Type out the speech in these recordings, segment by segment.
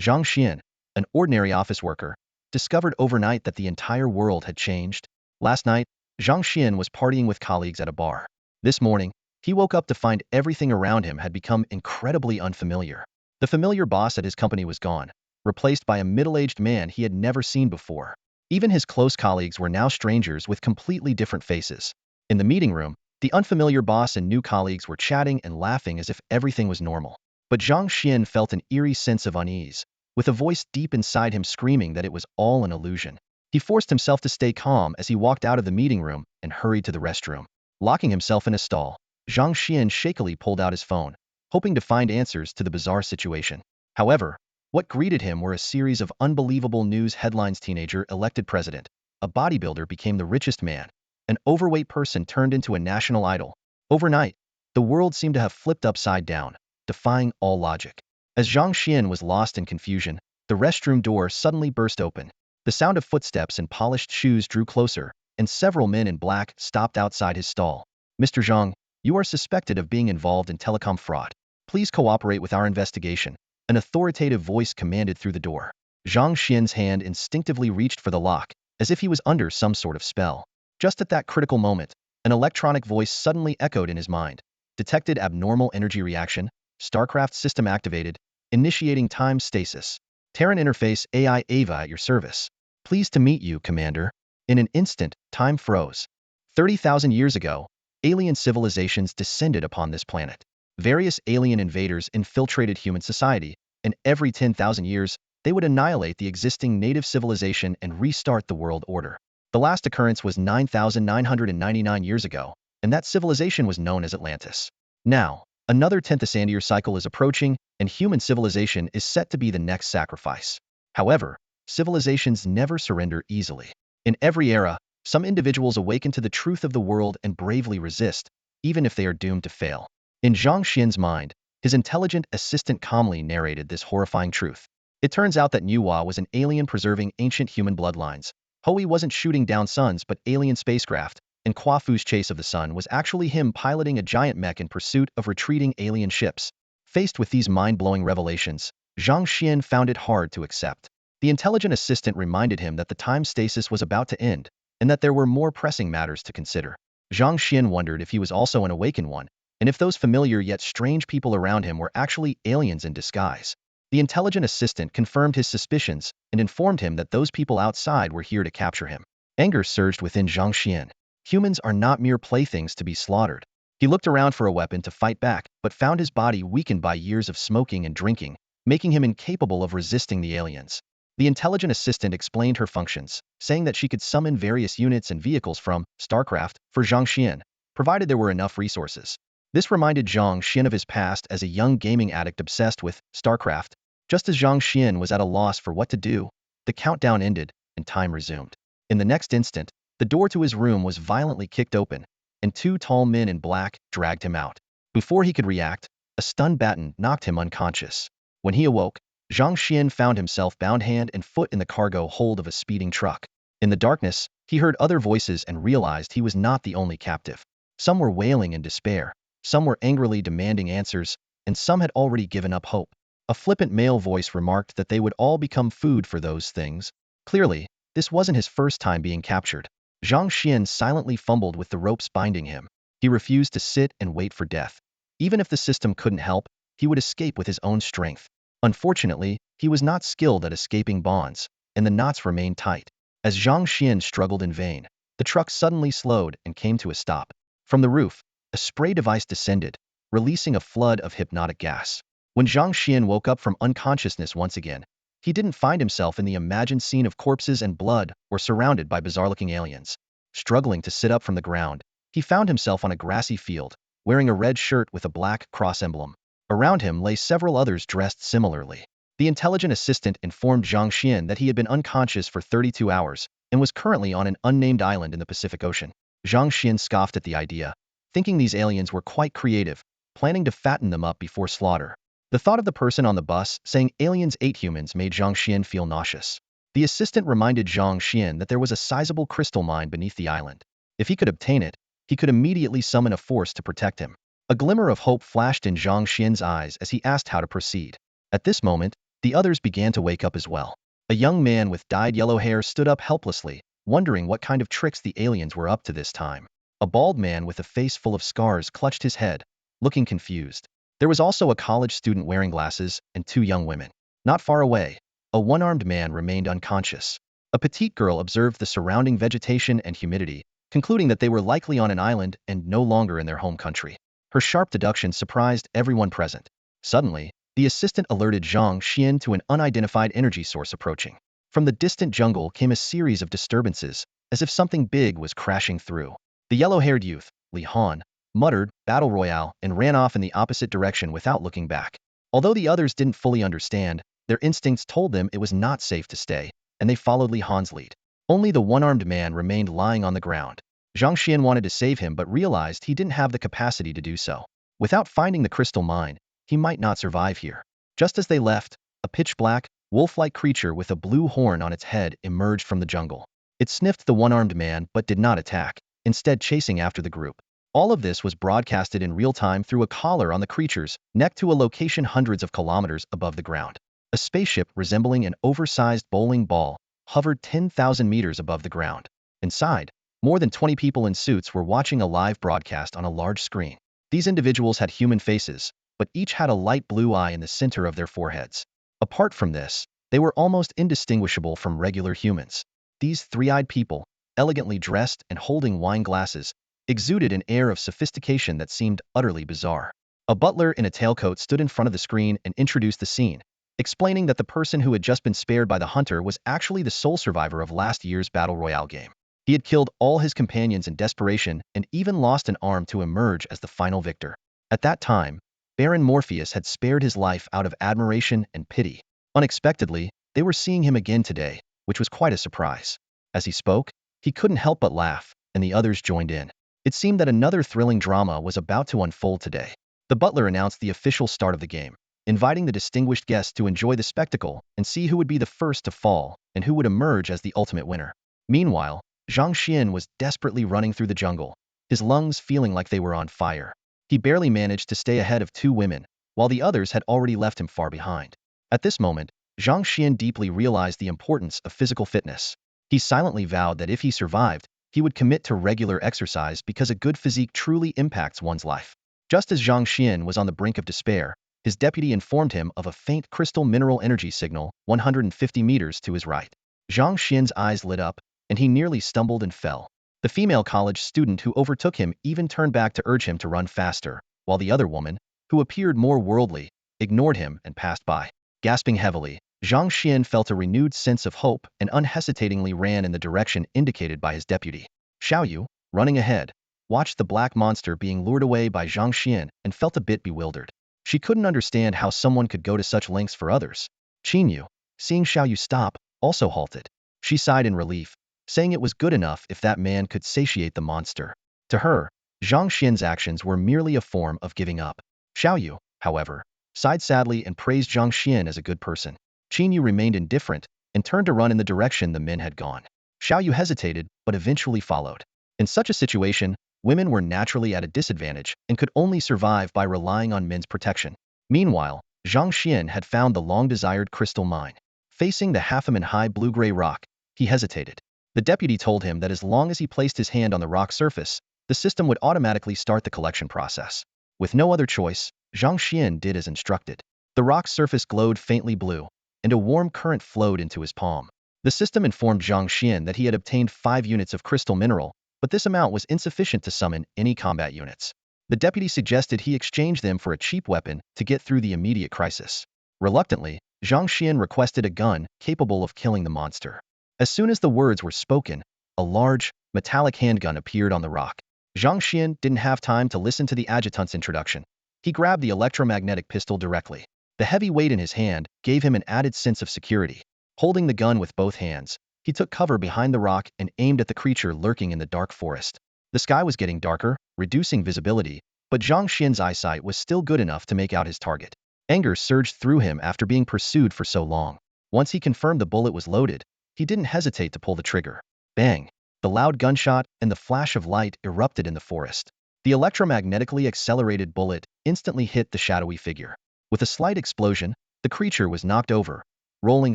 Zhang Xuan, an ordinary office worker, discovered overnight that the entire world had changed. Last night, Zhang Xuan was partying with colleagues at a bar. This morning, he woke up to find everything around him had become incredibly unfamiliar. The familiar boss at his company was gone, replaced by a middle-aged man he had never seen before. Even his close colleagues were now strangers with completely different faces. In the meeting room, the unfamiliar boss and new colleagues were chatting and laughing as if everything was normal. But Zhang Xuan felt an eerie sense of unease, with a voice deep inside him screaming that it was all an illusion. He forced himself to stay calm as he walked out of the meeting room and hurried to the restroom. Locking himself in a stall, Zhang Xuan shakily pulled out his phone, hoping to find answers to the bizarre situation. However, what greeted him were a series of unbelievable news headlines: teenager elected president, a bodybuilder became the richest man, an overweight person turned into a national idol. Overnight, the world seemed to have flipped upside down, defying all logic. As Zhang Xuan was lost in confusion, the restroom door suddenly burst open. The sound of footsteps and polished shoes drew closer, and several men in black stopped outside his stall. "Mr. Zhang, you are suspected of being involved in telecom fraud. Please cooperate with our investigation," an authoritative voice commanded through the door. Zhang Xian's hand instinctively reached for the lock, as if he was under some sort of spell. Just at that critical moment, an electronic voice suddenly echoed in his mind. "Detected abnormal energy reaction. Starcraft System activated. Initiating time stasis. Terran interface AI Ava at your service. Pleased to meet you, Commander." In an instant, time froze. 30,000 years ago, alien civilizations descended upon this planet. Various alien invaders infiltrated human society, and every 10,000 years, they would annihilate the existing native civilization and restart the world order. The last occurrence was 9,999 years ago, and that civilization was known as Atlantis. Now, another 10th-year cycle is approaching, and human civilization is set to be the next sacrifice. However, civilizations never surrender easily. In every era, some individuals awaken to the truth of the world and bravely resist, even if they are doomed to fail. In Zhang Xian's mind, his intelligent assistant calmly narrated this horrifying truth. It turns out that Nuwa was an alien preserving ancient human bloodlines. Hui wasn't shooting down suns but alien spacecraft, and Kwafu's chase of the sun was actually him piloting a giant mech in pursuit of retreating alien ships. Faced with these mind-blowing revelations, Zhang Xian found it hard to accept. The intelligent assistant reminded him that the time stasis was about to end, and that there were more pressing matters to consider. Zhang Xian wondered if he was also an awakened one, and if those familiar yet strange people around him were actually aliens in disguise. The intelligent assistant confirmed his suspicions and informed him that those people outside were here to capture him. Anger surged within Zhang Xian. Humans are not mere playthings to be slaughtered. He looked around for a weapon to fight back, but found his body weakened by years of smoking and drinking, making him incapable of resisting the aliens. The intelligent assistant explained her functions, saying that she could summon various units and vehicles from Starcraft for Zhang Xian, provided there were enough resources. This reminded Zhang Xian of his past as a young gaming addict obsessed with Starcraft. Just as Zhang Xian was at a loss for what to do, the countdown ended, and time resumed. In the next instant, the door to his room was violently kicked open, and two tall men in black dragged him out. Before he could react, a stun baton knocked him unconscious. When he awoke, Zhang Xian found himself bound hand and foot in the cargo hold of a speeding truck. In the darkness, he heard other voices and realized he was not the only captive. Some were wailing in despair, some were angrily demanding answers, and some had already given up hope. A flippant male voice remarked that they would all become food for those things. Clearly, this wasn't his first time being captured. Zhang Xian silently fumbled with the ropes binding him. He refused to sit and wait for death. Even if the system couldn't help, he would escape with his own strength. Unfortunately, he was not skilled at escaping bonds, and the knots remained tight. As Zhang Xian struggled in vain, the truck suddenly slowed and came to a stop. From the roof, a spray device descended, releasing a flood of hypnotic gas. When Zhang Xian woke up from unconsciousness once again, he didn't find himself in the imagined scene of corpses and blood or surrounded by bizarre-looking aliens. Struggling to sit up from the ground, he found himself on a grassy field, wearing a red shirt with a black cross emblem. Around him lay several others dressed similarly. The intelligent assistant informed Zhang Xian that he had been unconscious for 32 hours and was currently on an unnamed island in the Pacific Ocean. Zhang Xian scoffed at the idea, thinking these aliens were quite creative, planning to fatten them up before slaughter. The thought of the person on the bus saying aliens ate humans made Zhang Xian feel nauseous. The assistant reminded Zhang Xian that there was a sizable crystal mine beneath the island. If he could obtain it, he could immediately summon a force to protect him. A glimmer of hope flashed in Zhang Xian's eyes as he asked how to proceed. At this moment, The others began to wake up as well. A young man with dyed yellow hair stood up helplessly, wondering what kind of tricks the aliens were up to this time. A bald man with a face full of scars clutched his head, looking confused. There was also a college student wearing glasses and two young women. Not far away, a one-armed man remained unconscious. A petite girl observed the surrounding vegetation and humidity, concluding that they were likely on an island and no longer in their home country. Her sharp deduction surprised everyone present. Suddenly, the assistant alerted Zhang Xuan to an unidentified energy source approaching. From the distant jungle came a series of disturbances, as if something big was crashing through. The yellow-haired youth, Li Han, muttered, "Battle Royale," and ran off in the opposite direction without looking back. Although the others didn't fully understand, their instincts told them it was not safe to stay, and they followed Li Han's lead. Only the one-armed man remained lying on the ground. Zhang Xuan wanted to save him but realized he didn't have the capacity to do so. Without finding the crystal mine, he might not survive here. Just as they left, a pitch-black, wolf-like creature with a blue horn on its head emerged from the jungle. It sniffed the one-armed man but did not attack, instead chasing after the group. All of this was broadcasted in real time through a collar on the creature's neck to a location hundreds of kilometers above the ground. A spaceship resembling an oversized bowling ball hovered 10,000 meters above the ground. Inside, more than 20 people in suits were watching a live broadcast on a large screen. These individuals had human faces, but each had a light blue eye in the center of their foreheads. Apart from this, they were almost indistinguishable from regular humans. These three-eyed people, elegantly dressed and holding wine glasses, exuded an air of sophistication that seemed utterly bizarre. A butler in a tailcoat stood in front of the screen and introduced the scene, explaining that the person who had just been spared by the hunter was actually the sole survivor of last year's Battle Royale game. He had killed all his companions in desperation and even lost an arm to emerge as the final victor. At that time, Baron Morpheus had spared his life out of admiration and pity. Unexpectedly, they were seeing him again today, which was quite a surprise. As he spoke, he couldn't help but laugh, and the others joined in. It seemed that another thrilling drama was about to unfold today. The butler announced the official start of the game, inviting the distinguished guests to enjoy the spectacle and see who would be the first to fall and who would emerge as the ultimate winner. Meanwhile, Zhang Xuan was desperately running through the jungle, his lungs feeling like they were on fire. He barely managed to stay ahead of two women, while the others had already left him far behind. At this moment, Zhang Xuan deeply realized the importance of physical fitness. He silently vowed that if he survived, he would commit to regular exercise because a good physique truly impacts one's life. Just as Zhang Xuan was on the brink of despair, his deputy informed him of a faint crystal mineral energy signal 150 meters to his right. Zhang Xuan's eyes lit up, and he nearly stumbled and fell. The female college student who overtook him even turned back to urge him to run faster, while the other woman, who appeared more worldly, ignored him and passed by. Gasping heavily, Zhang Xuan felt a renewed sense of hope and unhesitatingly ran in the direction indicated by his deputy. Xiaoyu, running ahead, watched the black monster being lured away by Zhang Xuan and felt a bit bewildered. She couldn't understand how someone could go to such lengths for others. Qinyu, seeing Xiaoyu stop, also halted. She sighed in relief, saying it was good enough if that man could satiate the monster. To her, Zhang Xuan's actions were merely a form of giving up. Xiaoyu, however, sighed sadly and praised Zhang Xuan as a good person. Qinyu remained indifferent and turned to run in the direction the men had gone. Xiaoyu hesitated, but eventually followed. In such a situation, women were naturally at a disadvantage and could only survive by relying on men's protection. Meanwhile, Zhang Xuan had found the long-desired crystal mine. Facing the half-a-man-high blue-gray rock, he hesitated. The deputy told him that as long as he placed his hand on the rock surface, the system would automatically start the collection process. With no other choice, Zhang Xuan did as instructed. The rock's surface glowed faintly blue, and a warm current flowed into his palm. The system informed Zhang Xuan that he had obtained 5 units of crystal mineral, but this amount was insufficient to summon any combat units. The deputy suggested he exchange them for a cheap weapon to get through the immediate crisis. Reluctantly, Zhang Xuan requested a gun capable of killing the monster. As soon as the words were spoken, a large, metallic handgun appeared on the rock. Zhang Xuan didn't have time to listen to the adjutant's introduction. He grabbed the electromagnetic pistol directly. The heavy weight in his hand gave him an added sense of security. Holding the gun with both hands, he took cover behind the rock and aimed at the creature lurking in the dark forest. The sky was getting darker, reducing visibility, but Zhang Xuan's eyesight was still good enough to make out his target. Anger surged through him after being pursued for so long. Once he confirmed the bullet was loaded, he didn't hesitate to pull the trigger. Bang! The loud gunshot and the flash of light erupted in the forest. The electromagnetically accelerated bullet instantly hit the shadowy figure. With a slight explosion, The creature was knocked over, rolling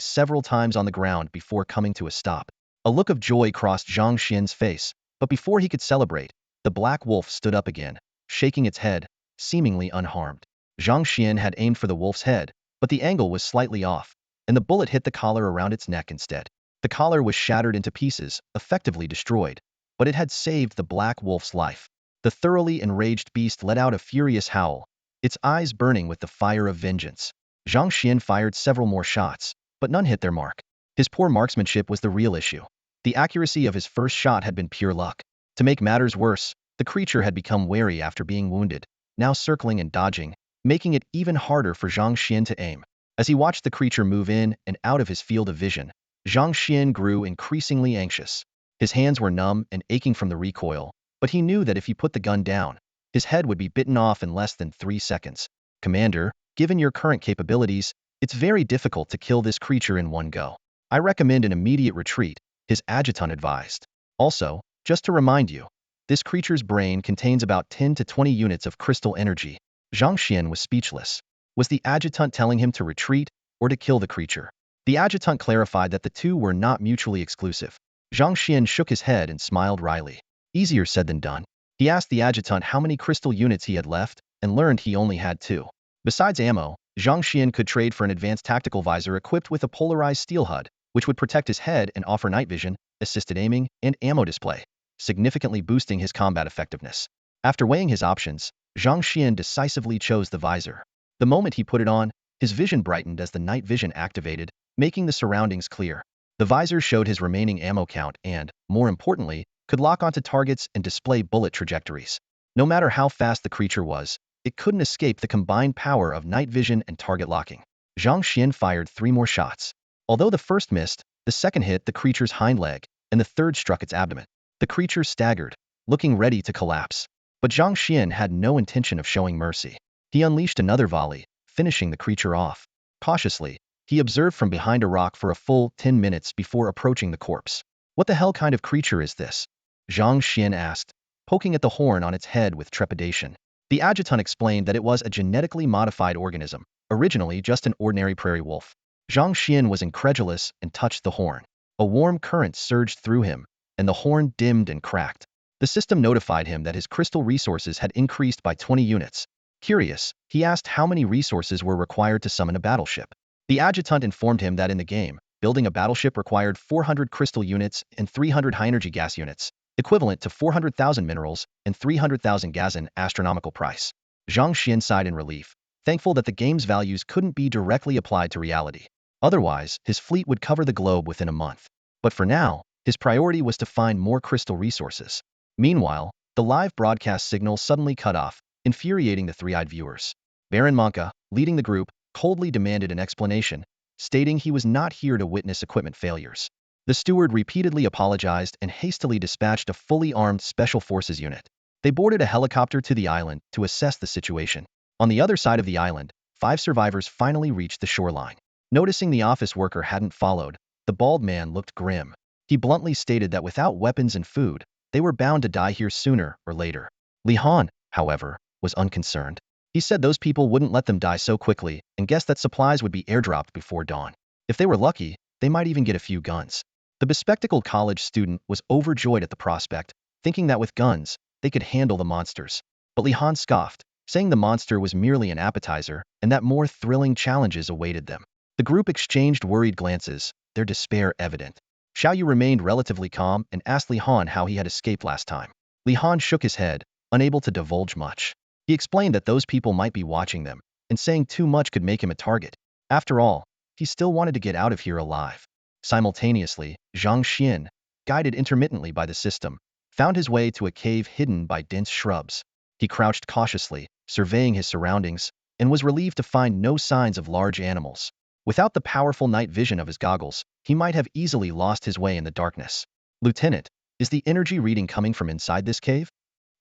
several times on the ground before coming to a stop. A look of joy crossed Zhang Xuan's face, but before he could celebrate, the black wolf stood up again, shaking its head, seemingly unharmed. Zhang Xuan had aimed for the wolf's head, but the angle was slightly off, and the bullet hit the collar around its neck instead. The collar was shattered into pieces, effectively destroyed, but it had saved the black wolf's life. The thoroughly enraged beast let out a furious howl, its eyes burning with the fire of vengeance. Zhang Xuan fired several more shots, but none hit their mark. His poor marksmanship was the real issue. The accuracy of his first shot had been pure luck. To make matters worse, the creature had become wary after being wounded, now circling and dodging, making it even harder for Zhang Xuan to aim. As he watched the creature move in and out of his field of vision, Zhang Xuan grew increasingly anxious. His hands were numb and aching from the recoil, but he knew that if he put the gun down, his head would be bitten off in less than 3 seconds. Commander, given your current capabilities, it's very difficult to kill this creature in one go. I recommend an immediate retreat, his adjutant advised. Also, just to remind you, this creature's brain contains about 10 to 20 units of crystal energy. Zhang Xuan was speechless. Was the adjutant telling him to retreat or to kill the creature? The adjutant clarified that the two were not mutually exclusive. Zhang Xuan shook his head and smiled wryly. Easier said than done. He asked the adjutant how many crystal units he had left and learned he only had 2. Besides ammo, Zhang Xuan could trade for an advanced tactical visor equipped with a polarized steel HUD, which would protect his head and offer night vision, assisted aiming, and ammo display, significantly boosting his combat effectiveness. After weighing his options, Zhang Xuan decisively chose the visor. The moment he put it on, his vision brightened as the night vision activated, making the surroundings clear. The visor showed his remaining ammo count and, more importantly, could lock onto targets and display bullet trajectories. No matter how fast the creature was, it couldn't escape the combined power of night vision and target locking. Zhang Xuan fired 3 more shots. Although the first missed, the second hit the creature's hind leg, and the third struck its abdomen. The creature staggered, looking ready to collapse. But Zhang Xuan had no intention of showing mercy. He unleashed another volley, finishing the creature off. Cautiously, he observed from behind a rock for a full 10 minutes before approaching the corpse. What the hell kind of creature is this? Zhang Xuan asked, poking at the horn on its head with trepidation. The adjutant explained that it was a genetically modified organism, originally just an ordinary prairie wolf. Zhang Xuan was incredulous and touched the horn. A warm current surged through him, and the horn dimmed and cracked. The system notified him that his crystal resources had increased by 20 units. Curious, he asked how many resources were required to summon a battleship. The adjutant informed him that in the game, building a battleship required 400 crystal units and 300 high-energy gas units, equivalent to 400,000 minerals and 300,000 gas, an astronomical price. Zhang Xuan sighed in relief, thankful that the game's values couldn't be directly applied to reality. Otherwise, his fleet would cover the globe within a month. But for now, his priority was to find more crystal resources. Meanwhile, the live broadcast signal suddenly cut off, infuriating the three-eyed viewers. Baron Monka, leading the group, coldly demanded an explanation, stating he was not here to witness equipment failures. The steward repeatedly apologized and hastily dispatched a fully armed special forces unit. They boarded a helicopter to the island to assess the situation. On the other side of the island, 5 survivors finally reached the shoreline. Noticing the office worker hadn't followed, the bald man looked grim. He bluntly stated that without weapons and food, they were bound to die here sooner or later. Li Han, however, was unconcerned. He said those people wouldn't let them die so quickly and guessed that supplies would be airdropped before dawn. If they were lucky, they might even get a few guns. The bespectacled college student was overjoyed at the prospect, thinking that with guns, they could handle the monsters. But Li Han scoffed, saying the monster was merely an appetizer and that more thrilling challenges awaited them. The group exchanged worried glances, their despair evident. Xiaoyu remained relatively calm and asked Li Han how he had escaped last time. Li Han shook his head, unable to divulge much. He explained that those people might be watching them, and saying too much could make him a target. After all, he still wanted to get out of here alive. Simultaneously, Zhang Xuan, guided intermittently by the system, found his way to a cave hidden by dense shrubs. He crouched cautiously, surveying his surroundings, and was relieved to find no signs of large animals. Without the powerful night vision of his goggles, he might have easily lost his way in the darkness. Lieutenant, is the energy reading coming from inside this cave?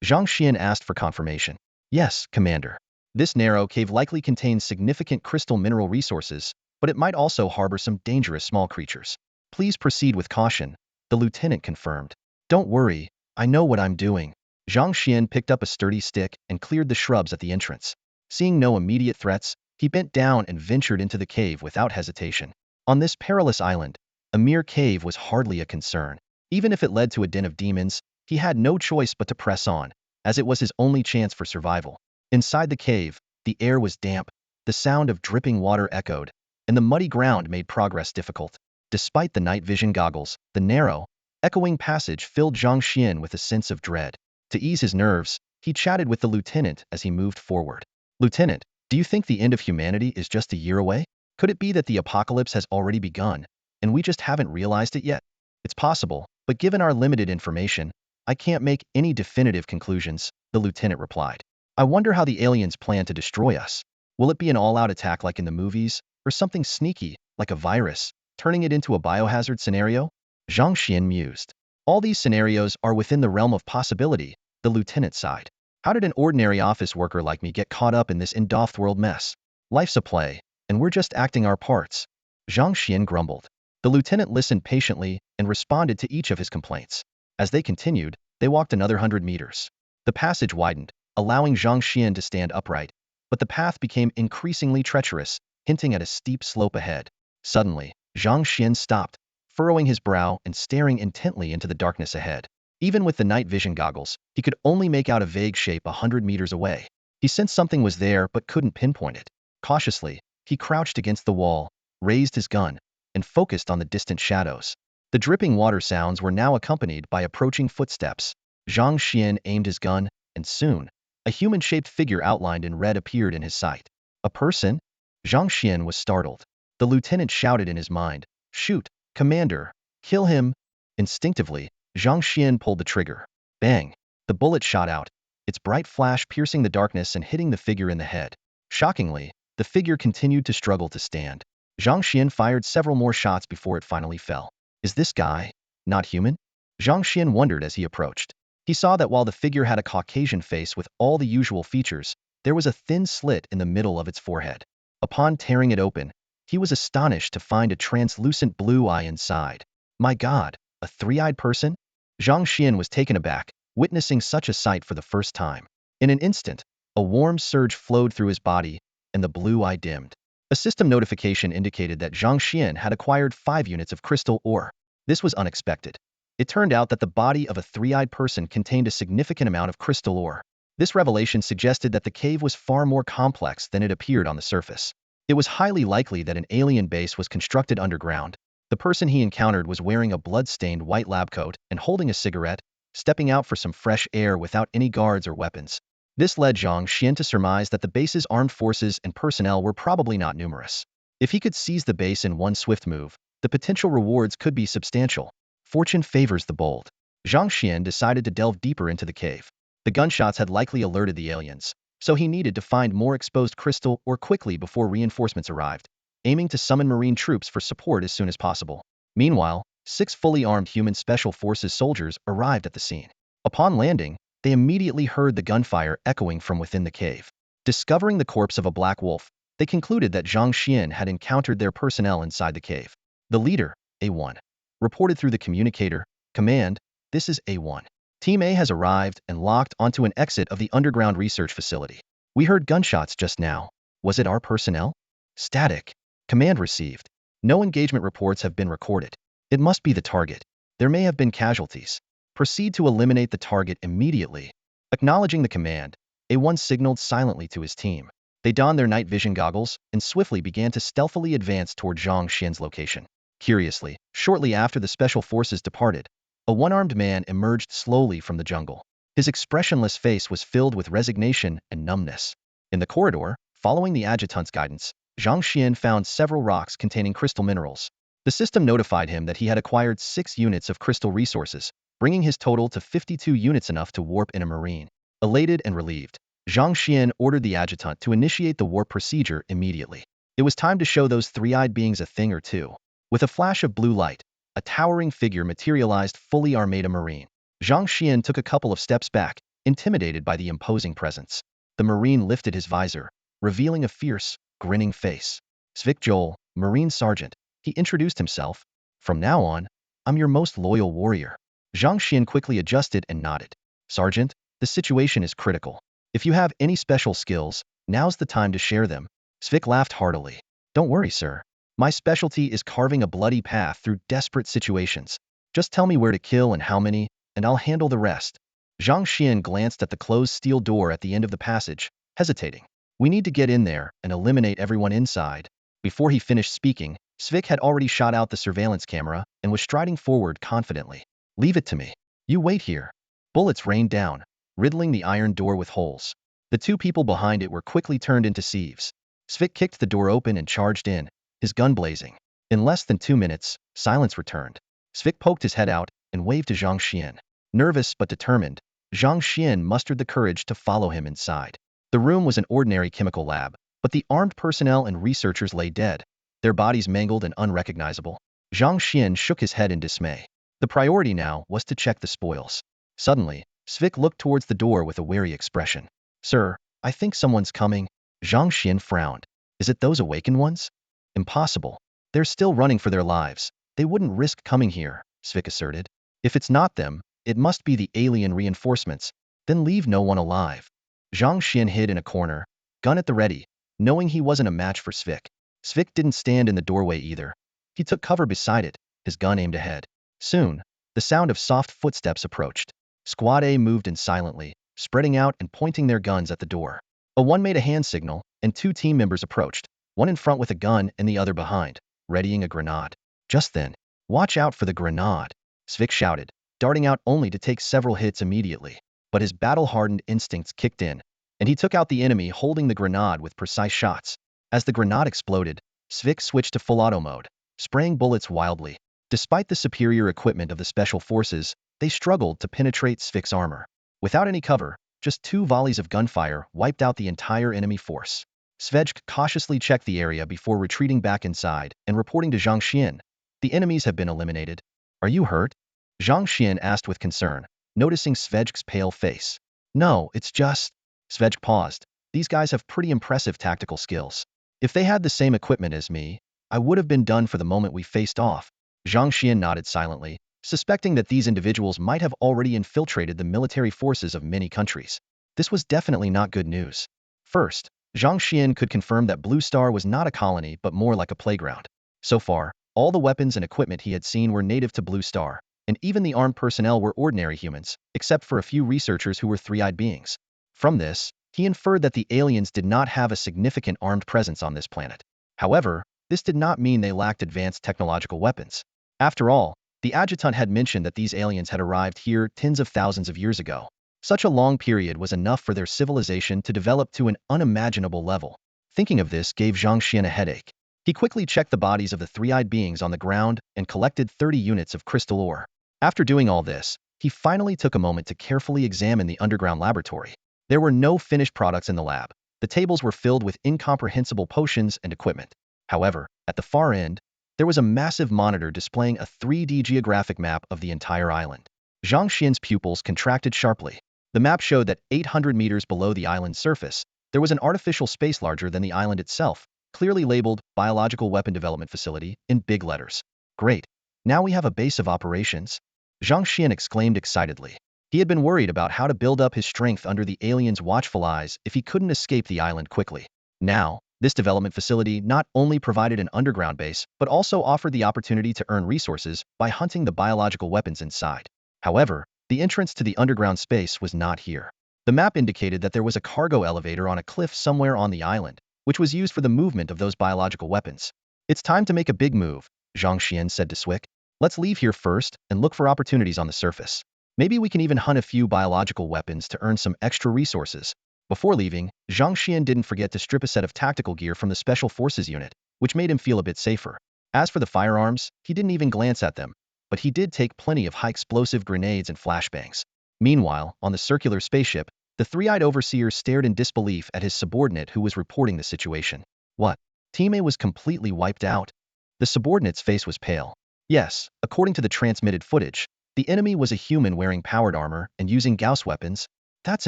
Zhang Xuan asked for confirmation. Yes, Commander. This narrow cave likely contains significant crystal mineral resources, but it might also harbor some dangerous small creatures. Please proceed with caution, the lieutenant confirmed. Don't worry, I know what I'm doing. Zhang Xuan picked up a sturdy stick and cleared the shrubs at the entrance. Seeing no immediate threats, He bent down and ventured into the cave without hesitation. On this perilous island, a mere cave was hardly a concern. Even if it led to a den of demons, he had no choice but to press on, as it was his only chance for survival. Inside the cave, the air was damp, the sound of dripping water echoed, and the muddy ground made progress difficult. Despite the night vision goggles, the narrow, echoing passage filled Zhang Xuan with a sense of dread. To ease his nerves, he chatted with the lieutenant as he moved forward. "Lieutenant, do you think the end of humanity is just a year away? Could it be that the apocalypse has already begun, and we just haven't realized it yet?" "It's possible, but given our limited information, I can't make any definitive conclusions," the lieutenant replied. "I wonder how the aliens plan to destroy us. Will it be an all-out attack like in the movies, or something sneaky, like a virus, turning it into a biohazard scenario?" Zhang Xuan mused. "All these scenarios are within the realm of possibility," the lieutenant sighed. "How did an ordinary office worker like me get caught up in this in-world mess? Life's a play, and we're just acting our parts." Zhang Xuan grumbled. The lieutenant listened patiently and responded to each of his complaints. As they continued, they walked another 100 meters. The passage widened, allowing Zhang Xuan to stand upright, but the path became increasingly treacherous, hinting at a steep slope ahead. Suddenly, Zhang Xuan stopped, furrowing his brow and staring intently into the darkness ahead. Even with the night vision goggles, he could only make out a vague shape 100 meters away. He sensed something was there but couldn't pinpoint it. Cautiously, he crouched against the wall, raised his gun, and focused on the distant shadows. The dripping water sounds were now accompanied by approaching footsteps. Zhang Xuan aimed his gun, and soon, a human-shaped figure outlined in red appeared in his sight. "A person?" Zhang Xuan was startled. The lieutenant shouted in his mind, "Shoot, Commander! Kill him!" Instinctively, Zhang Xuan pulled the trigger. Bang! The bullet shot out, its bright flash piercing the darkness and hitting the figure in the head. Shockingly, the figure continued to struggle to stand. Zhang Xuan fired several more shots before it finally fell. "Is this guy not human?" Zhang Xuan wondered as he approached. He saw that while the figure had a Caucasian face with all the usual features, there was a thin slit in the middle of its forehead. Upon tearing it open, he was astonished to find a translucent blue eye inside. My God, a three-eyed person? Zhang Xuan was taken aback, witnessing such a sight for the first time. In an instant, a warm surge flowed through his body, and the blue eye dimmed. A system notification indicated that Zhang Xuan had acquired 5 units of crystal ore. This was unexpected. It turned out that the body of a three-eyed person contained a significant amount of crystal ore. This revelation suggested that the cave was far more complex than it appeared on the surface. It was highly likely that an alien base was constructed underground. The person he encountered was wearing a blood-stained white lab coat and holding a cigarette, stepping out for some fresh air without any guards or weapons. This led Zhang Xuan to surmise that the base's armed forces and personnel were probably not numerous. If he could seize the base in one swift move, the potential rewards could be substantial. Fortune favors the bold. Zhang Xuan decided to delve deeper into the cave. The gunshots had likely alerted the aliens, so he needed to find more exposed crystal ore quickly before reinforcements arrived, aiming to summon marine troops for support as soon as possible. Meanwhile, 6 fully armed human special forces soldiers arrived at the scene. Upon landing, they immediately heard the gunfire echoing from within the cave. Discovering the corpse of a black wolf, they concluded that Zhang Xuan had encountered their personnel inside the cave. The leader, A1, reported through the communicator, "Command, this is A1. Team A has arrived and locked onto an exit of the underground research facility. We heard gunshots just now. Was it our personnel?" "Static. Command received. No engagement reports have been recorded. It must be the target. There may have been casualties. Proceed to eliminate the target immediately." Acknowledging the command, A1 signaled silently to his team. They donned their night vision goggles and swiftly began to stealthily advance toward Zhang Xuan's location. Curiously, shortly after the special forces departed, a one-armed man emerged slowly from the jungle. His expressionless face was filled with resignation and numbness. In the corridor, following the adjutant's guidance, Zhang Xuan found several rocks containing crystal minerals. The system notified him that he had acquired 6 units of crystal resources, bringing his total to 52 units, enough to warp in a marine. Elated and relieved, Zhang Xuan ordered the adjutant to initiate the warp procedure immediately. It was time to show those three-eyed beings a thing or two. With a flash of blue light, a towering figure materialized, fully armed marine. Zhang Xuan took a couple of steps back, intimidated by the imposing presence. The marine lifted his visor, revealing a fierce, grinning face. "Svik Joel, Marine Sergeant," he introduced himself. "From now on, I'm your most loyal warrior." Zhang Xuan quickly adjusted and nodded. "Sergeant, the situation is critical. If you have any special skills, now's the time to share them." Svik laughed heartily. Don't worry, sir. My specialty is carving a bloody path through desperate situations. Just tell me where to kill and how many, and I'll handle the rest. Zhang Xuan glanced at the closed steel door at the end of the passage, hesitating. We need to get in there and eliminate everyone inside. Before he finished speaking, Svik had already shot out the surveillance camera and was striding forward confidently. Leave it to me. You wait here. Bullets rained down, riddling the iron door with holes. The two people behind it were quickly turned into sieves. Svik kicked the door open and charged in, his gun blazing. In less than 2 minutes, silence returned. Svik poked his head out and waved to Zhang Xuan. Nervous but determined, Zhang Xuan mustered the courage to follow him inside. The room was an ordinary chemical lab, but the armed personnel and researchers lay dead, their bodies mangled and unrecognizable. Zhang Xuan shook his head in dismay. The priority now was to check the spoils. Suddenly, Svik looked towards the door with a wary expression. Sir, I think someone's coming. Zhang Xuan frowned. Is it those awakened ones? Impossible. They're still running for their lives. They wouldn't risk coming here, Svik asserted. If it's not them, it must be the alien reinforcements. Then leave no one alive. Zhang Xuan hid in a corner, gun at the ready, knowing he wasn't a match for Svik. Svik didn't stand in the doorway either. He took cover beside it, his gun aimed ahead. Soon, the sound of soft footsteps approached. Squad A moved in silently, spreading out and pointing their guns at the door. One made a hand signal, and 2 team members approached, one in front with a gun and the other behind, readying a grenade. Just then, watch out for the grenade, Svik shouted, darting out only to take several hits immediately. But his battle-hardened instincts kicked in, and he took out the enemy holding the grenade with precise shots. As the grenade exploded, Svik switched to full auto mode, spraying bullets wildly. Despite the superior equipment of the special forces, they struggled to penetrate Svik's armor. Without any cover, just 2 volleys of gunfire wiped out the entire enemy force. Svej cautiously checked the area before retreating back inside and reporting to Zhang Xuan. The enemies have been eliminated. Are you hurt? Zhang Xuan asked with concern, noticing Svej's pale face. No, it's just... Svej paused. These guys have pretty impressive tactical skills. If they had the same equipment as me, I would have been done for the moment we faced off. Zhang Xuan nodded silently, suspecting that these individuals might have already infiltrated the military forces of many countries. This was definitely not good news. First, Zhang Xuan could confirm that Blue Star was not a colony but more like a playground. So far, all the weapons and equipment he had seen were native to Blue Star, and even the armed personnel were ordinary humans, except for a few researchers who were 3-eyed beings. From this, he inferred that the aliens did not have a significant armed presence on this planet. However, this did not mean they lacked advanced technological weapons. After all, the adjutant had mentioned that these aliens had arrived here tens of thousands of years ago. Such a long period was enough for their civilization to develop to an unimaginable level. Thinking of this gave Zhang Xuan a headache. He quickly checked the bodies of the 3-eyed beings on the ground and collected 30 units of crystal ore. After doing all this, he finally took a moment to carefully examine the underground laboratory. There were no finished products in the lab. The tables were filled with incomprehensible potions and equipment. However, at the far end, there was a massive monitor displaying a 3D geographic map of the entire island. Zhang Xuan's pupils contracted sharply. The map showed that 800 meters below the island's surface, there was an artificial space larger than the island itself, clearly labeled Biological Weapon Development Facility in big letters. Great. Now we have a base of operations? Zhang Xuan exclaimed excitedly. He had been worried about how to build up his strength under the aliens' watchful eyes if he couldn't escape the island quickly. Now, this development facility not only provided an underground base, but also offered the opportunity to earn resources by hunting the biological weapons inside. However, the entrance to the underground space was not here. The map indicated that there was a cargo elevator on a cliff somewhere on the island, which was used for the movement of those biological weapons. It's time to make a big move, Zhang Xuan said to Svik. Let's leave here first and look for opportunities on the surface. Maybe we can even hunt a few biological weapons to earn some extra resources. Before leaving, Zhang Xuan didn't forget to strip a set of tactical gear from the Special Forces unit, which made him feel a bit safer. As for the firearms, he didn't even glance at them, but he did take plenty of high-explosive grenades and flashbangs. Meanwhile, on the circular spaceship, the 3-eyed overseer stared in disbelief at his subordinate who was reporting the situation. What? Team A was completely wiped out? The subordinate's face was pale. Yes, according to the transmitted footage, the enemy was a human wearing powered armor and using Gauss weapons. That's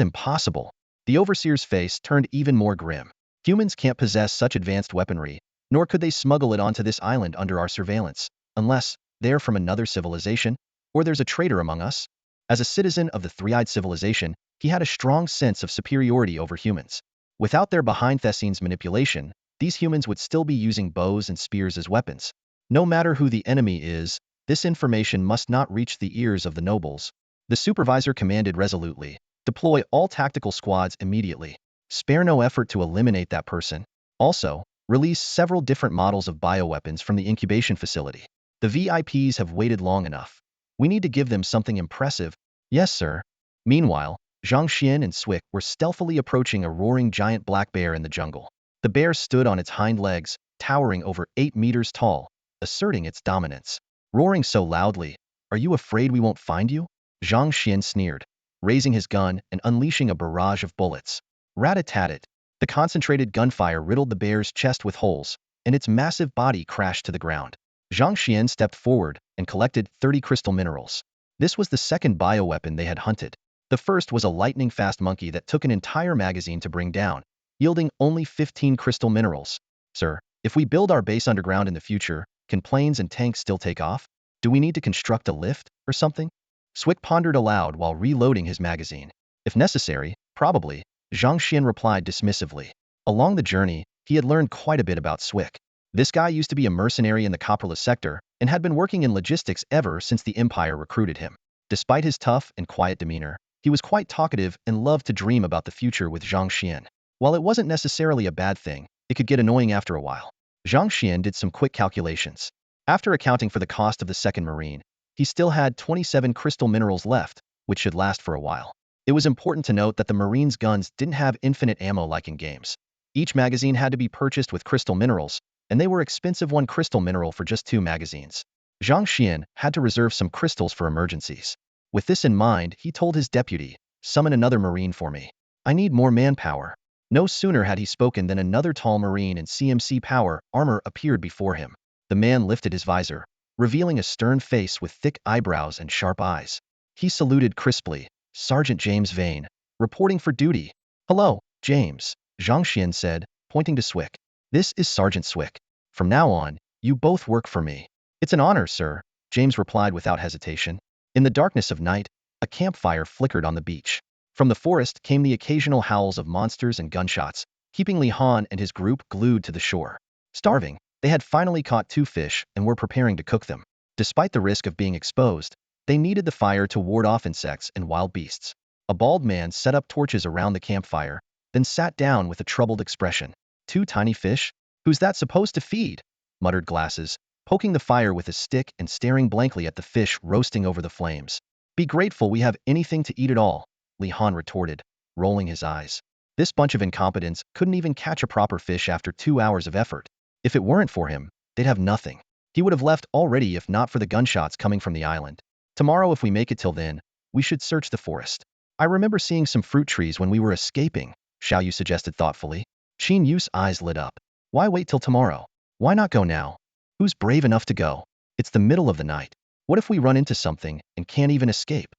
impossible. The overseer's face turned even more grim. Humans can't possess such advanced weaponry, nor could they smuggle it onto this island under our surveillance, unless they're from another civilization, or there's a traitor among us. As a citizen of the 3-eyed civilization, he had a strong sense of superiority over humans. Without their behind-the-scenes manipulation, these humans would still be using bows and spears as weapons. No matter who the enemy is, this information must not reach the ears of the nobles. The supervisor commanded resolutely, deploy all tactical squads immediately. Spare no effort to eliminate that person. Also, release several different models of bioweapons from the incubation facility. The VIPs have waited long enough. We need to give them something impressive. Yes, sir. Meanwhile, Zhang Xuan and Swick were stealthily approaching a roaring giant black bear in the jungle. The bear stood on its hind legs, towering over 8 meters tall, asserting its dominance. Roaring so loudly, "Are you afraid we won't find you?" Zhang Xuan sneered, raising his gun and unleashing a barrage of bullets. Rat-a-tat-tat. The concentrated gunfire riddled the bear's chest with holes, and its massive body crashed to the ground. Zhang Xuan stepped forward and collected 30 crystal minerals. This was the second bioweapon they had hunted. The first was a lightning-fast monkey that took an entire magazine to bring down, yielding only 15 crystal minerals. Sir, if we build our base underground in the future, can planes and tanks still take off? Do we need to construct a lift or something? Swick pondered aloud while reloading his magazine. If necessary, probably, Zhang Xuan replied dismissively. Along the journey, he had learned quite a bit about Swick. This guy used to be a mercenary in the copperless sector and had been working in logistics ever since the Empire recruited him. Despite his tough and quiet demeanor, he was quite talkative and loved to dream about the future with Zhang Xuan. While it wasn't necessarily a bad thing, it could get annoying after a while. Zhang Xuan did some quick calculations. After accounting for the cost of the second marine, he still had 27 crystal minerals left, which should last for a while. It was important to note that the Marines' guns didn't have infinite ammo like in games. Each magazine had to be purchased with crystal minerals, and they were expensive, 1 crystal mineral for just 2 magazines. Zhang Xuan had to reserve some crystals for emergencies. With this in mind, he told his deputy, "Summon another Marine for me. I need more manpower." No sooner had he spoken than another tall Marine in CMC power armor appeared before him. The man lifted his visor, revealing a stern face with thick eyebrows and sharp eyes. He saluted crisply, "Sergeant James Vane, reporting for duty." "Hello, James," Zhang Xuan said, pointing to Swick. "This is Sergeant Swick. From now on, you both work for me." "It's an honor, sir," James replied without hesitation. In the darkness of night, a campfire flickered on the beach. From the forest came the occasional howls of monsters and gunshots, keeping Li Han and his group glued to the shore. Starving, they had finally caught 2 fish and were preparing to cook them. Despite the risk of being exposed, they needed the fire to ward off insects and wild beasts. A bald man set up torches around the campfire, then sat down with a troubled expression. "2 tiny fish? Who's that supposed to feed?" muttered Glasses, poking the fire with a stick and staring blankly at the fish roasting over the flames. "Be grateful we have anything to eat at all," Li Han retorted, rolling his eyes. This bunch of incompetents couldn't even catch a proper fish after 2 hours of effort. If it weren't for him, they'd have nothing. He would have left already if not for the gunshots coming from the island. "Tomorrow, if we make it till then, we should search the forest. I remember seeing some fruit trees when we were escaping," Xiao Yu suggested thoughtfully. Qin Yu's eyes lit up. "Why wait till tomorrow? Why not go now? Who's brave enough to go? It's the middle of the night. What if we run into something and can't even escape?"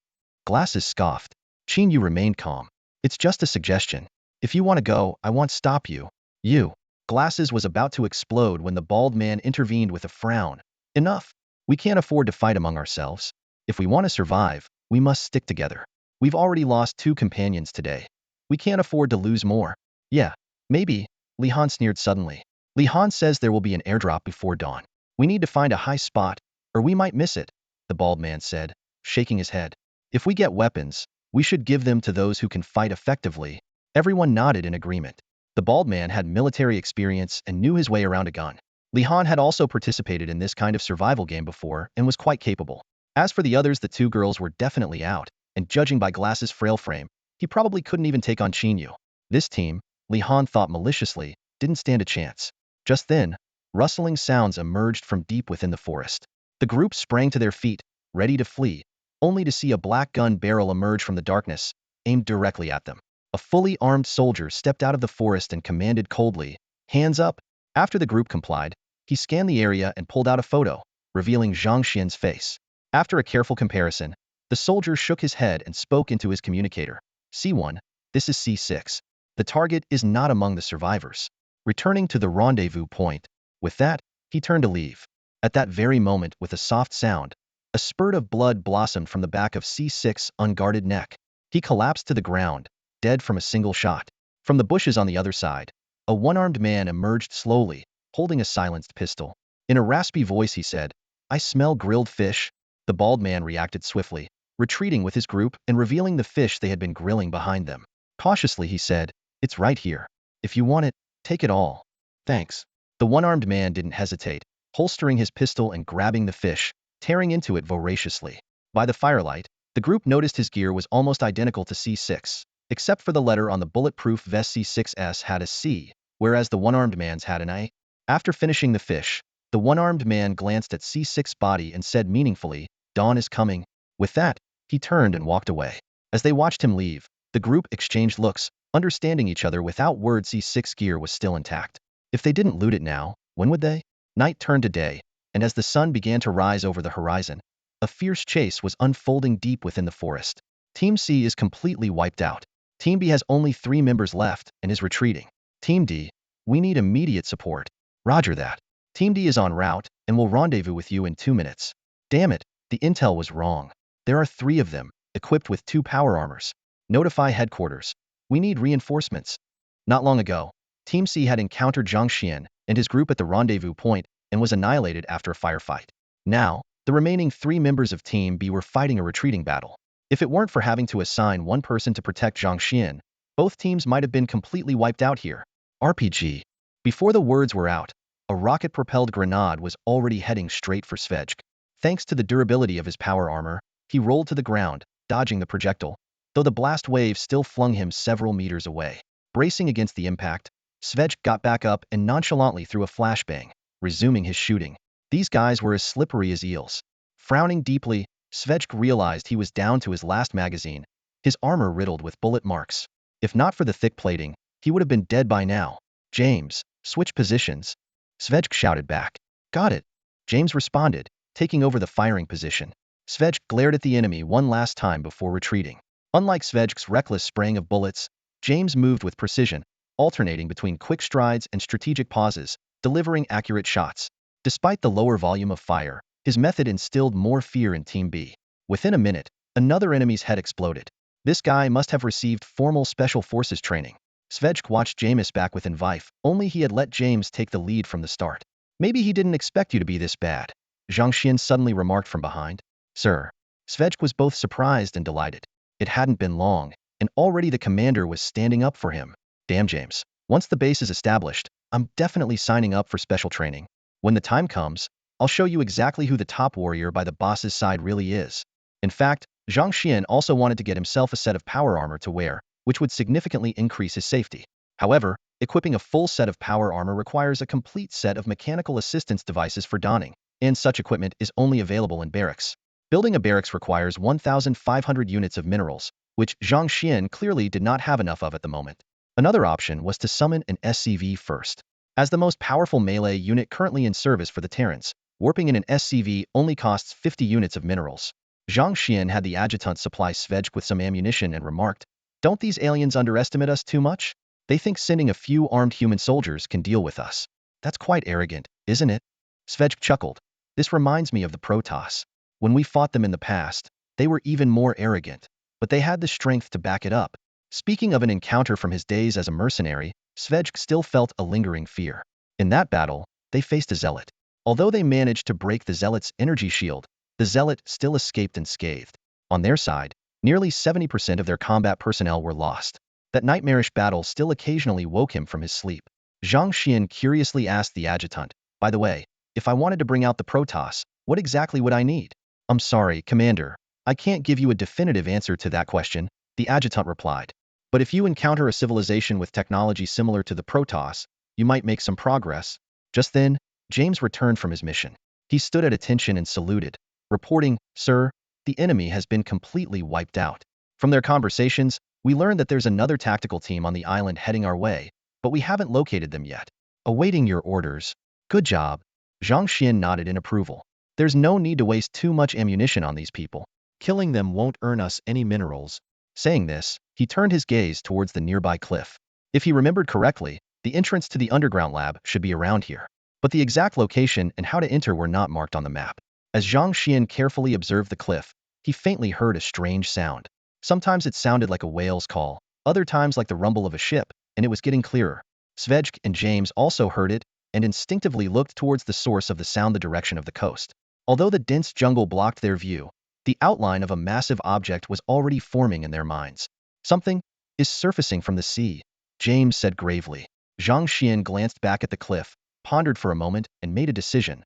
Glasses scoffed. Qin Yu remained calm. "It's just a suggestion. If you want to go, I won't stop you." "You." Glasses was about to explode when the bald man intervened with a frown. "Enough. We can't afford to fight among ourselves. If we want to survive, we must stick together. We've already lost 2 companions today. We can't afford to lose more." "Yeah, maybe," Li Han sneered suddenly. "Li Han says there will be an airdrop before dawn. We need to find a high spot, or we might miss it," the bald man said, shaking his head. "If we get weapons, we should give them to those who can fight effectively." Everyone nodded in agreement. The bald man had military experience and knew his way around a gun. Li Han had also participated in this kind of survival game before and was quite capable. As for the others, the 2 girls were definitely out, and judging by Glass's frail frame, he probably couldn't even take on Qin Yu. This team, Li Han thought maliciously, didn't stand a chance. Just then, rustling sounds emerged from deep within the forest. The group sprang to their feet, ready to flee, only to see a black gun barrel emerge from the darkness, aimed directly at them. A fully armed soldier stepped out of the forest and commanded coldly, "Hands up!" After the group complied, he scanned the area and pulled out a photo, revealing Zhang Xuan's face. After a careful comparison, the soldier shook his head and spoke into his communicator. "C1, this is C6. The target is not among the survivors." Returning to the rendezvous point, with that, he turned to leave. At that very moment, with a soft sound, a spurt of blood blossomed from the back of C6's unguarded neck. He collapsed to the ground, dead from a single shot. From the bushes on the other side, A one-armed man emerged slowly, holding a silenced pistol. In a raspy voice he said, "I smell grilled fish." The bald man reacted swiftly, retreating with his group and revealing the fish they had been grilling behind them. Cautiously he said, "It's right here. If you want it, take it all. Thanks." The one-armed man didn't hesitate, holstering his pistol and grabbing the fish, tearing into it voraciously. By the firelight, the group noticed his gear was almost identical to C6, except for the letter on the bulletproof vest. C6's had a C, whereas the one-armed man's had an A. After finishing the fish, the one-armed man glanced at C6's body and said meaningfully, "Dawn is coming." With that, he turned and walked away. As they watched him leave, the group exchanged looks, understanding each other without words. C6 gear was still intact. If they didn't loot it now, when would they? Night turned to day, and as the sun began to rise over the horizon, a fierce chase was unfolding deep within the forest. Team C is completely wiped out. Team B has only 3 members left and is retreating. Team D, we need immediate support. Roger that. Team D is en route and will rendezvous with you in 2 minutes. Damn it, the intel was wrong. There are 3 of them, equipped with 2 power armors. Notify headquarters. We need reinforcements. Not long ago, Team C had encountered Zhang Xuan and his group at the rendezvous point and was annihilated after a firefight. Now, the remaining 3 members of Team B were fighting a retreating battle. If it weren't for having to assign one person to protect Zhang Xuan, both teams might have been completely wiped out here. RPG. Before the words were out, a rocket-propelled grenade was already heading straight for Zvezg. Thanks to the durability of his power armor, he rolled to the ground, dodging the projectile, though the blast wave still flung him several meters away. Bracing against the impact, Zvezg got back up and nonchalantly threw a flashbang, resuming his shooting. These guys were as slippery as eels. Frowning deeply, Zvezg realized he was down to his last magazine, his armor riddled with bullet marks. If not for the thick plating, he would have been dead by now. "James, switch positions," Zvezg shouted back. "Got it," James responded, taking over the firing position. Zvezg glared at the enemy one last time before retreating. Unlike Zvezg's reckless spraying of bullets, James moved with precision, alternating between quick strides and strategic pauses, delivering accurate shots. Despite the lower volume of fire, his method instilled more fear in Team B. Within a minute, another enemy's head exploded. This guy must have received formal special forces training. Zvezg watched James back with envy, only he had let James take the lead from the start. "Maybe he didn't expect you to be this bad," Zhang Xuan suddenly remarked from behind. "Sir." Zvezg was both surprised and delighted. It hadn't been long, and already the commander was standing up for him. "Damn, James. Once the base is established, I'm definitely signing up for special training. When the time comes, I'll show you exactly who the top warrior by the boss's side really is." In fact, Zhang Xuan also wanted to get himself a set of power armor to wear, which would significantly increase his safety. However, equipping a full set of power armor requires a complete set of mechanical assistance devices for donning, and such equipment is only available in barracks. Building a barracks requires 1,500 units of minerals, which Zhang Xuan clearly did not have enough of at the moment. Another option was to summon an SCV first. As the most powerful melee unit currently in service for the Terrans, warping in an SCV only costs 50 units of minerals. Zhang Xuan had the adjutant supply Zvezg with some ammunition and remarked, "Don't these aliens underestimate us too much? They think sending a few armed human soldiers can deal with us. That's quite arrogant, isn't it?" Zvezg chuckled. "This reminds me of the Protoss. When we fought them in the past, they were even more arrogant, but they had the strength to back it up." Speaking of an encounter from his days as a mercenary, Zvezg still felt a lingering fear. In that battle, they faced a zealot. Although they managed to break the zealot's energy shield, the zealot still escaped unscathed. On their side, nearly 70% of their combat personnel were lost. That nightmarish battle still occasionally woke him from his sleep. Zhang Xuan curiously asked the adjutant, "By the way, if I wanted to bring out the Protoss, what exactly would I need?" "I'm sorry, Commander. I can't give you a definitive answer to that question," the adjutant replied. "But if you encounter a civilization with technology similar to the Protoss, you might make some progress." Just then, James returned from his mission. He stood at attention and saluted, reporting, "Sir, the enemy has been completely wiped out. From their conversations, we learned that there's another tactical team on the island heading our way, but we haven't located them yet. Awaiting your orders." "Good job." Zhang Xuan nodded in approval. "There's no need to waste too much ammunition on these people. Killing them won't earn us any minerals." Saying this, he turned his gaze towards the nearby cliff. If he remembered correctly, the entrance to the underground lab should be around here. But the exact location and how to enter were not marked on the map. As Zhang Xuan carefully observed the cliff, he faintly heard a strange sound. Sometimes it sounded like a whale's call, other times like the rumble of a ship, and it was getting clearer. Svedj and James also heard it and instinctively looked towards the source of the sound, the direction of the coast. Although the dense jungle blocked their view, the outline of a massive object was already forming in their minds. Something is surfacing from the sea, James said gravely. Zhang Xuan glanced back at the cliff, pondered for a moment, and made a decision.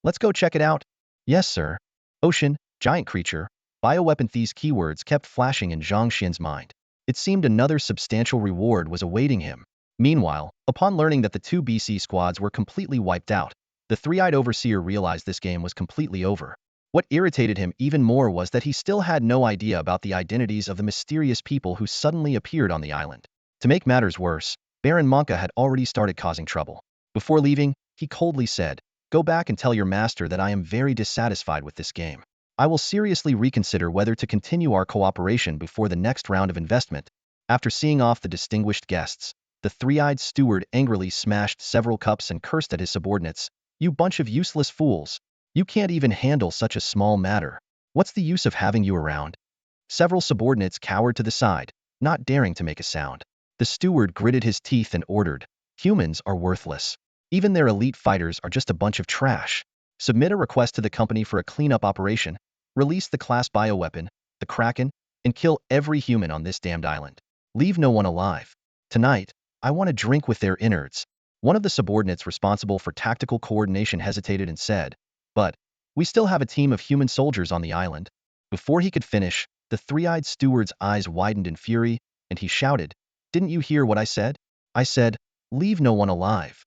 Let's go check it out. Yes, sir. Ocean, giant creature, bioweapon. These keywords kept flashing in Zhang Xuan's mind. It seemed another substantial reward was awaiting him. Meanwhile, upon learning that the two BC squads were completely wiped out, the three-eyed overseer realized this game was completely over. What irritated him even more was that he still had no idea about the identities of the mysterious people who suddenly appeared on the island. To make matters worse, Baron Monka had already started causing trouble. Before leaving, he coldly said, "Go back and tell your master that I am very dissatisfied with this game. I will seriously reconsider whether to continue our cooperation before the next round of investment." After seeing off the distinguished guests, the three-eyed steward angrily smashed several cups and cursed at his subordinates. "You bunch of useless fools. You can't even handle such a small matter. What's the use of having you around?" Several subordinates cowered to the side, not daring to make a sound. The steward gritted his teeth and ordered, "Humans are worthless. Even their elite fighters are just a bunch of trash. Submit a request to the company for a cleanup operation, release the class bioweapon, the Kraken, and kill every human on this damned island. Leave no one alive. Tonight, I want to drink with their innards." One of the subordinates responsible for tactical coordination hesitated and said, "But we still have a team of human soldiers on the island." Before he could finish, the three-eyed steward's eyes widened in fury, and he shouted, "Didn't you hear what I said? I said, leave no one alive."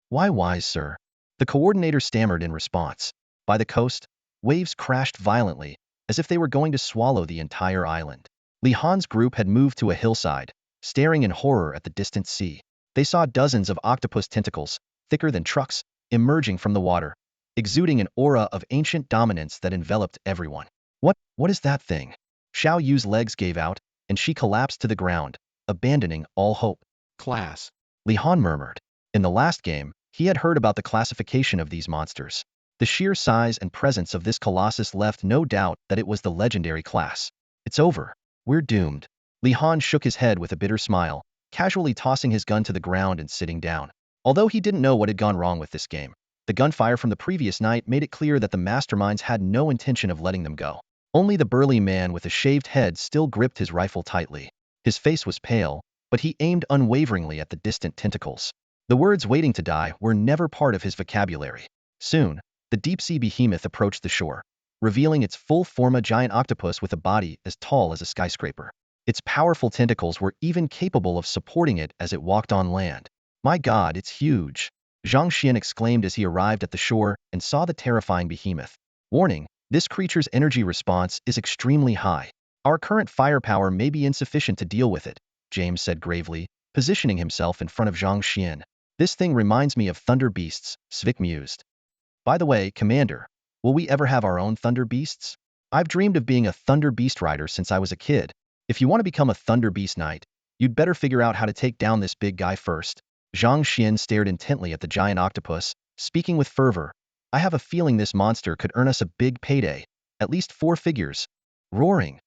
"Why, wise sir?" The coordinator stammered in response. By the coast, waves crashed violently, as if they were going to swallow the entire island. Li Han's group had moved to a hillside, staring in horror at the distant sea. They saw dozens of octopus tentacles, thicker than trucks, emerging from the water, exuding an aura of ancient dominance that enveloped everyone. What is that thing?" Xiao Yu's legs gave out, and she collapsed to the ground, abandoning all hope. "Class," Li Han murmured. In the last game, he had heard about the classification of these monsters. The sheer size and presence of this colossus left no doubt that it was the legendary class. "It's over. We're doomed." Li Han shook his head with a bitter smile, casually tossing his gun to the ground and sitting down. Although he didn't know what had gone wrong with this game, the gunfire from the previous night made it clear that the masterminds had no intention of letting them go. Only the burly man with a shaved head still gripped his rifle tightly. His face was pale, but he aimed unwaveringly at the distant tentacles. The words "waiting to die" were never part of his vocabulary. Soon, the deep-sea behemoth approached the shore, revealing its full form, a giant octopus with a body as tall as a skyscraper. Its powerful tentacles were even capable of supporting it as it walked on land. "My God, it's huge!" Zhang Xuan exclaimed as he arrived at the shore and saw the terrifying behemoth. "Warning, this creature's energy response is extremely high. Our current firepower may be insufficient to deal with it," James said gravely, positioning himself in front of Zhang Xuan. "This thing reminds me of thunder beasts," Svik mused. "By the way, Commander, will we ever have our own thunder beasts? I've dreamed of being a thunder beast rider since I was a kid. If you want to become a thunder beast knight, you'd better figure out how to take down this big guy first." Zhang Xuan stared intently at the giant octopus, speaking with fervor. "I have a feeling this monster could earn us a big payday, at least 4 figures. Roaring.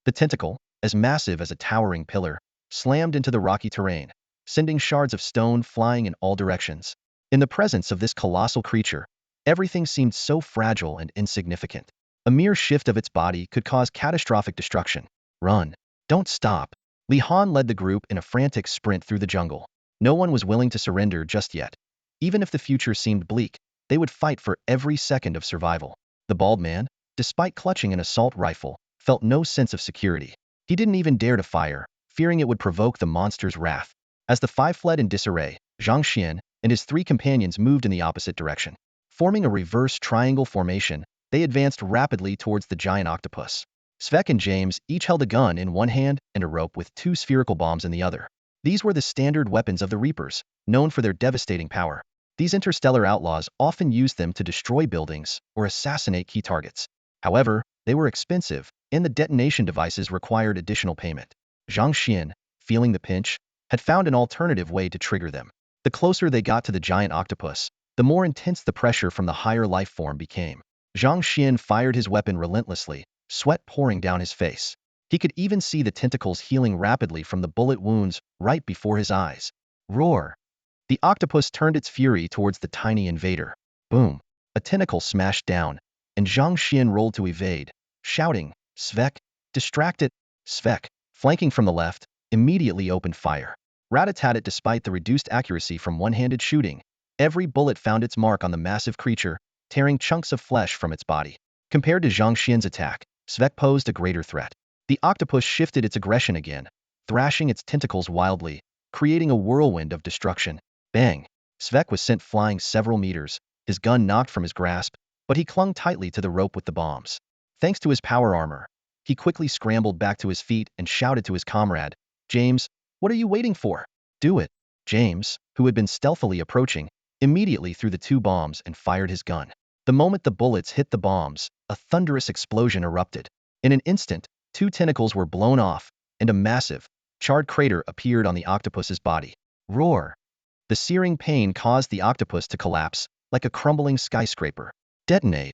The tentacle, as massive as a towering pillar, slammed into the rocky terrain, sending shards of stone flying in all directions. In the presence of this colossal creature, everything seemed so fragile and insignificant. A mere shift of its body could cause catastrophic destruction. "Run. Don't stop." Li Han led the group in a frantic sprint through the jungle. No one was willing to surrender just yet. Even if the future seemed bleak, they would fight for every second of survival. The bald man, despite clutching an assault rifle, felt no sense of security. He didn't even dare to fire, fearing it would provoke the monster's wrath. As the 5 fled in disarray, Zhang Xuan and his 3 companions moved in the opposite direction. Forming a reverse triangle formation, they advanced rapidly towards the giant octopus. Svek and James each held a gun in one hand and a rope with 2 spherical bombs in the other. These were the standard weapons of the Reapers, known for their devastating power. These interstellar outlaws often used them to destroy buildings or assassinate key targets. However, they were expensive, and the detonation devices required additional payment. Zhang Xuan, feeling the pinch, had found an alternative way to trigger them. The closer they got to the giant octopus, the more intense the pressure from the higher life form became. Zhang Xuan fired his weapon relentlessly, sweat pouring down his face. He could even see the tentacles healing rapidly from the bullet wounds right before his eyes. Roar! The octopus turned its fury towards the tiny invader. Boom! A tentacle smashed down, and Zhang Xuan rolled to evade, shouting, "Svek! Distract it!" Svek, flanking from the left, immediately opened fire. Rat-a-tat-tat. Despite the reduced accuracy from one-handed shooting, every bullet found its mark on the massive creature, tearing chunks of flesh from its body. Compared to Zhang Xian's attack, Svek posed a greater threat. The octopus shifted its aggression again, thrashing its tentacles wildly, creating a whirlwind of destruction. Bang! Svek was sent flying several meters, his gun knocked from his grasp, but he clung tightly to the rope with the bombs. Thanks to his power armor, he quickly scrambled back to his feet and shouted to his comrade, "James, what are you waiting for? Do it." James, who had been stealthily approaching, immediately threw the two bombs and fired his gun. The moment the bullets hit the bombs, a thunderous explosion erupted. In an instant, two tentacles were blown off, and a massive, charred crater appeared on the octopus's body. Roar! The searing pain caused the octopus to collapse, like a crumbling skyscraper. Detonate!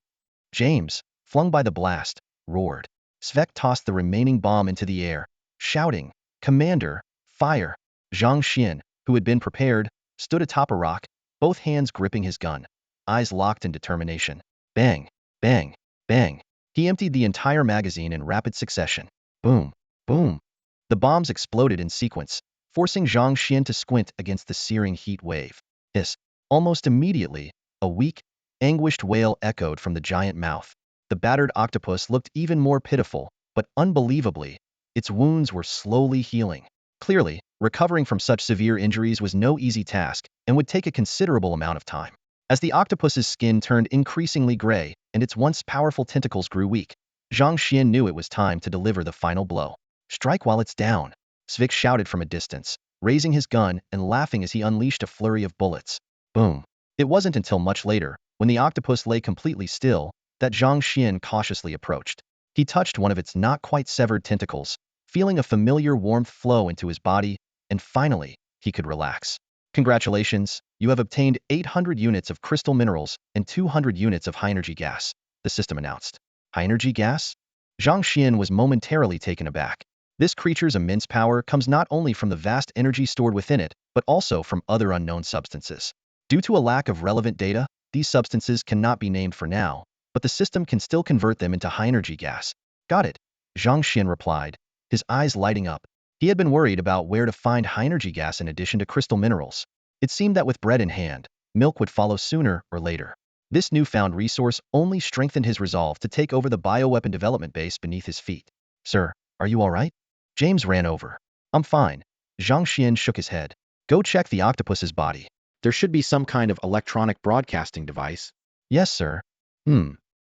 James, flung by the blast, roared. Svek tossed the remaining bomb into the air, shouting, "Commander, fire!" Zhang Xian, who had been prepared, stood atop a rock, both hands gripping his gun, eyes locked in determination. Bang! Bang! Bang! He emptied the entire magazine in rapid succession. Boom! Boom! The bombs exploded in sequence, forcing Zhang Xian to squint against the searing heat wave. Hiss! Almost immediately, a weak, anguished wail echoed from the giant mouth. The battered octopus looked even more pitiful, but unbelievably, its wounds were slowly healing. Clearly, recovering from such severe injuries was no easy task and would take a considerable amount of time. As the octopus's skin turned increasingly gray and its once powerful tentacles grew weak, Zhang Xian knew it was time to deliver the final blow. "Strike while it's down," Svik shouted from a distance, raising his gun and laughing as he unleashed a flurry of bullets. Boom! It wasn't until much later, when the octopus lay completely still, that Zhang Xian cautiously approached. He touched one of its not quite severed tentacles, feeling a familiar warmth flow into his body, and finally, he could relax. "Congratulations, you have obtained 800 units of crystal minerals and 200 units of high-energy gas," the system announced. High-energy gas? Zhang Xian was momentarily taken aback. This creature's immense power comes not only from the vast energy stored within it, but also from other unknown substances. Due to a lack of relevant data, these substances cannot be named for now, but the system can still convert them into high-energy gas. "Got it," Zhang Xian replied, his eyes lighting up. He had been worried about where to find high-energy gas in addition to crystal minerals. It seemed that with bread in hand, milk would follow sooner or later. This newfound resource only strengthened his resolve to take over the bioweapon development base beneath his feet. "Sir, are you all right?" James ran over. "I'm fine." Zhang Xian shook his head. "Go check the octopus's body. There should be some kind of electronic broadcasting device." "Yes, sir."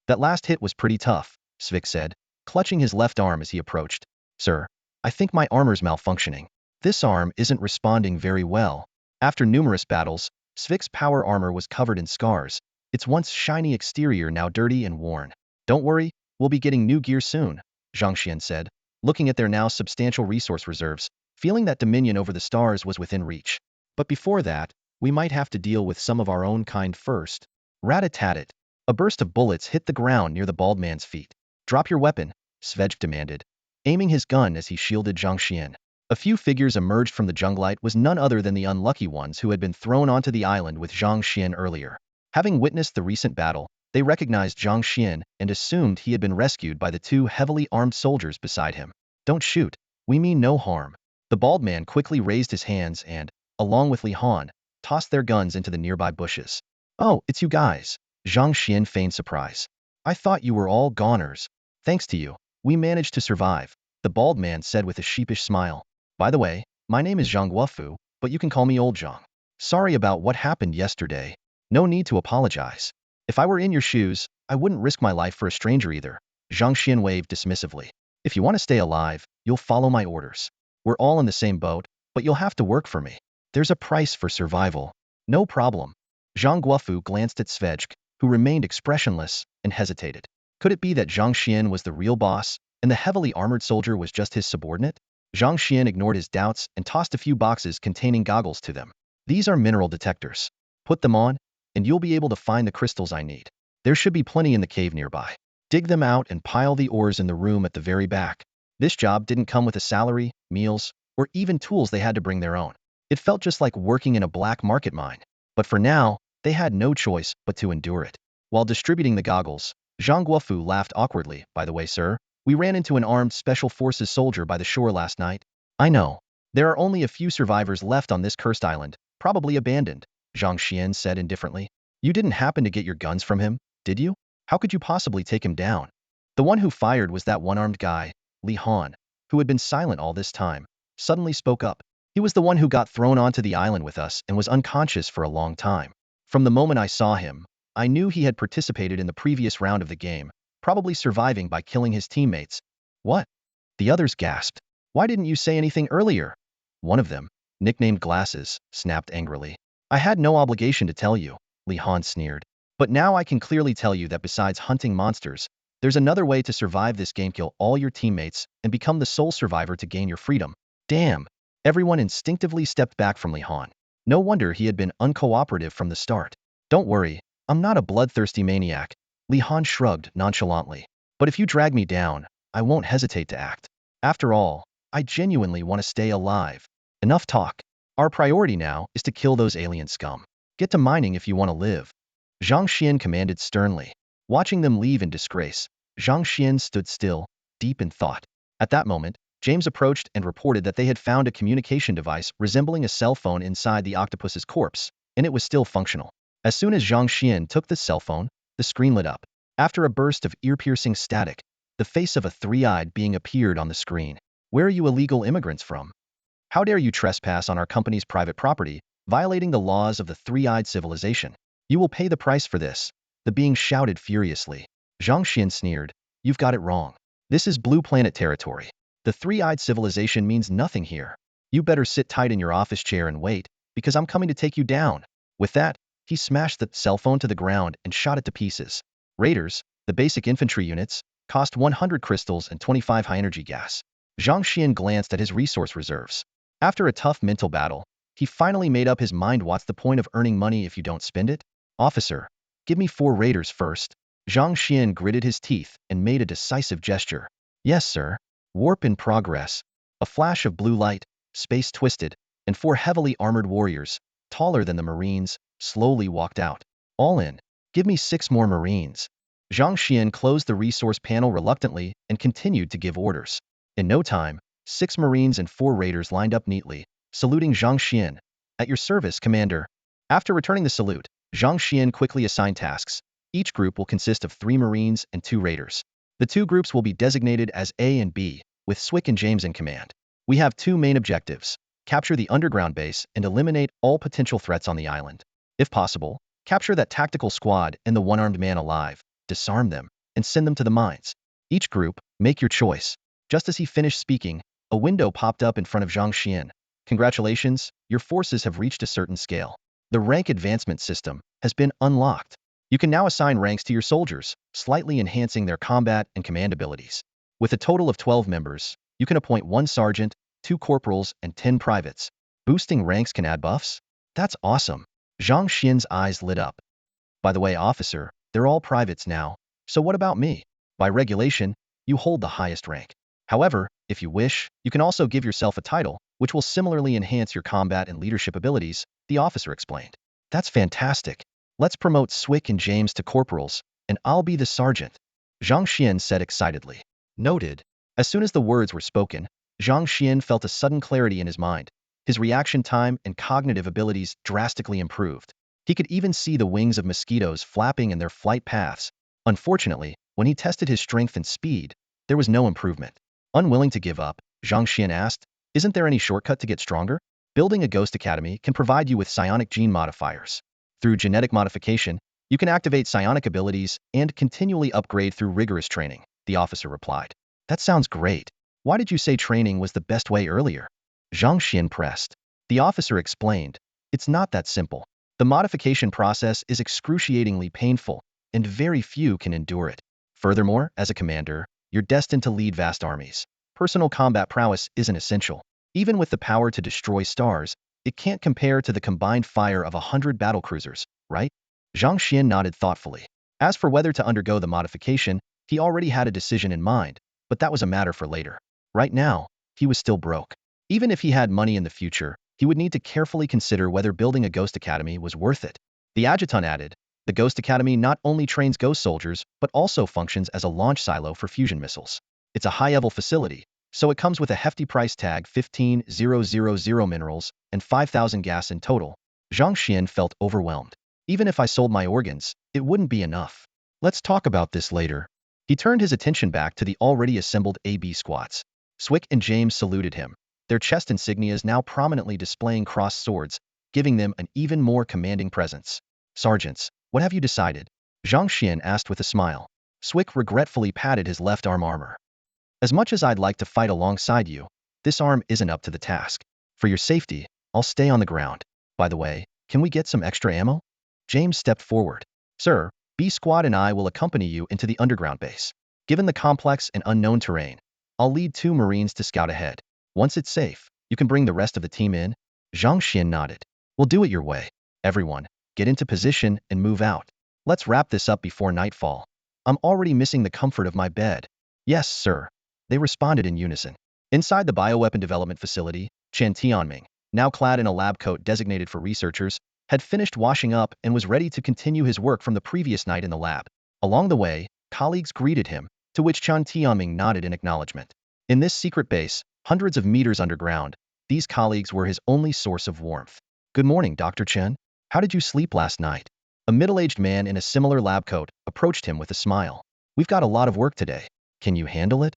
That last hit was pretty tough," Svik said, clutching his left arm as he approached. "Sir, I think my armor's malfunctioning. This arm isn't responding very well." After numerous battles, Svik's power armor was covered in scars, its once shiny exterior now dirty and worn. "Don't worry, we'll be getting new gear soon," Zhang Xian said, looking at their now substantial resource reserves, feeling that dominion over the stars was within reach. "But before that, we might have to deal with some of our own kind first." Rat-a-tat-tat. A burst of bullets hit the ground near the bald man's feet. "Drop your weapon," Svedj demanded, aiming his gun as he shielded Zhang Xian. A few figures emerged from the junglite was none other than the unlucky ones who had been thrown onto the island with Zhang Xian earlier. Having witnessed the recent battle, they recognized Zhang Xian and assumed he had been rescued by the two heavily armed soldiers beside him. "Don't shoot, we mean no harm." The bald man quickly raised his hands and, along with Li Han, tossed their guns into the nearby bushes. "Oh, it's you guys." Zhang Xian feigned surprise. "I thought you were all goners. Thanks to you, we managed to survive," the bald man said with a sheepish smile. "By the way, my name is Zhang Guofu, but you can call me Old Zhang. Sorry about what happened yesterday. No need to apologize. If I were in your shoes, I wouldn't risk my life for a stranger either." Zhang Xian waved dismissively. "If you want to stay alive, you'll follow my orders. We're all in the same boat, but you'll have to work for me. There's a price for survival." "No problem." Zhang Guofu glanced at Svedj, who remained expressionless and hesitated. Could it be that Zhang Xian was the real boss, and the heavily armored soldier was just his subordinate? Zhang Xian ignored his doubts and tossed a few boxes containing goggles to them. "These are mineral detectors. Put them on, and you'll be able to find the crystals I need. There should be plenty in the cave nearby. Dig them out and pile the ores in the room at the very back." This job didn't come with a salary, meals, or even tools. They had to bring their own. It felt just like working in a black market mine. But for now, they had no choice but to endure it. While distributing the goggles, Zhang Guofu laughed awkwardly. By the way, sir, we ran into an armed special forces soldier by the shore last night. I know. There are only a few survivors left on this cursed island, probably abandoned, Zhang Xian said indifferently. You didn't happen to get your guns from him, did you? How could you possibly take him down? The one who fired was that one-armed guy, Li Han, who had been silent all this time, suddenly spoke up. He was the one who got thrown onto the island with us and was unconscious for a long time. From the moment I saw him, I knew he had participated in the previous round of the game, probably surviving by killing his teammates. What? The others gasped. Why didn't you say anything earlier? One of them, nicknamed Glasses, snapped angrily. I had no obligation to tell you, Li Han sneered. But now I can clearly tell you that besides hunting monsters, there's another way to survive this game. Kill all your teammates and become the sole survivor to gain your freedom. Damn. Everyone instinctively stepped back from Li Han. No wonder he had been uncooperative from the start. Don't worry, I'm not a bloodthirsty maniac, Li Han shrugged nonchalantly. But if you drag me down, I won't hesitate to act. After all, I genuinely want to stay alive. Enough talk. Our priority now is to kill those alien scum. Get to mining if you want to live. Zhang Xian commanded sternly. Watching them leave in disgrace, Zhang Xian stood still, deep in thought. At that moment, James approached and reported that they had found a communication device resembling a cell phone inside the octopus's corpse, and it was still functional. As soon as Zhang Xian took the cell phone, the screen lit up. After a burst of ear-piercing static, the face of a three-eyed being appeared on the screen. Where are you illegal immigrants from? How dare you trespass on our company's private property, violating the laws of the three-eyed civilization? You will pay the price for this, the being shouted furiously. Zhang Xian sneered. You've got it wrong. This is Blue Planet territory. The three-eyed civilization means nothing here. You better sit tight in your office chair and wait, because I'm coming to take you down. With that, he smashed the cell phone to the ground and shot it to pieces. Raiders, the basic infantry units, cost 100 crystals and 25 high-energy gas. Zhang Xian glanced at his resource reserves. After a tough mental battle, he finally made up his mind. What's the point of earning money if you don't spend it? Officer, give me 4 raiders first. Zhang Xian gritted his teeth and made a decisive gesture. Yes, sir. Warp in progress. A flash of blue light, space twisted, and 4 heavily armored warriors, taller than the Marines, slowly walked out. All in. Give me 6 more Marines. Zhang Xian closed the resource panel reluctantly and continued to give orders. In no time, 6 Marines and 4 raiders lined up neatly, saluting Zhang Xian. At your service, Commander. After returning the salute, Zhang Xian quickly assigned tasks. Each group will consist of 3 Marines and 2 raiders. The 2 groups will be designated as A and B, with Swick and James in command. We have 2 main objectives: capture the underground base and eliminate all potential threats on the island. If possible, capture that tactical squad and the one-armed man alive, disarm them, and send them to the mines. Each group, make your choice. Just as he finished speaking, a window popped up in front of Zhang Xian. Congratulations, your forces have reached a certain scale. The rank advancement system has been unlocked. You can now assign ranks to your soldiers, slightly enhancing their combat and command abilities. With a total of 12 members, you can appoint 1 sergeant, 2 corporals, and 10 privates. Boosting ranks can add buffs? That's awesome. Zhang Xian's eyes lit up. By the way, officer, they're all privates now, so what about me? By regulation, you hold the highest rank. However, if you wish, you can also give yourself a title, which will similarly enhance your combat and leadership abilities, the officer explained. That's fantastic. Let's promote Swick and James to corporals, and I'll be the sergeant. Zhang Xian said excitedly. Noted. As soon as the words were spoken, Zhang Xian felt a sudden clarity in his mind. His reaction time and cognitive abilities drastically improved. He could even see the wings of mosquitoes flapping in their flight paths. Unfortunately, when he tested his strength and speed, there was no improvement. Unwilling to give up, Zhang Xian asked, isn't there any shortcut to get stronger? Building a Ghost Academy can provide you with psionic gene modifiers. Through genetic modification, you can activate psionic abilities and continually upgrade through rigorous training, the officer replied. That sounds great. Why did you say training was the best way earlier? Zhang Xian pressed. The officer explained. It's not that simple. The modification process is excruciatingly painful, and very few can endure it. Furthermore, as a commander, you're destined to lead vast armies. Personal combat prowess isn't essential. Even with the power to destroy stars, it can't compare to the combined fire of 100 battlecruisers, right? Zhang Xian nodded thoughtfully. As for whether to undergo the modification, he already had a decision in mind, but that was a matter for later. Right now, he was still broke. Even if he had money in the future, he would need to carefully consider whether building a Ghost Academy was worth it. The adjutant added, the Ghost Academy not only trains Ghost soldiers, but also functions as a launch silo for fusion missiles. It's a high-level facility, so it comes with a hefty price tag: 15,000 minerals and 5,000 gas in total. Zhang Xuan felt overwhelmed. Even if I sold my organs, it wouldn't be enough. Let's talk about this later. He turned his attention back to the already assembled AB squads. Swick and James saluted him, their chest insignias now prominently displaying crossed swords, giving them an even more commanding presence. Sergeants, what have you decided? Zhang Xuan asked with a smile. Swick regretfully patted his left arm armor. As much as I'd like to fight alongside you, this arm isn't up to the task. For your safety, I'll stay on the ground. By the way, can we get some extra ammo? James stepped forward. Sir, B Squad and I will accompany you into the underground base. Given the complex and unknown terrain, I'll lead 2 Marines to scout ahead. Once it's safe, you can bring the rest of the team in. Zhang Xuan nodded. We'll do it your way. Everyone, get into position and move out. Let's wrap this up before nightfall. I'm already missing the comfort of my bed. Yes, sir. They responded in unison. Inside the bioweapon development facility, Chen Tianming, now clad in a lab coat designated for researchers, had finished washing up and was ready to continue his work from the previous night in the lab. Along the way, colleagues greeted him, to which Chen Tianming nodded in acknowledgement. In this secret base, hundreds of meters underground, these colleagues were his only source of warmth. Good morning, Dr. Chen. How did you sleep last night? A middle-aged man in a similar lab coat approached him with a smile. We've got a lot of work today. Can you handle it?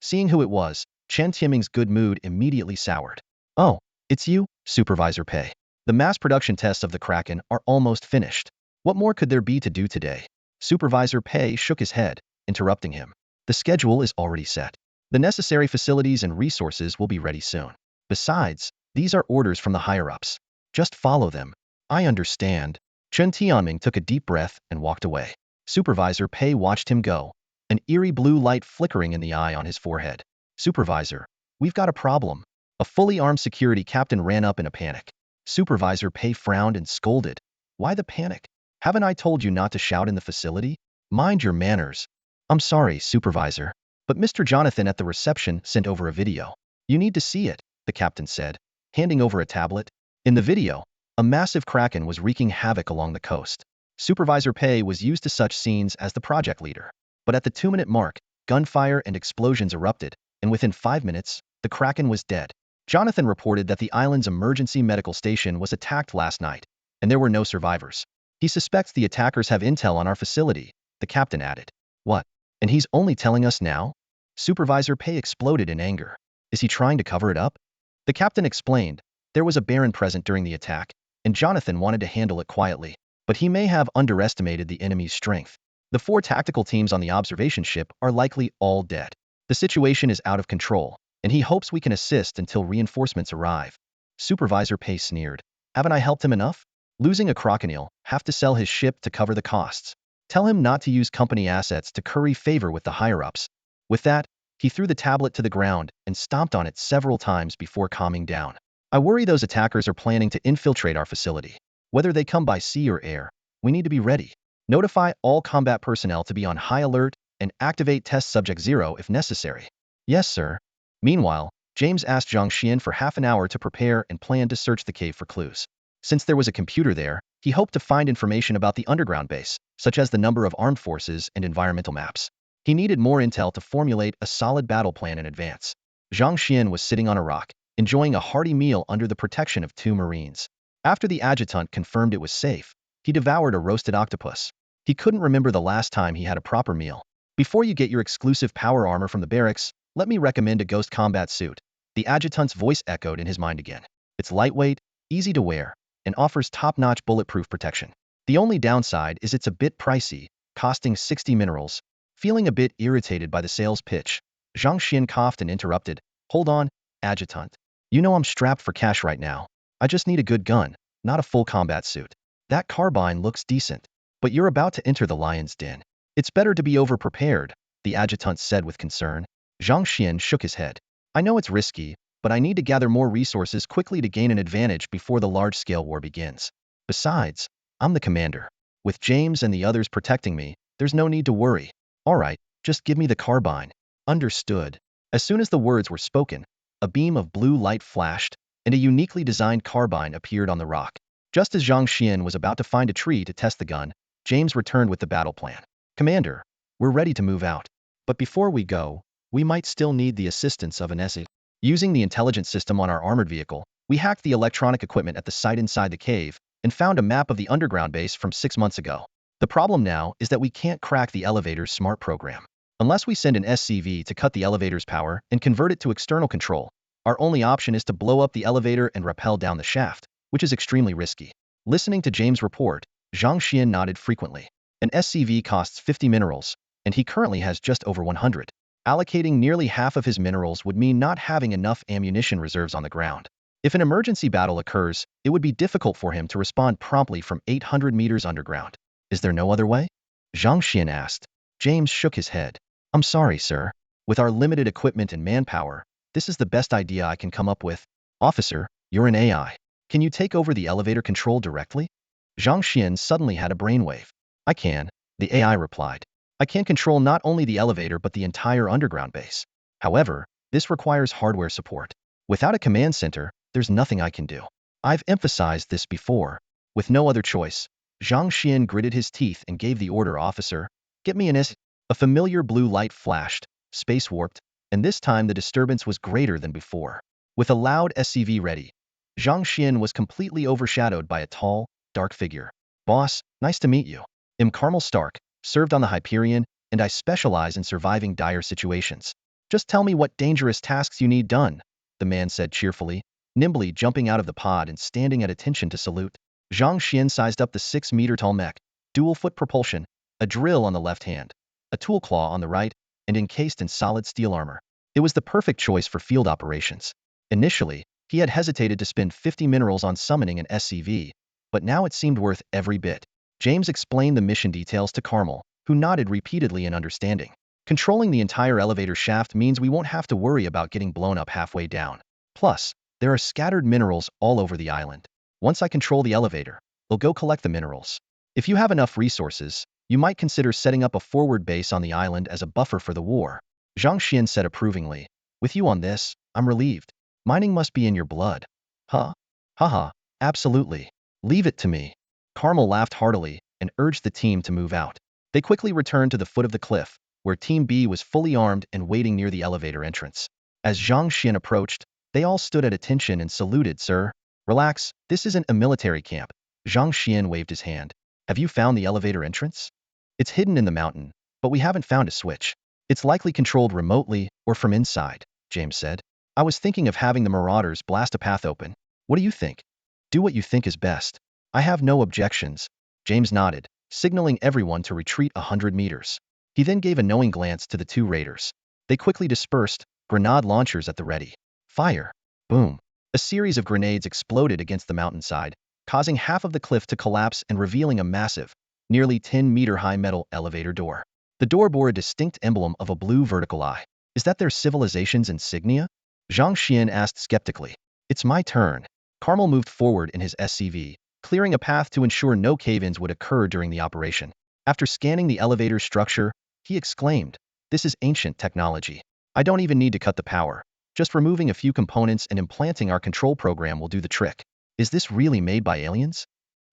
Seeing who it was, Chen Tianming's good mood immediately soured. Oh, it's you, Supervisor Pei. The mass production tests of the Kraken are almost finished. What more could there be to do today? Supervisor Pei shook his head, interrupting him. The schedule is already set. The necessary facilities and resources will be ready soon. Besides, these are orders from the higher-ups. Just follow them. I understand. Chen Tianming took a deep breath and walked away. Supervisor Pei watched him go, an eerie blue light flickering in the eye on his forehead. Supervisor, we've got a problem. A fully armed security captain ran up in a panic. Supervisor Pei frowned and scolded. Why the panic? Haven't I told you not to shout in the facility? Mind your manners. I'm sorry, Supervisor, but Mr. Jonathan at the reception sent over a video. You need to see it, the captain said, handing over a tablet. In the video, a massive Kraken was wreaking havoc along the coast. Supervisor Pei was used to such scenes as the project leader. But at the 2-minute mark, gunfire and explosions erupted, and within 5 minutes, the Kraken was dead. Jonathan reported that the island's emergency medical station was attacked last night, and there were no survivors. He suspects the attackers have intel on our facility, the captain added. What? And he's only telling us now? Supervisor Pei exploded in anger. Is he trying to cover it up? The captain explained, there was a Baron present during the attack, and Jonathan wanted to handle it quietly, but he may have underestimated the enemy's strength. The 4 tactical teams on the observation ship are likely all dead. The situation is out of control, and he hopes we can assist until reinforcements arrive. Supervisor Pei sneered. Haven't I helped him enough? Losing a crocodile, have to sell his ship to cover the costs. Tell him not to use company assets to curry favor with the higher-ups. With that, he threw the tablet to the ground and stomped on it several times before calming down. I worry those attackers are planning to infiltrate our facility. Whether they come by sea or air, we need to be ready. Notify all combat personnel to be on high alert and activate Test Subject 0 if necessary. Yes, sir. Meanwhile, James asked Zhang Xuan for half an hour to prepare and plan to search the cave for clues. Since there was a computer there, he hoped to find information about the underground base, such as the number of armed forces and environmental maps. He needed more intel to formulate a solid battle plan in advance. Zhang Xuan was sitting on a rock, enjoying a hearty meal under the protection of 2 Marines. After the adjutant confirmed it was safe, he devoured a roasted octopus. He couldn't remember the last time he had a proper meal. Before you get your exclusive power armor from the barracks, let me recommend a Ghost combat suit. The adjutant's voice echoed in his mind again. It's lightweight, easy to wear, and offers top-notch bulletproof protection. The only downside is it's a bit pricey, costing 60 minerals. Feeling a bit irritated by the sales pitch, Zhang Xuan coughed and interrupted. Hold on, adjutant. You know I'm strapped for cash right now. I just need a good gun, not a full combat suit. That carbine looks decent, but you're about to enter the lion's den. It's better to be over-prepared, the adjutant said with concern. Zhang Xuan shook his head. I know it's risky, but I need to gather more resources quickly to gain an advantage before the large-scale war begins. Besides, I'm the commander. With James and the others protecting me, there's no need to worry. All right, just give me the carbine. Understood. As soon as the words were spoken, a beam of blue light flashed, and a uniquely designed carbine appeared on the rock. Just as Zhang Xuan was about to find a tree to test the gun, James returned with the battle plan. Commander, we're ready to move out. But before we go, we might still need the assistance of an SE. Using the intelligence system on our armored vehicle, we hacked the electronic equipment at the site inside the cave and found a map of the underground base from 6 months ago. The problem now is that we can't crack the elevator's smart program. Unless we send an SCV to cut the elevator's power and convert it to external control, our only option is to blow up the elevator and rappel down the shaft, which is extremely risky. Listening to James' report, Zhang Xuan nodded frequently. An SCV costs 50 minerals, and he currently has just over 100. Allocating nearly half of his minerals would mean not having enough ammunition reserves on the ground. If an emergency battle occurs, it would be difficult for him to respond promptly from 800 meters underground. Is there no other way? Zhang Xuan asked. James shook his head. I'm sorry, sir. With our limited equipment and manpower, this is the best idea I can come up with. Officer, you're an AI. Can you take over the elevator control directly? Zhang Xuan suddenly had a brainwave. I can, the AI replied. I can control not only the elevator but the entire underground base. However, this requires hardware support. Without a command center, there's nothing I can do. I've emphasized this before. With no other choice, Zhang Xuan gritted his teeth and gave the order, officer, get me an S. A familiar blue light flashed, space warped, and this time the disturbance was greater than before. With a loud SCV ready, Zhang Xuan was completely overshadowed by a tall, dark figure. Boss, nice to meet you. I'm Carmel Stark, served on the Hyperion, and I specialize in surviving dire situations. Just tell me what dangerous tasks you need done, the man said cheerfully, nimbly jumping out of the pod and standing at attention to salute. Zhang Xuan sized up the 6-meter-tall mech, dual-foot propulsion, a drill on the left hand, a tool claw on the right, and encased in solid steel armor. It was the perfect choice for field operations. Initially, he had hesitated to spend 50 minerals on summoning an SCV, but now it seemed worth every bit. James explained the mission details to Carmel, who nodded repeatedly in understanding. Controlling the entire elevator shaft means we won't have to worry about getting blown up halfway down. Plus, there are scattered minerals all over the island. Once I control the elevator, we'll go collect the minerals. If you have enough resources, you might consider setting up a forward base on the island as a buffer for the war. Zhang Xuan said approvingly. With you on this, I'm relieved. Mining must be in your blood. Huh? Haha, absolutely. Leave it to me. Carmel laughed heartily and urged the team to move out. They quickly returned to the foot of the cliff, where Team B was fully armed and waiting near the elevator entrance. As Zhang Xuan approached, they all stood at attention and saluted. Sir, relax, this isn't a military camp. Zhang Xuan waved his hand. Have you found the elevator entrance? It's hidden in the mountain, but we haven't found a switch. It's likely controlled remotely or from inside, James said. I was thinking of having the Marauders blast a path open. What do you think? Do what you think is best. I have no objections. James nodded, signaling everyone to retreat 100 meters. He then gave a knowing glance to the two raiders. They quickly dispersed, grenade launchers at the ready. Fire. Boom. A series of grenades exploded against the mountainside, causing half of the cliff to collapse and revealing a massive, nearly 10-meter-high metal elevator door. The door bore a distinct emblem of a blue vertical eye. Is that their civilization's insignia? Zhang Xuan asked skeptically. It's my turn. Carmel moved forward in his SCV, clearing a path to ensure no cave-ins would occur during the operation. After scanning the elevator's structure, he exclaimed, "This is ancient technology. I don't even need to cut the power. Just removing a few components and implanting our control program will do the trick." Is this really made by aliens?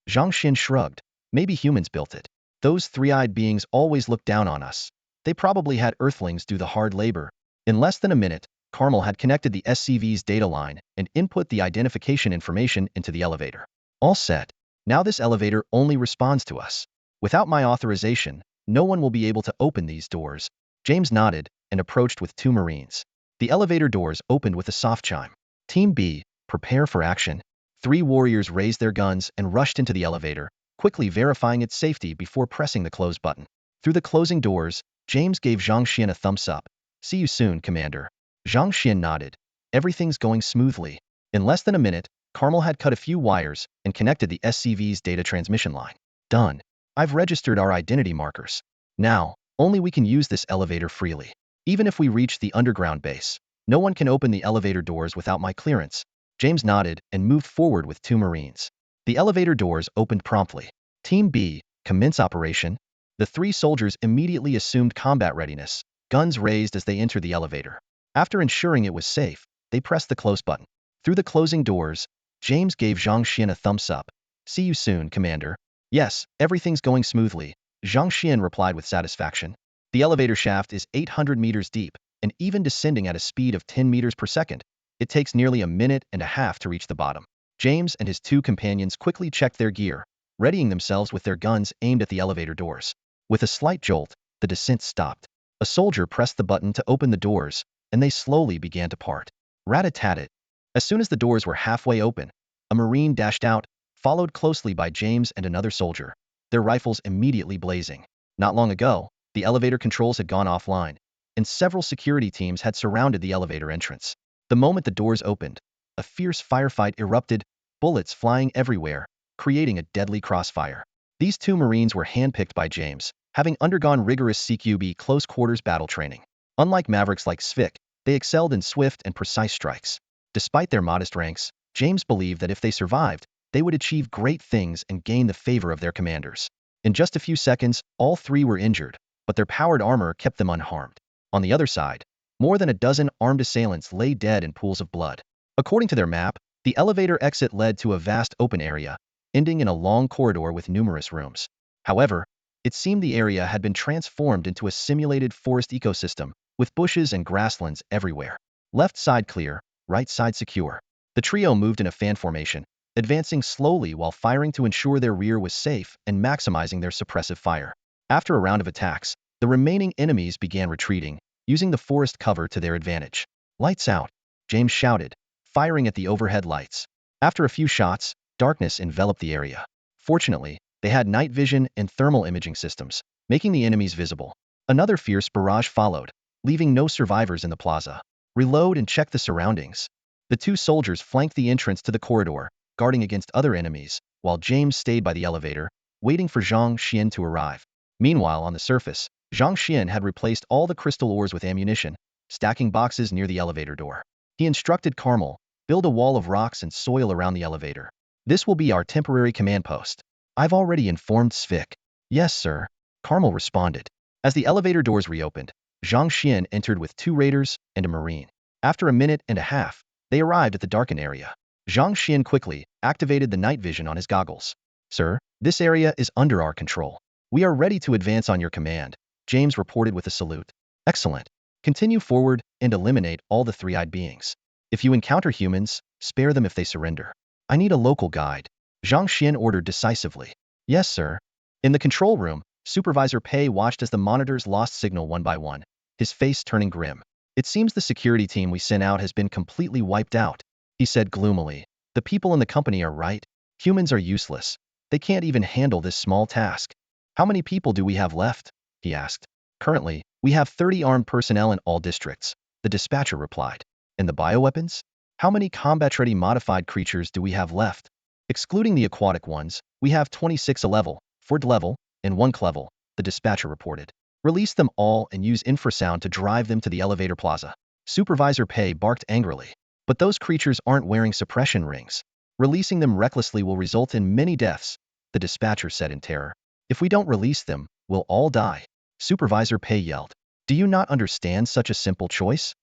Zhang Xuan shrugged. Maybe humans built it. Those three-eyed beings always look down on us. They probably had Earthlings do the hard labor. In less than a minute, Carmel had connected the SCV's data line and input the identification information into the elevator. All set. Now this elevator only responds to us. Without my authorization, no one will be able to open these doors. James nodded and approached with two Marines. The elevator doors opened with a soft chime. Team B, prepare for action. 3 warriors raised their guns and rushed into the elevator, quickly verifying its safety before pressing the close button. Through the closing doors, James gave Zhang Xuan a thumbs up. See you soon, Commander. Zhang Xuan nodded. Everything's going smoothly. In less than a minute, Carmel had cut a few wires and connected the SCV's data transmission line. Done. I've registered our identity markers. Now, only we can use this elevator freely. Even if we reach the underground base, no one can open the elevator doors without my clearance. James nodded and moved forward with 2 Marines. The elevator doors opened promptly. Team B, commence operation. The 3 soldiers immediately assumed combat readiness, guns raised as they entered the elevator. After ensuring it was safe, they pressed the close button. Through the closing doors, James gave Zhang Xian a thumbs up. See you soon, Commander. Yes, everything's going smoothly, Zhang Xian replied with satisfaction. The elevator shaft is 800 meters deep, and even descending at a speed of 10 meters per second, it takes nearly a minute and a half to reach the bottom. James and his two companions quickly checked their gear, readying themselves with their guns aimed at the elevator doors. With a slight jolt, the descent stopped. A soldier pressed the button to open the doors, and they slowly began to part. Rat-a-tat-tat. As soon as the doors were halfway open, a Marine dashed out, followed closely by James and another soldier, their rifles immediately blazing. Not long ago, the elevator controls had gone offline, and several security teams had surrounded the elevator entrance. The moment the doors opened, a fierce firefight erupted, bullets flying everywhere, creating a deadly crossfire. These two Marines were handpicked by James, having undergone rigorous CQB close-quarters battle training. Unlike mavericks like Svik, they excelled in swift and precise strikes. Despite their modest ranks, James believed that if they survived, they would achieve great things and gain the favor of their commanders. In just a few seconds, all three were injured, but their powered armor kept them unharmed. On the other side, more than a dozen armed assailants lay dead in pools of blood. According to their map, the elevator exit led to a vast open area, ending in a long corridor with numerous rooms. However, it seemed the area had been transformed into a simulated forest ecosystem, with bushes and grasslands everywhere. Left side clear, right side secure. The trio moved in a fan formation, advancing slowly while firing to ensure their rear was safe and maximizing their suppressive fire. After a round of attacks, the remaining enemies began retreating, using the forest cover to their advantage. Lights out, James shouted, firing at the overhead lights. After a few shots, darkness enveloped the area. Fortunately, they had night vision and thermal imaging systems, making the enemies visible. Another fierce barrage followed, leaving no survivors in the plaza. Reload and check the surroundings. The two soldiers flanked the entrance to the corridor, guarding against other enemies, while James stayed by the elevator, waiting for Zhang Xian to arrive. Meanwhile, on the surface, Zhang Xian had replaced all the crystal ores with ammunition, stacking boxes near the elevator door. He instructed Carmel, build a wall of rocks and soil around the elevator. This will be our temporary command post. I've already informed Svik. Yes, sir, Carmel responded. As the elevator doors reopened, Zhang Xian entered with two raiders and a Marine. After a minute and a half, they arrived at the darkened area. Zhang Xian quickly activated the night vision on his goggles. Sir, this area is under our control. We are ready to advance on your command, James reported with a salute. Excellent. Continue forward and eliminate all the three-eyed beings. If you encounter humans, spare them if they surrender. I need a local guide, Zhang Xian ordered decisively. Yes, sir. In the control room, Supervisor Pei watched as the monitors lost signal one by one, his face turning grim. It seems the security team we sent out has been completely wiped out, he said gloomily. The people in the company are right. Humans are useless. They can't even handle this small task. How many people do we have left? He asked. Currently, we have 30 armed personnel in all districts, the dispatcher replied. And the bioweapons? How many combat-ready modified creatures do we have left? Excluding the aquatic ones, we have 26 a level, 4 level, and 1 clevel, the dispatcher reported. Release them all and use infrasound to drive them to the elevator plaza. Supervisor Pei barked angrily. But those creatures aren't wearing suppression rings. Releasing them recklessly will result in many deaths, the dispatcher said in terror. If we don't release them, we'll all die. Supervisor Pei yelled. Do you not understand such a simple choice?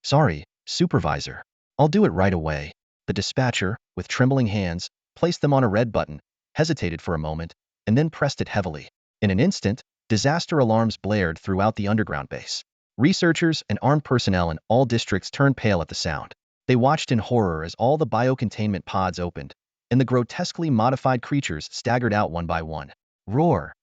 Sorry, Supervisor. I'll do it right away. The dispatcher, with trembling hands, placed them on a red button, hesitated for a moment, and then pressed it heavily. In an instant, disaster alarms blared throughout the underground base. Researchers and armed personnel in all districts turned pale at the sound. They watched in horror as all the biocontainment pods opened, and the grotesquely modified creatures staggered out one by one. Roar!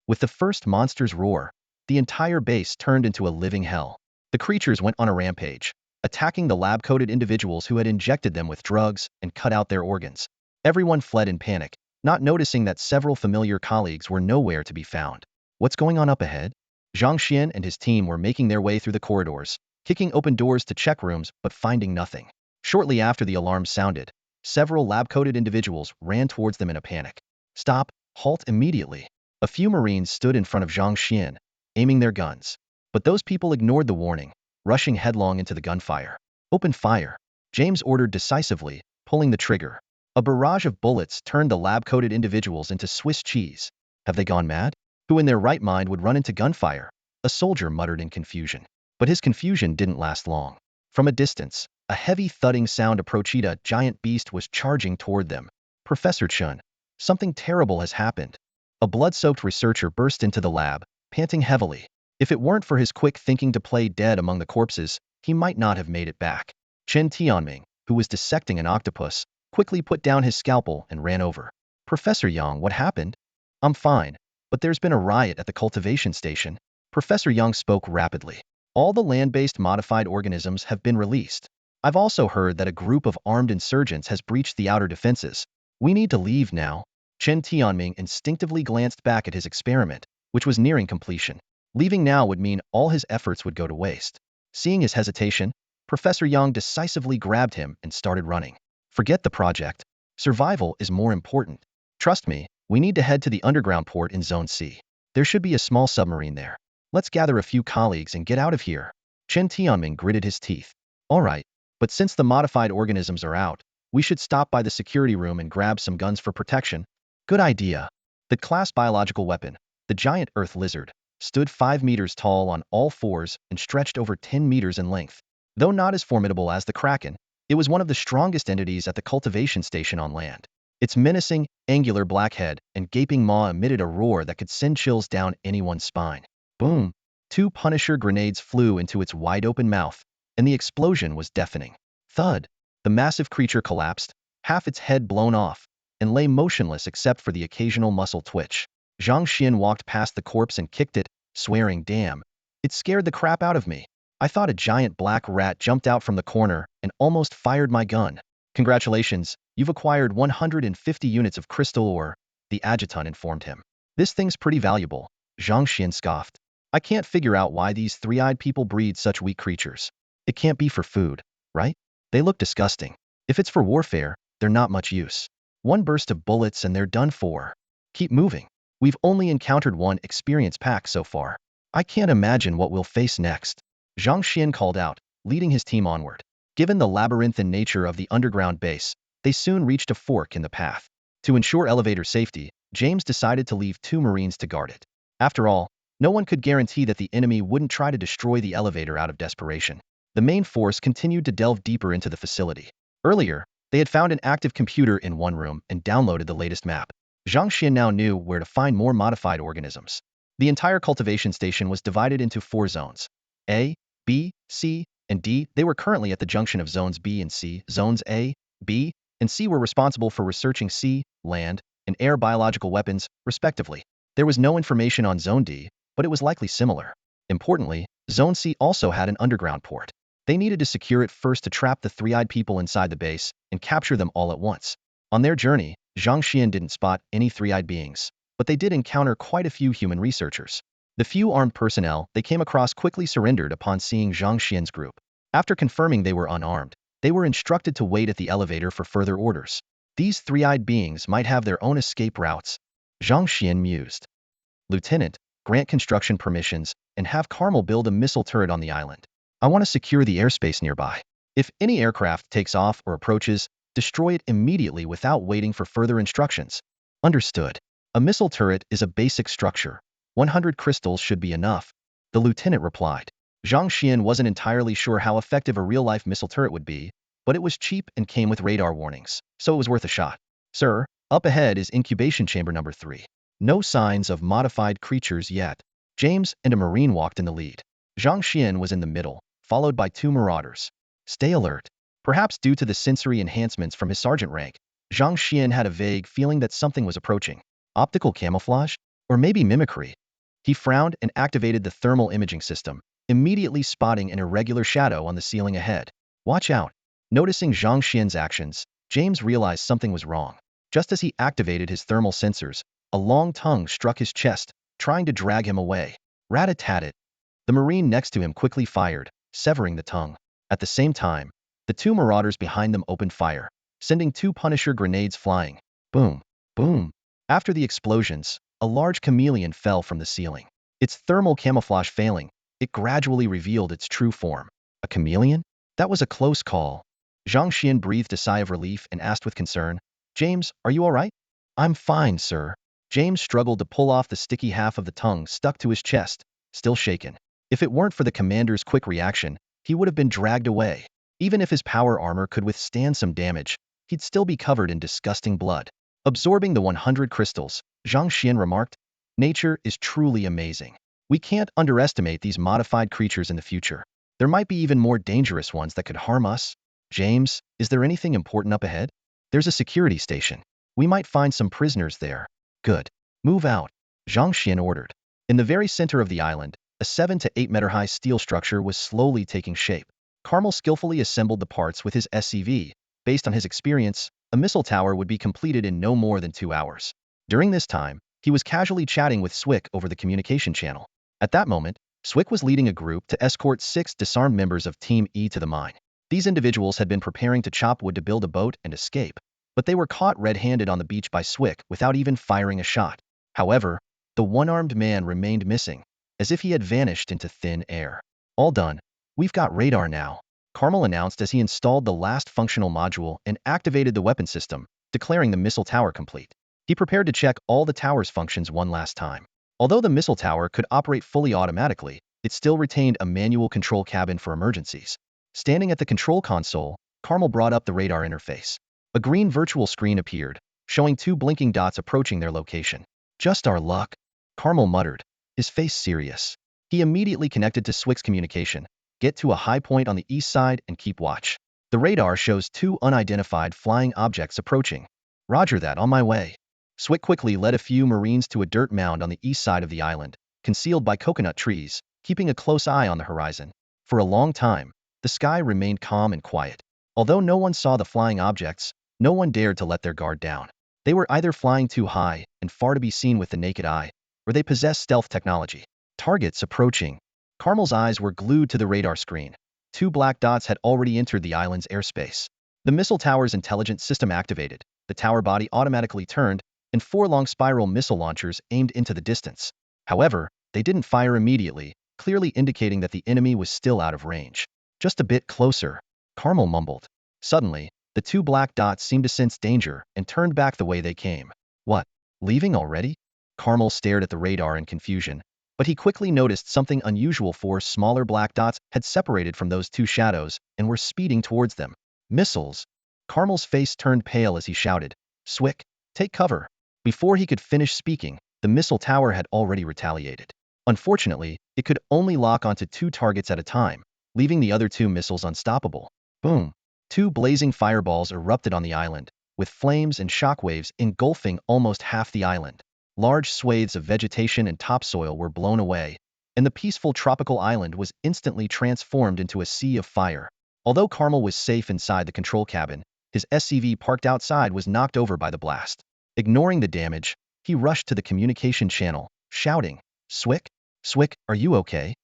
With the first monster's roar, the entire base turned into a living hell. The creatures went on a rampage, attacking the lab-coated individuals who had injected them with drugs and cut out their organs. Everyone fled in panic, not noticing that several familiar colleagues were nowhere to be found. What's going on up ahead? Zhang Xian and his team were making their way through the corridors, kicking open doors to check rooms but finding nothing. Shortly after the alarm sounded, several lab-coated individuals ran towards them in a panic. Stop, halt immediately. A few Marines stood in front of Zhang Xian, aiming their guns. But those people ignored the warning, rushing headlong into the gunfire. Open fire, James ordered decisively, pulling the trigger. A barrage of bullets turned the lab-coated individuals into Swiss cheese. Have they gone mad? Who in their right mind would run into gunfire? A soldier muttered in confusion. But his confusion didn't last long. From a distance, A heavy thudding sound approached. A giant beast was charging toward them. Professor Chun, something terrible has happened. A blood-soaked researcher burst into the lab, panting heavily. If it weren't for his quick thinking to play dead among the corpses, he might not have made it back. Chen Tianming, who was dissecting an octopus, quickly put down his scalpel and ran over. Professor Yang, what happened? I'm fine, but there's been a riot at the cultivation station. Professor Yang spoke rapidly. All the land-based modified organisms have been released. I've also heard that a group of armed insurgents has breached the outer defenses. We need to leave now. Chen Tianming instinctively glanced back at his experiment, which was nearing completion. Leaving now would mean all his efforts would go to waste. Seeing his hesitation, Professor Yang decisively grabbed him and started running. Forget the project. Survival is more important. Trust me, we need to head to the underground port in Zone C. There should be a small submarine there. Let's gather a few colleagues and get out of here. Chen Tianming gritted his teeth. All right, but since the modified organisms are out, we should stop by the security room and grab some guns for protection. Good idea. The class biological weapon, the giant earth lizard, stood 5 meters tall on all fours and stretched over 10 meters in length. Though not as formidable as the Kraken, it was one of the strongest entities at the cultivation station on land. Its menacing, angular black head and gaping maw emitted a roar that could send chills down anyone's spine. Boom! 2 Punisher grenades flew into its wide-open mouth, and the explosion was deafening. Thud! The massive creature collapsed, half its head blown off, and lay motionless except for the occasional muscle twitch. Zhang Xuan walked past the corpse and kicked it, swearing, "Damn! It scared the crap out of me. I thought a giant black rat jumped out from the corner and almost fired my gun." "Congratulations, you've acquired 150 units of crystal ore," the adjutant informed him. "This thing's pretty valuable," Zhang Xuan scoffed. "I can't figure out why these three-eyed people breed such weak creatures. It can't be for food, right? They look disgusting. If it's for warfare, they're not much use. One burst of bullets and they're done for. Keep moving. We've only encountered one experience pack so far. I can't imagine what we'll face next." Zhang Xuan called out, leading his team onward. Given the labyrinthine nature of the underground base, they soon reached a fork in the path. To ensure elevator safety, James decided to leave 2 Marines to guard it. After all, no one could guarantee that the enemy wouldn't try to destroy the elevator out of desperation. The main force continued to delve deeper into the facility. Earlier, they had found an active computer in one room and downloaded the latest map. Zhang Xuan now knew where to find more modified organisms. The entire cultivation station was divided into 4 zones: A, B, C, and D. They were currently at the junction of zones B and C. Zones A, B, and C were responsible for researching sea, land, and air biological weapons, respectively. There was no information on Zone D, but it was likely similar. Importantly, Zone C also had an underground port. They needed to secure it first to trap the three-eyed people inside the base and capture them all at once. On their journey, Zhang Xuan didn't spot any three-eyed beings, but they did encounter quite a few human researchers. The few armed personnel they came across quickly surrendered upon seeing Zhang Xuan's group. After confirming they were unarmed, they were instructed to wait at the elevator for further orders. These three-eyed beings might have their own escape routes. Zhang Xuan mused. "Lieutenant, grant construction permissions and have Carmel build a missile turret on the island. I want to secure the airspace nearby. If any aircraft takes off or approaches, destroy it immediately without waiting for further instructions." "Understood." "A missile turret is a basic structure. 100 crystals should be enough," the lieutenant replied. Zhang Xuan wasn't entirely sure how effective a real-life missile turret would be, but it was cheap and came with radar warnings, so it was worth a shot. "Sir, up ahead is incubation chamber number 3. No signs of modified creatures yet." James and a Marine walked in the lead. Zhang Xuan was in the middle, followed by 2 marauders. "Stay alert." Perhaps due to the sensory enhancements from his sergeant rank, Zhang Xuan had a vague feeling that something was approaching. Optical camouflage? Or maybe mimicry? He frowned and activated the thermal imaging system, immediately spotting an irregular shadow on the ceiling ahead. "Watch out." Noticing Zhang Xuan's actions, James realized something was wrong. Just as he activated his thermal sensors, a long tongue struck his chest, trying to drag him away. Rat-a-tat-tat. The Marine next to him quickly fired, severing the tongue. At the same time, the 2 marauders behind them opened fire, sending 2 Punisher grenades flying. Boom, boom. After the explosions, a large chameleon fell from the ceiling. Its thermal camouflage failing, it gradually revealed its true form. A chameleon? That was a close call. Zhang Xuan breathed a sigh of relief and asked with concern, "James, are you all right?" "I'm fine, sir." James struggled to pull off the sticky half of the tongue stuck to his chest, still shaken. If it weren't for the commander's quick reaction, he would have been dragged away. Even if his power armor could withstand some damage, he'd still be covered in disgusting blood. Absorbing the 100 crystals, Zhang Xuan remarked, "Nature is truly amazing. We can't underestimate these modified creatures in the future. There might be even more dangerous ones that could harm us. James, is there anything important up ahead? There's a security station. We might find some prisoners there." "Good. Move out," Zhang Xuan ordered. In the very center of the island, a 7 to 8 meter high steel structure was slowly taking shape. Carmel skillfully assembled the parts with his SCV. Based on his experience, a missile tower would be completed in no more than 2 hours. During this time, he was casually chatting with Swick over the communication channel. At that moment, Swick was leading a group to escort 6 disarmed members of Team E to the mine. These individuals had been preparing to chop wood to build a boat and escape, but they were caught red-handed on the beach by Swick without even firing a shot. However, the one-armed man remained missing, as if he had vanished into thin air. "All done. We've got radar now," Carmel announced as he installed the last functional module and activated the weapon system, declaring the missile tower complete. He prepared to check all the tower's functions one last time. Although the missile tower could operate fully automatically, it still retained a manual control cabin for emergencies. Standing at the control console, Carmel brought up the radar interface. A green virtual screen appeared, showing 2 blinking dots approaching their location. "Just our luck," Carmel muttered, his face serious. He immediately connected to Swick's communication. "Get to a high point on the east side and keep watch. The radar shows 2 unidentified flying objects approaching." "Roger that, on my way." Swick quickly led a few Marines to a dirt mound on the east side of the island, concealed by coconut trees, keeping a close eye on the horizon. For a long time, the sky remained calm and quiet. Although no one saw the flying objects, no one dared to let their guard down. They were either flying too high and far to be seen with the naked eye, or they possessed stealth technology. Targets approaching. Carmel's eyes were glued to the radar screen. 2 black dots had already entered the island's airspace. The missile tower's intelligence system activated, the tower body automatically turned, and 4 long spiral missile launchers aimed into the distance. However, they didn't fire immediately, clearly indicating that the enemy was still out of range. "Just a bit closer," Carmel mumbled. Suddenly, the 2 black dots seemed to sense danger and turned back the way they came. "What? Leaving already?" Carmel stared at the radar in confusion, but he quickly noticed something unusual. 4 smaller black dots had separated from those 2 shadows and were speeding towards them. "Missiles!" Carmel's face turned pale as he shouted, "Swick, take cover!" Before he could finish speaking, the missile tower had already retaliated. Unfortunately, it could only lock onto 2 targets at a time, leaving the other 2 missiles unstoppable. Boom! 2 blazing fireballs erupted on the island, with flames and shockwaves engulfing almost half the island. Large swathes of vegetation and topsoil were blown away, and the peaceful tropical island was instantly transformed into a sea of fire. Although Carmel was safe inside the control cabin, his SCV parked outside was knocked over by the blast. Ignoring the damage, he rushed to the communication channel, shouting, "Swick? Swick, are you okay?"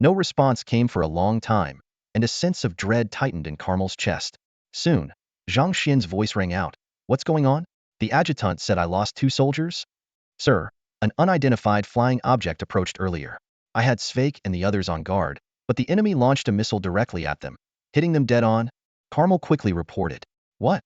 No response came for a long time, and a sense of dread tightened in Carmel's chest. Soon, Zhang Xian's voice rang out. "What's going on?" "The adjutant said I lost 2 soldiers?" "Sir, an unidentified flying object approached earlier. I had Sveik and the others on guard, but the enemy launched a missile directly at them, hitting them dead on," Carmel quickly reported. "What?"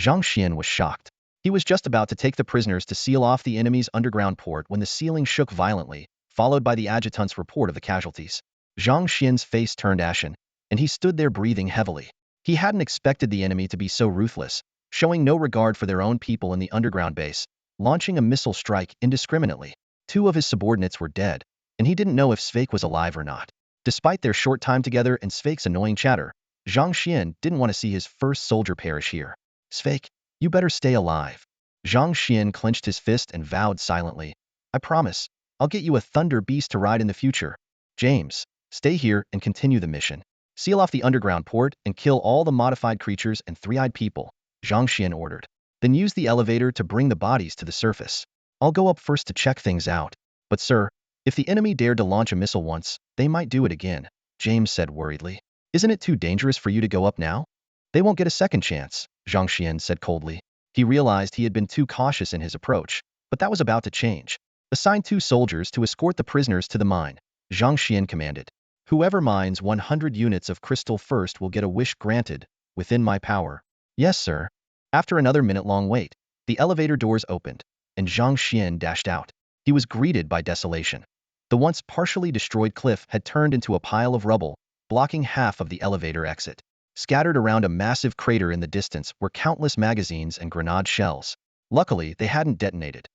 Zhang Xian was shocked. He was just about to take the prisoners to seal off the enemy's underground port when the ceiling shook violently, followed by the adjutant's report of the casualties. Zhang Xian's face turned ashen, and he stood there breathing heavily. He hadn't expected the enemy to be so ruthless, showing no regard for their own people in the underground base, launching a missile strike indiscriminately. 2 of his subordinates were dead, and he didn't know if Sveik was alive or not. Despite their short time together and Sveik's annoying chatter, Zhang Xian didn't want to see his first soldier perish here. "Sveik, you better stay alive." Zhang Xian clenched his fist and vowed silently, "I promise, I'll get you a thunder beast to ride in the future. James, stay here and continue the mission. Seal off the underground port and kill all the modified creatures and 3-eyed people," Zhang Xian ordered. "Then use the elevator to bring the bodies to the surface. I'll go up first to check things out. But sir, if the enemy dared to launch a missile once, they might do it again," James said worriedly. "Isn't it too dangerous for you to go up now?" "They won't get a second chance," Zhang Xian said coldly. He realized he had been too cautious in his approach, but that was about to change. "Assign 2 soldiers to escort the prisoners to the mine," Zhang Xian commanded. "Whoever mines 100 units of crystal first will get a wish granted, within my power." "Yes, sir." After another minute-long wait, the elevator doors opened, and Zhang Xian dashed out. He was greeted by desolation. The once partially destroyed cliff had turned into a pile of rubble, blocking half of the elevator exit. Scattered around a massive crater in the distance were countless magazines and grenade shells. Luckily, they hadn't detonated.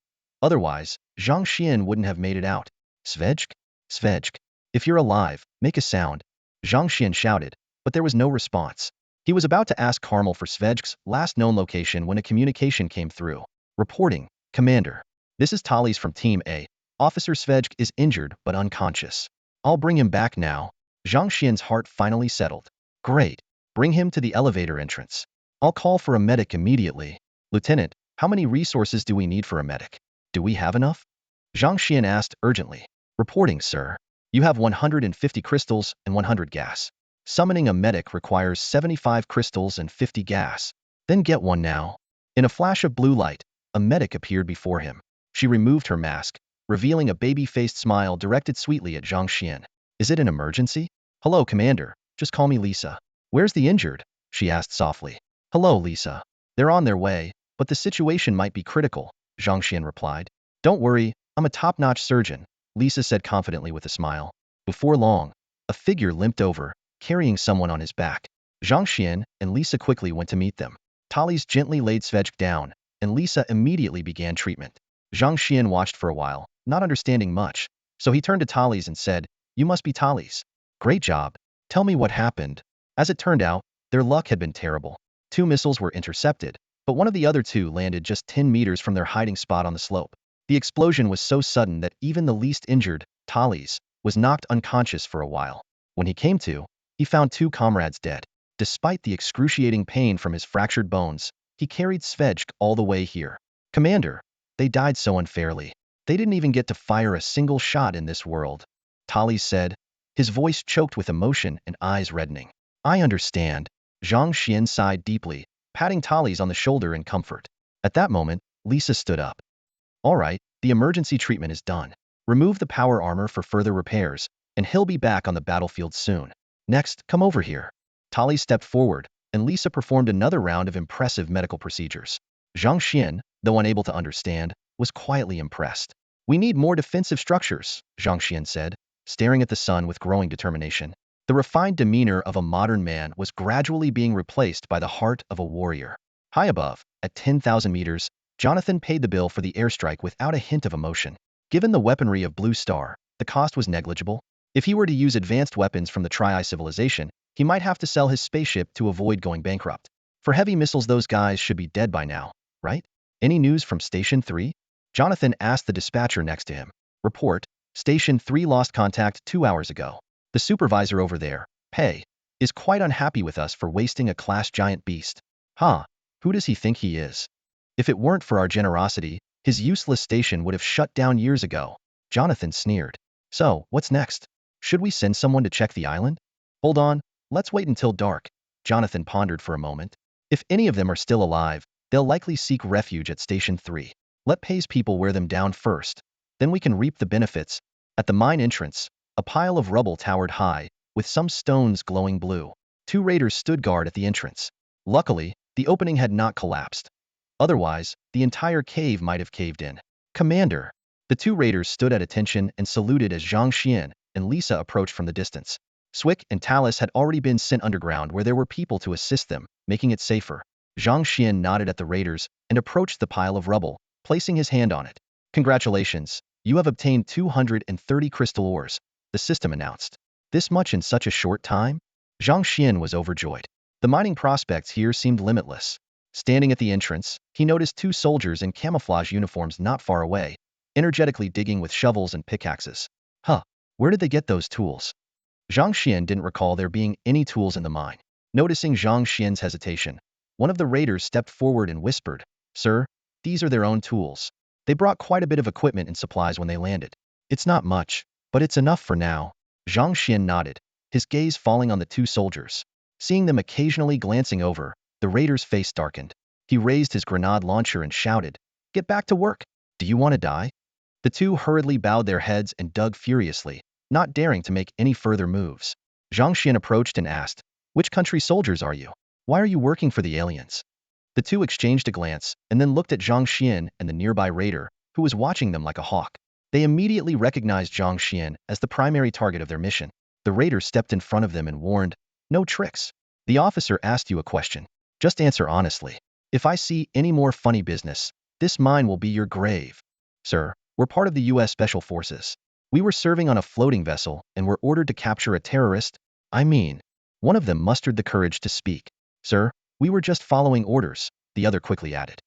Otherwise, Zhang Xuan wouldn't have made it out. Svedjk? Svedjk. If you're alive, make a sound, Zhang Xuan shouted, but there was no response. He was about to ask Carmel for Svedjk's last known location when a communication came through. Reporting, Commander. This is Tallies from Team A. Officer Svedjk is injured but unconscious. I'll bring him back now. Zhang Xian's heart finally settled. Great. Bring him to the elevator entrance. I'll call for a medic immediately. Lieutenant, how many resources do we need for a medic? Do we have enough? Zhang Xian asked urgently. Reporting, sir. You have 150 crystals and 100 gas. Summoning a medic requires 75 crystals and 50 gas. Then get one now. In a flash of blue light, a medic appeared before him. She removed her mask, revealing a baby-faced smile directed sweetly at Zhang Xian. Is it an emergency? Hello, Commander. Just call me Lisa. Where's the injured? She asked softly. Hello, Lisa. They're on their way, but the situation might be critical, Zhang Xian replied. Don't worry, I'm a top-notch surgeon, Lisa said confidently with a smile. Before long, a figure limped over, carrying someone on his back. Zhang Xian and Lisa quickly went to meet them. Tallies gently laid Svedjk down, and Lisa immediately began treatment. Zhang Xian watched for a while, not understanding much, so he turned to Tallies and said, You must be Tallies. Great job. Tell me what happened. As it turned out, their luck had been terrible. 2 missiles were intercepted, but one of the other 2 landed just 10 meters from their hiding spot on the slope. The explosion was so sudden that even the least injured, Tallies, was knocked unconscious for a while. When he came to, he found 2 comrades dead. Despite the excruciating pain from his fractured bones, he carried Svedjk all the way here. Commander, they died so unfairly. They didn't even get to fire a single shot in this world, Tallies said, his voice choked with emotion and eyes reddening. I understand. Zhang Xian sighed deeply, patting Tallies on the shoulder in comfort. At that moment, Lisa stood up. All right, the emergency treatment is done. Remove the power armor for further repairs, and he'll be back on the battlefield soon. Next, come over here. Tallies stepped forward, and Lisa performed another round of impressive medical procedures. Zhang Xian, though unable to understand, was quietly impressed. We need more defensive structures, Zhang Xian said, staring at the sun with growing determination. The refined demeanor of a modern man was gradually being replaced by the heart of a warrior. High above, at 10,000 meters, Jonathan paid the bill for the airstrike without a hint of emotion. Given the weaponry of Blue Star, the cost was negligible. If he were to use advanced weapons from the Tri civilization, he might have to sell his spaceship to avoid going bankrupt. For heavy missiles, those guys should be dead by now, right? Any news from Station 3? Jonathan asked the dispatcher next to him. Report, Station 3 lost contact 2 hours ago. The supervisor over there, Pei, is quite unhappy with us for wasting a class giant beast. Huh, who does he think he is? If it weren't for our generosity, his useless station would have shut down years ago. Jonathan sneered. So, what's next? Should we send someone to check the island? Hold on, let's wait until dark. Jonathan pondered for a moment. If any of them are still alive, they'll likely seek refuge at Station 3. Let Pei's people wear them down first. Then we can reap the benefits. At the mine entrance, a pile of rubble towered high, with some stones glowing blue. 2 raiders stood guard at the entrance. Luckily, the opening had not collapsed. Otherwise, the entire cave might have caved in. Commander! The 2 raiders stood at attention and saluted as Zhang Xian and Lisa approached from the distance. Swick and Tallis had already been sent underground where there were people to assist them, making it safer. Zhang Xian nodded at the raiders and approached the pile of rubble, placing his hand on it. Congratulations, you have obtained 230 crystal ores, the system announced. This much in such a short time? Zhang Xian was overjoyed. The mining prospects here seemed limitless. Standing at the entrance, he noticed 2 soldiers in camouflage uniforms not far away, energetically digging with shovels and pickaxes. Huh, where did they get those tools? Zhang Xian didn't recall there being any tools in the mine. Noticing Zhang Xian's hesitation, one of the raiders stepped forward and whispered, Sir, these are their own tools. They brought quite a bit of equipment and supplies when they landed. It's not much, but it's enough for now. Zhang Xian nodded, his gaze falling on the 2 soldiers. Seeing them occasionally glancing over, the raider's face darkened. He raised his grenade launcher and shouted, Get back to work! Do you want to die? The 2 hurriedly bowed their heads and dug furiously, not daring to make any further moves. Zhang Xian approached and asked, Which country's soldiers are you? Why are you working for the aliens? The 2 exchanged a glance and then looked at Zhang Xian and the nearby raider, who was watching them like a hawk. They immediately recognized Zhang Xian as the primary target of their mission. The raider stepped in front of them and warned, No tricks. The officer asked you a question. Just answer honestly. If I see any more funny business, this mine will be your grave. Sir, we're part of the U.S. Special Forces. We were serving on a floating vessel and were ordered to capture a terrorist. One of them mustered the courage to speak. Sir, we were just following orders, the other quickly added.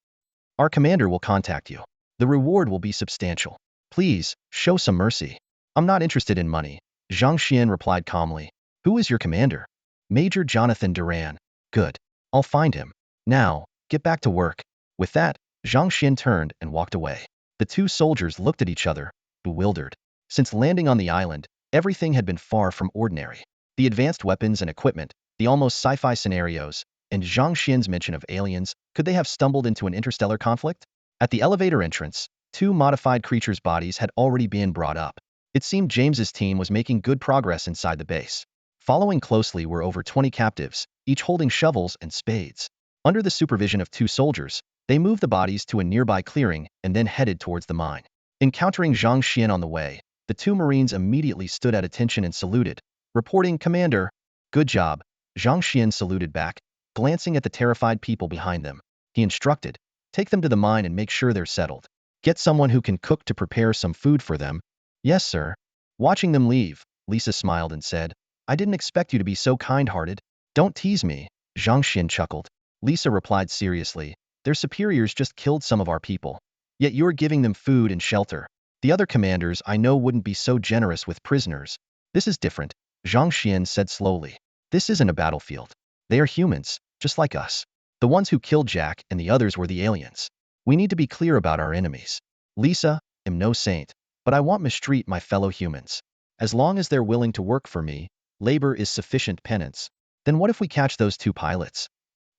Our commander will contact you. The reward will be substantial. Please, show some mercy. I'm not interested in money, Zhang Xuan replied calmly. Who is your commander? Major Jonathan Duran. Good. I'll find him. Now, get back to work. With that, Zhang Xuan turned and walked away. The two soldiers looked at each other, bewildered. Since landing on the island, everything had been far from ordinary. The advanced weapons and equipment, the almost sci-fi scenarios, and Zhang Xian's mention of aliens, could they have stumbled into an interstellar conflict? At the elevator entrance, two modified creatures' bodies had already been brought up. It seemed James's team was making good progress inside the base. Following closely were over 20 captives, each holding shovels and spades. Under the supervision of two soldiers, they moved the bodies to a nearby clearing and then headed towards the mine. Encountering Zhang Xian on the way, the two Marines immediately stood at attention and saluted, reporting, Commander. Good job. Zhang Xian saluted back, glancing at the terrified people behind them. He instructed, take them to the mine and make sure they're settled. Get someone who can cook to prepare some food for them. Yes, sir. Watching them leave, Lisa smiled and said, I didn't expect you to be so kind-hearted. Don't tease me, Zhang Xian chuckled. Lisa replied seriously, their superiors just killed some of our people. Yet you're giving them food and shelter. The other commanders I know wouldn't be so generous with prisoners. This is different, Zhang Xian said slowly. This isn't a battlefield. They are humans, just like us. The ones who killed Jack and the others were the aliens. We need to be clear about our enemies. Lisa, I'm no saint, but I won't mistreat my fellow humans. As long as they're willing to work for me, labor is sufficient penance. Then what if we catch those two pilots?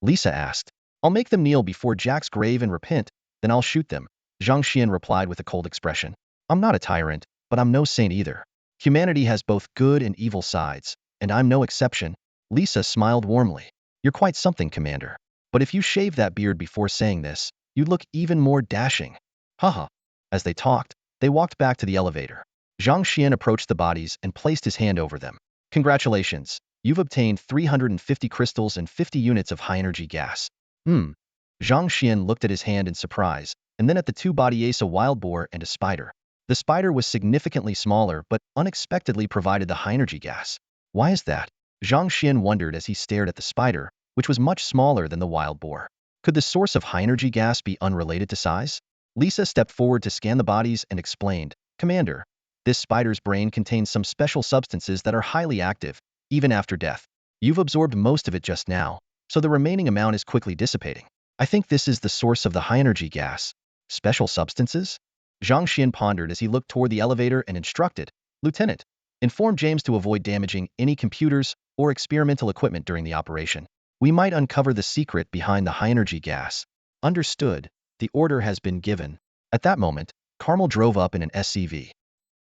Lisa asked. I'll make them kneel before Jack's grave and repent, then I'll shoot them, Zhang Xian replied with a cold expression. I'm not a tyrant, but I'm no saint either. Humanity has both good and evil sides, and I'm no exception. Lisa smiled warmly. You're quite something, Commander. But if you shave that beard before saying this, you'd look even more dashing. Haha. As they talked, they walked back to the elevator. Zhang Xian approached the bodies and placed his hand over them. Congratulations. You've obtained 350 crystals and 50 units of high-energy gas. Zhang Xian looked at his hand in surprise, and then at the two bodies, a wild boar and a spider. The spider was significantly smaller but unexpectedly provided the high-energy gas. Why is that? Zhang Xian wondered as he stared at the spider, which was much smaller than the wild boar. Could the source of high-energy gas be unrelated to size? Lisa stepped forward to scan the bodies and explained, Commander, this spider's brain contains some special substances that are highly active, even after death. You've absorbed most of it just now, so the remaining amount is quickly dissipating. I think this is the source of the high-energy gas. Special substances? Zhang Xian pondered as he looked toward the elevator and instructed, Lieutenant, inform James to avoid damaging any computers or experimental equipment during the operation. We might uncover the secret behind the high-energy gas. Understood. The order has been given. At that moment, Carmel drove up in an SCV.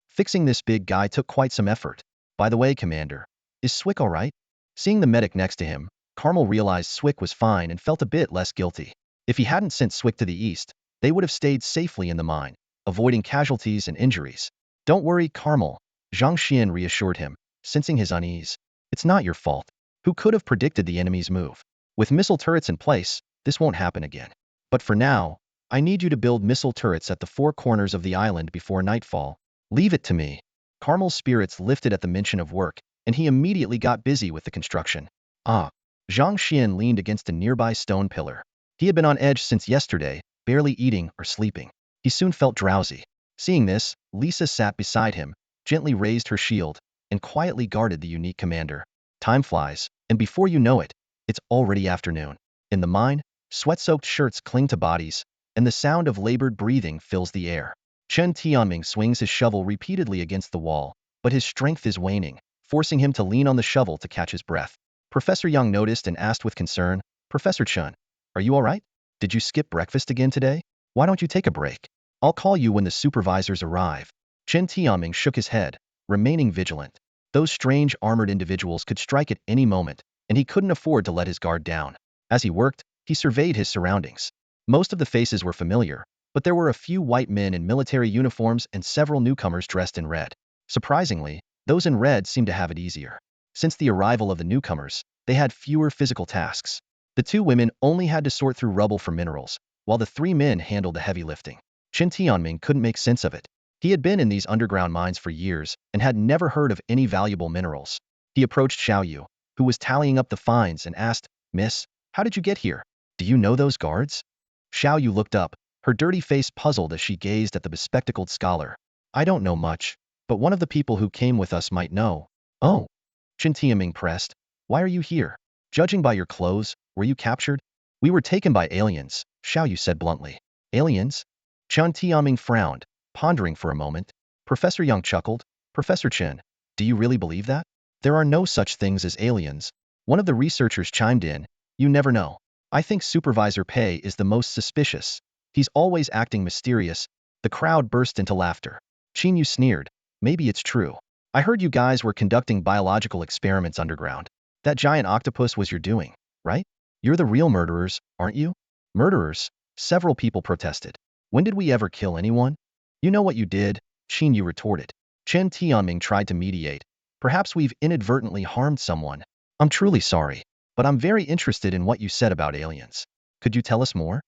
Fixing this big guy took quite some effort. By the way, Commander, is Swick all right? Seeing the medic next to him, Carmel realized Swick was fine and felt a bit less guilty. If he hadn't sent Swick to the east, they would have stayed safely in the mine, avoiding casualties and injuries. Don't worry, Carmel, Zhang Xian reassured him, sensing his unease. It's not your fault. Who could have predicted the enemy's move? With missile turrets in place, this won't happen again. But for now, I need you to build missile turrets at the four corners of the island before nightfall. Leave it to me. Carmel's spirits lifted at the mention of work, and he immediately got busy with the construction. Zhang Xian leaned against a nearby stone pillar. He had been on edge since yesterday, barely eating or sleeping. He soon felt drowsy. Seeing this, Lisa sat beside him, gently raised her shield, and quietly guarded the unique commander. Time flies, and before you know it, it's already afternoon. In the mine, sweat-soaked shirts cling to bodies, and the sound of labored breathing fills the air. Chen Tianming swings his shovel repeatedly against the wall, but his strength is waning, forcing him to lean on the shovel to catch his breath. Professor Yang noticed and asked with concern, Professor Chen, are you all right? Did you skip breakfast again today? Why don't you take a break? I'll call you when the supervisors arrive. Chen Tianming shook his head, remaining vigilant. Those strange armored individuals could strike at any moment, and he couldn't afford to let his guard down. As he worked, he surveyed his surroundings. Most of the faces were familiar, but there were a few white men in military uniforms and several newcomers dressed in red. Surprisingly, those in red seemed to have it easier. Since the arrival of the newcomers, They had fewer physical tasks. The two women only had to sort through rubble for minerals, while the three men handled the heavy lifting. Qin Tianming couldn't make sense of it. He had been in these underground mines for years and had never heard of any valuable minerals. He approached Xiaoyu, who was tallying up the fines, and asked, "Miss, how did you get here? Do you know those guards?" Xiaoyu looked up, her dirty face puzzled as she gazed at the bespectacled scholar. "I don't know much, but one of the people who came with us might know." "Oh," Qin Tianming pressed. "Why are you here? Judging by your clothes, were you captured?" "We were taken by aliens," Xiaoyu said bluntly. "Aliens?" Qin Tianming frowned, pondering for a moment. Professor Yang chuckled. "Professor Chen, do you really believe that?" "There are no such things as aliens." One of the researchers chimed in. "You never know. I think Supervisor Pei is the most suspicious. He's always acting mysterious." The crowd burst into laughter. Qin Yu sneered. "Maybe it's true. I heard you guys were conducting biological experiments underground. That giant octopus was your doing, right? You're the real murderers, aren't you?" "Murderers?" Several people protested. "When did we ever kill anyone?" "You know what you did," Qin Yu retorted. Chen Tianming tried to mediate. "Perhaps we've inadvertently harmed someone. I'm truly sorry, but I'm very interested in what you said about aliens. Could you tell us more?"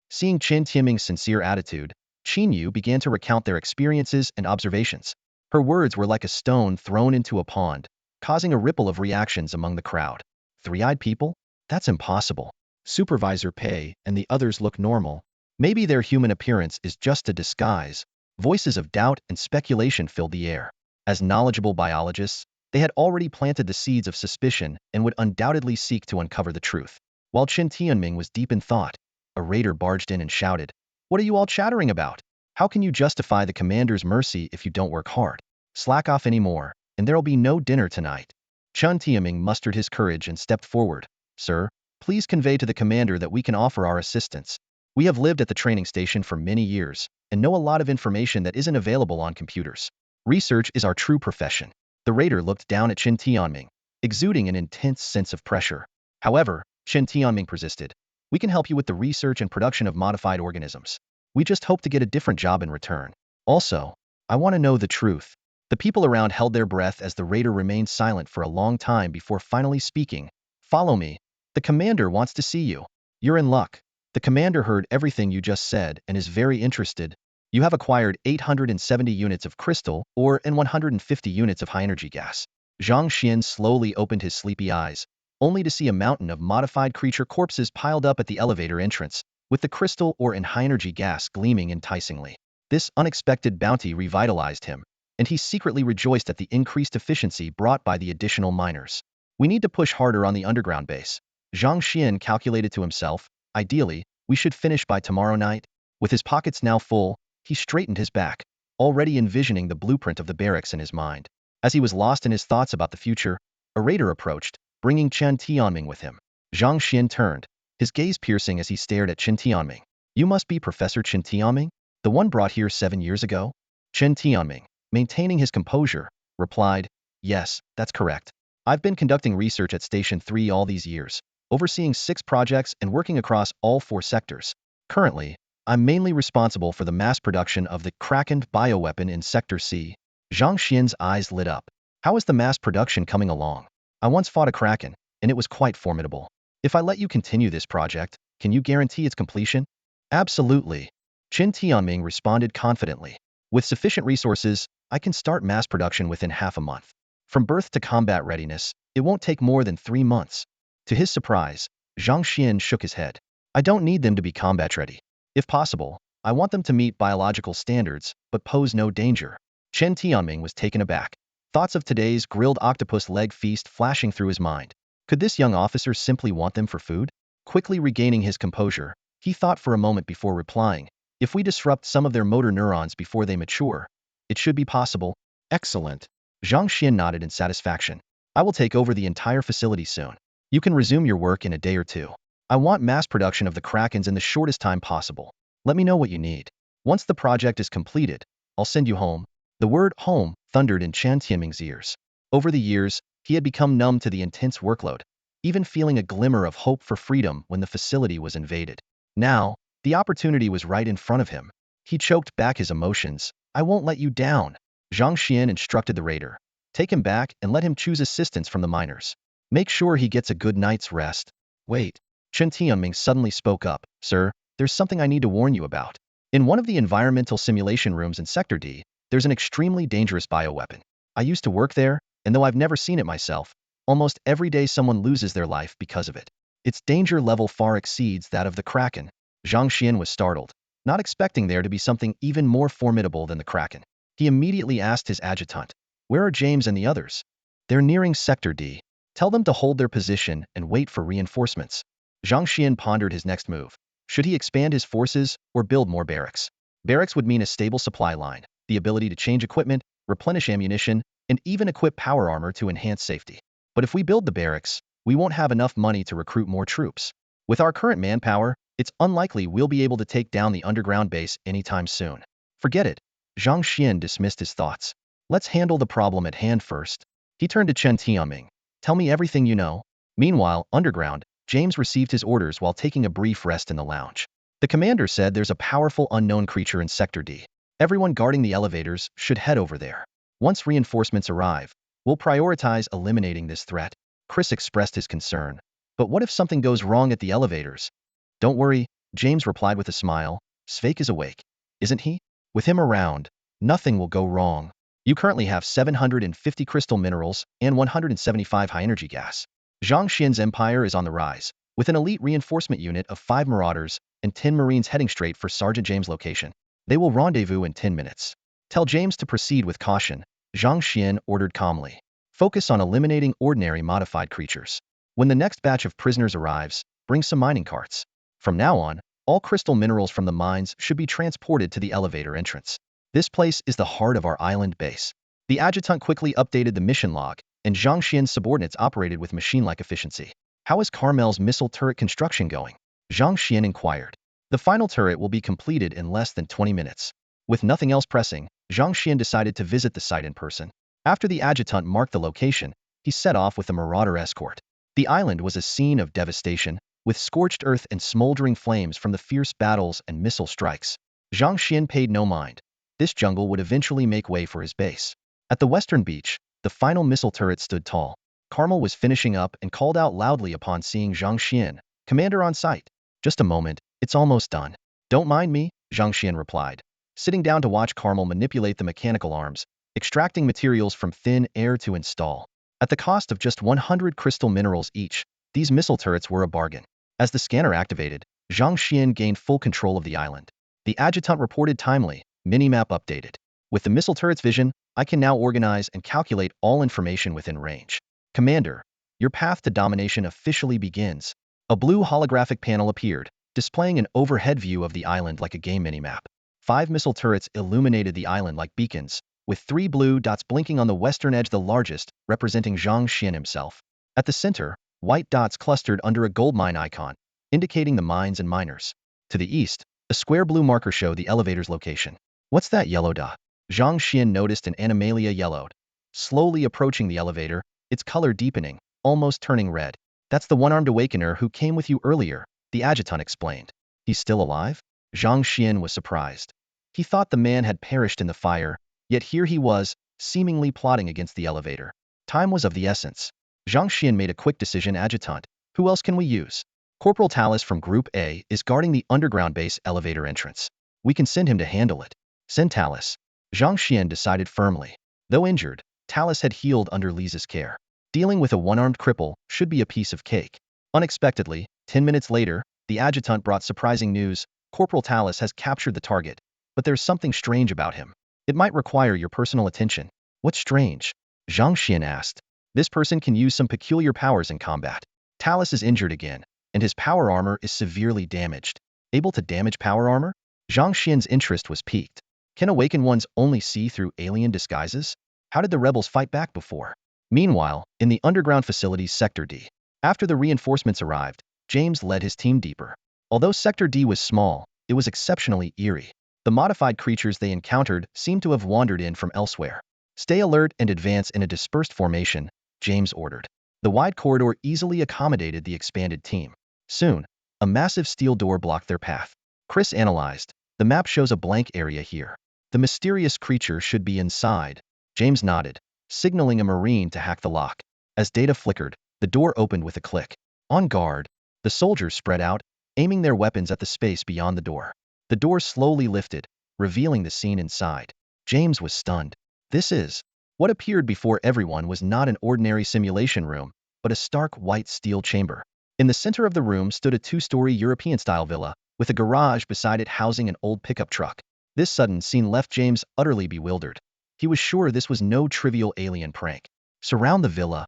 Seeing Chen Tianming's sincere attitude, Qin Yu began to recount their experiences and observations. Her words were like a stone thrown into a pond, causing a ripple of reactions among the crowd. "Three-eyed people? That's impossible. Supervisor Pei and the others look normal. Maybe their human appearance is just a disguise." Voices of doubt and speculation filled the air. As knowledgeable biologists, they had already planted the seeds of suspicion and would undoubtedly seek to uncover the truth. While Qin Tianming was deep in thought, a raider barged in and shouted, "What are you all chattering about? How can you justify the commander's mercy if you don't work hard? Slack off anymore, and there'll be no dinner tonight." Qin Tianming mustered his courage and stepped forward. "Sir, please convey to the commander that we can offer our assistance. We have lived at the training station for many years and know a lot of information that isn't available on computers. Research is our true profession." The raider looked down at Qin Tianming, exuding an intense sense of pressure. However, Qin Tianming persisted. "We can help you with the research and production of modified organisms. We just hope to get a different job in return. Also, I want to know the truth." The people around held their breath as the raider remained silent for a long time before finally speaking. "Follow me. The commander wants to see you. You're in luck. The commander heard everything you just said and is very interested. You have acquired 870 units of crystal ore and 150 units of high-energy gas." Zhang Xuan slowly opened his sleepy eyes, only to see a mountain of modified creature corpses piled up at the elevator entrance, with the crystal ore and high-energy gas gleaming enticingly. This unexpected bounty revitalized him, and he secretly rejoiced at the increased efficiency brought by the additional miners. "We need to push harder on the underground base." Zhang Xuan calculated to himself. "Ideally, we should finish by tomorrow night." With his pockets now full, he straightened his back, already envisioning the blueprint of the barracks in his mind. As he was lost in his thoughts about the future, a raider approached, bringing Qin Tianming with him. Zhang Xuan turned, his gaze piercing as he stared at Qin Tianming. "You must be Professor Qin Tianming? The one brought here 7 years ago?" Qin Tianming, maintaining his composure, replied, "Yes, that's correct. I've been conducting research at Station 3 all these years, overseeing 6 projects and working across all 4 sectors. Currently, I'm mainly responsible for the mass production of the Kraken bioweapon in Sector C." Zhang Xian's eyes lit up. "How is the mass production coming along? I once fought a Kraken, and it was quite formidable. If I let you continue this project, can you guarantee its completion?" "Absolutely," Qin Tianming responded confidently. "With sufficient resources, I can start mass production within half a month. From birth to combat readiness, it won't take more than 3 months." To his surprise, Zhang Xian shook his head. "I don't need them to be combat ready. If possible, I want them to meet biological standards, but pose no danger." Qin Tianming was taken aback, thoughts of today's grilled octopus leg feast flashing through his mind. Could this young officer simply want them for food? Quickly regaining his composure, he thought for a moment before replying, "If we disrupt some of their motor neurons before they mature, it should be possible." "Excellent." Zhang Xian nodded in satisfaction. "I will take over the entire facility soon. You can resume your work in a day or 2. I want mass production of the Krakens in the shortest time possible. Let me know what you need. Once the project is completed, I'll send you home." The word home thundered in Qin Tianming's ears. Over the years, he had become numb to the intense workload, even feeling a glimmer of hope for freedom when the facility was invaded. Now, the opportunity was right in front of him. He choked back his emotions. "I won't let you down." Zhang Xian instructed the raider. "Take him back and let him choose assistance from the miners." Make sure he gets a good night's rest. Wait. Chen Tianming suddenly spoke up. Sir, there's something I need to warn you about. In one of the environmental simulation rooms in Sector D, there's an extremely dangerous bioweapon. I used to work there, and though I've never seen it myself, almost every day someone loses their life because of it. Its danger level far exceeds that of the Kraken. Zhang Xuan was startled, not expecting there to be something even more formidable than the Kraken. He immediately asked his adjutant, "Where are James and the others?" "They're nearing Sector D. Tell them to hold their position and wait for reinforcements." Zhang Xuan pondered his next move. Should he expand his forces or build more barracks? Barracks would mean a stable supply line, the ability to change equipment, replenish ammunition, and even equip power armor to enhance safety. But if we build the barracks, we won't have enough money to recruit more troops. With our current manpower, it's unlikely we'll be able to take down the underground base anytime soon. Forget it. Zhang Xuan dismissed his thoughts. Let's handle the problem at hand first. He turned to Chen Tianming. Tell me everything you know. Meanwhile, underground, James received his orders while taking a brief rest in the lounge. The commander said there's a powerful unknown creature in Sector D. Everyone guarding the elevators should head over there. Once reinforcements arrive, we'll prioritize eliminating this threat. Chris expressed his concern. But what if something goes wrong at the elevators? Don't worry, James replied with a smile. Sveik is awake, isn't he? With him around, nothing will go wrong. You currently have 750 crystal minerals and 175 high-energy gas. Zhang Xian's empire is on the rise, with an elite reinforcement unit of 5 marauders and 10 marines heading straight for Sergeant James' location. They will rendezvous in 10 minutes. Tell James to proceed with caution, Zhang Xuan ordered calmly. Focus on eliminating ordinary modified creatures. When the next batch of prisoners arrives, bring some mining carts. From now on, all crystal minerals from the mines should be transported to the elevator entrance. This place is the heart of our island base. The adjutant quickly updated the mission log, and Zhang Xian's subordinates operated with machine-like efficiency. How is Carmel's missile turret construction going? Zhang Xuan inquired. The final turret will be completed in less than 20 minutes. With nothing else pressing, Zhang Xuan decided to visit the site in person. After the adjutant marked the location, he set off with a marauder escort. The island was a scene of devastation, with scorched earth and smoldering flames from the fierce battles and missile strikes. Zhang Xuan paid no mind. This jungle would eventually make way for his base. At the western beach, the final missile turret stood tall. Carmel was finishing up and called out loudly upon seeing Zhang Xuan, commander on site. Just a moment, it's almost done. Don't mind me, Zhang Xuan replied, sitting down to watch Carmel manipulate the mechanical arms, extracting materials from thin air to install. At the cost of just 100 crystal minerals each, these missile turrets were a bargain. As the scanner activated, Zhang Xuan gained full control of the island. The adjutant reported timely, minimap updated. With the missile turret's vision, I can now organize and calculate all information within range. Commander, your path to domination officially begins. A blue holographic panel appeared, displaying an overhead view of the island like a game minimap. 5 missile turrets illuminated the island like beacons, with 3 blue dots blinking on the western edge, the largest, representing Zhang Xuan himself. At the center, white dots clustered under a gold mine icon, indicating the mines and miners. To the east, a square blue marker showed the elevator's location. What's that yellow dot? Zhang Xuan noticed an animalia yellowed, slowly approaching the elevator, its color deepening, almost turning red. That's the one-armed awakener who came with you earlier, the adjutant explained. He's still alive? Zhang Xuan was surprised. He thought the man had perished in the fire, yet here he was, seemingly plotting against the elevator. Time was of the essence. Zhang Xuan made a quick decision. Adjutant, who else can we use? Corporal Talus from Group A is guarding the underground base elevator entrance. We can send him to handle it. Send Talus. Zhang Xuan decided firmly. Though injured, Talus had healed under Lisa's care. Dealing with a one-armed cripple should be a piece of cake. Unexpectedly, 10 minutes later, the adjutant brought surprising news. Corporal Talus has captured the target, but there's something strange about him. It might require your personal attention. What's strange? Zhang Xuan asked. This person can use some peculiar powers in combat. Talus is injured again, and his power armor is severely damaged. Able to damage power armor? Zhang Xian's interest was piqued. Can awakened ones only see through alien disguises? How did the rebels fight back before? Meanwhile, in the underground facilities Sector D. After the reinforcements arrived, James led his team deeper. Although Sector D was small, it was exceptionally eerie. The modified creatures they encountered seemed to have wandered in from elsewhere. Stay alert and advance in a dispersed formation, James ordered. The wide corridor easily accommodated the expanded team. Soon, a massive steel door blocked their path. Chris analyzed. The map shows a blank area here. The mysterious creature should be inside. James nodded, signaling a marine to hack the lock. As data flickered, The door opened with a click. On guard, the soldiers spread out, aiming their weapons at the space beyond the door. The door slowly lifted, revealing the scene inside. James was stunned. This is what appeared before everyone was not an ordinary simulation room, but a stark white steel chamber. In the center of the room stood a two-story European-style villa, with a garage beside it housing an old pickup truck. This sudden scene left James utterly bewildered. He was sure this was no trivial alien prank. Surround the villa,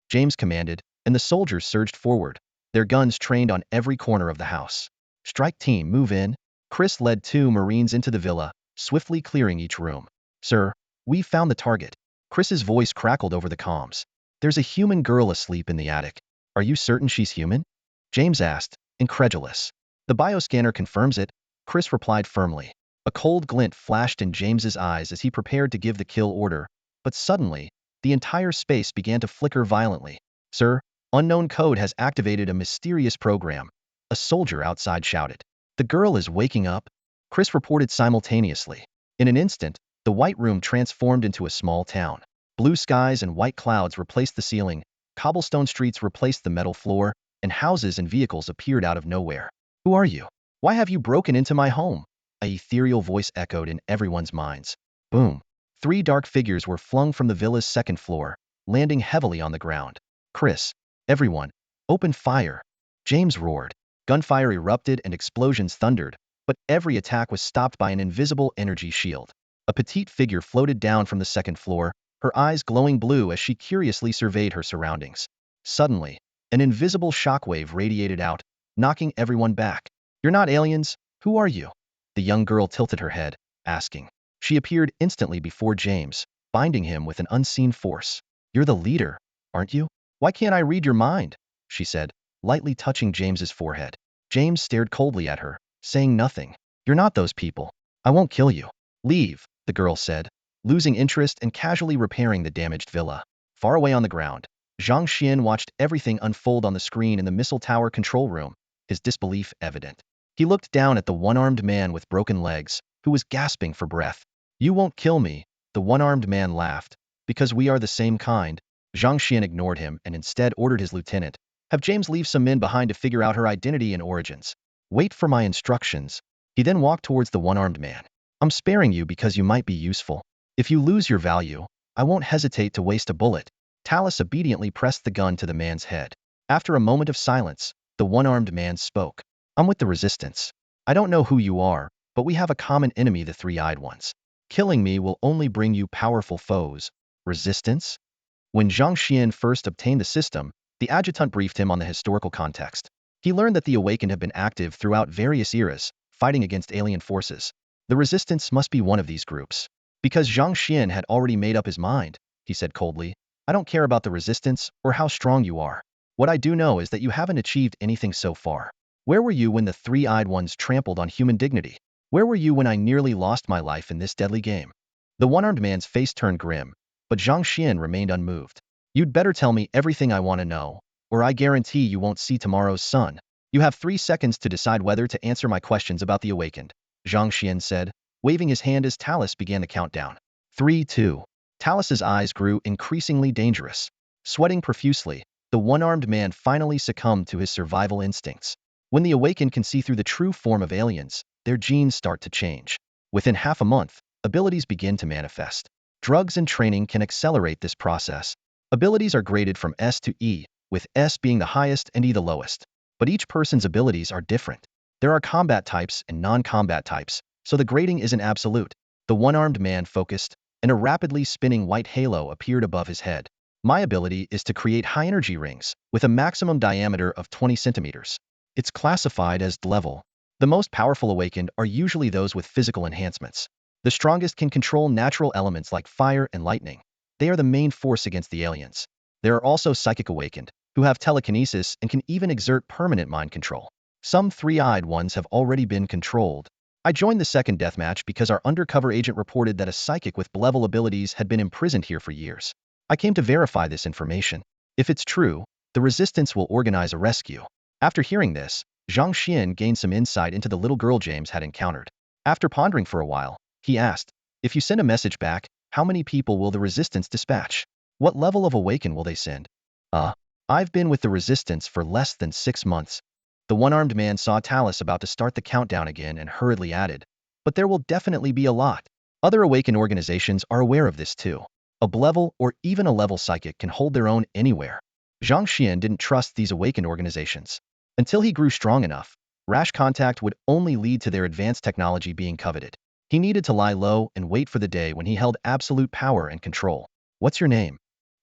James commanded, and the soldiers surged forward, their guns trained on every corner of the house. Strike team, move in. Chris led 2 Marines into the villa, swiftly clearing each room. Sir, we found the target. Chris's voice crackled over the comms. There's a human girl asleep in the attic. Are you certain she's human? James asked, incredulous. The bioscanner confirms it, Chris replied firmly. A cold glint flashed in James's eyes as he prepared to give the kill order, but suddenly, the entire space began to flicker violently. Sir, unknown code has activated a mysterious program, a soldier outside shouted. The girl is waking up, Chris reported simultaneously. In an instant, the white room transformed into a small town. Blue skies and white clouds replaced the ceiling, cobblestone streets replaced the metal floor, and houses and vehicles appeared out of nowhere. Who are you? Why have you broken into my home? A ethereal voice echoed in everyone's minds. Boom. 3 dark figures were flung from the villa's second floor, landing heavily on the ground. Chris, everyone, open fire. James roared. Gunfire erupted and explosions thundered, but every attack was stopped by an invisible energy shield. A petite figure floated down from the second floor, her eyes glowing blue as she curiously surveyed her surroundings. Suddenly, an invisible shockwave radiated out, knocking everyone back. You're not aliens, who are you? The young girl tilted her head, asking. She appeared instantly before James, binding him with an unseen force. You're the leader, aren't you? Why can't I read your mind? She said, lightly touching James's forehead. James stared coldly at her, saying nothing. You're not those people. I won't kill you. Leave, the girl said, losing interest and casually repairing the damaged villa. Far away on the ground, Zhang Xuan watched everything unfold on the screen in the missile tower control room, his disbelief evident. He looked down at the one-armed man with broken legs, who was gasping for breath. You won't kill me, the one-armed man laughed. Because we are the same kind. Zhang Xuan ignored him and instead ordered his lieutenant, have James leave some men behind to figure out her identity and origins. Wait for my instructions. He then walked towards the one-armed man. I'm sparing you because you might be useful. If you lose your value, I won't hesitate to waste a bullet. Talus obediently pressed the gun to the man's head. After a moment of silence, the one-armed man spoke. I'm with the resistance. I don't know who you are, but we have a common enemy, the three-eyed ones. Killing me will only bring you powerful foes. Resistance? When Zhang Xuan first obtained the system, the adjutant briefed him on the historical context. He learned that the Awakened have been active throughout various eras, fighting against alien forces. The Resistance must be one of these groups. Because Zhang Xuan had already made up his mind, he said coldly, I don't care about the Resistance or how strong you are. What I do know is that you haven't achieved anything so far. Where were you when the three-eyed ones trampled on human dignity? Where were you when I nearly lost my life in this deadly game? The one-armed man's face turned grim, but Zhang Xuan remained unmoved. You'd better tell me everything I want to know, or I guarantee you won't see tomorrow's sun. You have 3 seconds to decide whether to answer my questions about the Awakened, Zhang Xuan said, waving his hand as Talus began the countdown. 3, 2. Talus's eyes grew increasingly dangerous. Sweating profusely, the one-armed man finally succumbed to his survival instincts. When the Awakened can see through the true form of aliens, their genes start to change. Within half a month, abilities begin to manifest. Drugs and training can accelerate this process. Abilities are graded from S to E, with S being the highest and E the lowest. But each person's abilities are different. There are combat types and non-combat types, so the grading isn't absolute. The one-armed man focused, and a rapidly spinning white halo appeared above his head. My ability is to create high-energy rings, with a maximum diameter of 20 centimeters. It's classified as D level. The most powerful Awakened are usually those with physical enhancements. The strongest can control natural elements like fire and lightning. They are the main force against the aliens. There are also Psychic Awakened, who have telekinesis and can even exert permanent mind control. Some three-eyed ones have already been controlled. I joined the second deathmatch because our undercover agent reported that a psychic with B-level abilities had been imprisoned here for years. I came to verify this information. If it's true, the Resistance will organize a rescue. After hearing this, Zhang Xuan gained some insight into the little girl James had encountered. After pondering for a while, he asked, if you send a message back, how many people will the Resistance dispatch? What level of Awaken will they send? I've been with the Resistance for less than 6 months. The one-armed man saw Talus about to start the countdown again and hurriedly added, but there will definitely be a lot. Other awakened organizations are aware of this too. A level or even a level psychic can hold their own anywhere. Zhang Xuan didn't trust these awakened organizations. Until he grew strong enough, rash contact would only lead to their advanced technology being coveted. He needed to lie low and wait for the day when he held absolute power and control. What's your name?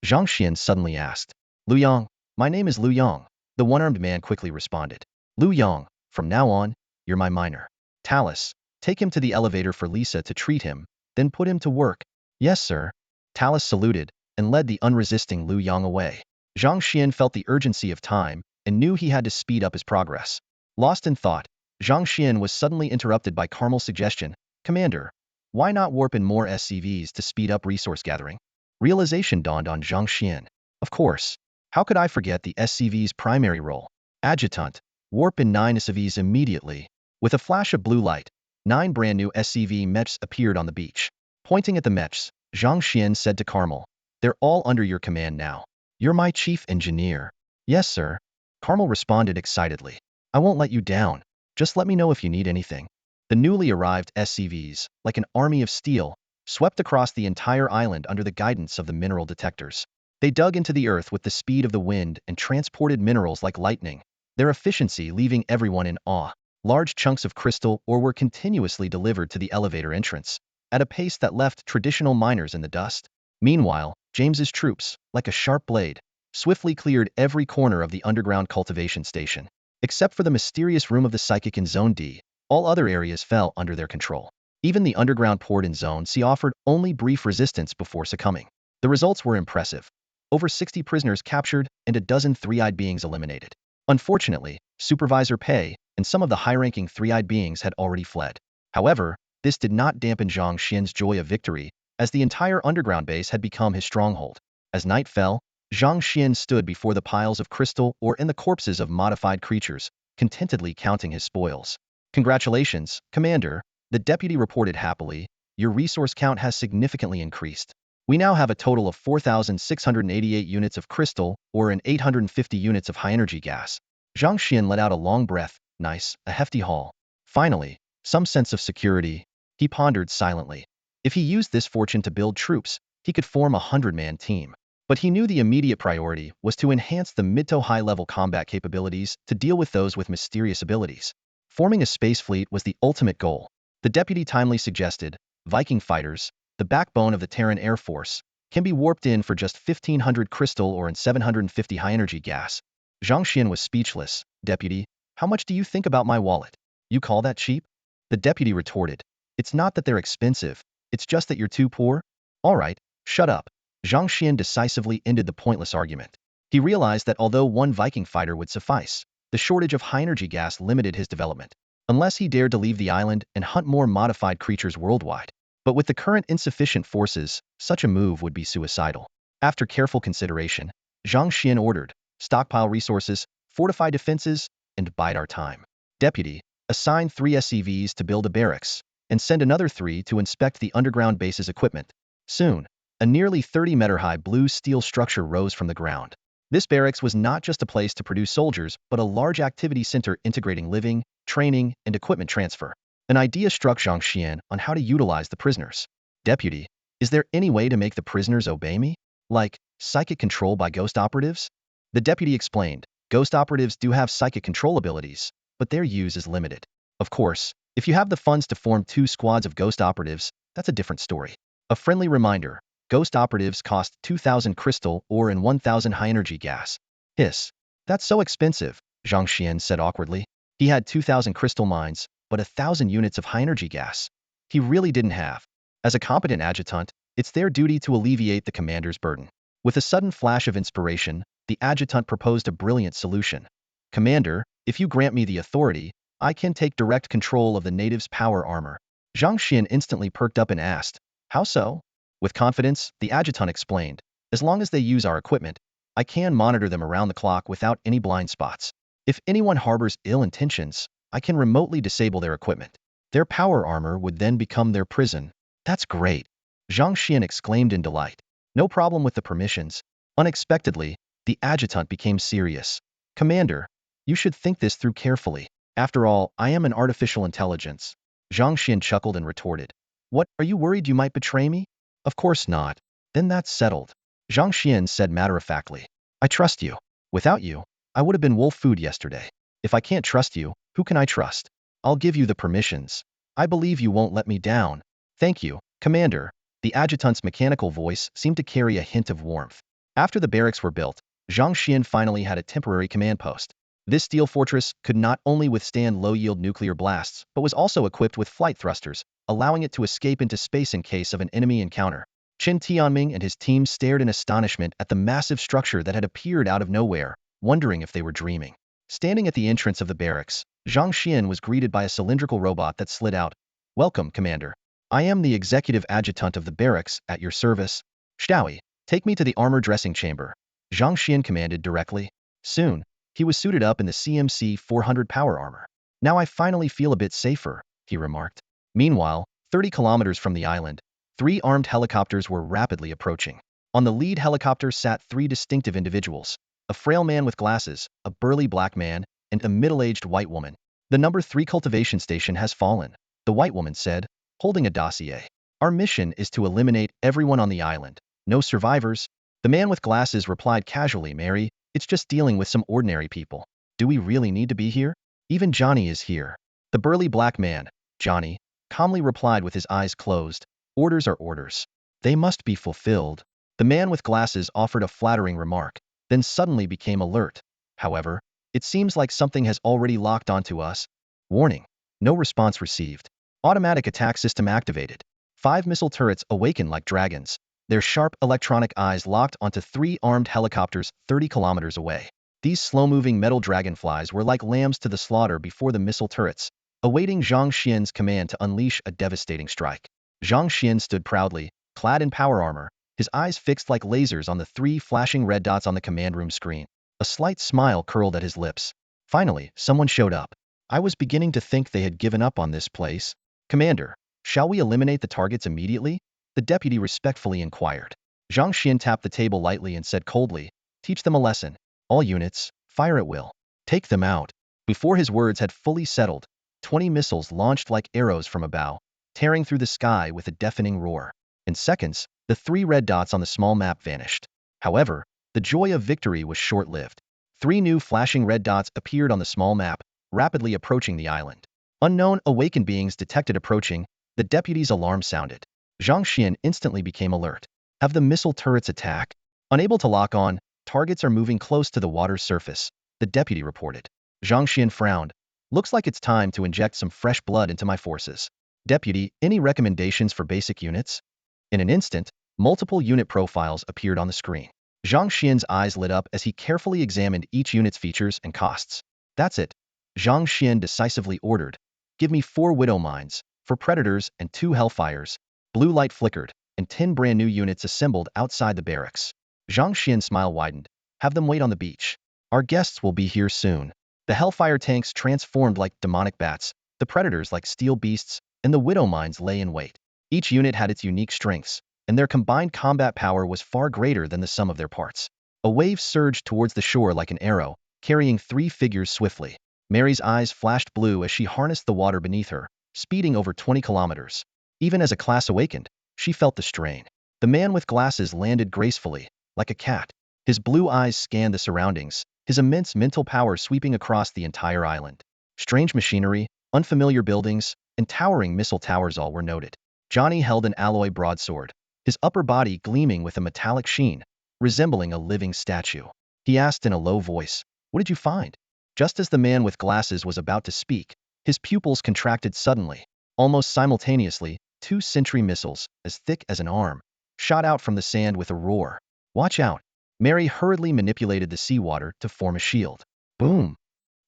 Zhang Xuan suddenly asked. Lu Yang. My name is Lu Yang, the one-armed man quickly responded. Lu Yang, from now on, you're my minor. Talus, take him to the elevator for Lisa to treat him, then put him to work. Yes, sir. Talus saluted and led the unresisting Lu Yang away. Zhang Xuan felt the urgency of time and knew he had to speed up his progress. Lost in thought, Zhang Xuan was suddenly interrupted by Carmel's suggestion, Commander, why not warp in more SCVs to speed up resource gathering? Realization dawned on Zhang Xuan. Of course. How could I forget the SCV's primary role? Adjutant, warp in 9 SCVs immediately. With a flash of blue light, 9 brand new SCV mechs appeared on the beach. Pointing at the mechs, Zhang Xuan said to Carmel, they're all under your command now. You're my chief engineer. Yes, sir. Carmel responded excitedly. I won't let you down. Just let me know if you need anything. The newly arrived SCVs, like an army of steel, swept across the entire island under the guidance of the mineral detectors. They dug into the earth with the speed of the wind and transported minerals like lightning, their efficiency leaving everyone in awe. Large chunks of crystal ore were continuously delivered to the elevator entrance, at a pace that left traditional miners in the dust. Meanwhile, James's troops, like a sharp blade, swiftly cleared every corner of the underground cultivation station. Except for the mysterious room of the psychic in Zone D, all other areas fell under their control. Even the underground port in Zone C offered only brief resistance before succumbing. The results were impressive. Over 60 prisoners captured and a dozen three-eyed beings eliminated. Unfortunately, Supervisor Pei and some of the high-ranking three-eyed beings had already fled. However, this did not dampen Zhang Xian's joy of victory, as the entire underground base had become his stronghold. As night fell, Zhang Xian stood before the piles of crystal ore and the corpses of modified creatures, contentedly counting his spoils. Congratulations, Commander, the deputy reported happily. Your resource count has significantly increased. We now have a total of 4,688 units of crystal ore and 850 units of high-energy gas. Zhang Xian let out a long breath. Nice, a hefty haul. Finally, some sense of security. He pondered silently. If he used this fortune to build troops, he could form a 100-man team. But he knew the immediate priority was to enhance the mid to high-level combat capabilities to deal with those with mysterious abilities. Forming a space fleet was the ultimate goal. The deputy timely suggested, Viking fighters, the backbone of the Terran Air Force, can be warped in for just 1,500 crystal ore and 750 high-energy gas. Zhang Xian was speechless. Deputy, how much do you think about my wallet? You call that cheap? The deputy retorted. It's not that they're expensive, it's just that you're too poor. All right, shut up. Zhang Xian decisively ended the pointless argument. He realized that although one Viking fighter would suffice, the shortage of high-energy gas limited his development, unless he dared to leave the island and hunt more modified creatures worldwide. But with the current insufficient forces, such a move would be suicidal. After careful consideration, Zhang Xian ordered, stockpile resources, fortify defenses, and bide our time. Deputy, assign 3 SCVs to build a barracks, and send another 3 to inspect the underground base's equipment. Soon, a nearly 30-meter-high blue steel structure rose from the ground. This barracks was not just a place to produce soldiers, but a large activity center integrating living, training, and equipment transfer. An idea struck Zhang Xian on how to utilize the prisoners. Deputy, is there any way to make the prisoners obey me? Like, psychic control by ghost operatives? The deputy explained, ghost operatives do have psychic control abilities, but their use is limited. Of course, if you have the funds to form 2 squads of ghost operatives, that's a different story. A friendly reminder, ghost operatives cost 2,000 crystal ore and 1,000 high-energy gas. Hiss. That's so expensive, Zhang Xian said awkwardly. He had 2,000 crystal mines, but 1,000 units of high-energy gas. He really didn't have. As a competent adjutant, it's their duty to alleviate the commander's burden. With a sudden flash of inspiration, the adjutant proposed a brilliant solution. Commander, if you grant me the authority, I can take direct control of the natives' power armor. Zhang Xian instantly perked up and asked, how so? With confidence, the adjutant explained, as long as they use our equipment, I can monitor them around the clock without any blind spots. If anyone harbors ill intentions, I can remotely disable their equipment. Their power armor would then become their prison. That's great. Zhang Xian exclaimed in delight. No problem with the permissions. Unexpectedly, The adjutant became serious. Commander, you should think this through carefully. After all, I am an artificial intelligence. Zhang Xuan chuckled and retorted. What, are you worried you might betray me? Of course not. Then that's settled. Zhang Xuan said matter-of-factly. I trust you. Without you, I would have been wolf food yesterday. If I can't trust you, who can I trust? I'll give you the permissions. I believe you won't let me down. Thank you, Commander. The adjutant's mechanical voice seemed to carry a hint of warmth. After the barracks were built, Zhang Xuan finally had a temporary command post. This steel fortress could not only withstand low-yield nuclear blasts, but was also equipped with flight thrusters, allowing it to escape into space in case of an enemy encounter. Qin Tianming and his team stared in astonishment at the massive structure that had appeared out of nowhere, wondering if they were dreaming. Standing at the entrance of the barracks, Zhang Xuan was greeted by a cylindrical robot that slid out. Welcome, Commander. I am the executive adjutant of the barracks, at your service. Xiaoi, take me to the armor dressing chamber. Zhang Xuan commanded directly. Soon, he was suited up in the CMC 400 power armor. Now I finally feel a bit safer, he remarked. Meanwhile, 30 kilometers from the island, 3 armed helicopters were rapidly approaching. On the lead helicopter sat 3 distinctive individuals, a frail man with glasses, a burly black man, and a middle-aged white woman. The number 3 cultivation station has fallen, the white woman said, holding a dossier. Our mission is to eliminate everyone on the island. No survivors. The man with glasses replied casually, Mary, it's just dealing with some ordinary people. Do we really need to be here? Even Johnny is here. The burly black man, Johnny, calmly replied with his eyes closed. Orders are orders. They must be fulfilled. The man with glasses offered a flattering remark, then suddenly became alert. However, it seems like something has already locked onto us. Warning. No response received. Automatic attack system activated. 5 missile turrets awakened like dragons, their sharp electronic eyes locked onto 3 armed helicopters 30 kilometers away. These slow-moving metal dragonflies were like lambs to the slaughter before the missile turrets, awaiting Zhang Xian's command to unleash a devastating strike. Zhang Xuan stood proudly, clad in power armor, his eyes fixed like lasers on the 3 flashing red dots on the command room screen. A slight smile curled at his lips. Finally, someone showed up. I was beginning to think they had given up on this place. Commander, shall we eliminate the targets immediately? The deputy respectfully inquired. Zhang Xuan tapped the table lightly and said coldly, teach them a lesson. All units, fire at will. Take them out. Before his words had fully settled, 20 missiles launched like arrows from a bow, tearing through the sky with a deafening roar. In seconds, the 3 red dots on the small map vanished. However, the joy of victory was short-lived. 3 new flashing red dots appeared on the small map, rapidly approaching the island. Unknown awakened beings detected approaching, the deputy's alarm sounded. Zhang Xuan instantly became alert. Have the missile turrets attack? Unable to lock on, targets are moving close to the water's surface, the deputy reported. Zhang Xuan frowned. Looks like it's time to inject some fresh blood into my forces. Deputy, any recommendations for basic units? In an instant, multiple unit profiles appeared on the screen. Zhang Xian's eyes lit up as he carefully examined each unit's features and costs. That's it. Zhang Xuan decisively ordered. Give me 4 widow mines, for predators and 2 hellfires. Blue light flickered, and 10 brand new units assembled outside the barracks. Zhang Xian's smile widened. Have them wait on the beach. Our guests will be here soon. The hellfire tanks transformed like demonic bats, the predators like steel beasts, and the widow mines lay in wait. Each unit had its unique strengths, and their combined combat power was far greater than the sum of their parts. A wave surged towards the shore like an arrow, carrying 3 figures swiftly. Mary's eyes flashed blue as she harnessed the water beneath her, speeding over 20 kilometers. Even as a class awakened, she felt the strain. The man with glasses landed gracefully, like a cat. His blue eyes scanned the surroundings, his immense mental power sweeping across the entire island. Strange machinery, unfamiliar buildings, and towering missile towers all were noted. Johnny held an alloy broadsword, his upper body gleaming with a metallic sheen, resembling a living statue. He asked in a low voice, "What did you find?" Just as the man with glasses was about to speak, his pupils contracted suddenly. Almost simultaneously, 2 sentry missiles, as thick as an arm, shot out from the sand with a roar. Watch out. Mary hurriedly manipulated the seawater to form a shield. Boom!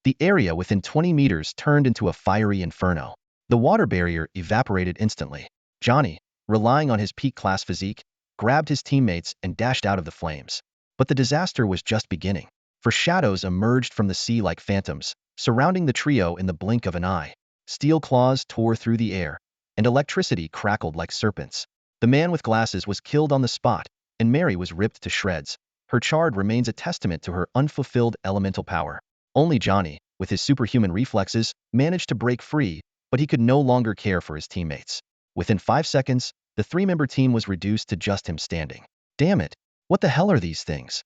The area within 20 meters turned into a fiery inferno. The water barrier evaporated instantly. Johnny, relying on his peak class physique, grabbed his teammates and dashed out of the flames. But the disaster was just beginning, for shadows emerged from the sea like phantoms, surrounding the trio in the blink of an eye. Steel claws tore through the air, and electricity crackled like serpents. The man with glasses was killed on the spot, and Mary was ripped to shreds, Her charred remains a testament to her unfulfilled elemental power. Only Johnny, with his superhuman reflexes, managed to break free, but he could no longer care for his teammates. Within 5 seconds, the 3-member team was reduced to just him standing. Damn it! What the hell are these things?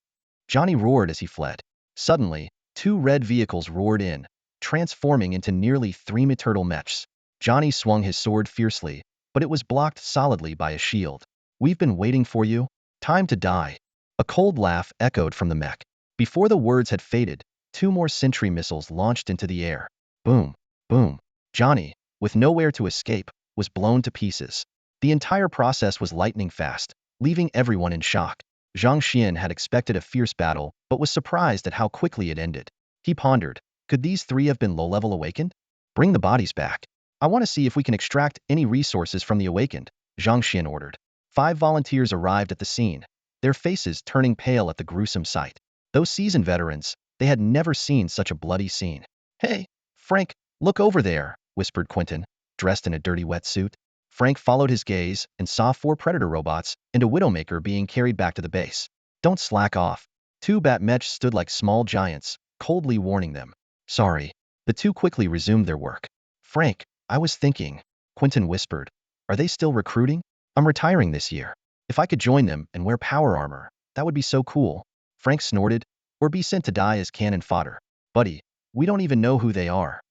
Johnny roared as he fled. Suddenly, 2 red vehicles roared in, transforming into nearly 3 turtle mechs. Johnny swung his sword fiercely, but it was blocked solidly by a shield. We've been waiting for you. Time to die. A cold laugh echoed from the mech. Before the words had faded, 2 more sentry missiles launched into the air. Boom, boom. Johnny, with nowhere to escape, was blown to pieces. The entire process was lightning fast, leaving everyone in shock. Zhang Xuan had expected a fierce battle, but was surprised at how quickly it ended. He pondered, could these 3 have been low-level awakened? Bring the bodies back. I want to see if we can extract any resources from the awakened, Zhang Xuan ordered. 5 volunteers arrived at the scene, their faces turning pale at the gruesome sight. Those seasoned veterans, they had never seen such a bloody scene. Hey, Frank, look over there, whispered Quentin, dressed in a dirty wetsuit. Frank followed his gaze and saw 4 predator robots and a widowmaker being carried back to the base. Don't slack off. 2 bat mechs stood like small giants, coldly warning them. Sorry. The 2 quickly resumed their work. Frank, I was thinking, Quentin whispered. Are they still recruiting? I'm retiring this year. If I could join them and wear power armor, that would be so cool. Frank snorted. Or be sent to die as cannon fodder. Buddy, we don't even know who they are.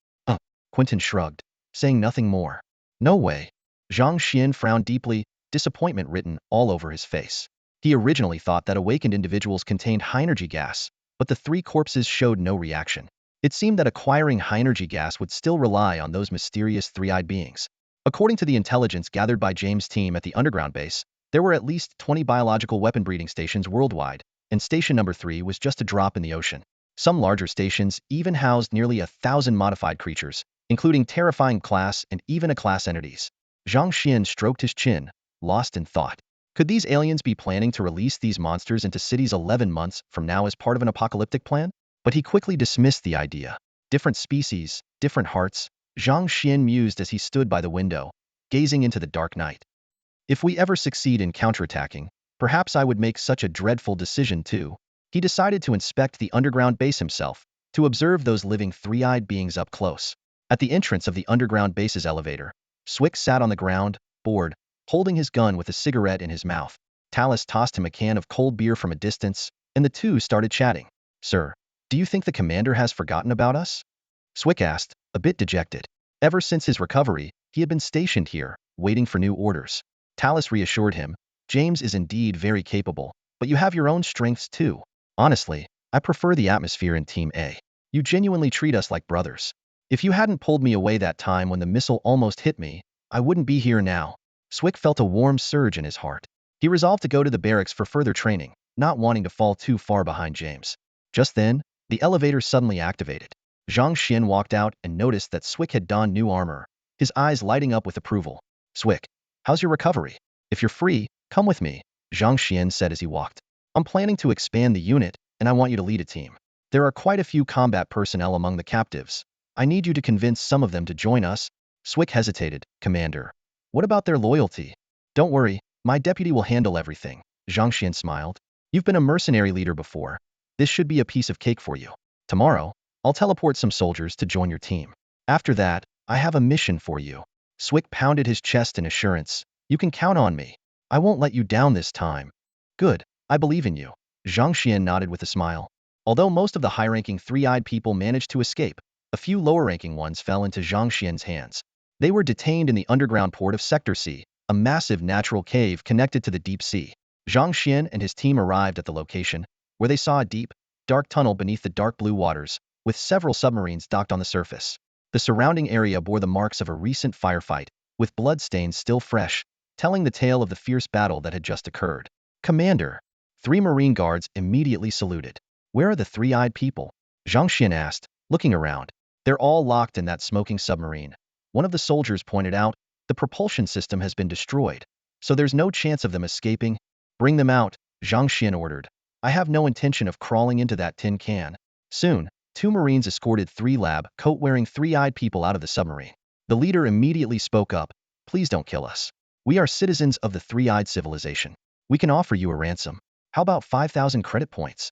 Quentin shrugged, saying nothing more. No way. Zhang Xuan frowned deeply, disappointment written all over his face. He originally thought that awakened individuals contained high-energy gas, but the 3 corpses showed no reaction. It seemed that acquiring high-energy gas would still rely on those mysterious 3-eyed beings. According to the intelligence gathered by James' team at the underground base, there were at least 20 biological weapon breeding stations worldwide, and station number 3 was just a drop in the ocean. Some larger stations even housed nearly 1,000 modified creatures, including terrifying class and even A-class entities. Zhang Xuan stroked his chin, lost in thought. Could these aliens be planning to release these monsters into cities 11 months from now as part of an apocalyptic plan? But he quickly dismissed the idea. Different species, different hearts, Zhang Xuan mused as he stood by the window, gazing into the dark night. If we ever succeed in counterattacking, perhaps I would make such a dreadful decision too. He decided to inspect the underground base himself, to observe those living 3-eyed beings up close. At the entrance of the underground base's elevator, Swick sat on the ground, bored, holding his gun with a cigarette in his mouth. Talus tossed him a can of cold beer from a distance, and the 2 started chatting. Sir, do you think the commander has forgotten about us? Swick asked, a bit dejected. Ever since his recovery, he had been stationed here, waiting for new orders. Talus reassured him, James is indeed very capable, but you have your own strengths too. Honestly, I prefer the atmosphere in Team A. You genuinely treat us like brothers. If you hadn't pulled me away that time when the missile almost hit me, I wouldn't be here now. Swick felt a warm surge in his heart. He resolved to go to the barracks for further training, not wanting to fall too far behind James. Just then, the elevator suddenly activated. Zhang Xuan walked out and noticed that Swick had donned new armor, his eyes lighting up with approval. Swick, how's your recovery? If you're free, come with me, Zhang Xuan said as he walked. I'm planning to expand the unit, and I want you to lead a team. There are quite a few combat personnel among the captives. I need you to convince some of them to join us. Swick hesitated. Commander, what about their loyalty? Don't worry, my deputy will handle everything, Zhang Xuan smiled. You've been a mercenary leader before. This should be a piece of cake for you. Tomorrow, I'll teleport some soldiers to join your team. After that, I have a mission for you. Swick pounded his chest in assurance. You can count on me. I won't let you down this time. Good, I believe in you. Zhang Xuan nodded with a smile. Although most of the high-ranking 3-eyed people managed to escape, a few lower-ranking ones fell into Zhang Xuan's hands. They were detained in the underground port of Sector C, a massive natural cave connected to the deep sea. Zhang Xuan and his team arrived at the location, where they saw a deep, dark tunnel beneath the dark blue waters, with several submarines docked on the surface. The surrounding area bore the marks of a recent firefight, with bloodstains still fresh, telling the tale of the fierce battle that had just occurred. Commander! 3 Marine guards immediately saluted. Where are the 3-eyed people? Zhang Xuan asked, looking around. They're all locked in that smoking submarine. One of the soldiers pointed out, the propulsion system has been destroyed, so there's no chance of them escaping. Bring them out, Zhang Xuan ordered. I have no intention of crawling into that tin can. Soon, 2 Marines escorted 3 lab coat-wearing 3-eyed people out of the submarine. The leader immediately spoke up. Please don't kill us. We are citizens of the 3-eyed civilization. We can offer you a ransom. How about 5,000 credit points?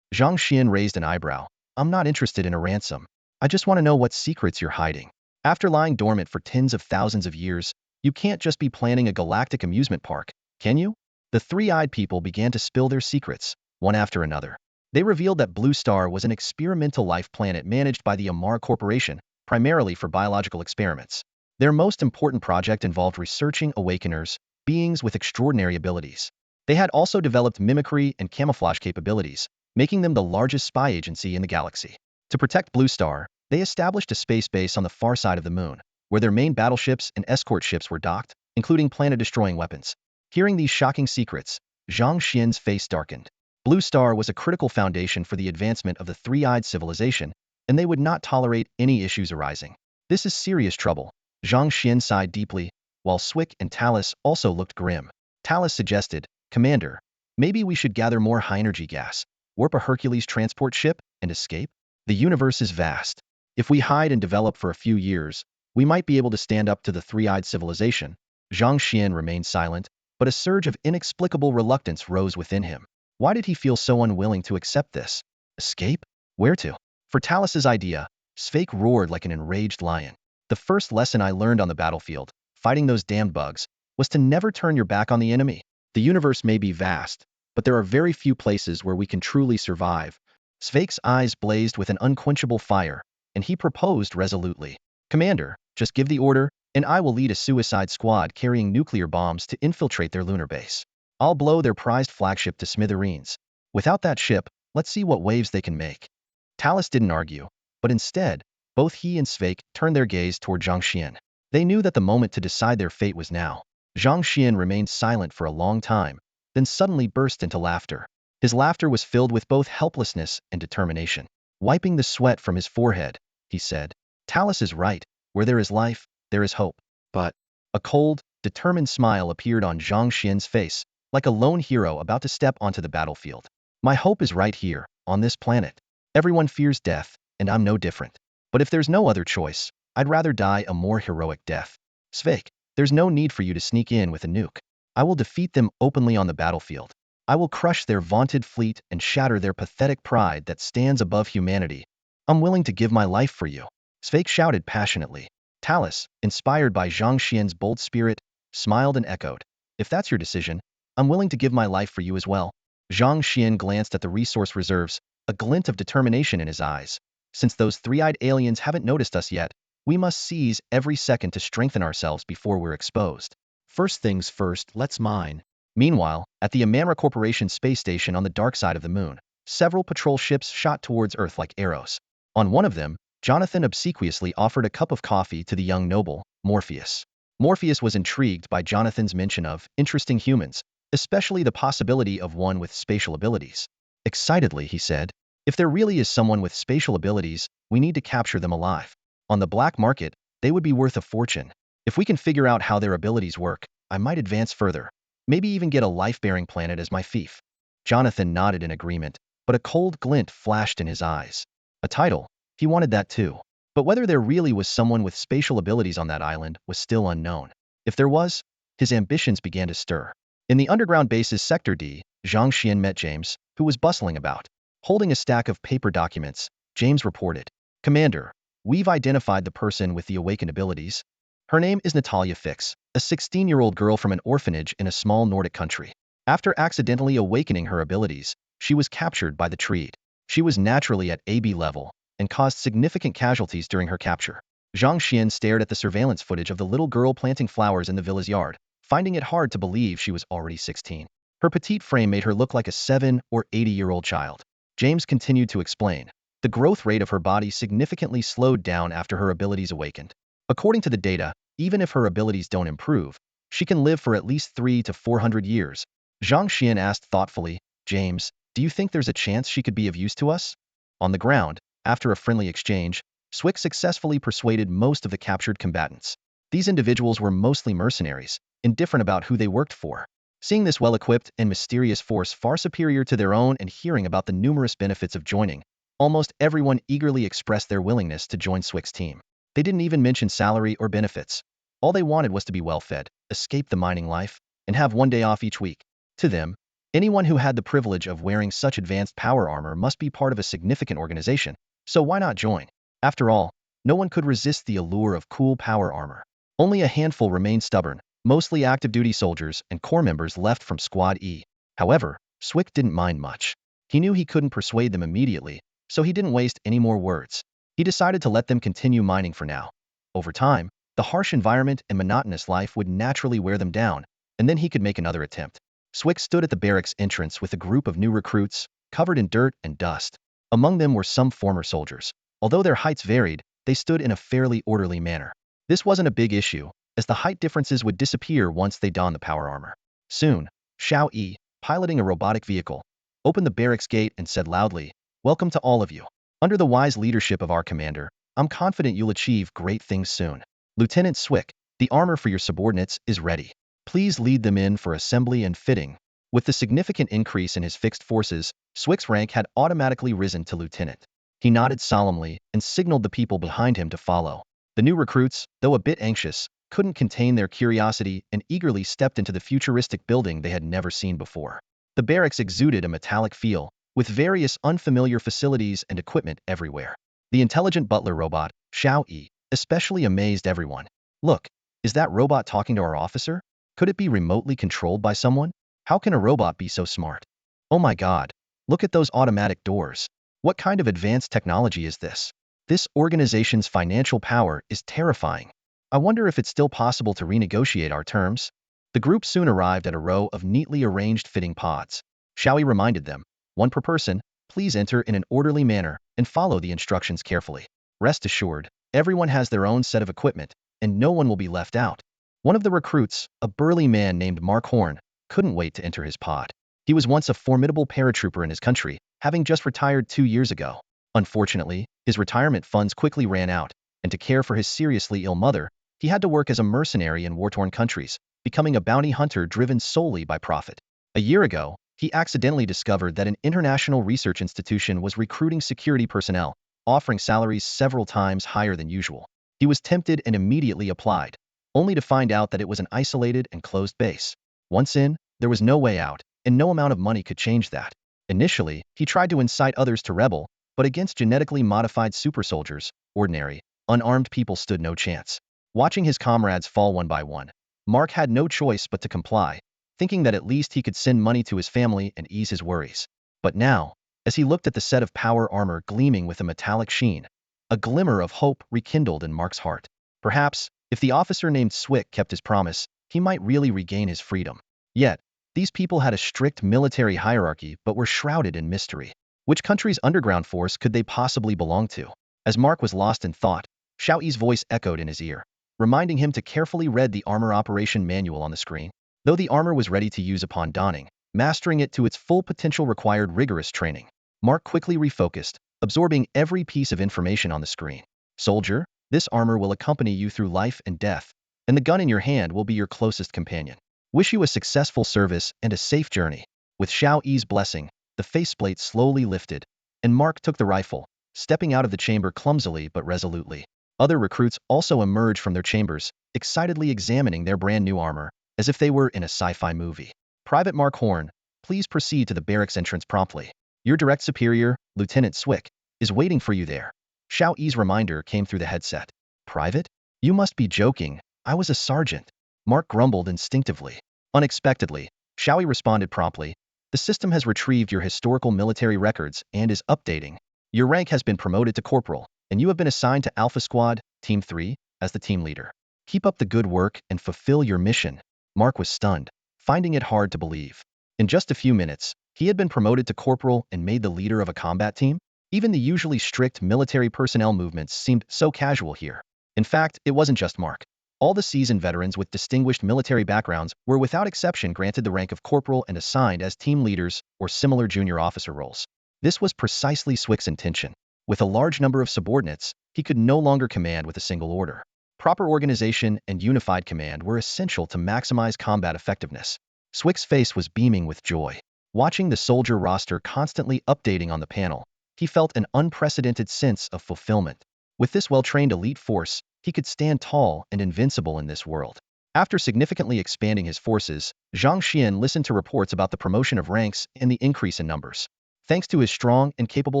Zhang Xian raised an eyebrow. I'm not interested in a ransom. I just want to know what secrets you're hiding. After lying dormant for tens of thousands of years, you can't just be planning a galactic amusement park, can you? The three-eyed people began to spill their secrets, one after another. They revealed that Blue Star was an experimental life planet managed by the Amara Corporation, primarily for biological experiments. Their most important project involved researching awakeners, beings with extraordinary abilities. They had also developed mimicry and camouflage capabilities, making them the largest spy agency in the galaxy. To protect Blue Star, they established a space base on the far side of the moon, where their main battleships and escort ships were docked, including planet-destroying weapons. Hearing these shocking secrets, Zhang Xian's face darkened. Blue Star was a critical foundation for the advancement of the three-eyed civilization, and they would not tolerate any issues arising. This is serious trouble. Zhang Xian sighed deeply, while Swick and Talus also looked grim. Talus suggested, Commander, maybe we should gather more high-energy gas, warp a Hercules transport ship, and escape? The universe is vast. If we hide and develop for a few years, we might be able to stand up to the three-eyed civilization. Zhang Xian remained silent, but a surge of inexplicable reluctance rose within him. Why did he feel so unwilling to accept this? Escape? Where to? For Talus's idea, Sveik roared like an enraged lion. The first lesson I learned on the battlefield, fighting those damned bugs, was to never turn your back on the enemy. The universe may be vast, but there are very few places where we can truly survive. Sveik's eyes blazed with an unquenchable fire, and he proposed resolutely. Commander, just give the order, and I will lead a suicide squad carrying nuclear bombs to infiltrate their lunar base. I'll blow their prized flagship to smithereens. Without that ship, let's see what waves they can make. Talus didn't argue, but instead, both he and Sveik turned their gaze toward Zhang Xian. They knew that the moment to decide their fate was now. Zhang Xian remained silent for a long time, then suddenly burst into laughter. His laughter was filled with both helplessness and determination. Wiping the sweat from his forehead, he said, Talus is right, where there is life, there is hope. But a cold, determined smile appeared on Zhang Xian's face, like a lone hero about to step onto the battlefield. My hope is right here, on this planet. Everyone fears death, and I'm no different. But if there's no other choice, I'd rather die a more heroic death. Sveik, there's no need for you to sneak in with a nuke. I will defeat them openly on the battlefield. I will crush their vaunted fleet and shatter their pathetic pride that stands above humanity. I'm willing to give my life for you. Sveik shouted passionately. Talus, inspired by Zhang Xian's bold spirit, smiled and echoed. If that's your decision, I'm willing to give my life for you as well. Zhang Xian glanced at the resource reserves, a glint of determination in his eyes. Since those three-eyed aliens haven't noticed us yet, we must seize every second to strengthen ourselves before we're exposed. First things first, let's mine. Meanwhile, at the Amara Corporation space station on the dark side of the moon, several patrol ships shot towards Earth like arrows. On one of them, Jonathan obsequiously offered a cup of coffee to the young noble, Morpheus. Morpheus was intrigued by Jonathan's mention of interesting humans, especially the possibility of one with spatial abilities. Excitedly, he said, if there really is someone with spatial abilities, we need to capture them alive. On the black market, they would be worth a fortune. If we can figure out how their abilities work, I might advance further. Maybe even get a life-bearing planet as my fief. Jonathan nodded in agreement, but a cold glint flashed in his eyes. A title, he wanted that too. But whether there really was someone with spatial abilities on that island was still unknown. If there was, his ambitions began to stir. In the underground base's Sector D, Zhang Xian met James, who was bustling about. Holding a stack of paper documents, James reported, Commander, we've identified the person with the awakened abilities. Her name is Natalia Fix, a 16-year-old girl from an orphanage in a small Nordic country. After accidentally awakening her abilities, she was captured by the Treed. She was naturally at AB level, and caused significant casualties during her capture. Zhang Xian stared at the surveillance footage of the little girl planting flowers in the villa's yard, finding it hard to believe she was already 16. Her petite frame made her look like a 7- or 80-year-old child. James continued to explain. The growth rate of her body significantly slowed down after her abilities awakened. According to the data, even if her abilities don't improve, she can live for at least 300 to 400 years. Zhang Xian asked thoughtfully, James, do you think there's a chance she could be of use to us? On the ground, after a friendly exchange, Swick successfully persuaded most of the captured combatants. These individuals were mostly mercenaries, indifferent about who they worked for. Seeing this well-equipped and mysterious force far superior to their own and hearing about the numerous benefits of joining, almost everyone eagerly expressed their willingness to join Swick's team. They didn't even mention salary or benefits. All they wanted was to be well-fed, escape the mining life, and have one day off each week. To them, Anyone who had the privilege of wearing such advanced power armor must be part of a significant organization, so why not join? After all, no one could resist the allure of cool power armor. Only a handful remained stubborn, mostly active-duty soldiers and corps members left from Squad E. However, Swick didn't mind much. He knew he couldn't persuade them immediately, so he didn't waste any more words. He decided to let them continue mining for now. Over time, the harsh environment and monotonous life would naturally wear them down, and then he could make another attempt. Swick stood at the barracks entrance with a group of new recruits, covered in dirt and dust. Among them were some former soldiers. Although their heights varied, they stood in a fairly orderly manner. This wasn't a big issue, as the height differences would disappear once they donned the power armor. Soon, Xiao Yi, piloting a robotic vehicle, opened the barracks gate and said loudly, "Welcome to all of you. Under the wise leadership of our commander, I'm confident you'll achieve great things soon. Lieutenant Swick, the armor for your subordinates is ready. Please lead them in for assembly and fitting." With the significant increase in his fixed forces, Swick's rank had automatically risen to lieutenant. He nodded solemnly and signaled the people behind him to follow. The new recruits, though a bit anxious, couldn't contain their curiosity and eagerly stepped into the futuristic building they had never seen before. The barracks exuded a metallic feel, with various unfamiliar facilities and equipment everywhere. The intelligent butler robot, Xiao Yi, especially amazed everyone. "Look, is that robot talking to our officer? Could it be remotely controlled by someone? How can a robot be so smart? Oh my God, look at those automatic doors. What kind of advanced technology is this? This organization's financial power is terrifying. I wonder if it's still possible to renegotiate our terms." The group soon arrived at a row of neatly arranged fitting pods. Xiaoyi reminded them, "One per person, please enter in an orderly manner and follow the instructions carefully. Rest assured, everyone has their own set of equipment, and no one will be left out." One of the recruits, a burly man named Mark Horn, couldn't wait to enter his pod. He was once a formidable paratrooper in his country, having just retired 2 years ago. Unfortunately, his retirement funds quickly ran out, and to care for his seriously ill mother, he had to work as a mercenary in war-torn countries, becoming a bounty hunter driven solely by profit. A year ago, he accidentally discovered that an international research institution was recruiting security personnel, offering salaries several times higher than usual. He was tempted and immediately applied, only to find out that it was an isolated and closed base. Once in, there was no way out, and no amount of money could change that. Initially, he tried to incite others to rebel, but against genetically modified super soldiers, ordinary, unarmed people stood no chance. Watching his comrades fall one by one, Mark had no choice but to comply, thinking that at least he could send money to his family and ease his worries. But now, as he looked at the set of power armor gleaming with a metallic sheen, a glimmer of hope rekindled in Mark's heart. Perhaps, if the officer named Swick kept his promise, he might really regain his freedom. Yet, these people had a strict military hierarchy but were shrouded in mystery. Which country's underground force could they possibly belong to? As Mark was lost in thought, Xiao Yi's voice echoed in his ear, reminding him to carefully read the armor operation manual on the screen. Though the armor was ready to use upon donning, mastering it to its full potential required rigorous training. Mark quickly refocused, absorbing every piece of information on the screen. "Soldier, this armor will accompany you through life and death, and the gun in your hand will be your closest companion. Wish you a successful service and a safe journey." With Xiao Yi's blessing, the faceplate slowly lifted, and Mark took the rifle, stepping out of the chamber clumsily but resolutely. Other recruits also emerged from their chambers, excitedly examining their brand new armor, as if they were in a sci-fi movie. "Private Mark Horn, please proceed to the barracks entrance promptly. Your direct superior, Lieutenant Swick, is waiting for you there." Xiao Yi's reminder came through the headset. "Private? You must be joking. I was a sergeant." Mark grumbled instinctively. Unexpectedly, Xiao Yi responded promptly, "The system has retrieved your historical military records and is updating. Your rank has been promoted to corporal, and you have been assigned to Alpha Squad, Team 3, as the team leader. Keep up the good work and fulfill your mission." Mark was stunned, finding it hard to believe. In just a few minutes, he had been promoted to corporal and made the leader of a combat team? Even the usually strict military personnel movements seemed so casual here. In fact, it wasn't just Mark. All the seasoned veterans with distinguished military backgrounds were without exception granted the rank of corporal and assigned as team leaders or similar junior officer roles. This was precisely Swick's intention. With a large number of subordinates, he could no longer command with a single order. Proper organization and unified command were essential to maximize combat effectiveness. Swick's face was beaming with joy. Watching the soldier roster constantly updating on the panel, he felt an unprecedented sense of fulfillment. With this well-trained elite force, he could stand tall and invincible in this world. After significantly expanding his forces, Zhang Xian listened to reports about the promotion of ranks and the increase in numbers. Thanks to his strong and capable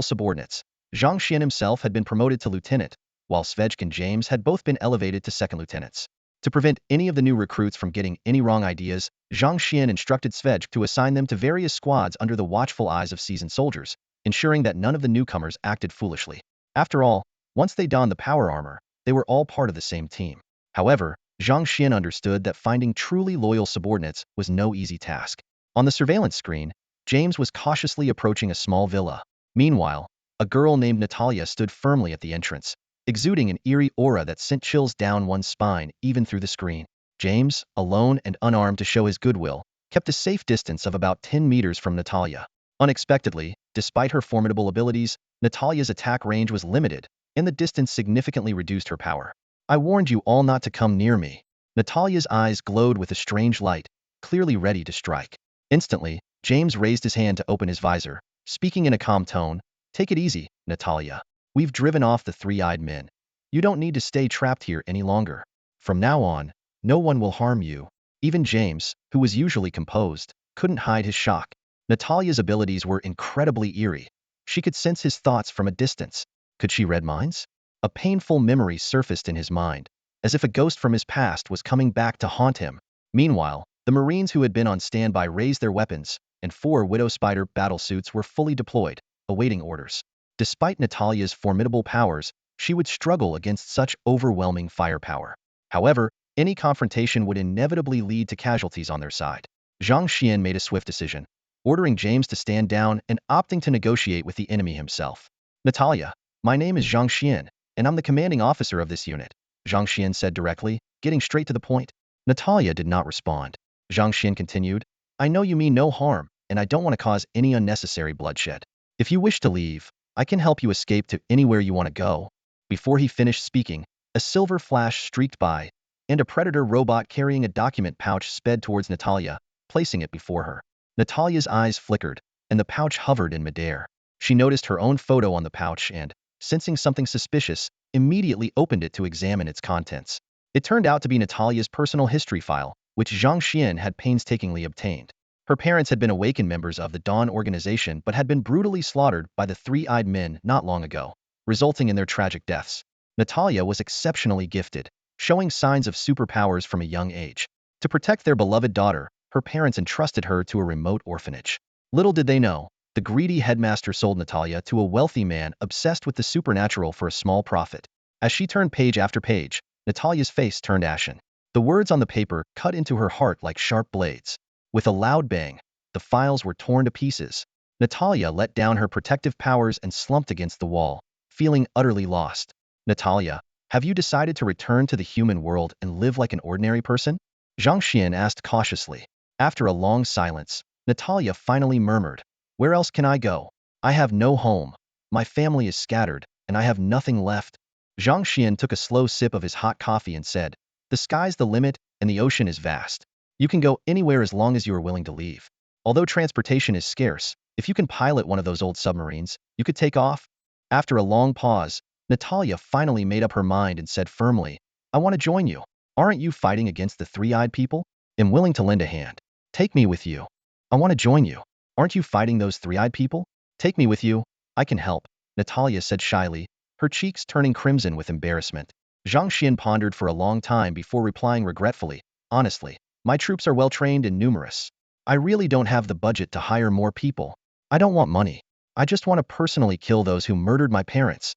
subordinates, Zhang Xian himself had been promoted to lieutenant, while Svej and James had both been elevated to second lieutenants. To prevent any of the new recruits from getting any wrong ideas, Zhang Xian instructed Svej to assign them to various squads under the watchful eyes of seasoned soldiers, ensuring that none of the newcomers acted foolishly. After all, once they donned the power armor, they were all part of the same team. However, Zhang Xian understood that finding truly loyal subordinates was no easy task. On the surveillance screen, James was cautiously approaching a small villa. Meanwhile, a girl named Natalia stood firmly at the entrance, exuding an eerie aura that sent chills down one's spine even through the screen. James, alone and unarmed to show his goodwill, kept a safe distance of about 10 meters from Natalia. Unexpectedly, despite her formidable abilities, Natalia's attack range was limited, and the distance significantly reduced her power. I warned you all not to come near me. Natalia's eyes glowed with a strange light, clearly ready to strike. Instantly, James raised his hand to open his visor, speaking in a calm tone. Take it easy, Natalia. We've driven off the three-eyed men. You don't need to stay trapped here any longer. From now on, no one will harm you. Even James, who was usually composed, couldn't hide his shock. Natalia's abilities were incredibly eerie. She could sense his thoughts from a distance. Could she read minds? A painful memory surfaced in his mind, as if a ghost from his past was coming back to haunt him. Meanwhile, the Marines who had been on standby raised their weapons, and 4 Widow Spider battlesuits were fully deployed, awaiting orders. Despite Natalia's formidable powers, she would struggle against such overwhelming firepower. However, any confrontation would inevitably lead to casualties on their side. Zhang Xian made a swift decision, ordering James to stand down and opting to negotiate with the enemy himself. Natalia, my name is Zhang Xian, and I'm the commanding officer of this unit, Zhang Xian said directly, getting straight to the point. Natalia did not respond. Zhang Xian continued, I know you mean no harm, and I don't want to cause any unnecessary bloodshed. If you wish to leave, I can help you escape to anywhere you want to go. Before he finished speaking, a silver flash streaked by, and a predator robot carrying a document pouch sped towards Natalia, placing it before her. Natalia's eyes flickered, and the pouch hovered in midair. She noticed her own photo on the pouch and, sensing something suspicious, immediately opened it to examine its contents. It turned out to be Natalia's personal history file, which Zhang Xian had painstakingly obtained. Her parents had been awakened members of the Dawn organization but had been brutally slaughtered by the three-eyed men not long ago, resulting in their tragic deaths. Natalia was exceptionally gifted, showing signs of superpowers from a young age. To protect their beloved daughter, her parents entrusted her to a remote orphanage. Little did they know, the greedy headmaster sold Natalia to a wealthy man obsessed with the supernatural for a small profit. As she turned page after page, Natalia's face turned ashen. The words on the paper cut into her heart like sharp blades. With a loud bang, the files were torn to pieces. Natalia let down her protective powers and slumped against the wall, feeling utterly lost. Natalia, have you decided to return to the human world and live like an ordinary person? Zhang Xian asked cautiously. After a long silence, Natalia finally murmured, where else can I go? I have no home. My family is scattered, and I have nothing left. Zhang Xian took a slow sip of his hot coffee and said, the sky's the limit, and the ocean is vast. You can go anywhere as long as you are willing to leave. Although transportation is scarce, if you can pilot one of those old submarines, you could take off. After a long pause, Natalia finally made up her mind and said firmly, I want to join you. Aren't you fighting against the three-eyed people? I'm willing to lend a hand. Take me with you. I want to join you. Aren't you fighting those three-eyed people? Take me with you. I can help, Natalia said shyly, her cheeks turning crimson with embarrassment. Zhang Xian pondered for a long time before replying regretfully, honestly, my troops are well-trained and numerous. I really don't have the budget to hire more people. I don't want money. I just want to personally kill those who murdered my parents.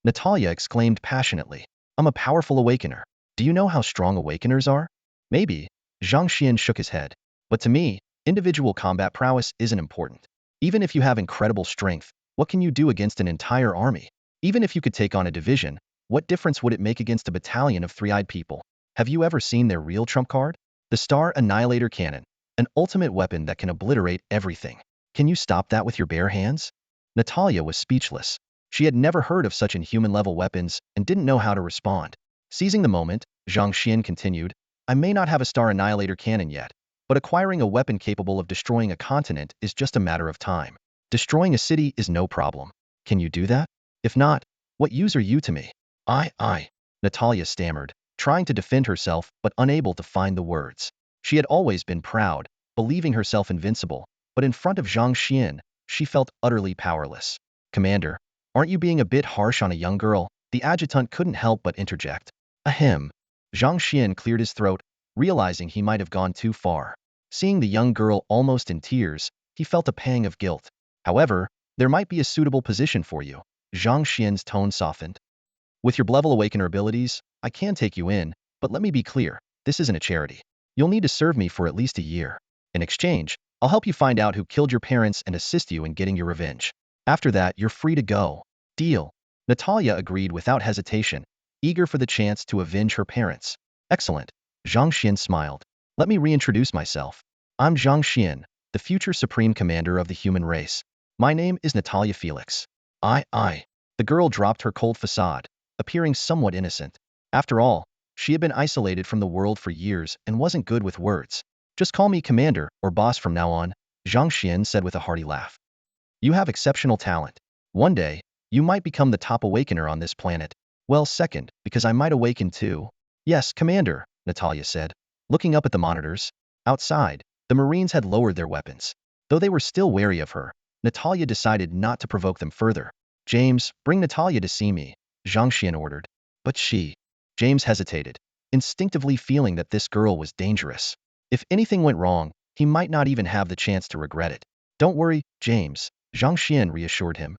Natalia exclaimed passionately, I'm a powerful awakener. Do you know how strong awakeners are? Maybe, Zhang Xian shook his head. But to me, individual combat prowess isn't important. Even if you have incredible strength, what can you do against an entire army? Even if you could take on a division, what difference would it make against a battalion of three-eyed people? Have you ever seen their real trump card? The Star Annihilator Cannon, an ultimate weapon that can obliterate everything. Can you stop that with your bare hands? Natalia was speechless. She had never heard of such inhuman-level weapons and didn't know how to respond. Seizing the moment, Zhang Xian continued, I may not have a Star Annihilator Cannon yet, but acquiring a weapon capable of destroying a continent is just a matter of time. Destroying a city is no problem. Can you do that? If not, what use are you to me? I, Natalia stammered, trying to defend herself but unable to find the words. She had always been proud, believing herself invincible, but in front of Zhang Xuan, she felt utterly powerless. Commander, aren't you being a bit harsh on a young girl? The adjutant couldn't help but interject. Ahem. Zhang Xuan cleared his throat, realizing he might have gone too far. Seeing the young girl almost in tears, he felt a pang of guilt. However, there might be a suitable position for you. Zhang Xian's tone softened. With your level awakener abilities, I can take you in, but let me be clear, this isn't a charity. You'll need to serve me for at least a year. In exchange, I'll help you find out who killed your parents and assist you in getting your revenge. After that, you're free to go. Deal. Natalia agreed without hesitation, eager for the chance to avenge her parents. Excellent. Zhang Xian smiled. Let me reintroduce myself. I'm Zhang Xian, the future Supreme Commander of the human race. My name is Natalia Felix. I. The girl dropped her cold facade, appearing somewhat innocent. After all, she had been isolated from the world for years and wasn't good with words. Just call me Commander or Boss from now on, Zhang Xian said with a hearty laugh. You have exceptional talent. One day, you might become the top awakener on this planet. Well, second, because I might awaken too. Yes, Commander, Natalia said, looking up at the monitors. Outside, the Marines had lowered their weapons. Though they were still wary of her, Natalia decided not to provoke them further. James, bring Natalia to see me, Zhang Xian ordered. But James hesitated, instinctively feeling that this girl was dangerous. If anything went wrong, he might not even have the chance to regret it. Don't worry, James, Zhang Xian reassured him.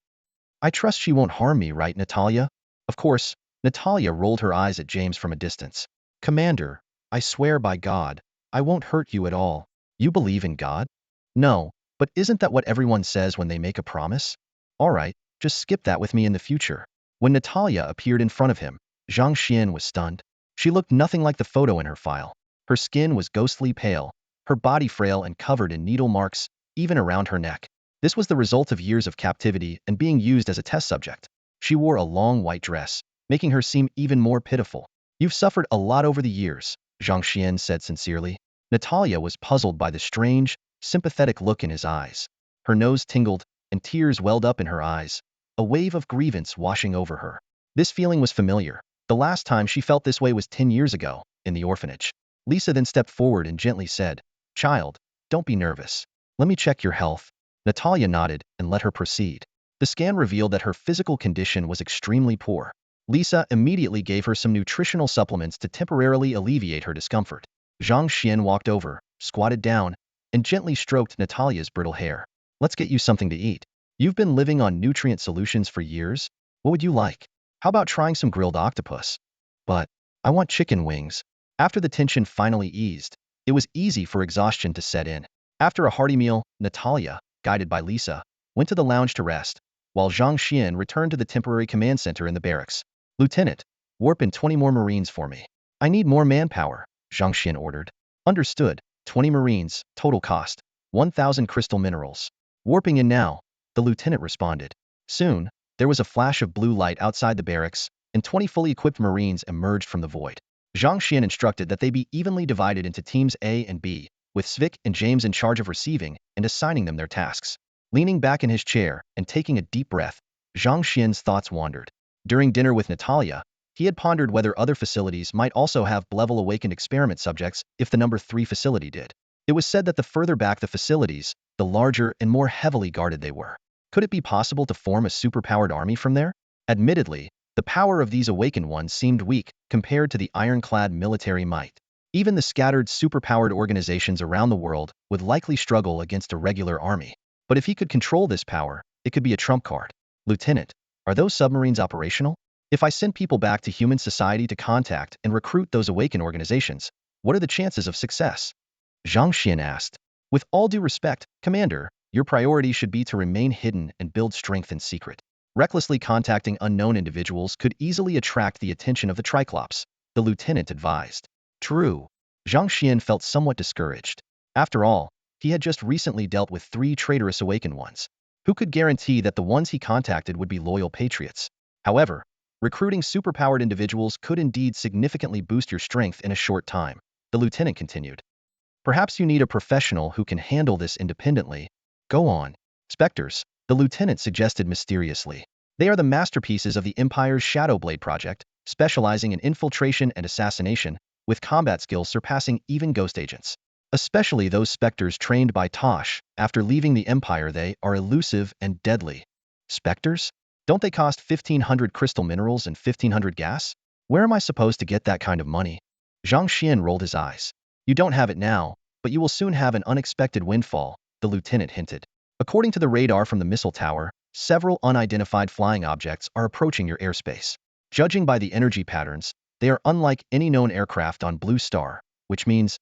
I trust she won't harm me, right, Natalia? Of course, Natalia rolled her eyes at James from a distance. Commander, I swear by God, I won't hurt you at all. You believe in God? No, but isn't that what everyone says when they make a promise? All right, just skip that with me in the future. When Natalia appeared in front of him, Zhang Xian was stunned. She looked nothing like the photo in her file. Her skin was ghostly pale, her body frail and covered in needle marks, even around her neck. This was the result of years of captivity and being used as a test subject. She wore a long white dress, making her seem even more pitiful. You've suffered a lot over the years, Zhang Xian said sincerely. Natalia was puzzled by the strange, sympathetic look in his eyes. Her nose tingled, and tears welled up in her eyes, a wave of grievance washing over her. This feeling was familiar. The last time she felt this way was 10 years ago, in the orphanage. Lisa then stepped forward and gently said, Child, don't be nervous. Let me check your health. Natalia nodded and let her proceed. The scan revealed that her physical condition was extremely poor. Lisa immediately gave her some nutritional supplements to temporarily alleviate her discomfort. Zhang Xian walked over, squatted down, and gently stroked Natalia's brittle hair. Let's get you something to eat. You've been living on nutrient solutions for years? What would you like? How about trying some grilled octopus? But I want chicken wings. After the tension finally eased, it was easy for exhaustion to set in. After a hearty meal, Natalia, guided by Lisa, went to the lounge to rest, while Zhang Xian returned to the temporary command center in the barracks. Lieutenant, warp in 20 more Marines for me. I need more manpower, Zhang Xian ordered. Understood. 20 Marines, total cost, 1,000 crystal minerals. Warping in now, the lieutenant responded. Soon, there was a flash of blue light outside the barracks, and 20 fully equipped Marines emerged from the void. Zhang Xian instructed that they be evenly divided into teams A and B, with Svik and James in charge of receiving and assigning them their tasks. Leaning back in his chair and taking a deep breath, Zhang Xian's thoughts wandered. During dinner with Natalia, he had pondered whether other facilities might also have level awakened experiment subjects if the number 3 facility did. It was said that the further back the facilities, the larger and more heavily guarded they were. Could it be possible to form a superpowered army from there? Admittedly, the power of these awakened ones seemed weak compared to the ironclad military might. Even the scattered superpowered organizations around the world would likely struggle against a regular army. But if he could control this power, it could be a trump card. Lieutenant, are those submarines operational? If I send people back to human society to contact and recruit those awakened organizations, what are the chances of success? Zhang Xian asked. With all due respect, Commander, your priority should be to remain hidden and build strength in secret. Recklessly contacting unknown individuals could easily attract the attention of the Triclops, the lieutenant advised. True. Zhang Xian felt somewhat discouraged. After all, he had just recently dealt with 3 traitorous awakened ones. Who could guarantee that the ones he contacted would be loyal patriots? However, recruiting superpowered individuals could indeed significantly boost your strength in a short time, the lieutenant continued. Perhaps you need a professional who can handle this independently. Go on. Spectres, the lieutenant suggested mysteriously. They are the masterpieces of the Empire's Shadowblade project, specializing in infiltration and assassination, with combat skills surpassing even ghost agents. Especially those specters trained by Tosh. After leaving the Empire, they are elusive and deadly. Specters? Don't they cost 1,500 crystal minerals and 1,500 gas? Where am I supposed to get that kind of money? Zhang Xuan rolled his eyes. You don't have it now, but you will soon have an unexpected windfall, the lieutenant hinted. According to the radar from the missile tower, several unidentified flying objects are approaching your airspace. Judging by the energy patterns, they are unlike any known aircraft on Blue Star, which means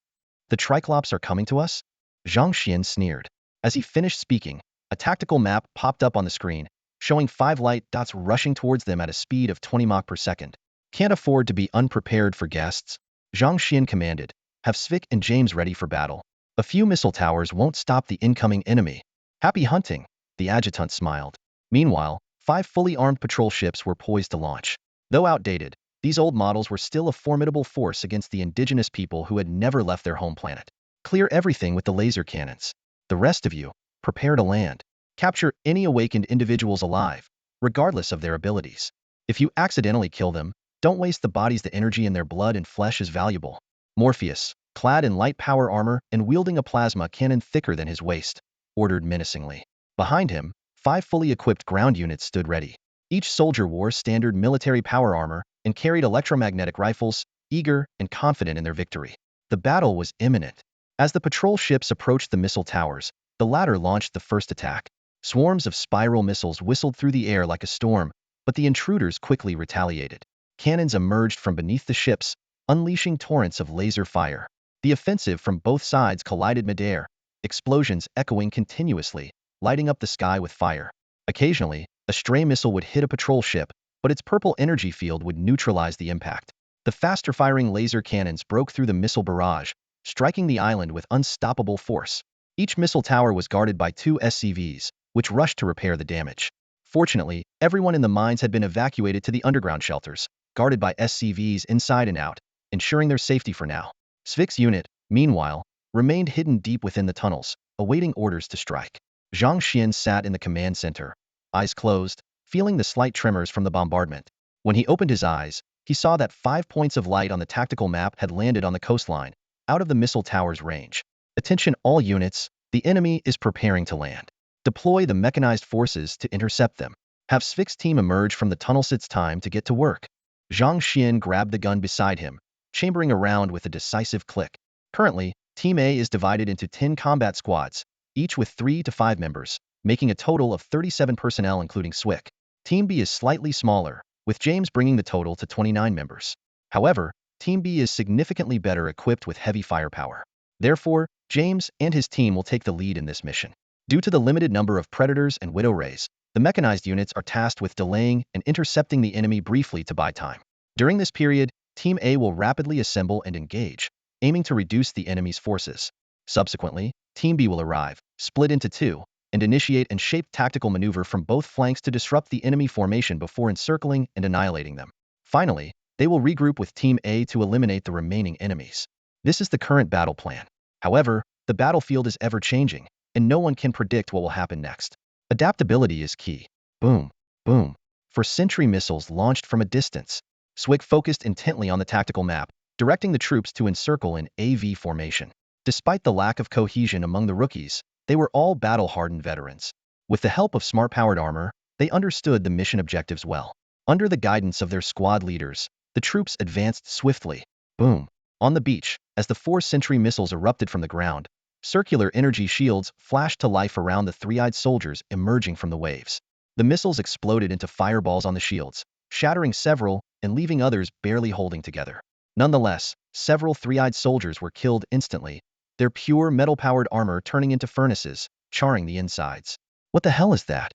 the Triclops are coming to us? Zhang Xian sneered. As he finished speaking, a tactical map popped up on the screen, showing 5 light dots rushing towards them at a speed of 20 Mach per second. Can't afford to be unprepared for guests, Zhang Xian commanded. Have Svik and James ready for battle. A few missile towers won't stop the incoming enemy. Happy hunting, the adjutant smiled. Meanwhile, 5 fully armed patrol ships were poised to launch. Though outdated, these old models were still a formidable force against the indigenous people who had never left their home planet. Clear everything with the laser cannons. The rest of you, prepare to land. Capture any awakened individuals alive, regardless of their abilities. If you accidentally kill them, don't waste the bodies. The energy in their blood and flesh is valuable. Morpheus, clad in light power armor and wielding a plasma cannon thicker than his waist, ordered menacingly. Behind him, 5 fully equipped ground units stood ready. Each soldier wore standard military power armor and carried electromagnetic rifles, eager and confident in their victory. The battle was imminent. As the patrol ships approached the missile towers, the latter launched the first attack. Swarms of spiral missiles whistled through the air like a storm, but the intruders quickly retaliated. Cannons emerged from beneath the ships, unleashing torrents of laser fire. The offensive from both sides collided midair, explosions echoing continuously, lighting up the sky with fire. Occasionally, a stray missile would hit a patrol ship, but its purple energy field would neutralize the impact. The faster-firing laser cannons broke through the missile barrage, striking the island with unstoppable force. Each missile tower was guarded by 2 SCVs, which rushed to repair the damage. Fortunately, everyone in the mines had been evacuated to the underground shelters, guarded by SCVs inside and out, ensuring their safety for now. Svik's unit, meanwhile, remained hidden deep within the tunnels, awaiting orders to strike. Zhang Xian sat in the command center, eyes closed, feeling the slight tremors from the bombardment. When he opened his eyes, he saw that 5 points of light on the tactical map had landed on the coastline, out of the missile tower's range. Attention all units, the enemy is preparing to land. Deploy the mechanized forces to intercept them. Have Svik's team emerge from the tunnels. It's time to get to work. Zhang Xian grabbed the gun beside him, chambering around with a decisive click. Currently, Team A is divided into 10 combat squads, each with 3 to 5 members, making a total of 37 personnel including Svik. Team B is slightly smaller, with James bringing the total to 29 members. However, Team B is significantly better equipped with heavy firepower. Therefore, James and his team will take the lead in this mission. Due to the limited number of Predators and Widow Rays, the mechanized units are tasked with delaying and intercepting the enemy briefly to buy time. During this period, Team A will rapidly assemble and engage, aiming to reduce the enemy's forces. Subsequently, Team B will arrive, split into 2, and initiate and shape tactical maneuver from both flanks to disrupt the enemy formation before encircling and annihilating them. Finally, they will regroup with Team A to eliminate the remaining enemies. This is the current battle plan. However, the battlefield is ever-changing, and no one can predict what will happen next. Adaptability is key. Boom, boom. For sentry missiles launched from a distance, Swig focused intently on the tactical map, directing the troops to encircle in AV formation. Despite the lack of cohesion among the rookies, they were all battle-hardened veterans. With the help of smart-powered armor, they understood the mission objectives well. Under the guidance of their squad leaders, the troops advanced swiftly. Boom. On the beach, as the 4 sentry missiles erupted from the ground, circular energy shields flashed to life around the 3-eyed soldiers emerging from the waves. The missiles exploded into fireballs on the shields, shattering several and leaving others barely holding together. Nonetheless, several 3-eyed soldiers were killed instantly, their pure metal-powered armor turning into furnaces, charring the insides. What the hell is that?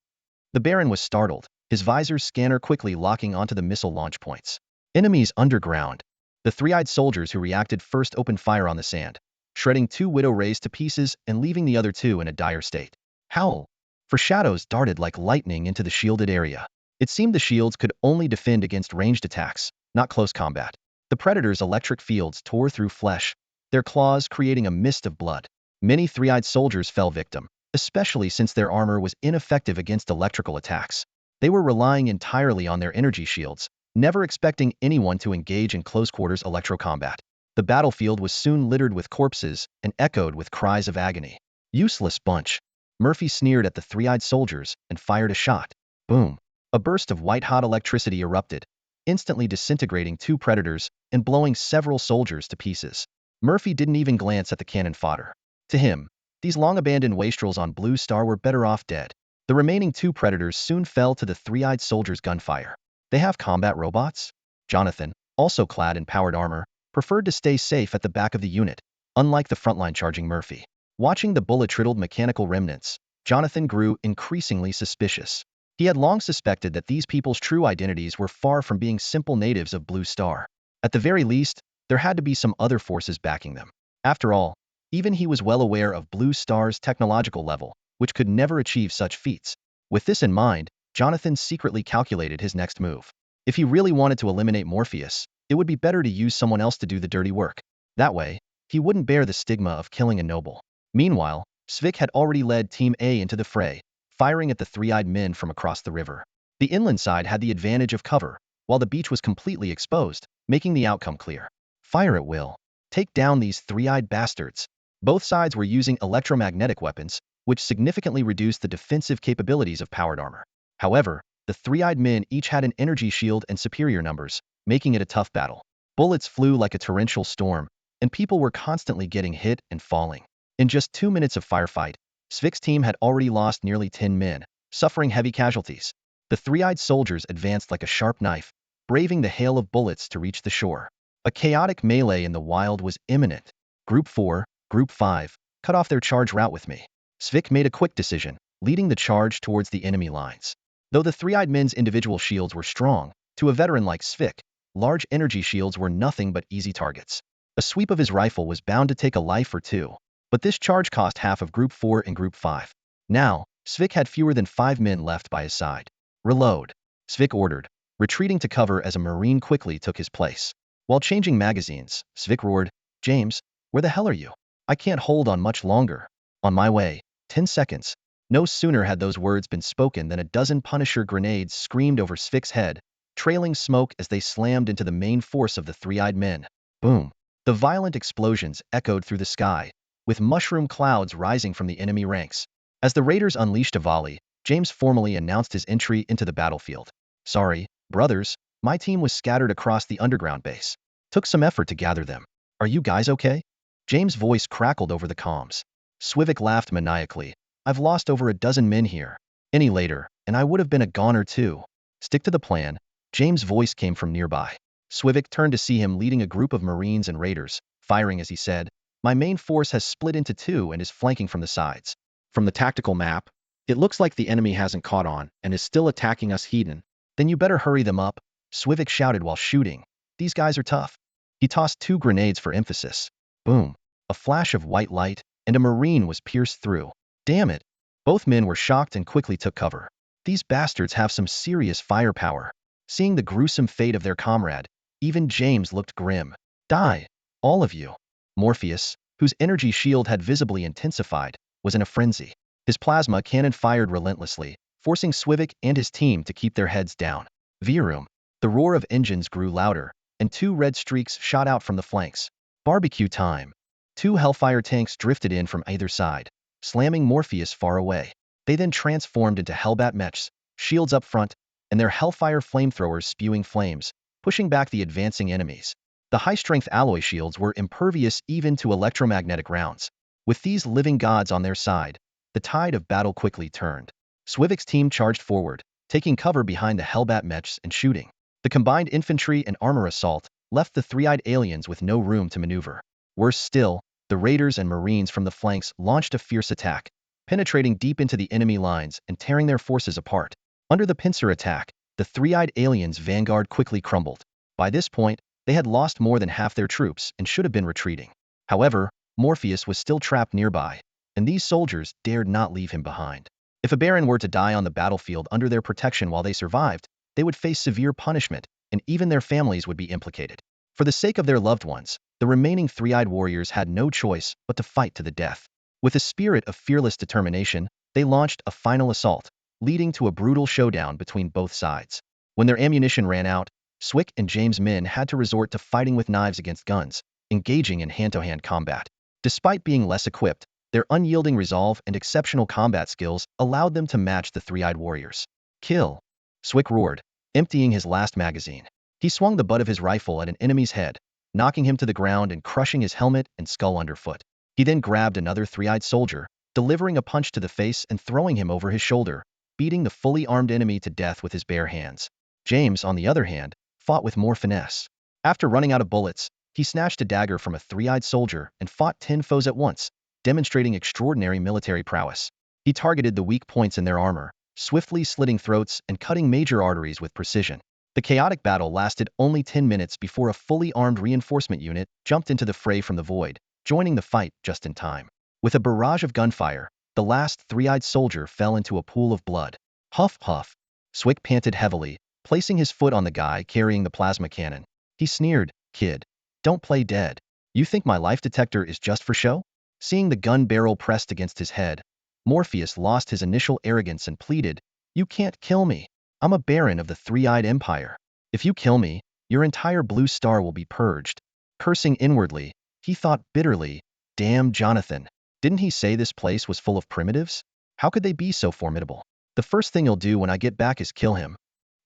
The Baron was startled, his visor's scanner quickly locking onto the missile launch points. Enemies underground. The 3-eyed soldiers who reacted first opened fire on the sand, shredding 2 Widow Rays to pieces and leaving the other 2 in a dire state. Howl! For shadows darted like lightning into the shielded area. It seemed the shields could only defend against ranged attacks, not close combat. The Predator's electric fields tore through flesh, their claws creating a mist of blood. Many 3-eyed soldiers fell victim, especially since their armor was ineffective against electrical attacks. They were relying entirely on their energy shields, never expecting anyone to engage in close-quarters electro-combat. The battlefield was soon littered with corpses and echoed with cries of agony. Useless bunch. Murphy sneered at the three-eyed soldiers and fired a shot. Boom. A burst of white-hot electricity erupted, instantly disintegrating two predators and blowing several soldiers to pieces. Murphy didn't even glance at the cannon fodder. To him, these long-abandoned wastrels on Blue Star were better off dead. The remaining two predators soon fell to the three-eyed soldiers' gunfire. They have combat robots? Jonathan, also clad in powered armor, preferred to stay safe at the back of the unit, unlike the frontline charging Murphy. Watching the bullet-riddled mechanical remnants, Jonathan grew increasingly suspicious. He had long suspected that these people's true identities were far from being simple natives of Blue Star. At the very least, there had to be some other forces backing them. After all, even he was well aware of Blue Star's technological level, which could never achieve such feats. With this in mind, Jonathan secretly calculated his next move. If he really wanted to eliminate Morpheus, it would be better to use someone else to do the dirty work. That way, he wouldn't bear the stigma of killing a noble. Meanwhile, Svik had already led Team A into the fray, firing at the three-eyed men from across the river. The inland side had the advantage of cover, while the beach was completely exposed, making the outcome clear. Fire at will. Take down these three-eyed bastards. Both sides were using electromagnetic weapons, which significantly reduced the defensive capabilities of powered armor. However, the three-eyed men each had an energy shield and superior numbers, making it a tough battle. Bullets flew like a torrential storm, and people were constantly getting hit and falling. In just 2 minutes of firefight, Svik's team had already lost nearly 10 men, suffering heavy casualties. The three-eyed soldiers advanced like a sharp knife, braving the hail of bullets to reach the shore. A chaotic melee in the wild was imminent. Group 4, Group 5, cut off their charge route with me. Svik made a quick decision, leading the charge towards the enemy lines. Though the three-eyed men's individual shields were strong, to a veteran like Svik, large energy shields were nothing but easy targets. A sweep of his rifle was bound to take a life or two, but this charge cost half of Group 4 and Group 5. Now, Svik had fewer than 5 men left by his side. Reload. Svik ordered, retreating to cover as a Marine quickly took his place. While changing magazines, Svik roared, "James, where the hell are you? I can't hold on much longer. On my way. 10 seconds. No sooner had those words been spoken than a dozen Punisher grenades screamed over Svik's head, trailing smoke as they slammed into the main force of the three-eyed men. Boom. The violent explosions echoed through the sky, with mushroom clouds rising from the enemy ranks. As the raiders unleashed a volley, James formally announced his entry into the battlefield. "Sorry, brothers, my team was scattered across the underground base. Took some effort to gather them. Are you guys okay?" James' voice crackled over the comms. Swivik laughed maniacally. "I've lost over a dozen men here. Any later, and I would have been a goner too. Stick to the plan." James' voice came from nearby. Swivik turned to see him leading a group of Marines and raiders, firing as he said, "My main force has split into two and is flanking from the sides. From the tactical map, it looks like the enemy hasn't caught on and is still attacking us heathen. Then you better hurry them up," Swivik shouted while shooting. "These guys are tough." He tossed 2 grenades for emphasis. Boom. A flash of white light, and a Marine was pierced through. Damn it. Both men were shocked and quickly took cover. These bastards have some serious firepower. Seeing the gruesome fate of their comrade, even James looked grim. "Die, all of you." Morpheus, whose energy shield had visibly intensified, was in a frenzy. His plasma cannon fired relentlessly, forcing Swivik and his team to keep their heads down. Virum. The roar of engines grew louder, and 2 red streaks shot out from the flanks. Barbecue time. 2 Hellfire tanks drifted in from either side, slamming Morpheus far away. They then transformed into Hellbat mechs, shields up front, and their Hellfire flamethrowers spewing flames, pushing back the advancing enemies. The high-strength alloy shields were impervious even to electromagnetic rounds. With these living gods on their side, the tide of battle quickly turned. Swivik's team charged forward, taking cover behind the Hellbat mechs and shooting. The combined infantry and armor assault left the three-eyed aliens with no room to maneuver. Worse still, the raiders and Marines from the flanks launched a fierce attack, penetrating deep into the enemy lines and tearing their forces apart. Under the pincer attack, the three-eyed aliens' vanguard quickly crumbled. By this point, they had lost more than half their troops and should have been retreating. However, Morpheus was still trapped nearby, and these soldiers dared not leave him behind. If a Baron were to die on the battlefield under their protection while they survived, they would face severe punishment, and even their families would be implicated. For the sake of their loved ones, the remaining three-eyed warriors had no choice but to fight to the death. With a spirit of fearless determination, they launched a final assault, leading to a brutal showdown between both sides. When their ammunition ran out, Swick and James' men had to resort to fighting with knives against guns, engaging in hand-to-hand combat. Despite being less equipped, their unyielding resolve and exceptional combat skills allowed them to match the three-eyed warriors. Kill! Swick roared, emptying his last magazine. He swung the butt of his rifle at an enemy's head, knocking him to the ground and crushing his helmet and skull underfoot. He then grabbed another three-eyed soldier, delivering a punch to the face and throwing him over his shoulder, beating the fully armed enemy to death with his bare hands. James, on the other hand, fought with more finesse. After running out of bullets, he snatched a dagger from a three-eyed soldier and fought 10 foes at once, demonstrating extraordinary military prowess. He targeted the weak points in their armor, swiftly slitting throats and cutting major arteries with precision. The chaotic battle lasted only 10 minutes before a fully armed reinforcement unit jumped into the fray from the void, joining the fight just in time. With a barrage of gunfire, the last three-eyed soldier fell into a pool of blood. Huff, huff. Swick panted heavily, placing his foot on the guy carrying the plasma cannon. He sneered, "Kid, don't play dead. You think my life detector is just for show?" Seeing the gun barrel pressed against his head, Morpheus lost his initial arrogance and pleaded, "You can't kill me. I'm a baron of the Three-Eyed Empire. If you kill me, your entire blue star will be purged." Cursing inwardly, he thought bitterly, "Damn Jonathan. Didn't he say this place was full of primitives? How could they be so formidable? The first thing he'll do when I get back is kill him."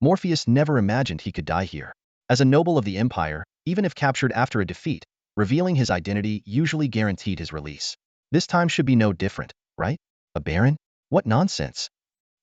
Morpheus never imagined he could die here. As a noble of the Empire, even if captured after a defeat, revealing his identity usually guaranteed his release. This time should be no different, right? A baron? What nonsense.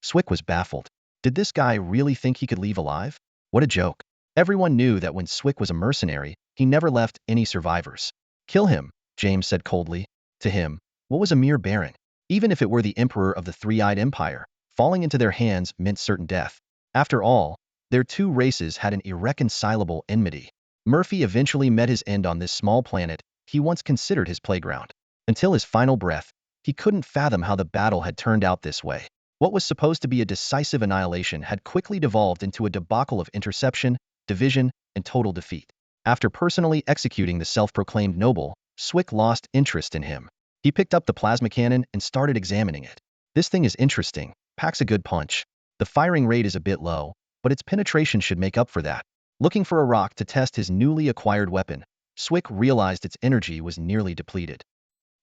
Swick was baffled. Did this guy really think he could leave alive? What a joke. Everyone knew that when Swick was a mercenary, he never left any survivors. "Kill him," James said coldly. To him, what was a mere baron? Even if it were the emperor of the Three-Eyed Empire, falling into their hands meant certain death. After all, their two races had an irreconcilable enmity. Murphy eventually met his end on this small planet he once considered his playground. Until his final breath, he couldn't fathom how the battle had turned out this way. What was supposed to be a decisive annihilation had quickly devolved into a debacle of interception, division, and total defeat. After personally executing the self-proclaimed noble, Swick lost interest in him. He picked up the plasma cannon and started examining it. "This thing is interesting, packs a good punch. The firing rate is a bit low, but its penetration should make up for that." Looking for a rock to test his newly acquired weapon, Swick realized its energy was nearly depleted.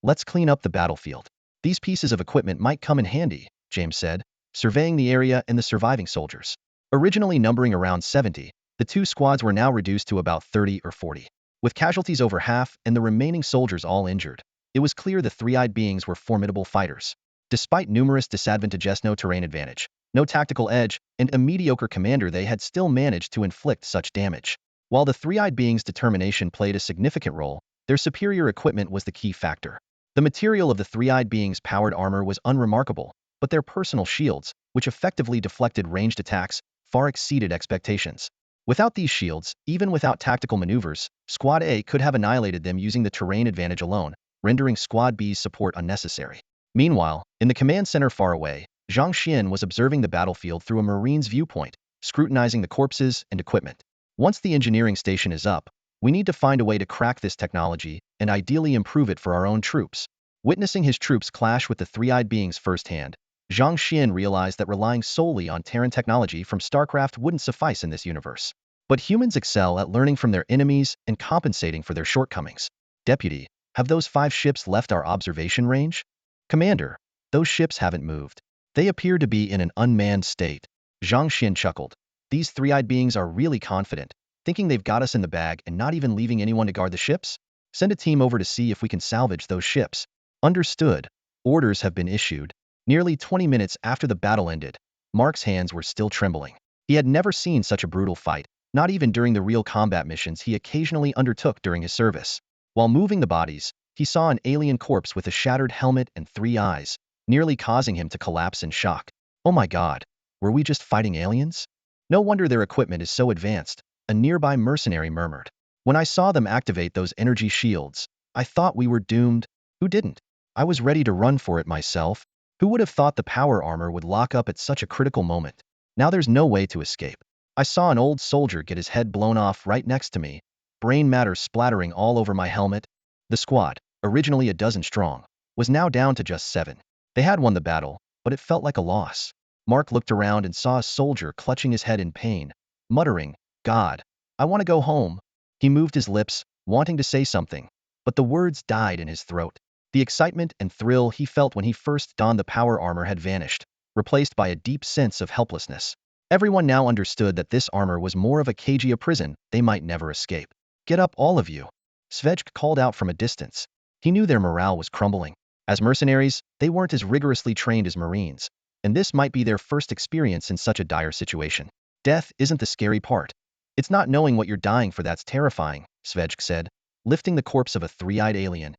"Let's clean up the battlefield. These pieces of equipment might come in handy," James said, surveying the area and the surviving soldiers. Originally numbering around 70, the two squads were now reduced to about 30 or 40. With casualties over half and the remaining soldiers all injured, it was clear the three-eyed beings were formidable fighters. Despite numerous disadvantages, no terrain advantage, no tactical edge, and a mediocre commander, they had still managed to inflict such damage. While the three-eyed beings' determination played a significant role, their superior equipment was the key factor. The material of the three-eyed beings' powered armor was unremarkable, but their personal shields, which effectively deflected ranged attacks, far exceeded expectations. Without these shields, even without tactical maneuvers, Squad A could have annihilated them using the terrain advantage alone, rendering Squad B's support unnecessary. Meanwhile, in the command center far away, Zhang Xuan was observing the battlefield through a marine's viewpoint, scrutinizing the corpses and equipment. "Once the engineering station is up, we need to find a way to crack this technology and ideally improve it for our own troops." Witnessing his troops clash with the three-eyed beings firsthand, Zhang Xuan realized that relying solely on Terran technology from Starcraft wouldn't suffice in this universe. But humans excel at learning from their enemies and compensating for their shortcomings. "Deputy, have those 5 ships left our observation range?" "Commander, those ships haven't moved. They appear to be in an unmanned state." Zhang Xuan chuckled. "These three-eyed beings are really confident, thinking they've got us in the bag and not even leaving anyone to guard the ships? Send a team over to see if we can salvage those ships." "Understood. Orders have been issued." Nearly 20 minutes after the battle ended, Mark's hands were still trembling. He had never seen such a brutal fight, not even during the real combat missions he occasionally undertook during his service. While moving the bodies, he saw an alien corpse with a shattered helmet and 3 eyes, nearly causing him to collapse in shock. "Oh my God, were we just fighting aliens? No wonder their equipment is so advanced," a nearby mercenary murmured. "When I saw them activate those energy shields, I thought we were doomed." "Who didn't? I was ready to run for it myself. Who would have thought the power armor would lock up at such a critical moment? Now there's no way to escape. I saw an old soldier get his head blown off right next to me, brain matter splattering all over my helmet." The squad, originally a dozen strong, was now down to just 7. They had won the battle, but it felt like a loss. Mark looked around and saw a soldier clutching his head in pain, muttering, "God, I want to go home. He moved his lips, wanting to say something, but the words died in his throat. The excitement and thrill he felt when he first donned the power armor had vanished, replaced by a deep sense of helplessness. Everyone now understood that this armor was more of a cagey a prison they might never escape. Get up, all of you. Svezg called out from a distance. He knew their morale was crumbling. As mercenaries, they weren't as rigorously trained as Marines, and this might be their first experience in such a dire situation. Death isn't the scary part. It's not knowing what you're dying for that's terrifying, Svezg said, lifting the corpse of a three-eyed alien.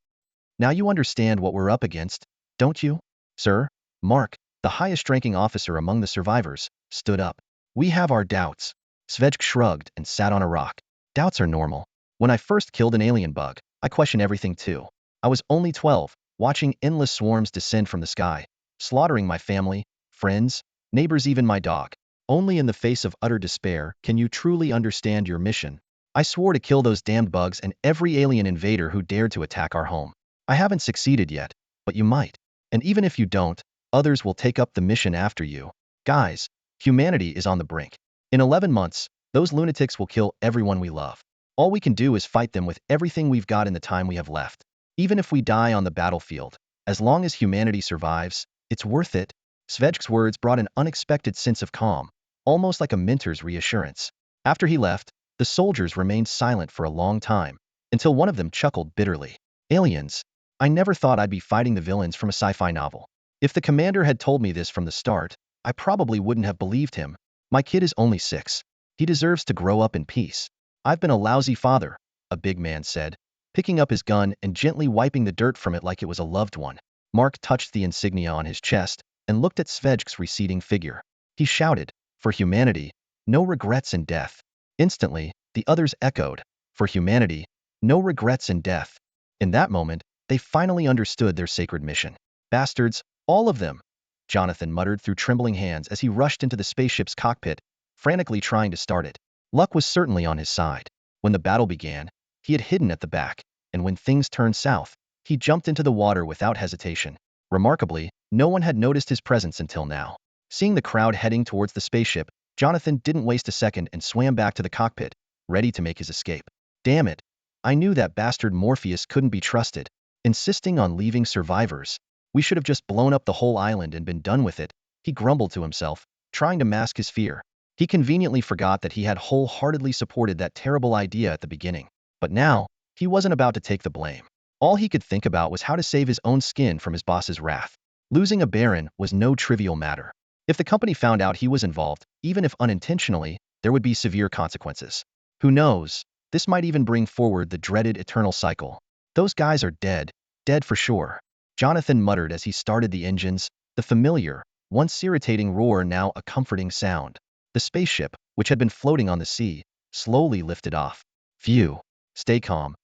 Now you understand what we're up against, don't you? Sir, Mark, the highest-ranking officer among the survivors, stood up. We have our doubts. Svezg shrugged and sat on a rock. Doubts are normal. When I first killed an alien bug, I questioned everything too. I was only 12, watching endless swarms descend from the sky, slaughtering my family, friends, neighbors, even my dog. Only in the face of utter despair can you truly understand your mission. I swore to kill those damned bugs and every alien invader who dared to attack our home. I haven't succeeded yet, but you might. And even if you don't, others will take up the mission after you. Guys, humanity is on the brink. In 11 months, those lunatics will kill everyone we love. All we can do is fight them with everything we've got in the time we have left. Even if we die on the battlefield, as long as humanity survives, it's worth it. Svezg's words brought an unexpected sense of calm, almost like a mentor's reassurance. After he left, the soldiers remained silent for a long time, until one of them chuckled bitterly. Aliens. I never thought I'd be fighting the villains from a sci-fi novel. If the commander had told me this from the start, I probably wouldn't have believed him. My kid is only 6. He deserves to grow up in peace. I've been a lousy father, a big man said, picking up his gun and gently wiping the dirt from it like it was a loved one. Mark touched the insignia on his chest and looked at Svezg's receding figure. He shouted, "For humanity, no regrets in death." Instantly, the others echoed, "For humanity, no regrets in death." In that moment, they finally understood their sacred mission. Bastards, all of them, Jonathan muttered through trembling hands as he rushed into the spaceship's cockpit, frantically trying to start it. Luck was certainly on his side. When the battle began, he had hidden at the back, and when things turned south, he jumped into the water without hesitation. Remarkably, no one had noticed his presence until now. Seeing the crowd heading towards the spaceship, Jonathan didn't waste a second and swam back to the cockpit, ready to make his escape. Damn it. I knew that bastard Morpheus couldn't be trusted, insisting on leaving survivors. We should have just blown up the whole island and been done with it, he grumbled to himself, trying to mask his fear. He conveniently forgot that he had wholeheartedly supported that terrible idea at the beginning. But now, he wasn't about to take the blame. All he could think about was how to save his own skin from his boss's wrath. Losing a baron was no trivial matter. If the company found out he was involved, even if unintentionally, there would be severe consequences. Who knows? This might even bring forward the dreaded eternal cycle. Those guys are dead. Dead for sure. Jonathan muttered as he started the engines, the familiar, once irritating roar now a comforting sound. The spaceship, which had been floating on the sea, slowly lifted off. Phew. Stay calm,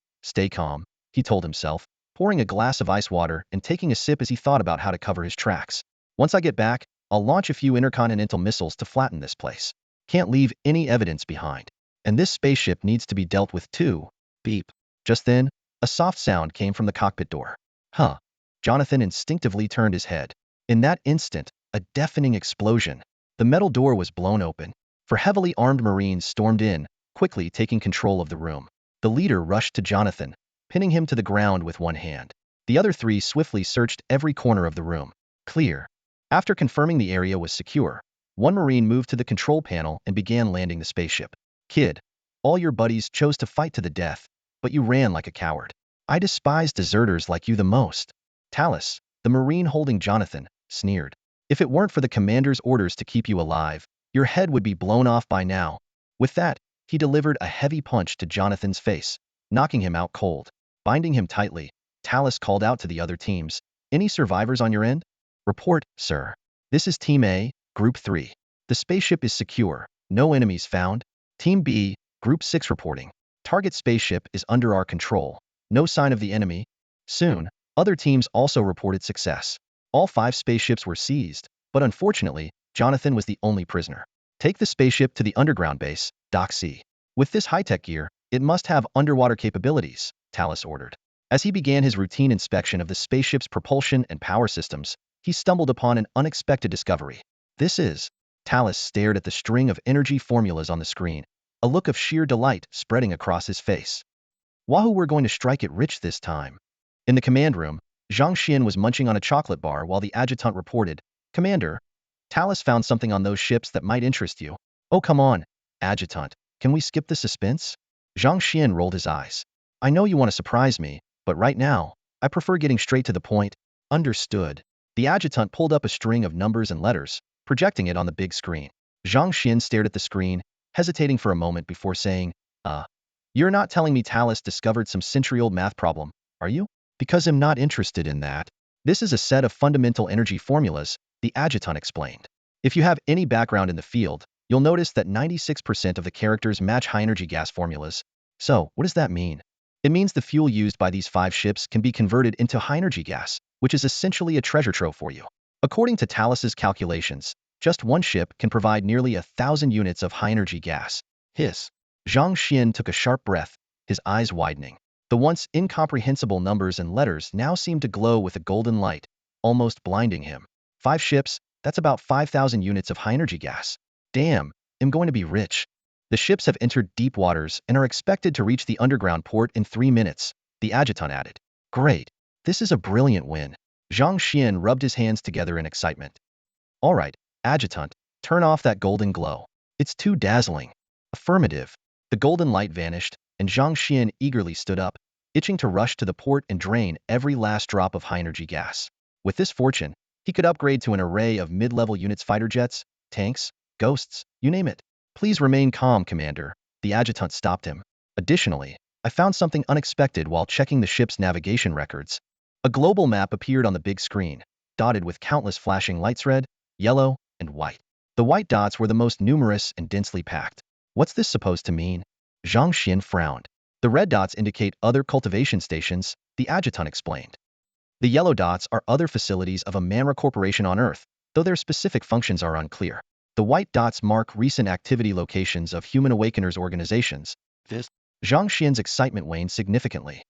he told himself, pouring a glass of ice water and taking a sip as he thought about how to cover his tracks. Once I get back, I'll launch a few intercontinental missiles to flatten this place. Can't leave any evidence behind. And this spaceship needs to be dealt with too. Beep. Just then, a soft sound came from the cockpit door. Huh. Jonathan instinctively turned his head. In that instant, a deafening explosion. The metal door was blown open. Four heavily armed Marines stormed in, quickly taking control of the room. The leader rushed to Jonathan, pinning him to the ground with one hand. The other 3 swiftly searched every corner of the room. Clear. After confirming the area was secure, one Marine moved to the control panel and began landing the spaceship. Kid, all your buddies chose to fight to the death, but you ran like a coward. I despise deserters like you the most. Talus, the Marine holding Jonathan, sneered. If it weren't for the commander's orders to keep you alive, your head would be blown off by now. With that, he delivered a heavy punch to Jonathan's face, knocking him out cold. Binding him tightly, Talus called out to the other teams. Any survivors on your end? Report, sir. This is Team A, Group 3. The spaceship is secure. No enemies found. Team B, Group 6 reporting. Target spaceship is under our control. No sign of the enemy. Soon, other teams also reported success. All 5 spaceships were seized, but unfortunately, Jonathan was the only prisoner. Take the spaceship to the underground base, Dock C. With this high-tech gear, it must have underwater capabilities, Talus ordered. As he began his routine inspection of the spaceship's propulsion and power systems, he stumbled upon an unexpected discovery. This is... Talus stared at the string of energy formulas on the screen. a look of sheer delight spreading across his face. Wahoo, we're going to strike it rich this time. In the command room, Zhang Xuan was munching on a chocolate bar while the adjutant reported, Commander, Talus found something on those ships that might interest you. Oh, come on, adjutant, can we skip the suspense? Zhang Xuan rolled his eyes. I know you want to surprise me, but right now, I prefer getting straight to the point. Understood. The adjutant pulled up a string of numbers and letters, projecting it on the big screen. Zhang Xuan stared at the screen, hesitating for a moment before saying, You're not telling me Talus discovered some century-old math problem, are you? Because I'm not interested in that. This is a set of fundamental energy formulas, the adjutant explained. If you have any background in the field, you'll notice that 96% of the characters match high-energy gas formulas. So, what does that mean? It means the fuel used by these 5 ships can be converted into high-energy gas, which is essentially a treasure trove for you. According to Talus's calculations, just one ship can provide nearly 1,000 units of high-energy gas. Hiss. Zhang Xuan took a sharp breath, his eyes widening. The once incomprehensible numbers and letters now seemed to glow with a golden light, almost blinding him. 5 ships, that's about 5,000 units of high-energy gas. Damn, I'm going to be rich. The ships have entered deep waters and are expected to reach the underground port in 3 minutes, the adjutant added. Great. This is a brilliant win. Zhang Xuan rubbed his hands together in excitement. All right, adjutant, turn off that golden glow. It's too dazzling. Affirmative. The golden light vanished, and Zhang Xuan eagerly stood up, itching to rush to the port and drain every last drop of high-energy gas. With this fortune, he could upgrade to an array of mid-level units, fighter jets, tanks, ghosts, you name it. Please remain calm, Commander. The adjutant stopped him. Additionally, I found something unexpected while checking the ship's navigation records. A global map appeared on the big screen, dotted with countless flashing lights: red, yellow, and white. The white dots were the most numerous and densely packed. What's this supposed to mean? Zhang Xuan frowned. The red dots indicate other cultivation stations, the adjutant explained. The yellow dots are other facilities of a Manra corporation on Earth, though their specific functions are unclear. The white dots mark recent activity locations of human awakeners organizations. Zhang Xuan's excitement waned significantly.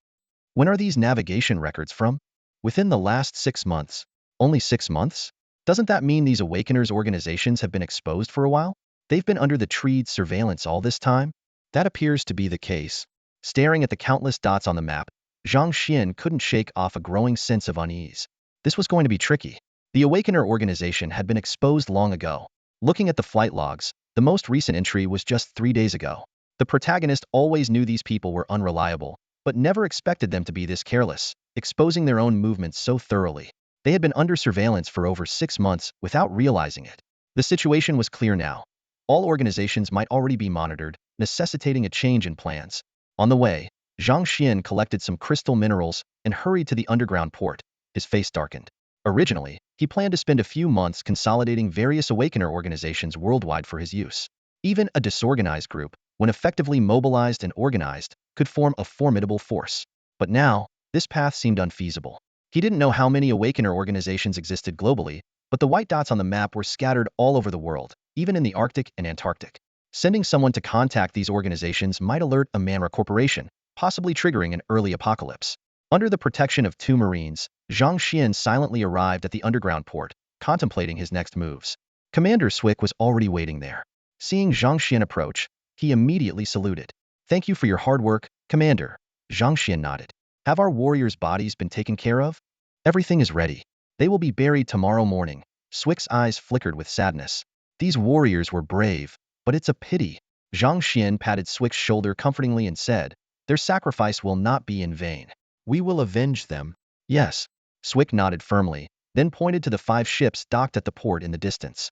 When are these navigation records from? Within the last 6 months. Only 6 months? Doesn't that mean these awakeners organizations have been exposed for a while? They've been under the Tree's surveillance all this time? That appears to be the case. Staring at the countless dots on the map, Zhang Xuan couldn't shake off a growing sense of unease. This was going to be tricky. The Awakener organization had been exposed long ago. Looking at the flight logs, the most recent entry was just 3 days ago. The protagonist always knew these people were unreliable, but never expected them to be this careless, exposing their own movements so thoroughly. They had been under surveillance for over 6 months without realizing it. The situation was clear now. All organizations might already be monitored, necessitating a change in plans. On the way, Zhang Xuan collected some crystal minerals and hurried to the underground port. His face darkened. Originally, he planned to spend a few months consolidating various Awakener organizations worldwide for his use. Even a disorganized group, when effectively mobilized and organized, could form a formidable force. But now, this path seemed unfeasible. He didn't know how many Awakener organizations existed globally, but the white dots on the map were scattered all over the world, even in the Arctic and Antarctic. Sending someone to contact these organizations might alert a Manra corporation, possibly triggering an early apocalypse. Under the protection of 2 Marines, Zhang Xuan silently arrived at the underground port, contemplating his next moves. Commander Swick was already waiting there. Seeing Zhang Xuan approach, he immediately saluted. Thank you for your hard work, Commander. Zhang Xuan nodded. Have our warriors' bodies been taken care of? Everything is ready. They will be buried tomorrow morning. Swick's eyes flickered with sadness. These warriors were brave, but it's a pity. Zhang Xuan patted Swick's shoulder comfortingly and said, their sacrifice will not be in vain. We will avenge them. Yes. Swick nodded firmly, then pointed to the 5 ships docked at the port in the distance.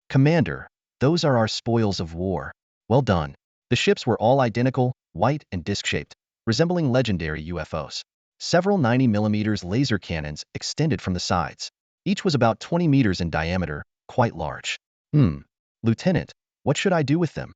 Commander, those are our spoils of war. Well done. The ships were all identical, white and disc-shaped, resembling legendary UFOs. Several 90mm laser cannons extended from the sides. Each was about 20 meters in diameter, quite large. Lieutenant, what should I do with them?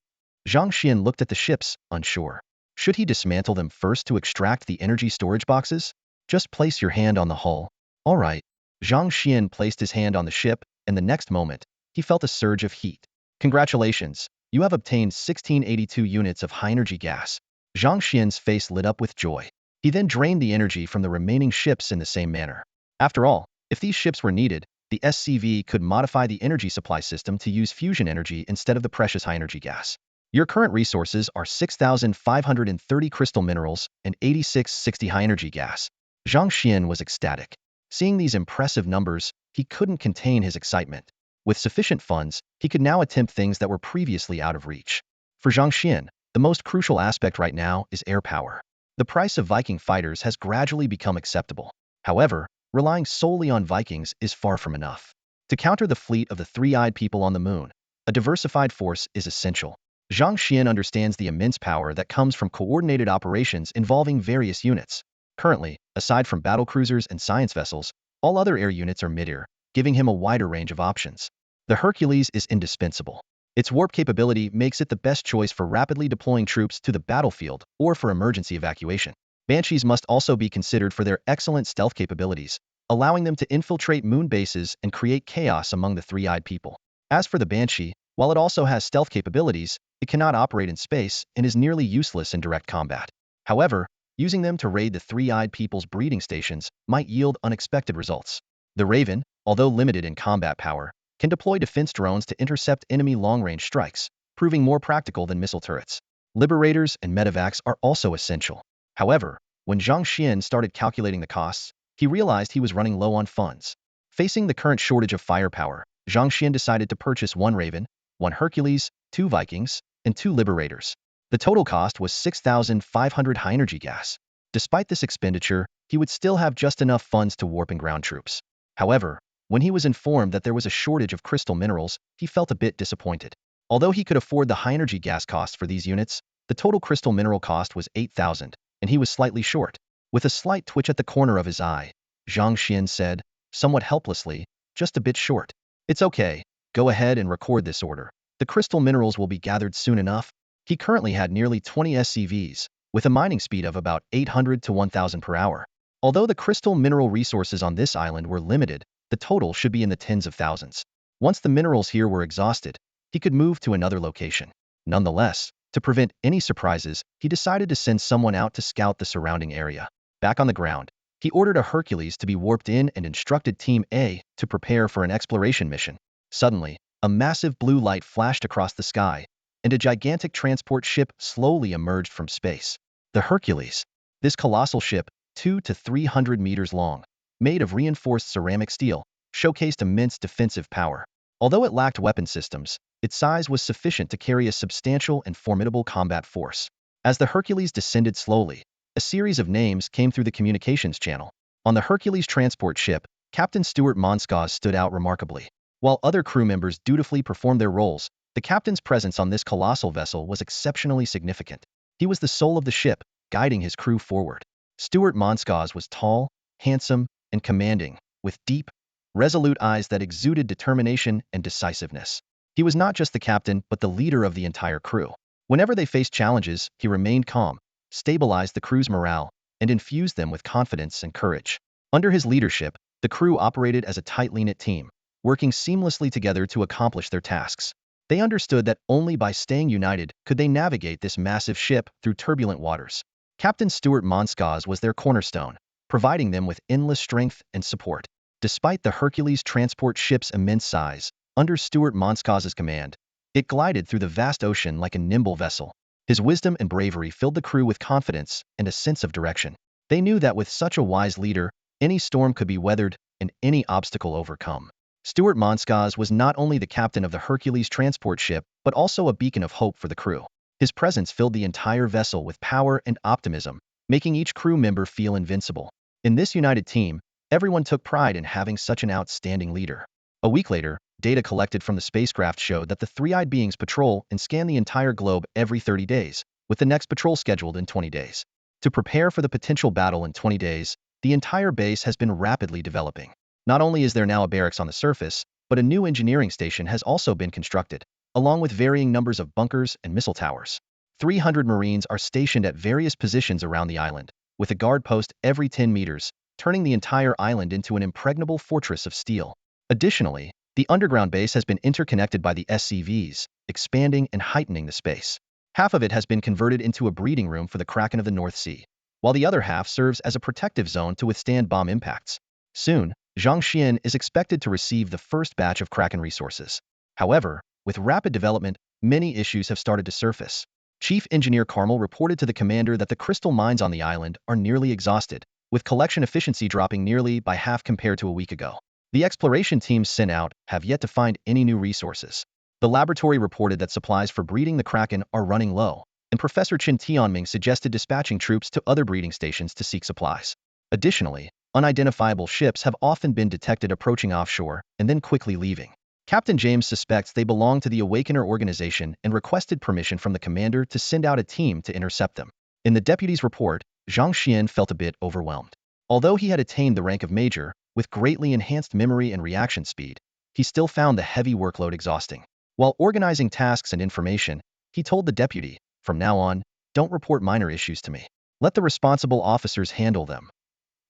Zhang Xuan looked at the ships, unsure. Should he dismantle them first to extract the energy storage boxes? Just place your hand on the hull. All right. Zhang Xuan placed his hand on the ship, and the next moment, he felt a surge of heat. Congratulations, you have obtained 1682 units of high-energy gas. Zhang Xuan's face lit up with joy. He then drained the energy from the remaining ships in the same manner. After all, if these ships were needed, the SCV could modify the energy supply system to use fusion energy instead of the precious high-energy gas. Your current resources are 6,530 crystal minerals and 8660 high-energy gas. Zhang Xuan was ecstatic. Seeing these impressive numbers, he couldn't contain his excitement. With sufficient funds, he could now attempt things that were previously out of reach. For Zhang Xuan, the most crucial aspect right now is air power. The price of Viking fighters has gradually become acceptable. However, relying solely on Vikings is far from enough. To counter the fleet of the three-eyed people on the moon, a diversified force is essential. Zhang Xuan understands the immense power that comes from coordinated operations involving various units. Currently, aside from battlecruisers and science vessels, all other air units are mid-air, giving him a wider range of options. The Hercules is indispensable. Its warp capability makes it the best choice for rapidly deploying troops to the battlefield or for emergency evacuation. Banshees must also be considered for their excellent stealth capabilities, allowing them to infiltrate moon bases and create chaos among the three-eyed people. As for the Banshee, while it also has stealth capabilities, it cannot operate in space and is nearly useless in direct combat. However, using them to raid the three-eyed people's breeding stations might yield unexpected results. The Raven, although limited in combat power, can deploy defense drones to intercept enemy long-range strikes, proving more practical than missile turrets. Liberators and medevacs are also essential. However, when Zhang Xuan started calculating the costs, he realized he was running low on funds. Facing the current shortage of firepower, Zhang Xuan decided to purchase 1 Raven, 1 Hercules, 2 Vikings, and 2 Liberators. The total cost was 6,500 high-energy gas. Despite this expenditure, he would still have just enough funds to warp and ground troops. However, when he was informed that there was a shortage of crystal minerals, he felt a bit disappointed. Although he could afford the high-energy gas costs for these units, the total crystal mineral cost was 8,000, and he was slightly short. With a slight twitch at the corner of his eye, Zhang Xuan said, somewhat helplessly, just a bit short. It's okay, go ahead and record this order. The crystal minerals will be gathered soon enough. He currently had nearly 20 SCVs, with a mining speed of about 800 to 1,000 per hour. Although the crystal mineral resources on this island were limited, the total should be in the tens of thousands. Once the minerals here were exhausted, he could move to another location. Nonetheless, to prevent any surprises, he decided to send someone out to scout the surrounding area. Back on the ground, he ordered a Hercules to be warped in and instructed Team A to prepare for an exploration mission. Suddenly, a massive blue light flashed across the sky, and a gigantic transport ship slowly emerged from space. The Hercules. This colossal ship, 200 to 300 meters long, made of reinforced ceramic steel, showcased immense defensive power. Although it lacked weapon systems, its size was sufficient to carry a substantial and formidable combat force. As the Hercules descended slowly, a series of names came through the communications channel. On the Hercules transport ship, Captain Stuart Monskaws stood out remarkably. While other crew members dutifully performed their roles, the captain's presence on this colossal vessel was exceptionally significant. He was the soul of the ship, guiding his crew forward. Stuart Monskaws was tall, handsome, and commanding, with deep, resolute eyes that exuded determination and decisiveness. He was not just the captain, but the leader of the entire crew. Whenever they faced challenges, he remained calm, stabilized the crew's morale, and infused them with confidence and courage. Under his leadership, the crew operated as a tightly knit team, working seamlessly together to accomplish their tasks. They understood that only by staying united could they navigate this massive ship through turbulent waters. Captain Stuart Monskaws was their cornerstone, providing them with endless strength and support. Despite the Hercules transport ship's immense size, under Stuart Monskaws's command, it glided through the vast ocean like a nimble vessel. His wisdom and bravery filled the crew with confidence and a sense of direction. They knew that with such a wise leader, any storm could be weathered and any obstacle overcome. Stuart Monskaws was not only the captain of the Hercules transport ship, but also a beacon of hope for the crew. His presence filled the entire vessel with power and optimism, making each crew member feel invincible. In this united team, everyone took pride in having such an outstanding leader. A week later, data collected from the spacecraft showed that the three-eyed beings patrol and scan the entire globe every 30 days, with the next patrol scheduled in 20 days. To prepare for the potential battle in 20 days, the entire base has been rapidly developing. Not only is there now a barracks on the surface, but a new engineering station has also been constructed, along with varying numbers of bunkers and missile towers. 300 Marines are stationed at various positions around the island, with a guard post every 10 meters, turning the entire island into an impregnable fortress of steel. Additionally, the underground base has been interconnected by the SCVs, expanding and heightening the space. Half of it has been converted into a breeding room for the Kraken of the North Sea, while the other half serves as a protective zone to withstand bomb impacts. Soon, Zhang Xuan is expected to receive the first batch of Kraken resources. However, with rapid development, many issues have started to surface. Chief Engineer Carmel reported to the commander that the crystal mines on the island are nearly exhausted, with collection efficiency dropping nearly by half compared to a week ago. The exploration teams sent out have yet to find any new resources. The laboratory reported that supplies for breeding the Kraken are running low, and Professor Chen Tianming suggested dispatching troops to other breeding stations to seek supplies. Additionally, unidentifiable ships have often been detected approaching offshore and then quickly leaving. Captain James suspects they belong to the Awakener organization and requested permission from the commander to send out a team to intercept them. In the deputy's report, Zhang Xuan felt a bit overwhelmed. Although he had attained the rank of major, with greatly enhanced memory and reaction speed, he still found the heavy workload exhausting. While organizing tasks and information, he told the deputy, "From now on, don't report minor issues to me. Let the responsible officers handle them.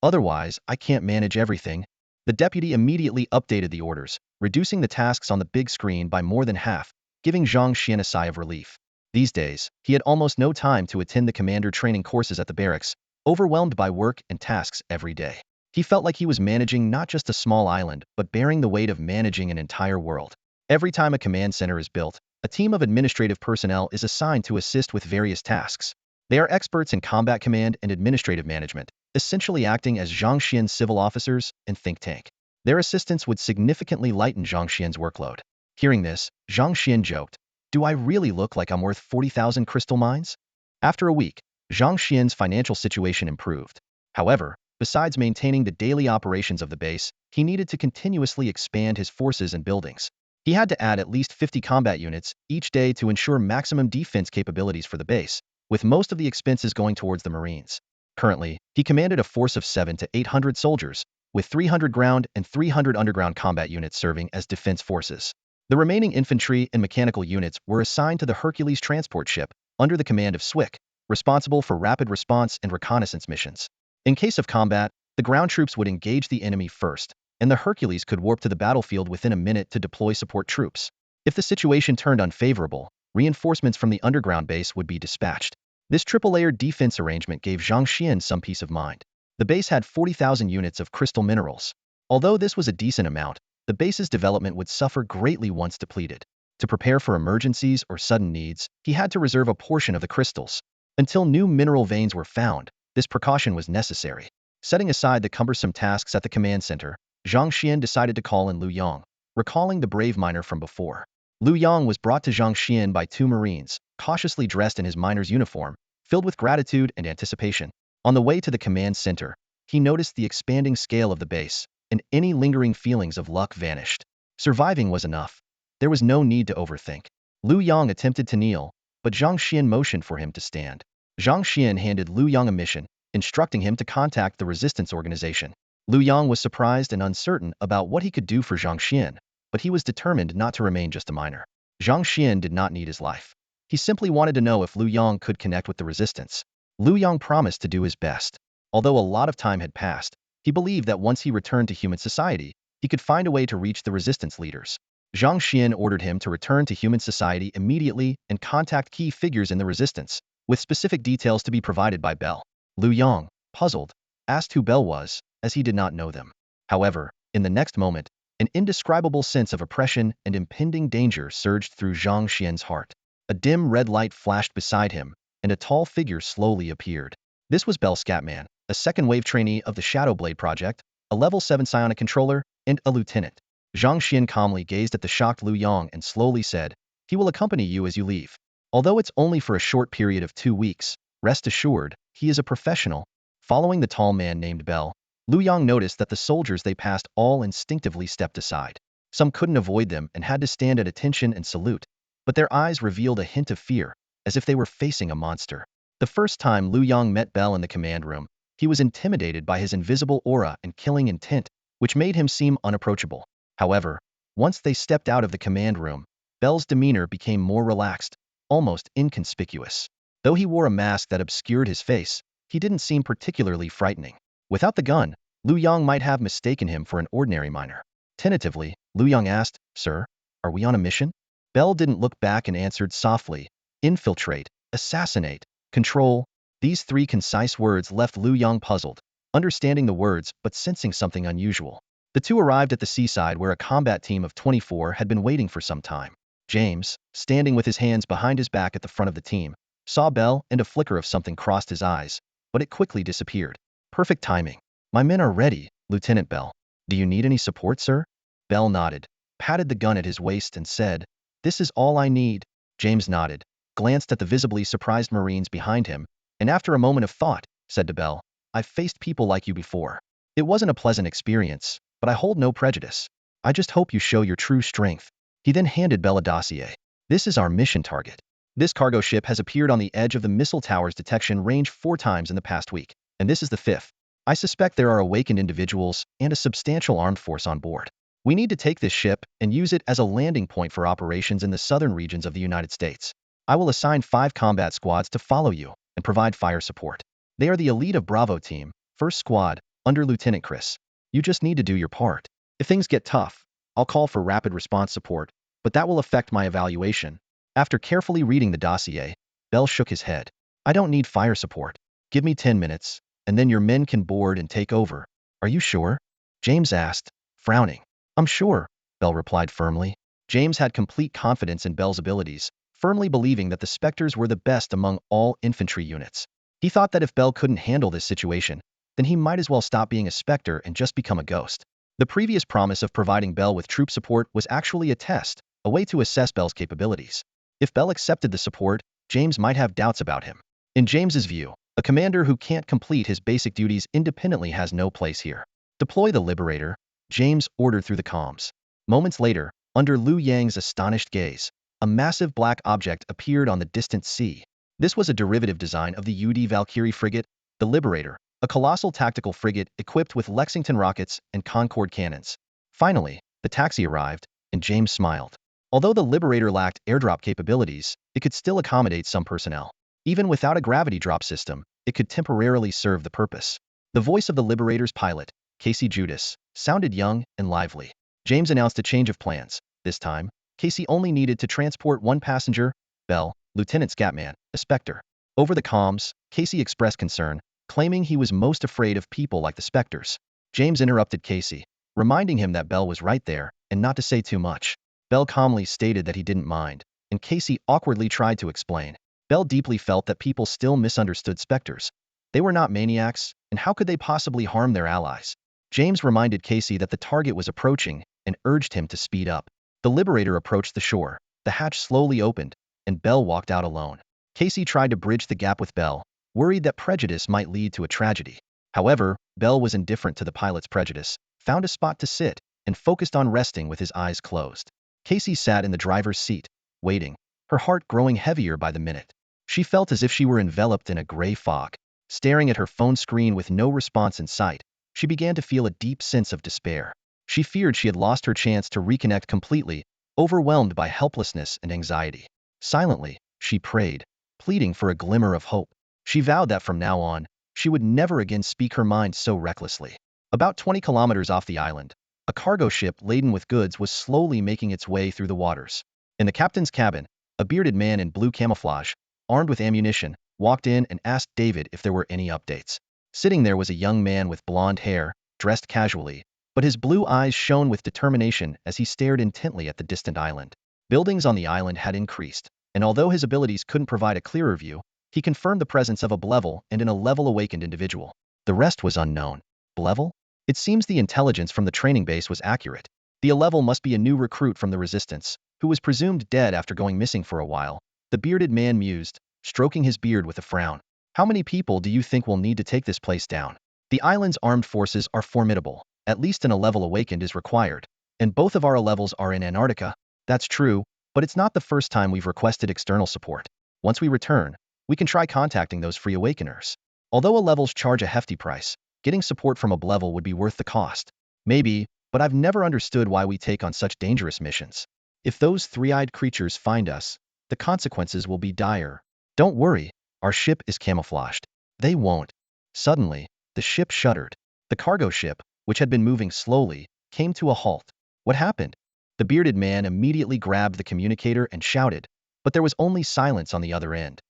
Otherwise, I can't manage everything." The deputy immediately updated the orders, reducing the tasks on the big screen by more than half, giving Zhang Xuan a sigh of relief. These days, he had almost no time to attend the commander training courses at the barracks, overwhelmed by work and tasks every day. He felt like he was managing not just a small island, but bearing the weight of managing an entire world. Every time a command center is built, a team of administrative personnel is assigned to assist with various tasks. They are experts in combat command and administrative management, essentially acting as Zhang Xuan's civil officers and think tank. Their assistance would significantly lighten Zhang Xuan's workload. Hearing this, Zhang Xuan joked, "Do I really look like I'm worth 40,000 crystal mines?" After a week, Zhang Xuan's financial situation improved. However, besides maintaining the daily operations of the base, he needed to continuously expand his forces and buildings. He had to add at least 50 combat units each day to ensure maximum defense capabilities for the base, with most of the expenses going towards the Marines. Currently, he commanded a force of 700 to 800 soldiers, with 300 ground and 300 underground combat units serving as defense forces. The remaining infantry and mechanical units were assigned to the Hercules transport ship under the command of Swick, responsible for rapid response and reconnaissance missions. In case of combat, the ground troops would engage the enemy first, and the Hercules could warp to the battlefield within a minute to deploy support troops. If the situation turned unfavorable, reinforcements from the underground base would be dispatched. This triple-layered defense arrangement gave Zhang Xuan some peace of mind. The base had 40,000 units of crystal minerals. Although this was a decent amount, the base's development would suffer greatly once depleted. To prepare for emergencies or sudden needs, he had to reserve a portion of the crystals. Until new mineral veins were found, this precaution was necessary. Setting aside the cumbersome tasks at the command center, Zhang Xuan decided to call in Lu Yang, recalling the brave miner from before. Lu Yang was brought to Zhang Xuan by two Marines, cautiously dressed in his miner's uniform, filled with gratitude and anticipation. On the way to the command center, he noticed the expanding scale of the base, and any lingering feelings of luck vanished. Surviving was enough. There was no need to overthink. Lu Yang attempted to kneel, but Zhang Xuan motioned for him to stand. Zhang Xuan handed Lu Yang a mission, instructing him to contact the resistance organization. Lu Yang was surprised and uncertain about what he could do for Zhang Xuan, but he was determined not to remain just a miner. Zhang Xuan did not need his life. He simply wanted to know if Lu Yang could connect with the resistance. Lu Yang promised to do his best. Although a lot of time had passed, he believed that once he returned to human society, he could find a way to reach the resistance leaders. Zhang Xuan ordered him to return to human society immediately and contact key figures in the resistance, with specific details to be provided by Bell. Lu Yang, puzzled, asked who Bell was, as he did not know them. However, in the next moment, an indescribable sense of oppression and impending danger surged through Zhang Xuan's heart. A dim red light flashed beside him, and a tall figure slowly appeared. This was Bell Scatman, a second-wave trainee of the Shadowblade project, a level 7 psionic controller, and a lieutenant. Zhang Xuan calmly gazed at the shocked Lu Yang and slowly said, "He will accompany you as you leave. Although it's only for a short period of 2 weeks, rest assured, he is a professional." Following the tall man named Bell, Lu Yang noticed that the soldiers they passed all instinctively stepped aside. Some couldn't avoid them and had to stand at attention and salute, but their eyes revealed a hint of fear, as if they were facing a monster. The first time Lu Yang met Bell in the command room, he was intimidated by his invisible aura and killing intent, which made him seem unapproachable. However, once they stepped out of the command room, Bell's demeanor became more relaxed, almost inconspicuous. Though he wore a mask that obscured his face, he didn't seem particularly frightening. Without the gun, Lu Yang might have mistaken him for an ordinary miner. Tentatively, Lu Yang asked, "Sir, are we on a mission?" Bell didn't look back and answered softly, "Infiltrate, assassinate, control." These 3 concise words left Lu Yang puzzled, understanding the words but sensing something unusual. The two arrived at the seaside where a combat team of 24 had been waiting for some time. James, standing with his hands behind his back at the front of the team, saw Bell and a flicker of something crossed his eyes, but it quickly disappeared. Perfect timing. My men are ready, Lieutenant Bell. Do you need any support, sir? Bell nodded, patted the gun at his waist and said, "This is all I need." James nodded, glanced at the visibly surprised Marines behind him, and after a moment of thought, said to Bell, "I've faced people like you before. It wasn't a pleasant experience, but I hold no prejudice. I just hope you show your true strength." He then handed Bell a dossier. "This is our mission target. This cargo ship has appeared on the edge of the missile tower's detection range 4 times in the past week, and this is the 5th. I suspect there are awakened individuals and a substantial armed force on board. We need to take this ship and use it as a landing point for operations in the southern regions of the United States. I will assign 5 combat squads to follow you and provide fire support. They are the elite of Bravo Team, 1st Squad, under Lieutenant Chris. You just need to do your part. If things get tough, I'll call for rapid response support, but that will affect my evaluation." After carefully reading the dossier, Bell shook his head. "I don't need fire support. Give me 10 minutes, and then your men can board and take over." "Are you sure?" James asked, frowning. "I'm sure," Bell replied firmly. James had complete confidence in Bell's abilities, firmly believing that the Spectres were the best among all infantry units. He thought that if Bell couldn't handle this situation, then he might as well stop being a Spectre and just become a ghost. The previous promise of providing Bell with troop support was actually a test, a way to assess Bell's capabilities. If Bell accepted the support, James might have doubts about him. In James's view, a commander who can't complete his basic duties independently has no place here. "Deploy the Liberator," James ordered through the comms. Moments later, under Liu Yang's astonished gaze, a massive black object appeared on the distant sea. This was a derivative design of the UD Valkyrie frigate, the Liberator, a colossal tactical frigate equipped with Lexington rockets and Concorde cannons. Finally, the taxi arrived, and James smiled. Although the Liberator lacked airdrop capabilities, it could still accommodate some personnel. Even without a gravity drop system, it could temporarily serve the purpose. The voice of the Liberator's pilot, Casey Judas, sounded young and lively. James announced a change of plans. This time, Casey only needed to transport 1 passenger, Bell, Lieutenant Scatman, a Spectre. Over the comms, Casey expressed concern, claiming he was most afraid of people like the Spectres. James interrupted Casey, reminding him that Bell was right there, and not to say too much. Bell calmly stated that he didn't mind, and Casey awkwardly tried to explain. Bell deeply felt that people still misunderstood Spectres. They were not maniacs, and how could they possibly harm their allies? James reminded Casey that the target was approaching and urged him to speed up. The Liberator approached the shore, the hatch slowly opened, and Bell walked out alone. Casey tried to bridge the gap with Bell, worried that prejudice might lead to a tragedy. However, Bell was indifferent to the pilot's prejudice, found a spot to sit, and focused on resting with his eyes closed. Casey sat in the driver's seat, waiting, her heart growing heavier by the minute. She felt as if she were enveloped in a gray fog. Staring at her phone screen with no response in sight, she began to feel a deep sense of despair. She feared she had lost her chance to reconnect completely, overwhelmed by helplessness and anxiety. Silently, she prayed, pleading for a glimmer of hope. She vowed that from now on, she would never again speak her mind so recklessly. About 20 kilometers off the island, a cargo ship laden with goods was slowly making its way through the waters. In the captain's cabin, a bearded man in blue camouflage, armed with ammunition, walked in and asked David if there were any updates. Sitting there was a young man with blonde hair, dressed casually, but his blue eyes shone with determination as he stared intently at the distant island. Buildings on the island had increased, and although his abilities couldn't provide a clearer view, he confirmed the presence of a Blevel and an 11 awakened individual. The rest was unknown. Blevel? It seems the intelligence from the training base was accurate. The 11 must be a new recruit from the Resistance, who was presumed dead after going missing for a while. The bearded man mused, stroking his beard with a frown. How many people do you think will need to take this place down? The island's armed forces are formidable. At least an 11 awakened is required. And both of our 11s are in Antarctica. That's true, but it's not the first time we've requested external support. Once we return, we can try contacting those free awakeners. Although 11s charge a hefty price, getting support from a Blevel would be worth the cost. Maybe, but I've never understood why we take on such dangerous missions. If those three-eyed creatures find us, the consequences will be dire. Don't worry, our ship is camouflaged. They won't. Suddenly, the ship shuddered. The cargo ship, which had been moving slowly, came to a halt. What happened? The bearded man immediately grabbed the communicator and shouted, but there was only silence on the other end.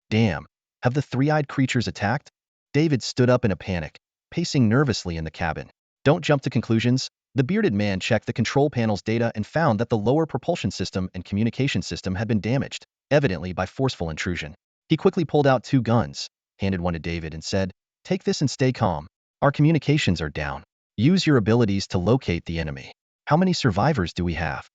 Damn, have the three-eyed creatures attacked? David stood up in a panic, pacing nervously in the cabin. Don't jump to conclusions, The bearded man checked the control panel's data and found that the lower propulsion system and communication system had been damaged, evidently by forceful intrusion. He quickly pulled out 2 guns, handed one to David and said, "Take this and stay calm. Our communications are down. Use your abilities to locate the enemy. How many survivors do we have?"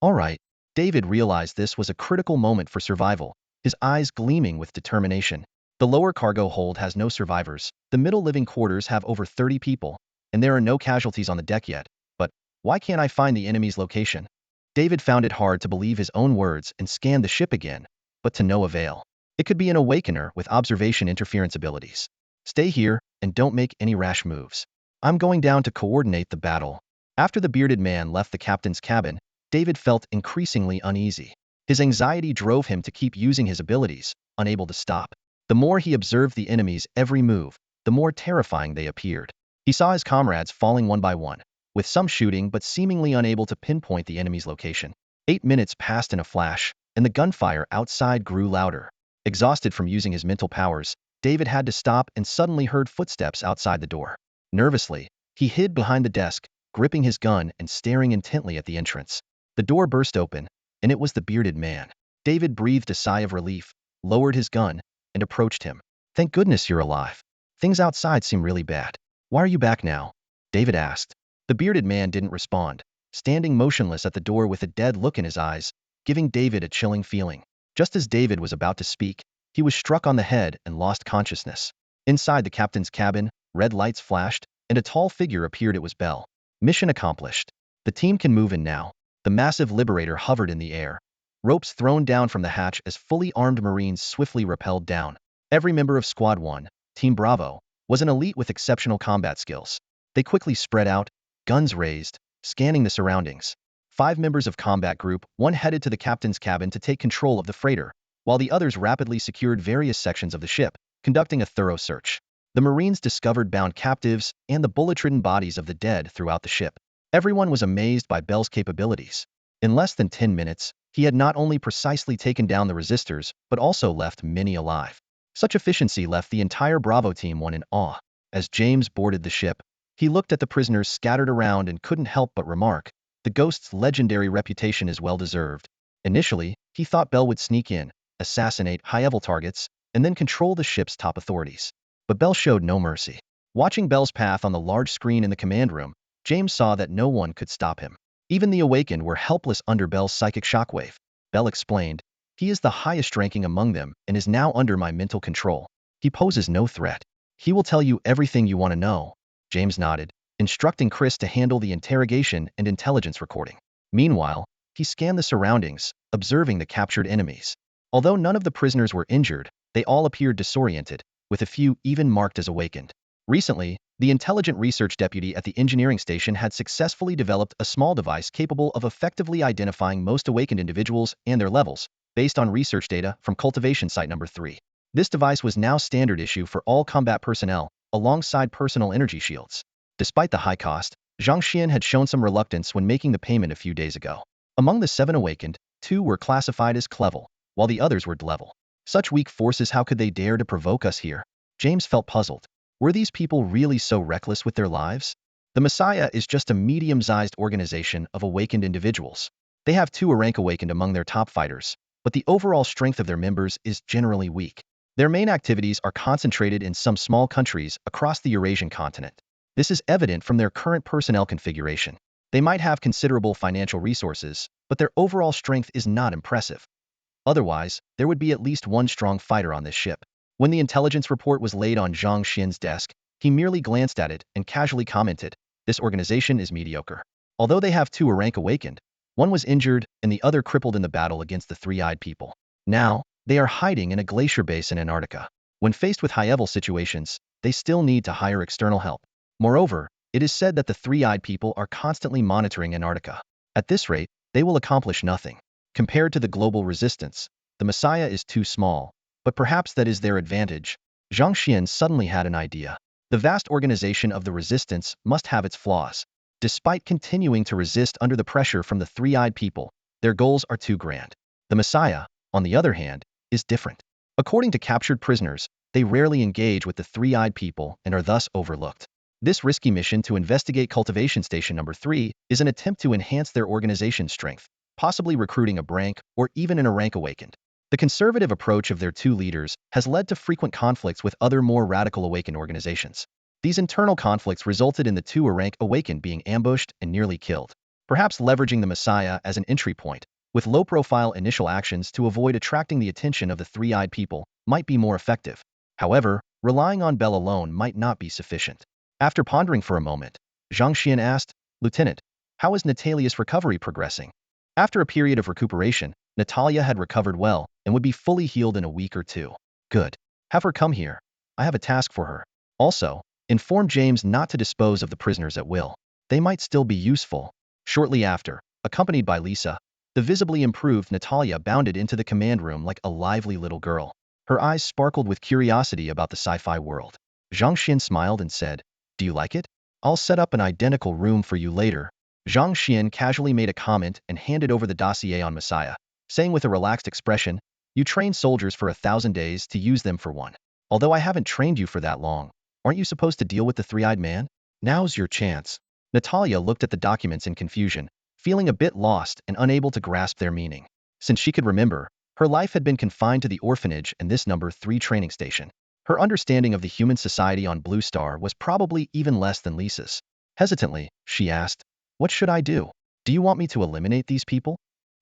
All right. David realized this was a critical moment for survival, his eyes gleaming with determination. The lower cargo hold has no survivors, the middle living quarters have over 30 people, and there are no casualties on the deck yet. But why can't I find the enemy's location? David found it hard to believe his own words and scanned the ship again, but to no avail. It could be an awakener with observation interference abilities. Stay here and don't make any rash moves. I'm going down to coordinate the battle. After the bearded man left the captain's cabin, David felt increasingly uneasy. His anxiety drove him to keep using his abilities, unable to stop. The more he observed the enemy's every move, the more terrifying they appeared. He saw his comrades falling one by one, with some shooting but seemingly unable to pinpoint the enemy's location. 8 minutes passed in a flash, and the gunfire outside grew louder. Exhausted from using his mental powers, David had to stop and suddenly heard footsteps outside the door. Nervously, he hid behind the desk, gripping his gun and staring intently at the entrance. The door burst open, and it was the bearded man. David breathed a sigh of relief, lowered his gun, and approached him. "Thank goodness you're alive. Things outside seem really bad. Why are you back now?" David asked. The bearded man didn't respond, standing motionless at the door with a dead look in his eyes, giving David a chilling feeling. Just as David was about to speak, he was struck on the head and lost consciousness. Inside the captain's cabin, red lights flashed, and a tall figure appeared. It was Bell. Mission accomplished. The team can move in now. The massive Liberator hovered in the air, ropes thrown down from the hatch as fully armed Marines swiftly rappelled down. Every member of Squad 1, Team Bravo, was an elite with exceptional combat skills. They quickly spread out, guns raised, scanning the surroundings. 5 members of Combat Group 1 headed to the captain's cabin to take control of the freighter, while the others rapidly secured various sections of the ship, conducting a thorough search. The Marines discovered bound captives and the bullet-ridden bodies of the dead throughout the ship. Everyone was amazed by Bell's capabilities. In less than 10 minutes, he had not only precisely taken down the resistors, but also left many alive. Such efficiency left the entire Bravo Team 1 in awe. As James boarded the ship, he looked at the prisoners scattered around and couldn't help but remark, the Ghost's legendary reputation is well-deserved. Initially, he thought Bell would sneak in, assassinate high-level targets, and then control the ship's top authorities. But Bell showed no mercy. Watching Bell's path on the large screen in the command room, James saw that no one could stop him. Even the awakened were helpless under Bell's psychic shockwave. Bell explained, "He is the highest ranking among them and is now under my mental control. He poses no threat. He will tell you everything you want to know." James nodded, instructing Chris to handle the interrogation and intelligence recording. Meanwhile, he scanned the surroundings, observing the captured enemies. Although none of the prisoners were injured, they all appeared disoriented, with a few even marked as awakened. Recently, the intelligent research deputy at the engineering station had successfully developed a small device capable of effectively identifying most awakened individuals and their levels, based on research data from Cultivation Site Number 3. This device was now standard issue for all combat personnel, alongside personal energy shields. Despite the high cost, Zhang Xuan had shown some reluctance when making the payment a few days ago. Among the 7 awakened, 2 were classified as clevel, while the others were D-level. Such weak forces, how could they dare to provoke us here? James felt puzzled. Were these people really so reckless with their lives? The Messiah is just a medium-sized organization of awakened individuals. They have 2 rank awakened among their top fighters, but the overall strength of their members is generally weak. Their main activities are concentrated in some small countries across the Eurasian continent. This is evident from their current personnel configuration. They might have considerable financial resources, but their overall strength is not impressive. Otherwise, there would be at least 1 strong fighter on this ship. When the intelligence report was laid on Zhang Xuan's desk, he merely glanced at it and casually commented, "This organization is mediocre. Although they have 2 rank awakened, 1 was injured and the other crippled in the battle against the 3-eyed people. Now, they are hiding in a glacier base in Antarctica. When faced with high-level situations, they still need to hire external help. Moreover, it is said that the 3-eyed people are constantly monitoring Antarctica. At this rate, they will accomplish nothing. Compared to the global resistance, the Messiah is too small, but perhaps that is their advantage." Zhang Xuan suddenly had an idea. The vast organization of the resistance must have its flaws. Despite continuing to resist under the pressure from the 3-eyed people, their goals are too grand. The Messiah, on the other hand, is different. According to captured prisoners, they rarely engage with the 3-eyed people and are thus overlooked. This risky mission to investigate Cultivation Station number 3 is an attempt to enhance their organization's strength, possibly recruiting a brink or even a rank awakened. The conservative approach of their two leaders has led to frequent conflicts with other more radical awakened organizations. These internal conflicts resulted in the two rank awakened being ambushed and nearly killed. Perhaps leveraging the Messiah as an entry point, with low-profile initial actions to avoid attracting the attention of the three-eyed people, might be more effective. However, relying on Bell alone might not be sufficient. After pondering for a moment, Zhang Xuan asked, "Lieutenant, how is Natalia's recovery progressing?" After a period of recuperation, Natalia had recovered well and would be fully healed in a week or two. Good. Have her come here. I have a task for her. Also, inform James not to dispose of the prisoners at will. They might still be useful. Shortly after, accompanied by Lisa, the visibly improved Natalia bounded into the command room like a lively little girl. Her eyes sparkled with curiosity about the sci-fi world. Zhang Xuan smiled and said, "Do you like it? I'll set up an identical room for you later." Zhang Xuan casually made a comment and handed over the dossier on Messiah, saying with a relaxed expression, "You train soldiers for 1,000 days to use them for one. Although I haven't trained you for that long, aren't you supposed to deal with the three-eyed man? Now's your chance." Natalia looked at the documents in confusion, feeling a bit lost and unable to grasp their meaning. Since she could remember, her life had been confined to the orphanage and this number 3 training station. Her understanding of the human society on Blue Star was probably even less than Lisa's. Hesitantly, she asked, "What should I do? Do you want me to eliminate these people?"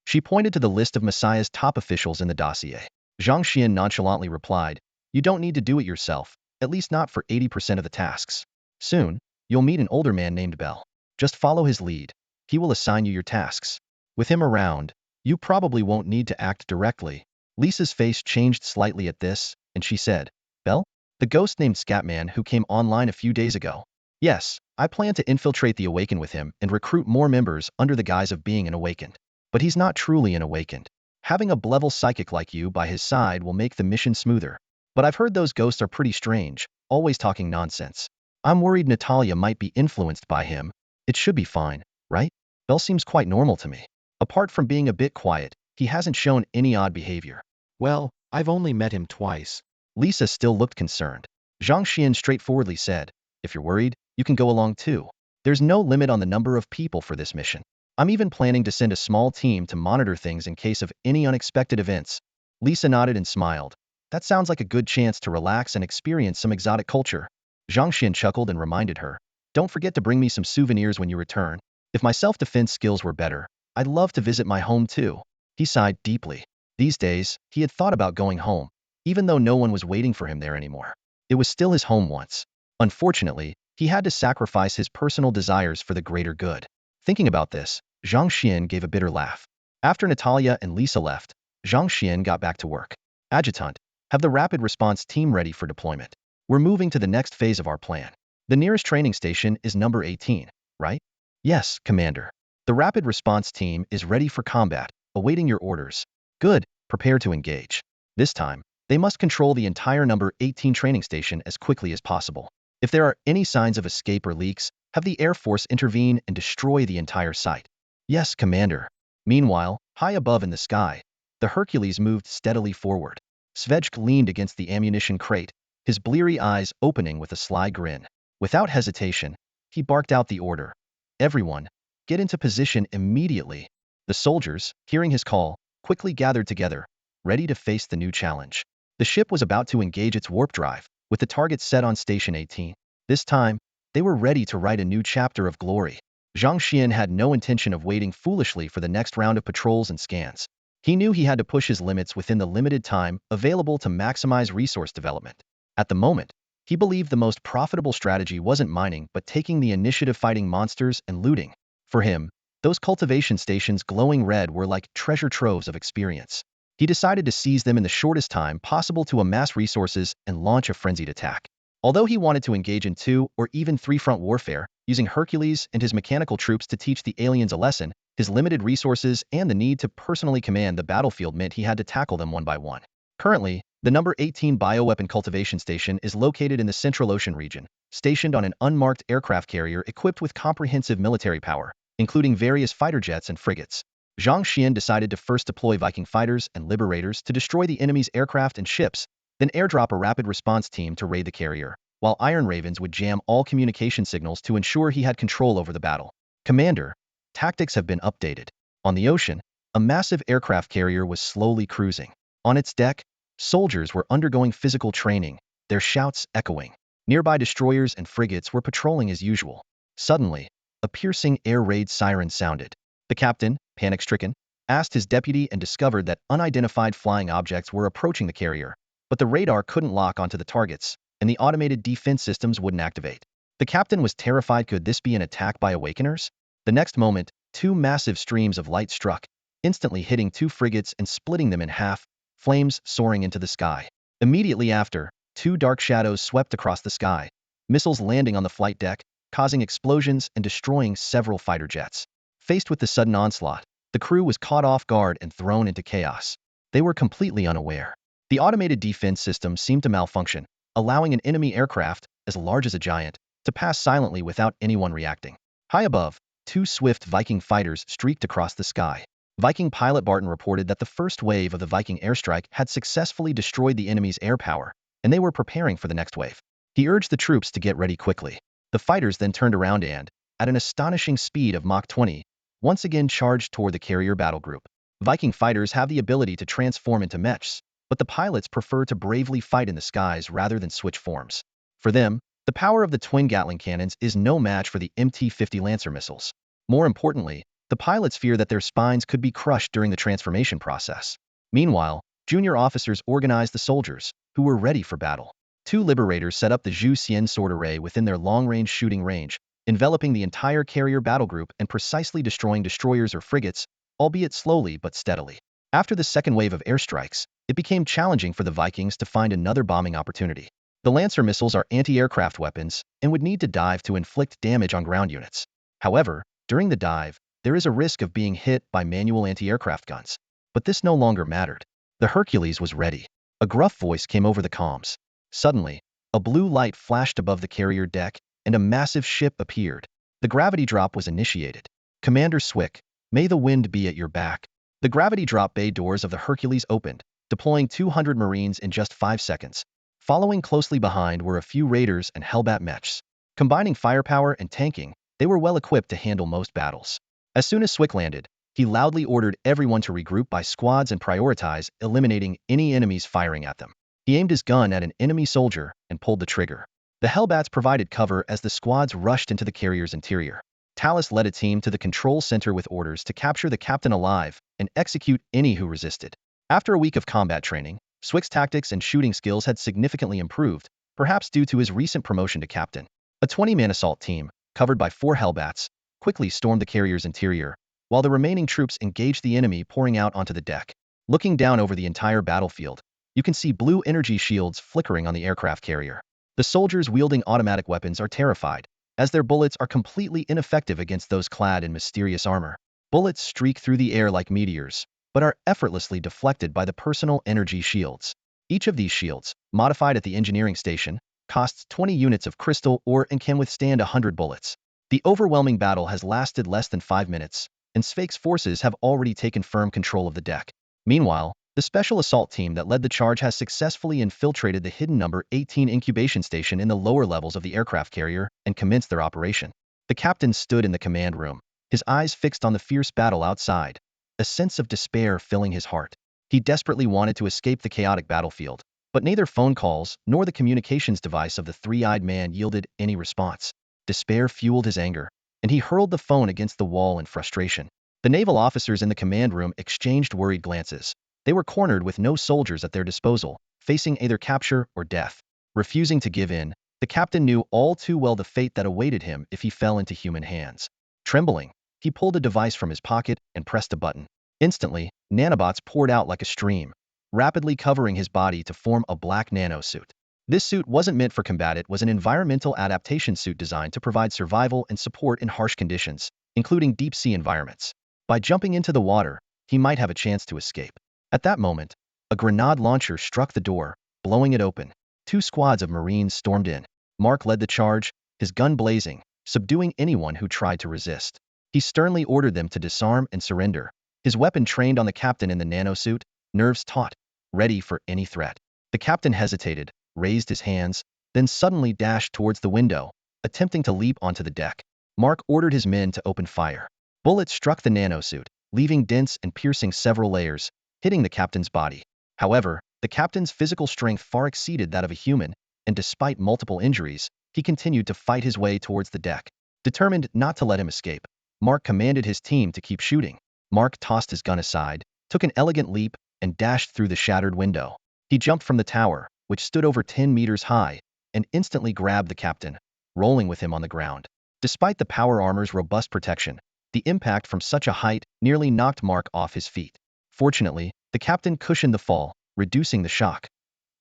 She pointed to the list of Messiah's top officials in the dossier. Zhang Xuan nonchalantly replied, "You don't need to do it yourself, at least not for 80% of the tasks. Soon, you'll meet an older man named Bell. Just follow his lead. He will assign you your tasks. With him around, you probably won't need to act directly." Lisa's face changed slightly at this, and she said, "Bell? The ghost named Scatman who came online a few days ago? Yes, I plan to infiltrate the Awakened with him and recruit more members under the guise of being an Awakened. But he's not truly an Awakened. Having a level psychic like you by his side will make the mission smoother. But I've heard those ghosts are pretty strange, always talking nonsense. I'm worried Natalia might be influenced by him. It should be fine, right? Bell seems quite normal to me. Apart from being a bit quiet, he hasn't shown any odd behavior." "Well, I've only met him twice." Lisa still looked concerned. Zhang Xuan straightforwardly said, "If you're worried, you can go along too. There's no limit on the number of people for this mission. I'm even planning to send a small team to monitor things in case of any unexpected events." Lisa nodded and smiled. "That sounds like a good chance to relax and experience some exotic culture." Zhang Xuan chuckled and reminded her, "Don't forget to bring me some souvenirs when you return. If my self-defense skills were better, I'd love to visit my home too." He sighed deeply. These days, he had thought about going home, even though no one was waiting for him there anymore. It was still his home once. Unfortunately, he had to sacrifice his personal desires for the greater good. Thinking about this, Zhang Xuan gave a bitter laugh. After Natalia and Lisa left, Zhang Xuan got back to work. "Adjutant, have the rapid response team ready for deployment. We're moving to the next phase of our plan. The nearest training station is number 18, right?" "Yes, Commander. The rapid response team is ready for combat, awaiting your orders." "Good, prepare to engage. This time, they must control the entire number 18 training station as quickly as possible. If there are any signs of escape or leaks, have the Air Force intervene and destroy the entire site." "Yes, Commander." Meanwhile, high above in the sky, the Hercules moved steadily forward. Svedjk leaned against the ammunition crate, his bleary eyes opening with a sly grin. Without hesitation, he barked out the order, "Everyone, get into position immediately." The soldiers, hearing his call, quickly gathered together, ready to face the new challenge. The ship was about to engage its warp drive, with the target set on Station 18. This time, they were ready to write a new chapter of glory. Zhang Xuan had no intention of waiting foolishly for the next round of patrols and scans. He knew he had to push his limits within the limited time available to maximize resource development. At the moment, he believed the most profitable strategy wasn't mining but taking the initiative, fighting monsters and looting. For him, those cultivation stations glowing red were like treasure troves of experience. He decided to seize them in the shortest time possible to amass resources and launch a frenzied attack. Although he wanted to engage in 2 or even 3-front warfare, using Hercules and his mechanical troops to teach the aliens a lesson, his limited resources and the need to personally command the battlefield meant he had to tackle them one by one. Currently, the number 18 bioweapon cultivation station is located in the Central Ocean region, stationed on an unmarked aircraft carrier equipped with comprehensive military power, including various fighter jets and frigates. Zhang Xuan decided to first deploy Viking fighters and liberators to destroy the enemy's aircraft and ships, then airdrop a rapid response team to raid the carrier. while Iron Ravens would jam all communication signals to ensure he had control over the battle. Commander, tactics have been updated. On the ocean, a massive aircraft carrier was slowly cruising. On its deck, soldiers were undergoing physical training, their shouts echoing. Nearby destroyers and frigates were patrolling as usual. Suddenly, a piercing air raid siren sounded. The captain, panic-stricken, asked his deputy and discovered that unidentified flying objects were approaching the carrier, but the radar couldn't lock onto the targets, and the automated defense systems wouldn't activate. The captain was terrified. Could this be an attack by Awakeners? The next moment, two massive streams of light struck, instantly hitting two frigates and splitting them in half, flames soaring into the sky. Immediately after, two dark shadows swept across the sky, missiles landing on the flight deck, causing explosions and destroying several fighter jets. Faced with the sudden onslaught, the crew was caught off guard and thrown into chaos. They were completely unaware. The automated defense system seemed to malfunction, allowing an enemy aircraft, as large as a giant, to pass silently without anyone reacting. High above, two swift Viking fighters streaked across the sky. Viking pilot Barton reported that the first wave of the Viking airstrike had successfully destroyed the enemy's air power, and they were preparing for the next wave. He urged the troops to get ready quickly. The fighters then turned around and, at an astonishing speed of Mach 20, once again charged toward the carrier battle group. Viking fighters have the ability to transform into mechs, but the pilots prefer to bravely fight in the skies rather than switch forms. For them, the power of the twin Gatling cannons is no match for the MT-50 Lancer missiles. More importantly, the pilots fear that their spines could be crushed during the transformation process. Meanwhile, junior officers organized the soldiers, who were ready for battle. Two liberators set up the Zhu Xian sword array within their long-range shooting range, enveloping the entire carrier battle group and precisely destroying destroyers or frigates, albeit slowly but steadily. After the second wave of airstrikes, it became challenging for the Vikings to find another bombing opportunity. The Lancer missiles are anti-aircraft weapons and would need to dive to inflict damage on ground units. However, during the dive, there is a risk of being hit by manual anti-aircraft guns. But this no longer mattered. The Hercules was ready. A gruff voice came over the comms. Suddenly, a blue light flashed above the carrier deck, and a massive ship appeared. The gravity drop was initiated. Commander Swick, may the wind be at your back. The gravity drop bay doors of the Hercules opened, deploying 200 Marines in just 5 seconds. Following closely behind were a few Raiders and Hellbat mechs. Combining firepower and tanking, they were well equipped to handle most battles. As soon as Swick landed, he loudly ordered everyone to regroup by squads and prioritize eliminating any enemies firing at them. He aimed his gun at an enemy soldier and pulled the trigger. The Hellbats provided cover as the squads rushed into the carrier's interior. Talus led a team to the control center with orders to capture the captain alive and execute any who resisted. After a week of combat training, Swick's tactics and shooting skills had significantly improved, perhaps due to his recent promotion to captain. A 20-man assault team, covered by 4 Hellbats, quickly stormed the carrier's interior, while the remaining troops engaged the enemy pouring out onto the deck. Looking down over the entire battlefield, you can see blue energy shields flickering on the aircraft carrier. The soldiers wielding automatic weapons are terrified, as their bullets are completely ineffective against those clad in mysterious armor. Bullets streak through the air like meteors, but are effortlessly deflected by the personal energy shields. Each of these shields, modified at the engineering station, costs 20 units of crystal ore and can withstand 100 bullets. The overwhelming battle has lasted less than 5 minutes, and Sveik's forces have already taken firm control of the deck. Meanwhile, the special assault team that led the charge has successfully infiltrated the hidden number 18 incubation station in the lower levels of the aircraft carrier and commenced their operation. The captain stood in the command room, his eyes fixed on the fierce battle outside, a sense of despair filling his heart. He desperately wanted to escape the chaotic battlefield, but neither phone calls nor the communications device of the three-eyed man yielded any response. Despair fueled his anger, and he hurled the phone against the wall in frustration. The naval officers in the command room exchanged worried glances. They were cornered with no soldiers at their disposal, facing either capture or death. Refusing to give in, the captain knew all too well the fate that awaited him if he fell into human hands. Trembling, he pulled a device from his pocket and pressed a button. Instantly, nanobots poured out like a stream, rapidly covering his body to form a black nanosuit. This suit wasn't meant for combat. It was an environmental adaptation suit designed to provide survival and support in harsh conditions, including deep-sea environments. By jumping into the water, he might have a chance to escape. At that moment, a grenade launcher struck the door, blowing it open. 2 squads of Marines stormed in. Mark led the charge, his gun blazing, subduing anyone who tried to resist. He sternly ordered them to disarm and surrender, his weapon trained on the captain in the nanosuit, nerves taut, ready for any threat. The captain hesitated, raised his hands, then suddenly dashed towards the window, attempting to leap onto the deck. Mark ordered his men to open fire. Bullets struck the nanosuit, leaving dents and piercing several layers, hitting the captain's body. However, the captain's physical strength far exceeded that of a human, and despite multiple injuries, he continued to fight his way towards the deck. Determined not to let him escape, Mark commanded his team to keep shooting. Mark tossed his gun aside, took an elegant leap, and dashed through the shattered window. He jumped from the tower, which stood over 10 meters high, and instantly grabbed the captain, rolling with him on the ground. Despite the power armor's robust protection, the impact from such a height nearly knocked Mark off his feet. Fortunately, the captain cushioned the fall, reducing the shock.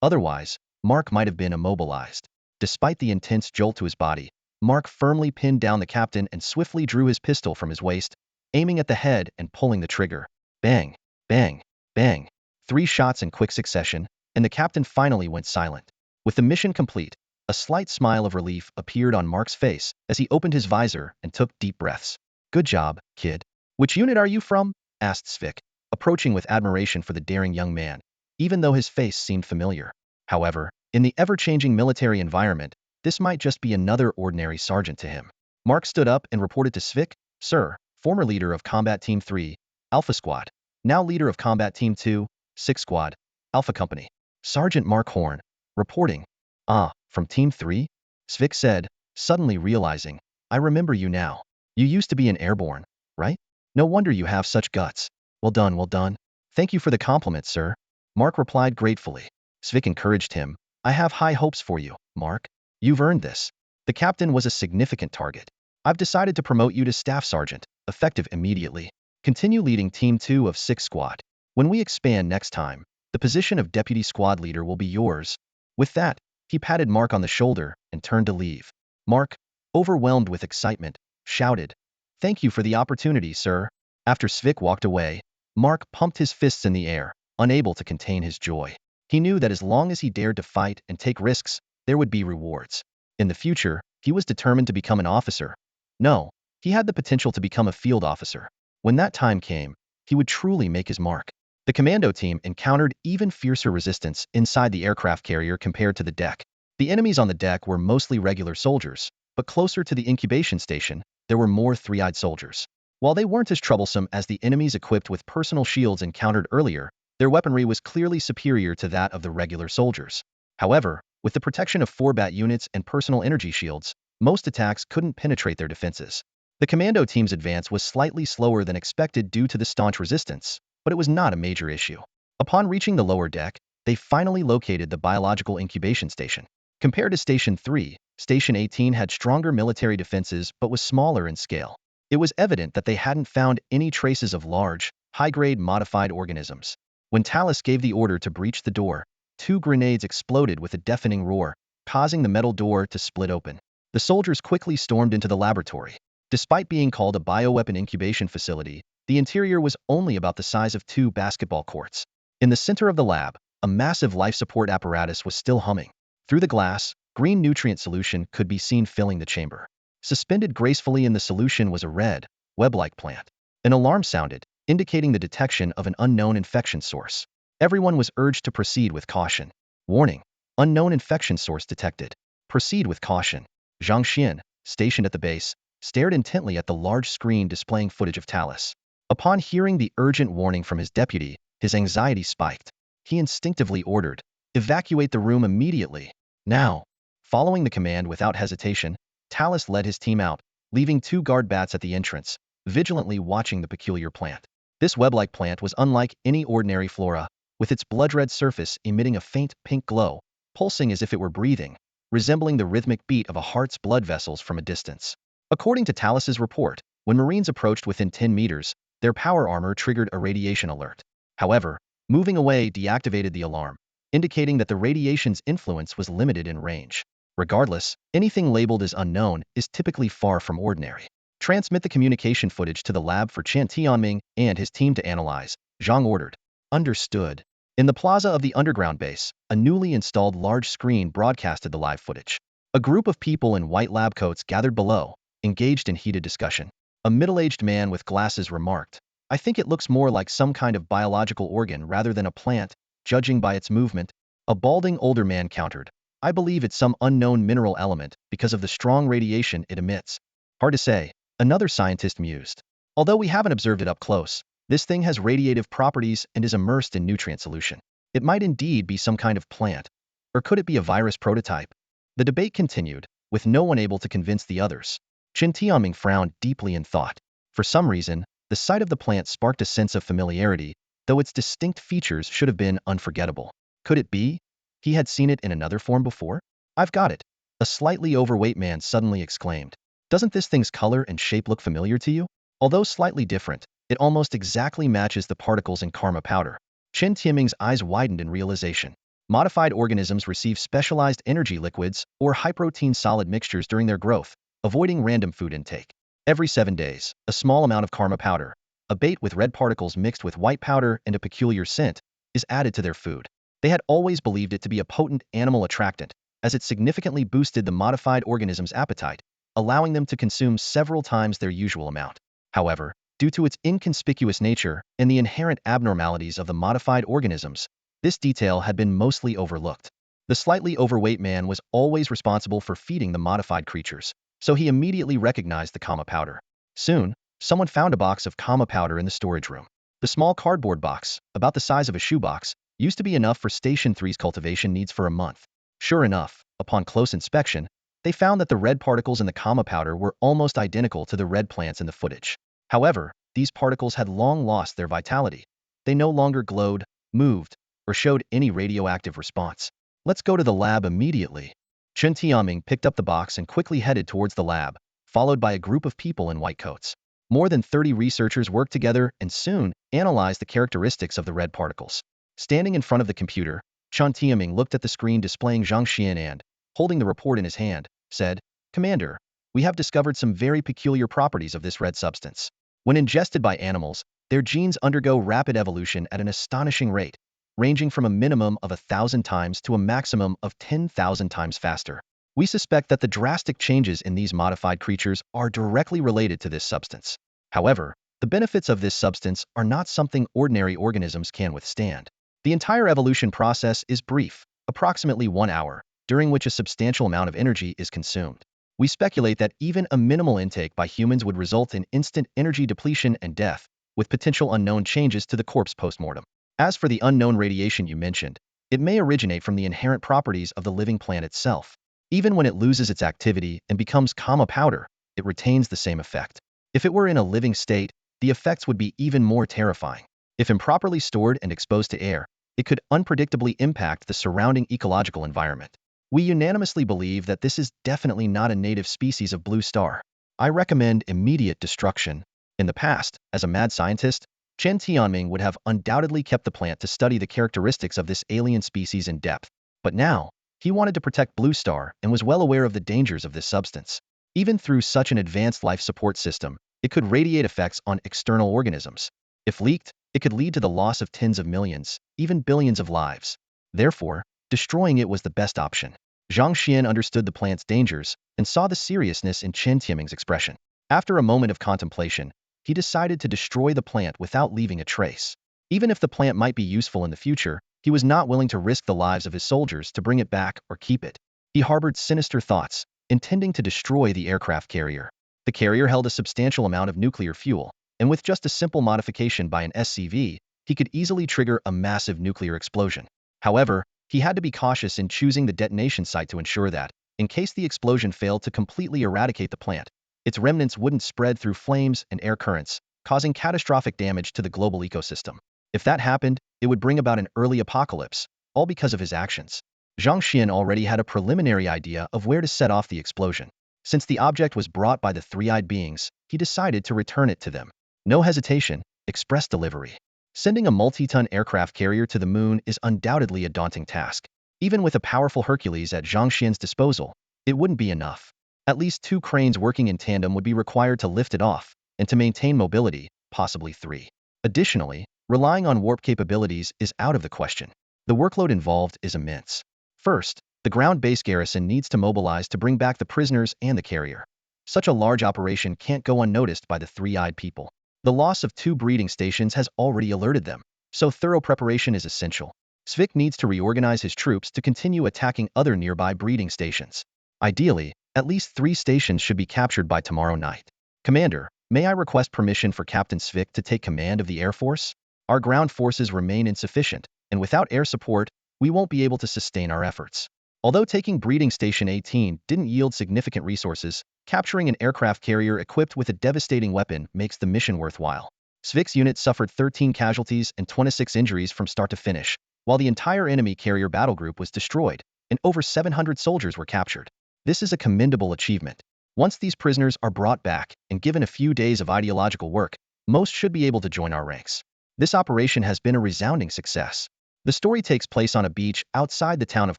Otherwise, Mark might have been immobilized. Despite the intense jolt to his body, Mark firmly pinned down the captain and swiftly drew his pistol from his waist, aiming at the head and pulling the trigger. Bang, bang, bang. 3 shots in quick succession, and the captain finally went silent. With the mission complete, a slight smile of relief appeared on Mark's face as he opened his visor and took deep breaths. Good job, kid. Which unit are you from? Asked Svik, approaching with admiration for the daring young man, even though his face seemed familiar. However, in the ever-changing military environment, this might just be another ordinary sergeant to him. Mark stood up and reported to Svik, Sir, former leader of Combat Team 3, Alpha Squad, now leader of Combat Team 2, 6 Squad, Alpha Company. Sergeant Mark Horn, reporting. Ah, from Team 3? Svik said, suddenly realizing, I remember you now. You used to be an airborne, right? No wonder you have such guts. Well done, well done. Thank you for the compliment, sir. Mark replied gratefully. Svik encouraged him. I have high hopes for you, Mark. You've earned this. The captain was a significant target. I've decided to promote you to Staff Sergeant, effective immediately. Continue leading Team 2 of 6 Squad. When we expand next time, the position of Deputy Squad Leader will be yours. With that, he patted Mark on the shoulder and turned to leave. Mark, overwhelmed with excitement, shouted, Thank you for the opportunity, sir. After Svik walked away, Mark pumped his fists in the air, unable to contain his joy. He knew that as long as he dared to fight and take risks, there would be rewards. In the future, he was determined to become an officer. No, he had the potential to become a field officer. When that time came, he would truly make his mark. The commando team encountered even fiercer resistance inside the aircraft carrier compared to the deck. The enemies on the deck were mostly regular soldiers, but closer to the incubation station, there were more three-eyed soldiers. While they weren't as troublesome as the enemies equipped with personal shields encountered earlier, their weaponry was clearly superior to that of the regular soldiers. However, with the protection of 4-bat units and personal energy shields, most attacks couldn't penetrate their defenses. The commando team's advance was slightly slower than expected due to the staunch resistance, but it was not a major issue. Upon reaching the lower deck, they finally located the biological incubation station. Compared to Station 3, Station 18 had stronger military defenses but was smaller in scale. It was evident that they hadn't found any traces of large, high-grade modified organisms. When Talus gave the order to breach the door, 2 grenades exploded with a deafening roar, causing the metal door to split open. The soldiers quickly stormed into the laboratory. Despite being called a bioweapon incubation facility, the interior was only about the size of 2 basketball courts. In the center of the lab, a massive life support apparatus was still humming. Through the glass, green nutrient solution could be seen filling the chamber. Suspended gracefully in the solution was a red, web-like plant. An alarm sounded, indicating the detection of an unknown infection source. Everyone was urged to proceed with caution. Warning: unknown infection source detected. Proceed with caution. Zhang Xuan, stationed at the base, stared intently at the large screen displaying footage of Talus. Upon hearing the urgent warning from his deputy, his anxiety spiked. He instinctively ordered, "Evacuate the room immediately. Now." Following the command without hesitation, Talus led his team out, leaving 2 guard bats at the entrance, vigilantly watching the peculiar plant. This web-like plant was unlike any ordinary flora, with its blood-red surface emitting a faint pink glow, pulsing as if it were breathing, resembling the rhythmic beat of a heart's blood vessels from a distance. According to Talus's report, when Marines approached within 10 meters, their power armor triggered a radiation alert. However, moving away deactivated the alarm, indicating that the radiation's influence was limited in range. Regardless, anything labeled as unknown is typically far from ordinary. Transmit the communication footage to the lab for Chen Tianming and his team to analyze, Zhang ordered. Understood. In the plaza of the underground base, a newly installed large screen broadcasted the live footage. A group of people in white lab coats gathered below, engaged in heated discussion. A middle-aged man with glasses remarked, "I think it looks more like some kind of biological organ rather than a plant, judging by its movement." A balding older man countered, I believe it's some unknown mineral element because of the strong radiation it emits. Hard to say, another scientist mused. Although we haven't observed it up close, this thing has radiative properties and is immersed in nutrient solution. It might indeed be some kind of plant. Or could it be a virus prototype? The debate continued, with no one able to convince the others. Qin Tianming frowned deeply in thought. For some reason, the sight of the plant sparked a sense of familiarity, though its distinct features should have been unforgettable. Could it be? He had seen it in another form before? I've got it. A slightly overweight man suddenly exclaimed. Doesn't this thing's color and shape look familiar to you? Although slightly different, it almost exactly matches the particles in karma powder. Qin Tianming's eyes widened in realization. Modified organisms receive specialized energy liquids or high-protein solid mixtures during their growth, avoiding random food intake. Every 7 days, a small amount of karma powder, a bait with red particles mixed with white powder and a peculiar scent, is added to their food. They had always believed it to be a potent animal attractant, as it significantly boosted the modified organism's appetite, allowing them to consume several times their usual amount. However, due to its inconspicuous nature and the inherent abnormalities of the modified organisms, this detail had been mostly overlooked. The slightly overweight man was always responsible for feeding the modified creatures, so he immediately recognized the Kama powder. Soon, someone found a box of Kama powder in the storage room. The small cardboard box, about the size of a shoebox, used to be enough for Station 3's cultivation needs for a month. Sure enough, upon close inspection, they found that the red particles in the Kama powder were almost identical to the red plants in the footage. However, these particles had long lost their vitality. They no longer glowed, moved, or showed any radioactive response. Let's go to the lab immediately. Qin Tianming picked up the box and quickly headed towards the lab, followed by a group of people in white coats. More than 30 researchers worked together and soon analyzed the characteristics of the red particles. Standing in front of the computer, Qin Tianming looked at the screen displaying Zhang Xuan and, holding the report in his hand, said, "Commander, we have discovered some very peculiar properties of this red substance. When ingested by animals, their genes undergo rapid evolution at an astonishing rate, ranging from a minimum of 1,000 times to a maximum of 10,000 times faster. We suspect that the drastic changes in these modified creatures are directly related to this substance. However, the benefits of this substance are not something ordinary organisms can withstand. The entire evolution process is brief, approximately 1 hour, during which a substantial amount of energy is consumed. We speculate that even a minimal intake by humans would result in instant energy depletion and death, with potential unknown changes to the corpse post-mortem. As for the unknown radiation you mentioned, it may originate from the inherent properties of the living plant itself. Even when it loses its activity and becomes Kama powder, it retains the same effect. If it were in a living state, the effects would be even more terrifying. If improperly stored and exposed to air, it could unpredictably impact the surrounding ecological environment. We unanimously believe that this is definitely not a native species of blue star. I recommend immediate destruction. In the past, as a mad scientist, Qin Tianming would have undoubtedly kept the plant to study the characteristics of this alien species in depth. But now, he wanted to protect Blue Star and was well aware of the dangers of this substance. Even through such an advanced life support system, it could radiate effects on external organisms. If leaked, it could lead to the loss of tens of millions, even billions of lives. Therefore, destroying it was the best option. Zhang Xuan understood the plant's dangers and saw the seriousness in Qin Tianming's expression. After a moment of contemplation, he decided to destroy the plant without leaving a trace. Even if the plant might be useful in the future, he was not willing to risk the lives of his soldiers to bring it back or keep it. He harbored sinister thoughts, intending to destroy the aircraft carrier. The carrier held a substantial amount of nuclear fuel, and with just a simple modification by an SCV, he could easily trigger a massive nuclear explosion. However, he had to be cautious in choosing the detonation site to ensure that, in case the explosion failed to completely eradicate the plant, its remnants wouldn't spread through flames and air currents, causing catastrophic damage to the global ecosystem. If that happened, it would bring about an early apocalypse, all because of his actions. Zhang Xuan already had a preliminary idea of where to set off the explosion. Since the object was brought by the three-eyed beings, he decided to return it to them. No hesitation, express delivery. Sending a multi-ton aircraft carrier to the moon is undoubtedly a daunting task. Even with a powerful Hercules at Zhang Xuan's disposal, it wouldn't be enough. At least 2 cranes working in tandem would be required to lift it off, and to maintain mobility, possibly 3. Additionally, relying on warp capabilities is out of the question. The workload involved is immense. First, the ground-based garrison needs to mobilize to bring back the prisoners and the carrier. Such a large operation can't go unnoticed by the three-eyed people. The loss of 2 breeding stations has already alerted them, so thorough preparation is essential. Svik needs to reorganize his troops to continue attacking other nearby breeding stations. Ideally, at least 3 stations should be captured by tomorrow night. Commander, may I request permission for Captain Svik to take command of the Air Force? Our ground forces remain insufficient, and without air support, we won't be able to sustain our efforts. Although taking Breeding Station 18 didn't yield significant resources, capturing an aircraft carrier equipped with a devastating weapon makes the mission worthwhile. Svik's unit suffered 13 casualties and 26 injuries from start to finish, while the entire enemy carrier battle group was destroyed, and over 700 soldiers were captured. This is a commendable achievement. Once these prisoners are brought back and given a few days of ideological work, most should be able to join our ranks. This operation has been a resounding success. The story takes place on a beach outside the town of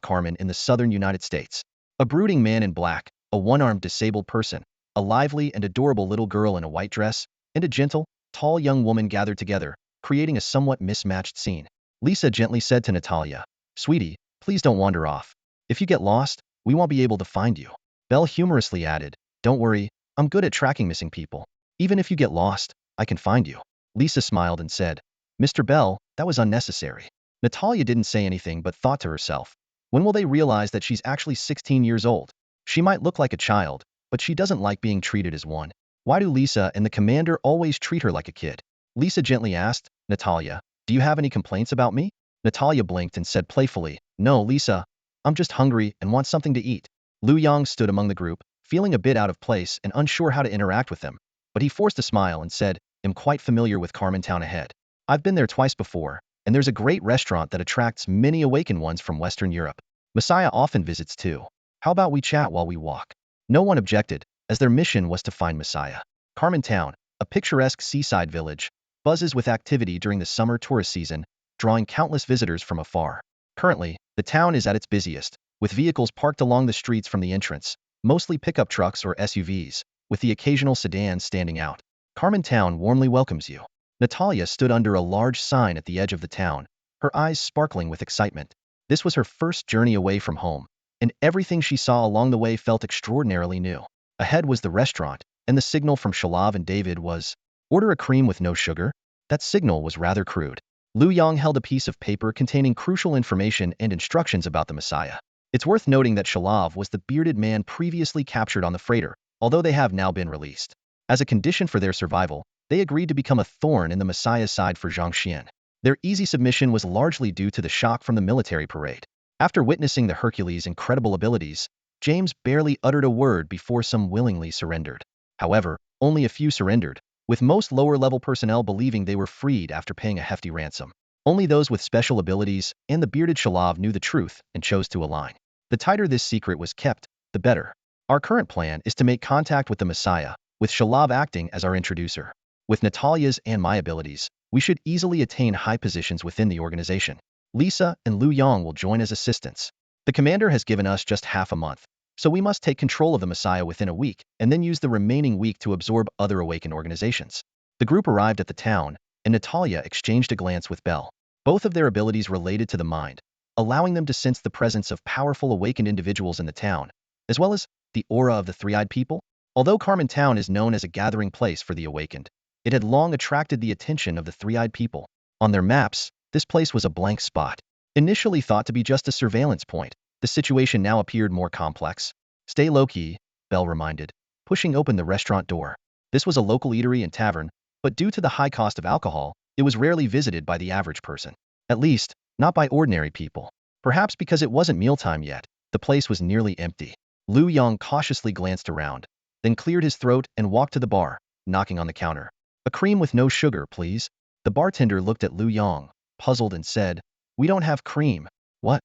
Carmen in the southern United States. A brooding man in black, a one-armed disabled person, a lively and adorable little girl in a white dress, and a gentle, tall young woman gathered together, creating a somewhat mismatched scene. Lisa gently said to Natalia, "Sweetie, please don't wander off. If you get lost, we won't be able to find you." Belle humorously added, "Don't worry, I'm good at tracking missing people. Even if you get lost, I can find you." Lisa smiled and said, "Mr. Bell, that was unnecessary." Natalia didn't say anything but thought to herself, when will they realize that she's actually 16 years old? She might look like a child, but she doesn't like being treated as one. Why do Lisa and the commander always treat her like a kid? Lisa gently asked, "Natalia, do you have any complaints about me?" Natalia blinked and said playfully, "No, Lisa, I'm just hungry and want something to eat." Lu Yang stood among the group, feeling a bit out of place and unsure how to interact with them, but he forced a smile and said, "I'm quite familiar with Carmen Town ahead. I've been there twice before, and there's a great restaurant that attracts many awakened ones from Western Europe. Messiah often visits too. How about we chat while we walk?" No one objected, as their mission was to find Messiah. Carmen Town, a picturesque seaside village, buzzes with activity during the summer tourist season, drawing countless visitors from afar. Currently, the town is at its busiest, with vehicles parked along the streets from the entrance, mostly pickup trucks or SUVs, with the occasional sedan standing out. Carmen Town warmly welcomes you. Natalia stood under a large sign at the edge of the town, her eyes sparkling with excitement. This was her first journey away from home, and everything she saw along the way felt extraordinarily new. Ahead was the restaurant, and the signal from Shalav and David was, "Order a cream with no sugar." That signal was rather crude. Lu Yang held a piece of paper containing crucial information and instructions about the Messiah. It's worth noting that Shalav was the bearded man previously captured on the freighter, although they have now been released. As a condition for their survival, they agreed to become a thorn in the Messiah's side for Zhang Xuan. Their easy submission was largely due to the shock from the military parade. After witnessing the Hercules' incredible abilities, James barely uttered a word before some willingly surrendered. However, only a few surrendered, with most lower-level personnel believing they were freed after paying a hefty ransom. Only those with special abilities and the bearded Shalav knew the truth and chose to align. The tighter this secret was kept, the better. Our current plan is to make contact with the Messiah, with Shalav acting as our introducer. With Natalia's and my abilities, we should easily attain high positions within the organization. Lisa and Lu Yang will join as assistants. The commander has given us just half a month, so we must take control of the Messiah within a week and then use the remaining week to absorb other awakened organizations. The group arrived at the town, and Natalia exchanged a glance with Belle. Both of their abilities related to the mind, allowing them to sense the presence of powerful awakened individuals in the town, as well as the aura of the three-eyed people. Although Carmen Town is known as a gathering place for the awakened, it had long attracted the attention of the three-eyed people. On their maps, this place was a blank spot. Initially thought to be just a surveillance point, the situation now appeared more complex. "Stay low-key," Belle reminded, pushing open the restaurant door. This was a local eatery and tavern, but due to the high cost of alcohol, it was rarely visited by the average person. At least, not by ordinary people. Perhaps because it wasn't mealtime yet, the place was nearly empty. Lu Yang cautiously glanced around, then cleared his throat and walked to the bar, knocking on the counter. "A cream with no sugar, please." The bartender looked at Lu Yang, puzzled, and said, "We don't have cream." "What?"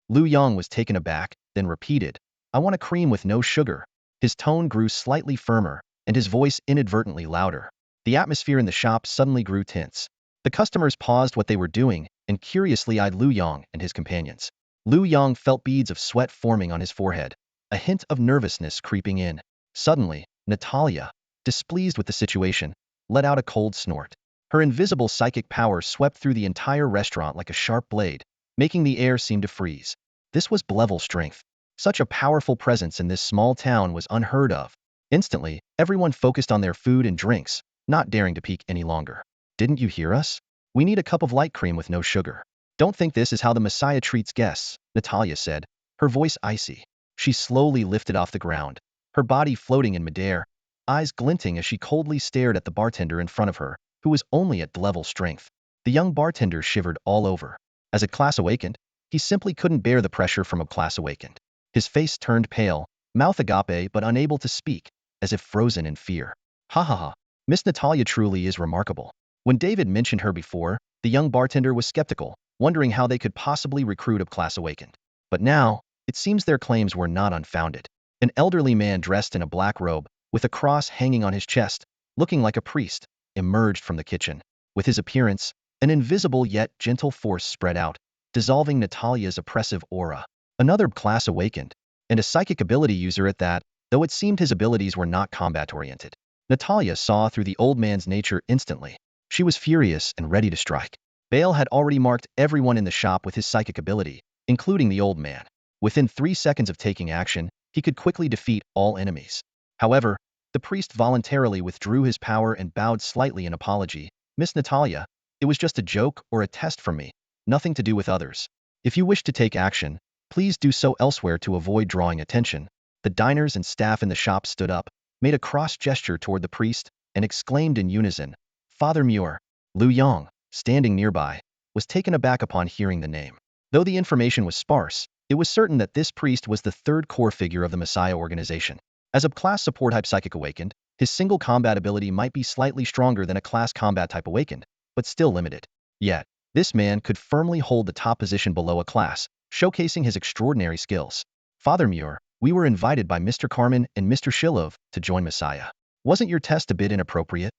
Lu Yang was taken aback, then repeated, "I want a cream with no sugar." His tone grew slightly firmer, and his voice inadvertently louder. The atmosphere in the shop suddenly grew tense. The customers paused what they were doing and curiously eyed Lu Yang and his companions. Lu Yang felt beads of sweat forming on his forehead, a hint of nervousness creeping in. Suddenly, Natalia, displeased with the situation, let out a cold snort. Her invisible psychic power swept through the entire restaurant like a sharp blade, making the air seem to freeze. This was level strength. Such a powerful presence in this small town was unheard of. Instantly, everyone focused on their food and drinks, not daring to peek any longer. "Didn't you hear us? We need a cup of light cream with no sugar." Don't think this is how the Messiah treats guests, Natalia said, her voice icy. She slowly lifted off the ground, her body floating in midair, eyes glinting as she coldly stared at the bartender in front of her, who was only at level strength. The young bartender shivered all over. As a class awakened, he simply couldn't bear the pressure from a class awakened. His face turned pale, mouth agape but unable to speak, as if frozen in fear. Ha ha ha. Miss Natalia truly is remarkable. When David mentioned her before, the young bartender was skeptical, wondering how they could possibly recruit a class awakened. But now, it seems their claims were not unfounded. An elderly man dressed in a black robe, with a cross hanging on his chest, looking like a priest, emerged from the kitchen. With his appearance, an invisible yet gentle force spread out, dissolving Natalia's oppressive aura. Another class awakened, and a psychic ability user at that, though it seemed his abilities were not combat-oriented. Natalia saw through the old man's nature instantly. She was furious and ready to strike. Bale had already marked everyone in the shop with his psychic ability, including the old man. Within 3 seconds of taking action, he could quickly defeat all enemies. However, the priest voluntarily withdrew his power and bowed slightly in apology. Miss Natalia, it was just a joke or a test from me, nothing to do with others. If you wish to take action, please do so elsewhere to avoid drawing attention. The diners and staff in the shop stood up, made a cross gesture toward the priest, and exclaimed in unison, Father Muir. Lu Yong, standing nearby, was taken aback upon hearing the name. Though the information was sparse, it was certain that this priest was the third core figure of the Messiah organization. As a class support type psychic awakened, his single combat ability might be slightly stronger than a class combat type awakened, but still limited. Yet, this man could firmly hold the top position below a class, showcasing his extraordinary skills. Father Muir, we were invited by Mr. Carmen and Mr. Shilov to join Messiah. Wasn't your test a bit inappropriate?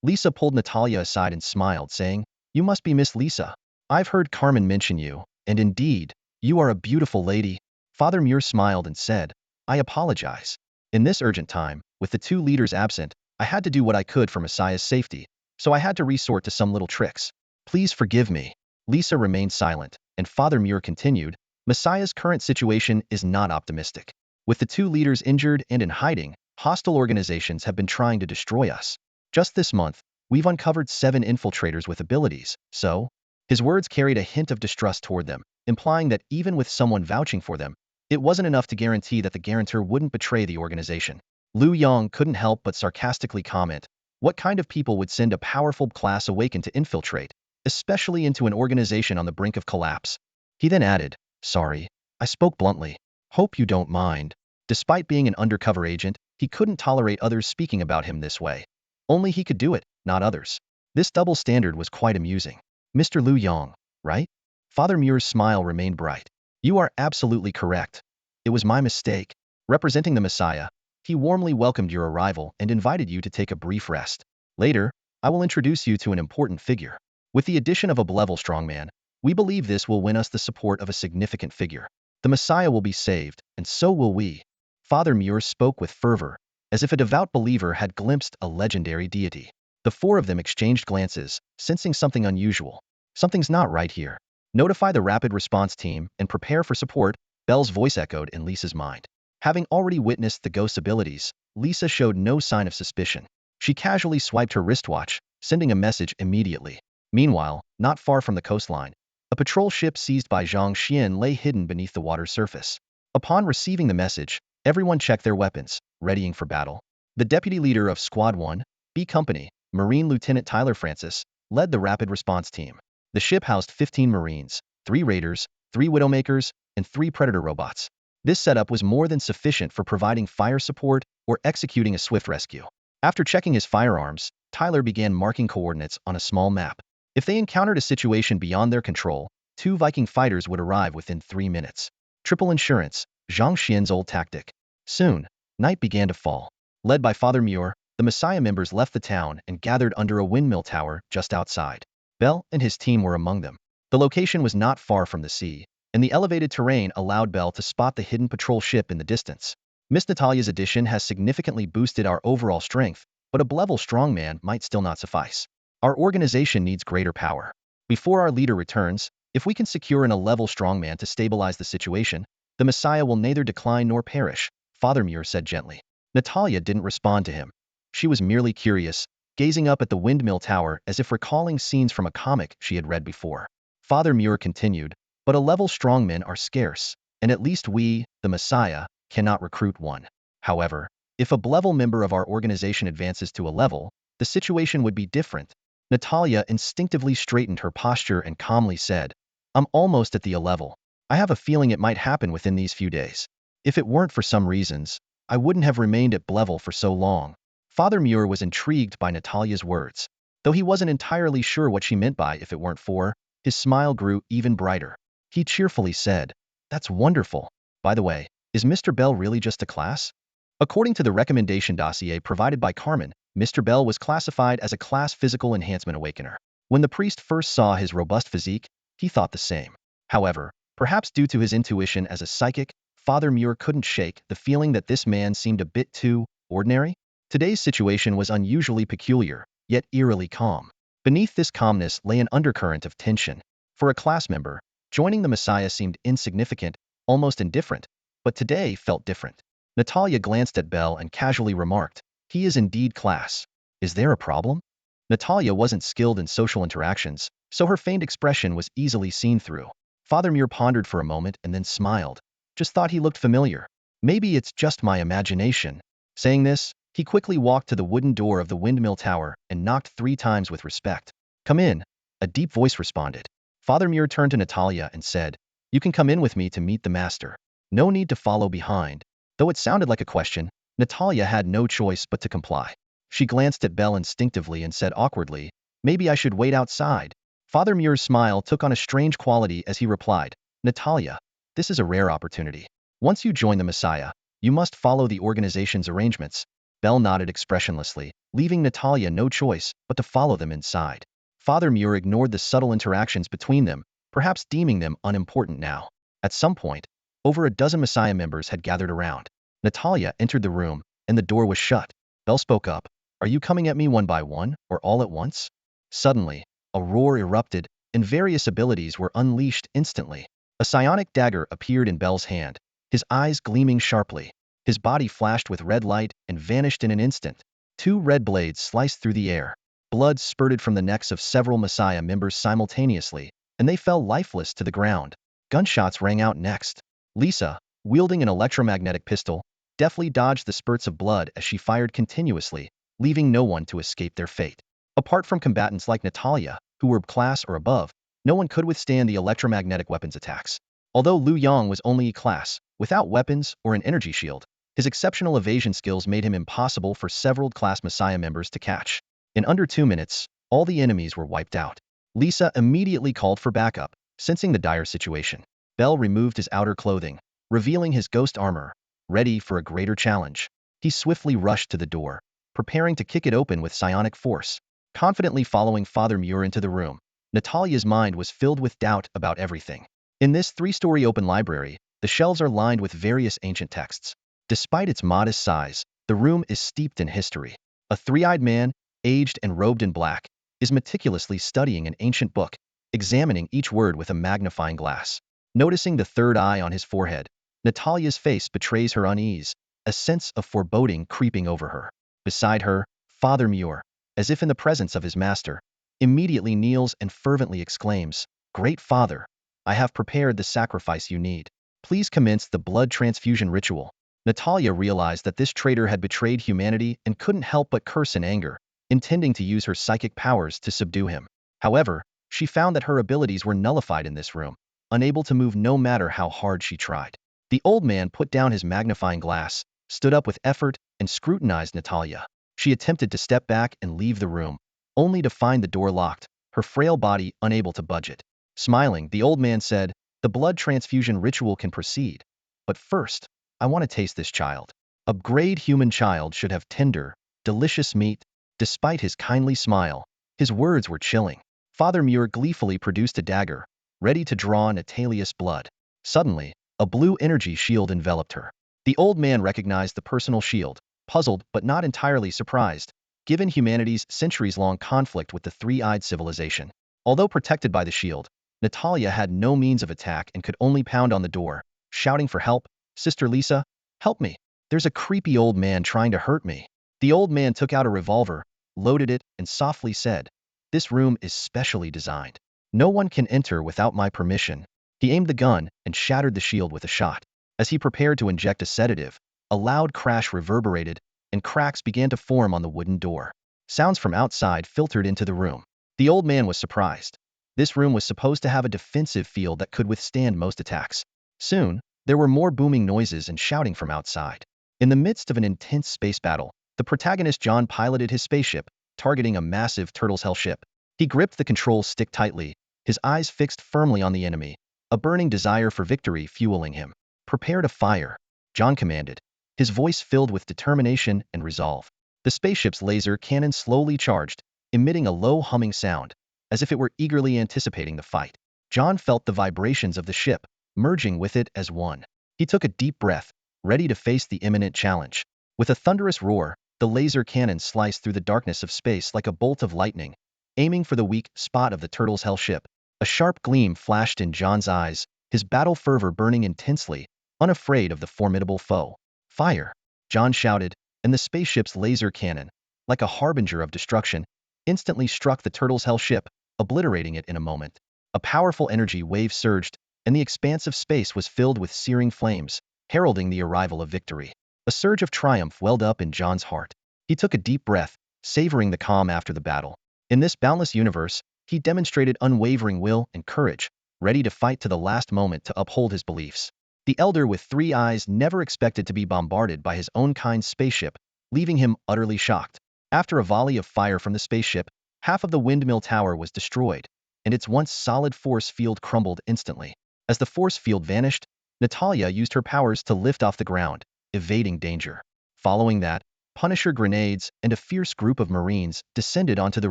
Lisa pulled Natalia aside and smiled, saying, You must be Miss Lisa. I've heard Carmen mention you, and indeed, you are a beautiful lady. Father Muir smiled and said, I apologize. In this urgent time, with the 2 leaders absent, I had to do what I could for Messiah's safety, so I had to resort to some little tricks. Please forgive me. Lisa remained silent, and Father Muir continued, Messiah's current situation is not optimistic. With the 2 leaders injured and in hiding, hostile organizations have been trying to destroy us. Just this month, we've uncovered 7 infiltrators with abilities, so? His words carried a hint of distrust toward them, implying that even with someone vouching for them, it wasn't enough to guarantee that the guarantor wouldn't betray the organization. Lu Yong couldn't help but sarcastically comment, what kind of people would send a powerful class awakened to infiltrate, especially into an organization on the brink of collapse? He then added, Sorry, I spoke bluntly. Hope you don't mind. Despite being an undercover agent, he couldn't tolerate others speaking about him this way. Only he could do it, not others. This double standard was quite amusing. Mr. Lu Yong, right? Father Muir's smile remained bright. You are absolutely correct. It was my mistake. Representing the Messiah, he warmly welcomed your arrival and invited you to take a brief rest. Later, I will introduce you to an important figure. With the addition of a level strongman, we believe this will win us the support of a significant figure. The Messiah will be saved, and so will we. Father Muir spoke with fervor, as if a devout believer had glimpsed a legendary deity. The 4 of them exchanged glances, sensing something unusual. Something's not right here. Notify the rapid response team and prepare for support, Belle's voice echoed in Lisa's mind. Having already witnessed the ghost's abilities, Lisa showed no sign of suspicion. She casually swiped her wristwatch, sending a message immediately. Meanwhile, not far from the coastline, a patrol ship seized by Zhang Xuan lay hidden beneath the water's surface. Upon receiving the message, everyone checked their weapons, readying for battle. The deputy leader of Squad 1, B Company, Marine Lieutenant Tyler Francis, led the rapid response team. The ship housed 15 Marines, 3 Raiders, 3 Widowmakers, and 3 Predator robots. This setup was more than sufficient for providing fire support or executing a swift rescue. After checking his firearms, Tyler began marking coordinates on a small map. If they encountered a situation beyond their control, 2 Viking fighters would arrive within 3 minutes. Triple insurance, Zhang Xian's old tactic. Soon, night began to fall. Led by Father Muir, the Messiah members left the town and gathered under a windmill tower just outside. Bell and his team were among them. The location was not far from the sea, and the elevated terrain allowed Bell to spot the hidden patrol ship in the distance. Miss Natalia's addition has significantly boosted our overall strength, but a level strongman might still not suffice. Our organization needs greater power. Before our leader returns, if we can secure a level strongman to stabilize the situation, the Messiah will neither decline nor perish, Father Muir said gently. Natalia didn't respond to him. She was merely curious, gazing up at the windmill tower as if recalling scenes from a comic she had read before. Father Muir continued, but a level strongmen are scarce, and at least we, the Messiah, cannot recruit one. However, if a level member of our organization advances to a level, the situation would be different. Natalia instinctively straightened her posture and calmly said, I'm almost at the level. I have a feeling it might happen within these few days. If it weren't for some reasons, I wouldn't have remained at level for so long. Father Muir was intrigued by Natalia's words. Though he wasn't entirely sure what she meant by if it weren't for, his smile grew even brighter. He cheerfully said, That's wonderful. By the way, is Mr. Bell really just a class? According to the recommendation dossier provided by Carmen, Mr. Bell was classified as a class physical enhancement awakener. When the priest first saw his robust physique, he thought the same. However, perhaps due to his intuition as a psychic, Father Muir couldn't shake the feeling that this man seemed a bit too ordinary. Today's situation was unusually peculiar, yet eerily calm. Beneath this calmness lay an undercurrent of tension. For a class member, joining the Messiah seemed insignificant, almost indifferent, but today felt different. Natalia glanced at Bell and casually remarked, He is indeed class. Is there a problem? Natalia wasn't skilled in social interactions, so her feigned expression was easily seen through. Father Muir pondered for a moment and then smiled. Just thought he looked familiar. Maybe it's just my imagination. Saying this, he quickly walked to the wooden door of the windmill tower and knocked 3 times with respect. Come in, a deep voice responded. Father Muir turned to Natalia and said, You can come in with me to meet the master. No need to follow behind. Though it sounded like a question, Natalia had no choice but to comply. She glanced at Bell instinctively and said awkwardly, Maybe I should wait outside. Father Muir's smile took on a strange quality as he replied, Natalia, this is a rare opportunity. Once you join the Messiah, you must follow the organization's arrangements. Bell nodded expressionlessly, leaving Natalia no choice but to follow them inside. Father Muir ignored the subtle interactions between them, perhaps deeming them unimportant now. At some point, over a dozen Messiah members had gathered around. Natalia entered the room, and the door was shut. Bell spoke up, Are you coming at me one by one, or all at once? Suddenly, a roar erupted, and various abilities were unleashed instantly. A psionic dagger appeared in Bell's hand, his eyes gleaming sharply. His body flashed with red light and vanished in an instant. 2 red blades sliced through the air. Blood spurted from the necks of several Messiah members simultaneously, and they fell lifeless to the ground. Gunshots rang out next. Lisa, wielding an electromagnetic pistol, deftly dodged the spurts of blood as she fired continuously, leaving no one to escape their fate. Apart from combatants like Natalia, who were class or above, no one could withstand the electromagnetic weapons attacks. Although Liu Yang was only E-class, without weapons or an energy shield, his exceptional evasion skills made him impossible for several class Messiah members to catch. In under 2 minutes, all the enemies were wiped out. Lisa immediately called for backup, sensing the dire situation. Bell removed his outer clothing, revealing his ghost armor, ready for a greater challenge. He swiftly rushed to the door, preparing to kick it open with psionic force. Confidently following Father Muir into the room, Natalia's mind was filled with doubt about everything. In this 3-story open library, the shelves are lined with various ancient texts. Despite its modest size, the room is steeped in history. A 3-eyed man, aged and robed in black, is meticulously studying an ancient book, examining each word with a magnifying glass. Noticing the 3rd eye on his forehead, Natalia's face betrays her unease, a sense of foreboding creeping over her. Beside her, Father Muir, as if in the presence of his master, immediately kneels and fervently exclaims, Great Father, I have prepared the sacrifice you need. Please commence the blood transfusion ritual. Natalia realized that this traitor had betrayed humanity and couldn't help but curse in anger, intending to use her psychic powers to subdue him. However, she found that her abilities were nullified in this room, unable to move no matter how hard she tried. The old man put down his magnifying glass, stood up with effort, and scrutinized Natalia. She attempted to step back and leave the room, only to find the door locked, her frail body unable to budge it. Smiling, the old man said, The blood transfusion ritual can proceed. But first, I want to taste this child. A great human child should have tender, delicious meat. Despite his kindly smile, his words were chilling. Father Muir gleefully produced a dagger, ready to draw Natalia's blood. Suddenly, a blue energy shield enveloped her. The old man recognized the personal shield, puzzled but not entirely surprised, given humanity's centuries-long conflict with the 3-eyed civilization. Although protected by the shield, Natalia had no means of attack and could only pound on the door, shouting for help. Sister Lisa, help me. There's a creepy old man trying to hurt me. The old man took out a revolver, loaded it, and softly said, This room is specially designed. No one can enter without my permission. He aimed the gun and shattered the shield with a shot. As he prepared to inject a sedative, a loud crash reverberated, and cracks began to form on the wooden door. Sounds from outside filtered into the room. The old man was surprised. This room was supposed to have a defensive field that could withstand most attacks. Soon, there were more booming noises and shouting from outside. In the midst of an intense space battle, the protagonist John piloted his spaceship, targeting a massive turtle's hell ship. He gripped the control stick tightly, his eyes fixed firmly on the enemy, a burning desire for victory fueling him. Prepare to fire, John commanded, his voice filled with determination and resolve. The spaceship's laser cannon slowly charged, emitting a low humming sound, as if it were eagerly anticipating the fight. John felt the vibrations of the ship, merging with it as one. He took a deep breath, ready to face the imminent challenge. With a thunderous roar, the laser cannon sliced through the darkness of space like a bolt of lightning, aiming for the weak spot of the turtle's hell ship. A sharp gleam flashed in John's eyes, his battle fervor burning intensely, unafraid of the formidable foe. Fire! John shouted, and the spaceship's laser cannon, like a harbinger of destruction, instantly struck the turtle's hell ship, obliterating it in a moment. A powerful energy wave surged, and the expanse of space was filled with searing flames, heralding the arrival of victory. A surge of triumph welled up in John's heart. He took a deep breath, savoring the calm after the battle. In this boundless universe, he demonstrated unwavering will and courage, ready to fight to the last moment to uphold his beliefs. The Elder with 3 eyes never expected to be bombarded by his own kind's spaceship, leaving him utterly shocked. After a volley of fire from the spaceship, half of the windmill tower was destroyed, and its once solid force field crumbled instantly. As the force field vanished, Natalia used her powers to lift off the ground, evading danger. Following that, Punisher grenades and a fierce group of Marines descended onto the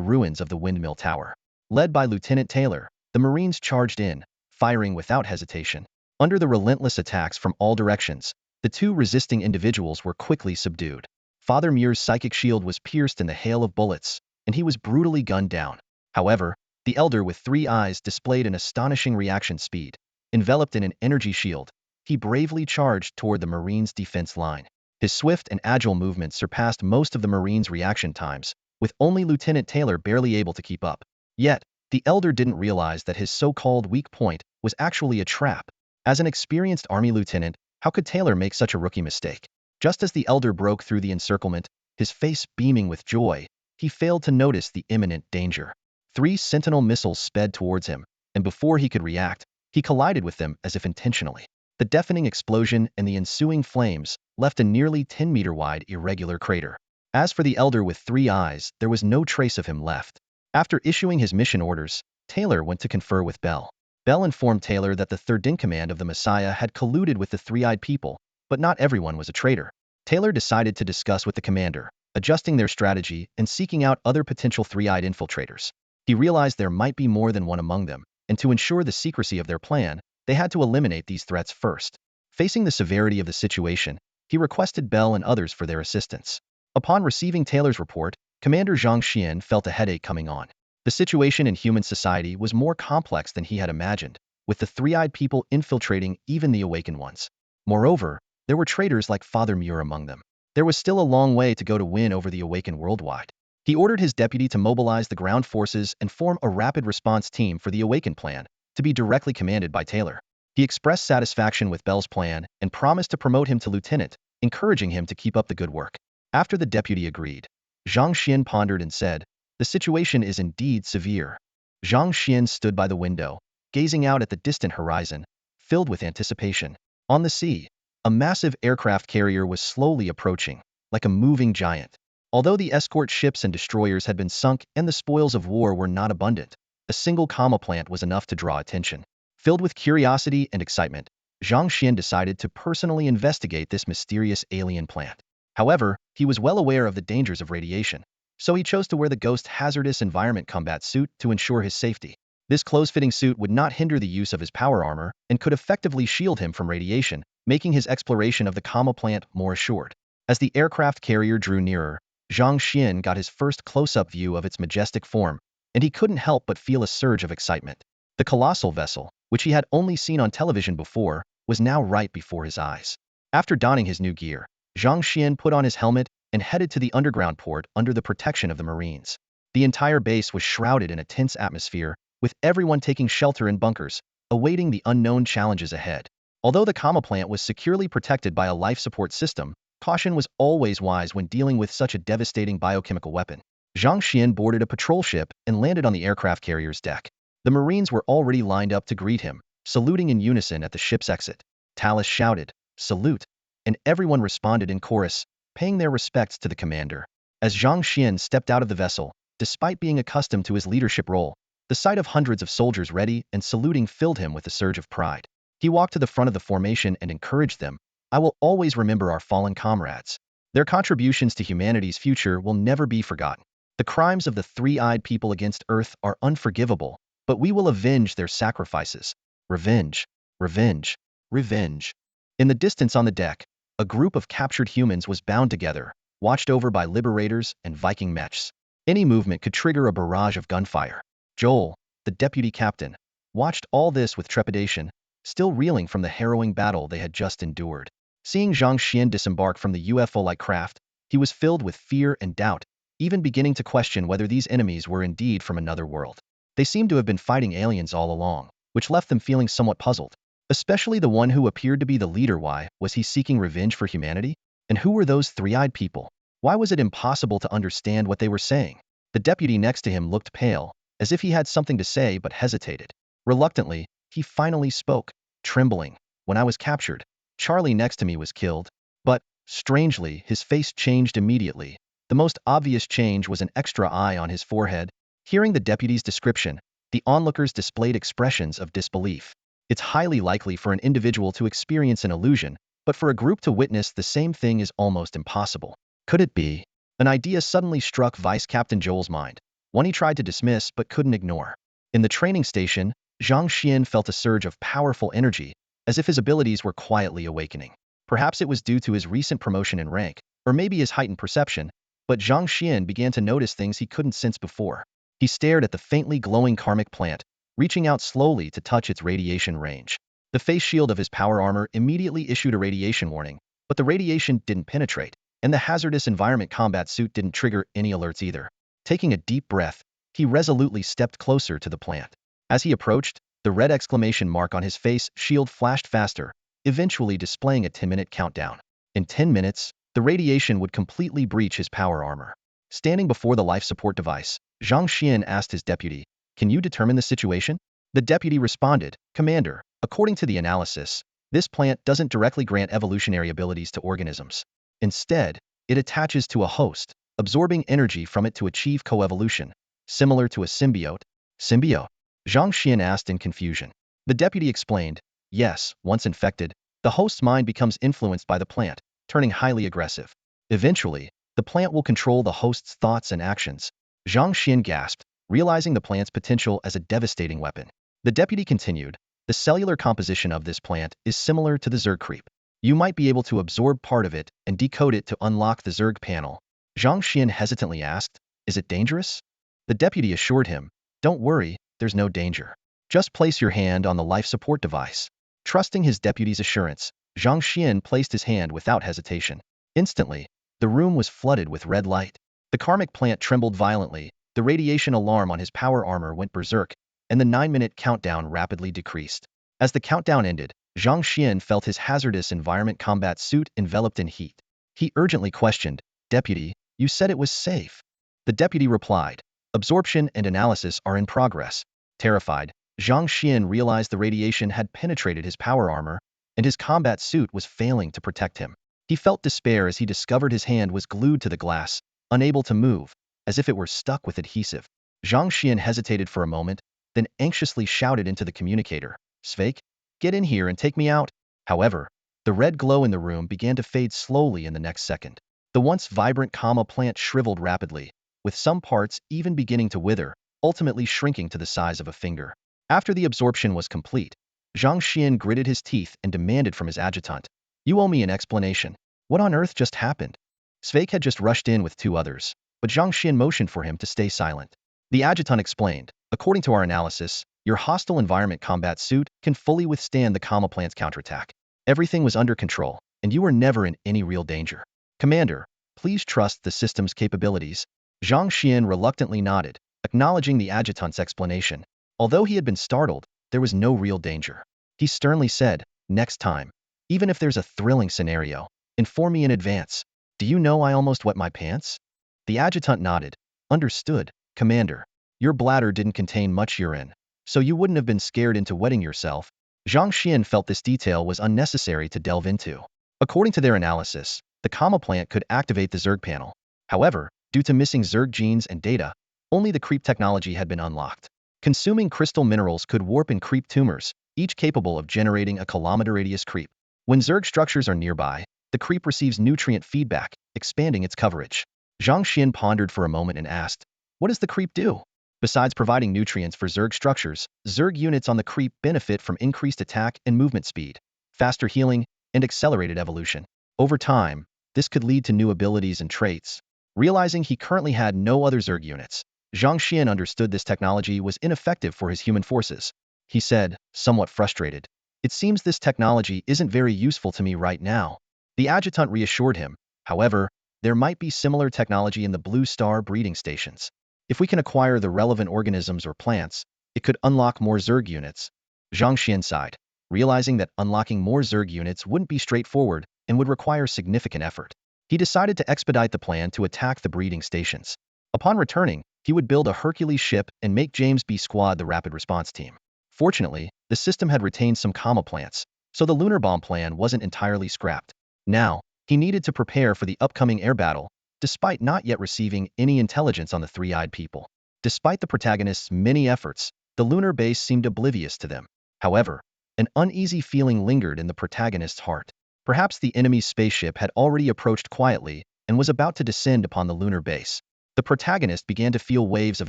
ruins of the windmill tower. Led by Lieutenant Taylor, the Marines charged in, firing without hesitation. Under the relentless attacks from all directions, the 2 resisting individuals were quickly subdued. Father Muir's psychic shield was pierced in the hail of bullets, and he was brutally gunned down. However, the Elder with 3 eyes displayed an astonishing reaction speed. Enveloped in an energy shield, he bravely charged toward the Marines' defense line. His swift and agile movements surpassed most of the Marines' reaction times, with only Lieutenant Taylor barely able to keep up. Yet, the Elder didn't realize that his so-called weak point was actually a trap. As an experienced Army lieutenant, how could Taylor make such a rookie mistake? Just as the Elder broke through the encirclement, his face beaming with joy, he failed to notice the imminent danger. 3 Sentinel missiles sped towards him, and before he could react, he collided with them as if intentionally. The deafening explosion and the ensuing flames left a nearly 10-meter-wide irregular crater. As for the Elder with 3 eyes, there was no trace of him left. After issuing his mission orders, Taylor went to confer with Bell. Bell informed Taylor that the 3rd in command of the Messiah had colluded with the 3-eyed people, but not everyone was a traitor. Taylor decided to discuss with the commander, adjusting their strategy and seeking out other potential 3-eyed infiltrators. He realized there might be more than one among them, and to ensure the secrecy of their plan, they had to eliminate these threats first. Facing the severity of the situation, he requested Bell and others for their assistance. Upon receiving Taylor's report, Commander Zhang Xuan felt a headache coming on. The situation in human society was more complex than he had imagined, with the 3-eyed people infiltrating even the awakened ones. Moreover, there were traitors like Father Muir among them. There was still a long way to go to win over the awakened worldwide. He ordered his deputy to mobilize the ground forces and form a rapid response team for the awakened plan, to be directly commanded by Taylor. He expressed satisfaction with Bell's plan and promised to promote him to lieutenant, encouraging him to keep up the good work. After the deputy agreed, Zhang Xuan pondered and said, "The situation is indeed severe." Zhang Xuan stood by the window, gazing out at the distant horizon, filled with anticipation. On the sea, a massive aircraft carrier was slowly approaching, like a moving giant. Although the escort ships and destroyers had been sunk and the spoils of war were not abundant, a single comma plant was enough to draw attention. Filled with curiosity and excitement, Zhang Xuan decided to personally investigate this mysterious alien plant. However, he was well aware of the dangers of radiation, so he chose to wear the Ghost Hazardous Environment combat suit to ensure his safety. This close-fitting suit would not hinder the use of his power armor and could effectively shield him from radiation, making his exploration of the comma plant more assured. As the aircraft carrier drew nearer, Zhang Xuan got his first close-up view of its majestic form, and he couldn't help but feel a surge of excitement. The colossal vessel, which he had only seen on television before, was now right before his eyes. After donning his new gear, Zhang Xuan put on his helmet and headed to the underground port under the protection of the Marines. The entire base was shrouded in a tense atmosphere, with everyone taking shelter in bunkers, awaiting the unknown challenges ahead. Although the comma plant was securely protected by a life support system, caution was always wise when dealing with such a devastating biochemical weapon. Zhang Xuan boarded a patrol ship and landed on the aircraft carrier's deck. The Marines were already lined up to greet him, saluting in unison at the ship's exit. Talus shouted, "Salute," and everyone responded in chorus, paying their respects to the commander. As Zhang Xuan stepped out of the vessel, despite being accustomed to his leadership role, the sight of hundreds of soldiers ready and saluting filled him with a surge of pride. He walked to the front of the formation and encouraged them, "I will always remember our fallen comrades. Their contributions to humanity's future will never be forgotten. The crimes of the three-eyed people against Earth are unforgivable, but we will avenge their sacrifices. Revenge, revenge, revenge." In the distance on the deck, a group of captured humans was bound together, watched over by liberators and Viking mechs. Any movement could trigger a barrage of gunfire. Joel, the deputy captain, watched all this with trepidation, still reeling from the harrowing battle they had just endured. Seeing Zhang Xuan disembark from the UFO-like craft, he was filled with fear and doubt, even beginning to question whether these enemies were indeed from another world. They seemed to have been fighting aliens all along, which left them feeling somewhat puzzled. Especially the one who appeared to be the leader. Why was he seeking revenge for humanity? And who were those three-eyed people? Why was it impossible to understand what they were saying? The deputy next to him looked pale, as if he had something to say but hesitated. Reluctantly, he finally spoke, trembling. "When I was captured, Charlie next to me was killed." But, strangely, his face changed immediately. The most obvious change was an extra eye on his forehead. Hearing the deputy's description, the onlookers displayed expressions of disbelief. It's highly likely for an individual to experience an illusion, but for a group to witness the same thing is almost impossible. Could it be? An idea suddenly struck Vice Captain Joel's mind, one he tried to dismiss but couldn't ignore. In the training station, Zhang Xuan felt a surge of powerful energy, as if his abilities were quietly awakening. Perhaps it was due to his recent promotion in rank, or maybe his heightened perception, but Zhang Xuan began to notice things he couldn't sense before. He stared at the faintly glowing karmic plant, reaching out slowly to touch its radiation range. The face shield of his power armor immediately issued a radiation warning, but the radiation didn't penetrate, and the hazardous environment combat suit didn't trigger any alerts either. Taking a deep breath, he resolutely stepped closer to the plant. As he approached, the red exclamation mark on his face shield flashed faster, eventually displaying a 10-minute countdown. In 10 minutes, the radiation would completely breach his power armor. Standing before the life support device, Zhang Xuan asked his deputy, "Can you determine the situation?" The deputy responded, "Commander, according to the analysis, this plant doesn't directly grant evolutionary abilities to organisms. Instead, it attaches to a host, absorbing energy from it to achieve coevolution, similar to a symbiote." "Symbiote?" Zhang Xuan asked in confusion. The deputy explained, "Yes, once infected, the host's mind becomes influenced by the plant, turning highly aggressive. Eventually, the plant will control the host's thoughts and actions." Zhang Xuan gasped, realizing the plant's potential as a devastating weapon. The deputy continued, "The cellular composition of this plant is similar to the Zerg creep. You might be able to absorb part of it and decode it to unlock the Zerg panel." Zhang Xuan hesitantly asked, "Is it dangerous?" The deputy assured him, "Don't worry, there's no danger. Just place your hand on the life support device." Trusting his deputy's assurance, Zhang Xuan placed his hand without hesitation. Instantly, the room was flooded with red light. The karmic plant trembled violently, the radiation alarm on his power armor went berserk, and the 9-minute countdown rapidly decreased. As the countdown ended, Zhang Xuan felt his hazardous environment combat suit enveloped in heat. He urgently questioned, "Deputy, you said it was safe." The deputy replied, "Absorption and analysis are in progress." Terrified, Zhang Xuan realized the radiation had penetrated his power armor, and his combat suit was failing to protect him. He felt despair as he discovered his hand was glued to the glass, unable to move, as if it were stuck with adhesive. Zhang Xuan hesitated for a moment, then anxiously shouted into the communicator, "Sveik, get in here and take me out." However, the red glow in the room began to fade slowly in the next second. The once vibrant comma plant shriveled rapidly, with some parts even beginning to wither, ultimately shrinking to the size of a finger. After the absorption was complete, Zhang Xuan gritted his teeth and demanded from his adjutant, "You owe me an explanation. What on earth just happened?" Sveik had just rushed in with 2 others, but Zhang Xuan motioned for him to stay silent. The adjutant explained, "According to our analysis, your hostile environment combat suit can fully withstand the comma plant's counterattack. Everything was under control, and you were never in any real danger. Commander, please trust the system's capabilities." Zhang Xuan reluctantly nodded, acknowledging the adjutant's explanation. Although he had been startled, there was no real danger. He sternly said, "Next time, even if there's a thrilling scenario, inform me in advance. Do you know I almost wet my pants?" The adjutant nodded. "Understood, Commander. Your bladder didn't contain much urine, so you wouldn't have been scared into wetting yourself." Zhang Xuan felt this detail was unnecessary to delve into. According to their analysis, the comma plant could activate the Zerg panel. However, due to missing Zerg genes and data, only the creep technology had been unlocked. Consuming crystal minerals could warp and creep tumors, each capable of generating a kilometer radius creep. When Zerg structures are nearby, the creep receives nutrient feedback, expanding its coverage. Zhang Xuan pondered for a moment and asked, "What does the creep do?" Besides providing nutrients for Zerg structures, Zerg units on the creep benefit from increased attack and movement speed, faster healing, and accelerated evolution. Over time, this could lead to new abilities and traits. Realizing he currently had no other Zerg units, Zhang Xuan understood this technology was ineffective for his human forces. He said, somewhat frustrated, "It seems this technology isn't very useful to me right now." The adjutant reassured him, however, there might be similar technology in the Blue Star breeding stations. If we can acquire the relevant organisms or plants, it could unlock more Zerg units. Zhang Xuan sighed, realizing that unlocking more Zerg units wouldn't be straightforward and would require significant effort. He decided to expedite the plan to attack the breeding stations. Upon returning, he would build a Hercules ship and make James B. Squad the rapid response team. Fortunately, the system had retained some comma plants, so the lunar bomb plan wasn't entirely scrapped. Now, he needed to prepare for the upcoming air battle, despite not yet receiving any intelligence on the three-eyed people. Despite the protagonist's many efforts, the lunar base seemed oblivious to them. However, an uneasy feeling lingered in the protagonist's heart. Perhaps the enemy's spaceship had already approached quietly and was about to descend upon the lunar base. The protagonist began to feel waves of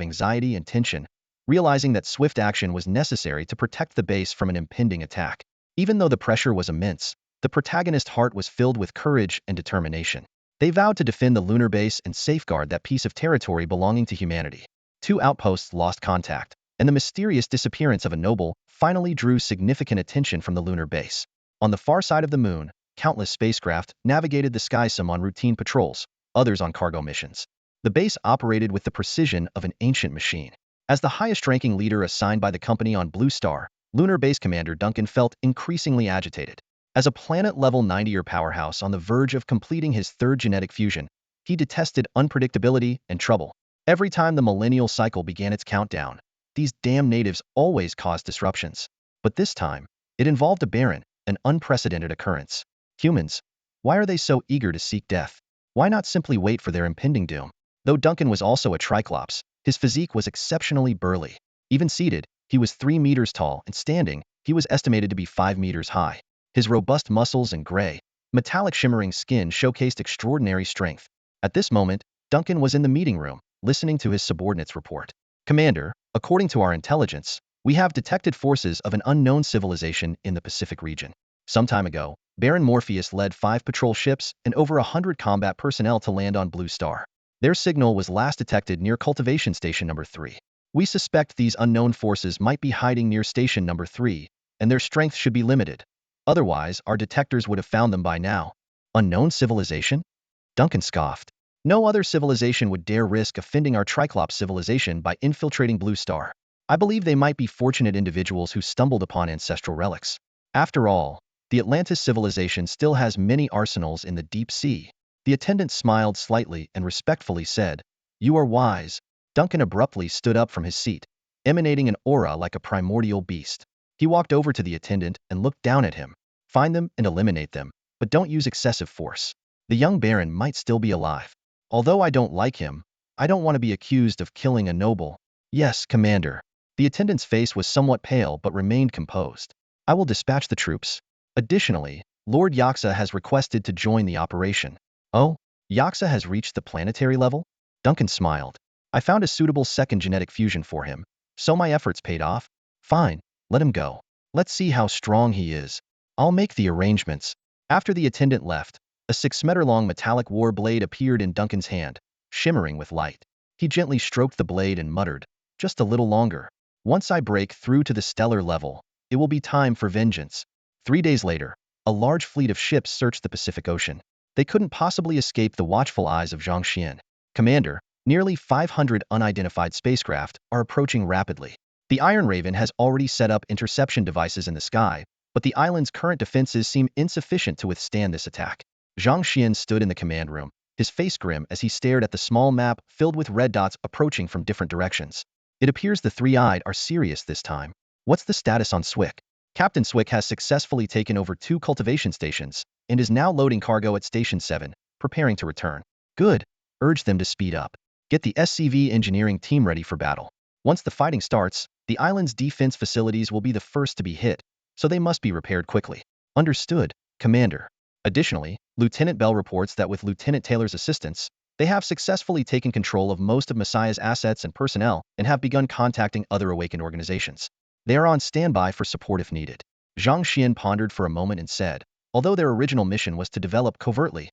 anxiety and tension, realizing that swift action was necessary to protect the base from an impending attack. Even though the pressure was immense, the protagonist's heart was filled with courage and determination. They vowed to defend the lunar base and safeguard that piece of territory belonging to humanity. Two outposts lost contact, and the mysterious disappearance of a noble finally drew significant attention from the lunar base. On the far side of the moon, countless spacecraft navigated the sky, some on routine patrols, others on cargo missions. The base operated with the precision of an ancient machine. As the highest-ranking leader assigned by the company on Blue Star, Lunar Base Commander Duncan felt increasingly agitated. As a planet-level 90-year powerhouse on the verge of completing his third genetic fusion, he detested unpredictability and trouble. Every time the millennial cycle began its countdown, these damn natives always caused disruptions. But this time, it involved a Baron, an unprecedented occurrence. Humans, why are they so eager to seek death? Why not simply wait for their impending doom? Though Duncan was also a Triclops, his physique was exceptionally burly. Even seated, he was 3 meters tall, and standing, he was estimated to be 5 meters high. His robust muscles and gray, metallic shimmering skin showcased extraordinary strength. At this moment, Duncan was in the meeting room, listening to his subordinates report. "Commander, according to our intelligence, we have detected forces of an unknown civilization in the Pacific region. Some time ago, Baron Morpheus led 5 patrol ships and over 100 combat personnel to land on Blue Star. Their signal was last detected near cultivation station number 3. We suspect these unknown forces might be hiding near station number 3, and their strength should be limited. Otherwise, our detectors would have found them by now." Unknown civilization? Duncan scoffed. "No other civilization would dare risk offending our Triclops civilization by infiltrating Blue Star. I believe they might be fortunate individuals who stumbled upon ancestral relics. After all, the Atlantis civilization still has many arsenals in the deep sea." The attendant smiled slightly and respectfully said, "You are wise." Duncan abruptly stood up from his seat, emanating an aura like a primordial beast. He walked over to the attendant and looked down at him. "Find them and eliminate them, but don't use excessive force. The young Baron might still be alive. Although I don't like him, I don't want to be accused of killing a noble." "Yes, Commander." The attendant's face was somewhat pale but remained composed. "I will dispatch the troops. Additionally, Lord Yaksa has requested to join the operation." "Oh, Yaksa has reached the planetary level?" Duncan smiled. "I found a suitable second genetic fusion for him, so my efforts paid off." "Fine, let him go. Let's see how strong he is. I'll make the arrangements." After the attendant left, a 6-meter-long metallic war blade appeared in Duncan's hand, shimmering with light. He gently stroked the blade and muttered, "Just a little longer. Once I break through to the stellar level, it will be time for vengeance." 3 days later, a large fleet of ships searched the Pacific Ocean. They couldn't possibly escape the watchful eyes of Zhang Xuan. "Commander, nearly 500 unidentified spacecraft are approaching rapidly. The Iron Raven has already set up interception devices in the sky, but the island's current defenses seem insufficient to withstand this attack. Zhang Xuan stood in the command room, his face grim as he stared at the small map filled with red dots approaching from different directions. It appears the three-eyed are serious this time. What's the status on Swick? Captain Swick has successfully taken over 2 cultivation stations and is now loading cargo at Station 7, preparing to return. Good. Urge them to speed up. Get the SCV engineering team ready for battle. Once the fighting starts, the island's defense facilities will be the first to be hit, so they must be repaired quickly. Understood, Commander. Additionally, Lieutenant Bell reports that with Lieutenant Taylor's assistance, they have successfully taken control of most of Messiah's assets and personnel and have begun contacting other awakened organizations. They are on standby for support if needed. Zhang Xuan pondered for a moment and said, although their original mission was to develop covertly,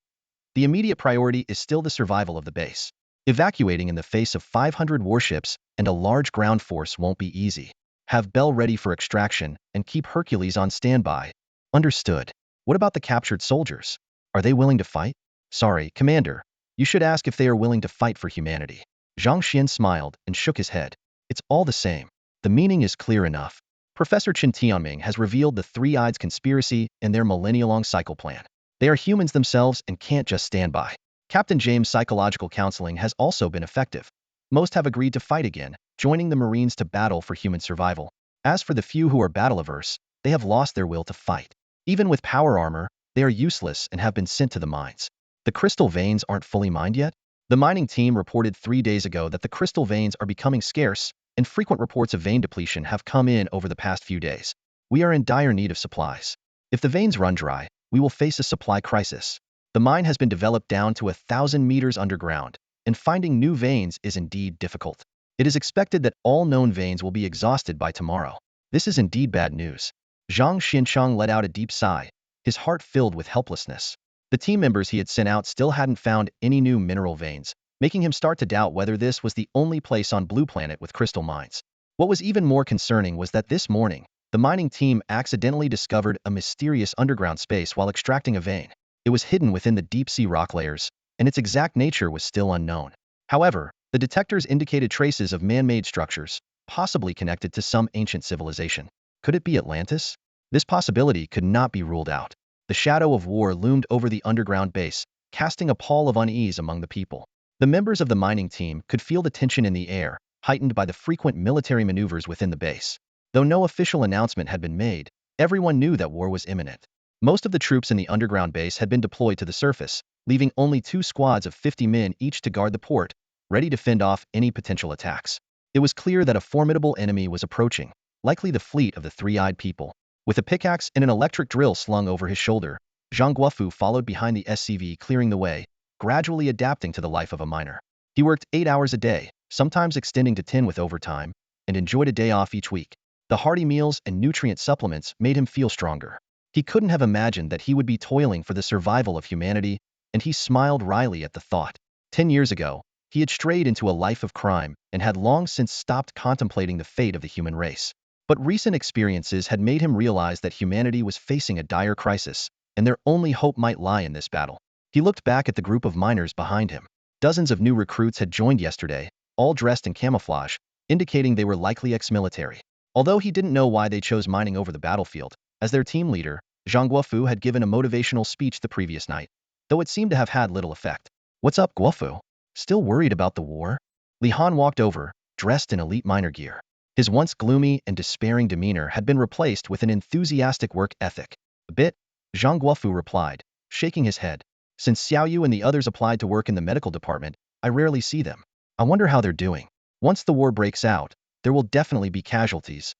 the immediate priority is still the survival of the base. Evacuating in the face of 500 warships and a large ground force won't be easy. Have Bell ready for extraction and keep Hercules on standby. Understood. What about the captured soldiers? Are they willing to fight? Sorry, Commander. You should ask if they are willing to fight for humanity. Zhang Xuan smiled and shook his head. It's all the same. The meaning is clear enough. Professor Chen Tianming has revealed the Three-Eyes conspiracy and their millennia-long cycle plan. They are humans themselves and can't just stand by. Captain James' psychological counseling has also been effective. Most have agreed to fight again, joining the Marines to battle for human survival. As for the few who are battle-averse, they have lost their will to fight. Even with power armor, they are useless and have been sent to the mines. The crystal veins aren't fully mined yet? The mining team reported 3 days ago that the crystal veins are becoming scarce, and frequent reports of vein depletion have come in over the past few days. We are in dire need of supplies. If the veins run dry, we will face a supply crisis. The mine has been developed down to 1,000 meters underground, and finding new veins is indeed difficult. It is expected that all known veins will be exhausted by tomorrow. This is indeed bad news. Zhang Xiancheng let out a deep sigh, his heart filled with helplessness. The team members he had sent out still hadn't found any new mineral veins, making him start to doubt whether this was the only place on Blue Planet with crystal mines. What was even more concerning was that this morning, the mining team accidentally discovered a mysterious underground space while extracting a vein. It was hidden within the deep-sea rock layers, and its exact nature was still unknown. However, the detectors indicated traces of man-made structures, possibly connected to some ancient civilization. Could it be Atlantis? This possibility could not be ruled out. The shadow of war loomed over the underground base, casting a pall of unease among the people. The members of the mining team could feel the tension in the air, heightened by the frequent military maneuvers within the base. Though no official announcement had been made, everyone knew that war was imminent. Most of the troops in the underground base had been deployed to the surface, leaving only 2 squads of 50 men each to guard the port, ready to fend off any potential attacks. It was clear that a formidable enemy was approaching, likely the fleet of the Three-Eyed People. With a pickaxe and an electric drill slung over his shoulder, Zhang Guofu followed behind the SCV, clearing the way, gradually adapting to the life of a miner. He worked 8 hours a day, sometimes extending to 10 with overtime, and enjoyed a day off each week. The hearty meals and nutrient supplements made him feel stronger. He couldn't have imagined that he would be toiling for the survival of humanity, and he smiled wryly at the thought. 10 years ago, he had strayed into a life of crime and had long since stopped contemplating the fate of the human race. But recent experiences had made him realize that humanity was facing a dire crisis, and their only hope might lie in this battle. He looked back at the group of miners behind him. Dozens of new recruits had joined yesterday, all dressed in camouflage, indicating they were likely ex-military. Although he didn't know why they chose mining over the battlefield, as their team leader, Zhang Guofu had given a motivational speech the previous night, though it seemed to have had little effect. What's up, Guofu? Still worried about the war? Li Han walked over, dressed in elite miner gear. His once gloomy and despairing demeanor had been replaced with an enthusiastic work ethic. A bit, Zhang Guofu replied, shaking his head. Since Xiao Yu and the others applied to work in the medical department, I rarely see them. I wonder how they're doing. Once the war breaks out, there will definitely be casualties.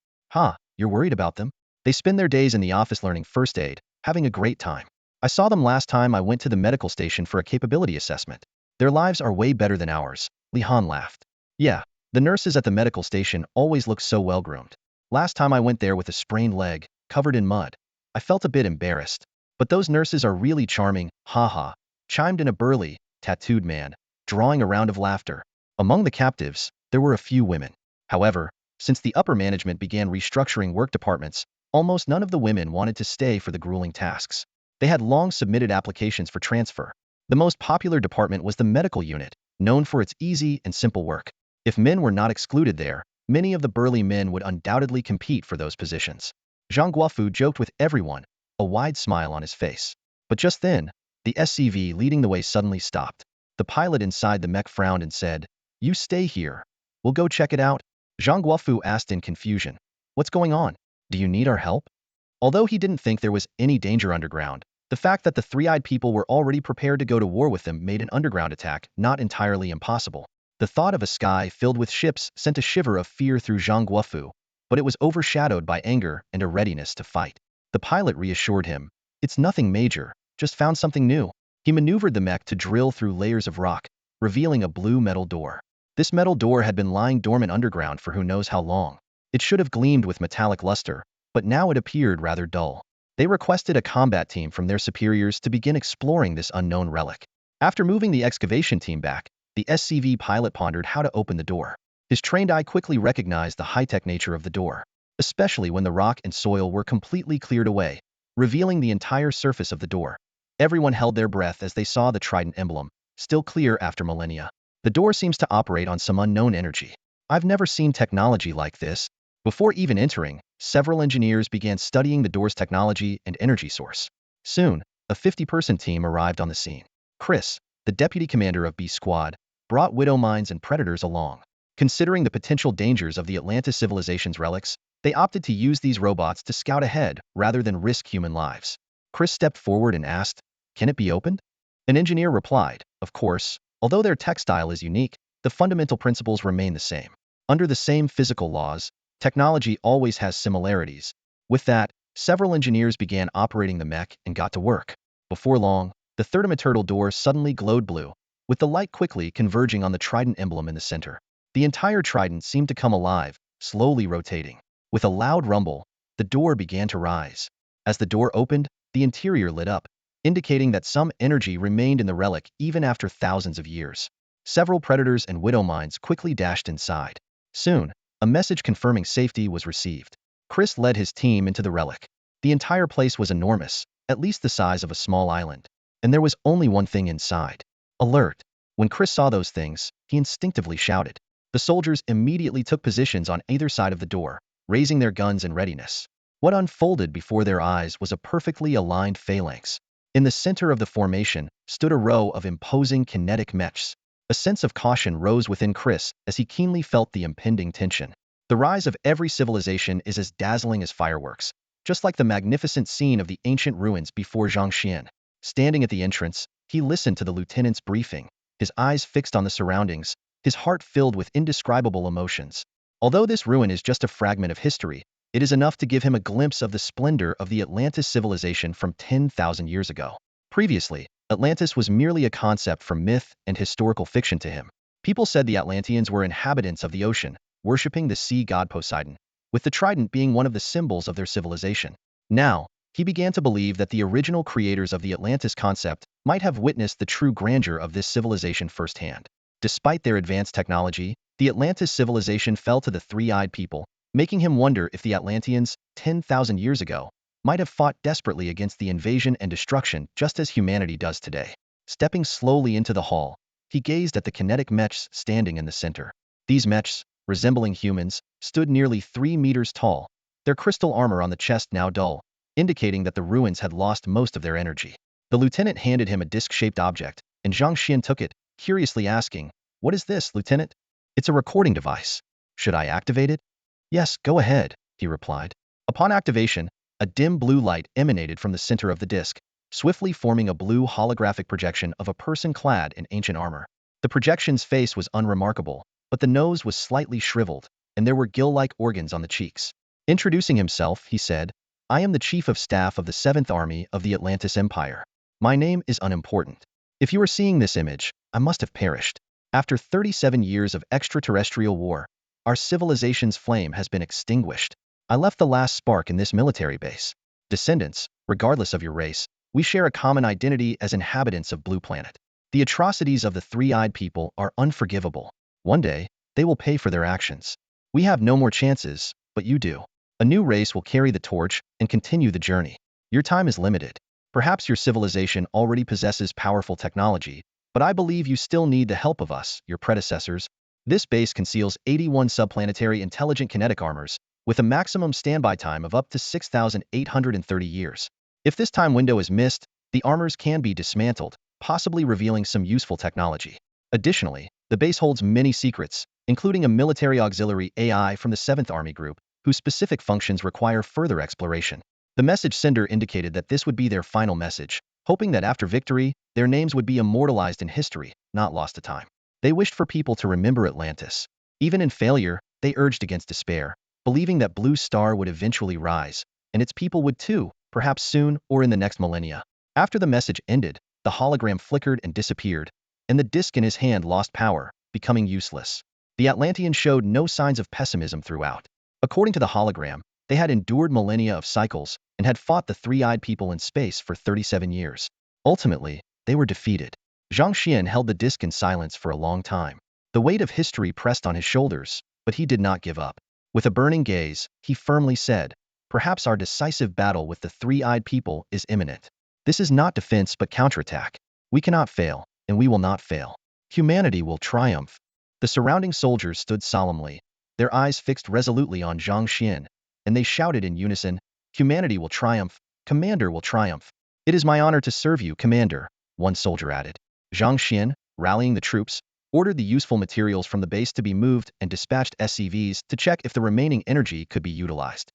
You're worried about them? They spend their days in the office learning first aid, having a great time. I saw them last time I went to the medical station for a capability assessment. Their lives are way better than ours, Li Han laughed. Yeah, the nurses at the medical station always look so well-groomed. Last time I went there with a sprained leg, covered in mud. I felt a bit embarrassed. But those nurses are really charming, haha, chimed in a burly, tattooed man, drawing a round of laughter. Among the captives, there were a few women. However, since the upper management began restructuring work departments, almost none of the women wanted to stay for the grueling tasks. They had long submitted applications for transfer. The most popular department was the medical unit, known for its easy and simple work. If men were not excluded there, Many of the burly men would undoubtedly compete for those positions. Zhang Guofu joked with everyone, a wide smile on his face. But just then, the SCV leading the way suddenly stopped. The pilot inside the mech frowned and said, "You stay here. We'll go check it out." Zhang Guofu asked in confusion, "What's going on? Do you need our help?" Although he didn't think there was any danger underground, the fact that the three-eyed people were already prepared to go to war with them made an underground attack not entirely impossible. The thought of a sky filled with ships sent a shiver of fear through Zhang Guofu, but it was overshadowed by anger and a readiness to fight. The pilot reassured him, "It's nothing major, just found something new." He maneuvered the mech to drill through layers of rock, revealing a blue metal door. This metal door had been lying dormant underground for who knows how long. It should have gleamed with metallic luster, but now it appeared rather dull. They requested a combat team from their superiors to begin exploring this unknown relic. After moving the excavation team back, the SCV pilot pondered how to open the door. His trained eye quickly recognized the high-tech nature of the door, especially when the rock and soil were completely cleared away, revealing the entire surface of the door. Everyone held their breath as they saw the trident emblem, still clear after millennia. The door seems to operate on some unknown energy. I've never seen technology like this. Before even entering, several engineers began studying the door's technology and energy source. Soon, a 50-person team arrived on the scene. Chris, the deputy commander of B Squad, brought widow mines and predators along. Considering the potential dangers of the Atlantis civilization's relics, they opted to use these robots to scout ahead rather than risk human lives. Chris stepped forward and asked, "Can it be opened?" An engineer replied, "Of course. Although their tech style is unique, the fundamental principles remain the same. Under the same physical laws, technology always has similarities." With that, several engineers began operating the mech and got to work. Before long, the third immatural door suddenly glowed blue, with the light quickly converging on the trident emblem in the center. The entire trident seemed to come alive, slowly rotating. With a loud rumble, the door began to rise. As the door opened, the interior lit up, indicating that some energy remained in the relic even after thousands of years. Several predators and widow mines quickly dashed inside. Soon, a message confirming safety was received. Chris led his team into the relic. The entire place was enormous, at least the size of a small island. And there was only one thing inside. Alert! When Chris saw those things, he instinctively shouted. The soldiers immediately took positions on either side of the door, raising their guns in readiness. What unfolded before their eyes was a perfectly aligned phalanx. In the center of the formation stood a row of imposing kinetic mechs. A sense of caution rose within Chris as he keenly felt the impending tension. The rise of every civilization is as dazzling as fireworks, just like the magnificent scene of the ancient ruins before Zhang Xuan. Standing at the entrance, he listened to the lieutenant's briefing, his eyes fixed on the surroundings, his heart filled with indescribable emotions. Although this ruin is just a fragment of history, it is enough to give him a glimpse of the splendor of the Atlantis civilization from 10,000 years ago. Previously, Atlantis was merely a concept from myth and historical fiction to him. People said the Atlanteans were inhabitants of the ocean, worshipping the sea god Poseidon, with the trident being one of the symbols of their civilization. Now, he began to believe that the original creators of the Atlantis concept might have witnessed the true grandeur of this civilization firsthand. Despite their advanced technology, the Atlantis civilization fell to the three-eyed people, making him wonder if the Atlanteans, 10,000 years ago, might have fought desperately against the invasion and destruction just as humanity does today. Stepping slowly into the hall, he gazed at the kinetic mechs standing in the center. These mechs, resembling humans, stood nearly 3 meters tall, their crystal armor on the chest now dull, indicating that the ruins had lost most of their energy. The lieutenant handed him a disc-shaped object, and Zhang Xuan took it, curiously asking, "What is this, Lieutenant?" "It's a recording device. Should I activate it?" "Yes, go ahead," he replied. Upon activation, a dim blue light emanated from the center of the disc, swiftly forming a blue holographic projection of a person clad in ancient armor. The projection's face was unremarkable, but the nose was slightly shriveled, and there were gill-like organs on the cheeks. Introducing himself, he said, "I am the Chief of Staff of the 7th Army of the Atlantis Empire. My name is unimportant. If you are seeing this image, I must have perished. After 37 years of extraterrestrial war, our civilization's flame has been extinguished. I left the last spark in this military base. Descendants, regardless of your race, we share a common identity as inhabitants of Blue Planet. The atrocities of the three-eyed people are unforgivable. One day, they will pay for their actions. We have no more chances, but you do. A new race will carry the torch and continue the journey. Your time is limited. Perhaps your civilization already possesses powerful technology, but I believe you still need the help of us, your predecessors." This base conceals 81 subplanetary intelligent kinetic armors, with a maximum standby time of up to 6,830 years. If this time window is missed, the armors can be dismantled, possibly revealing some useful technology. Additionally, the base holds many secrets, including a military auxiliary AI from the 7th Army Group, whose specific functions require further exploration. The message sender indicated that this would be their final message, hoping that after victory, their names would be immortalized in history, not lost to time. They wished for people to remember Atlantis. Even in failure, they urged against despair, believing that Blue Star would eventually rise, and its people would too, perhaps soon or in the next millennia. After the message ended, the hologram flickered and disappeared, and the disc in his hand lost power, becoming useless. The Atlanteans showed no signs of pessimism throughout. According to the hologram, they had endured millennia of cycles and had fought the three-eyed people in space for 37 years. Ultimately, they were defeated. Zhang Xuan held the disc in silence for a long time. The weight of history pressed on his shoulders, but he did not give up. With a burning gaze, he firmly said, "Perhaps our decisive battle with the three-eyed people is imminent. This is not defense but counterattack. We cannot fail, and we will not fail. Humanity will triumph." The surrounding soldiers stood solemnly, their eyes fixed resolutely on Zhang Xuan, and they shouted in unison, "Humanity will triumph, Commander will triumph." "It is my honor to serve you, Commander," one soldier added. Zhang Xuan, rallying the troops, ordered the useful materials from the base to be moved and dispatched SCVs to check if the remaining energy could be utilized.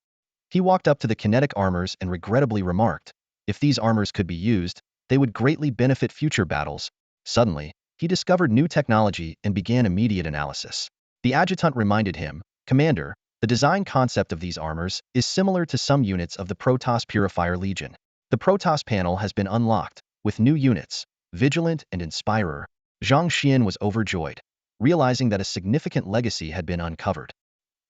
He walked up to the kinetic armors and regrettably remarked, if these armors could be used, they would greatly benefit future battles. Suddenly, he discovered new technology and began immediate analysis. The adjutant reminded him, "Commander, the design concept of these armors is similar to some units of the Protoss Purifier Legion. The Protoss panel has been unlocked, with new units, Vigilant and Inspirer." Zhang Xuan was overjoyed, realizing that a significant legacy had been uncovered.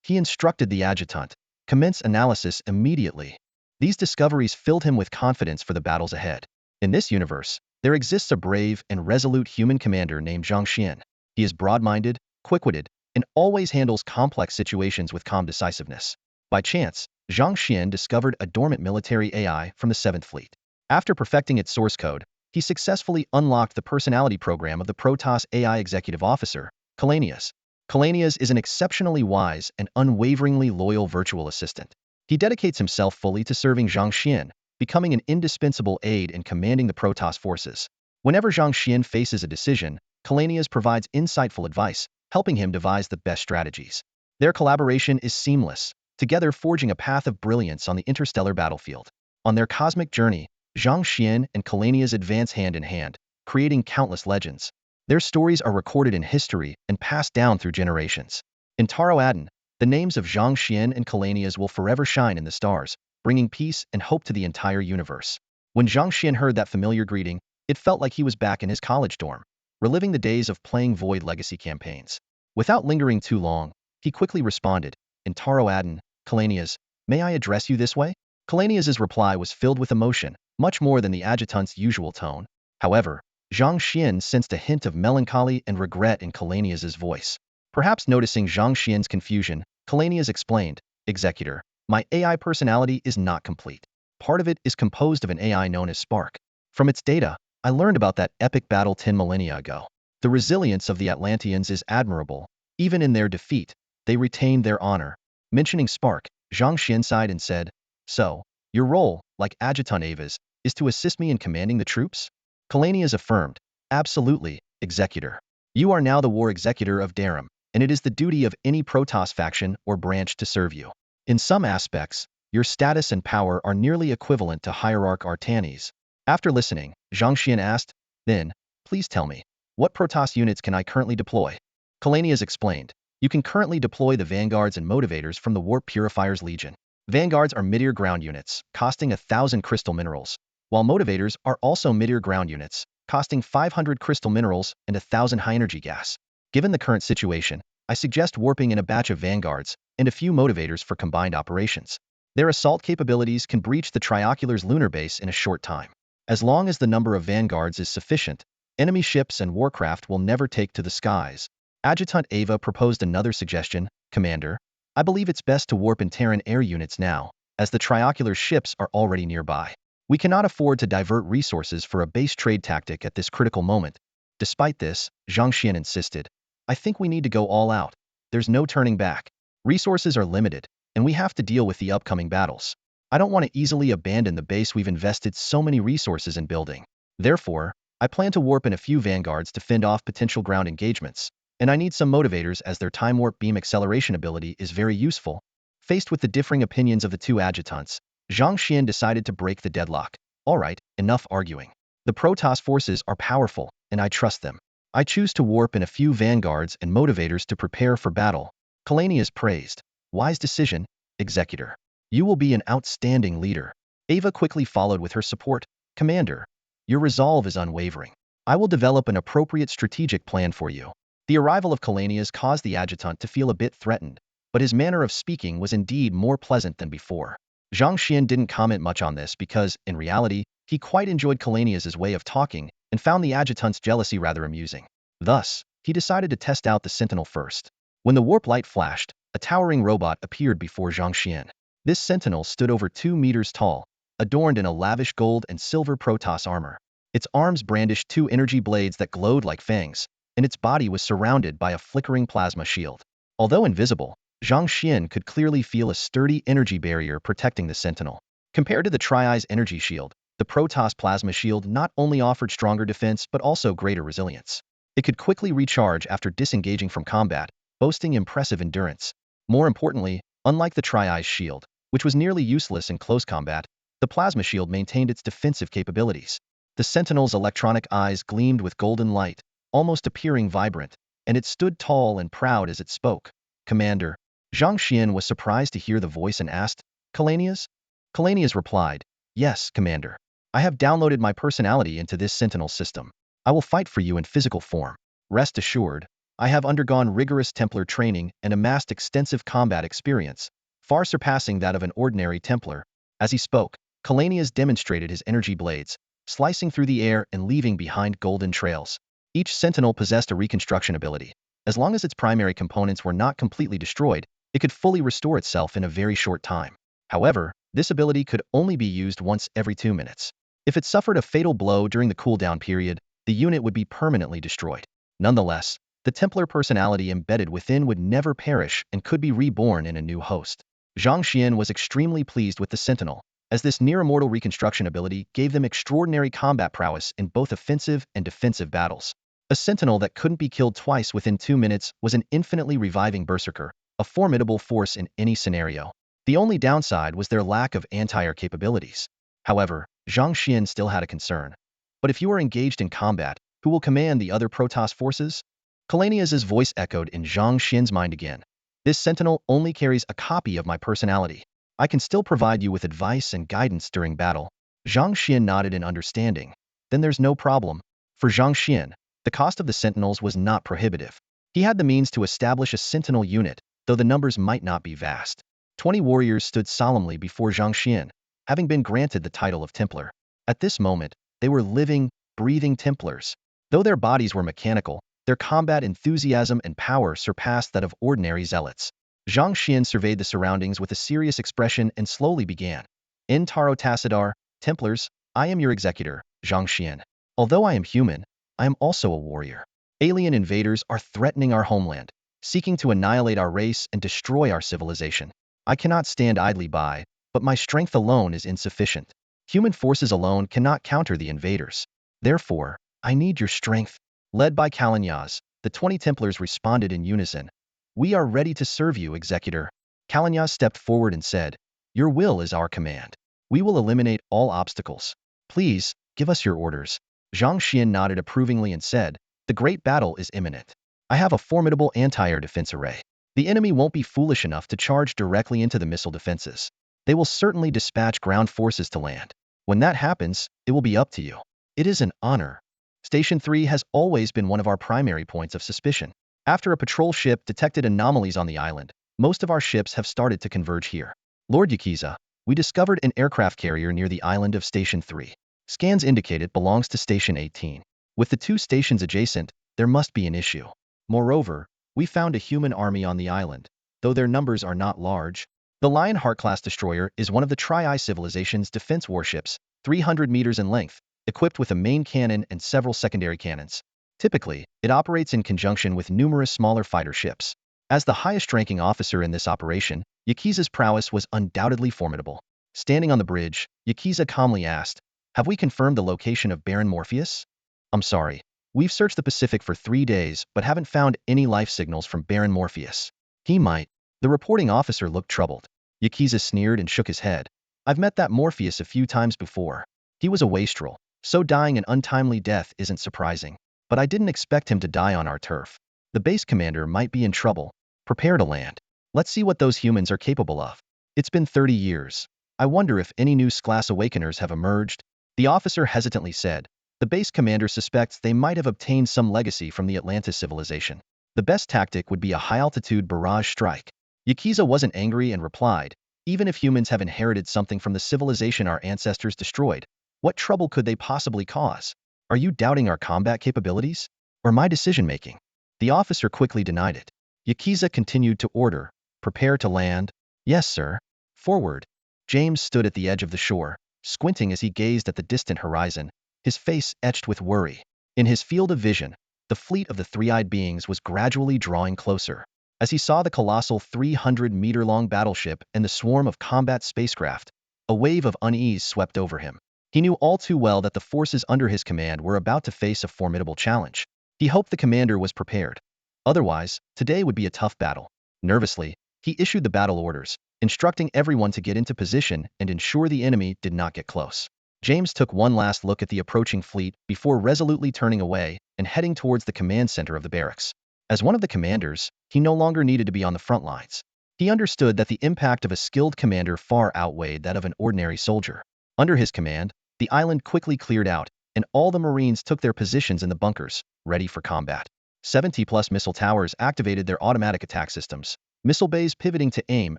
He instructed the adjutant, "Commence analysis immediately." These discoveries filled him with confidence for the battles ahead. In this universe, there exists a brave and resolute human commander named Zhang Xuan. He is broad-minded, quick-witted, and always handles complex situations with calm decisiveness. By chance, Zhang Xuan discovered a dormant military AI from the 7th Fleet. After perfecting its source code, he successfully unlocked the personality program of the Protoss AI Executive Officer, Kalanias. Kalanias is an exceptionally wise and unwaveringly loyal virtual assistant. He dedicates himself fully to serving Zhang Xuan, becoming an indispensable aide in commanding the Protoss forces. Whenever Zhang Xuan faces a decision, Kalanias provides insightful advice, helping him devise the best strategies. Their collaboration is seamless, together forging a path of brilliance on the interstellar battlefield. On their cosmic journey, Zhang Xuan and Kalanias advance hand in hand, creating countless legends. Their stories are recorded in history and passed down through generations. In Taro Adin, the names of Zhang Xuan and Kalanias will forever shine in the stars, bringing peace and hope to the entire universe. When Zhang Xuan heard that familiar greeting, it felt like he was back in his college dorm, reliving the days of playing Void Legacy campaigns. Without lingering too long, he quickly responded, "In Taro Adin, Kalanias, may I address you this way?" Kalanias' reply was filled with emotion, much more than the adjutant's usual tone. However, Zhang Xuan sensed a hint of melancholy and regret in Kalanias' voice. Perhaps noticing Zhang Xuan's confusion, Kalanias explained, "Executor, my AI personality is not complete. Part of it is composed of an AI known as Spark. From its data, I learned about that epic battle 10 millennia ago. The resilience of the Atlanteans is admirable. Even in their defeat, they retained their honor." Mentioning Spark, Zhang Xuan sighed and said, "So, your role, like Adjutant Ava's, is to assist me in commanding the troops?" Kalanias affirmed, "Absolutely, Executor. You are now the war executor of Darum, and it is the duty of any Protoss faction or branch to serve you. In some aspects, your status and power are nearly equivalent to Hierarch Artanis." After listening, Zhang Xuan asked, "Then, please tell me, what Protoss units can I currently deploy?" Kalanias explained, "You can currently deploy the Vanguards and Motivators from the Warp Purifier's Legion. Vanguards are mid-ear ground units, costing 1,000 crystal minerals, while Motivators are also mid-ear ground units, costing 500 crystal minerals and 1,000 high-energy gas. Given the current situation, I suggest warping in a batch of Vanguards and a few Motivators for combined operations. Their assault capabilities can breach the Trioculars' lunar base in a short time. As long as the number of Vanguards is sufficient, enemy ships and warcraft will never take to the skies." Adjutant Ava proposed another suggestion, "Commander, I believe it's best to warp in Terran air units now, as the Triocular ships are already nearby. We cannot afford to divert resources for a base trade tactic at this critical moment." Despite this, Zhang Xuan insisted, I think we need to go all out. There's no turning back. Resources are limited, and we have to deal with the upcoming battles. I don't want to easily abandon the base we've invested so many resources in building. Therefore, I plan to warp in a few vanguards to fend off potential ground engagements, and I need some motivators as their time warp beam acceleration ability is very useful. Faced with the differing opinions of the two adjutants, Zhang Xuan decided to break the deadlock. All right, enough arguing. The Protoss forces are powerful, and I trust them. I choose to warp in a few vanguards and motivators to prepare for battle. Kalanias praised. Wise decision, Executor. You will be an outstanding leader. Ava quickly followed with her support. Commander, your resolve is unwavering. I will develop an appropriate strategic plan for you. The arrival of Kalanias caused the adjutant to feel a bit threatened, but his manner of speaking was indeed more pleasant than before. Zhang Xuan didn't comment much on this because, in reality, he quite enjoyed Kalanias' way of talking and found the adjutant's jealousy rather amusing. Thus, he decided to test out the sentinel first. When the warp light flashed, a towering robot appeared before Zhang Xuan. This sentinel stood over 2 meters tall, adorned in a lavish gold and silver Protoss armor. Its arms brandished 2 energy blades that glowed like fangs, and its body was surrounded by a flickering plasma shield. Although invisible, Zhang Xuan could clearly feel a sturdy energy barrier protecting the sentinel. Compared to the Tri-Eye's energy shield, the Protoss plasma shield not only offered stronger defense but also greater resilience. It could quickly recharge after disengaging from combat, boasting impressive endurance. More importantly, unlike the Tri-Eye's shield, which was nearly useless in close combat, the plasma shield maintained its defensive capabilities. The sentinel's electronic eyes gleamed with golden light, almost appearing vibrant, and it stood tall and proud as it spoke. Commander. Zhang Xuan was surprised to hear the voice and asked, Kalanias? Kalanias replied, Yes, Commander. I have downloaded my personality into this sentinel system. I will fight for you in physical form. Rest assured, I have undergone rigorous Templar training and amassed extensive combat experience, far surpassing that of an ordinary Templar. As he spoke, Kalanias demonstrated his energy blades, slicing through the air and leaving behind golden trails. Each sentinel possessed a reconstruction ability. As long as its primary components were not completely destroyed, it could fully restore itself in a very short time. However, this ability could only be used once every 2 minutes. If it suffered a fatal blow during the cooldown period, the unit would be permanently destroyed. Nonetheless, the Templar personality embedded within would never perish and could be reborn in a new host. Zhang Xuan was extremely pleased with the Sentinel, as this near-immortal reconstruction ability gave them extraordinary combat prowess in both offensive and defensive battles. A Sentinel that couldn't be killed twice within 2 minutes was an infinitely reviving berserker, a formidable force in any scenario. The only downside was their lack of anti-air capabilities. However, Zhang Xuan still had a concern. But if you are engaged in combat, who will command the other Protoss forces? Kalanias' voice echoed in Zhang Xuan's mind again. This sentinel only carries a copy of my personality. I can still provide you with advice and guidance during battle. Zhang Xuan nodded in understanding. Then there's no problem. For Zhang Xuan, the cost of the sentinels was not prohibitive. He had the means to establish a sentinel unit, though the numbers might not be vast. 20 warriors stood solemnly before Zhang Xuan, having been granted the title of Templar. At this moment, they were living, breathing Templars. Though their bodies were mechanical, their combat enthusiasm and power surpassed that of ordinary zealots. Zhang Xuan surveyed the surroundings with a serious expression and slowly began. In Taro Tassadar, Templars, I am your executor, Zhang Xuan. Although I am human, I am also a warrior. Alien invaders are threatening our homeland, seeking to annihilate our race and destroy our civilization. I cannot stand idly by, but my strength alone is insufficient. Human forces alone cannot counter the invaders. Therefore, I need your strength. Led by Kalanias, the 20 Templars responded in unison. We are ready to serve you, Executor. Kalanias stepped forward and said, Your will is our command. We will eliminate all obstacles. Please, give us your orders. Zhang Xuan nodded approvingly and said, The great battle is imminent. I have a formidable anti-air defense array. The enemy won't be foolish enough to charge directly into the missile defenses. They will certainly dispatch ground forces to land. When that happens, it will be up to you. It is an honor. Station 3 has always been one of our primary points of suspicion. After a patrol ship detected anomalies on the island, most of our ships have started to converge here. Lord Yakiza, we discovered an aircraft carrier near the island of Station 3. Scans indicate it belongs to Station 18. With the 2 stations adjacent, there must be an issue. Moreover, we found a human army on the island, though their numbers are not large. The Lionheart-class destroyer is one of the Tri-Eye civilization's defense warships, 300 meters in length, equipped with a main cannon and several secondary cannons. Typically, it operates in conjunction with numerous smaller fighter ships. As the highest-ranking officer in this operation, Yakiza's prowess was undoubtedly formidable. Standing on the bridge, Yakiza calmly asked, "Have we confirmed the location of Baron Morpheus?" "I'm sorry. We've searched the Pacific for 3 days but haven't found any life signals from Baron Morpheus. He might." The reporting officer looked troubled. Yakiza sneered and shook his head. "I've met that Morpheus a few times before. He was a wastrel, so dying an untimely death isn't surprising. But I didn't expect him to die on our turf. The base commander might be in trouble. Prepare to land. Let's see what those humans are capable of. It's been 30 years. I wonder if any new class awakeners have emerged." The officer hesitantly said. The base commander suspects they might have obtained some legacy from the Atlantis civilization. The best tactic would be a high-altitude barrage strike. Yakiza wasn't angry and replied, "Even if humans have inherited something from the civilization our ancestors destroyed, what trouble could they possibly cause? Are you doubting our combat capabilities? Or my decision-making?" The officer quickly denied it. Yakiza continued to order, "Prepare to land." "Yes, sir." "Forward." James stood at the edge of the shore, squinting as he gazed at the distant horizon, his face etched with worry. In his field of vision, the fleet of the three-eyed beings was gradually drawing closer. As he saw the colossal 300-meter-long battleship and the swarm of combat spacecraft, a wave of unease swept over him. He knew all too well that the forces under his command were about to face a formidable challenge. He hoped the commander was prepared. Otherwise, today would be a tough battle. Nervously, he issued the battle orders, instructing everyone to get into position and ensure the enemy did not get close. James took one last look at the approaching fleet before resolutely turning away and heading towards the command center of the barracks. As one of the commanders, he no longer needed to be on the front lines. He understood that the impact of a skilled commander far outweighed that of an ordinary soldier. Under his command, the island quickly cleared out, and all the Marines took their positions in the bunkers, ready for combat. 70-plus missile towers activated their automatic attack systems, missile bays pivoting to aim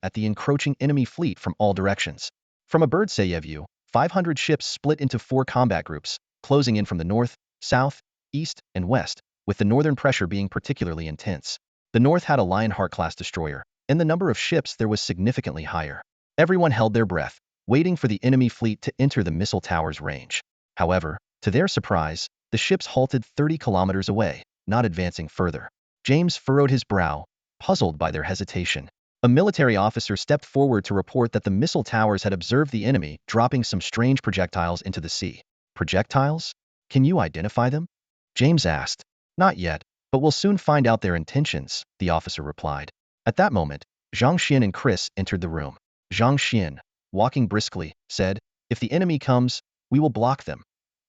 at the encroaching enemy fleet from all directions. From a bird's eye view, 500 ships split into 4 combat groups, closing in from the north, south, east, and west, with the northern pressure being particularly intense. The north had a Lionheart-class destroyer, and the number of ships there was significantly higher. Everyone held their breath, waiting for the enemy fleet to enter the missile tower's range. However, to their surprise, the ships halted 30 kilometers away, not advancing further. James furrowed his brow, puzzled by their hesitation. A military officer stepped forward to report that the missile towers had observed the enemy dropping some strange projectiles into the sea. "Projectiles? Can you identify them?" James asked. "Not yet, but we'll soon find out their intentions," the officer replied. At that moment, Zhang Xuan and Chris entered the room. Zhang Xuan, walking briskly, said, "If the enemy comes, we will block them.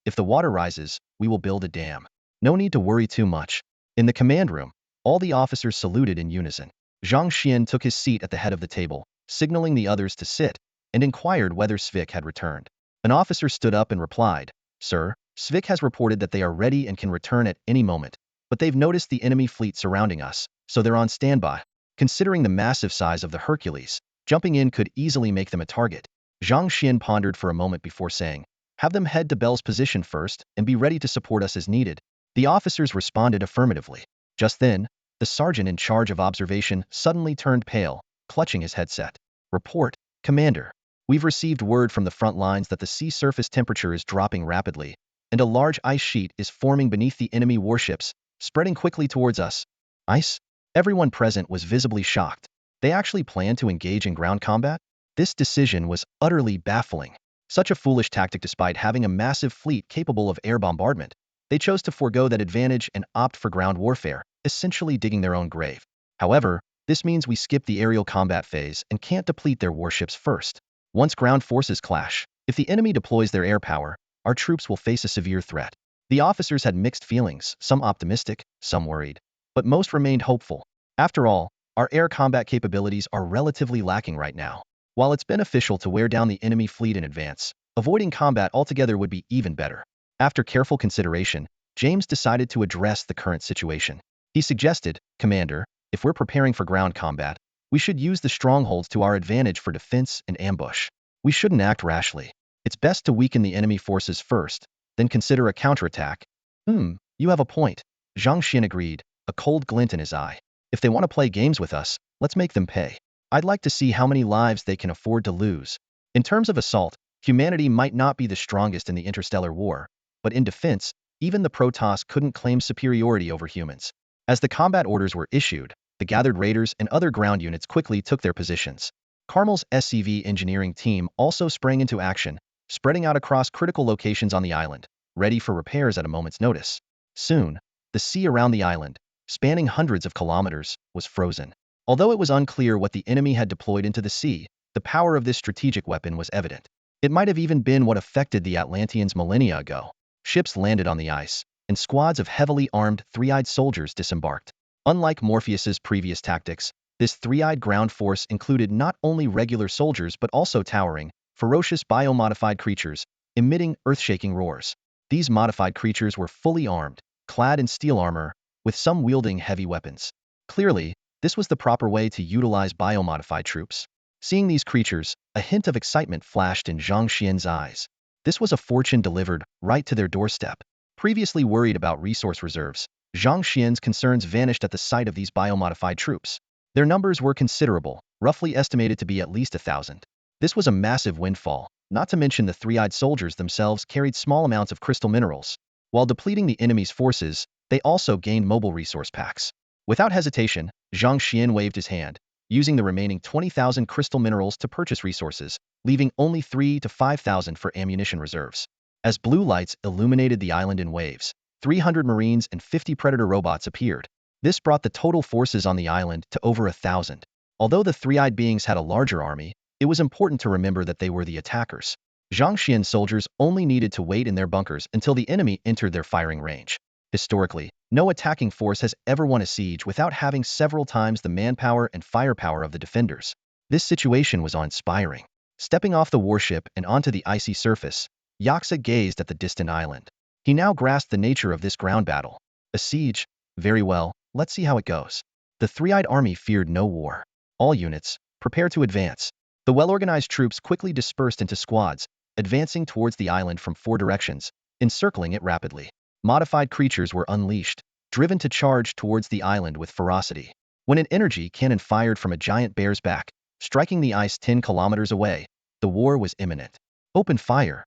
If the water rises, we will build a dam. No need to worry too much." In the command room, all the officers saluted in unison. Zhang Xuan took his seat at the head of the table, signaling the others to sit, and inquired whether Svik had returned. An officer stood up and replied, "Sir, Svik has reported that they are ready and can return at any moment, but they've noticed the enemy fleet surrounding us, so they're on standby." Considering the massive size of the Hercules, jumping in could easily make them a target. Zhang Xuan pondered for a moment before saying, "Have them head to Bell's position first and be ready to support us as needed." The officers responded affirmatively. Just then, the sergeant in charge of observation suddenly turned pale, clutching his headset. "Report, Commander. We've received word from the front lines that the sea surface temperature is dropping rapidly, and a large ice sheet is forming beneath the enemy warships, spreading quickly towards us." Ice? Everyone present was visibly shocked. They actually planned to engage in ground combat? This decision was utterly baffling. Such a foolish tactic despite having a massive fleet capable of air bombardment. They chose to forego that advantage and opt for ground warfare, essentially digging their own grave. However, this means we skip the aerial combat phase and can't deplete their warships first. Once ground forces clash, if the enemy deploys their air power, our troops will face a severe threat. The officers had mixed feelings, some optimistic, some worried, but most remained hopeful. After all, our air combat capabilities are relatively lacking right now. While it's beneficial to wear down the enemy fleet in advance, avoiding combat altogether would be even better. After careful consideration, James decided to address the current situation. He suggested, "Commander, if we're preparing for ground combat, we should use the strongholds to our advantage for defense and ambush. We shouldn't act rashly. It's best to weaken the enemy forces first, then consider a counterattack." You have a point," Zhang Xuan agreed, a cold glint in his eye. "If they want to play games with us, let's make them pay. I'd like to see how many lives they can afford to lose." In terms of assault, humanity might not be the strongest in the interstellar war, but in defense, Even the Protoss couldn't claim superiority over humans. As the combat orders were issued, the gathered raiders and other ground units quickly took their positions. Carmel's SCV engineering team also sprang into action, spreading out across critical locations on the island, ready for repairs at a moment's notice. Soon, the sea around the island, spanning hundreds of kilometers, was frozen. Although it was unclear what the enemy had deployed into the sea, the power of this strategic weapon was evident. It might have even been what affected the Atlanteans millennia ago. Ships landed on the ice, and squads of heavily armed, three-eyed soldiers disembarked. Unlike Morpheus's previous tactics, this three-eyed ground force included not only regular soldiers but also towering, ferocious biomodified creatures, emitting earth-shaking roars. These modified creatures were fully armed, clad in steel armor, with some wielding heavy weapons. Clearly, this was the proper way to utilize biomodified troops. Seeing these creatures, a hint of excitement flashed in Zhang Xuan's eyes. This was a fortune delivered right to their doorstep. Previously worried about resource reserves, Zhang Xuan's concerns vanished at the sight of these biomodified troops. Their numbers were considerable, roughly estimated to be at least 1,000. This was a massive windfall, not to mention the three-eyed soldiers themselves carried small amounts of crystal minerals. While depleting the enemy's forces, they also gained mobile resource packs. Without hesitation, Zhang Xuan waved his hand, using the remaining 20,000 crystal minerals to purchase resources, leaving only 3,000 to 5,000 for ammunition reserves. As blue lights illuminated the island in waves, 300 Marines and 50 Predator robots appeared. This brought the total forces on the island to over 1,000. Although the three-eyed beings had a larger army, it was important to remember that they were the attackers. Zhang Xuan's soldiers only needed to wait in their bunkers until the enemy entered their firing range. Historically, no attacking force has ever won a siege without having several times the manpower and firepower of the defenders. This situation was awe-inspiring. Stepping off the warship and onto the icy surface, Yaksa gazed at the distant island. He now grasped the nature of this ground battle. A siege? Very well, let's see how it goes. The three-eyed army feared no war. All units, prepare to advance. The well-organized troops quickly dispersed into squads, advancing towards the island from 4 directions, encircling it rapidly. Modified creatures were unleashed, driven to charge towards the island with ferocity. When an energy cannon fired from a giant bear's back, striking the ice 10 kilometers away, the war was imminent. Open fire!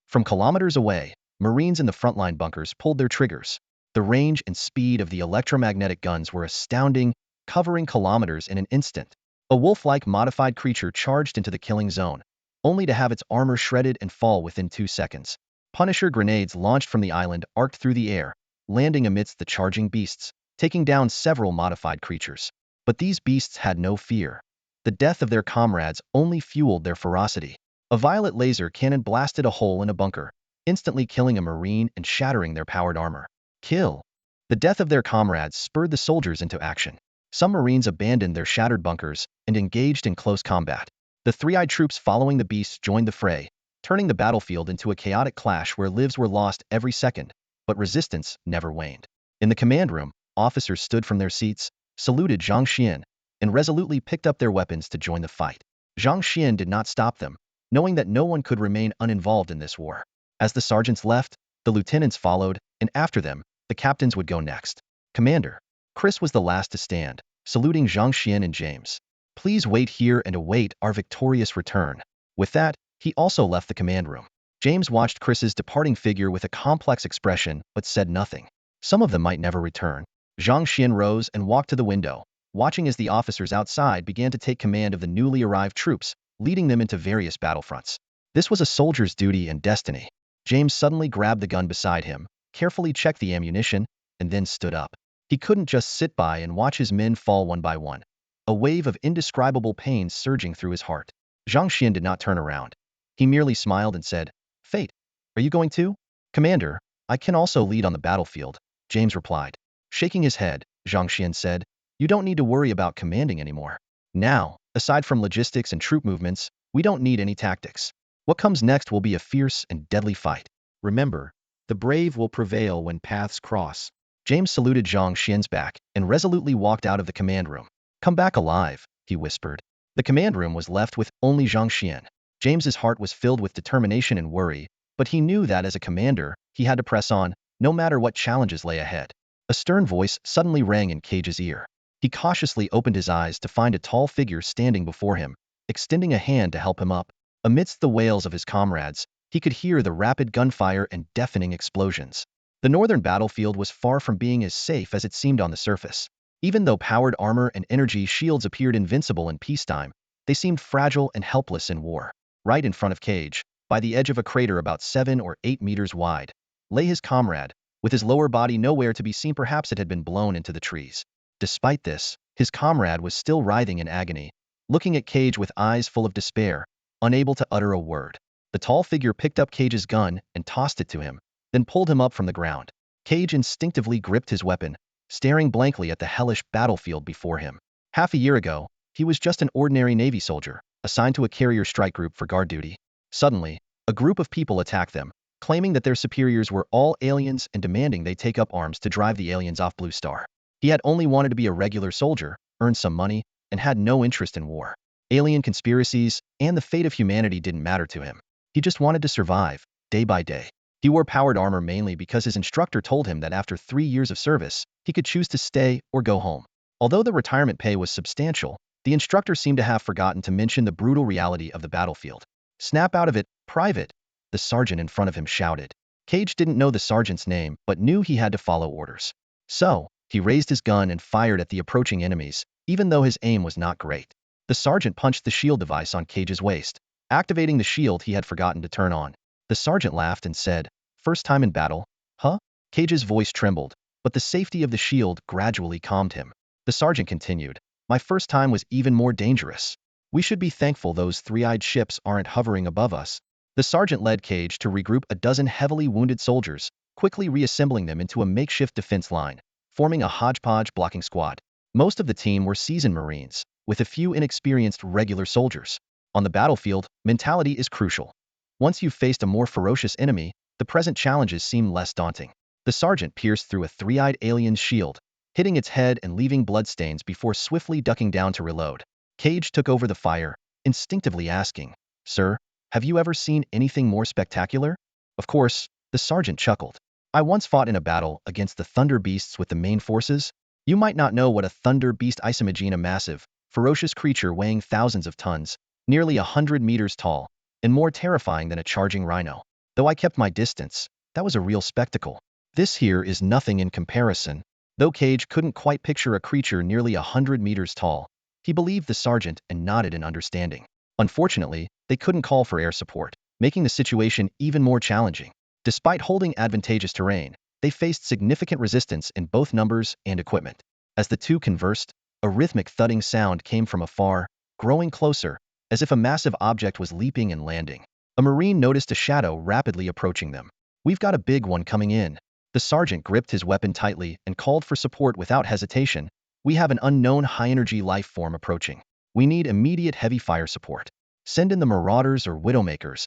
From kilometers away, Marines in the frontline bunkers pulled their triggers. The range and speed of the electromagnetic guns were astounding, covering kilometers in an instant. A wolf-like modified creature charged into the killing zone, only to have its armor shredded and fall within 2 seconds. Punisher grenades launched from the island arced through the air, landing amidst the charging beasts, taking down several modified creatures. But these beasts had no fear. The death of their comrades only fueled their ferocity. A violet laser cannon blasted a hole in a bunker, instantly killing a Marine and shattering their powered armor. Kill! The death of their comrades spurred the soldiers into action. Some Marines abandoned their shattered bunkers and engaged in close combat. The three-eyed troops following the beasts joined the fray, turning the battlefield into a chaotic clash where lives were lost every second, but resistance never waned. In the command room, officers stood from their seats, saluted Zhang Xuan, and resolutely picked up their weapons to join the fight. Zhang Xuan did not stop them, knowing that no one could remain uninvolved in this war. As the sergeants left, the lieutenants followed, and after them, the captains would go next. Commander. Chris was the last to stand, saluting Zhang Xuan and James. Please wait here and await our victorious return. With that, he also left the command room. James watched Chris's departing figure with a complex expression but said nothing. Some of them might never return. Zhang Xuan rose and walked to the window, watching as the officers outside began to take command of the newly arrived troops, leading them into various battlefronts. This was a soldier's duty and destiny. James suddenly grabbed the gun beside him, carefully checked the ammunition, and then stood up. He couldn't just sit by and watch his men fall one by one. A wave of indescribable pain surging through his heart. Zhang Xuan did not turn around. He merely smiled and said, "Fate, are you going too?" "Commander, I can also lead on the battlefield," James replied. Shaking his head, Zhang Xuan said, "You don't need to worry about commanding anymore. Now, aside from logistics and troop movements, we don't need any tactics. What comes next will be a fierce and deadly fight. Remember, the brave will prevail when paths cross." James saluted Zhang Xian's back and resolutely walked out of the command room. "Come back alive," he whispered. The command room was left with only Zhang Xuan. James's heart was filled with determination and worry, but he knew that as a commander, he had to press on, no matter what challenges lay ahead. A stern voice suddenly rang in Cage's ear. He cautiously opened his eyes to find a tall figure standing before him, extending a hand to help him up. Amidst the wails of his comrades, he could hear the rapid gunfire and deafening explosions. The northern battlefield was far from being as safe as it seemed on the surface. Even though powered armor and energy shields appeared invincible in peacetime, they seemed fragile and helpless in war. Right in front of Cage, by the edge of a crater about 7 or 8 meters wide, lay his comrade, with his lower body nowhere to be seen. Perhaps it had been blown into the trees. Despite this, his comrade was still writhing in agony, looking at Cage with eyes full of despair, unable to utter a word. The tall figure picked up Cage's gun and tossed it to him, then pulled him up from the ground. Cage instinctively gripped his weapon, staring blankly at the hellish battlefield before him. Half a year ago, he was just an ordinary Navy soldier, assigned to a carrier strike group for guard duty. Suddenly, a group of people attacked them, claiming that their superiors were all aliens and demanding they take up arms to drive the aliens off Blue Star. He had only wanted to be a regular soldier, earn some money, and had no interest in war. Alien conspiracies and the fate of humanity didn't matter to him. He just wanted to survive, day by day. He wore powered armor mainly because his instructor told him that after 3 years of service, he could choose to stay or go home. Although the retirement pay was substantial, the instructor seemed to have forgotten to mention the brutal reality of the battlefield. "Snap out of it, Private," the sergeant in front of him shouted. Cage didn't know the sergeant's name, but knew he had to follow orders. So, he raised his gun and fired at the approaching enemies, even though his aim was not great. The sergeant punched the shield device on Cage's waist, activating the shield he had forgotten to turn on. The sergeant laughed and said, "First time in battle, huh?" Cage's voice trembled, but the safety of the shield gradually calmed him. The sergeant continued, "My first time was even more dangerous. We should be thankful those three-eyed ships aren't hovering above us." The sergeant led Cage to regroup a dozen heavily wounded soldiers, quickly reassembling them into a makeshift defense line, forming a hodgepodge blocking squad. Most of the team were seasoned Marines, with a few inexperienced regular soldiers. On the battlefield, mentality is crucial. Once you've faced a more ferocious enemy, the present challenges seem less daunting. The sergeant pierced through a three-eyed alien's shield, hitting its head and leaving bloodstains before swiftly ducking down to reload. Cage took over the fire, instinctively asking, "Sir, have you ever seen anything more spectacular?" "Of course," the sergeant chuckled. "I once fought in a battle against the Thunder Beasts with the main forces. You might not know what a Thunder Beast is. Imagine a massive, ferocious creature weighing thousands of tons, nearly 100 meters tall, and more terrifying than a charging rhino. Though I kept my distance, that was a real spectacle. This here is nothing in comparison." Though Cage couldn't quite picture a creature nearly 100 meters tall, he believed the sergeant and nodded in understanding. Unfortunately, they couldn't call for air support, making the situation even more challenging. Despite holding advantageous terrain, they faced significant resistance in both numbers and equipment. As the two conversed, a rhythmic thudding sound came from afar, growing closer, as if a massive object was leaping and landing. A Marine noticed a shadow rapidly approaching them. "We've got a big one coming in." The sergeant gripped his weapon tightly and called for support without hesitation. "We have an unknown high-energy life form approaching. We need immediate heavy fire support. Send in the Marauders or Widowmakers."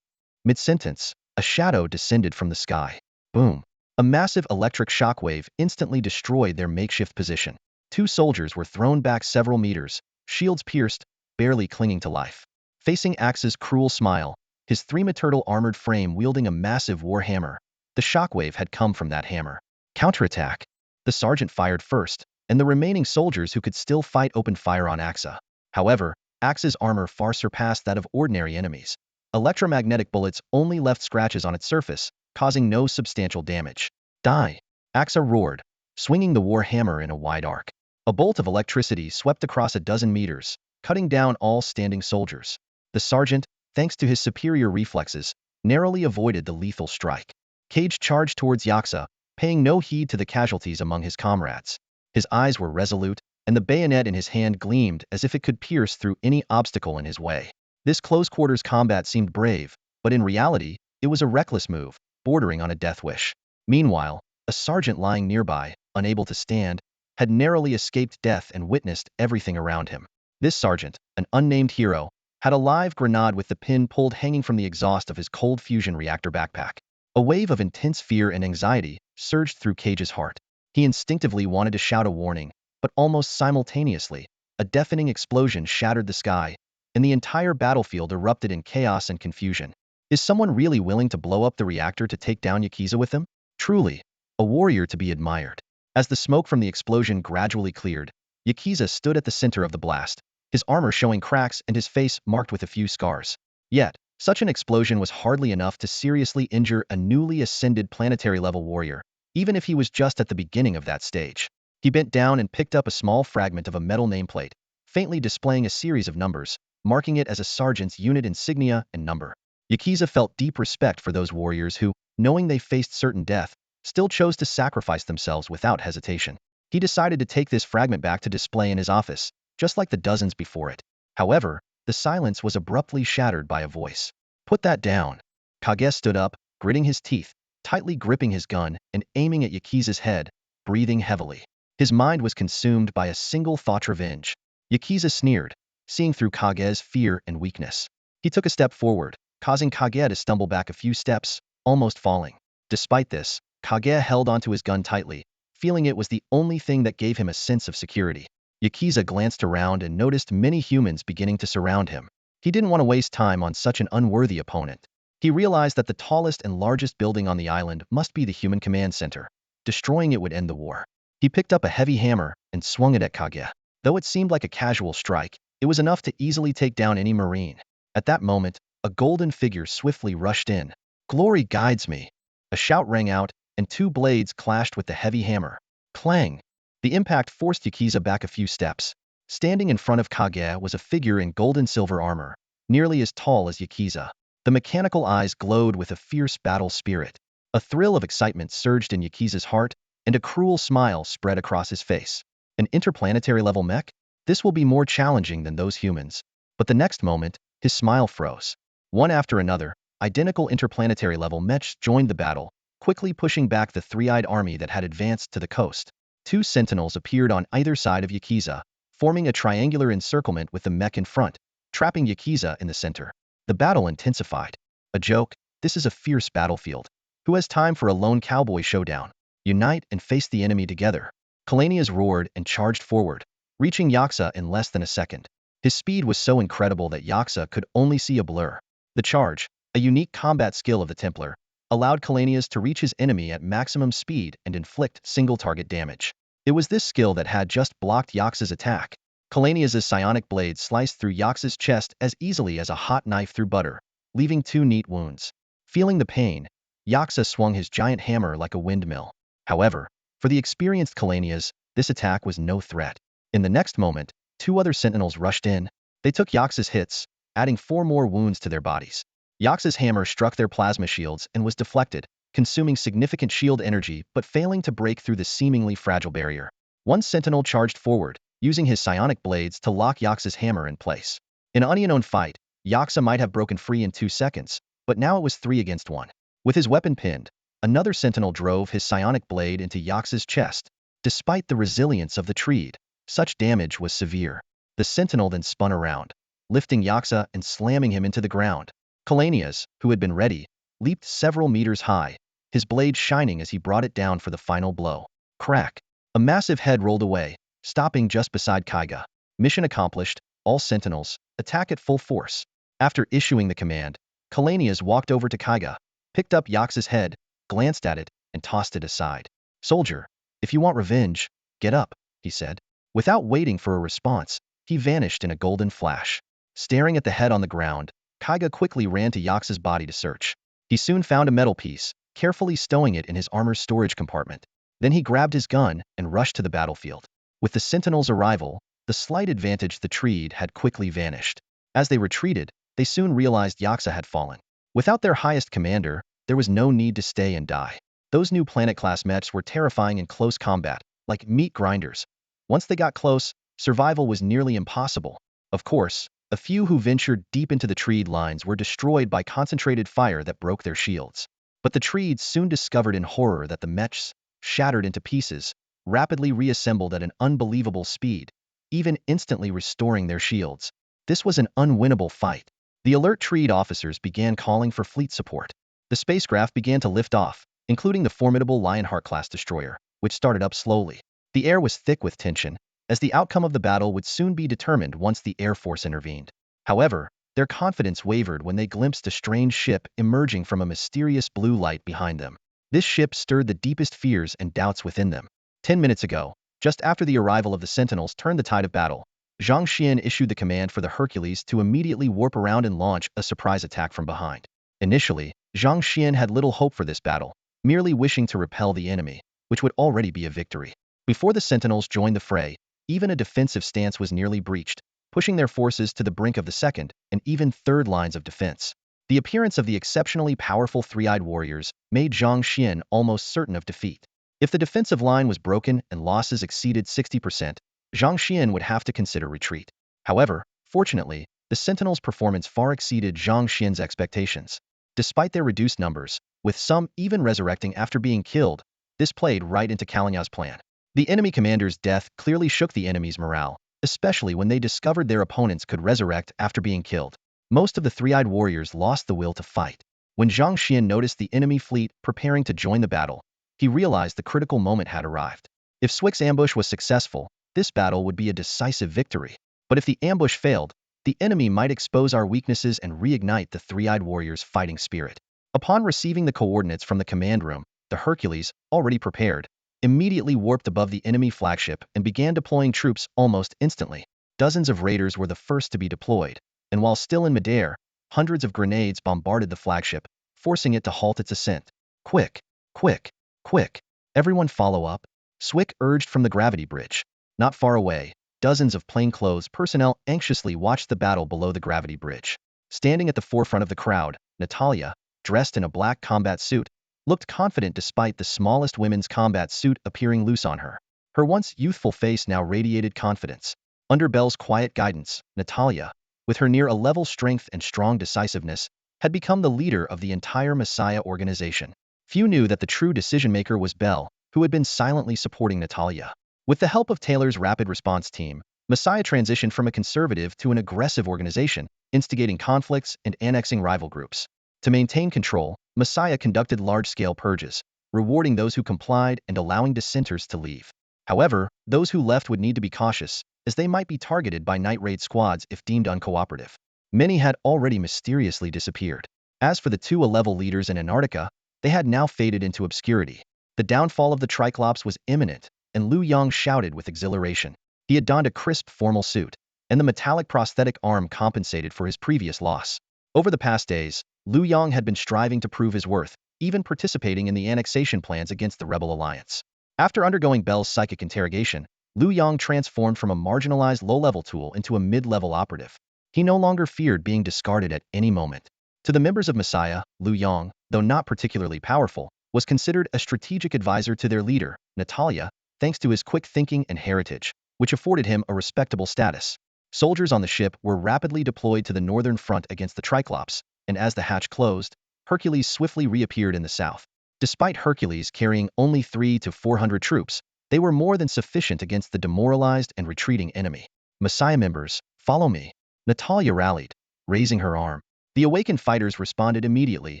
Mid-sentence, a shadow descended from the sky. Boom! A massive electric shockwave instantly destroyed their makeshift position. Two soldiers were thrown back several meters, shields pierced, barely clinging to life. Facing Axe's cruel smile, his three-metertal armored frame wielding a massive war hammer, the shockwave had come from that hammer. Counterattack! The sergeant fired first, and the remaining soldiers who could still fight opened fire on Axe. However, Axe's armor far surpassed that of ordinary enemies. Electromagnetic bullets only left scratches on its surface, causing no substantial damage. "Die!" Axe roared, swinging the war hammer in a wide arc. A bolt of electricity swept across a dozen meters, cutting down all standing soldiers. The sergeant, thanks to his superior reflexes, narrowly avoided the lethal strike. Cage charged towards Yaksa, paying no heed to the casualties among his comrades. His eyes were resolute, and the bayonet in his hand gleamed as if it could pierce through any obstacle in his way. This close-quarters combat seemed brave, but in reality, it was a reckless move, bordering on a death wish. Meanwhile, a sergeant lying nearby, unable to stand, had narrowly escaped death and witnessed everything around him. This sergeant, an unnamed hero, had a live grenade with the pin pulled hanging from the exhaust of his cold fusion reactor backpack. A wave of intense fear and anxiety surged through Cage's heart. He instinctively wanted to shout a warning, but almost simultaneously, a deafening explosion shattered the sky, and the entire battlefield erupted in chaos and confusion. Is someone really willing to blow up the reactor to take down Yakiza with him? Truly, a warrior to be admired. As the smoke from the explosion gradually cleared, Yakiza stood at the center of the blast, his armor showing cracks and his face marked with a few scars. Yet, such an explosion was hardly enough to seriously injure a newly ascended planetary-level warrior. even if he was just at the beginning of that stage. He bent down and picked up a small fragment of a metal nameplate, faintly displaying a series of numbers, marking it as a sergeant's unit insignia and number. Yakiza felt deep respect for those warriors who, knowing they faced certain death, still chose to sacrifice themselves without hesitation. He decided to take this fragment back to display in his office, just like the dozens before it. However, the silence was abruptly shattered by a voice. "Put that down." Kage stood up, gritting his teeth, tightly gripping his gun and aiming at Yakiza's head, breathing heavily. His mind was consumed by a single thought: revenge. Yakiza sneered, seeing through Kage's fear and weakness. He took a step forward, causing Kage to stumble back a few steps, almost falling. Despite this, Kage held onto his gun tightly, feeling it was the only thing that gave him a sense of security. Yakiza glanced around and noticed many humans beginning to surround him. He didn't want to waste time on such an unworthy opponent. He realized that the tallest and largest building on the island must be the human command center. Destroying it would end the war. He picked up a heavy hammer and swung it at Kage. Though it seemed like a casual strike, it was enough to easily take down any marine. At that moment, a golden figure swiftly rushed in. "Glory guides me!" A shout rang out, and two blades clashed with the heavy hammer. Clang! The impact forced Yakiza back a few steps. Standing in front of Kage was a figure in gold-and-silver armor, nearly as tall as Yakiza. The mechanical eyes glowed with a fierce battle spirit. A thrill of excitement surged in Yakiza's heart, and a cruel smile spread across his face. An interplanetary-level mech? This will be more challenging than those humans. But the next moment, his smile froze. One after another, identical interplanetary-level mechs joined the battle, quickly pushing back the three-eyed army that had advanced to the coast. Two sentinels appeared on either side of Yakiza, forming a triangular encirclement with the mech in front, trapping Yakiza in the center. The battle intensified. A joke? This is a fierce battlefield. Who has time for a lone cowboy showdown? Unite and face the enemy together. Kalanias roared and charged forward, reaching Yaksa in less than a second. His speed was so incredible that Yaksa could only see a blur. The charge, a unique combat skill of the Templar, allowed Kalanias to reach his enemy at maximum speed and inflict single-target damage. It was this skill that had just blocked Yaksa's attack. Kalanias' psionic blade sliced through Yaksa's chest as easily as a hot knife through butter, leaving two neat wounds. Feeling the pain, Yaksa swung his giant hammer like a windmill. However, for the experienced Kalanias, this attack was no threat. In the next moment, two other sentinels rushed in. They took Yaksa's hits, adding 4 more wounds to their bodies. Yaksa's hammer struck their plasma shields and was deflected, consuming significant shield energy but failing to break through the seemingly fragile barrier. One sentinel charged forward, using his psionic blades to lock Yaksa's hammer in place. In an unknown fight, Yaksa might have broken free in 2 seconds, but now it was 3 against 1. With his weapon pinned, another sentinel drove his psionic blade into Yaksa's chest. Despite the resilience of the Treed, such damage was severe. The sentinel then spun around, lifting Yaksa and slamming him into the ground. Kalanias, who had been ready, leaped several meters high, his blade shining as he brought it down for the final blow. Crack! A massive head rolled away, stopping just beside Kaiga. Mission accomplished, all sentinels, attack at full force. After issuing the command, Kalanias walked over to Kaiga, picked up Yaksa's head, glanced at it, and tossed it aside. "Soldier, if you want revenge, get up," he said. Without waiting for a response, he vanished in a golden flash. Staring at the head on the ground, Kaiga quickly ran to Yaksa's body to search. He soon found a metal piece, carefully stowing it in his armor's storage compartment. Then he grabbed his gun and rushed to the battlefield. With the sentinel's arrival, the slight advantage the Treed had quickly vanished. As they retreated, they soon realized Yaksa had fallen. Without their highest commander, there was no need to stay and die. Those new planet-class mechs were terrifying in close combat, like meat grinders. Once they got close, survival was nearly impossible. Of course, a few who ventured deep into the Treed lines were destroyed by concentrated fire that broke their shields. But the Treeds soon discovered in horror that the mechs, shattered into pieces, rapidly reassembled at an unbelievable speed, even instantly restoring their shields. This was an unwinnable fight. The alert Treed officers began calling for fleet support. The spacecraft began to lift off, including the formidable Lionheart-class destroyer, which started up slowly. The air was thick with tension, as the outcome of the battle would soon be determined once the Air Force intervened. However, their confidence wavered when they glimpsed a strange ship emerging from a mysterious blue light behind them. This ship stirred the deepest fears and doubts within them. 10 minutes ago, just after the arrival of the Sentinels turned the tide of battle, Zhang Xuan issued the command for the Hercules to immediately warp around and launch a surprise attack from behind. Initially, Zhang Xuan had little hope for this battle, merely wishing to repel the enemy, which would already be a victory. Before the Sentinels joined the fray, even a defensive stance was nearly breached, pushing their forces to the brink of the second and even third lines of defense. The appearance of the exceptionally powerful three-eyed warriors made Zhang Xuan almost certain of defeat. If the defensive line was broken and losses exceeded 60%, Zhang Xuan would have to consider retreat. However, fortunately, the Sentinels' performance far exceeded Zhang Xuan's expectations. Despite their reduced numbers, with some even resurrecting after being killed, this played right into Kalina's plan. The enemy commander's death clearly shook the enemy's morale, especially when they discovered their opponents could resurrect after being killed. Most of the three-eyed warriors lost the will to fight. When Zhang Xuan noticed the enemy fleet preparing to join the battle, he realized the critical moment had arrived. If Swick's ambush was successful, this battle would be a decisive victory. But if the ambush failed, the enemy might expose our weaknesses and reignite the three-eyed warriors' fighting spirit. Upon receiving the coordinates from the command room, the Hercules, already prepared, immediately warped above the enemy flagship and began deploying troops almost instantly. Dozens of raiders were the first to be deployed, and while still in midair, hundreds of grenades bombarded the flagship, forcing it to halt its ascent. Quick, quick, quick. Everyone follow up, Swick urged from the gravity bridge. Not far away, dozens of plainclothes personnel anxiously watched the battle below the gravity bridge. Standing at the forefront of the crowd, Natalia, dressed in a black combat suit, looked confident despite the smallest women's combat suit appearing loose on her. Her once youthful face now radiated confidence. Under Belle's quiet guidance, Natalia, with her near-a-level strength and strong decisiveness, had become the leader of the entire Messiah organization. Few knew that the true decision-maker was Belle, who had been silently supporting Natalia. With the help of Taylor's rapid response team, Messiah transitioned from a conservative to an aggressive organization, instigating conflicts and annexing rival groups. To maintain control, Messiah conducted large-scale purges, rewarding those who complied and allowing dissenters to leave. However, those who left would need to be cautious, as they might be targeted by night raid squads if deemed uncooperative. Many had already mysteriously disappeared. As for the two A-level leaders in Antarctica, they had now faded into obscurity. The downfall of the Triclops was imminent, and Liu Yang shouted with exhilaration. He had donned a crisp formal suit, and the metallic prosthetic arm compensated for his previous loss. Over the past days, Liu Yang had been striving to prove his worth, even participating in the annexation plans against the rebel alliance. After undergoing Belle's psychic interrogation, Liu Yang transformed from a marginalized low-level tool into a mid-level operative. He no longer feared being discarded at any moment. To the members of Messiah, Liu Yang, though not particularly powerful, was considered a strategic advisor to their leader, Natalia, thanks to his quick thinking and heritage, which afforded him a respectable status. Soldiers on the ship were rapidly deployed to the northern front against the Triclops, and as the hatch closed, Hercules swiftly reappeared in the south. Despite Hercules carrying only 300 to 400 troops, they were more than sufficient against the demoralized and retreating enemy. Messiah members, follow me. Natalia rallied, raising her arm. The awakened fighters responded immediately,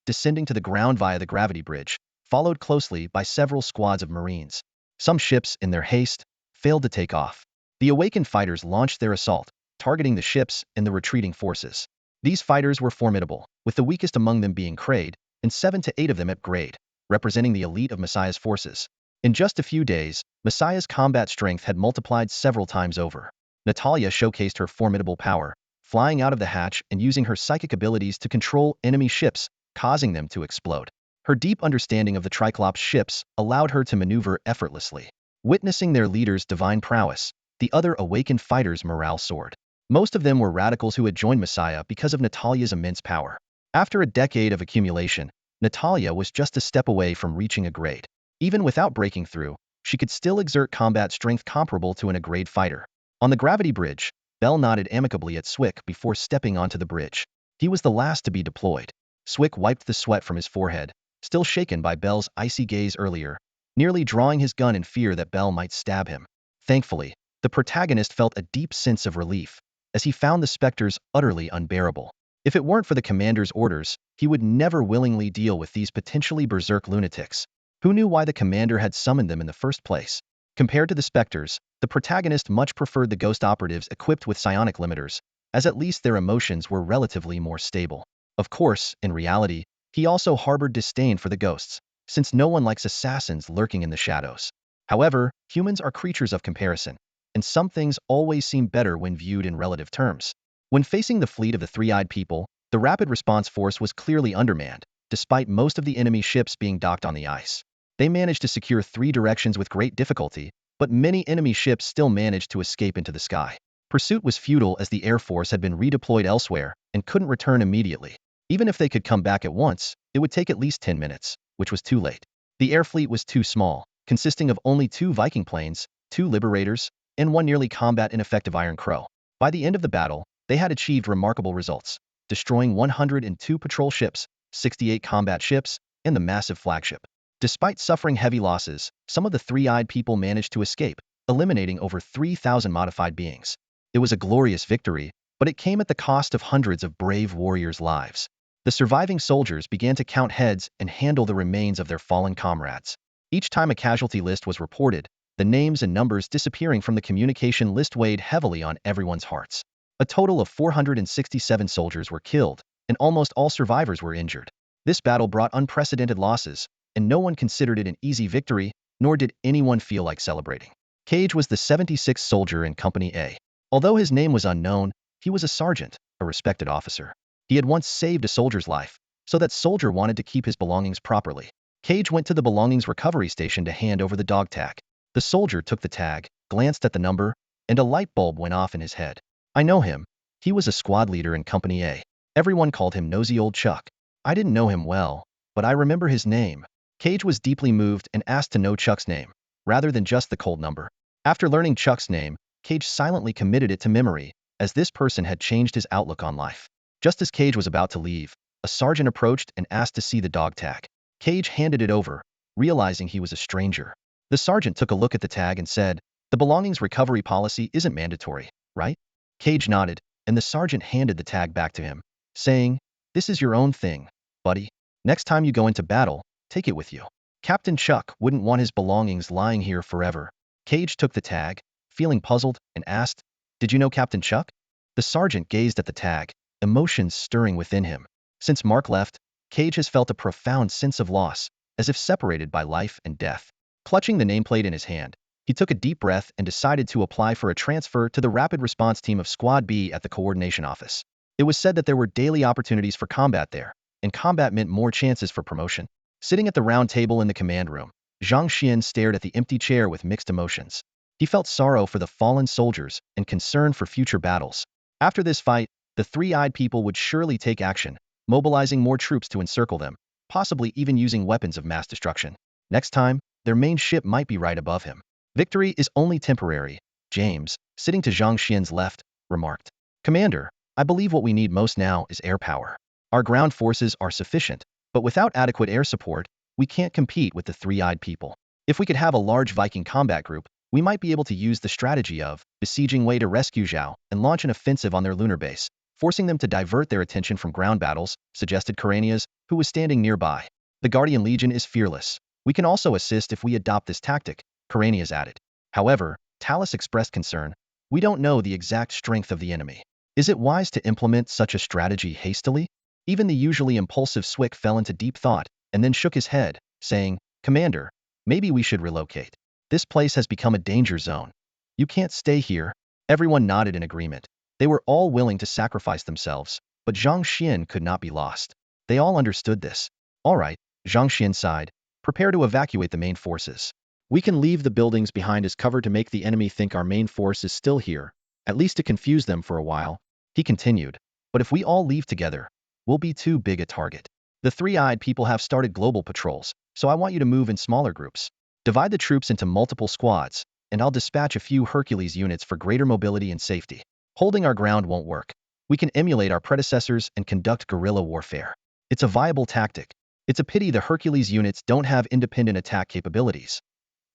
descending to the ground via the gravity bridge, followed closely by several squads of Marines. Some ships, in their haste, failed to take off. The awakened fighters launched their assault, targeting the ships and the retreating forces. These fighters were formidable, with the weakest among them being Crade, and 7 to 8 of them at grade, representing the elite of Messiah's forces. In just a few days, Messiah's combat strength had multiplied several times over. Natalia showcased her formidable power, flying out of the hatch and using her psychic abilities to control enemy ships, causing them to explode. Her deep understanding of the Triclops ships allowed her to maneuver effortlessly. Witnessing their leader's divine prowess, the other awakened fighters' morale soared. Most of them were radicals who had joined Messiah because of Natalia's immense power. After a decade of accumulation, Natalia was just a step away from reaching a grade. Even without breaking through, she could still exert combat strength comparable to an A-grade fighter. On the gravity bridge, Belle nodded amicably at Swick before stepping onto the bridge. He was the last to be deployed. Swick wiped the sweat from his forehead, still shaken by Belle's icy gaze earlier, nearly drawing his gun in fear that Belle might stab him. Thankfully, the protagonist felt a deep sense of relief, as he found the specters utterly unbearable. If it weren't for the commander's orders, he would never willingly deal with these potentially berserk lunatics. Who knew why the commander had summoned them in the first place? Compared to the specters, the protagonist much preferred the ghost operatives equipped with psionic limiters, as at least their emotions were relatively more stable. Of course, in reality, he also harbored disdain for the ghosts, since no one likes assassins lurking in the shadows. However, humans are creatures of comparison, and some things always seem better when viewed in relative terms. When facing the fleet of the three-eyed people, the rapid response force was clearly undermanned, despite most of the enemy ships being docked on the ice. They managed to secure 3 directions with great difficulty, but many enemy ships still managed to escape into the sky. Pursuit was futile as the Air Force had been redeployed elsewhere and couldn't return immediately. Even if they could come back at once, it would take at least 10 minutes, which was too late. The air fleet was too small, consisting of only 2 Viking planes, 2 Liberators, and 1 nearly combat ineffective Iron Crow. By the end of the battle, they had achieved remarkable results, destroying 102 patrol ships, 68 combat ships, and the massive flagship. Despite suffering heavy losses, some of the three-eyed people managed to escape, eliminating over 3,000 modified beings. It was a glorious victory, but it came at the cost of hundreds of brave warriors' lives. The surviving soldiers began to count heads and handle the remains of their fallen comrades. Each time a casualty list was reported, the names and numbers disappearing from the communication list weighed heavily on everyone's hearts. A total of 467 soldiers were killed, and almost all survivors were injured. This battle brought unprecedented losses, and no one considered it an easy victory, nor did anyone feel like celebrating. Cage was the 76th soldier in Company A. Although his name was unknown, he was a sergeant, a respected officer. He had once saved a soldier's life, so that soldier wanted to keep his belongings properly. Cage went to the belongings recovery station to hand over the dog tag. The soldier took the tag, glanced at the number, and a light bulb went off in his head. I know him. He was a squad leader in Company A. Everyone called him Nosy Old Chuck. I didn't know him well, but I remember his name. Cage was deeply moved and asked to know Chuck's name, rather than just the cold number. After learning Chuck's name, Cage silently committed it to memory, as this person had changed his outlook on life. Just as Cage was about to leave, a sergeant approached and asked to see the dog tag. Cage handed it over, realizing he was a stranger. The sergeant took a look at the tag and said, "The belongings recovery policy isn't mandatory, right?" Cage nodded, and the sergeant handed the tag back to him, saying, "This is your own thing, buddy. Next time you go into battle, take it with you." Captain Chuck wouldn't want his belongings lying here forever. Cage took the tag, feeling puzzled, and asked, "Did you know Captain Chuck?" The sergeant gazed at the tag, emotions stirring within him. Since Mark left, Cage has felt a profound sense of loss, as if separated by life and death. Clutching the nameplate in his hand, he took a deep breath and decided to apply for a transfer to the rapid response team of Squad B at the coordination office. It was said that there were daily opportunities for combat there, and combat meant more chances for promotion. Sitting at the round table in the command room, Zhang Xuan stared at the empty chair with mixed emotions. He felt sorrow for the fallen soldiers and concern for future battles. After this fight, the three-eyed people would surely take action, mobilizing more troops to encircle them, possibly even using weapons of mass destruction. Next time, their main ship might be right above him. Victory is only temporary, James, sitting to Zhang Xian's left, remarked. "Commander, I believe what we need most now is air power. Our ground forces are sufficient, but without adequate air support, we can't compete with the three-eyed people. If we could have a large Viking combat group, we might be able to use the strategy of besieging Wei to rescue Zhao and launch an offensive on their lunar base, forcing them to divert their attention from ground battles," suggested Karanias, who was standing nearby. "The Guardian Legion is fearless. We can also assist if we adopt this tactic," Karanias added. However, Talus expressed concern. "We don't know the exact strength of the enemy. Is it wise to implement such a strategy hastily?" Even the usually impulsive Swick fell into deep thought, and then shook his head, saying, "Commander, maybe we should relocate. This place has become a danger zone. You can't stay here." Everyone nodded in agreement. They were all willing to sacrifice themselves, but Zhang Xian could not be lost. They all understood this. "All right," Zhang Xian sighed. "Prepare to evacuate the main forces. We can leave the buildings behind as cover to make the enemy think our main force is still here, at least to confuse them for a while." He continued, "But if we all leave together, we'll be too big a target. The three-eyed people have started global patrols, so I want you to move in smaller groups. Divide the troops into multiple squads, and I'll dispatch a few Hercules units for greater mobility and safety. Holding our ground won't work. We can emulate our predecessors and conduct guerrilla warfare. It's a viable tactic. It's a pity the Hercules units don't have independent attack capabilities.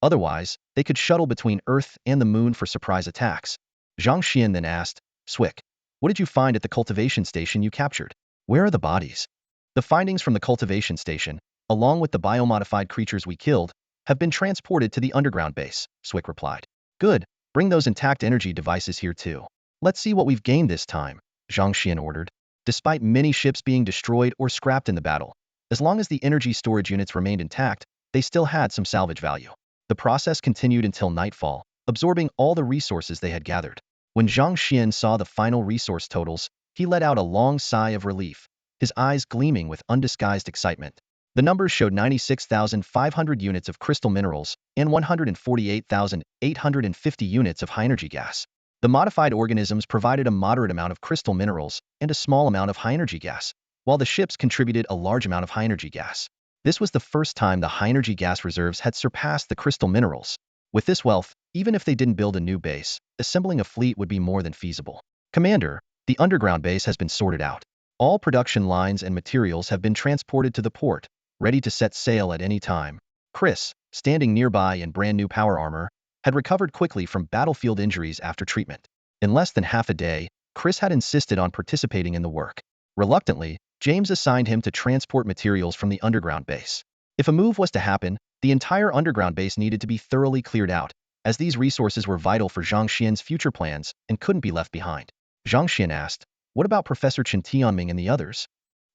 Otherwise, they could shuttle between Earth and the Moon for surprise attacks." Zhang Xian then asked, "Swick, what did you find at the cultivation station you captured? Where are the bodies?" "The findings from the cultivation station, along with the biomodified creatures we killed, have been transported to the underground base," Swick replied. "Good, bring those intact energy devices here too. Let's see what we've gained this time," Zhang Xian ordered. Despite many ships being destroyed or scrapped in the battle, as long as the energy storage units remained intact, they still had some salvage value. The process continued until nightfall, absorbing all the resources they had gathered. When Zhang Xian saw the final resource totals, he let out a long sigh of relief. his eyes gleaming with undisguised excitement. The numbers showed 96,500 units of crystal minerals and 148,850 units of high-energy gas. The modified organisms provided a moderate amount of crystal minerals and a small amount of high-energy gas, while the ships contributed a large amount of high-energy gas. This was the first time the high-energy gas reserves had surpassed the crystal minerals. With this wealth, even if they didn't build a new base, assembling a fleet would be more than feasible. Commander, the underground base has been sorted out. All production lines and materials have been transported to the port, ready to set sail at any time. Chris, standing nearby in brand new power armor, had recovered quickly from battlefield injuries after treatment. In less than half a day, Chris had insisted on participating in the work. Reluctantly, James assigned him to transport materials from the underground base. If a move was to happen, the entire underground base needed to be thoroughly cleared out, as these resources were vital for Zhang Xuan's future plans and couldn't be left behind. Zhang Xuan asked, "What about Professor Chen Tianming and the others?"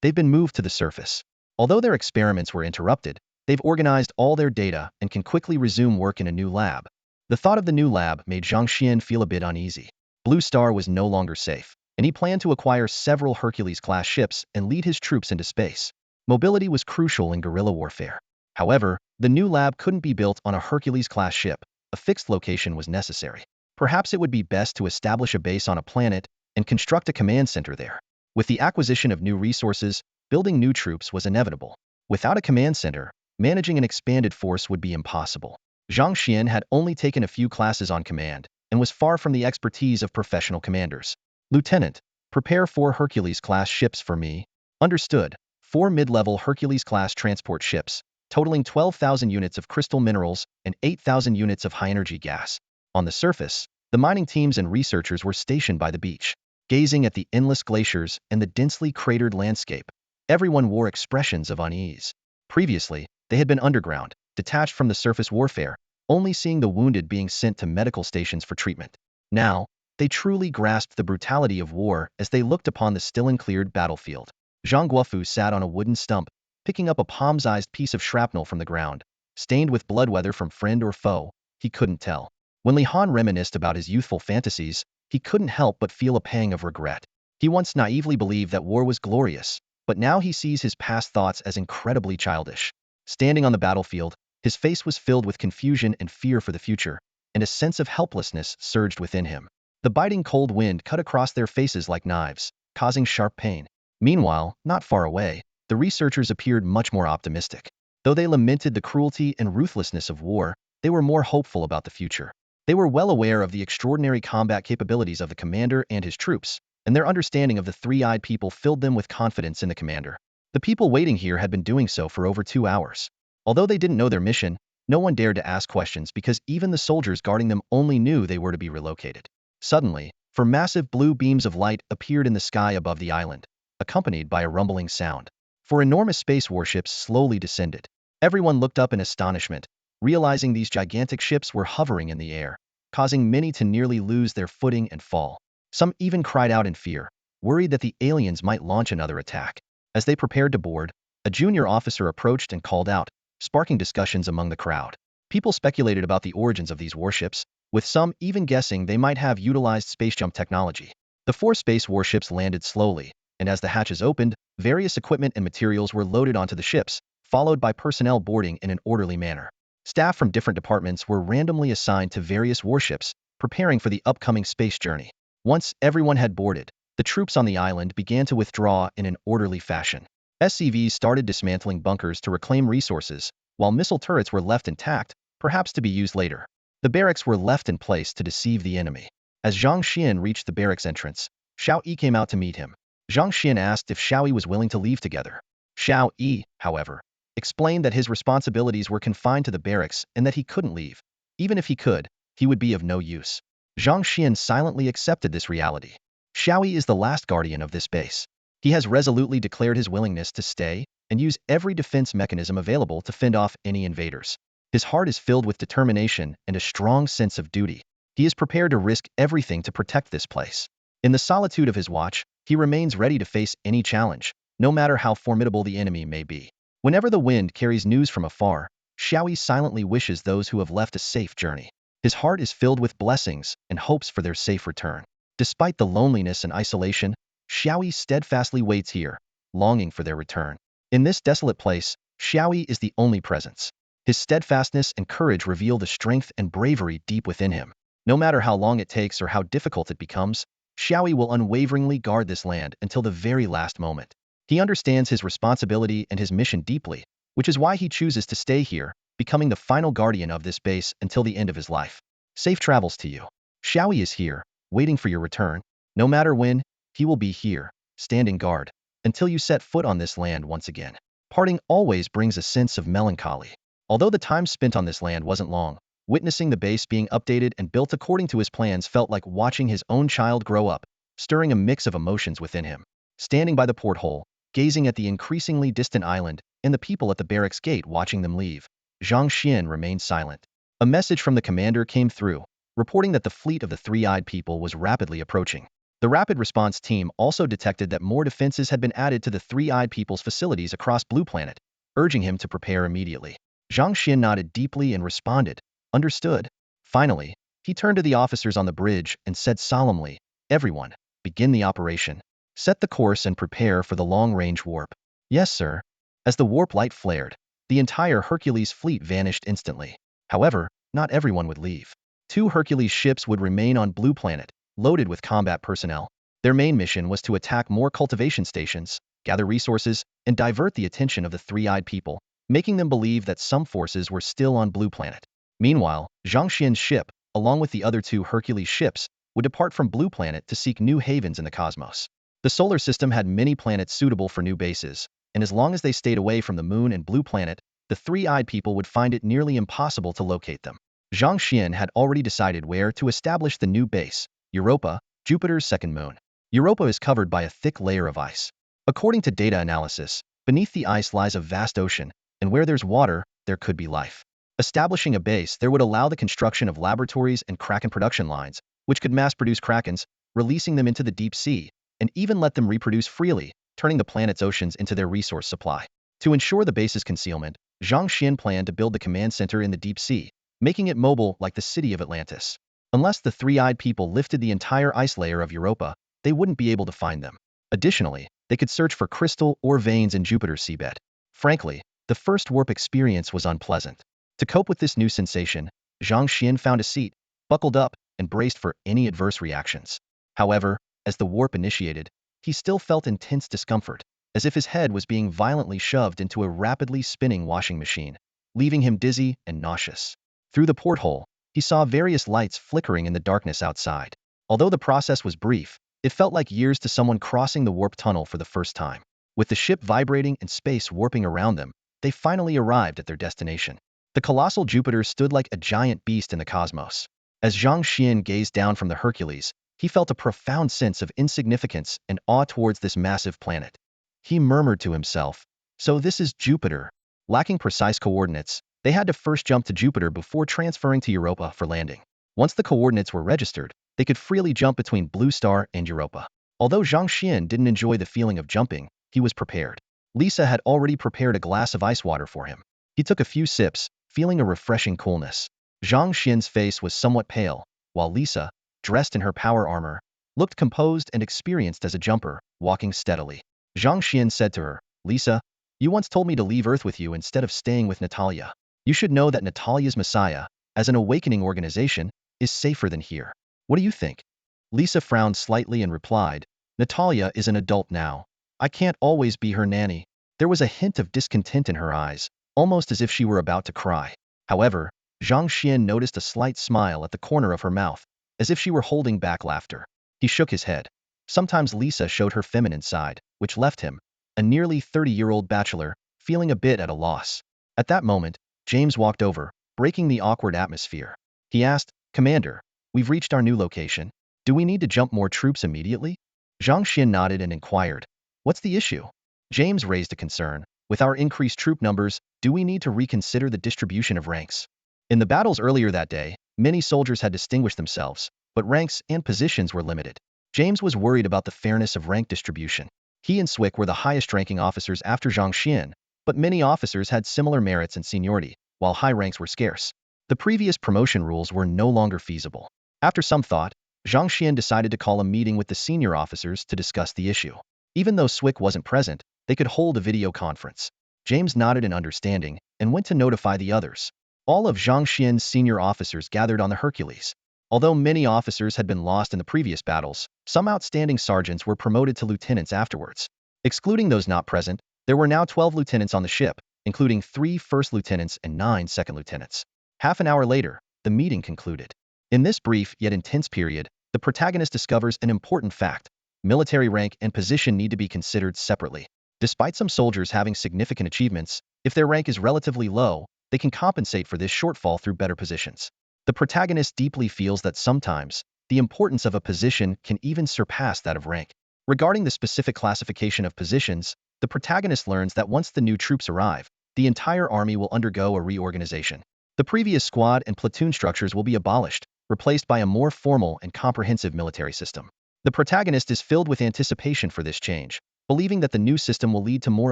"They've been moved to the surface. Although their experiments were interrupted, they've organized all their data and can quickly resume work in a new lab." The thought of the new lab made Zhang Xuan feel a bit uneasy. Blue Star was no longer safe, and he planned to acquire several Hercules-class ships and lead his troops into space. Mobility was crucial in guerrilla warfare. However, the new lab couldn't be built on a Hercules-class ship. A fixed location was necessary. Perhaps it would be best to establish a base on a planet and construct a command center there. With the acquisition of new resources, building new troops was inevitable. Without a command center, managing an expanded force would be impossible. Zhang Xuan had only taken a few classes on command and was far from the expertise of professional commanders. "Lieutenant, prepare 4 Hercules-class ships for me." "Understood." 4 mid-level Hercules-class transport ships, totaling 12,000 units of crystal minerals and 8,000 units of high-energy gas. On the surface, the mining teams and researchers were stationed by the beach, gazing at the endless glaciers and the densely cratered landscape. Everyone wore expressions of unease. Previously, they had been underground, detached from the surface warfare, only seeing the wounded being sent to medical stations for treatment. Now, they truly grasped the brutality of war as they looked upon the still uncleared battlefield. Zhang Guofu sat on a wooden stump, picking up a palm-sized piece of shrapnel from the ground, stained with blood, whether from friend or foe, he couldn't tell. When Li Han reminisced about his youthful fantasies, he couldn't help but feel a pang of regret. He once naively believed that war was glorious, but now he sees his past thoughts as incredibly childish. Standing on the battlefield, his face was filled with confusion and fear for the future, and a sense of helplessness surged within him. The biting cold wind cut across their faces like knives, causing sharp pain. Meanwhile, not far away, the researchers appeared much more optimistic. Though they lamented the cruelty and ruthlessness of war, they were more hopeful about the future. They were well aware of the extraordinary combat capabilities of the commander and his troops, and their understanding of the three-eyed people filled them with confidence in the commander. The people waiting here had been doing so for over 2 hours. Although they didn't know their mission, no one dared to ask questions because even the soldiers guarding them only knew they were to be relocated. Suddenly, massive blue beams of light appeared in the sky above the island, accompanied by a rumbling sound. 4 enormous space warships slowly descended. Everyone looked up in astonishment, realizing these gigantic ships were hovering in the air, causing many to nearly lose their footing and fall. Some even cried out in fear, worried that the aliens might launch another attack. As they prepared to board, a junior officer approached and called out, sparking discussions among the crowd. People speculated about the origins of these warships, with some even guessing they might have utilized space jump technology. The 4 space warships landed slowly, and as the hatches opened, various equipment and materials were loaded onto the ships, followed by personnel boarding in an orderly manner. Staff from different departments were randomly assigned to various warships, preparing for the upcoming space journey. Once everyone had boarded, the troops on the island began to withdraw in an orderly fashion. SCVs started dismantling bunkers to reclaim resources, while missile turrets were left intact, perhaps to be used later. The barracks were left in place to deceive the enemy. As Zhang Xuan reached the barracks entrance, Xiao Yi came out to meet him. Zhang Xuan asked if Xiao Yi was willing to leave together. Xiao Yi, however, explained that his responsibilities were confined to the barracks and that he couldn't leave. Even if he could, he would be of no use. Zhang Xuan silently accepted this reality. Xiao Yi is the last guardian of this base. He has resolutely declared his willingness to stay and use every defense mechanism available to fend off any invaders. His heart is filled with determination and a strong sense of duty. He is prepared to risk everything to protect this place. In the solitude of his watch, he remains ready to face any challenge, no matter how formidable the enemy may be. Whenever the wind carries news from afar, Xiao Yi silently wishes those who have left a safe journey. His heart is filled with blessings and hopes for their safe return. Despite the loneliness and isolation, Xiao Yi steadfastly waits here, longing for their return. In this desolate place, Xiaoyi is the only presence. His steadfastness and courage reveal the strength and bravery deep within him. No matter how long it takes or how difficult it becomes, Xiaoyi will unwaveringly guard this land until the very last moment. He understands his responsibility and his mission deeply, which is why he chooses to stay here, becoming the final guardian of this base until the end of his life. Safe travels to you. Xiaoyi is here, waiting for your return. No matter when, he will be here, standing guard, until you set foot on this land once again. Parting always brings a sense of melancholy. Although the time spent on this land wasn't long, witnessing the base being updated and built according to his plans felt like watching his own child grow up, stirring a mix of emotions within him. Standing by the porthole, gazing at the increasingly distant island and the people at the barracks gate watching them leave, Zhang Xuan remained silent. A message from the commander came through, reporting that the fleet of the three-eyed people was rapidly approaching. The rapid response team also detected that more defenses had been added to the three-eyed people's facilities across Blue Planet, urging him to prepare immediately. Zhang Xuan nodded deeply and responded, "Understood." Finally, he turned to the officers on the bridge and said solemnly, "Everyone, begin the operation. Set the course and prepare for the long-range warp." "Yes, sir." As the warp light flared, the entire Hercules fleet vanished instantly. However, not everyone would leave. 2 Hercules ships would remain on Blue Planet, loaded with combat personnel. Their main mission was to attack more cultivation stations, gather resources, and divert the attention of the three-eyed people, making them believe that some forces were still on Blue Planet. Meanwhile, Zhang Xian's ship, along with the other 2 Hercules ships, would depart from Blue Planet to seek new havens in the cosmos. The solar system had many planets suitable for new bases, and as long as they stayed away from the Moon and Blue Planet, the three-eyed people would find it nearly impossible to locate them. Zhang Xian had already decided where to establish the new base, Europa, Jupiter's second moon. Europa is covered by a thick layer of ice. According to data analysis, beneath the ice lies a vast ocean, and where there's water, there could be life. Establishing a base there would allow the construction of laboratories and kraken production lines, which could mass-produce krakens, releasing them into the deep sea, and even let them reproduce freely, turning the planet's oceans into their resource supply. To ensure the base's concealment, Zhang Xian planned to build the command center in the deep sea, making it mobile like the city of Atlantis. Unless the three-eyed people lifted the entire ice layer of Europa, they wouldn't be able to find them. Additionally, they could search for crystal or veins in Jupiter's seabed. Frankly, the first warp experience was unpleasant. To cope with this new sensation, Zhang Xian found a seat, buckled up, and braced for any adverse reactions. However, as the warp initiated, he still felt intense discomfort, as if his head was being violently shoved into a rapidly spinning washing machine, leaving him dizzy and nauseous. Through the porthole, he saw various lights flickering in the darkness outside. Although the process was brief, it felt like years to someone crossing the warp tunnel for the first time. With the ship vibrating and space warping around them, they finally arrived at their destination. The colossal Jupiter stood like a giant beast in the cosmos. As Zhang Xian gazed down from the Hercules, he felt a profound sense of insignificance and awe towards this massive planet. He murmured to himself, "So this is Jupiter." Lacking precise coordinates, they had to first jump to Jupiter before transferring to Europa for landing. Once the coordinates were registered, they could freely jump between Blue Star and Europa. Although Zhang Xian didn't enjoy the feeling of jumping, he was prepared. Lisa had already prepared a glass of ice water for him. He took a few sips, feeling a refreshing coolness. Zhang Xian's face was somewhat pale, while Lisa, dressed in her power armor, looked composed and experienced as a jumper, walking steadily. Zhang Xian said to her, "Lisa, you once told me to leave Earth with you instead of staying with Natalia. You should know that Natalia's Messiah, as an awakening organization, is safer than here. What do you think?" Lisa frowned slightly and replied, "Natalia is an adult now. I can't always be her nanny." There was a hint of discontent in her eyes, almost as if she were about to cry. However, Zhang Xian noticed a slight smile at the corner of her mouth, as if she were holding back laughter. He shook his head. Sometimes Lisa showed her feminine side, which left him, a nearly 30-year-old bachelor, feeling a bit at a loss. At that moment, James walked over, breaking the awkward atmosphere. He asked, "Commander, we've reached our new location. Do we need to jump more troops immediately?" Zhang Xian nodded and inquired, "What's the issue?" James raised a concern. "With our increased troop numbers, do we need to reconsider the distribution of ranks?" In the battles earlier that day, many soldiers had distinguished themselves, but ranks and positions were limited. James was worried about the fairness of rank distribution. He and Swick were the highest-ranking officers after Zhang Xian, but many officers had similar merits and seniority, while high ranks were scarce. The previous promotion rules were no longer feasible. After some thought, Zhang Xian decided to call a meeting with the senior officers to discuss the issue. Even though Swick wasn't present, they could hold a video conference. James nodded in understanding and went to notify the others. All of Zhang Xuan's senior officers gathered on the Hercules. Although many officers had been lost in the previous battles, some outstanding sergeants were promoted to lieutenants afterwards. Excluding those not present, there were now 12 lieutenants on the ship, including 3 first lieutenants and 9 second lieutenants. Half an hour later, the meeting concluded. In this brief yet intense period, the protagonist discovers an important fact. Military rank and position need to be considered separately. Despite some soldiers having significant achievements, if their rank is relatively low, they can compensate for this shortfall through better positions. The protagonist deeply feels that sometimes, the importance of a position can even surpass that of rank. Regarding the specific classification of positions, the protagonist learns that once the new troops arrive, the entire army will undergo a reorganization. The previous squad and platoon structures will be abolished, replaced by a more formal and comprehensive military system. The protagonist is filled with anticipation for this change, believing that the new system will lead to more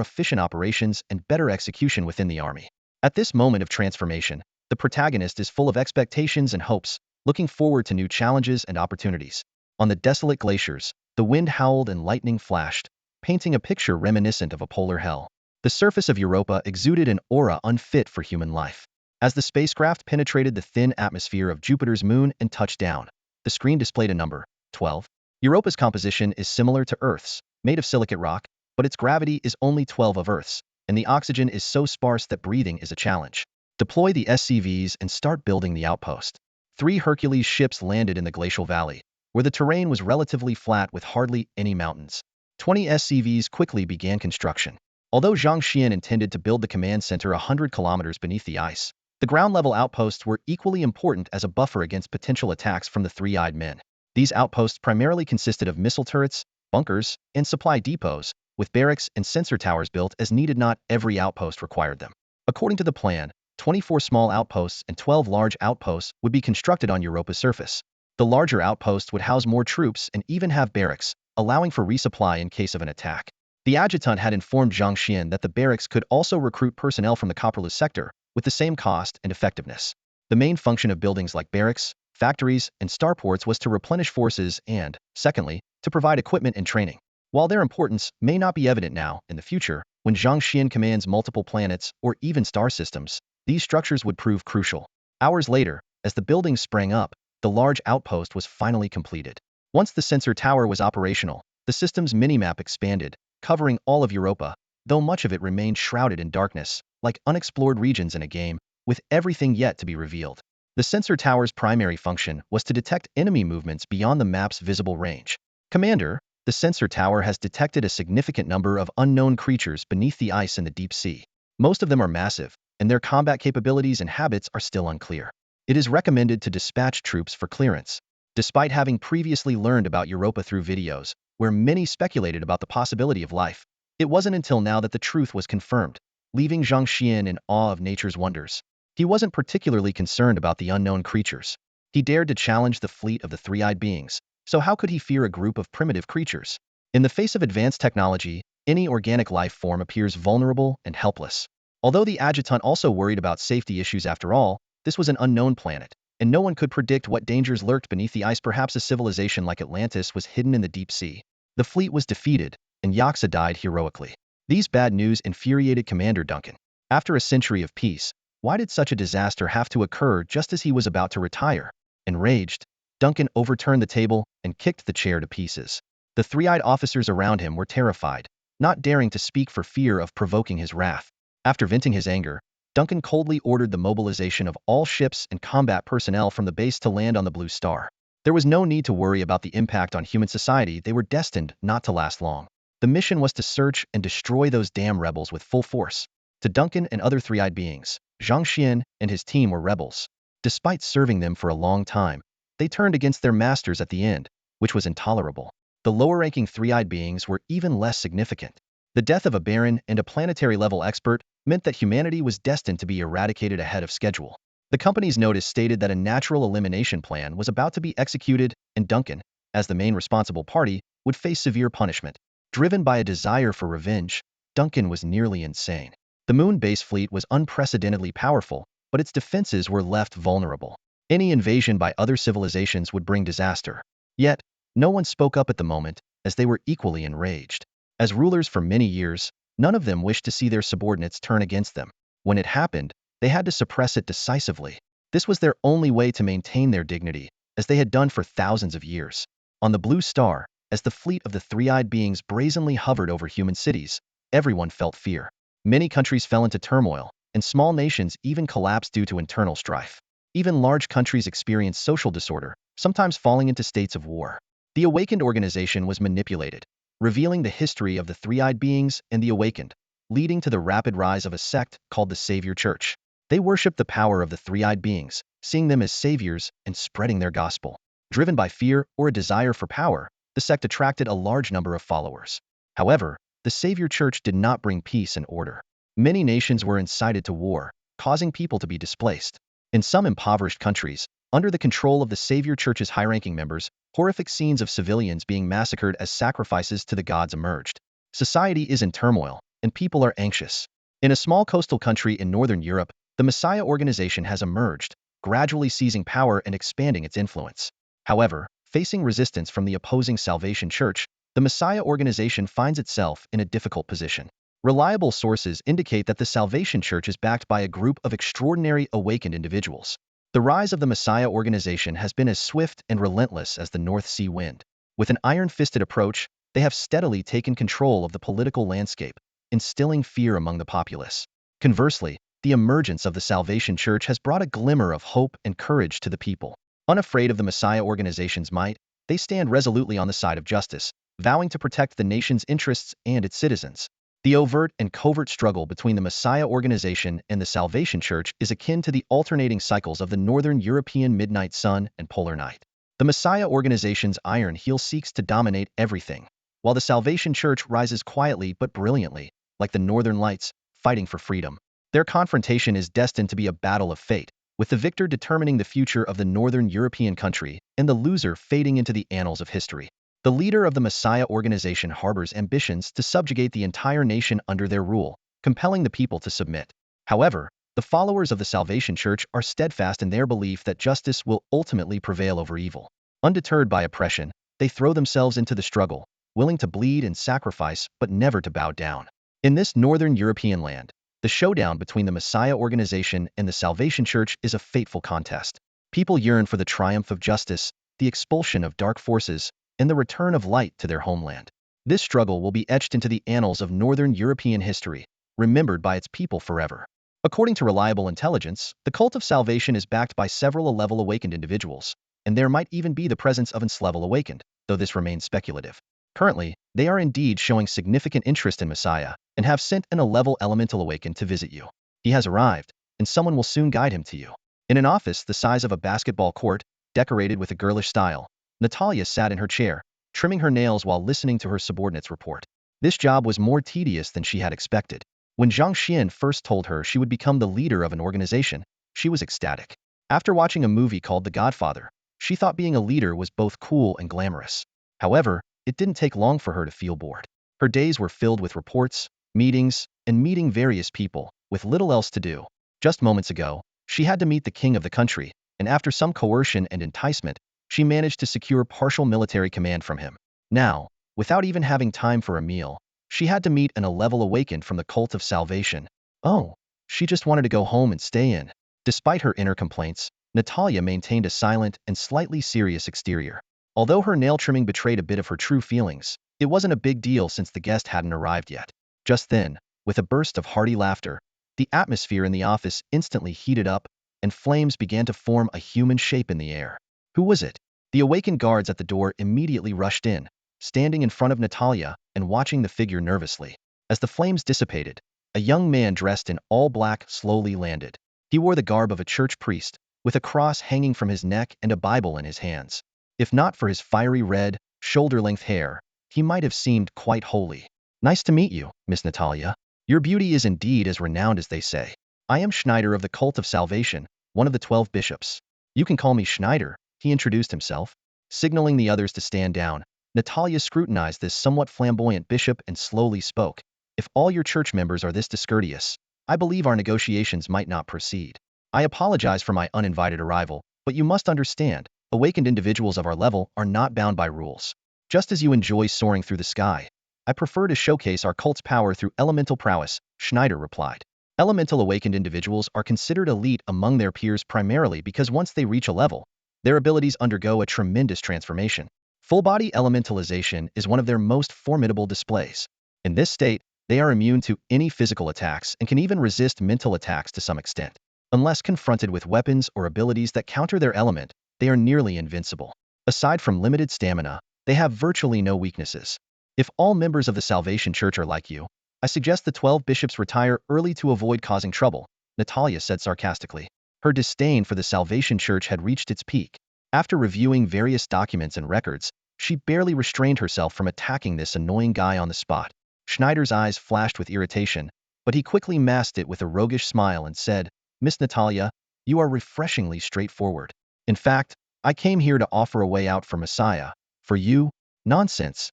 efficient operations and better execution within the army. At this moment of transformation, the protagonist is full of expectations and hopes, looking forward to new challenges and opportunities. On the desolate glaciers, the wind howled and lightning flashed, painting a picture reminiscent of a polar hell. The surface of Europa exuded an aura unfit for human life. As the spacecraft penetrated the thin atmosphere of Jupiter's moon and touched down, the screen displayed a number, 12. Europa's composition is similar to Earth's, made of silicate rock, but its gravity is only 12 of Earth's, and the oxygen is so sparse that breathing is a challenge. Deploy the SCVs and start building the outpost. 3 Hercules ships landed in the glacial valley, where the terrain was relatively flat with hardly any mountains. 20 SCVs quickly began construction. Although Zhang Xuan intended to build the command center 100 kilometers beneath the ice, the ground-level outposts were equally important as a buffer against potential attacks from the three-eyed men. These outposts primarily consisted of missile turrets, bunkers, and supply depots, with barracks and sensor towers built as needed. Not every outpost required them. According to the plan, 24 small outposts and 12 large outposts would be constructed on Europa's surface. The larger outposts would house more troops and even have barracks, allowing for resupply in case of an attack. The adjutant had informed Zhang Xuan that the barracks could also recruit personnel from the copperless sector, with the same cost and effectiveness. The main function of buildings like barracks, factories, and starports was to replenish forces and, secondly, to provide equipment and training. While their importance may not be evident now, in the future, when Zhang Xuan commands multiple planets or even star systems, these structures would prove crucial. Hours later, as the buildings sprang up, the large outpost was finally completed. Once the sensor tower was operational, the system's minimap expanded, covering all of Europa, though much of it remained shrouded in darkness, like unexplored regions in a game, with everything yet to be revealed. The sensor tower's primary function was to detect enemy movements beyond the map's visible range. Commander, the sensor tower has detected a significant number of unknown creatures beneath the ice in the deep sea. Most of them are massive, and their combat capabilities and habits are still unclear. It is recommended to dispatch troops for clearance. Despite having previously learned about Europa through videos, where many speculated about the possibility of life, it wasn't until now that the truth was confirmed, leaving Zhang Xuan in awe of nature's wonders. He wasn't particularly concerned about the unknown creatures. He dared to challenge the fleet of the three-eyed beings, so how could he fear a group of primitive creatures? In the face of advanced technology, any organic life form appears vulnerable and helpless. Although the adjutant also worried about safety issues. After all, this was an unknown planet, and no one could predict what dangers lurked beneath the ice. Perhaps a civilization like Atlantis was hidden in the deep sea. The fleet was defeated, and Yaxha died heroically. These bad news infuriated Commander Duncan. After a century of peace, why did such a disaster have to occur just as he was about to retire? Enraged, Duncan overturned the table and kicked the chair to pieces. The three-eyed officers around him were terrified, not daring to speak for fear of provoking his wrath. After venting his anger, Duncan coldly ordered the mobilization of all ships and combat personnel from the base to land on the Blue Star. There was no need to worry about the impact on human society. They were destined not to last long. The mission was to search and destroy those damn rebels with full force. To Duncan and other three-eyed beings, Zhang Xuan and his team were rebels. Despite serving them for a long time, they turned against their masters at the end, which was intolerable. The lower-ranking three-eyed beings were even less significant. The death of a baron and a planetary-level expert meant that humanity was destined to be eradicated ahead of schedule. The company's notice stated that a natural elimination plan was about to be executed, and Duncan, as the main responsible party, would face severe punishment. Driven by a desire for revenge, Duncan was nearly insane. The Moon base fleet was unprecedentedly powerful, but its defenses were left vulnerable. Any invasion by other civilizations would bring disaster. Yet, no one spoke up at the moment, as they were equally enraged. As rulers for many years, None of them wished to see their subordinates turn against them. When it happened, they had to suppress it decisively. This was their only way to maintain their dignity, as they had done for thousands of years. On the Blue Star, as the fleet of the three-eyed beings brazenly hovered over human cities, everyone felt fear. Many countries fell into turmoil, and small nations even collapsed due to internal strife. Even large countries experienced social disorder, sometimes falling into states of war. The Awakened organization was manipulated, revealing the history of the three-eyed beings and the Awakened, leading to the rapid rise of a sect called the Savior Church. They worshipped the power of the three-eyed beings, seeing them as saviors and spreading their gospel. Driven by fear or a desire for power, the sect attracted a large number of followers. However, the Savior Church did not bring peace and order. Many nations were incited to war, causing people to be displaced. In some impoverished countries, under the control of the Savior Church's high-ranking members, horrific scenes of civilians being massacred as sacrifices to the gods emerged. Society is in turmoil, and people are anxious. In a small coastal country in northern Europe, the Messiah organization has emerged, gradually seizing power and expanding its influence. However, facing resistance from the opposing Salvation Church, the Messiah organization finds itself in a difficult position. Reliable sources indicate that the Salvation Church is backed by a group of extraordinary awakened individuals. The rise of the Messiah organization has been as swift and relentless as the North Sea wind. With an iron-fisted approach, they have steadily taken control of the political landscape, instilling fear among the populace. Conversely, the emergence of the Salvation Church has brought a glimmer of hope and courage to the people. Unafraid of the Messiah organization's might, they stand resolutely on the side of justice, vowing to protect the nation's interests and its citizens. The overt and covert struggle between the Messiah organization and the Salvation Church is akin to the alternating cycles of the Northern European midnight sun and polar night. The Messiah organization's iron heel seeks to dominate everything, while the Salvation Church rises quietly but brilliantly, like the Northern Lights, fighting for freedom. Their confrontation is destined to be a battle of fate, with the victor determining the future of the Northern European country and the loser fading into the annals of history. The leader of the Messiah organization harbors ambitions to subjugate the entire nation under their rule, compelling the people to submit. However, the followers of the Salvation Church are steadfast in their belief that justice will ultimately prevail over evil. Undeterred by oppression, they throw themselves into the struggle, willing to bleed and sacrifice but never to bow down. In this Northern European land, the showdown between the Messiah organization and the Salvation Church is a fateful contest. People yearn for the triumph of justice, the expulsion of dark forces, and the return of light to their homeland. This struggle will be etched into the annals of Northern European history, remembered by its people forever. According to reliable intelligence, the cult of salvation is backed by several level awakened individuals, and there might even be the presence of level awakened, though this remains speculative. Currently, they are indeed showing significant interest in Messiah, and have sent an level elemental awakened to visit you. He has arrived, and someone will soon guide him to you. In an office the size of a basketball court, decorated with a girlish style, Natalia sat in her chair, trimming her nails while listening to her subordinates report. This job was more tedious than she had expected. When Zhang Xuan first told her she would become the leader of an organization, she was ecstatic. After watching a movie called The Godfather, she thought being a leader was both cool and glamorous. However, it didn't take long for her to feel bored. Her days were filled with reports, meetings, and meeting various people, with little else to do. Just moments ago, she had to meet the king of the country, and after some coercion and enticement, she managed to secure partial military command from him. Now, without even having time for a meal, she had to meet an level awakened from the cult of salvation. Oh, she just wanted to go home and stay in. Despite her inner complaints, Natalia maintained a silent and slightly serious exterior. Although her nail trimming betrayed a bit of her true feelings, it wasn't a big deal since the guest hadn't arrived yet. Just then, with a burst of hearty laughter, the atmosphere in the office instantly heated up, and flames began to form a human shape in the air. Who was it? The awakened guards at the door immediately rushed in, standing in front of Natalia and watching the figure nervously. As the flames dissipated, a young man dressed in all black slowly landed. He wore the garb of a church priest, with a cross hanging from his neck and a Bible in his hands. If not for his fiery red, shoulder-length hair, he might have seemed quite holy. Nice to meet you, Miss Natalia. Your beauty is indeed as renowned as they say. I am Schneider of the Cult of Salvation, one of the 12 bishops. You can call me Schneider, he introduced himself. Signaling the others to stand down, Natalia scrutinized this somewhat flamboyant bishop and slowly spoke. If all your church members are this discourteous, I believe our negotiations might not proceed. I apologize for my uninvited arrival, but you must understand, awakened individuals of our level are not bound by rules. Just as you enjoy soaring through the sky, I prefer to showcase our cult's power through elemental prowess, Schneider replied. Elemental awakened individuals are considered elite among their peers primarily because once they reach a level, their abilities undergo a tremendous transformation. Full-body elementalization is one of their most formidable displays. In this state, they are immune to any physical attacks and can even resist mental attacks to some extent. Unless confronted with weapons or abilities that counter their element, they are nearly invincible. Aside from limited stamina, they have virtually no weaknesses. If all members of the Salvation Church are like you, I suggest the 12 bishops retire early to avoid causing trouble, Natalia said sarcastically. Her disdain for the Salvation Church had reached its peak. After reviewing various documents and records, she barely restrained herself from attacking this annoying guy on the spot. Schneider's eyes flashed with irritation, but he quickly masked it with a roguish smile and said, Miss Natalia, you are refreshingly straightforward. In fact, I came here to offer a way out for Messiah. For you? Nonsense.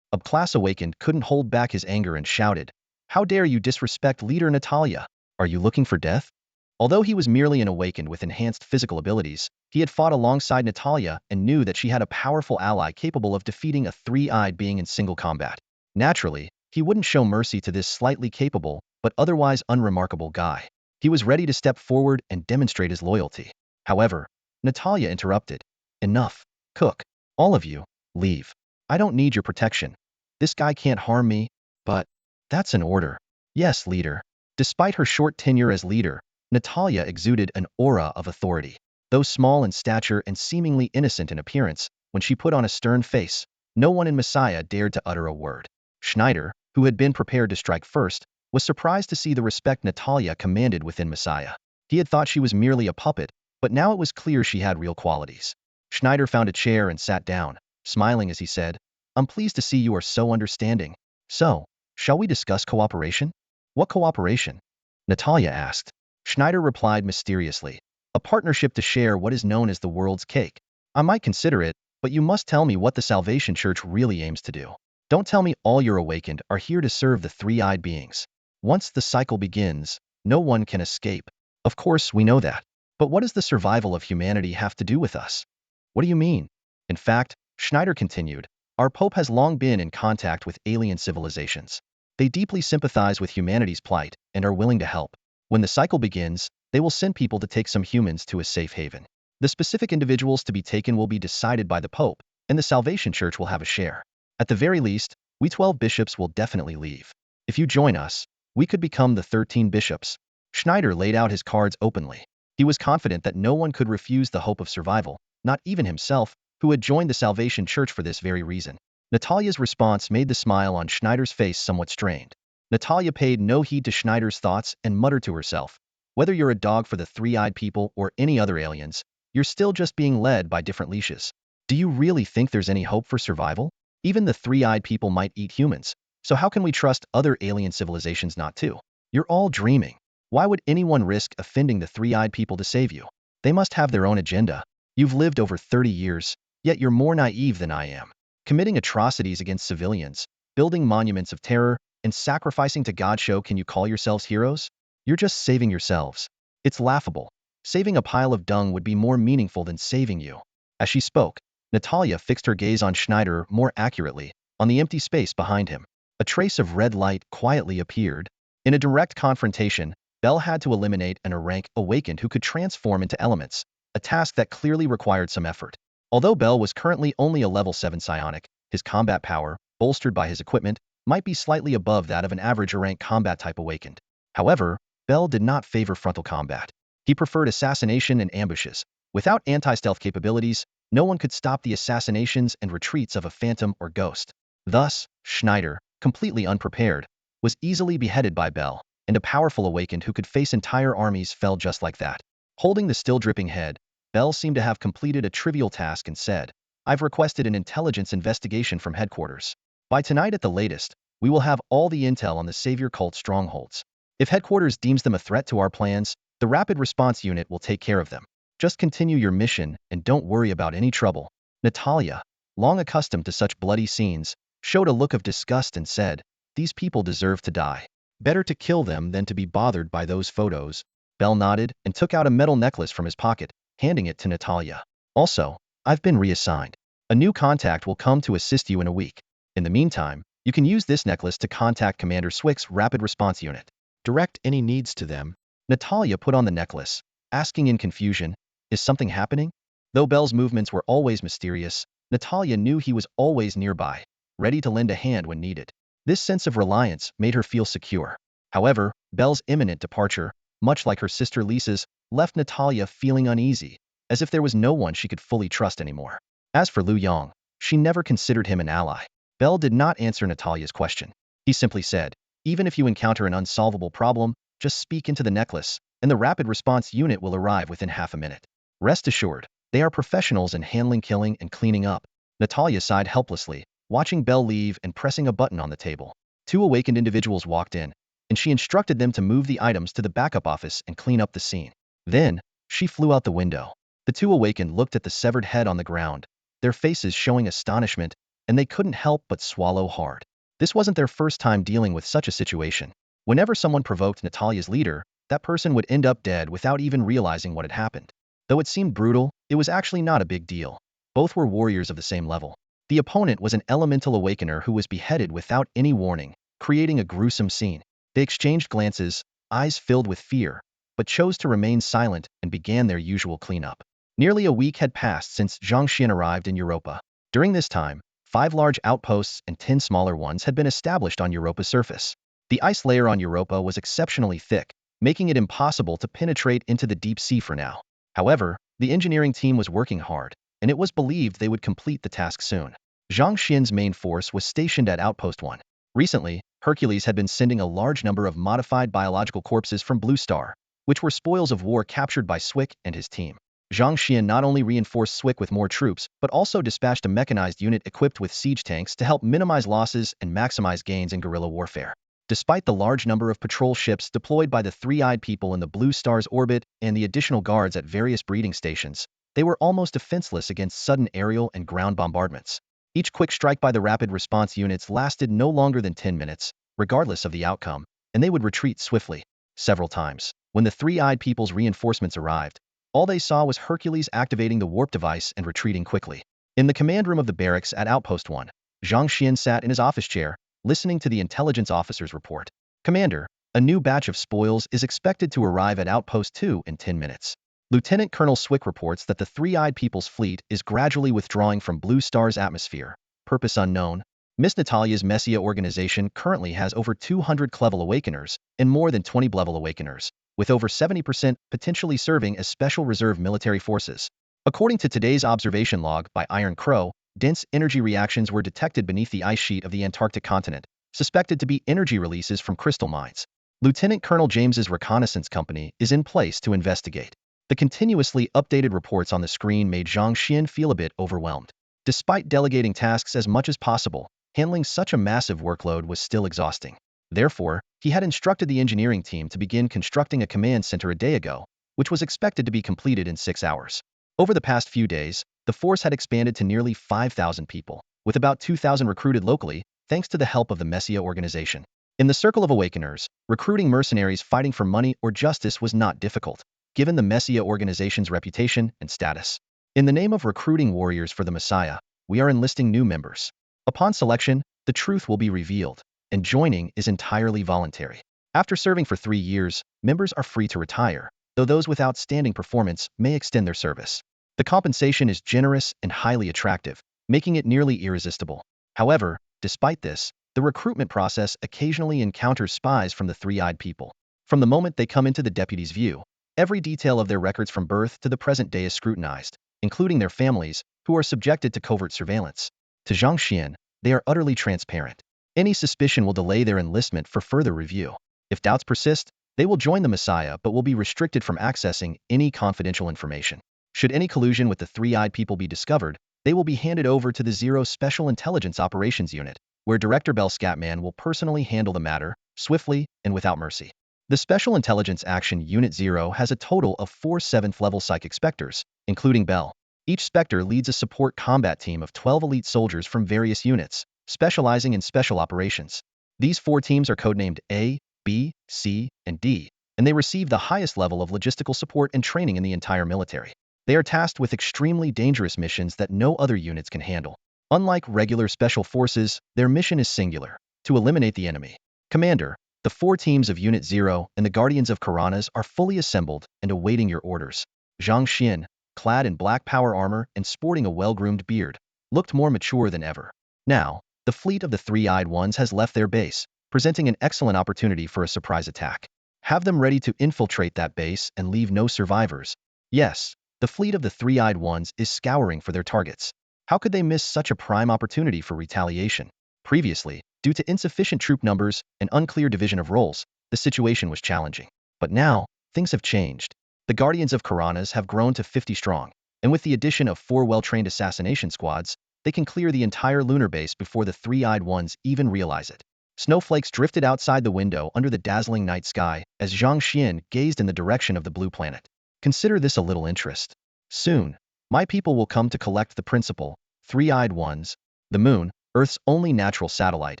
Class Awakened couldn't hold back his anger and shouted, How dare you disrespect Leader Natalia? Are you looking for death? Although he was merely an awakened with enhanced physical abilities, he had fought alongside Natalia and knew that she had a powerful ally capable of defeating a three-eyed being in single combat. Naturally, he wouldn't show mercy to this slightly capable, but otherwise unremarkable guy. He was ready to step forward and demonstrate his loyalty. However, Natalia interrupted. Enough. Cook. All of you, leave. I don't need your protection. This guy can't harm me. But that's an order. Yes, leader. Despite her short tenure as leader, Natalia exuded an aura of authority. Though small in stature and seemingly innocent in appearance, when she put on a stern face, no one in Messiah dared to utter a word. Schneider, who had been prepared to strike first, was surprised to see the respect Natalia commanded within Messiah. He had thought she was merely a puppet, but now it was clear she had real qualities. Schneider found a chair and sat down, smiling as he said, I'm pleased to see you are so understanding. So, shall we discuss cooperation? What cooperation? Natalia asked. Schneider replied mysteriously, a partnership to share what is known as the world's cake. I might consider it, but you must tell me what the Salvation Church really aims to do. Don't tell me all your awakened are here to serve the three-eyed beings. Once the cycle begins, no one can escape. Of course, we know that. But what does the survival of humanity have to do with us? What do you mean? In fact, Schneider continued, our Pope has long been in contact with alien civilizations. They deeply sympathize with humanity's plight and are willing to help. When the cycle begins, they will send people to take some humans to a safe haven. The specific individuals to be taken will be decided by the Pope, and the Salvation Church will have a share. At the very least, we 12 bishops will definitely leave. If you join us, we could become the 13 bishops. Schneider laid out his cards openly. He was confident that no one could refuse the hope of survival, not even himself, who had joined the Salvation Church for this very reason. Natalia's response made the smile on Schneider's face somewhat strained. Natalia paid no heed to Schneider's thoughts and muttered to herself, whether you're a dog for the three-eyed people or any other aliens, you're still just being led by different leashes. Do you really think there's any hope for survival? Even the three-eyed people might eat humans, so how can we trust other alien civilizations not to? You're all dreaming. Why would anyone risk offending the three-eyed people to save you? They must have their own agenda. You've lived over 30 years, yet you're more naive than I am. Committing atrocities against civilians, building monuments of terror, and sacrificing to God show can you call yourselves heroes? You're just saving yourselves. It's laughable. Saving a pile of dung would be more meaningful than saving you. As she spoke, Natalia fixed her gaze on Schneider more accurately, on the empty space behind him. A trace of red light quietly appeared. In a direct confrontation, Bell had to eliminate an rank awakened who could transform into elements, a task that clearly required some effort. Although Bell was currently only a level 7 psionic, his combat power, bolstered by his equipment, might be slightly above that of an average rank combat type awakened. However, Bell did not favor frontal combat. He preferred assassination and ambushes. Without anti-stealth capabilities, no one could stop the assassinations and retreats of a phantom or ghost. Thus, Schneider, completely unprepared, was easily beheaded by Bell, and a powerful awakened who could face entire armies fell just like that. Holding the still dripping head, Bell seemed to have completed a trivial task and said, I've requested an intelligence investigation from headquarters. By tonight at the latest, we will have all the intel on the Savior cult strongholds. If headquarters deems them a threat to our plans, the rapid response unit will take care of them. Just continue your mission and don't worry about any trouble. Natalia, long accustomed to such bloody scenes, showed a look of disgust and said, these people deserve to die. Better to kill them than to be bothered by those photos. Bell nodded and took out a metal necklace from his pocket, handing it to Natalia. Also, I've been reassigned. A new contact will come to assist you in a week. In the meantime, You can use this necklace to contact Commander Swick's rapid response unit. Direct any needs to them. Natalia put on the necklace, asking in confusion, is something happening? Though Bell's movements were always mysterious, Natalia knew he was always nearby, ready to lend a hand when needed. This sense of reliance made her feel secure. However, Belle's imminent departure, much like her sister Lisa's, left Natalia feeling uneasy, as if there was no one she could fully trust anymore. As for Liu Yang, she never considered him an ally. Belle did not answer Natalia's question. He simply said, even if you encounter an unsolvable problem, just speak into the necklace, and the rapid response unit will arrive within half a minute. Rest assured, they are professionals in handling killing and cleaning up. Natalia sighed helplessly, watching Belle leave and pressing a button on the table. Two awakened individuals walked in, and she instructed them to move the items to the backup office and clean up the scene. Then, she flew out the window. The two awakened looked at the severed head on the ground, their faces showing astonishment, and they couldn't help but swallow hard. This wasn't their first time dealing with such a situation. Whenever someone provoked Natalia's leader, that person would end up dead without even realizing what had happened. Though it seemed brutal, it was actually not a big deal. Both were warriors of the same level. The opponent was an elemental awakener who was beheaded without any warning, creating a gruesome scene. They exchanged glances, eyes filled with fear, but chose to remain silent and began their usual cleanup. Nearly a week had passed since Zhang Xuan arrived in Europa. During this time, 5 large outposts and 10 smaller ones had been established on Europa's surface. The ice layer on Europa was exceptionally thick, making it impossible to penetrate into the deep sea for now. However, the engineering team was working hard, and it was believed they would complete the task soon. Zhang Xian's main force was stationed at Outpost 1. Recently, Hercules had been sending a large number of modified biological corpses from Blue Star, which were spoils of war captured by Swick and his team. Zhang Xuan not only reinforced Swick with more troops, but also dispatched a mechanized unit equipped with siege tanks to help minimize losses and maximize gains in guerrilla warfare. Despite the large number of patrol ships deployed by the Three-Eyed People in the Blue Star's orbit and the additional guards at various breeding stations, they were almost defenseless against sudden aerial and ground bombardments. Each quick strike by the rapid response units lasted no longer than 10 minutes, regardless of the outcome, and they would retreat swiftly. Several times, when the Three-Eyed People's reinforcements arrived, all they saw was Hercules activating the warp device and retreating quickly. In the command room of the barracks at Outpost 1, Zhang Xuan sat in his office chair, listening to the intelligence officer's report. Commander, a new batch of spoils is expected to arrive at Outpost 2 in 10 minutes. Lieutenant Colonel Swick reports that the Three-Eyed People's fleet is gradually withdrawing from Blue Star's atmosphere. Purpose unknown. Miss Natalia's Messia organization currently has over 200 Clevel Awakeners and more than 20 Blevel Awakeners, with over 70% potentially serving as special reserve military forces. According to today's observation log by Iron Crow, dense energy reactions were detected beneath the ice sheet of the Antarctic continent, suspected to be energy releases from crystal mines. Lieutenant Colonel James's reconnaissance company is in place to investigate. The continuously updated reports on the screen made Zhang Xuan feel a bit overwhelmed. Despite delegating tasks as much as possible, handling such a massive workload was still exhausting. Therefore, he had instructed the engineering team to begin constructing a command center a day ago, which was expected to be completed in 6 hours. Over the past few days, the force had expanded to nearly 5,000 people, with about 2,000 recruited locally, thanks to the help of the Messia organization. In the Circle of Awakeners, recruiting mercenaries fighting for money or justice was not difficult, given the Messia organization's reputation and status. In the name of recruiting warriors for the Messiah, we are enlisting new members. Upon selection, the truth will be revealed, and joining is entirely voluntary. After serving for 3 years, members are free to retire, though those with outstanding performance may extend their service. The compensation is generous and highly attractive, making it nearly irresistible. However, despite this, the recruitment process occasionally encounters spies from the Three-Eyed People. From the moment they come into the deputy's view, every detail of their records from birth to the present day is scrutinized, including their families, who are subjected to covert surveillance. To Zhang Xuan, they are utterly transparent. Any suspicion will delay their enlistment for further review. If doubts persist, they will join the Messiah but will be restricted from accessing any confidential information. Should any collusion with the Three-Eyed People be discovered, they will be handed over to the Zero Special Intelligence Operations Unit, where Director Bell Scatman will personally handle the matter, swiftly and without mercy. The Special Intelligence Action Unit 0 has a total of 4 7th-level Psychic Spectres, including Bell. Each Spectre leads a support combat team of 12 elite soldiers from various units, specializing in special operations. These 4 teams are codenamed A, B, C, and D, and they receive the highest level of logistical support and training in the entire military. They are tasked with extremely dangerous missions that no other units can handle. Unlike regular special forces, their mission is singular: to eliminate the enemy. Commander, the 4 teams of Unit 0 and the Guardians of Karanas are fully assembled and awaiting your orders. Zhang Xuan, clad in black power armor and sporting a well-groomed beard, looked more mature than ever. Now, the fleet of the Three-Eyed Ones has left their base, presenting an excellent opportunity for a surprise attack. Have them ready to infiltrate that base and leave no survivors. Yes, the fleet of the Three-Eyed Ones is scouring for their targets. How could they miss such a prime opportunity for retaliation? Previously, due to insufficient troop numbers and unclear division of roles, the situation was challenging. But now, things have changed. The Guardians of Karanas have grown to 50 strong, and with the addition of 4 well-trained assassination squads, they can clear the entire lunar base before the Three-Eyed Ones even realize it. Snowflakes drifted outside the window under the dazzling night sky as Zhang Xuan gazed in the direction of the blue planet. Consider this a little interest. Soon, my people will come to collect the principal, Three-Eyed Ones. The moon, Earth's only natural satellite,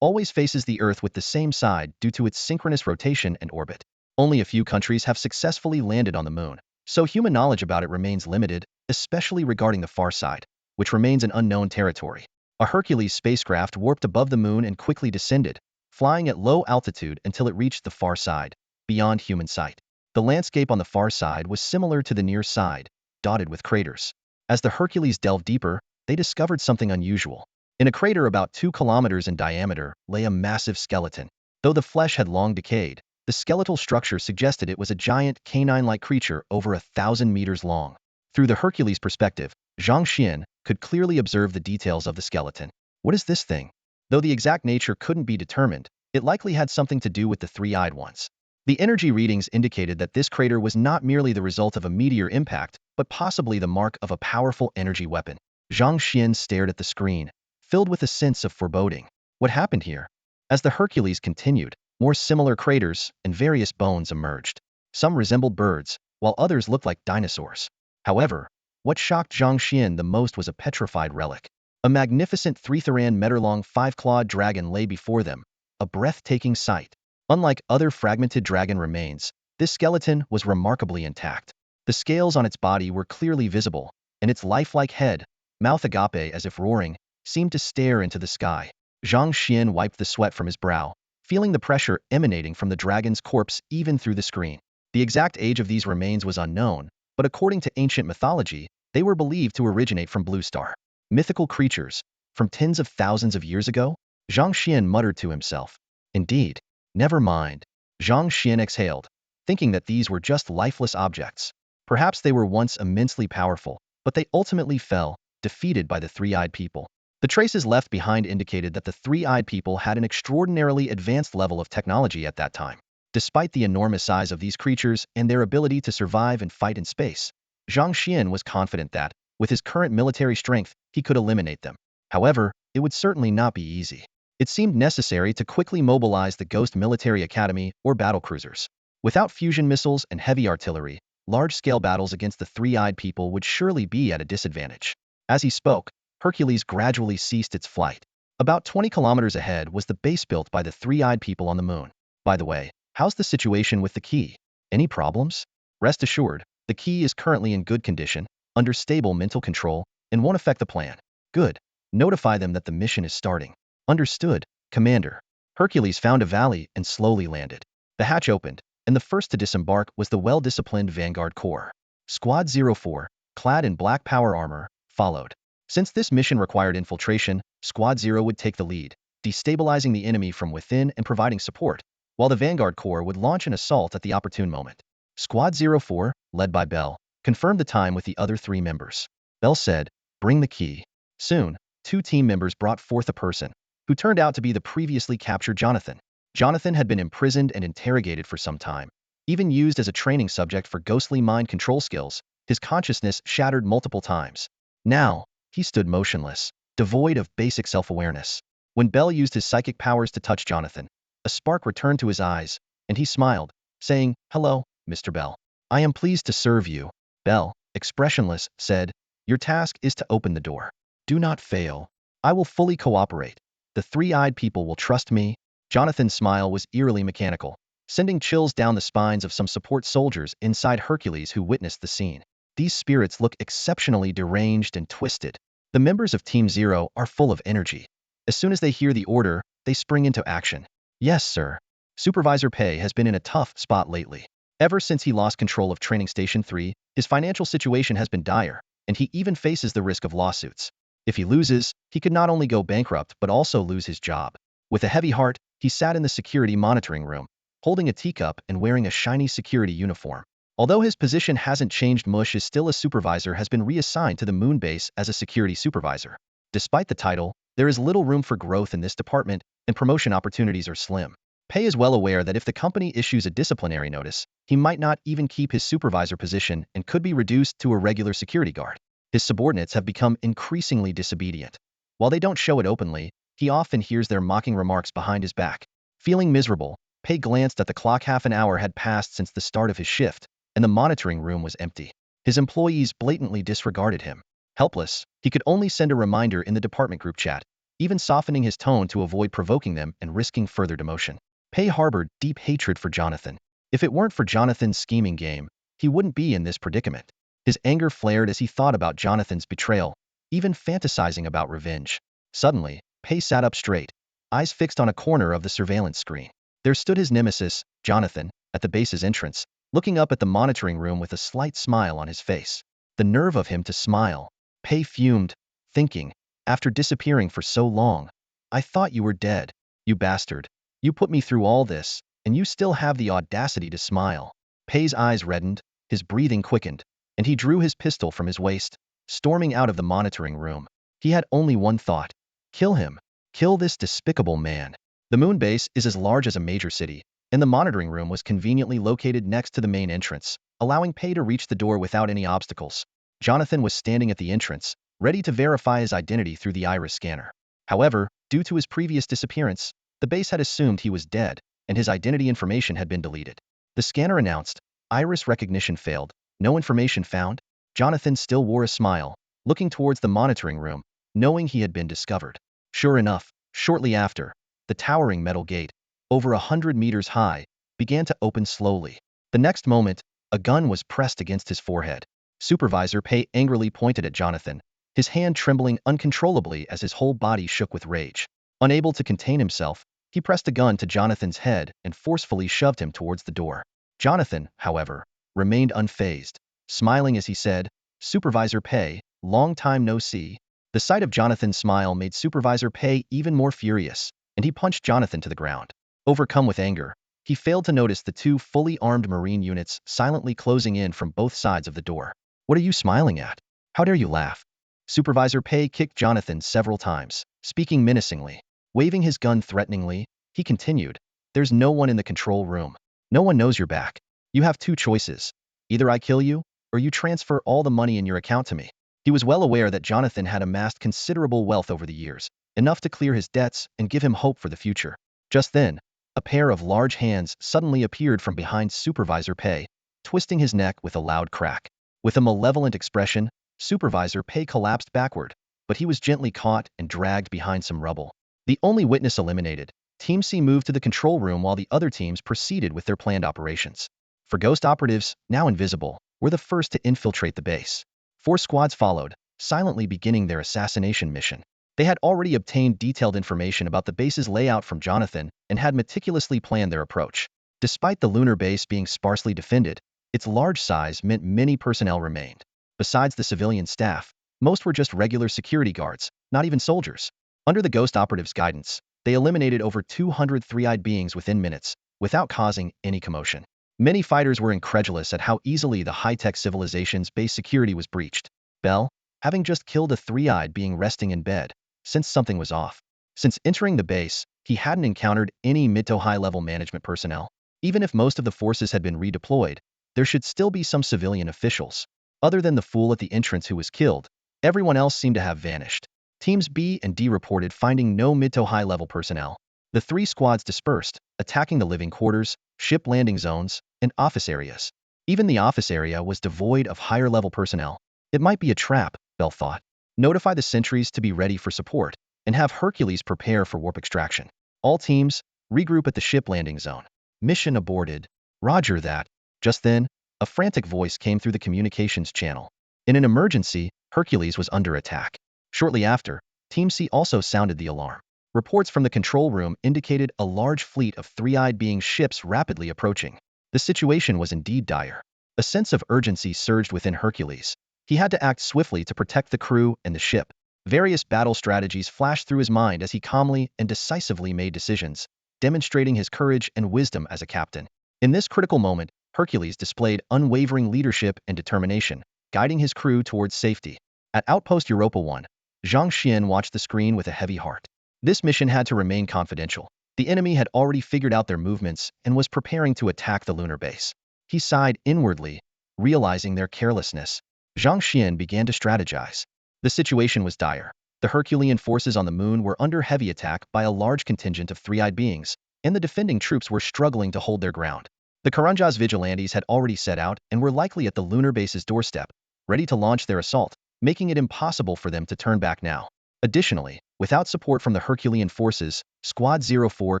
always faces the Earth with the same side due to its synchronous rotation and orbit. Only a few countries have successfully landed on the moon, so human knowledge about it remains limited, especially regarding the far side, which remains an unknown territory. A Hercules spacecraft warped above the moon and quickly descended, flying at low altitude until it reached the far side, beyond human sight. The landscape on the far side was similar to the near side, dotted with craters. As the Hercules delved deeper, they discovered something unusual. In a crater about 2 kilometers in diameter lay a massive skeleton. Though the flesh had long decayed, the skeletal structure suggested it was a giant canine-like creature over 1,000 meters long. Through the Hercules' perspective, Zhang Xuan could clearly observe the details of the skeleton. What is this thing? Though the exact nature couldn't be determined, it likely had something to do with the Three-Eyed Ones. The energy readings indicated that this crater was not merely the result of a meteor impact, but possibly the mark of a powerful energy weapon. Zhang Xuan stared at the screen, filled with a sense of foreboding. What happened here? As the Hercules continued, more similar craters and various bones emerged. Some resembled birds, while others looked like dinosaurs. However, what shocked Zhang Xuan the most was a petrified relic. A magnificent 3-meter-long 5-clawed dragon lay before them, a breathtaking sight. Unlike other fragmented dragon remains, this skeleton was remarkably intact. The scales on its body were clearly visible, and its lifelike head, mouth agape as if roaring, seemed to stare into the sky. Zhang Xuan wiped the sweat from his brow, feeling the pressure emanating from the dragon's corpse even through the screen. The exact age of these remains was unknown, but according to ancient mythology, they were believed to originate from Blue Star. Mythical creatures, from tens of thousands of years ago? Zhang Xuan muttered to himself. Indeed. Never mind. Zhang Xuan exhaled, thinking that these were just lifeless objects. Perhaps they were once immensely powerful, but they ultimately fell, defeated by the Three-Eyed People. The traces left behind indicated that the Three-Eyed People had an extraordinarily advanced level of technology at that time. Despite the enormous size of these creatures and their ability to survive and fight in space, Zhang Xuan was confident that, with his current military strength, he could eliminate them. However, it would certainly not be easy. It seemed necessary to quickly mobilize the Ghost Military Academy or battlecruisers. Without fusion missiles and heavy artillery, large-scale battles against the Three-Eyed People would surely be at a disadvantage. As he spoke, Hercules gradually ceased its flight. About 20 kilometers ahead was the base built by the Three-Eyed People on the moon. By the way, how's the situation with the key? Any problems? Rest assured, the key is currently in good condition, under stable mental control, and won't affect the plan. Good. Notify them that the mission is starting. Understood, Commander. Hercules found a valley and slowly landed. The hatch opened, and the first to disembark was the well-disciplined Vanguard Corps. Squad 04, clad in black power armor, followed. Since this mission required infiltration, Squad 0 would take the lead, destabilizing the enemy from within and providing support, while the Vanguard Corps would launch an assault at the opportune moment. Squad 04, led by Bell, confirmed the time with the other 3 members. Bell said, "Bring the key." Soon, 2 team members brought forth a person, who turned out to be the previously captured Jonathan. Jonathan had been imprisoned and interrogated for some time. Even used as a training subject for ghostly mind control skills, his consciousness shattered multiple times. Now, he stood motionless, devoid of basic self-awareness. When Bell used his psychic powers to touch Jonathan, a spark returned to his eyes, and he smiled, saying, "Hello, Mr. Bell. I am pleased to serve you." Bell, expressionless, said, "Your task is to open the door. Do not fail. I will fully cooperate. The Three-Eyed People will trust me." Jonathan's smile was eerily mechanical, sending chills down the spines of some support soldiers inside Hercules who witnessed the scene. These spirits look exceptionally deranged and twisted. The members of Team Zero are full of energy. As soon as they hear the order, they spring into action. Yes, sir. Supervisor Pei has been in a tough spot lately. Ever since he lost control of Training Station 3, his financial situation has been dire, and he even faces the risk of lawsuits. If he loses, he could not only go bankrupt but also lose his job. With a heavy heart, he sat in the security monitoring room, holding a teacup and wearing a shiny security uniform. Although his position hasn't changed, Mush is still a supervisor, has been reassigned to the moon base as a security supervisor. Despite the title, there is little room for growth in this department, and promotion opportunities are slim. Pei is well aware that if the company issues a disciplinary notice, he might not even keep his supervisor position and could be reduced to a regular security guard. His subordinates have become increasingly disobedient. While they don't show it openly, he often hears their mocking remarks behind his back. Feeling miserable, Pei glanced at the clock. Half an hour had passed since the start of his shift, and the monitoring room was empty. His employees blatantly disregarded him. Helpless, he could only send a reminder in the department group chat, even softening his tone to avoid provoking them and risking further demotion. Pei harbored deep hatred for Jonathan. If it weren't for Jonathan's scheming game, he wouldn't be in this predicament. His anger flared as he thought about Jonathan's betrayal, even fantasizing about revenge. Suddenly, Pei sat up straight, eyes fixed on a corner of the surveillance screen. There stood his nemesis, Jonathan, at the base's entrance, looking up at the monitoring room with a slight smile on his face. The nerve of him to smile. Pei fumed, thinking, after disappearing for so long, I thought you were dead. You bastard. You put me through all this, and you still have the audacity to smile. Pei's eyes reddened, his breathing quickened, and he drew his pistol from his waist, storming out of the monitoring room. He had only one thought. Kill him. Kill this despicable man. The moon base is as large as a major city, and the monitoring room was conveniently located next to the main entrance, allowing Pei to reach the door without any obstacles. Jonathan was standing at the entrance, ready to verify his identity through the iris scanner. However, due to his previous disappearance, the base had assumed he was dead, and his identity information had been deleted. The scanner announced, iris recognition failed, no information found. Jonathan still wore a smile, looking towards the monitoring room, knowing he had been discovered. Sure enough, shortly after, the towering metal gate, over 100 meters high, began to open slowly. The next moment, a gun was pressed against his forehead. Supervisor Pei angrily pointed at Jonathan, his hand trembling uncontrollably as his whole body shook with rage. Unable to contain himself, he pressed a gun to Jonathan's head and forcefully shoved him towards the door. Jonathan, however, remained unfazed, smiling as he said, Supervisor Pei, long time no see. The sight of Jonathan's smile made Supervisor Pei even more furious, and he punched Jonathan to the ground. Overcome with anger, he failed to notice the two fully armed Marine units silently closing in from both sides of the door. What are you smiling at? How dare you laugh? Supervisor Pei kicked Jonathan several times, speaking menacingly. Waving his gun threateningly, he continued, There's no one in the control room. No one knows you're back. You have two choices. Either I kill you, or you transfer all the money in your account to me. He was well aware that Jonathan had amassed considerable wealth over the years, enough to clear his debts and give him hope for the future. Just then, a pair of large hands suddenly appeared from behind Supervisor Pei, twisting his neck with a loud crack. With a malevolent expression, Supervisor Pei collapsed backward, but he was gently caught and dragged behind some rubble. The only witness eliminated, Team C moved to the control room while the other teams proceeded with their planned operations. For Ghost operatives, now invisible, were the first to infiltrate the base. 4 squads followed, silently beginning their assassination mission. They had already obtained detailed information about the base's layout from Jonathan and had meticulously planned their approach. Despite the lunar base being sparsely defended, its large size meant many personnel remained. Besides the civilian staff, most were just regular security guards, not even soldiers. Under the Ghost operatives' guidance, they eliminated over 200 three-eyed beings within minutes, without causing any commotion. Many fighters were incredulous at how easily the high-tech civilization's base security was breached. Bell, having just killed a three-eyed being resting in bed, sensed something was off. Since entering the base, he hadn't encountered any mid to high-level management personnel. Even if most of the forces had been redeployed, there should still be some civilian officials. Other than the fool at the entrance who was killed, everyone else seemed to have vanished. Teams B and D reported finding no mid to high-level personnel. The 3 squads dispersed, attacking the living quarters, ship landing zones, and office areas. Even the office area was devoid of higher-level personnel. It might be a trap, Bell thought. Notify the sentries to be ready for support, and have Hercules prepare for warp extraction. All teams, regroup at the ship landing zone. Mission aborted. Roger that. Just then, a frantic voice came through the communications channel. In an emergency, Hercules was under attack. Shortly after, Team C also sounded the alarm. Reports from the control room indicated a large fleet of three-eyed being ships rapidly approaching. The situation was indeed dire. A sense of urgency surged within Hercules. He had to act swiftly to protect the crew and the ship. Various battle strategies flashed through his mind as he calmly and decisively made decisions, demonstrating his courage and wisdom as a captain. In this critical moment, Hercules displayed unwavering leadership and determination, guiding his crew towards safety. At Outpost Europa 1, Zhang Xuan watched the screen with a heavy heart. This mission had to remain confidential. The enemy had already figured out their movements and was preparing to attack the lunar base. He sighed inwardly, realizing their carelessness. Zhang Xuan began to strategize. The situation was dire. The Herculean forces on the moon were under heavy attack by a large contingent of three-eyed beings, and the defending troops were struggling to hold their ground. The Karanjas vigilantes had already set out and were likely at the lunar base's doorstep, ready to launch their assault, making it impossible for them to turn back now. Additionally, without support from the Herculean forces, Squad 04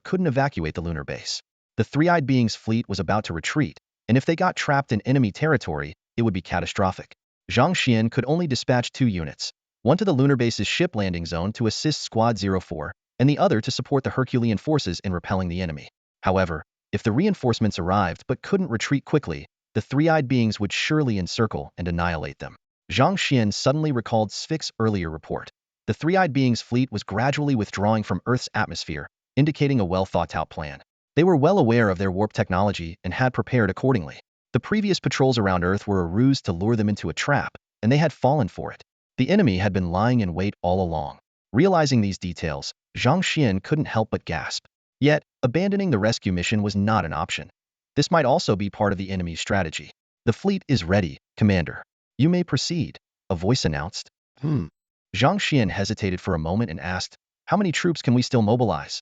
couldn't evacuate the lunar base. The three-eyed beings' fleet was about to retreat, and if they got trapped in enemy territory, it would be catastrophic. Zhang Xuan could only dispatch 2 units, one to the lunar base's ship landing zone to assist Squad 04, and the other to support the Herculean forces in repelling the enemy. However, if the reinforcements arrived but couldn't retreat quickly, the three-eyed beings would surely encircle and annihilate them. Zhang Xuan suddenly recalled Svik's earlier report. The three-eyed beings' fleet was gradually withdrawing from Earth's atmosphere, indicating a well-thought-out plan. They were well aware of their warp technology and had prepared accordingly. The previous patrols around Earth were a ruse to lure them into a trap, and they had fallen for it. The enemy had been lying in wait all along. Realizing these details, Zhang Xuan couldn't help but gasp. Yet, abandoning the rescue mission was not an option. This might also be part of the enemy's strategy. The fleet is ready, Commander. You may proceed, a voice announced. Zhang Xuan hesitated for a moment and asked, how many troops can we still mobilize?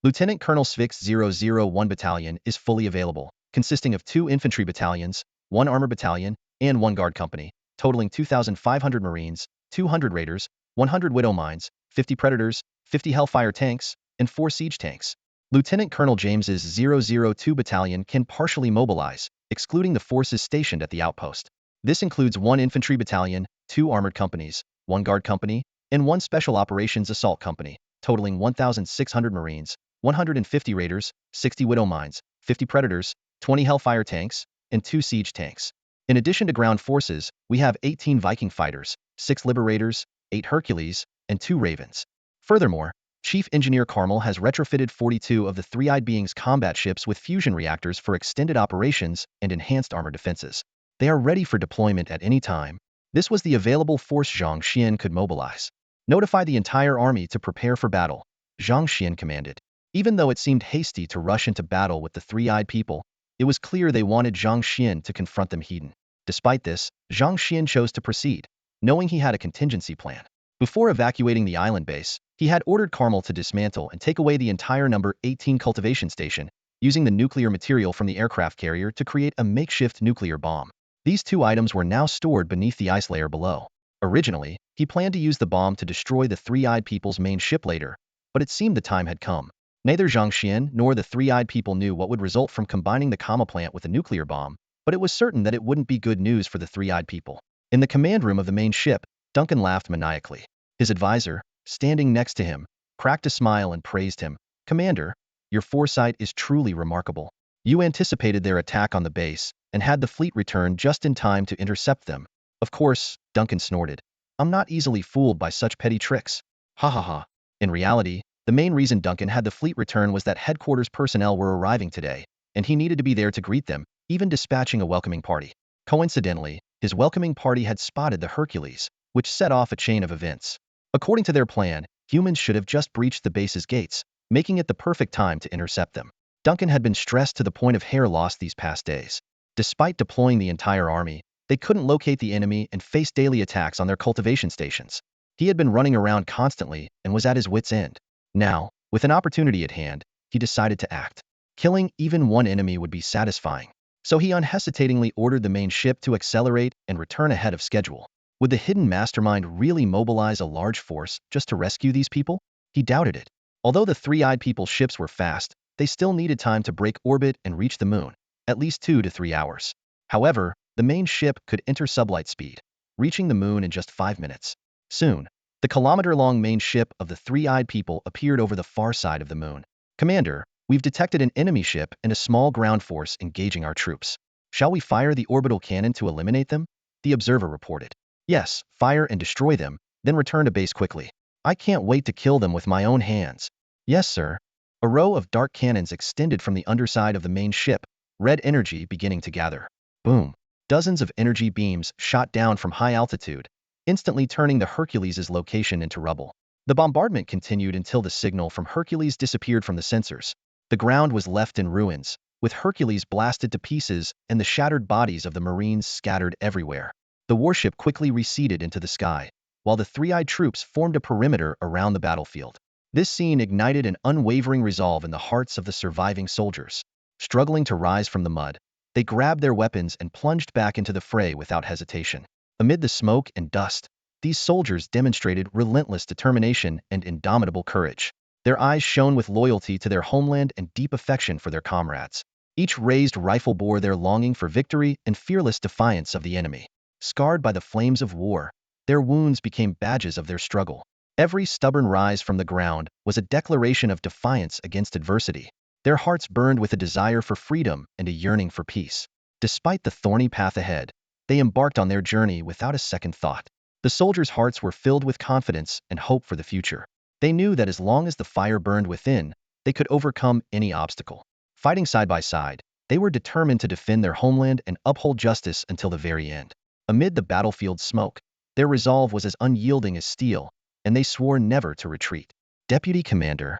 Lieutenant Colonel Svik's 001 battalion is fully available, consisting of 2 infantry battalions, 1 armor battalion, and 1 guard company, totaling 2,500 Marines, 200 raiders, 100 widow mines, 50 predators, 50 Hellfire tanks, and 4 siege tanks. Lieutenant Colonel James's 002 battalion can partially mobilize, excluding the forces stationed at the outpost. This includes 1 infantry battalion, 2 armored companies, 1 guard company, and 1 special operations assault company, totaling 1,600 Marines, 150 raiders, 60 widow mines, 50 predators, 20 Hellfire tanks, and 2 siege tanks. In addition to ground forces, we have 18 Viking fighters, 6 Liberators, 8 Hercules, and 2 Ravens. Furthermore, Chief Engineer Carmel has retrofitted 42 of the three-eyed beings' combat ships with fusion reactors for extended operations and enhanced armor defenses. They are ready for deployment at any time. This was the available force Zhang Xuan could mobilize. Notify the entire army to prepare for battle, Zhang Xuan commanded. Even though it seemed hasty to rush into battle with the three-eyed people, it was clear they wanted Zhang Xuan to confront them head-on. Despite this, Zhang Xuan chose to proceed, knowing he had a contingency plan. Before evacuating the island base, he had ordered Carmel to dismantle and take away the entire number 18 cultivation station, using the nuclear material from the aircraft carrier to create a makeshift nuclear bomb. These 2 items were now stored beneath the ice layer below. Originally, he planned to use the bomb to destroy the three-eyed people's main ship later, but it seemed the time had come. Neither Zhang Xuan nor the three-eyed people knew what would result from combining the comma plant with a nuclear bomb, but it was certain that it wouldn't be good news for the three-eyed people. In the command room of the main ship, Duncan laughed maniacally. His advisor, standing next to him, cracked a smile and praised him. Commander, your foresight is truly remarkable. You anticipated their attack on the base and had the fleet return just in time to intercept them. Of course, Duncan snorted. I'm not easily fooled by such petty tricks. Ha ha ha. In reality, the main reason Duncan had the fleet return was that headquarters personnel were arriving today, and he needed to be there to greet them, even dispatching a welcoming party. Coincidentally, his welcoming party had spotted the Hercules, which set off a chain of events. According to their plan, humans should have just breached the base's gates, making it the perfect time to intercept them. Duncan had been stressed to the point of hair loss these past days. Despite deploying the entire army, they couldn't locate the enemy and faced daily attacks on their cultivation stations. He had been running around constantly and was at his wit's end. Now, with an opportunity at hand, he decided to act. Killing even one enemy would be satisfying. So he unhesitatingly ordered the main ship to accelerate and return ahead of schedule. Would the hidden mastermind really mobilize a large force just to rescue these people? He doubted it. Although the three-eyed people's ships were fast, they still needed time to break orbit and reach the moon, at least 2 to 3 hours. However, the main ship could enter sublight speed, reaching the moon in just 5 minutes. Soon, The kilometer-long main ship of the three-eyed people appeared over the far side of the moon. Commander, we've detected an enemy ship and a small ground force engaging our troops. Shall we fire the orbital cannon to eliminate them? The observer reported. Yes, fire and destroy them, then return to base quickly. I can't wait to kill them with my own hands. Yes, sir. A row of dark cannons extended from the underside of the main ship, red energy beginning to gather. Boom. Dozens of energy beams shot down from high altitude, instantly turning the Hercules' location into rubble. The bombardment continued until the signal from Hercules disappeared from the sensors. The ground was left in ruins, with Hercules blasted to pieces and the shattered bodies of the Marines scattered everywhere. The warship quickly receded into the sky, while the three-eyed troops formed a perimeter around the battlefield. This scene ignited an unwavering resolve in the hearts of the surviving soldiers. Struggling to rise from the mud, they grabbed their weapons and plunged back into the fray without hesitation. Amid the smoke and dust, these soldiers demonstrated relentless determination and indomitable courage. Their eyes shone with loyalty to their homeland and deep affection for their comrades. Each raised rifle bore their longing for victory and fearless defiance of the enemy. Scarred by the flames of war, their wounds became badges of their struggle. Every stubborn rise from the ground was a declaration of defiance against adversity. Their hearts burned with a desire for freedom and a yearning for peace. Despite the thorny path ahead, they embarked on their journey without a second thought. The soldiers' hearts were filled with confidence and hope for the future. They knew that as long as the fire burned within, they could overcome any obstacle. Fighting side by side, they were determined to defend their homeland and uphold justice until the very end. Amid the battlefield's smoke, their resolve was as unyielding as steel, and they swore never to retreat. Deputy Commander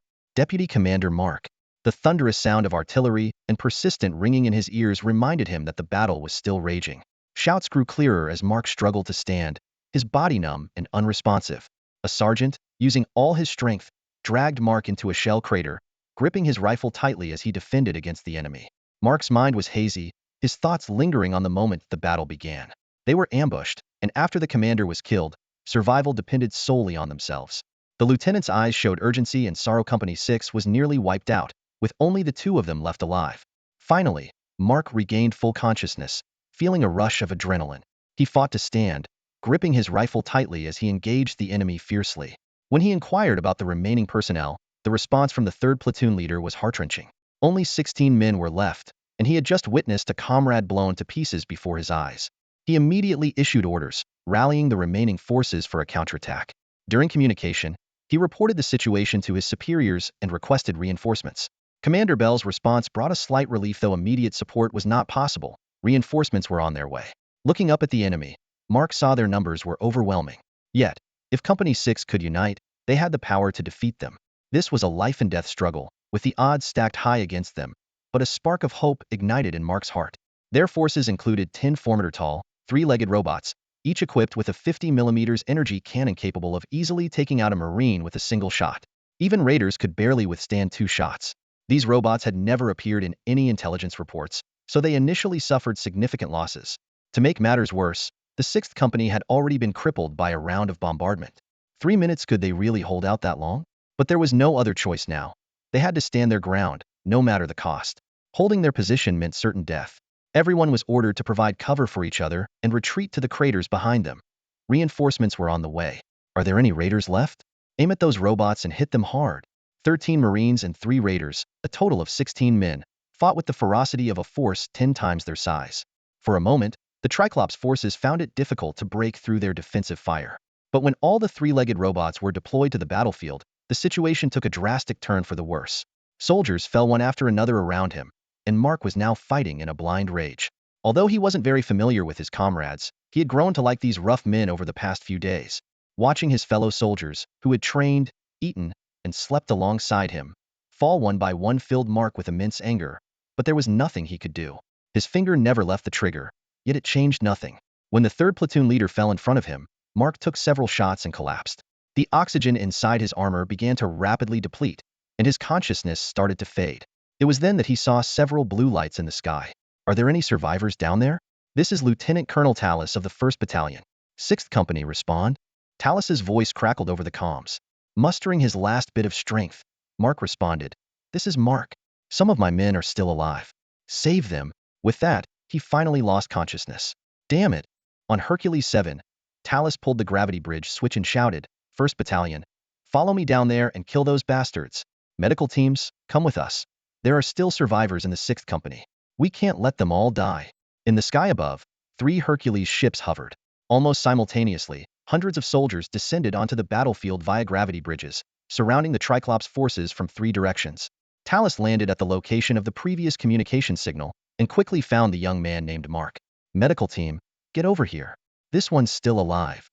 Mark. The thunderous sound of artillery and persistent ringing in his ears reminded him that the battle was still raging. Shouts grew clearer as Mark struggled to stand, his body numb and unresponsive. A sergeant, using all his strength, dragged Mark into a shell crater, gripping his rifle tightly as he defended against the enemy. Mark's mind was hazy, his thoughts lingering on the moment the battle began. They were ambushed, and after the commander was killed, survival depended solely on themselves. The lieutenant's eyes showed urgency and sorrow. Company 6 was nearly wiped out, with only the two of them left alive. Finally, Mark regained full consciousness, feeling a rush of adrenaline. He fought to stand, gripping his rifle tightly as he engaged the enemy fiercely. When he inquired about the remaining personnel, the response from the 3rd platoon leader was heart-wrenching. Only 16 men were left, and he had just witnessed a comrade blown to pieces before his eyes. He immediately issued orders, rallying the remaining forces for a counterattack. During communication, he reported the situation to his superiors and requested reinforcements. Commander Bell's response brought a slight relief, though immediate support was not possible. Reinforcements were on their way. Looking up at the enemy, Mark saw their numbers were overwhelming. Yet, if Company 6 could unite, they had the power to defeat them. This was a life-and-death struggle, with the odds stacked high against them, but a spark of hope ignited in Mark's heart. Their forces included 10 formidable, three-legged robots, each equipped with a 50mm energy cannon capable of easily taking out a Marine with a single shot. Even raiders could barely withstand 2 shots. These robots had never appeared in any intelligence reports, so they initially suffered significant losses. To make matters worse, the 6th Company had already been crippled by a round of bombardment. 3 minutes, could they really hold out that long? But there was no other choice now. They had to stand their ground, no matter the cost. Holding their position meant certain death. Everyone was ordered to provide cover for each other and retreat to the craters behind them. Reinforcements were on the way. Are there any raiders left? Aim at those robots and hit them hard. 13 Marines and 3 raiders, a total of 16 men, fought with the ferocity of a force 10 times their size. For a moment, the Triclops forces found it difficult to break through their defensive fire. But when all the 3-legged robots were deployed to the battlefield, the situation took a drastic turn for the worse. Soldiers fell one after another around him, and Mark was now fighting in a blind rage. Although he wasn't very familiar with his comrades, he had grown to like these rough men over the past few days. Watching his fellow soldiers, who had trained, eaten, and slept alongside him, fall one by one filled Mark with immense anger, but there was nothing he could do. His finger never left the trigger, yet it changed nothing. When the 3rd platoon leader fell in front of him, Mark took several shots and collapsed. The oxygen inside his armor began to rapidly deplete, and his consciousness started to fade. It was then that he saw several blue lights in the sky. Are there any survivors down there? This is Lieutenant Colonel Tallis of the 1st Battalion. 6th Company, respond. Tallis's voice crackled over the comms. Mustering his last bit of strength, Mark responded. This is Mark. Some of my men are still alive. Save them. With that, he finally lost consciousness. Damn it. On Hercules 7, Tallis pulled the gravity bridge switch and shouted, 1st Battalion, follow me down there and kill those bastards. Medical teams, come with us. There are still survivors in the 6th Company. We can't let them all die. In the sky above, 3 Hercules ships hovered. Almost simultaneously, hundreds of soldiers descended onto the battlefield via gravity bridges, surrounding the Triclops forces from 3 directions. Talus landed at the location of the previous communication signal and quickly found the young man named Mark. Medical team, get over here. This one's still alive.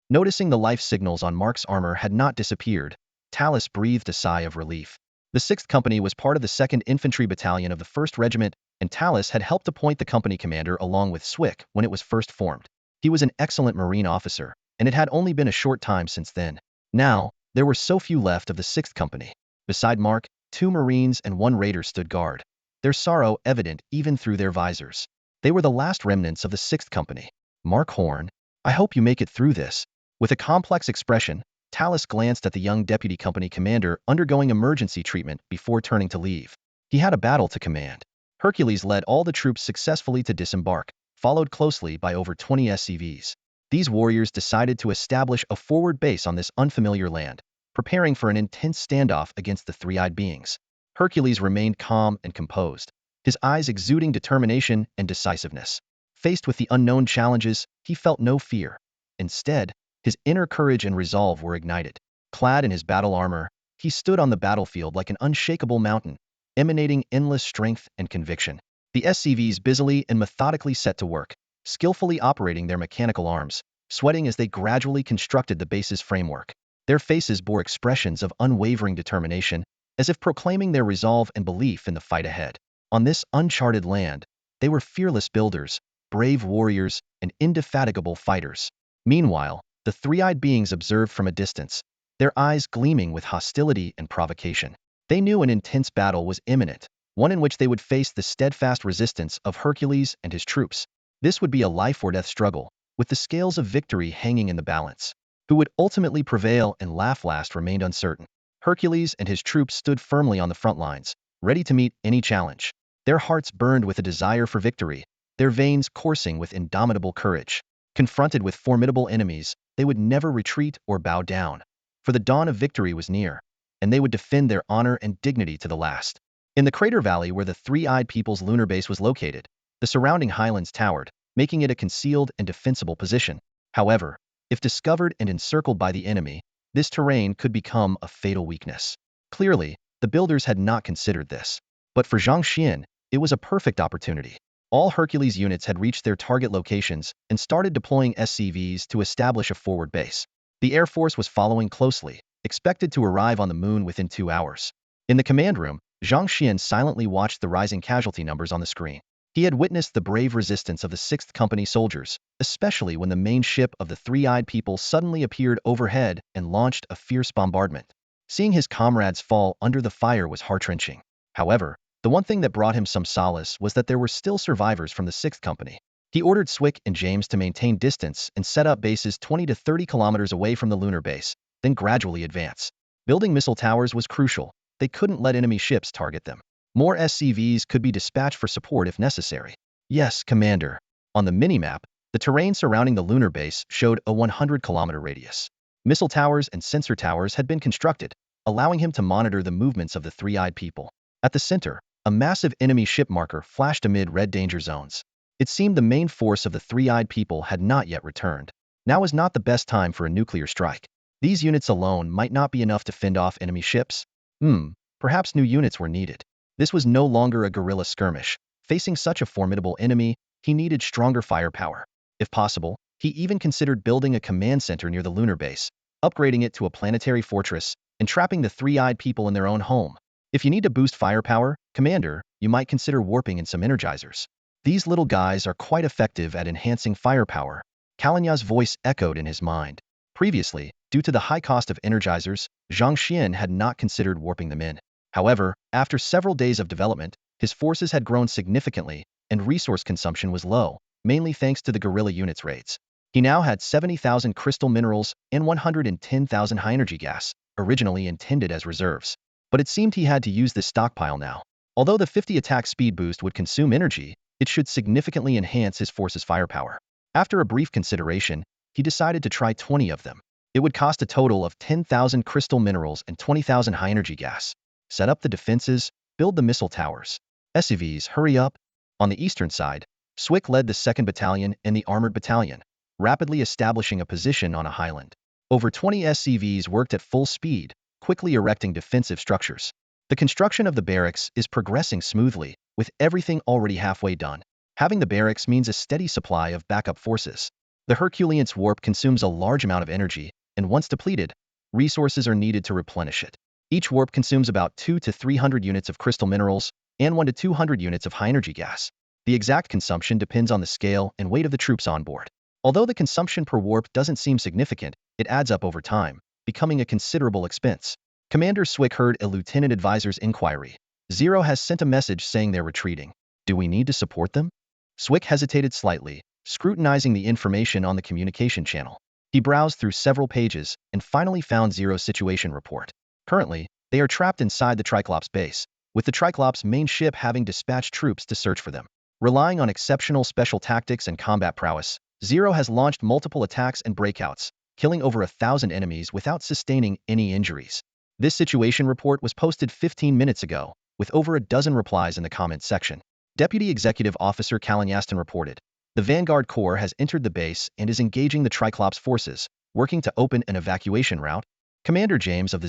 Noticing the life signals on Mark's armor had not disappeared, Talus breathed a sigh of relief. The 6th Company was part of the 2nd Infantry Battalion of the 1st Regiment, and Talus had helped appoint the company commander along with Swick when it was first formed. He was an excellent Marine officer, and it had only been a short time since then. Now, there were so few left of the 6th Company. Beside Mark, 2 Marines and 1 Raider stood guard, their sorrow evident even through their visors. They were the last remnants of the 6th Company. Mark Horn, I hope you make it through this. With a complex expression, Talus glanced at the young deputy company commander undergoing emergency treatment before turning to leave. He had a battle to command. Hercules led all the troops successfully to disembark, followed closely by over 20 SCVs. These warriors decided to establish a forward base on this unfamiliar land, preparing for an intense standoff against the three-eyed beings. Hercules remained calm and composed, his eyes exuding determination and decisiveness. Faced with the unknown challenges, he felt no fear. Instead, his inner courage and resolve were ignited. Clad in his battle armor, he stood on the battlefield like an unshakable mountain, emanating endless strength and conviction. The SCVs busily and methodically set to work, skillfully operating their mechanical arms, sweating as they gradually constructed the base's framework. Their faces bore expressions of unwavering determination, as if proclaiming their resolve and belief in the fight ahead. On this uncharted land, they were fearless builders, brave warriors, and indefatigable fighters. Meanwhile, the three-eyed beings observed from a distance, their eyes gleaming with hostility and provocation. They knew an intense battle was imminent, one in which they would face the steadfast resistance of Hercules and his troops. This would be a life-or-death struggle, with the scales of victory hanging in the balance. Who would ultimately prevail and laugh last remained uncertain. Hercules and his troops stood firmly on the front lines, ready to meet any challenge. Their hearts burned with a desire for victory, their veins coursing with indomitable courage. Confronted with formidable enemies, they would never retreat or bow down, for the dawn of victory was near, and they would defend their honor and dignity to the last. In the crater valley where the three-eyed people's lunar base was located, the surrounding highlands towered, making it a concealed and defensible position. However, if discovered and encircled by the enemy, this terrain could become a fatal weakness. Clearly, the builders had not considered this. But for Zhang Xuan, it was a perfect opportunity. All Hercules units had reached their target locations and started deploying SCVs to establish a forward base. The Air Force was following closely, expected to arrive on the moon within 2 hours. In the command room, Zhang Xuan silently watched the rising casualty numbers on the screen. He had witnessed the brave resistance of the 6th Company soldiers, especially when the main ship of the three-eyed people suddenly appeared overhead and launched a fierce bombardment. Seeing his comrades fall under the fire was heart-wrenching. However, the one thing that brought him some solace was that there were still survivors from the 6th Company. He ordered Swick and James to maintain distance and set up bases 20 to 30 kilometers away from the lunar base, then gradually advance. Building missile towers was crucial. They couldn't let enemy ships target them. More SCVs could be dispatched for support if necessary. Yes, Commander. On the minimap, the terrain surrounding the lunar base showed a 100-kilometer radius. Missile towers and sensor towers had been constructed, allowing him to monitor the movements of the three-eyed people. At the center, a massive enemy ship marker flashed amid red danger zones. It seemed the main force of the three-eyed people had not yet returned. Now was not the best time for a nuclear strike. These units alone might not be enough to fend off enemy ships. Perhaps new units were needed. This was no longer a guerrilla skirmish. Facing such a formidable enemy, he needed stronger firepower. If possible, he even considered building a command center near the lunar base, upgrading it to a planetary fortress, and trapping the three-eyed people in their own home. If you need to boost firepower, Commander, you might consider warping in some energizers. These little guys are quite effective at enhancing firepower. Kalinya's voice echoed in his mind. Previously, due to the high cost of energizers, Zhang Xuan had not considered warping them in. However, after several days of development, his forces had grown significantly, and resource consumption was low, mainly thanks to the guerrilla units' raids. He now had 70,000 crystal minerals and 110,000 high-energy gas, originally intended as reserves. But it seemed he had to use this stockpile now. Although the 50 attack speed boost would consume energy, it should significantly enhance his force's firepower. After a brief consideration, he decided to try 20 of them. It would cost a total of 10,000 crystal minerals and 20,000 high-energy gas. Set up the defenses, build the missile towers. SCVs, hurry up. On the eastern side, Swick led the 2nd Battalion and the Armored Battalion, rapidly establishing a position on a highland. Over 20 SCVs worked at full speed, quickly erecting defensive structures. The construction of the barracks is progressing smoothly, with everything already halfway done. Having the barracks means a steady supply of backup forces. The Herculean's warp consumes a large amount of energy, and once depleted, resources are needed to replenish it. Each warp consumes about 200 to 300 units of crystal minerals and 100 to 200 units of high-energy gas. The exact consumption depends on the scale and weight of the troops on board. Although the consumption per warp doesn't seem significant, it adds up over time, becoming a considerable expense. Commander Swick heard a lieutenant advisor's inquiry. Zero has sent a message saying they're retreating. Do we need to support them? Swick hesitated slightly, scrutinizing the information on the communication channel. He browsed through several pages and finally found Zero's situation report. Currently, they are trapped inside the Triclops base, with the Triclops' main ship having dispatched troops to search for them. Relying on exceptional special tactics and combat prowess, Zero has launched multiple attacks and breakouts, killing over 1,000 enemies without sustaining any injuries. This situation report was posted 15 minutes ago, with over a dozen replies in the comments section. Deputy Executive Officer Kalinyastin reported, the Vanguard Corps has entered the base and is engaging the Triclops forces, working to open an evacuation route. Commander James of the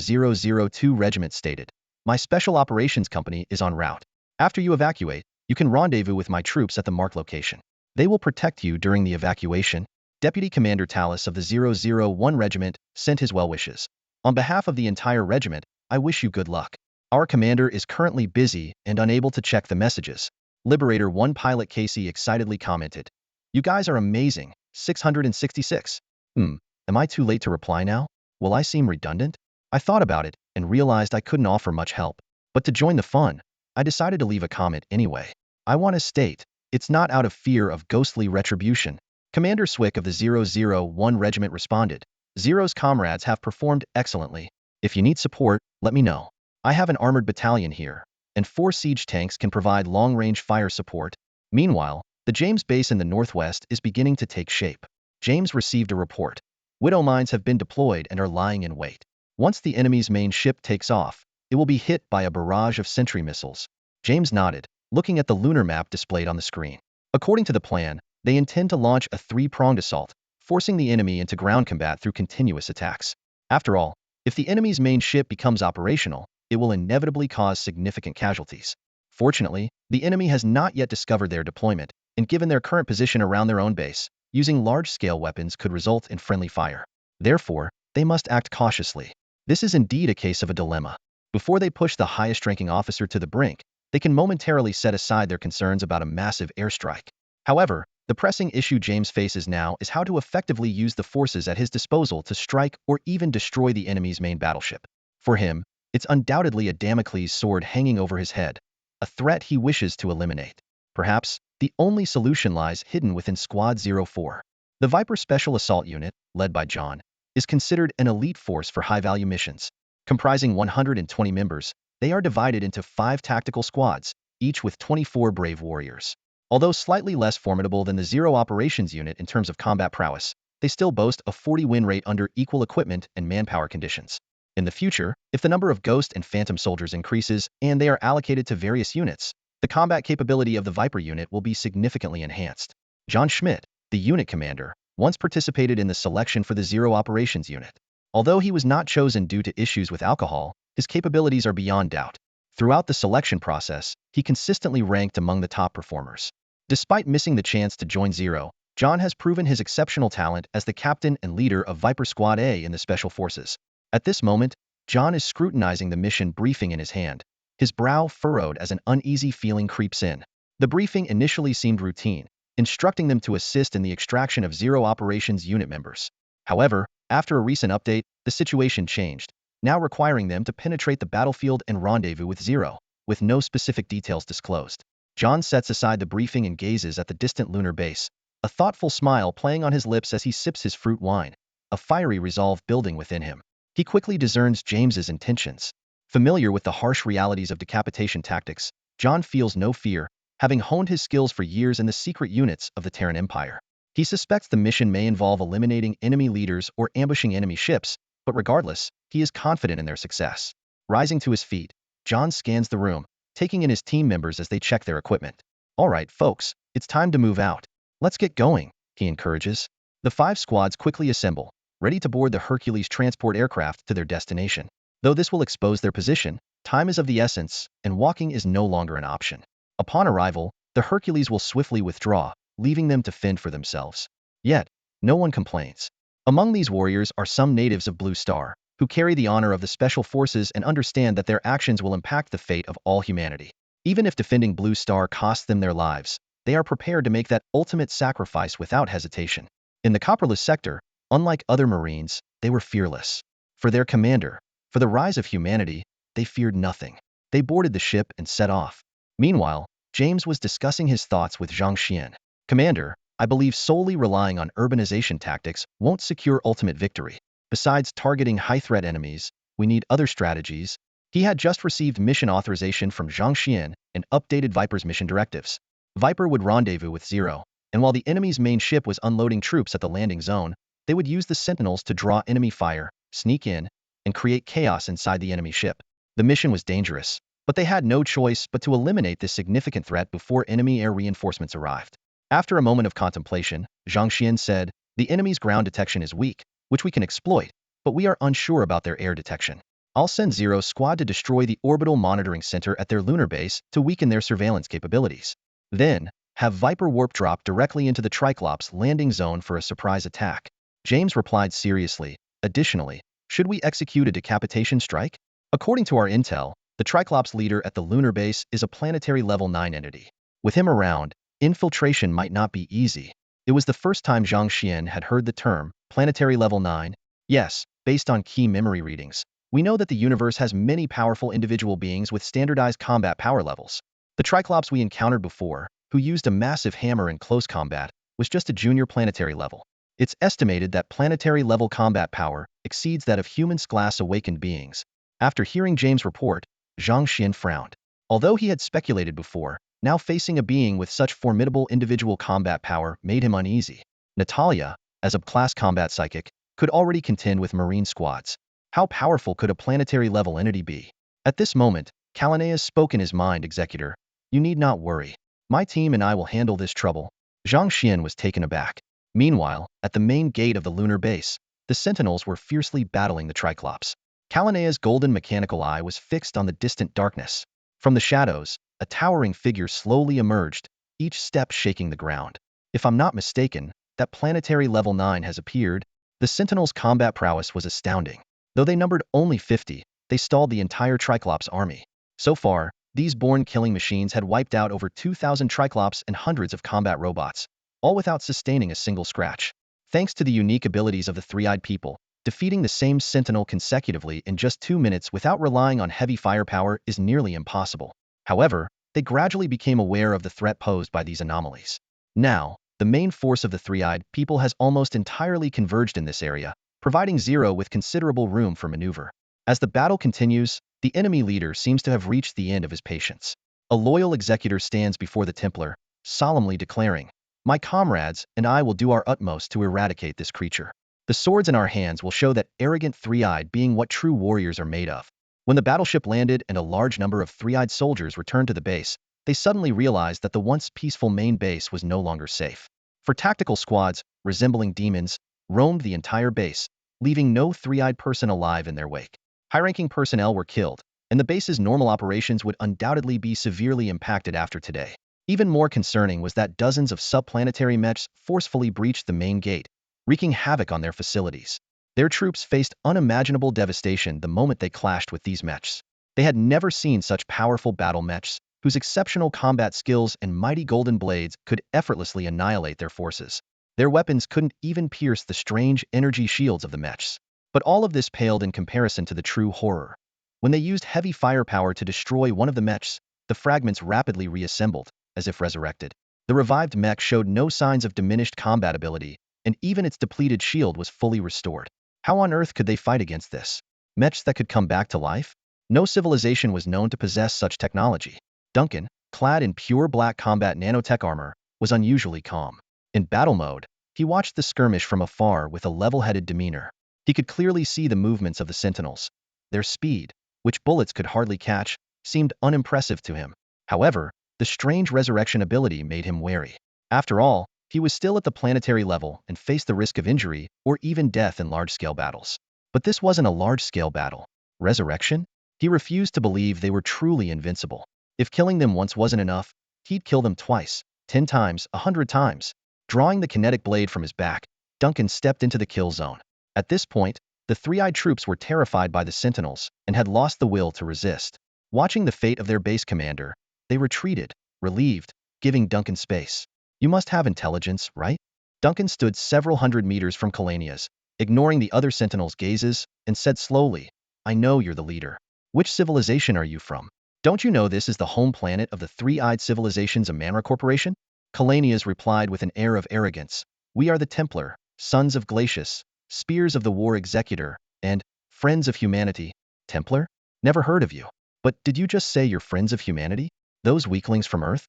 002 Regiment stated, my Special Operations Company is en route. After you evacuate, you can rendezvous with my troops at the marked location. They will protect you during the evacuation. Deputy Commander Tallis of the 001 Regiment sent his well wishes. On behalf of the entire regiment, I wish you good luck. Our commander is currently busy and unable to check the messages. Liberator 1 Pilot Casey excitedly commented, you guys are amazing, 666. Am I too late to reply now? Will I seem redundant? I thought about it and realized I couldn't offer much help. But to join the fun, I decided to leave a comment anyway. I want to state, it's not out of fear of ghostly retribution. Commander Swick of the 001 Regiment responded, Zero's comrades have performed excellently. If you need support, let me know. I have an armored battalion here, and 4 siege tanks can provide long-range fire support. Meanwhile, the James base in the northwest is beginning to take shape. James received a report. Widow mines have been deployed and are lying in wait. Once the enemy's main ship takes off, it will be hit by a barrage of sentry missiles. James nodded, looking at the lunar map displayed on the screen. According to the plan, they intend to launch a 3-pronged assault, forcing the enemy into ground combat through continuous attacks. After all, if the enemy's main ship becomes operational, it will inevitably cause significant casualties. Fortunately, the enemy has not yet discovered their deployment, and given their current position around their own base, using large-scale weapons could result in friendly fire. Therefore, they must act cautiously. This is indeed a case of a dilemma. Before they push the highest-ranking officer to the brink, they can momentarily set aside their concerns about a massive airstrike. However, the pressing issue James faces now is how to effectively use the forces at his disposal to strike or even destroy the enemy's main battleship. For him, it's undoubtedly a Damocles sword hanging over his head, a threat he wishes to eliminate. Perhaps, the only solution lies hidden within Squad 04. The Viper Special Assault Unit, led by John, is considered an elite force for high-value missions. Comprising 120 members, they are divided into 5 tactical squads, each with 24 brave warriors. Although slightly less formidable than the Zero Operations Unit in terms of combat prowess, they still boast a 40 win rate under equal equipment and manpower conditions. In the future, if the number of Ghost and Phantom soldiers increases and they are allocated to various units, the combat capability of the Viper unit will be significantly enhanced. John Schmidt, the unit commander, once participated in the selection for the Zero Operations Unit. Although he was not chosen due to issues with alcohol, his capabilities are beyond doubt. Throughout the selection process, he consistently ranked among the top performers. Despite missing the chance to join Zero, John has proven his exceptional talent as the captain and leader of Viper Squad A in the Special Forces. At this moment, John is scrutinizing the mission briefing in his hand. His brow furrowed as an uneasy feeling creeps in. The briefing initially seemed routine, instructing them to assist in the extraction of Zero Operations Unit members. However, after a recent update, the situation changed, now requiring them to penetrate the battlefield and rendezvous with Zero, with no specific details disclosed. John sets aside the briefing and gazes at the distant lunar base, a thoughtful smile playing on his lips as he sips his fruit wine, a fiery resolve building within him. He quickly discerns James's intentions. Familiar with the harsh realities of decapitation tactics, John feels no fear, having honed his skills for years in the secret units of the Terran Empire. He suspects the mission may involve eliminating enemy leaders or ambushing enemy ships, but regardless, he is confident in their success. Rising to his feet, John scans the room, taking in his team members as they check their equipment. All right, folks, it's time to move out. Let's get going, he encourages. The 5 squads quickly assemble, ready to board the Hercules transport aircraft to their destination. Though this will expose their position, time is of the essence, and walking is no longer an option. Upon arrival, the Hercules will swiftly withdraw, leaving them to fend for themselves. Yet, no one complains. Among these warriors are some natives of Blue Star, who carry the honor of the Special Forces and understand that their actions will impact the fate of all humanity. Even if defending Blue Star costs them their lives, they are prepared to make that ultimate sacrifice without hesitation. In the Copperless sector, unlike other Marines, they were fearless. For their commander, for the rise of humanity, they feared nothing. They boarded the ship and set off. Meanwhile, James was discussing his thoughts with Zhang Xuan. Commander, I believe solely relying on urbanization tactics won't secure ultimate victory. Besides targeting high-threat enemies, we need other strategies. He had just received mission authorization from Zhang Xuan and updated Viper's mission directives. Viper would rendezvous with Zero, and while the enemy's main ship was unloading troops at the landing zone, they would use the Sentinels to draw enemy fire, sneak in, and create chaos inside the enemy ship. The mission was dangerous, but they had no choice but to eliminate this significant threat before enemy air reinforcements arrived. After a moment of contemplation, Zhang Xuan said, the enemy's ground detection is weak, which we can exploit, but we are unsure about their air detection. I'll send Zero's squad to destroy the orbital monitoring center at their lunar base to weaken their surveillance capabilities. Then, have Viper warp drop directly into the Triclops landing zone for a surprise attack. James replied seriously, additionally, should we execute a decapitation strike? According to our intel, the Triclops leader at the lunar base is a planetary level 9 entity. With him around, infiltration might not be easy. It was the first time Zhang Xuan had heard the term, planetary level 9. Yes, based on key memory readings, we know that the universe has many powerful individual beings with standardized combat power levels. The Triclops we encountered before, who used a massive hammer in close combat, was just a junior planetary level. It's estimated that planetary level combat power exceeds that of humans-class awakened beings. After hearing James' report, Zhang Xuan frowned. Although he had speculated before, now facing a being with such formidable individual combat power made him uneasy. Natalia, as a class combat psychic, could already contend with Marine squads. How powerful could a planetary level entity be? At this moment, Kalaneas spoke in his mind, Executor. You need not worry. My team and I will handle this trouble. Zhang Xuan was taken aback. Meanwhile, at the main gate of the lunar base, the Sentinels were fiercely battling the Triclops. Kalanea's golden mechanical eye was fixed on the distant darkness. From the shadows, a towering figure slowly emerged, each step shaking the ground. If I'm not mistaken, that planetary level 9 has appeared. The Sentinels' combat prowess was astounding. Though they numbered only 50, they stalled the entire Triclops army. So far, these born killing machines had wiped out over 2,000 Triclops and hundreds of combat robots, all without sustaining a single scratch. Thanks to the unique abilities of the three-eyed people, defeating the same Sentinel consecutively in just 2 minutes without relying on heavy firepower is nearly impossible. However, they gradually became aware of the threat posed by these anomalies. Now, the main force of the three-eyed people has almost entirely converged in this area, providing Zero with considerable room for maneuver. As the battle continues, the enemy leader seems to have reached the end of his patience. A loyal executor stands before the Templar, solemnly declaring, my comrades and I will do our utmost to eradicate this creature. The swords in our hands will show that arrogant three-eyed being what true warriors are made of. When the battleship landed and a large number of three-eyed soldiers returned to the base, they suddenly realized that the once peaceful main base was no longer safe. For tactical squads, resembling demons, roamed the entire base, leaving no three-eyed person alive in their wake. High-ranking personnel were killed, and the base's normal operations would undoubtedly be severely impacted after today. Even more concerning was that dozens of subplanetary mechs forcefully breached the main gate, wreaking havoc on their facilities. Their troops faced unimaginable devastation the moment they clashed with these mechs. They had never seen such powerful battle mechs, whose exceptional combat skills and mighty golden blades could effortlessly annihilate their forces. Their weapons couldn't even pierce the strange energy shields of the mechs. But all of this paled in comparison to the true horror. When they used heavy firepower to destroy one of the mechs, the fragments rapidly reassembled, as if resurrected. The revived mech showed no signs of diminished combat ability, and even its depleted shield was fully restored. How on earth could they fight against this? Mechs that could come back to life? No civilization was known to possess such technology. Duncan, clad in pure black combat nanotech armor, was unusually calm. In battle mode, He watched the skirmish from afar with a level-headed demeanor. He could clearly see the movements of the sentinels. Their speed, which bullets could hardly catch, seemed unimpressive to him. However, the strange resurrection ability made him wary. After all, he was still at the planetary level and faced the risk of injury or even death in large-scale battles. But this wasn't a large-scale battle. Resurrection? He refused to believe they were truly invincible. If killing them once wasn't enough, he'd kill them twice, 10 times, 100 times. Drawing the kinetic blade from his back, Duncan stepped into the kill zone. At this point, the three-eyed troops were terrified by the sentinels and had lost the will to resist. Watching the fate of their base commander, they retreated, relieved, giving Duncan space. You must have intelligence, right? Duncan stood several hundred meters from Kalania's, ignoring the other sentinels' gazes, and said slowly, I know you're the leader. Which civilization are you from? Don't you know this is the home planet of the three-eyed civilization's Amanra Corporation? Kalania's replied with an air of arrogance. We are the Templar, sons of Glacius, spears of the war executor, and friends of humanity. Templar? Never heard of you. But did you just say you're friends of humanity? Those weaklings from Earth?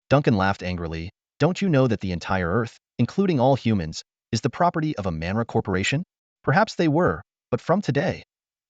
Duncan laughed angrily. Don't you know that the entire Earth, including all humans, is the property of Amanra Corporation? Perhaps they were, but from today,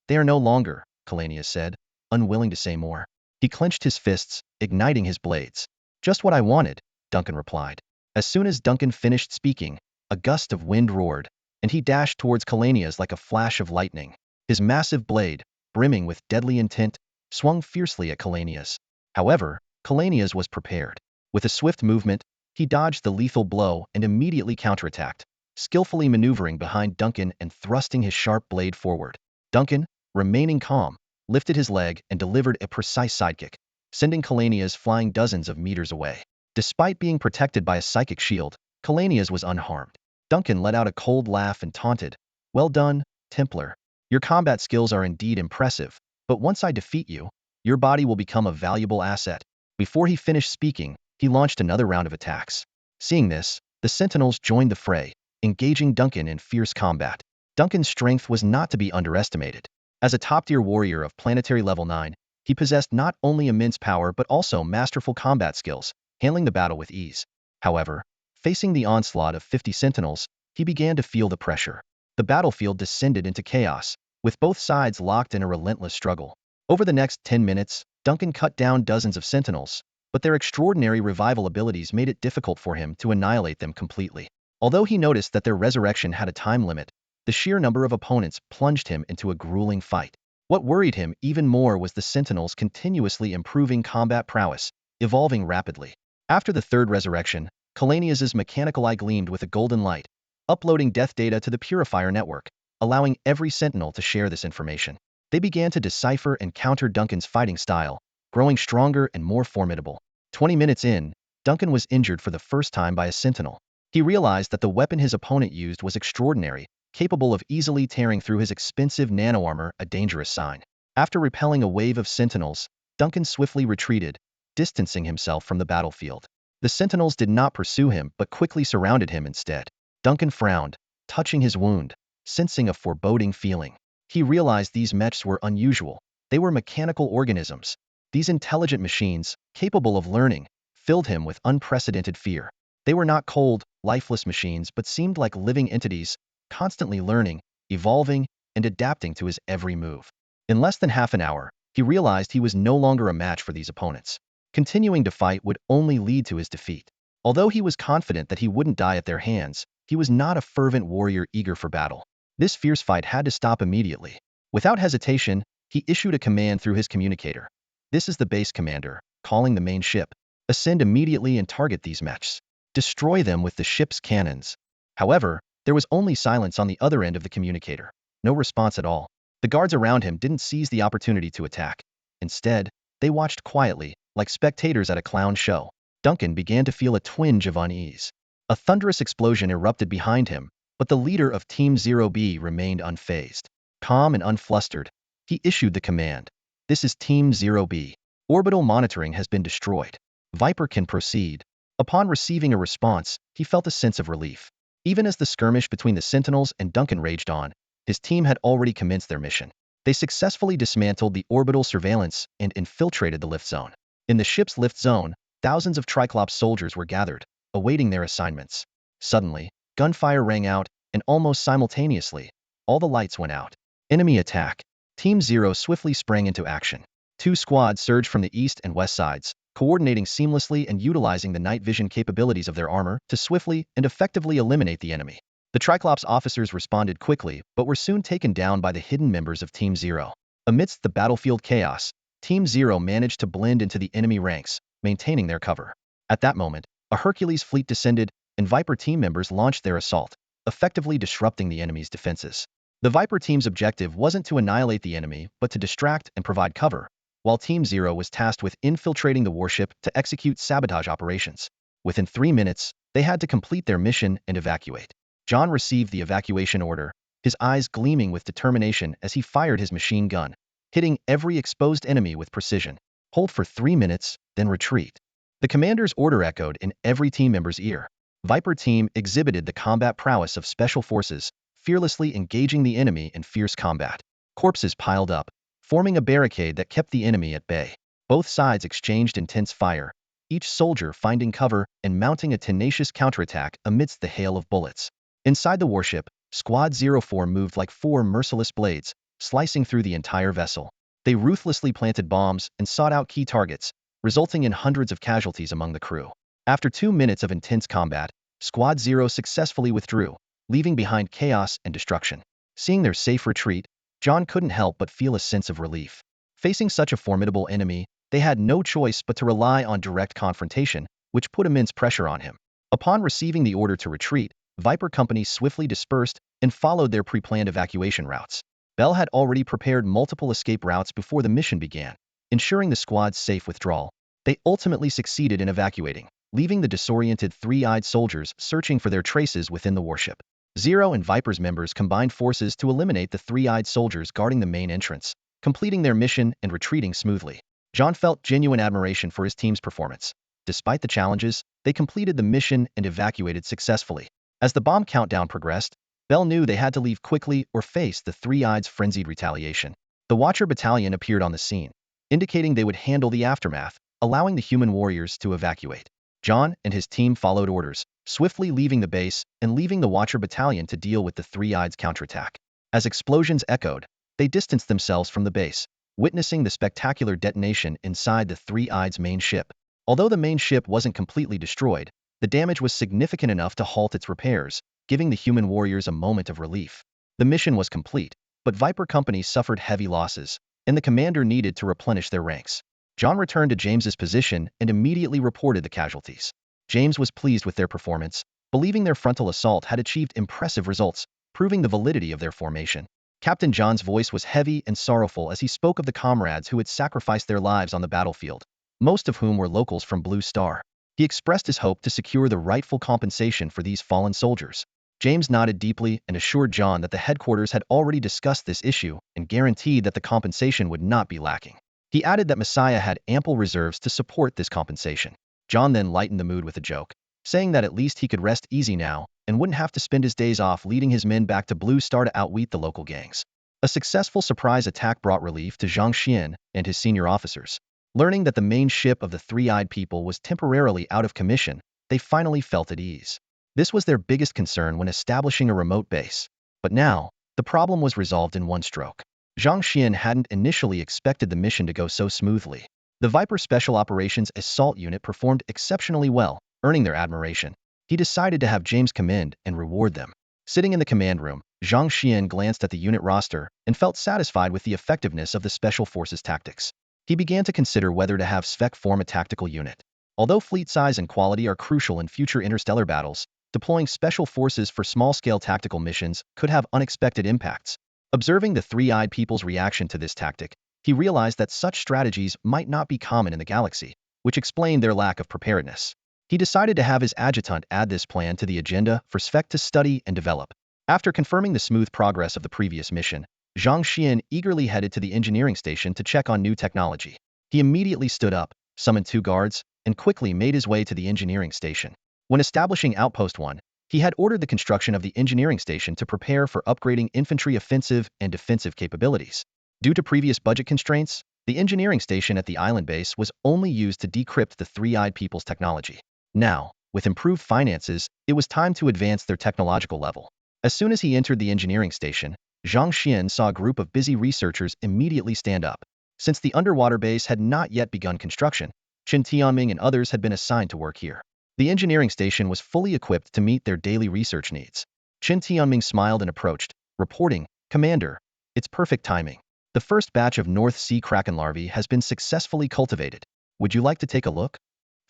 they are no longer, Kalania said, unwilling to say more. He clenched his fists, igniting his blades. Just what I wanted, Duncan replied. As soon as Duncan finished speaking, a gust of wind roared, and he dashed towards Kalania's like a flash of lightning. His massive blade, brimming with deadly intent, swung fiercely at Kalania's. However, Kalania's was prepared. With a swift movement, he dodged the lethal blow and immediately counterattacked, skillfully maneuvering behind Duncan and thrusting his sharp blade forward. Duncan, remaining calm, lifted his leg and delivered a precise sidekick, sending Kalania's flying dozens of meters away. Despite being protected by a psychic shield, Kalania's was unharmed. Duncan let out a cold laugh and taunted, Well done, Templar. Your combat skills are indeed impressive, but once I defeat you, your body will become a valuable asset. Before he finished speaking, he launched another round of attacks. Seeing this, the sentinels joined the fray, engaging Duncan in fierce combat. Duncan's strength was not to be underestimated. As a top-tier warrior of planetary level 9, he possessed not only immense power but also masterful combat skills, handling the battle with ease. However, facing the onslaught of 50 sentinels, he began to feel the pressure. The battlefield descended into chaos, with both sides locked in a relentless struggle. Over the next 10 minutes, Duncan cut down dozens of sentinels, but their extraordinary revival abilities made it difficult for him to annihilate them completely. Although he noticed that their resurrection had a time limit, the sheer number of opponents plunged him into a grueling fight. What worried him even more was the sentinels' continuously improving combat prowess, evolving rapidly. After the third resurrection, Kalania's mechanical eye gleamed with a golden light, uploading death data to the Purifier network, allowing every sentinel to share this information. They began to decipher and counter Duncan's fighting style, growing stronger and more formidable. 20 minutes in, Duncan was injured for the first time by a sentinel. He realized that the weapon his opponent used was extraordinary, capable of easily tearing through his expensive nano-armor, a dangerous sign. After repelling a wave of sentinels, Duncan swiftly retreated, distancing himself from the battlefield. The sentinels did not pursue him but quickly surrounded him instead. Duncan frowned, touching his wound, sensing a foreboding feeling. He realized these mechs were unusual. They were mechanical organisms. These intelligent machines, capable of learning, filled him with unprecedented fear. They were not cold, lifeless machines but seemed like living entities, constantly learning, evolving, and adapting to his every move. In less than half an hour, he realized he was no longer a match for these opponents. Continuing to fight would only lead to his defeat. Although he was confident that he wouldn't die at their hands, he was not a fervent warrior eager for battle. This fierce fight had to stop immediately. Without hesitation, he issued a command through his communicator. This is the base commander, calling the main ship. Ascend immediately and target these mechs. Destroy them with the ship's cannons. However, there was only silence on the other end of the communicator. No response at all. The guards around him didn't seize the opportunity to attack. Instead, they watched quietly, like spectators at a clown show. Duncan began to feel a twinge of unease. A thunderous explosion erupted behind him, but the leader of Team 0B remained unfazed. Calm and unflustered, he issued the command. This is Team 0B. Orbital monitoring has been destroyed. Viper can proceed. Upon receiving a response, he felt a sense of relief. Even as the skirmish between the Sentinels and Duncan raged on, his team had already commenced their mission. They successfully dismantled the orbital surveillance and infiltrated the lift zone. In the ship's lift zone, thousands of Triclops soldiers were gathered, awaiting their assignments. Suddenly, Gunfire rang out, and almost simultaneously, all the lights went out. Enemy attack. Team Zero swiftly sprang into action. Two squads surged from the east and west sides, coordinating seamlessly and utilizing the night vision capabilities of their armor to swiftly and effectively eliminate the enemy. The Triclops officers responded quickly, but were soon taken down by the hidden members of Team Zero. Amidst the battlefield chaos, Team Zero managed to blend into the enemy ranks, maintaining their cover. At that moment, a Hercules fleet descended, and Viper team members launched their assault, effectively disrupting the enemy's defenses. The Viper team's objective wasn't to annihilate the enemy, but to distract and provide cover, while Team Zero was tasked with infiltrating the warship to execute sabotage operations. Within 3 minutes, they had to complete their mission and evacuate. John received the evacuation order, his eyes gleaming with determination as he fired his machine gun, hitting every exposed enemy with precision. Hold for 3 minutes, then retreat. The commander's order echoed in every team member's ear. Viper team exhibited the combat prowess of special forces, fearlessly engaging the enemy in fierce combat. Corpses piled up, forming a barricade that kept the enemy at bay. Both sides exchanged intense fire, each soldier finding cover and mounting a tenacious counterattack amidst the hail of bullets. Inside the warship, Squad 04 moved like 4 merciless blades, slicing through the entire vessel. They ruthlessly planted bombs and sought out key targets, resulting in hundreds of casualties among the crew. After 2 minutes of intense combat, Squad 0 successfully withdrew, leaving behind chaos and destruction. Seeing their safe retreat, John couldn't help but feel a sense of relief. Facing such a formidable enemy, they had no choice but to rely on direct confrontation, which put immense pressure on him. Upon receiving the order to retreat, Viper companies swiftly dispersed and followed their pre-planned evacuation routes. Bell had already prepared multiple escape routes before the mission began, ensuring the squad's safe withdrawal. They ultimately succeeded in evacuating, leaving the disoriented three-eyed soldiers searching for their traces within the warship. Zero and Viper's members combined forces to eliminate the three-eyed soldiers guarding the main entrance, completing their mission and retreating smoothly. John felt genuine admiration for his team's performance. Despite the challenges, they completed the mission and evacuated successfully. As the bomb countdown progressed, Bell knew they had to leave quickly or face the three-eyed's frenzied retaliation. The Watcher Battalion appeared on the scene, indicating they would handle the aftermath, allowing the human warriors to evacuate. John and his team followed orders, swiftly leaving the base and leaving the Watcher Battalion to deal with the three-eyed's counterattack. As explosions echoed, they distanced themselves from the base, witnessing the spectacular detonation inside the three-eyed's main ship. Although the main ship wasn't completely destroyed, the damage was significant enough to halt its repairs, giving the human warriors a moment of relief. The mission was complete, but Viper Company suffered heavy losses, and the commander needed to replenish their ranks. John returned to James's position and immediately reported the casualties. James was pleased with their performance, believing their frontal assault had achieved impressive results, proving the validity of their formation. Captain John's voice was heavy and sorrowful as he spoke of the comrades who had sacrificed their lives on the battlefield, most of whom were locals from Blue Star. He expressed his hope to secure the rightful compensation for these fallen soldiers. James nodded deeply and assured John that the headquarters had already discussed this issue and guaranteed that the compensation would not be lacking. He added that Messiah had ample reserves to support this compensation. John then lightened the mood with a joke, saying that at least he could rest easy now and wouldn't have to spend his days off leading his men back to Blue Star to outwit the local gangs. A successful surprise attack brought relief to Zhang Xuan and his senior officers. Learning that the main ship of the Three-Eyed People was temporarily out of commission, they finally felt at ease. This was their biggest concern when establishing a remote base. But now, the problem was resolved in one stroke. Zhang Xuan hadn't initially expected the mission to go so smoothly. The Viper Special Operations Assault Unit performed exceptionally well, earning their admiration. He decided to have James commend and reward them. Sitting in the command room, Zhang Xuan glanced at the unit roster and felt satisfied with the effectiveness of the Special Forces tactics. He began to consider whether to have SPEC form a tactical unit. Although fleet size and quality are crucial in future interstellar battles, deploying special forces for small-scale tactical missions could have unexpected impacts. Observing the Three-Eyed People's reaction to this tactic, he realized that such strategies might not be common in the galaxy, which explained their lack of preparedness. He decided to have his adjutant add this plan to the agenda for SPEC to study and develop. After confirming the smooth progress of the previous mission, Zhang Xuan eagerly headed to the engineering station to check on new technology. He immediately stood up, summoned 2 guards, and quickly made his way to the engineering station. When establishing Outpost 1, he had ordered the construction of the engineering station to prepare for upgrading infantry offensive and defensive capabilities. Due to previous budget constraints, the engineering station at the island base was only used to decrypt the Three-Eyed People's technology. Now, With improved finances, it was time to advance their technological level. As soon as he entered the engineering station, Zhang Xuan saw a group of busy researchers immediately stand up. Since the underwater base had not yet begun construction, Qin Tianming and others had been assigned to work here. The engineering station was fully equipped to meet their daily research needs. Qin Tianming smiled and approached, reporting, "Commander, it's perfect timing. The first batch of North Sea Kraken larvae has been successfully cultivated. Would you like to take a look?"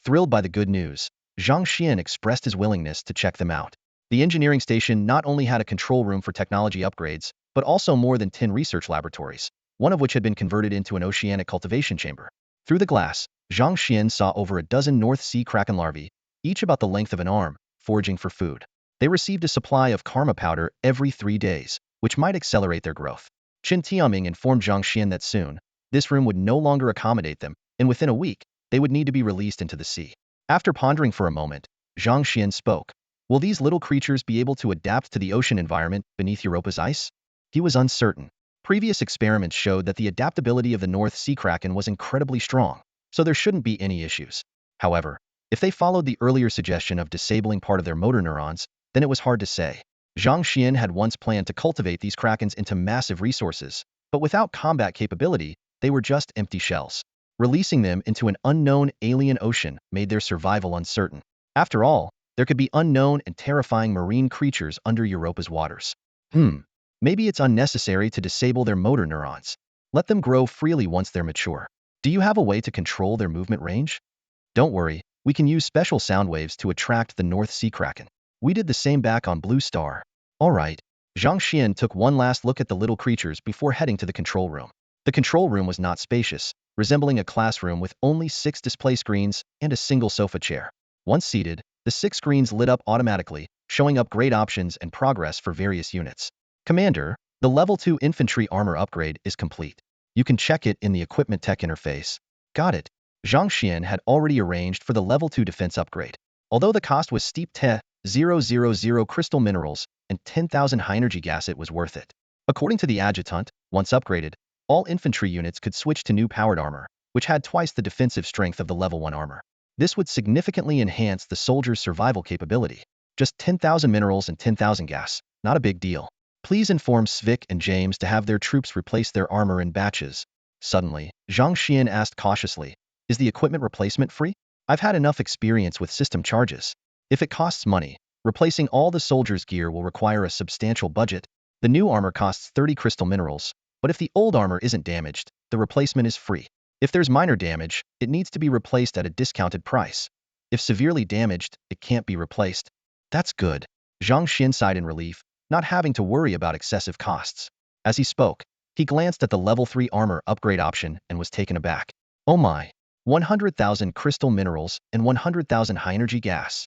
Thrilled by the good news, Zhang Xuan expressed his willingness to check them out. The engineering station not only had a control room for technology upgrades, but also more than 10 research laboratories, one of which had been converted into an oceanic cultivation chamber. Through the glass, Zhang Xuan saw over a dozen North Sea Kraken larvae, each about the length of an arm, foraging for food. They received a supply of karma powder every 3 days, which might accelerate their growth. Qin Tianming informed Zhang Xuan that soon, this room would no longer accommodate them, and within a week, they would need to be released into the sea. After pondering for a moment, Zhang Xuan spoke. Will these little creatures be able to adapt to the ocean environment beneath Europa's ice? He was uncertain. Previous experiments showed that the adaptability of the North Sea Kraken was incredibly strong, so there shouldn't be any issues. However, if they followed the earlier suggestion of disabling part of their motor neurons, then it was hard to say. Zhang Xuan had once planned to cultivate these krakens into massive resources, but without combat capability, they were just empty shells. Releasing them into an unknown alien ocean made their survival uncertain. After all, there could be unknown and terrifying marine creatures under Europa's waters. Maybe it's unnecessary to disable their motor neurons. Let them grow freely once they're mature. Do you have a way to control their movement range? Don't worry, we can use special sound waves to attract the North Sea Kraken. We did the same back on Blue Star. All right. Zhang Xuan took one last look at the little creatures before heading to the control room. The control room was not spacious, resembling a classroom with only 6 display screens and a single sofa chair. Once seated, the 6 screens lit up automatically, showing upgrade options and progress for various units. Commander, the Level 2 infantry armor upgrade is complete. You can check it in the equipment tech interface. Got it. Zhang Xuan had already arranged for the Level 2 defense upgrade. Although the cost was steep, 000 crystal minerals and 10,000 high energy gas, it was worth it. According to the adjutant, once upgraded, all infantry units could switch to new powered armor, which had twice the defensive strength of the Level 1 armor. This would significantly enhance the soldier's survival capability. Just 10,000 minerals and 10,000 gas, not a big deal. Please inform Svik and James to have their troops replace their armor in batches. Suddenly, Zhang Xuan asked cautiously, is the equipment replacement free? I've had enough experience with system charges. If it costs money, replacing all the soldiers' gear will require a substantial budget. The new armor costs 30 crystal minerals, but if the old armor isn't damaged, the replacement is free. If there's minor damage, it needs to be replaced at a discounted price. If severely damaged, it can't be replaced. That's good. Zhang Xuan sighed in relief, not having to worry about excessive costs. As he spoke, he glanced at the Level 3 armor upgrade option and was taken aback. Oh my! 100,000 crystal minerals and 100,000 high energy gas.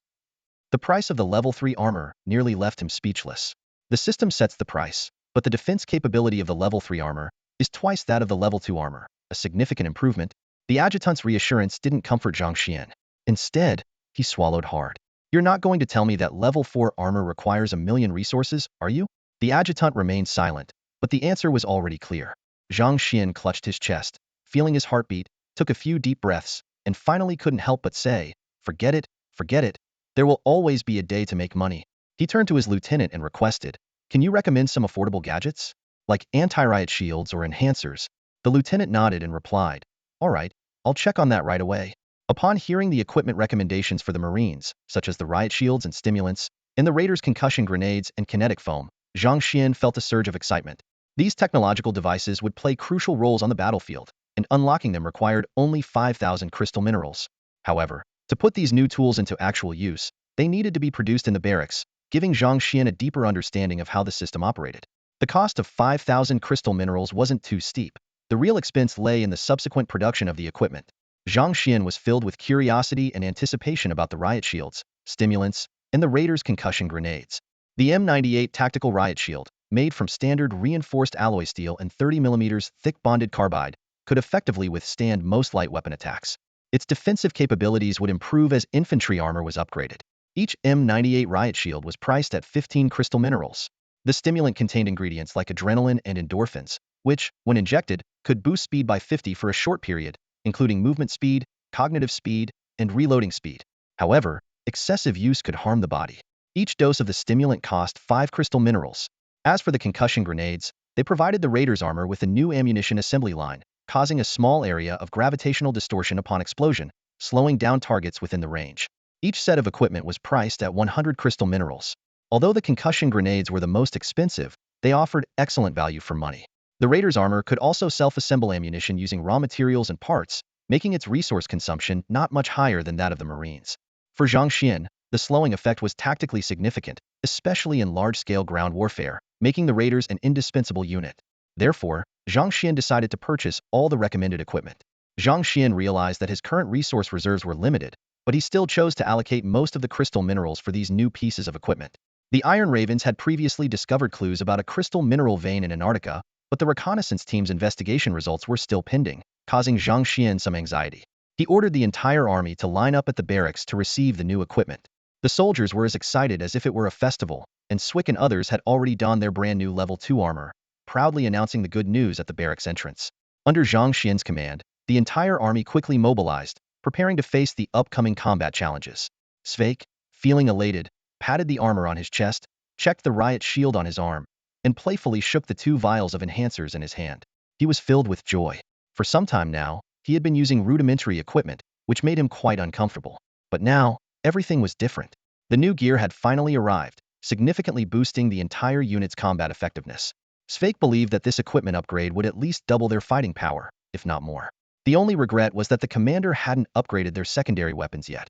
The price of the Level 3 armor nearly left him speechless. The system sets the price, but the defense capability of the Level 3 armor is twice that of the Level 2 armor, a significant improvement. The adjutant's reassurance didn't comfort Zhang Xuan. Instead, he swallowed hard. You're not going to tell me that Level 4 armor requires 1,000,000 resources, are you? The adjutant remained silent, but the answer was already clear. Zhang Xuan clutched his chest, feeling his heartbeat, took a few deep breaths, and finally couldn't help but say, forget it, forget it. There will always be a day to make money. He turned to his lieutenant and requested, can you recommend some affordable gadgets? Like anti-riot shields or enhancers? The lieutenant nodded and replied, all right, I'll check on that right away. Upon hearing the equipment recommendations for the Marines, such as the riot shields and stimulants, and the Raiders' concussion grenades and kinetic foam, Zhang Xuan felt a surge of excitement. These technological devices would play crucial roles on the battlefield, and unlocking them required only 5,000 crystal minerals. However, to put these new tools into actual use, they needed to be produced in the barracks, giving Zhang Xuan a deeper understanding of how the system operated. The cost of 5,000 crystal minerals wasn't too steep. The real expense lay in the subsequent production of the equipment. Zhang Xuan was filled with curiosity and anticipation about the riot shields, stimulants, and the Raiders' concussion grenades. The M98 tactical riot shield, made from standard reinforced alloy steel and 30mm thick bonded carbide, could effectively withstand most light weapon attacks. Its defensive capabilities would improve as infantry armor was upgraded. Each M98 riot shield was priced at 15 crystal minerals. The stimulant contained ingredients like adrenaline and endorphins, which, when injected, could boost speed by 50 for a short period, including movement speed, cognitive speed, and reloading speed. However, Excessive use could harm the body. Each dose of the stimulant cost 5 crystal minerals. As for the concussion grenades, they provided the raiders' armor with a new ammunition assembly line, causing a small area of gravitational distortion upon explosion, slowing down targets within the range. Each set of equipment was priced at 100 crystal minerals. Although the concussion grenades were the most expensive, they offered excellent value for money. The raiders' armor could also self-assemble ammunition using raw materials and parts, making its resource consumption not much higher than that of the Marines. For Zhang Xuan, the slowing effect was tactically significant, especially in large-scale ground warfare, making the raiders an indispensable unit. Therefore, Zhang Xuan decided to purchase all the recommended equipment. Zhang Xuan realized that his current resource reserves were limited, but he still chose to allocate most of the crystal minerals for these new pieces of equipment. The Iron Ravens had previously discovered clues about a crystal mineral vein in Antarctica, but the reconnaissance team's investigation results were still pending, causing Zhang Xuan some anxiety. He ordered the entire army to line up at the barracks to receive the new equipment. The soldiers were as excited as if it were a festival, and Swick and others had already donned their brand new level 2 armor, proudly announcing the good news at the barracks entrance. Under Zhang Xuan's command, the entire army quickly mobilized, preparing to face the upcoming combat challenges. Sveik, feeling elated, patted the armor on his chest, checked the riot shield on his arm, and playfully shook the 2 vials of enhancers in his hand. He was filled with joy. For some time now, he had been using rudimentary equipment, which made him quite uncomfortable. But now, everything was different. The new gear had finally arrived, significantly boosting the entire unit's combat effectiveness. Sveik believed that this equipment upgrade would at least double their fighting power, if not more. The only regret was that the commander hadn't upgraded their secondary weapons yet.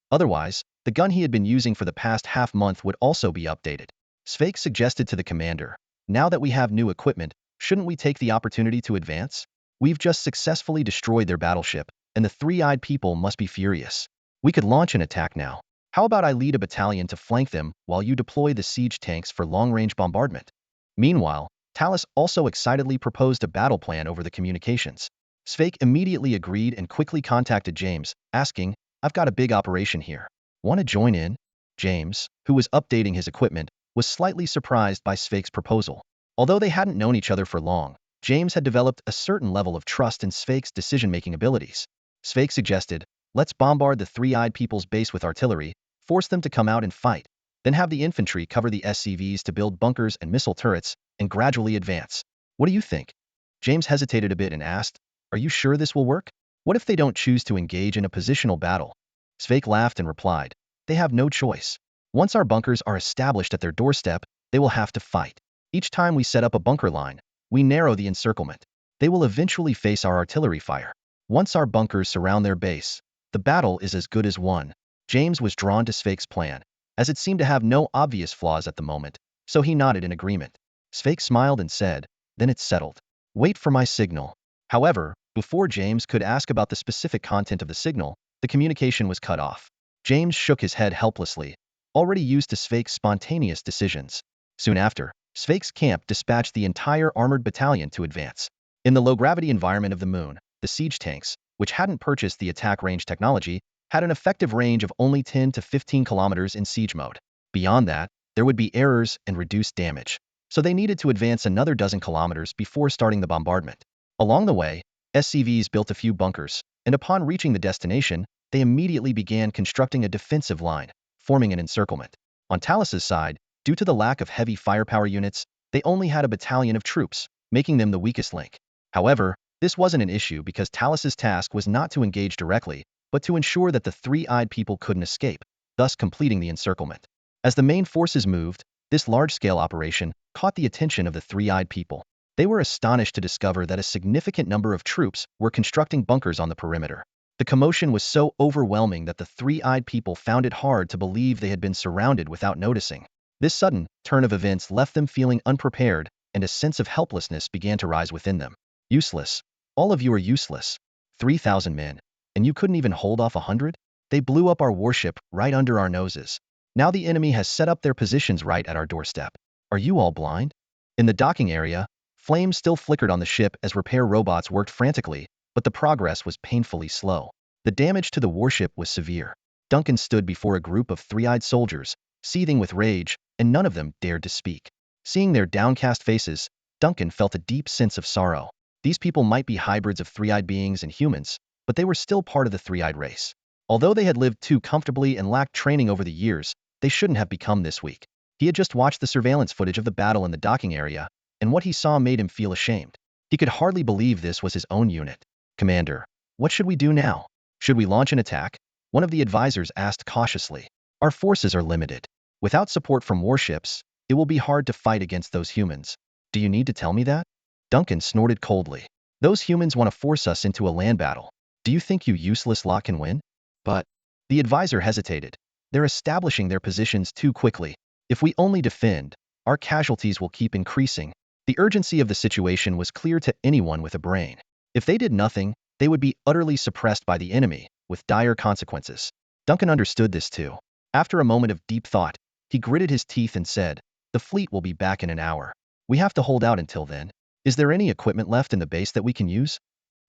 Otherwise, the gun he had been using for the past half-month would also be updated. Sveik suggested to the commander, "Now that we have new equipment, shouldn't we take the opportunity to advance? We've just successfully destroyed their battleship, and the three-eyed people must be furious. We could launch an attack now. How about I lead a battalion to flank them while you deploy the siege tanks for long-range bombardment?" Meanwhile, Talus also excitedly proposed a battle plan over the communications. Sveik immediately agreed and quickly contacted James, asking, "I've got a big operation here. Want to join in?" James, who was updating his equipment, was slightly surprised by Sveik's proposal. Although they hadn't known each other for long, James had developed a certain level of trust in Sveik's decision-making abilities. Sveik suggested, "Let's bombard the three-eyed people's base with artillery, force them to come out and fight, then have the infantry cover the SCVs to build bunkers and missile turrets, and gradually advance. What do you think?" James hesitated a bit and asked, "Are you sure this will work? What if they don't choose to engage in a positional battle?" Sveik laughed and replied, "They have no choice. Once our bunkers are established at their doorstep, they will have to fight. Each time we set up a bunker line, we narrow the encirclement. They will eventually face our artillery fire. Once our bunkers surround their base, the battle is as good as won." James was drawn to Sveik's plan, as it seemed to have no obvious flaws at the moment, so he nodded in agreement. Sveik smiled and said, "Then it's settled. Wait for my signal." However, before James could ask about the specific content of the signal, the communication was cut off. James shook his head helplessly, already used to Sveik's spontaneous decisions. Soon after, Sveik's camp dispatched the entire armored battalion to advance. In the low-gravity environment of the moon, the siege tanks, which hadn't purchased the attack range technology, had an effective range of only 10 to 15 kilometers in siege mode. Beyond that, there would be errors and reduced damage, so they needed to advance another dozen kilometers before starting the bombardment. Along the way, SCVs built a few bunkers, and upon reaching the destination, they immediately began constructing a defensive line, forming an encirclement. On Talus's side, due to the lack of heavy firepower units, they only had a battalion of troops, making them the weakest link. However, this wasn't an issue because Talus's task was not to engage directly, but to ensure that the three-eyed people couldn't escape, thus completing the encirclement. As the main forces moved, this large-scale operation caught the attention of the three-eyed people. They were astonished to discover that a significant number of troops were constructing bunkers on the perimeter. The commotion was so overwhelming that the three-eyed people found it hard to believe they had been surrounded without noticing. This sudden turn of events left them feeling unprepared, and a sense of helplessness began to rise within them. Useless. All of you are useless. 3,000 men. And you couldn't even hold off 100? They blew up our warship right under our noses. Now the enemy has set up their positions right at our doorstep. Are you all blind? In the docking area, flames still flickered on the ship as repair robots worked frantically, but the progress was painfully slow. The damage to the warship was severe. Duncan stood before a group of three-eyed soldiers, seething with rage, and none of them dared to speak. Seeing their downcast faces, Duncan felt a deep sense of sorrow. These people might be hybrids of three-eyed beings and humans, but they were still part of the three-eyed race. Although they had lived too comfortably and lacked training over the years, they shouldn't have become this weak. He had just watched the surveillance footage of the battle in the docking area, and what he saw made him feel ashamed. He could hardly believe this was his own unit. Commander, what should we do now? Should we launch an attack? One of the advisors asked cautiously. Our forces are limited. Without support from warships, it will be hard to fight against those humans. Do you need to tell me that? Duncan snorted coldly. Those humans want to force us into a land battle. Do you think you useless lot can win? But the advisor hesitated. They're establishing their positions too quickly. If we only defend, our casualties will keep increasing. The urgency of the situation was clear to anyone with a brain. If they did nothing, they would be utterly suppressed by the enemy, with dire consequences. Duncan understood this too. After a moment of deep thought, he gritted his teeth and said, "The fleet will be back in an hour. We have to hold out until then. Is there any equipment left in the base that we can use?"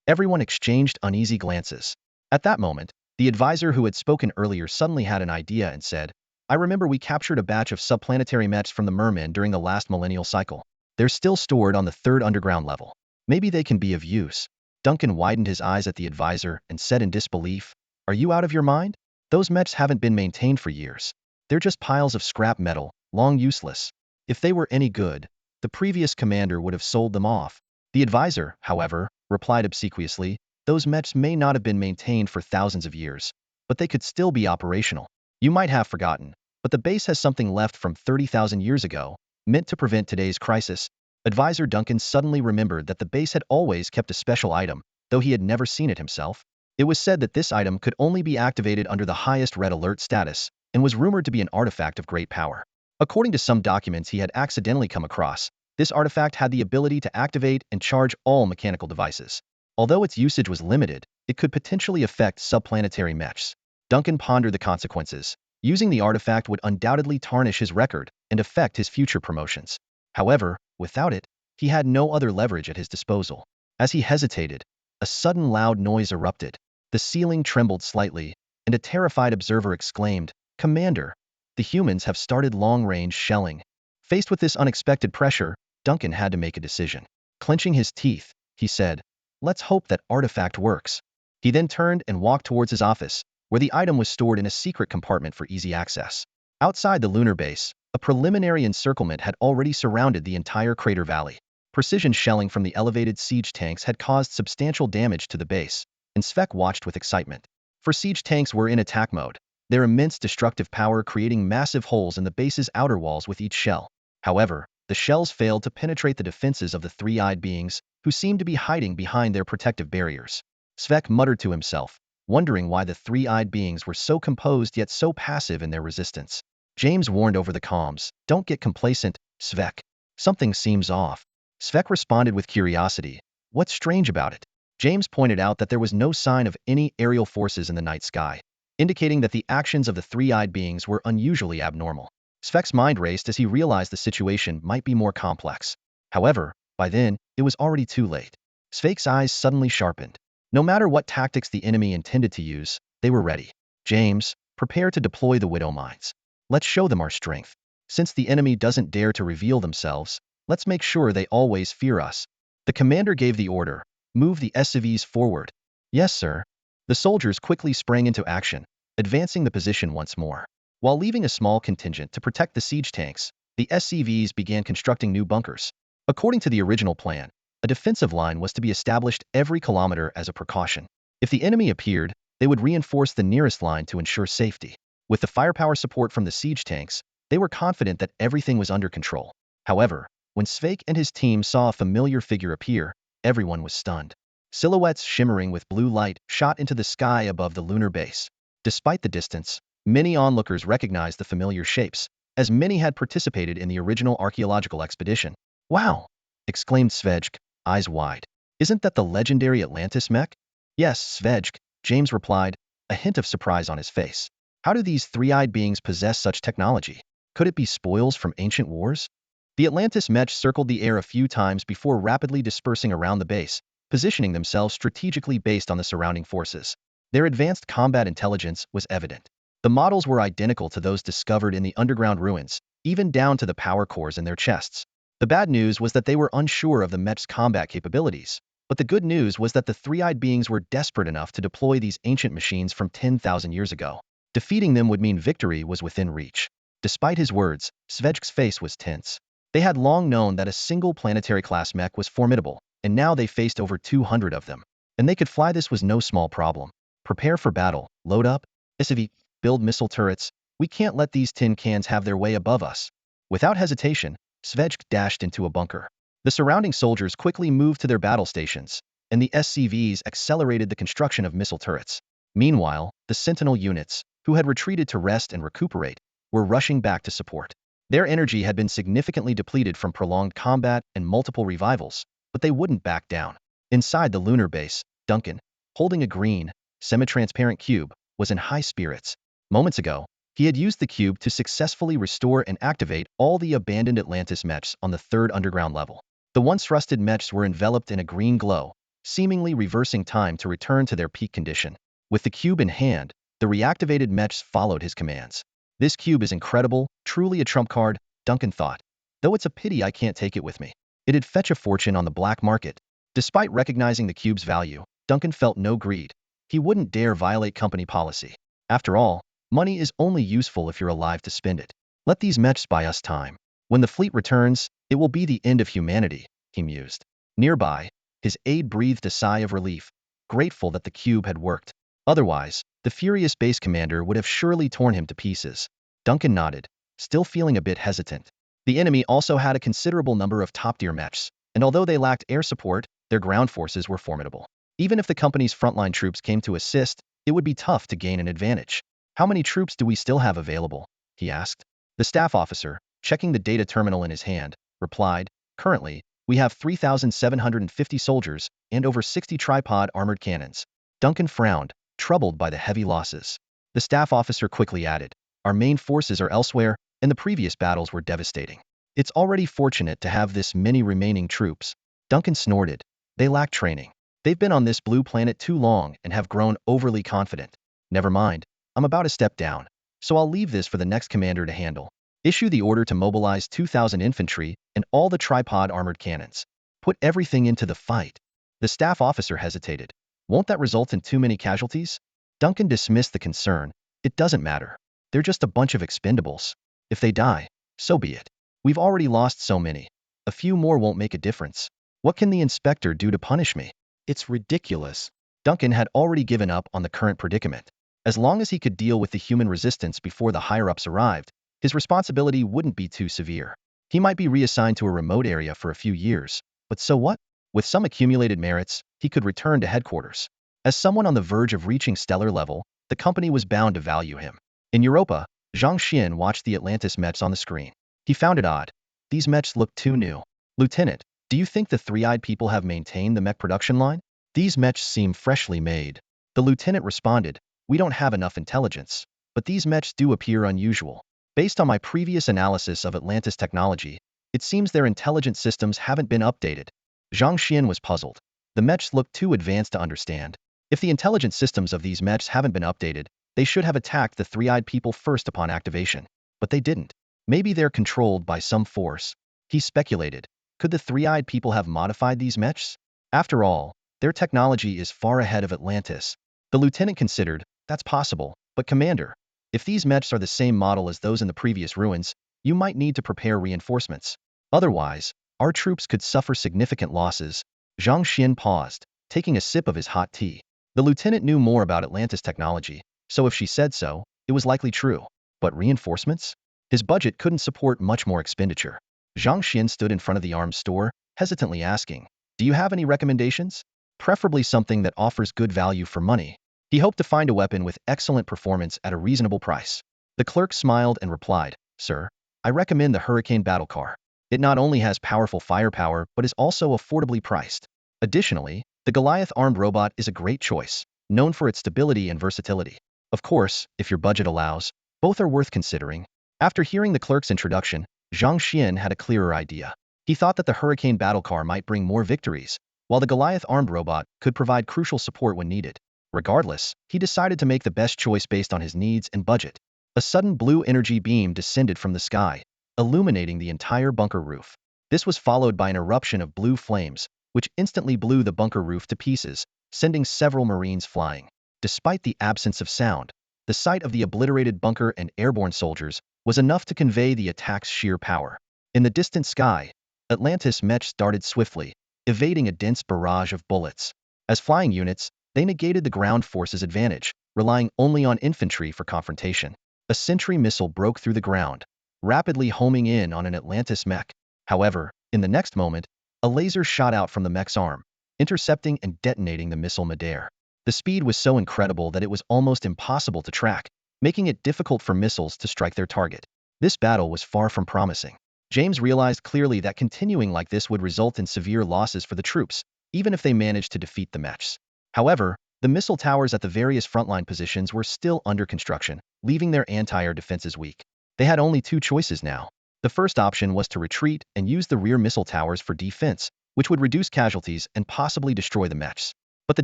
Everyone exchanged uneasy glances. At that moment, the advisor who had spoken earlier suddenly had an idea and said, "I remember we captured a batch of subplanetary mechs from the mermen during the last millennial cycle. They're still stored on the third underground level. Maybe they can be of use." Duncan widened his eyes at the advisor and said in disbelief, "Are you out of your mind? Those mechs haven't been maintained for years. They're just piles of scrap metal, long useless. If they were any good, the previous commander would have sold them off." The advisor, however, replied obsequiously, "Those mechs may not have been maintained for thousands of years, but they could still be operational. You might have forgotten, but the base has something left from 30,000 years ago, meant to prevent today's crisis." Advisor Duncan suddenly remembered that the base had always kept a special item, though he had never seen it himself. It was said that this item could only be activated under the highest red alert status, and was rumored to be an artifact of great power. According to some documents he had accidentally come across, this artifact had the ability to activate and charge all mechanical devices. Although its usage was limited, it could potentially affect subplanetary mechs. Duncan pondered the consequences. Using the artifact would undoubtedly tarnish his record and affect his future promotions. However, without it, he had no other leverage at his disposal. As he hesitated, a sudden loud noise erupted. The ceiling trembled slightly, and a terrified observer exclaimed, "Commander, the humans have started long-range shelling." Faced with this unexpected pressure, Duncan had to make a decision. Clenching his teeth, he said, "Let's hope that artifact works." He then turned and walked towards his office, where the item was stored in a secret compartment for easy access. Outside the lunar base, a preliminary encirclement had already surrounded the entire crater valley. Precision shelling from the elevated siege tanks had caused substantial damage to the base, and Svek watched with excitement. For siege tanks were in attack mode, their immense destructive power creating massive holes in the base's outer walls with each shell. However, the shells failed to penetrate the defenses of the three-eyed beings, who seemed to be hiding behind their protective barriers. Svek muttered to himself, wondering why the three-eyed beings were so composed yet so passive in their resistance. James warned over the comms, "Don't get complacent, Svek. Something seems off." Svek responded with curiosity, "What's strange about it?" James pointed out that there was no sign of any aerial forces in the night sky, indicating that the actions of the three-eyed beings were unusually abnormal. Svek's mind raced as he realized the situation might be more complex. However, by then, it was already too late. Svek's eyes suddenly sharpened. No matter what tactics the enemy intended to use, they were ready. "James, prepare to deploy the widow mines. Let's show them our strength. Since the enemy doesn't dare to reveal themselves, let's make sure they always fear us." The commander gave the order, "Move the SCVs forward." "Yes, sir." The soldiers quickly sprang into action, advancing the position once more. While leaving a small contingent to protect the siege tanks, the SCVs began constructing new bunkers. According to the original plan, a defensive line was to be established every kilometer as a precaution. If the enemy appeared, they would reinforce the nearest line to ensure safety. With the firepower support from the siege tanks, they were confident that everything was under control. However, when Svek and his team saw a familiar figure appear, everyone was stunned. Silhouettes shimmering with blue light shot into the sky above the lunar base. Despite the distance, many onlookers recognized the familiar shapes, as many had participated in the original archaeological expedition. "Wow!" exclaimed Svedjk, eyes wide. "Isn't that the legendary Atlantis mech?" "Yes, Svedjk," James replied, a hint of surprise on his face. "How do these three-eyed beings possess such technology? Could it be spoils from ancient wars?" The Atlantis mech circled the air a few times before rapidly dispersing around the base, positioning themselves strategically based on the surrounding forces. Their advanced combat intelligence was evident. The models were identical to those discovered in the underground ruins, even down to the power cores in their chests. The bad news was that they were unsure of the mech's combat capabilities. But the good news was that the three-eyed beings were desperate enough to deploy these ancient machines from 10,000 years ago. Defeating them would mean victory was within reach. Despite his words, Svejk's face was tense. They had long known that a single planetary-class mech was formidable, and now they faced over 200 of them. And they could fly. This was no small problem. Prepare for battle, load up, SCV, build missile turrets. We can't let these tin cans have their way above us. Without hesitation, Svejk dashed into a bunker. The surrounding soldiers quickly moved to their battle stations, and the SCVs accelerated the construction of missile turrets. Meanwhile, the Sentinel units, who had retreated to rest and recuperate, were rushing back to support. Their energy had been significantly depleted from prolonged combat and multiple revivals, but they wouldn't back down. Inside the lunar base, Duncan, holding a green, semi-transparent cube, was in high spirits. Moments ago, he had used the cube to successfully restore and activate all the abandoned Atlantis mechs on the third underground level. The once rusted mechs were enveloped in a green glow, seemingly reversing time to return to their peak condition. With the cube in hand, the reactivated mechs followed his commands. This cube is incredible, truly a trump card, Duncan thought. Though it's a pity I can't take it with me. It'd fetch a fortune on the black market. Despite recognizing the cube's value, Duncan felt no greed. He wouldn't dare violate company policy. After all, money is only useful if you're alive to spend it. Let these mechs buy us time. When the fleet returns, it will be the end of humanity, he mused. Nearby, his aide breathed a sigh of relief, grateful that the cube had worked. Otherwise, the furious base commander would have surely torn him to pieces. Duncan nodded, still feeling a bit hesitant. The enemy also had a considerable number of top-tier mechs, and although they lacked air support, their ground forces were formidable. Even if the company's frontline troops came to assist, it would be tough to gain an advantage. How many troops do we still have available? He asked. The staff officer, checking the data terminal in his hand, replied, currently, we have 3,750 soldiers and over 60 tripod armored cannons. Duncan frowned, troubled by the heavy losses. The staff officer quickly added, our main forces are elsewhere, and the previous battles were devastating. It's already fortunate to have this many remaining troops. Duncan snorted. They lack training. They've been on this blue planet too long and have grown overly confident. Never mind, I'm about to step down, so I'll leave this for the next commander to handle. Issue the order to mobilize 2,000 infantry and all the tripod armored cannons. Put everything into the fight. The staff officer hesitated. Won't that result in too many casualties? Duncan dismissed the concern. It doesn't matter. They're just a bunch of expendables. If they die, so be it. We've already lost so many. A few more won't make a difference. What can the inspector do to punish me? It's ridiculous. Duncan had already given up on the current predicament. As long as he could deal with the human resistance before the higher-ups arrived, his responsibility wouldn't be too severe. He might be reassigned to a remote area for a few years, but so what? With some accumulated merits, he could return to headquarters. As someone on the verge of reaching stellar level, the company was bound to value him. In Europa, Zhang Xuan watched the Atlantis mechs on the screen. He found it odd. These mechs looked too new. Lieutenant, do you think the three-eyed people have maintained the mech production line? These mechs seem freshly made. The lieutenant responded, we don't have enough intelligence, but these mechs do appear unusual. Based on my previous analysis of Atlantis technology, it seems their intelligence systems haven't been updated. Zhang Xuan was puzzled. The mechs looked too advanced to understand. If the intelligence systems of these mechs haven't been updated, they should have attacked the three-eyed people first upon activation. But they didn't. Maybe they're controlled by some force. He speculated. Could the three-eyed people have modified these mechs? After all, their technology is far ahead of Atlantis. The lieutenant considered, that's possible, but commander, if these mechs are the same model as those in the previous ruins, you might need to prepare reinforcements. Otherwise, our troops could suffer significant losses. Zhang Xuan paused, taking a sip of his hot tea. The lieutenant knew more about Atlantis technology, so if she said so, it was likely true. But reinforcements? His budget couldn't support much more expenditure. Zhang Xuan stood in front of the arms store, hesitantly asking, do you have any recommendations? Preferably something that offers good value for money. He hoped to find a weapon with excellent performance at a reasonable price. The clerk smiled and replied, sir, I recommend the Hurricane battle car. It not only has powerful firepower but is also affordably priced. Additionally, the Goliath armed robot is a great choice, known for its stability and versatility. Of course, if your budget allows, both are worth considering. After hearing the clerk's introduction, Zhang Xuan had a clearer idea. He thought that the Hurricane battle car might bring more victories, while the Goliath armed robot could provide crucial support when needed. Regardless, he decided to make the best choice based on his needs and budget. A sudden blue energy beam descended from the sky, illuminating the entire bunker roof. This was followed by an eruption of blue flames, which instantly blew the bunker roof to pieces, sending several Marines flying. Despite the absence of sound, the sight of the obliterated bunker and airborne soldiers was enough to convey the attack's sheer power. In the distant sky, Atlantis mechs darted swiftly, evading a dense barrage of bullets. As flying units, they negated the ground force's advantage, relying only on infantry for confrontation. A sentry missile broke through the ground, rapidly homing in on an Atlantis mech. However, in the next moment, a laser shot out from the mech's arm, intercepting and detonating the missile midair. The speed was so incredible that it was almost impossible to track, making it difficult for missiles to strike their target. This battle was far from promising. James realized clearly that continuing like this would result in severe losses for the troops, even if they managed to defeat the mechs. However, the missile towers at the various frontline positions were still under construction, leaving their anti-air defenses weak. They had only two choices now. The first option was to retreat and use the rear missile towers for defense, which would reduce casualties and possibly destroy the mechs. But the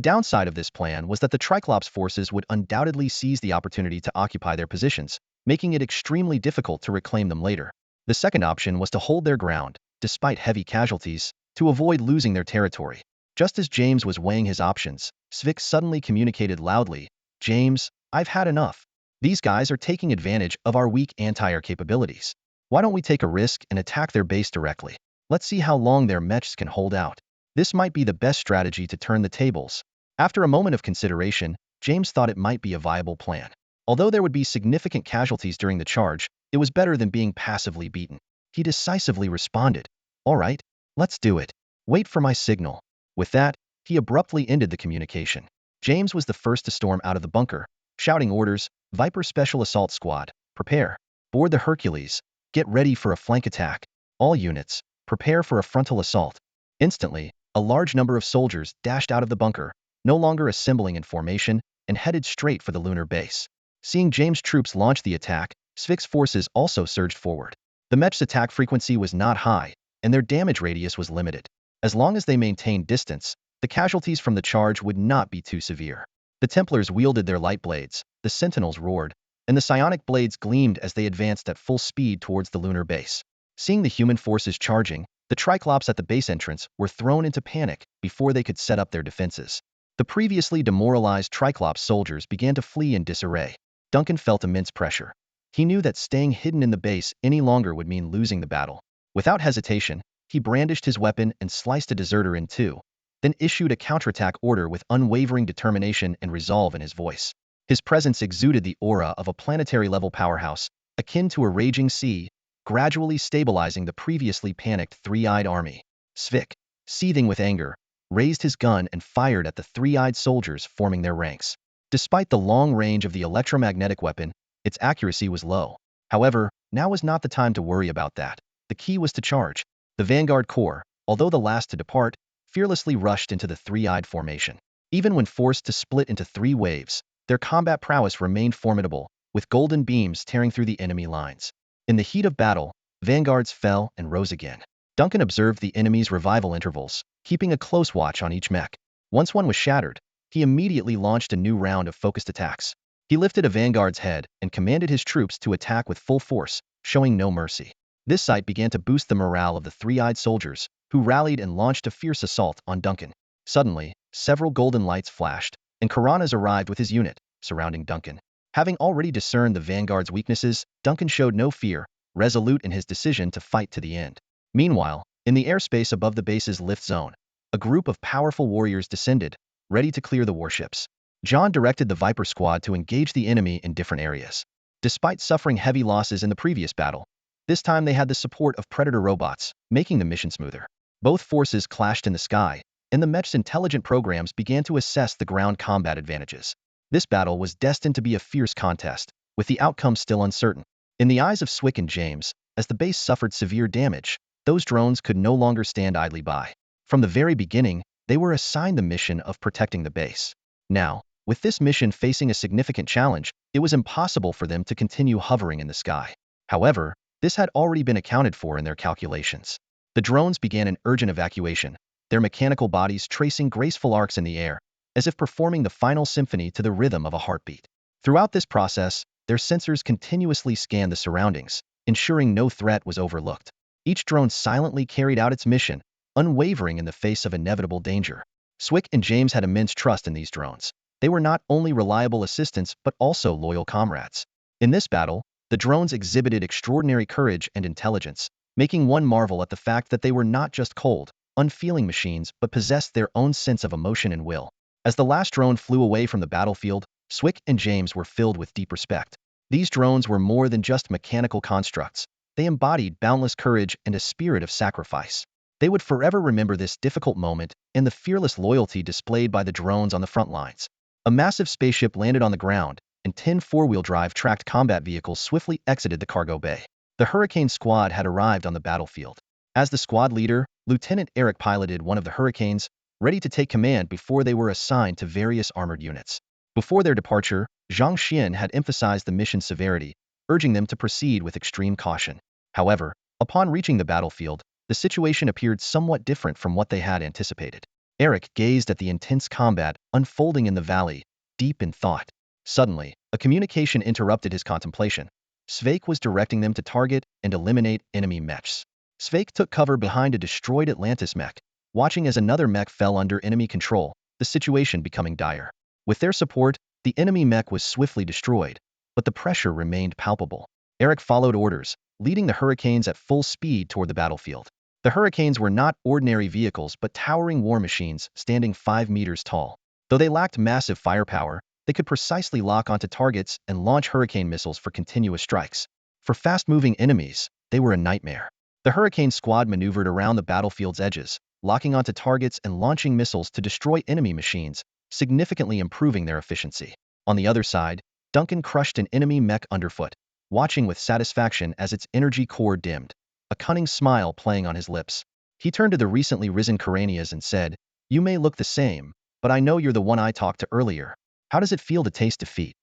downside of this plan was that the Triclops forces would undoubtedly seize the opportunity to occupy their positions, making it extremely difficult to reclaim them later. The second option was to hold their ground, despite heavy casualties, to avoid losing their territory. Just as James was weighing his options, Svix suddenly communicated loudly, "James, I've had enough. These guys are taking advantage of our weak anti-air capabilities. Why don't we take a risk and attack their base directly? Let's see how long their mechs can hold out." This might be the best strategy to turn the tables. After a moment of consideration, James thought it might be a viable plan. Although there would be significant casualties during the charge, it was better than being passively beaten. He decisively responded, "All right, let's do it. Wait for my signal." With that, he abruptly ended the communication. James was the first to storm out of the bunker, shouting orders, "Viper Special Assault Squad, prepare. Board the Hercules. Get ready for a flank attack. All units, prepare for a frontal assault." Instantly, a large number of soldiers dashed out of the bunker, no longer assembling in formation, and headed straight for the lunar base. Seeing James' troops launch the attack, Svix forces also surged forward. The mech's attack frequency was not high, and their damage radius was limited. As long as they maintained distance, the casualties from the charge would not be too severe. The Templars wielded their light blades, the Sentinels roared, and the psionic blades gleamed as they advanced at full speed towards the lunar base. Seeing the human forces charging, the Triclops at the base entrance were thrown into panic before they could set up their defenses. The previously demoralized Triclops soldiers began to flee in disarray. Duncan felt immense pressure. He knew that staying hidden in the base any longer would mean losing the battle. Without hesitation, he brandished his weapon and sliced a deserter in two, then issued a counterattack order with unwavering determination and resolve in his voice. His presence exuded the aura of a planetary-level powerhouse, akin to a raging sea, gradually stabilizing the previously panicked three-eyed army. Svik, seething with anger, raised his gun and fired at the three-eyed soldiers forming their ranks. Despite the long range of the electromagnetic weapon, its accuracy was low. However, now was not the time to worry about that. The key was to charge. The Vanguard Corps, although the last to depart, fearlessly rushed into the three-eyed formation. Even when forced to split into three waves, their combat prowess remained formidable, with golden beams tearing through the enemy lines. In the heat of battle, vanguards fell and rose again. Duncan observed the enemy's revival intervals, keeping a close watch on each mech. Once one was shattered, he immediately launched a new round of focused attacks. He lifted a vanguard's head and commanded his troops to attack with full force, showing no mercy. This sight began to boost the morale of the three-eyed soldiers, who rallied and launched a fierce assault on Duncan. Suddenly, several golden lights flashed, and Karanas arrived with his unit, surrounding Duncan. Having already discerned the vanguard's weaknesses, Duncan showed no fear, resolute in his decision to fight to the end. Meanwhile, in the airspace above the base's lift zone, a group of powerful warriors descended, ready to clear the warships. John directed the Viper squad to engage the enemy in different areas. Despite suffering heavy losses in the previous battle, this time they had the support of Predator robots, making the mission smoother. Both forces clashed in the sky, and the mech's intelligent programs began to assess the ground combat advantages. This battle was destined to be a fierce contest, with the outcome still uncertain. In the eyes of Swick and James, as the base suffered severe damage, those drones could no longer stand idly by. From the very beginning, they were assigned the mission of protecting the base. Now, with this mission facing a significant challenge, it was impossible for them to continue hovering in the sky. However, this had already been accounted for in their calculations. The drones began an urgent evacuation, their mechanical bodies tracing graceful arcs in the air, as if performing the final symphony to the rhythm of a heartbeat. Throughout this process, their sensors continuously scanned the surroundings, ensuring no threat was overlooked. Each drone silently carried out its mission, unwavering in the face of inevitable danger. Swick and James had immense trust in these drones. They were not only reliable assistants but also loyal comrades. In this battle, the drones exhibited extraordinary courage and intelligence, making one marvel at the fact that they were not just cold, unfeeling machines but possessed their own sense of emotion and will. As the last drone flew away from the battlefield, Swick and James were filled with deep respect. These drones were more than just mechanical constructs. They embodied boundless courage and a spirit of sacrifice. They would forever remember this difficult moment and the fearless loyalty displayed by the drones on the front lines. A massive spaceship landed on the ground, and 10 four-wheel drive tracked combat vehicles swiftly exited the cargo bay. The Hurricane squad had arrived on the battlefield. As the squad leader, Lieutenant Eric piloted one of the Hurricanes, ready to take command before they were assigned to various armored units. Before their departure, Zhang Xuan had emphasized the mission's severity, urging them to proceed with extreme caution. However, upon reaching the battlefield, the situation appeared somewhat different from what they had anticipated. Eric gazed at the intense combat unfolding in the valley, deep in thought. Suddenly, a communication interrupted his contemplation. Sveik was directing them to target and eliminate enemy mechs. Sveik took cover behind a destroyed Atlantis mech, watching as another mech fell under enemy control, the situation becoming dire. With their support, the enemy mech was swiftly destroyed, but the pressure remained palpable. Eric followed orders, leading the Hurricanes at full speed toward the battlefield. The Hurricanes were not ordinary vehicles but towering war machines standing 5 meters tall. Though they lacked massive firepower, they could precisely lock onto targets and launch Hurricane missiles for continuous strikes. For fast-moving enemies, they were a nightmare. The Hurricane squad maneuvered around the battlefield's edges, locking onto targets and launching missiles to destroy enemy machines, significantly improving their efficiency. On the other side, Duncan crushed an enemy mech underfoot, watching with satisfaction as its energy core dimmed, a cunning smile playing on his lips. He turned to the recently risen Karanias and said, "You may look the same, but I know you're the one I talked to earlier. How does it feel to taste defeat?"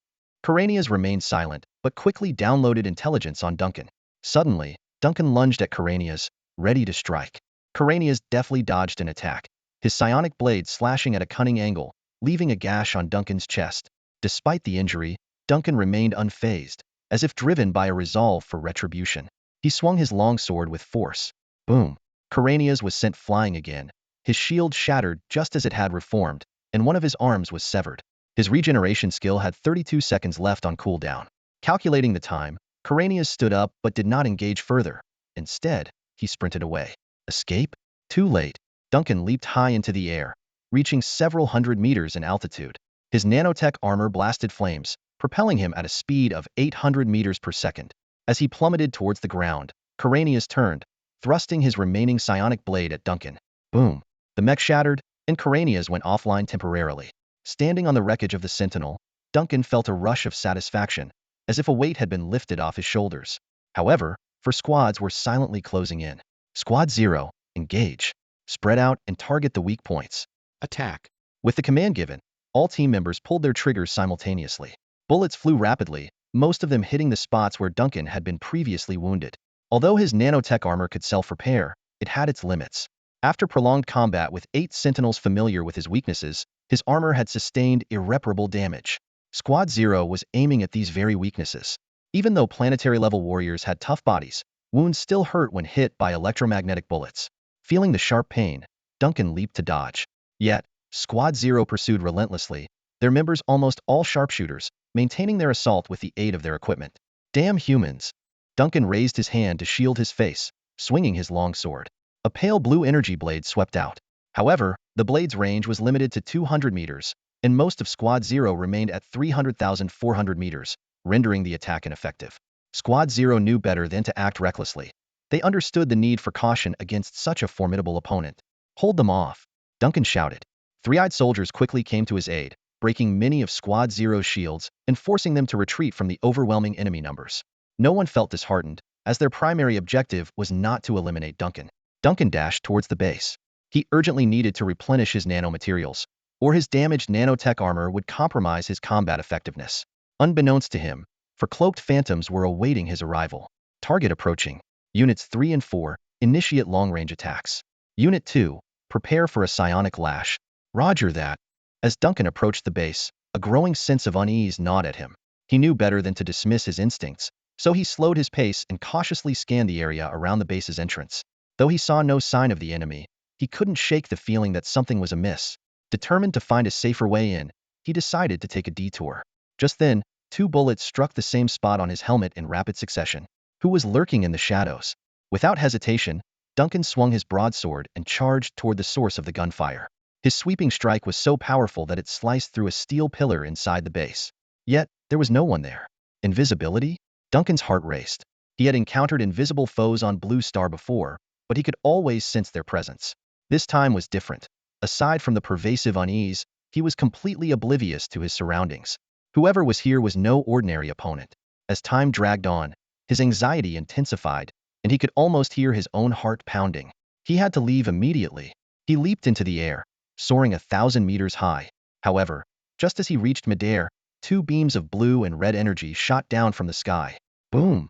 Karanias remained silent, but quickly downloaded intelligence on Duncan. Suddenly, Duncan lunged at Karanias, ready to strike. Karanias deftly dodged an attack, his psionic blade slashing at a cunning angle, leaving a gash on Duncan's chest. Despite the injury, Duncan remained unfazed, as if driven by a resolve for retribution. He swung his longsword with force. Boom! Karanias was sent flying again. His shield shattered just as it had reformed, and one of his arms was severed. His regeneration skill had 32 seconds left on cooldown. Calculating the time, Karanias stood up but did not engage further. Instead, he sprinted away. Escape? Too late. Duncan leaped high into the air, reaching several hundred meters in altitude. His nanotech armor blasted flames, propelling him at a speed of 800 meters per second. As he plummeted towards the ground, Karanias turned, thrusting his remaining psionic blade at Duncan. Boom! The mech shattered, and Karanias went offline temporarily. Standing on the wreckage of the Sentinel, Duncan felt a rush of satisfaction, as if a weight had been lifted off his shoulders. However, squads were silently closing in. Squad 0, engage. Spread out and target the weak points. Attack. With the command given, all team members pulled their triggers simultaneously. Bullets flew rapidly, most of them hitting the spots where Duncan had been previously wounded. Although his nanotech armor could self-repair, it had its limits. After prolonged combat with 8 Sentinels familiar with his weaknesses, his armor had sustained irreparable damage. Squad 0 was aiming at these very weaknesses. Even though planetary-level warriors had tough bodies, wounds still hurt when hit by electromagnetic bullets. Feeling the sharp pain, Duncan leaped to dodge. Yet, Squad 0 pursued relentlessly, their members almost all sharpshooters, maintaining their assault with the aid of their equipment. Damn humans! Duncan raised his hand to shield his face, swinging his longsword. A pale blue energy blade swept out. However, the blade's range was limited to 200 meters, and most of Squad 0 remained at 300,400 meters, rendering the attack ineffective. Squad 0 knew better than to act recklessly. They understood the need for caution against such a formidable opponent. Hold them off! Duncan shouted. Three-eyed soldiers quickly came to his aid, breaking many of Squad 0's shields and forcing them to retreat from the overwhelming enemy numbers. No one felt disheartened, as their primary objective was not to eliminate Duncan. Duncan dashed towards the base. He urgently needed to replenish his nanomaterials, or his damaged nanotech armor would compromise his combat effectiveness. Unbeknownst to him, cloaked phantoms were awaiting his arrival. Target approaching. Units 3 and 4, initiate long-range attacks. Unit 2, prepare for a psionic lash. Roger that. As Duncan approached the base, a growing sense of unease gnawed at him. He knew better than to dismiss his instincts, so he slowed his pace and cautiously scanned the area around the base's entrance. Though he saw no sign of the enemy, he couldn't shake the feeling that something was amiss. Determined to find a safer way in, he decided to take a detour. Just then, 2 bullets struck the same spot on his helmet in rapid succession. Who was lurking in the shadows? Without hesitation, Duncan swung his broadsword and charged toward the source of the gunfire. His sweeping strike was so powerful that it sliced through a steel pillar inside the base. Yet, there was no one there. Invisibility? Duncan's heart raced. He had encountered invisible foes on Blue Star before, but he could always sense their presence. This time was different. Aside from the pervasive unease, he was completely oblivious to his surroundings. Whoever was here was no ordinary opponent. As time dragged on, his anxiety intensified, and he could almost hear his own heart pounding. He had to leave immediately. He leaped into the air, soaring 1,000 meters high. However, just as he reached midair, 2 beams of blue and red energy shot down from the sky. Boom!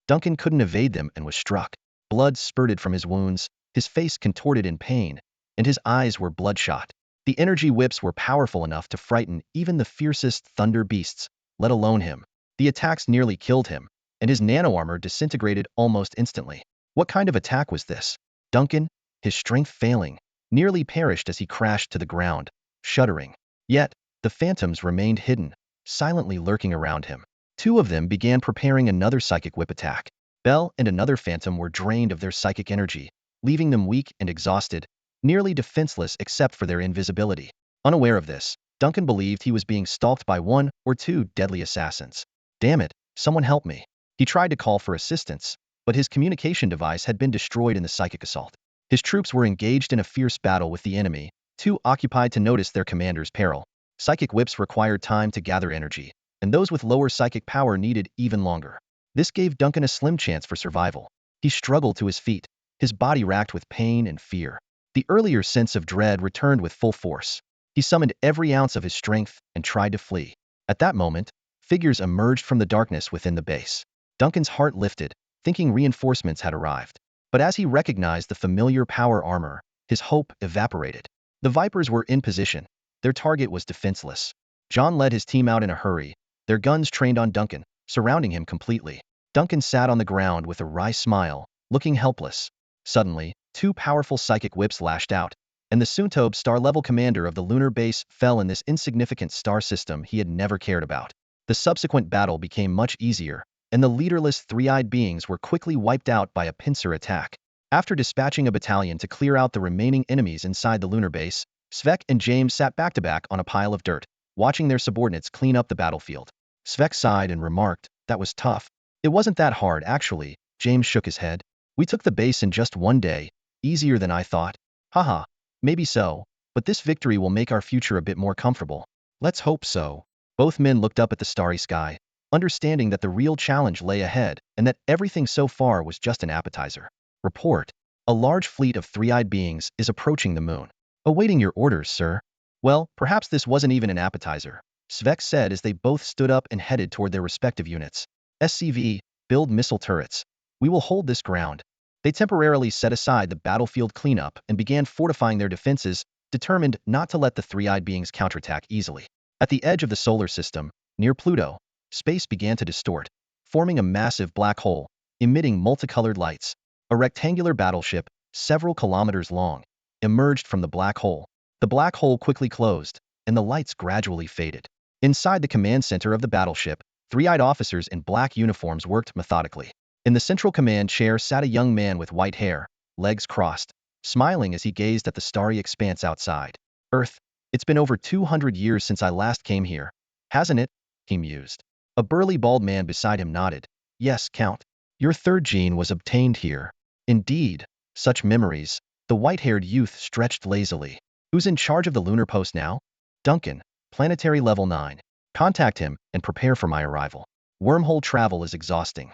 Duncan couldn't evade them and was struck. Blood spurted from his wounds, his face contorted in pain, and his eyes were bloodshot. The energy whips were powerful enough to frighten even the fiercest thunder beasts, let alone him. The attacks nearly killed him, and his nano-armor disintegrated almost instantly. What kind of attack was this? Duncan, his strength failing, nearly perished as he crashed to the ground, shuddering. Yet, the phantoms remained hidden, silently lurking around him. 2 of them began preparing another psychic whip attack. Bell and another phantom were drained of their psychic energy, leaving them weak and exhausted, nearly defenseless except for their invisibility. Unaware of this, Duncan believed he was being stalked by 1 or 2 deadly assassins. Damn it, someone help me. He tried to call for assistance, but his communication device had been destroyed in the psychic assault. His troops were engaged in a fierce battle with the enemy, too occupied to notice their commander's peril. Psychic whips required time to gather energy, and those with lower psychic power needed even longer. This gave Duncan a slim chance for survival. He struggled to his feet, his body racked with pain and fear. The earlier sense of dread returned with full force. He summoned every ounce of his strength and tried to flee. At that moment, figures emerged from the darkness within the base. Duncan's heart lifted, thinking reinforcements had arrived. But as he recognized the familiar power armor, his hope evaporated. The Vipers were in position. Their target was defenseless. John led his team out in a hurry, their guns trained on Duncan, surrounding him completely. Duncan sat on the ground with a wry smile, looking helpless. Suddenly, 2 powerful psychic whips lashed out, and the Suntobe star-level commander of the lunar base fell in this insignificant star system he had never cared about. The subsequent battle became much easier, and the leaderless 3-eyed beings were quickly wiped out by a pincer attack. After dispatching a battalion to clear out the remaining enemies inside the lunar base, Svek and James sat back-to-back on a pile of dirt, watching their subordinates clean up the battlefield. Svek sighed and remarked, "That was tough." "It wasn't that hard, actually," James shook his head. "We took the base in just 1 day, easier than I thought." "Haha, maybe so, but this victory will make our future a bit more comfortable." "Let's hope so." Both men looked up at the starry sky, understanding that the real challenge lay ahead and that everything so far was just an appetizer. Report. A large fleet of 3-eyed beings is approaching the moon. Awaiting your orders, sir. Well, perhaps this wasn't even an appetizer, Svek said as they both stood up and headed toward their respective units. SCV, build missile turrets. We will hold this ground. They temporarily set aside the battlefield cleanup and began fortifying their defenses, determined not to let the 3-eyed beings counterattack easily. At the edge of the solar system, near Pluto, space began to distort, forming a massive black hole, emitting multicolored lights. A rectangular battleship, several kilometers long, emerged from the black hole. The black hole quickly closed, and the lights gradually faded. Inside the command center of the battleship, 3-eyed officers in black uniforms worked methodically. In the central command chair sat a young man with white hair, legs crossed, smiling as he gazed at the starry expanse outside. "Earth, it's been over 200 years since I last came here, hasn't it?" he mused. A burly bald man beside him nodded. "Yes, Count. Your 3rd gene was obtained here." "Indeed, such memories." The white-haired youth stretched lazily. "Who's in charge of the lunar post now?" "Duncan, planetary level 9. Contact him and prepare for my arrival. Wormhole travel is exhausting.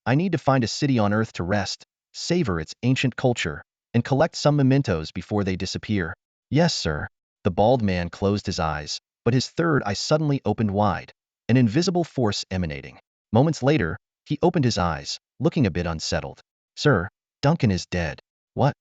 I need to find a city on Earth to rest, savor its ancient culture, and collect some mementos before they disappear." "Yes, sir." The bald man closed his eyes, but his third eye suddenly opened wide, an invisible force emanating. Moments later, he opened his eyes, looking a bit unsettled. "Sir, Duncan is dead." "What?"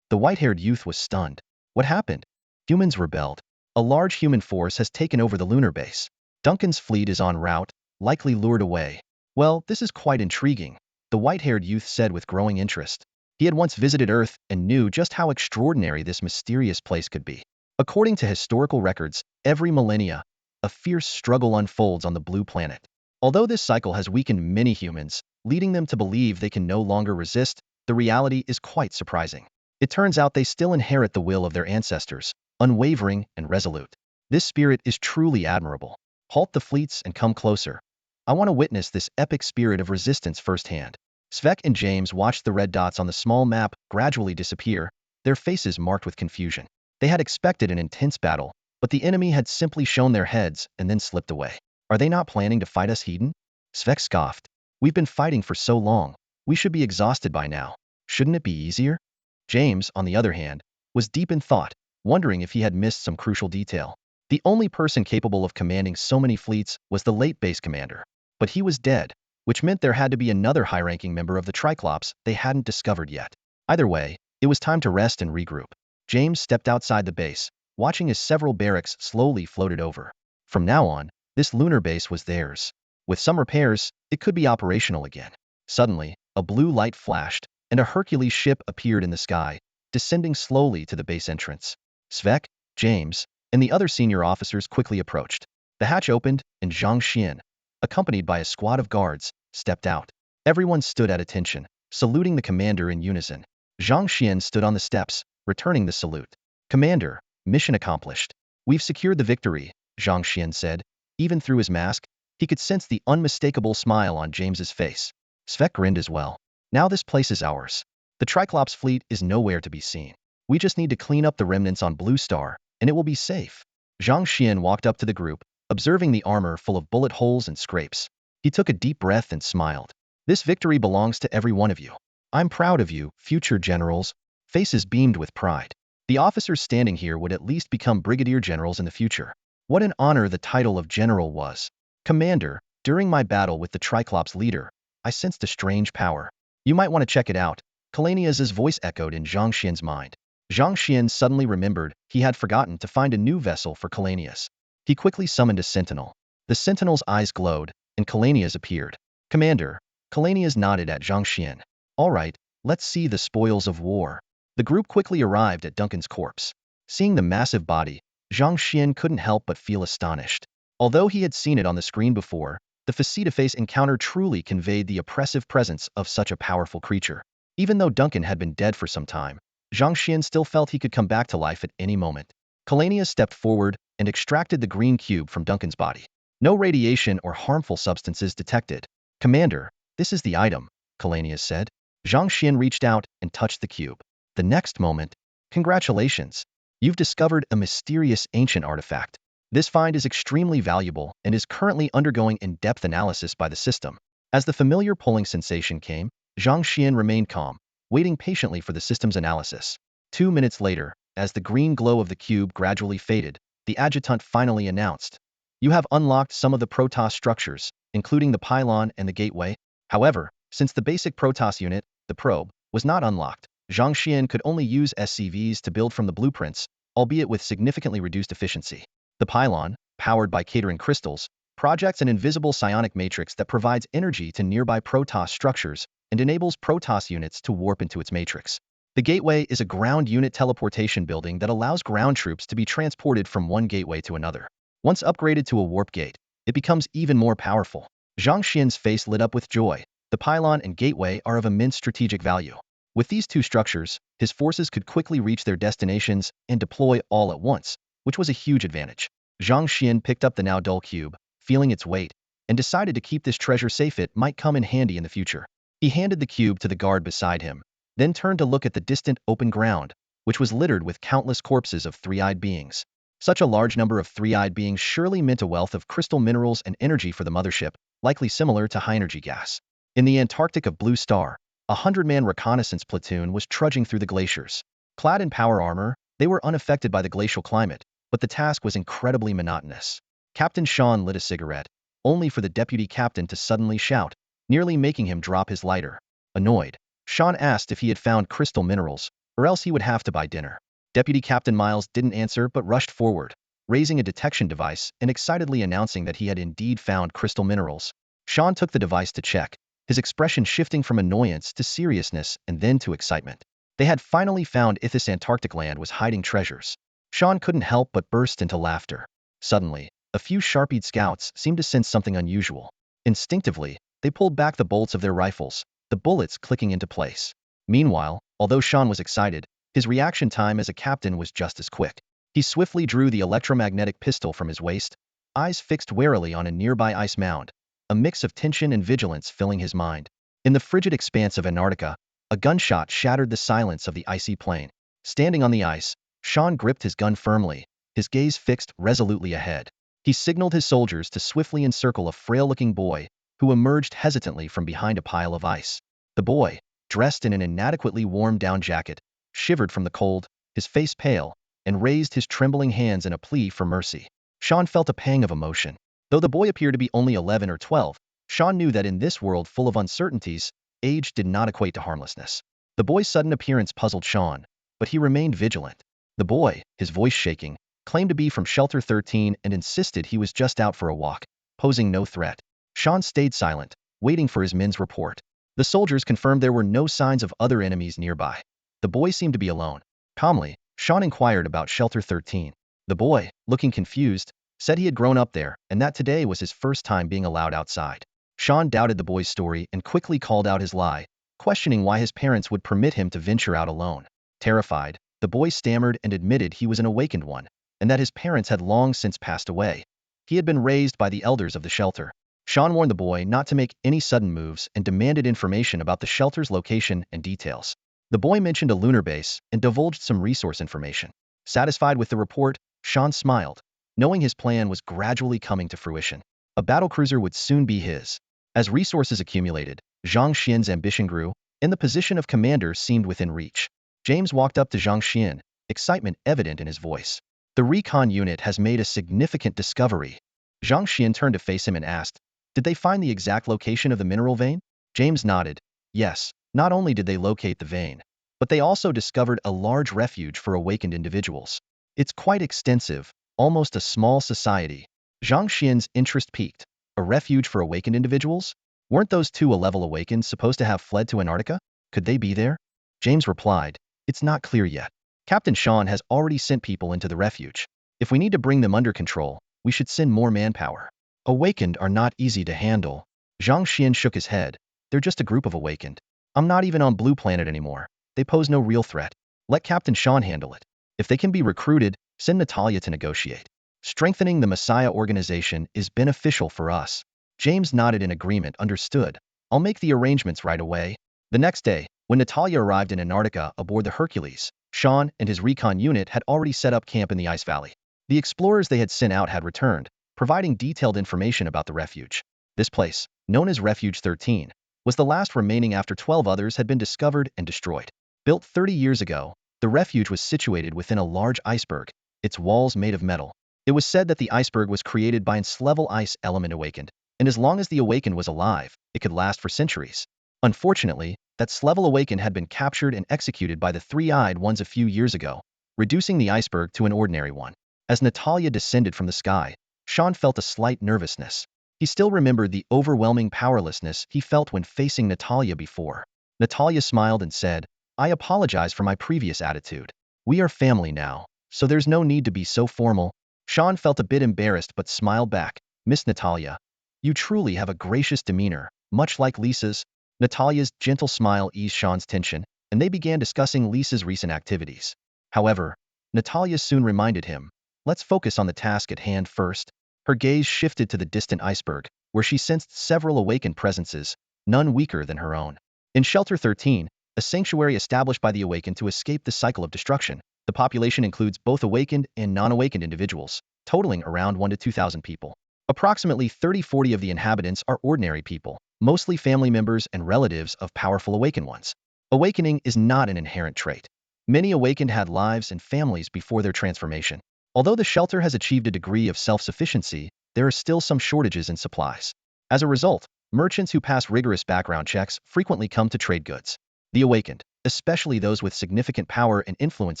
The white-haired youth was stunned. "What happened?" "Humans rebelled. A large human force has taken over the lunar base. Duncan's fleet is en route, likely lured away." "Well, this is quite intriguing," the white-haired youth said with growing interest. He had once visited Earth and knew just how extraordinary this mysterious place could be. According to historical records, every millennia, a fierce struggle unfolds on the blue planet. Although this cycle has weakened many humans, leading them to believe they can no longer resist, the reality is quite surprising. It turns out they still inherit the will of their ancestors, unwavering and resolute. This spirit is truly admirable. Halt the fleets and come closer. I want to witness this epic spirit of resistance firsthand. Svek and James watched the red dots on the small map gradually disappear, their faces marked with confusion. They had expected an intense battle, but the enemy had simply shown their heads and then slipped away. Are they not planning to fight us, Hedon? Svek scoffed. We've been fighting for so long. We should be exhausted by now. Shouldn't it be easier? James, on the other hand, was deep in thought, wondering if he had missed some crucial detail. The only person capable of commanding so many fleets was the late base commander. But he was dead, which meant there had to be another high-ranking member of the Triclops they hadn't discovered yet. Either way, it was time to rest and regroup. James stepped outside the base, watching as several barracks slowly floated over. From now on, this lunar base was theirs. With some repairs, it could be operational again. Suddenly, a blue light flashed, and a Hercules ship appeared in the sky, descending slowly to the base entrance. Svek, James, and the other senior officers quickly approached. The hatch opened, and Zhang Xuan, accompanied by a squad of guards, stepped out. Everyone stood at attention, saluting the commander in unison. Zhang Xuan stood on the steps, returning the salute. Commander, mission accomplished. We've secured the victory, Zhang Xuan said. Even through his mask, he could sense the unmistakable smile on James's face. Svek grinned as well. Now this place is ours. The Triclops fleet is nowhere to be seen. We just need to clean up the remnants on Blue Star, and it will be safe. Zhang Xuan walked up to the group, observing the armor full of bullet holes and scrapes. He took a deep breath and smiled. This victory belongs to every one of you. I'm proud of you, future generals. Faces beamed with pride. The officers standing here would at least become brigadier generals in the future. What an honor the title of general was. Commander, during my battle with the Triclops leader, I sensed a strange power. You might want to check it out. Kalania's voice echoed in Zhang Xian's mind. Zhang Xian suddenly remembered he had forgotten to find a new vessel for Kalania's. He quickly summoned a sentinel. The sentinel's eyes glowed, and Kalania's appeared. Commander, Kalania's nodded at Zhang Xian. All right, let's see the spoils of war. The group quickly arrived at Duncan's corpse. Seeing the massive body, Zhang Xian couldn't help but feel astonished. Although he had seen it on the screen before, the face-to-face encounter truly conveyed the oppressive presence of such a powerful creature. Even though Duncan had been dead for some time, Zhang Xian still felt he could come back to life at any moment. Kalania stepped forward and extracted the green cube from Duncan's body. No radiation or harmful substances detected. Commander, this is the item, Kalania said. Zhang Xian reached out and touched the cube. The next moment, congratulations. You've discovered a mysterious ancient artifact. This find is extremely valuable and is currently undergoing in-depth analysis by the system. As the familiar pulling sensation came, Zhang Xian remained calm, waiting patiently for the system's analysis. 2 minutes later, as the green glow of the cube gradually faded, the adjutant finally announced, "You have unlocked some of the Protoss structures, including the pylon and the gateway. However, since the basic Protoss unit, the probe, was not unlocked, Zhang Xian could only use SCVs to build from the blueprints, albeit with significantly reduced efficiency. The pylon, powered by catering crystals, projects an invisible psionic matrix that provides energy to nearby Protoss structures and enables Protoss units to warp into its matrix. The gateway is a ground unit teleportation building that allows ground troops to be transported from one gateway to another. Once upgraded to a warp gate, it becomes even more powerful." Zhang Xian's face lit up with joy. The pylon and gateway are of immense strategic value. With these two structures, his forces could quickly reach their destinations and deploy all at once, which was a huge advantage. Zhang Xian picked up the now dull cube, feeling its weight, and decided to keep this treasure safe. It might come in handy in the future. He handed the cube to the guard beside him, then turned to look at the distant open ground, which was littered with countless corpses of three-eyed beings. Such a large number of three-eyed beings surely meant a wealth of crystal minerals and energy for the mothership, likely similar to high-energy gas. In the Antarctic of Blue Star, a 100-man reconnaissance platoon was trudging through the glaciers. Clad in power armor, they were unaffected by the glacial climate, but the task was incredibly monotonous. Captain Sean lit a cigarette, only for the deputy captain to suddenly shout, nearly making him drop his lighter. Annoyed, Sean asked if he had found crystal minerals, or else he would have to buy dinner. Deputy Captain Miles didn't answer but rushed forward, raising a detection device and excitedly announcing that he had indeed found crystal minerals. Sean took the device to check, his expression shifting from annoyance to seriousness and then to excitement. They had finally found if this Antarctic land was hiding treasures. Sean couldn't help but burst into laughter. Suddenly, a few sharp-eyed scouts seemed to sense something unusual. Instinctively, they pulled back the bolts of their rifles, the bullets clicking into place. Meanwhile, although Sean was excited, his reaction time as a captain was just as quick. He swiftly drew the electromagnetic pistol from his waist, eyes fixed warily on a nearby ice mound, a mix of tension and vigilance filling his mind. In the frigid expanse of Antarctica, a gunshot shattered the silence of the icy plain. Standing on the ice, Sean gripped his gun firmly, his gaze fixed resolutely ahead. He signaled his soldiers to swiftly encircle a frail-looking boy who emerged hesitantly from behind a pile of ice. The boy, dressed in an inadequately warm down jacket, shivered from the cold, his face pale, and raised his trembling hands in a plea for mercy. Sean felt a pang of emotion. Though the boy appeared to be only 11 or 12, Sean knew that in this world full of uncertainties, age did not equate to harmlessness. The boy's sudden appearance puzzled Sean, but he remained vigilant. The boy, his voice shaking, claimed to be from Shelter 13 and insisted he was just out for a walk, posing no threat. Sean stayed silent, waiting for his men's report. The soldiers confirmed there were no signs of other enemies nearby. The boy seemed to be alone. Calmly, Sean inquired about Shelter 13. The boy, looking confused, said he had grown up there and that today was his first time being allowed outside. Sean doubted the boy's story and quickly called out his lie, questioning why his parents would permit him to venture out alone. Terrified, the boy stammered and admitted he was an awakened one, and that his parents had long since passed away. He had been raised by the elders of the shelter. Sean warned the boy not to make any sudden moves and demanded information about the shelter's location and details. The boy mentioned a lunar base and divulged some resource information. Satisfied with the report, Sean smiled, knowing his plan was gradually coming to fruition. A battlecruiser would soon be his. As resources accumulated, Zhang Xuan's ambition grew, and the position of commander seemed within reach. James walked up to Zhang Xuan, excitement evident in his voice. The recon unit has made a significant discovery. Zhang Xuan turned to face him and asked, "Did they find the exact location of the mineral vein?" James nodded. Yes, not only did they locate the vein, but they also discovered a large refuge for awakened individuals. It's quite extensive, almost a small society. Zhang Xuan's interest peaked. A refuge for awakened individuals? Weren't those two level awakened supposed to have fled to Antarctica? Could they be there? James replied, "It's not clear yet. Captain Sean has already sent people into the refuge. If we need to bring them under control, we should send more manpower. Awakened are not easy to handle." Zhang Xuan shook his head. "They're just a group of awakened. I'm not even on Blue Planet anymore. They pose no real threat. Let Captain Sean handle it. If they can be recruited, send Natalia to negotiate. Strengthening the Messiah organization is beneficial for us." James nodded in agreement. "Understood. I'll make the arrangements right away." The next day, when Natalia arrived in Antarctica aboard the Hercules, Sean and his recon unit had already set up camp in the ice valley. The explorers they had sent out had returned, providing detailed information about the refuge. This place, known as Refuge 13, was the last remaining after 12 others had been discovered and destroyed. Built 30 years ago, the refuge was situated within a large iceberg, its walls made of metal. It was said that the iceberg was created by its level ice element awakened, and as long as the awakened was alive, it could last for centuries. Unfortunately, that level awakened had been captured and executed by the three-eyed ones a few years ago, reducing the iceberg to an ordinary one. As Natalia descended from the sky, Sean felt a slight nervousness. He still remembered the overwhelming powerlessness he felt when facing Natalia before. Natalia smiled and said, "I apologize for my previous attitude. We are family now, so there's no need to be so formal." Sean felt a bit embarrassed but smiled back. "Miss Natalia, you truly have a gracious demeanor, much like Lisa's." Natalia's gentle smile eased Sean's tension, and they began discussing Lisa's recent activities. However, Natalia soon reminded him, "Let's focus on the task at hand first." Her gaze shifted to the distant iceberg, where she sensed several awakened presences, none weaker than her own. In Shelter 13, a sanctuary established by the awakened to escape the cycle of destruction, the population includes both awakened and non-awakened individuals, totaling around 1 to 2,000 people. Approximately 30–40 of the inhabitants are ordinary people, mostly family members and relatives of powerful awakened ones. Awakening is not an inherent trait. Many awakened had lives and families before their transformation. Although the shelter has achieved a degree of self-sufficiency, there are still some shortages in supplies. As a result, merchants who pass rigorous background checks frequently come to trade goods. The awakened, especially those with significant power and influence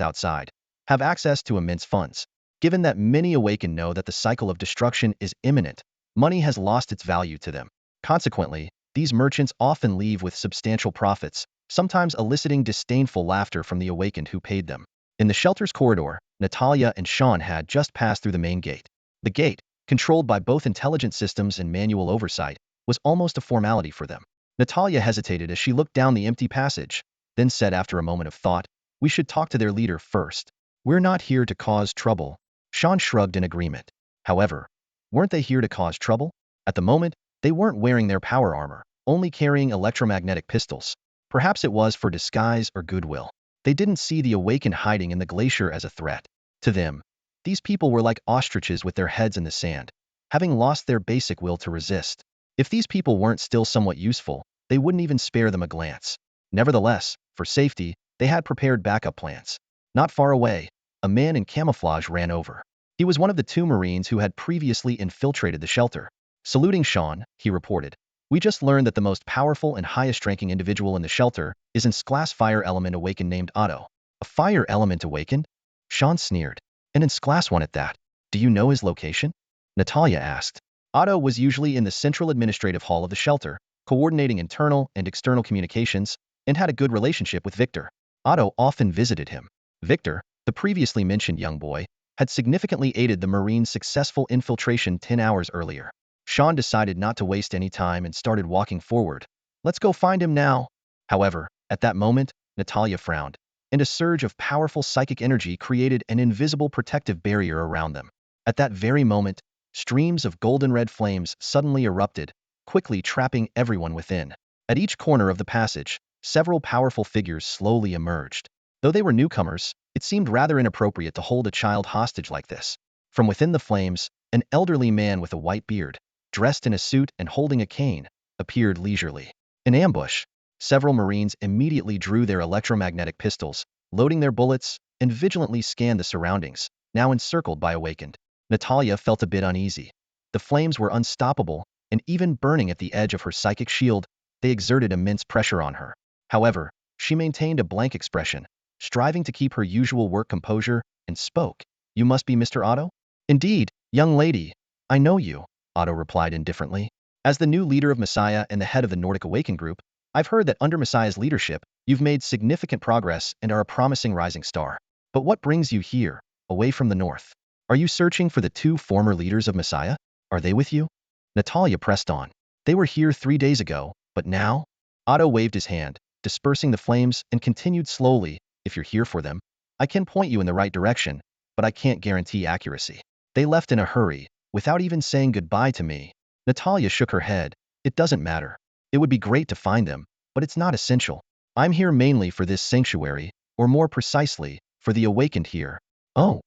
outside, have access to immense funds. Given that many awakened know that the cycle of destruction is imminent, money has lost its value to them. Consequently, These merchants often leave with substantial profits, sometimes eliciting disdainful laughter from the awakened who paid them. In the shelter's corridor, Natalia and Sean had just passed through the main gate. The gate, controlled by both intelligent systems and manual oversight, was almost a formality for them. Natalia hesitated as she looked down the empty passage, then said after a moment of thought, "We should talk to their leader first. We're not here to cause trouble." Sean shrugged in agreement. However, weren't they here to cause trouble? At the moment, they weren't wearing their power armor, only carrying electromagnetic pistols. Perhaps it was for disguise or goodwill. They didn't see the awakened hiding in the glacier as a threat. To them, these people were like ostriches with their heads in the sand, having lost their basic will to resist. If these people weren't still somewhat useful, they wouldn't even spare them a glance. Nevertheless, for safety, they had prepared backup plans. Not far away, a man in camouflage ran over. He was one of the two Marines who had previously infiltrated the shelter. Saluting Sean, he reported, "We just learned that the most powerful and highest-ranking individual in the shelter is an class fire element awakened named Otto." "A fire element awakened?" Sean sneered. "An class one at that. Do you know his location?" Natalia asked. Otto was usually in the central administrative hall of the shelter, coordinating internal and external communications, and had a good relationship with Victor. Otto often visited him. Victor, the previously mentioned young boy, had significantly aided the Marines' successful infiltration 10 hours earlier. Sean decided not to waste any time and started walking forward. "Let's go find him now." However, at that moment, Natalia frowned, and a surge of powerful psychic energy created an invisible protective barrier around them. At that very moment, streams of golden red flames suddenly erupted, quickly trapping everyone within. At each corner of the passage, several powerful figures slowly emerged. Though they were newcomers, it seemed rather inappropriate to hold a child hostage like this. From within the flames, an elderly man with a white beard, dressed in a suit and holding a cane, appeared leisurely. In ambush, several Marines immediately drew their electromagnetic pistols, loading their bullets, and vigilantly scanned the surroundings, now encircled by awakened. Natalia felt a bit uneasy. The flames were unstoppable, and even burning at the edge of her psychic shield, they exerted immense pressure on her. However, she maintained a blank expression, striving to keep her usual work composure, and spoke. "You must be Mr. Otto?" "Indeed, young lady. I know you," Otto replied indifferently. "As the new leader of Messiah and the head of the Nordic Awakened group, I've heard that under Messiah's leadership, you've made significant progress and are a promising rising star. But what brings you here, away from the north? Are you searching for the two former leaders of Messiah? Are they with you?" Natalia pressed on. "They were here 3 days ago, but now?" Otto waved his hand, dispersing the flames, and continued slowly, "If you're here for them, I can point you in the right direction, but I can't guarantee accuracy. They left in a hurry, without even saying goodbye to me." Natalia shook her head. "It doesn't matter. It would be great to find them, but it's not essential. I'm here mainly for this sanctuary, or more precisely, for the awakened here." "Oh,"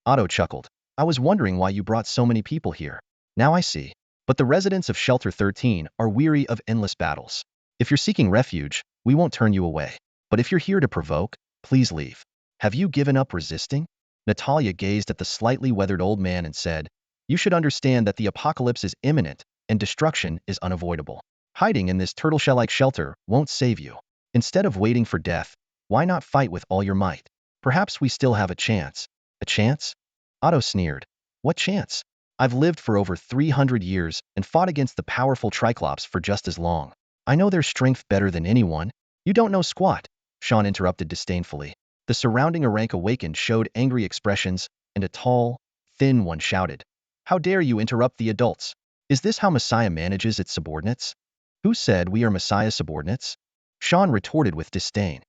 Otto chuckled. "I was wondering why you brought so many people here. Now I see. But the residents of Shelter 13 are weary of endless battles. If you're seeking refuge, we won't turn you away. But if you're here to provoke, please leave. Have you given up resisting?" Natalia gazed at the slightly weathered old man and said, "You should understand that the apocalypse is imminent, and destruction is unavoidable. Hiding in this turtleshell-like shelter won't save you. Instead of waiting for death, why not fight with all your might? Perhaps we still have a chance." "A chance?" Otto sneered. "What chance? I've lived for over 300 years and fought against the powerful Triclops for just as long. I know their strength better than anyone." "You don't know squat," Sean interrupted disdainfully. The surrounding rank awakened showed angry expressions, and a tall, thin one shouted, "How dare you interrupt the adults? Is this how Messiah manages its subordinates?" "Who said we are Messiah's subordinates?" Sean retorted with disdain.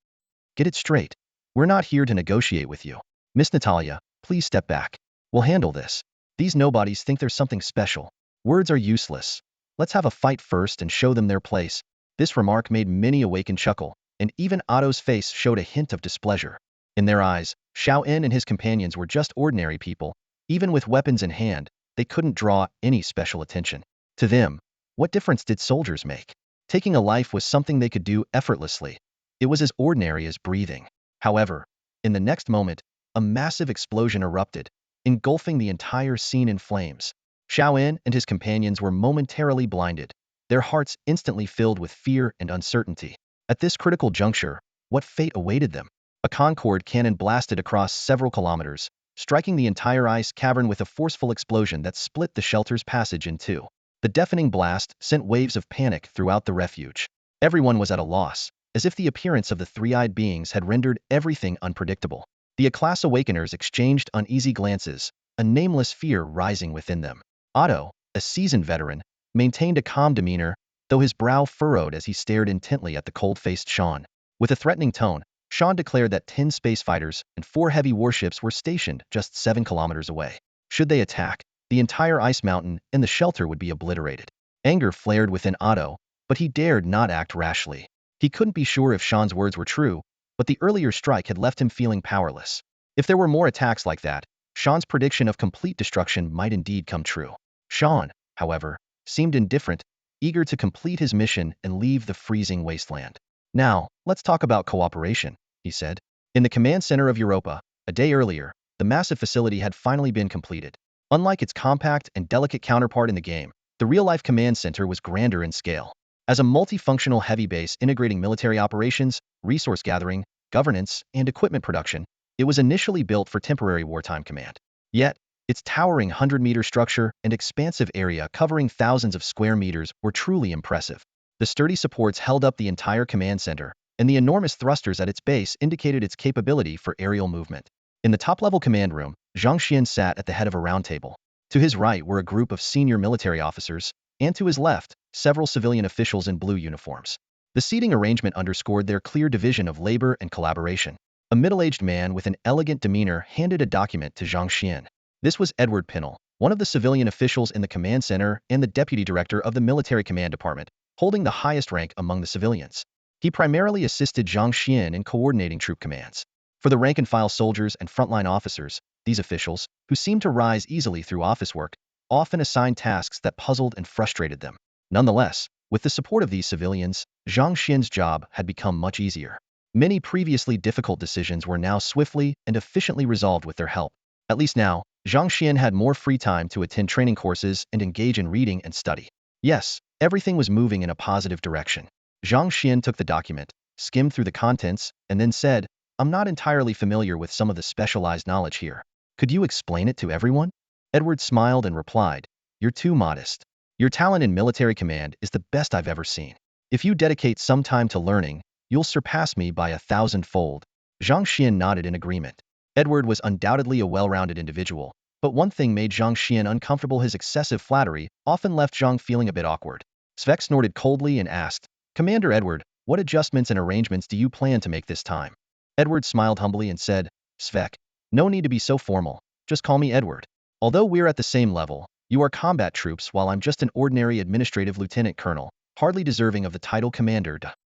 "Get it straight. We're not here to negotiate with you. Miss Natalia, please step back. We'll handle this. These nobodies think there's something special. Words are useless. Let's have a fight first and show them their place." This remark made many awakened chuckle, and even Otto's face showed a hint of displeasure. In their eyes, Xiao-En and his companions were just ordinary people. Even with weapons in hand, they couldn't draw any special attention. To them, what difference did soldiers make? Taking a life was something they could do effortlessly. It was as ordinary as breathing. However, in the next moment, a massive explosion erupted, engulfing the entire scene in flames. Xiao-En and his companions were momentarily blinded, their hearts instantly filled with fear and uncertainty. At this critical juncture, what fate awaited them? A Concorde cannon blasted across several kilometers, striking the entire ice cavern with a forceful explosion that split the shelter's passage in two. The deafening blast sent waves of panic throughout the refuge. Everyone was at a loss, as if the appearance of the three-eyed beings had rendered everything unpredictable. The A-class awakeners exchanged uneasy glances, a nameless fear rising within them. Otto, a seasoned veteran, maintained a calm demeanor, though his brow furrowed as he stared intently at the cold-faced Xuan. With a threatening tone, Xuan declared that 10 space fighters and 4 heavy warships were stationed just 7 kilometers away. Should they attack, the entire ice mountain and the shelter would be obliterated. Anger flared within Otto, but he dared not act rashly. He couldn't be sure if Xuan's words were true, but the earlier strike had left him feeling powerless. If there were more attacks like that, Xuan's prediction of complete destruction might indeed come true. Xuan, however, seemed indifferent, eager to complete his mission and leave the freezing wasteland. Now, let's talk about cooperation, he said. In the command center of Europa, a day earlier, the massive facility had finally been completed. Unlike its compact and delicate counterpart in the game, the real-life command center was grander in scale. As a multifunctional heavy base integrating military operations, resource gathering, governance, and equipment production, it was initially built for temporary wartime command. Yet, its towering 100-meter structure and expansive area covering thousands of square meters were truly impressive. The sturdy supports held up the entire command center, and the enormous thrusters at its base indicated its capability for aerial movement. In the top-level command room, Zhang Xuan sat at the head of a round table. To his right were a group of senior military officers, and to his left, several civilian officials in blue uniforms. The seating arrangement underscored their clear division of labor and collaboration. A middle-aged man with an elegant demeanor handed a document to Zhang Xuan. This was Edward Pinnell, one of the civilian officials in the command center and the deputy director of the military command department, holding the highest rank among the civilians. He primarily assisted Zhang Xuan in coordinating troop commands. For the rank-and-file soldiers and frontline officers, these officials, who seemed to rise easily through office work, often assigned tasks that puzzled and frustrated them. Nonetheless, with the support of these civilians, Zhang Xuan's job had become much easier. Many previously difficult decisions were now swiftly and efficiently resolved with their help. At least now, Zhang Xuan had more free time to attend training courses and engage in reading and study. Yes, everything was moving in a positive direction. Zhang Xuan took the document, skimmed through the contents, and then said, "I'm not entirely familiar with some of the specialized knowledge here. Could you explain it to everyone?" Edward smiled and replied, "You're too modest. Your talent in military command is the best I've ever seen. If you dedicate some time to learning, you'll surpass me by 1,000-fold." Zhang Xuan nodded in agreement. Edward was undoubtedly a well-rounded individual, but one thing made Zhang Xuan uncomfortable: his excessive flattery often left Zhang feeling a bit awkward. Svek snorted coldly and asked, "Commander Edward, what adjustments and arrangements do you plan to make this time?" Edward smiled humbly and said, "Svek, no need to be so formal, just call me Edward. Although we're at the same level, you are combat troops while I'm just an ordinary administrative lieutenant colonel, hardly deserving of the title commander."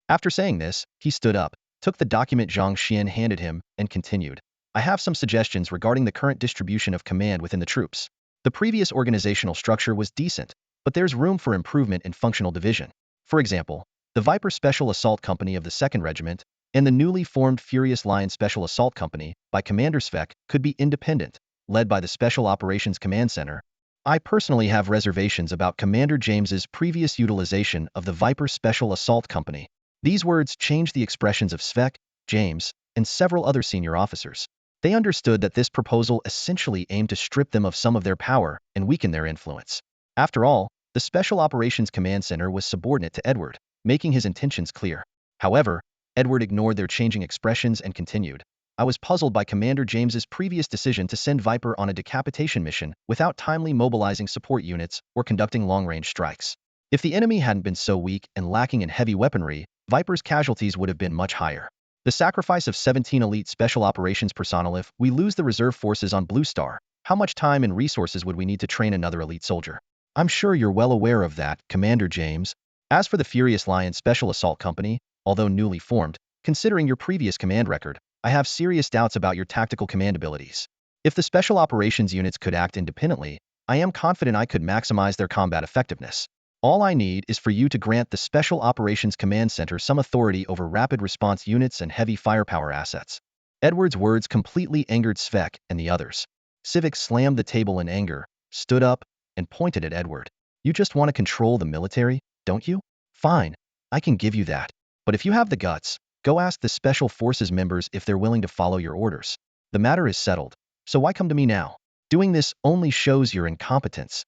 After saying this, he stood up, took the document Zhang Xuan handed him, and continued, "I have some suggestions regarding the current distribution of command within the troops. The previous organizational structure was decent, but there's room for improvement in functional division. For example, the Viper Special Assault Company of the 2nd Regiment and the newly formed Furious Lion Special Assault Company by Commander Svek could be independent, led by the Special Operations Command Center. I personally have reservations about Commander James's previous utilization of the Viper Special Assault Company." These words changed the expressions of Svek, James, and several other senior officers. They understood that this proposal essentially aimed to strip them of some of their power and weaken their influence. After all, the Special Operations Command Center was subordinate to Edward, making his intentions clear. However, Edward ignored their changing expressions and continued, "I was puzzled by Commander James's previous decision to send Viper on a decapitation mission without timely mobilizing support units or conducting long-range strikes. If the enemy hadn't been so weak and lacking in heavy weaponry, Viper's casualties would have been much higher. The sacrifice of 17 elite special operations personnel. If we lose the reserve forces on Blue Star, how much time and resources would we need to train another elite soldier? I'm sure you're well aware of that, Commander James. As for the Furious Lion Special Assault Company, although newly formed, considering your previous command record, I have serious doubts about your tactical command abilities. If the special operations units could act independently, I am confident I could maximize their combat effectiveness. All I need is for you to grant the Special Operations Command Center some authority over rapid response units and heavy firepower assets." Edward's words completely angered Svek and the others. Sivik slammed the table in anger, stood up, and pointed at Edward. "You just want to control the military, don't you? Fine, I can give you that. But if you have the guts, go ask the Special Forces members if they're willing to follow your orders. The matter is settled, so why come to me now? Doing this only shows your incompetence."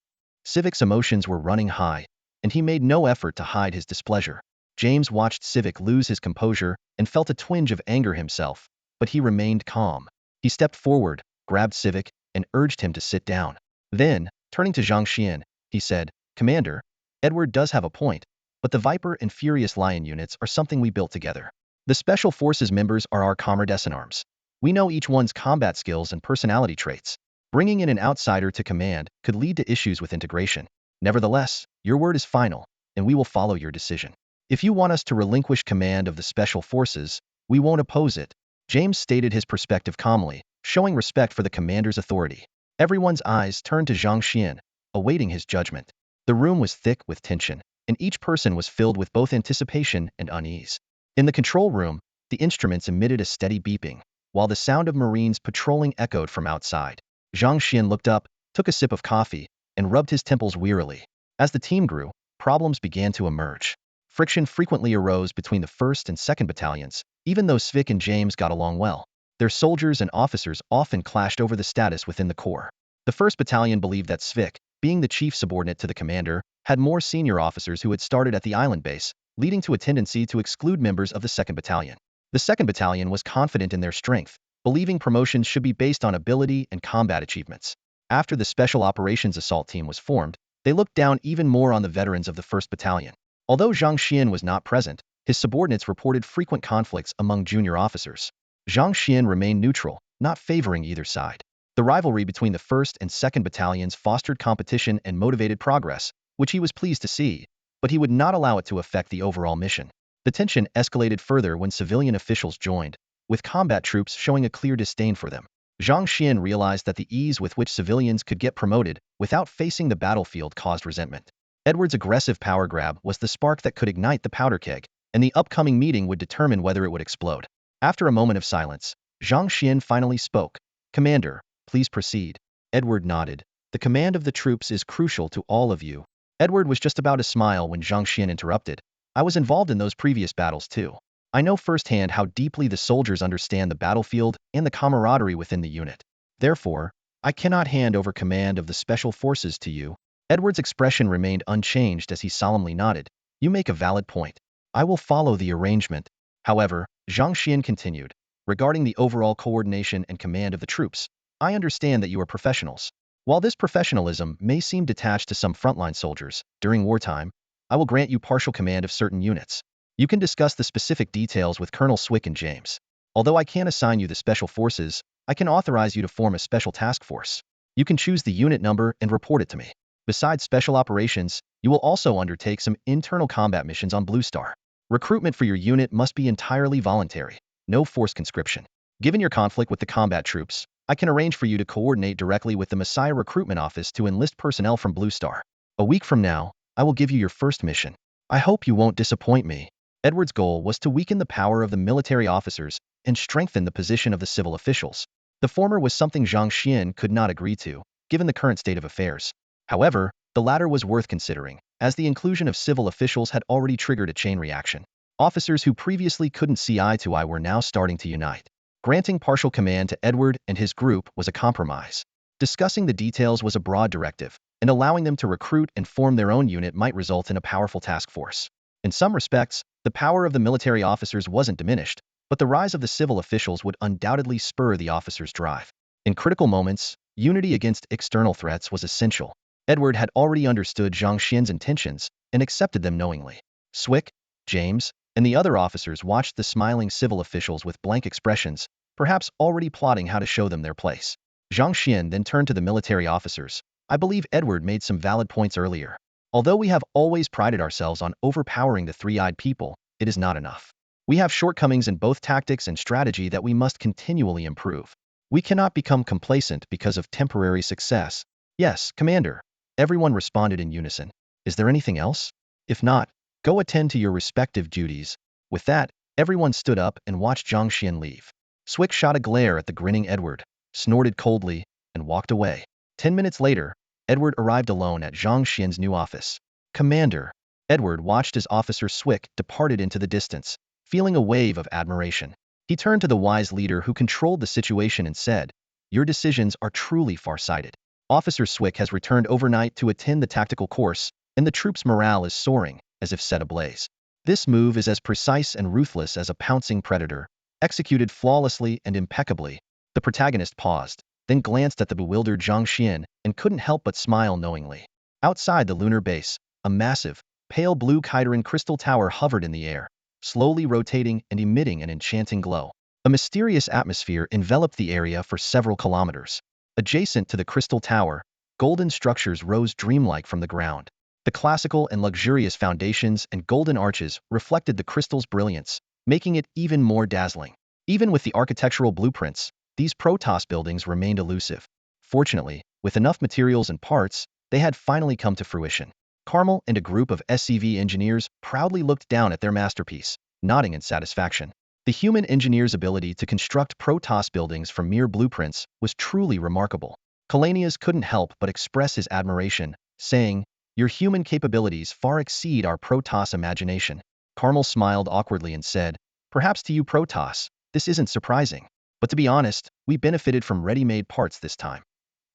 Civic's emotions were running high, and he made no effort to hide his displeasure. James watched Civic lose his composure and felt a twinge of anger himself, but he remained calm. He stepped forward, grabbed Civic, and urged him to sit down. Then, turning to Zhang Xuan, he said, "Commander, Edward does have a point, but the Viper and Furious Lion units are something we built together. The Special Forces members are our comrades in arms. We know each one's combat skills and personality traits. Bringing in an outsider to command could lead to issues with integration. Nevertheless, your word is final, and we will follow your decision. If you want us to relinquish command of the Special Forces, we won't oppose it." James stated his perspective calmly, showing respect for the commander's authority. Everyone's eyes turned to Zhang Xuan, awaiting his judgment. The room was thick with tension, and each person was filled with both anticipation and unease. In the control room, the instruments emitted a steady beeping, while the sound of Marines patrolling echoed from outside. Zhang Xuan looked up, took a sip of coffee, and rubbed his temples wearily. As the team grew, problems began to emerge. Friction frequently arose between the 1st and 2nd battalions, even though Svik and James got along well. Their soldiers and officers often clashed over the status within the corps. The 1st Battalion believed that Svik, being the chief subordinate to the commander, had more senior officers who had started at the island base, leading to a tendency to exclude members of the 2nd Battalion. The 2nd Battalion was confident in their strength, believing promotions should be based on ability and combat achievements. After the Special Operations Assault Team was formed, they looked down even more on the veterans of the 1st Battalion. Although Zhang Xuan was not present, his subordinates reported frequent conflicts among junior officers. Zhang Xuan remained neutral, not favoring either side. The rivalry between the 1st and 2nd Battalions fostered competition and motivated progress, which he was pleased to see, but he would not allow it to affect the overall mission. The tension escalated further when civilian officials joined, with combat troops showing a clear disdain for them. Zhang Xuan realized that the ease with which civilians could get promoted without facing the battlefield caused resentment. Edward's aggressive power grab was the spark that could ignite the powder keg, and the upcoming meeting would determine whether it would explode. After a moment of silence, Zhang Xuan finally spoke. "Commander, please proceed." Edward nodded. "The command of the troops is crucial to all of you." Edward was just about to smile when Zhang Xuan interrupted. "I was involved in those previous battles too. I know firsthand how deeply the soldiers understand the battlefield and the camaraderie within the unit. Therefore, I cannot hand over command of the Special Forces to you." Edward's expression remained unchanged as he solemnly nodded. "You make a valid point. I will follow the arrangement." However, Zhang Xuan continued, "Regarding the overall coordination and command of the troops, I understand that you are professionals. While this professionalism may seem detached to some frontline soldiers, during wartime, I will grant you partial command of certain units. You can discuss the specific details with Colonel Swick and James. Although I can't assign you the Special Forces, I can authorize you to form a special task force. You can choose the unit number and report it to me. Besides special operations, you will also undertake some internal combat missions on Blue Star. Recruitment for your unit must be entirely voluntary, no forced conscription. Given your conflict with the combat troops, I can arrange for you to coordinate directly with the Messiah Recruitment Office to enlist personnel from Blue Star. A week from now, I will give you your first mission. I hope you won't disappoint me." Edward's goal was to weaken the power of the military officers and strengthen the position of the civil officials. The former was something Zhang Xuan could not agree to, given the current state of affairs. However, the latter was worth considering, as the inclusion of civil officials had already triggered a chain reaction. Officers who previously couldn't see eye to eye were now starting to unite. Granting partial command to Edward and his group was a compromise. Discussing the details was a broad directive, and allowing them to recruit and form their own unit might result in a powerful task force. In some respects, the power of the military officers wasn't diminished, but the rise of the civil officials would undoubtedly spur the officers' drive. In critical moments, unity against external threats was essential. Edward had already understood Zhang Xuan's intentions and accepted them knowingly. Swick, James, and the other officers watched the smiling civil officials with blank expressions, perhaps already plotting how to show them their place. Zhang Xuan then turned to the military officers. "I believe Edward made some valid points earlier. Although we have always prided ourselves on overpowering the three-eyed people, it is not enough. We have shortcomings in both tactics and strategy that we must continually improve. We cannot become complacent because of temporary success." "Yes, Commander." Everyone responded in unison. "Is there anything else? If not, go attend to your respective duties." With that, everyone stood up and watched Zhang Xuan leave. Swick shot a glare at the grinning Edward, snorted coldly, and walked away. 10 minutes later, Edward arrived alone at Zhang Xuan's new office. "Commander." Edward watched as Officer Swick departed into the distance, feeling a wave of admiration. He turned to the wise leader who controlled the situation and said, "Your decisions are truly far-sighted. Officer Swick has returned overnight to attend the tactical course, and the troops' morale is soaring, as if set ablaze. This move is as precise and ruthless as a pouncing predator, executed flawlessly and impeccably. The protagonist paused, then glanced at the bewildered Zhang Xuan and couldn't help but smile knowingly. Outside the lunar base, a massive, pale blue Kyderan crystal tower hovered in the air, slowly rotating and emitting an enchanting glow. A mysterious atmosphere enveloped the area for several kilometers. Adjacent to the crystal tower, golden structures rose dreamlike from the ground. The classical and luxurious foundations and golden arches reflected the crystal's brilliance, making it even more dazzling. Even with the architectural blueprints, these Protoss buildings remained elusive. Fortunately, with enough materials and parts, they had finally come to fruition. Carmel and a group of SCV engineers proudly looked down at their masterpiece, nodding in satisfaction. The human engineer's ability to construct Protoss buildings from mere blueprints was truly remarkable. Kalanias couldn't help but express his admiration, saying, "Your human capabilities far exceed our Protoss imagination." Carmel smiled awkwardly and said, "Perhaps to you Protoss, this isn't surprising. But to be honest, we benefited from ready-made parts this time.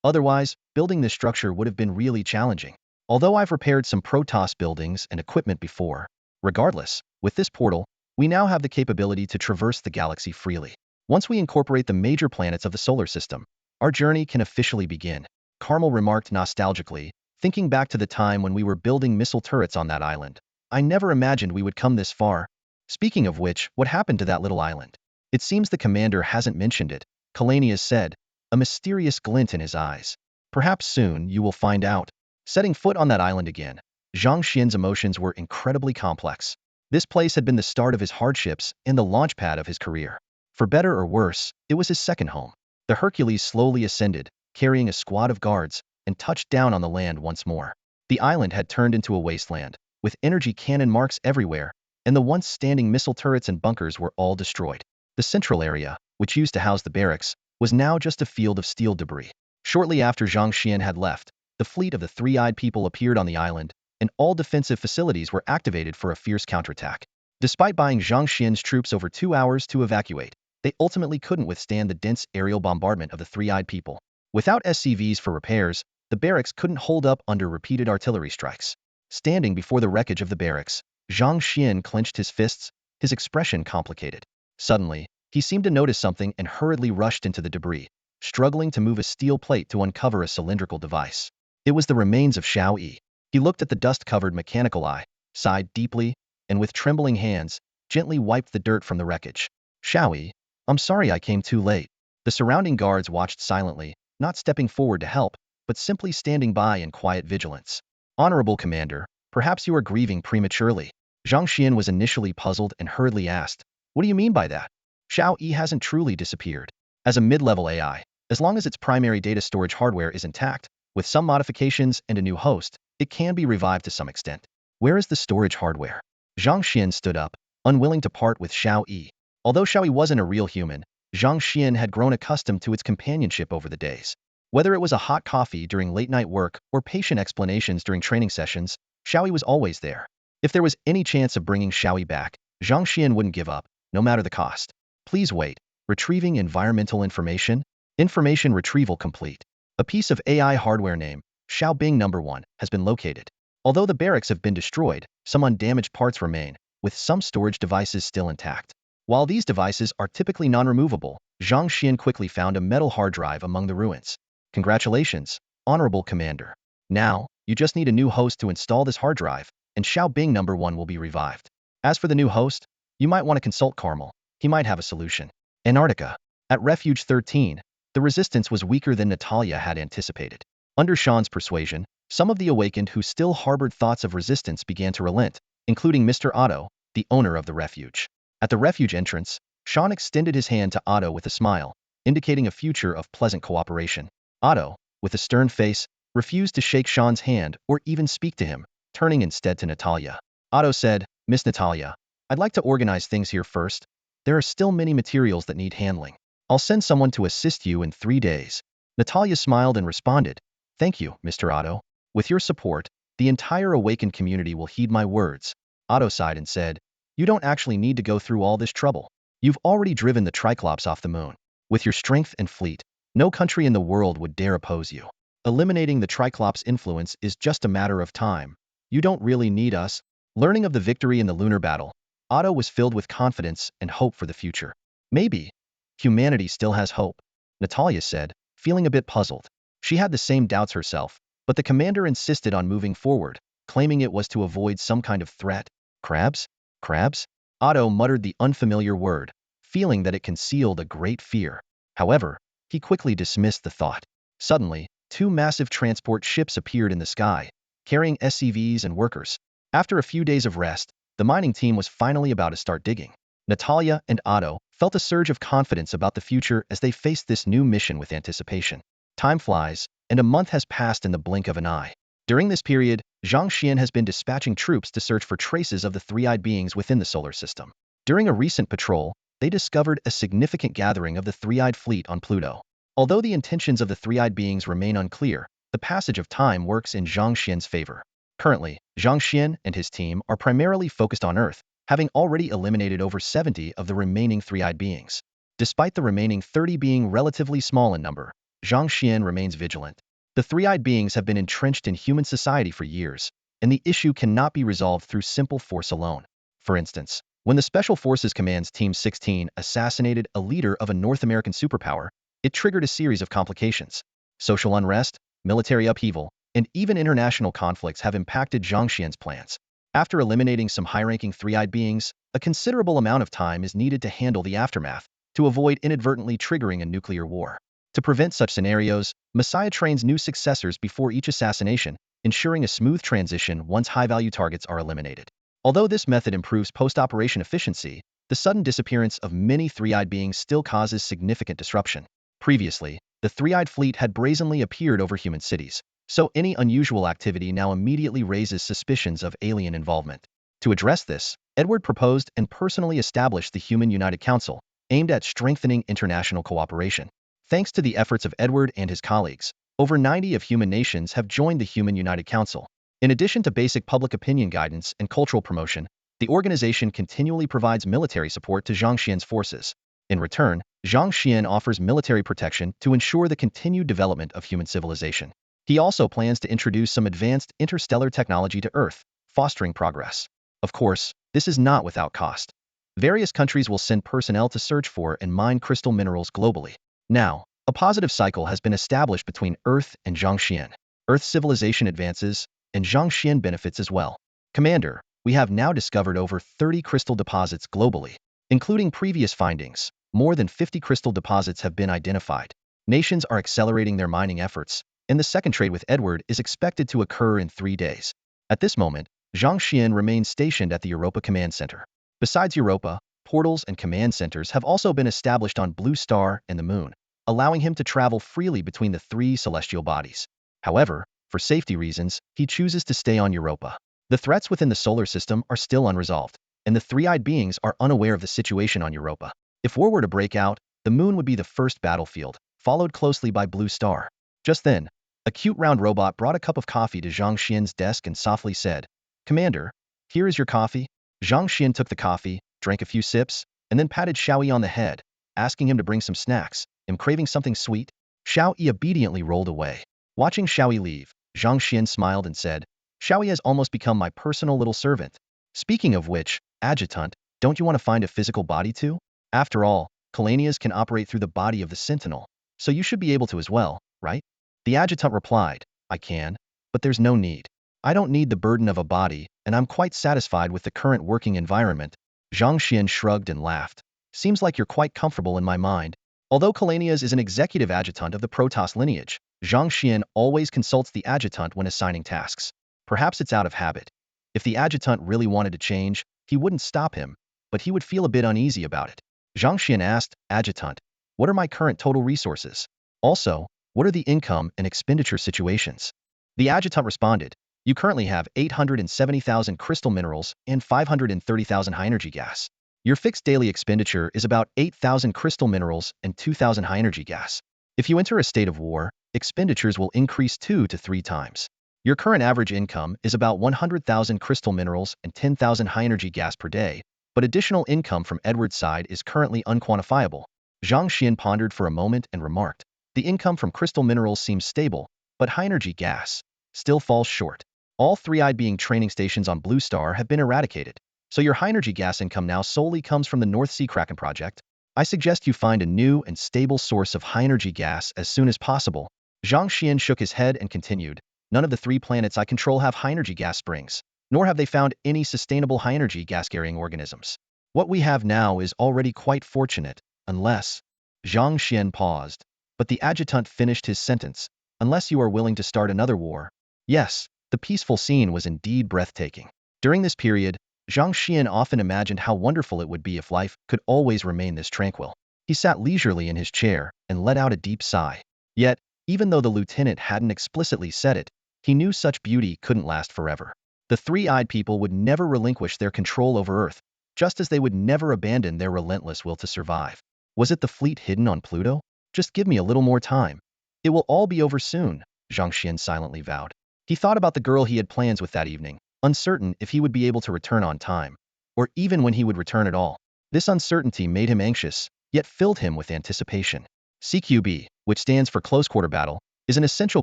Otherwise, building this structure would have been really challenging. Although I've repaired some Protoss buildings and equipment before. Regardless, with this portal, we now have the capability to traverse the galaxy freely. Once we incorporate the major planets of the solar system, our journey can officially begin." Carmel remarked nostalgically, thinking back to the time when we were building missile turrets on that island. "I never imagined we would come this far." Speaking of which, what happened to that little island? "It seems the commander hasn't mentioned it," Kalanias said, a mysterious glint in his eyes. "Perhaps soon you will find out." Setting foot on that island again, Zhang Xian's emotions were incredibly complex. This place had been the start of his hardships and the launchpad of his career. For better or worse, it was his second home. The Hercules slowly ascended, carrying a squad of guards, and touched down on the land once more. The island had turned into a wasteland, with energy cannon marks everywhere, and the once standing missile turrets and bunkers were all destroyed. The central area, which used to house the barracks, was now just a field of steel debris. Shortly after Zhang Xian had left, the fleet of the Three-Eyed People appeared on the island, and all defensive facilities were activated for a fierce counterattack. Despite buying Zhang Xian's troops over 2 hours to evacuate, they ultimately couldn't withstand the dense aerial bombardment of the Three-Eyed People. Without SCVs for repairs, the barracks couldn't hold up under repeated artillery strikes. Standing before the wreckage of the barracks, Zhang Xian clenched his fists, his expression complicated. Suddenly, he seemed to notice something and hurriedly rushed into the debris, struggling to move a steel plate to uncover a cylindrical device. It was the remains of Xiao Yi. He looked at the dust-covered mechanical eye, sighed deeply, and with trembling hands, gently wiped the dirt from the wreckage. "Xiao Yi, I'm sorry I came too late." The surrounding guards watched silently, not stepping forward to help, but simply standing by in quiet vigilance. "Honorable Commander, perhaps you are grieving prematurely." Zhang Xian was initially puzzled and hurriedly asked, "What do you mean by that?" Xiao Yi hasn't truly disappeared. As a mid-level AI, as long as its primary data storage hardware is intact, with some modifications and a new host, it can be revived to some extent. Where is the storage hardware? Zhang Xian stood up, unwilling to part with Xiao Yi. Although Xiao Yi wasn't a real human, Zhang Xian had grown accustomed to its companionship over the days. Whether it was a hot coffee during late-night work or patient explanations during training sessions, Xiao Yi was always there. If there was any chance of bringing Xiao Yi back, Zhang Xian wouldn't give up, no matter the cost. "Please wait. Retrieving environmental information? Information retrieval complete. A piece of AI hardware name, Xiaobing Number 1, has been located. Although the barracks have been destroyed, some undamaged parts remain, with some storage devices still intact. While these devices are typically non-removable, Zhang Xian quickly found a metal hard drive among the ruins. Congratulations, Honorable Commander. Now, you just need a new host to install this hard drive, and Xiaobing Number 1 will be revived. As for the new host, you might want to consult Carmel. He might have a solution." Antarctica. At Refuge 13, the resistance was weaker than Natalia had anticipated. Under Sean's persuasion, some of the awakened who still harbored thoughts of resistance began to relent, including Mr. Otto, the owner of the refuge. At the refuge entrance, Sean extended his hand to Otto with a smile, indicating a future of pleasant cooperation. Otto, with a stern face, refused to shake Sean's hand or even speak to him, turning instead to Natalia. Otto said, "Miss Natalia, I'd like to organize things here first. There are still many materials that need handling. I'll send someone to assist you in 3 days." Natalia smiled and responded, "Thank you, Mr. Otto. With your support, the entire awakened community will heed my words." Otto sighed and said, "You don't actually need to go through all this trouble. You've already driven the Triclops off the moon. With your strength and fleet, no country in the world would dare oppose you." Eliminating the Triclops' influence is just a matter of time. You don't really need us. Learning of the victory in the lunar battle, Otto was filled with confidence and hope for the future. Maybe humanity still has hope, Natalia said, feeling a bit puzzled. She had the same doubts herself, but the commander insisted on moving forward, claiming it was to avoid some kind of threat. Crabs? Crabs? Otto muttered the unfamiliar word, feeling that it concealed a great fear. However, he quickly dismissed the thought. Suddenly, two massive transport ships appeared in the sky, carrying SCVs and workers. After a few days of rest, the mining team was finally about to start digging. Natalia and Otto felt a surge of confidence about the future as they faced this new mission with anticipation. Time flies, and a month has passed in the blink of an eye. During this period, Zhang Xuan has been dispatching troops to search for traces of the three-eyed beings within the solar system. During a recent patrol, they discovered a significant gathering of the three-eyed fleet on Pluto. Although the intentions of the three-eyed beings remain unclear, the passage of time works in Zhang Xuan's favor. Currently, Zhang Xuan and his team are primarily focused on Earth, having already eliminated over 70 of the remaining three-eyed beings. Despite the remaining 30 being relatively small in number, Zhang Xuan remains vigilant. The three-eyed beings have been entrenched in human society for years, and the issue cannot be resolved through simple force alone. For instance, when the Special Forces Command's Team 16 assassinated a leader of a North American superpower, it triggered a series of complications. Social unrest, military upheaval, and even international conflicts have impacted Zhang Xuan's plans. After eliminating some high-ranking three-eyed beings, a considerable amount of time is needed to handle the aftermath, to avoid inadvertently triggering a nuclear war. To prevent such scenarios, Messiah trains new successors before each assassination, ensuring a smooth transition once high-value targets are eliminated. Although this method improves post-operation efficiency, the sudden disappearance of many three-eyed beings still causes significant disruption. Previously, the three-eyed fleet had brazenly appeared over human cities, so any unusual activity now immediately raises suspicions of alien involvement. To address this, Edward proposed and personally established the Human United Council, aimed at strengthening international cooperation. Thanks to the efforts of Edward and his colleagues, over 90 of human nations have joined the Human United Council. In addition to basic public opinion guidance and cultural promotion, the organization continually provides military support to Zhang Xuan's forces. In return, Zhang Xuan offers military protection to ensure the continued development of human civilization. He also plans to introduce some advanced interstellar technology to Earth, fostering progress. Of course, this is not without cost. Various countries will send personnel to search for and mine crystal minerals globally. Now, a positive cycle has been established between Earth and Zhang Xuan. Earth's civilization advances, and Zhang Xuan benefits as well. Commander, we have now discovered over 30 crystal deposits globally. Including previous findings, more than 50 crystal deposits have been identified. Nations are accelerating their mining efforts, and the second trade with Edward is expected to occur in 3 days. At this moment, Zhang Xuan remains stationed at the Europa Command Center. Besides Europa, portals and command centers have also been established on Blue Star and the Moon, allowing him to travel freely between the 3 celestial bodies. However, for safety reasons, he chooses to stay on Europa. The threats within the solar system are still unresolved, and the three-eyed beings are unaware of the situation on Europa. If war were to break out, the Moon would be the first battlefield, followed closely by Blue Star. Just then, a cute round robot brought a cup of coffee to Zhang Xuan's desk and softly said, "Commander, here is your coffee." Zhang Xuan took the coffee, drank a few sips, and then patted Xiaoyi on the head, asking him to bring some snacks. "Am craving something sweet?" Xiaoyi obediently rolled away. Watching Xiaoyi leave, Zhang Xuan smiled and said, "Xiaoyi has almost become my personal little servant. Speaking of which, adjutant, don't you want to find a physical body too? After all, Kalanias can operate through the body of the Sentinel, so you should be able to as well, right?" The adjutant replied, "I can, but there's no need. I don't need the burden of a body, and I'm quite satisfied with the current working environment." Zhang Xuan shrugged and laughed. "Seems like you're quite comfortable in my mind." Although Kalanias is an executive adjutant of the Protoss lineage, Zhang Xuan always consults the adjutant when assigning tasks. Perhaps it's out of habit. If the adjutant really wanted to change, he wouldn't stop him, but he would feel a bit uneasy about it. Zhang Xuan asked, "Adjutant, what are my current total resources? Also, what are the income and expenditure situations?" The adjutant responded, "You currently have 870,000 crystal minerals and 530,000 high-energy gas. Your fixed daily expenditure is about 8,000 crystal minerals and 2,000 high-energy gas. If you enter a state of war, expenditures will increase 2 to 3 times. Your current average income is about 100,000 crystal minerals and 10,000 high-energy gas per day, but additional income from Edward's side is currently unquantifiable." Zhang Xuan pondered for a moment and remarked, "The income from crystal minerals seems stable, but high energy gas still falls short. All 3 being training stations on Blue Star have been eradicated, so your high energy gas income now solely comes from the North Sea Kraken project. I suggest you find a new and stable source of high energy gas as soon as possible. Zhang Xuan shook his head and continued, none of the 3 planets I control have high energy gas springs, nor have they found any sustainable high energy gas carrying organisms. What we have now is already quite fortunate, unless… Zhang Xuan paused, but the adjutant finished his sentence, unless you are willing to start another war. Yes, the peaceful scene was indeed breathtaking. During this period, Zhang Xuan often imagined how wonderful it would be if life could always remain this tranquil. He sat leisurely in his chair and let out a deep sigh. Yet, even though the lieutenant hadn't explicitly said it, he knew such beauty couldn't last forever. The 3 people would never relinquish their control over Earth, just as they would never abandon their relentless will to survive. Was it the fleet hidden on Pluto? Just give me a little more time. It will all be over soon, Zhang Xuan silently vowed. He thought about the girl he had plans with that evening, uncertain if he would be able to return on time, or even when he would return at all. This uncertainty made him anxious, yet filled him with anticipation. CQB, which stands for Close Quarter Battle, is an essential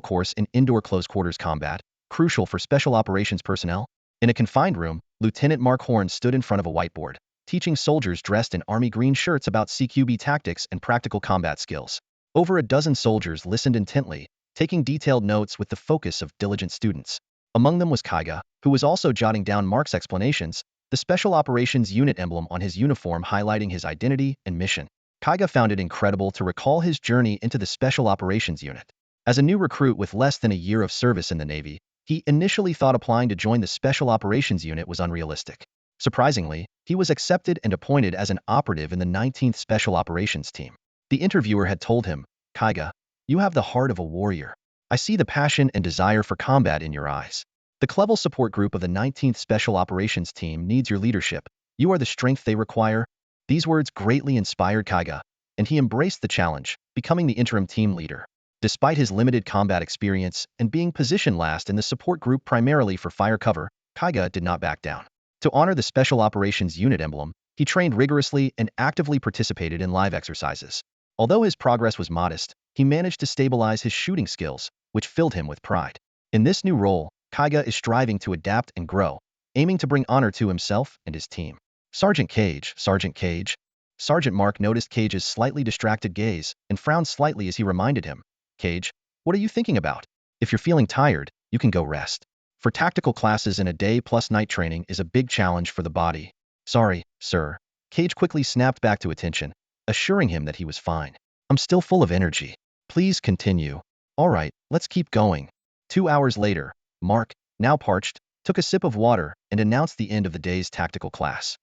course in indoor close quarters combat, crucial for special operations personnel. In a confined room, Lieutenant Mark Horn stood in front of a whiteboard, teaching soldiers dressed in army green shirts about CQB tactics and practical combat skills. Over a dozen soldiers listened intently, taking detailed notes with the focus of diligent students. Among them was Kaiga, who was also jotting down Mark's explanations, the Special Operations Unit emblem on his uniform highlighting his identity and mission. Kaiga found it incredible to recall his journey into the Special Operations Unit. As a new recruit with less than a year of service in the Navy, he initially thought applying to join the Special Operations Unit was unrealistic. Surprisingly, he was accepted and appointed as an operative in the 19th Special Operations Team. The interviewer had told him, Kaiga, you have the heart of a warrior. I see the passion and desire for combat in your eyes. The Clevel support group of the 19th Special Operations Team needs your leadership. You are the strength they require. These words greatly inspired Kaiga, and he embraced the challenge, becoming the interim team leader. Despite his limited combat experience and being positioned last in the support group primarily for fire cover, Kaiga did not back down. To honor the Special Operations Unit emblem, he trained rigorously and actively participated in live exercises. Although his progress was modest, he managed to stabilize his shooting skills, which filled him with pride. In this new role, Kaiga is striving to adapt and grow, aiming to bring honor to himself and his team. Sergeant Cage, Sergeant Cage. Sergeant Mark noticed Cage's slightly distracted gaze and frowned slightly as he reminded him, Cage, what are you thinking about? If you're feeling tired, you can go rest. For tactical classes in a day plus night training is a big challenge for the body. Sorry, sir. Cage quickly snapped back to attention, assuring him that he was fine. I'm still full of energy. Please continue. All right, let's keep going. 2 hours later, Mark, now parched, took a sip of water and announced the end of the day's tactical class.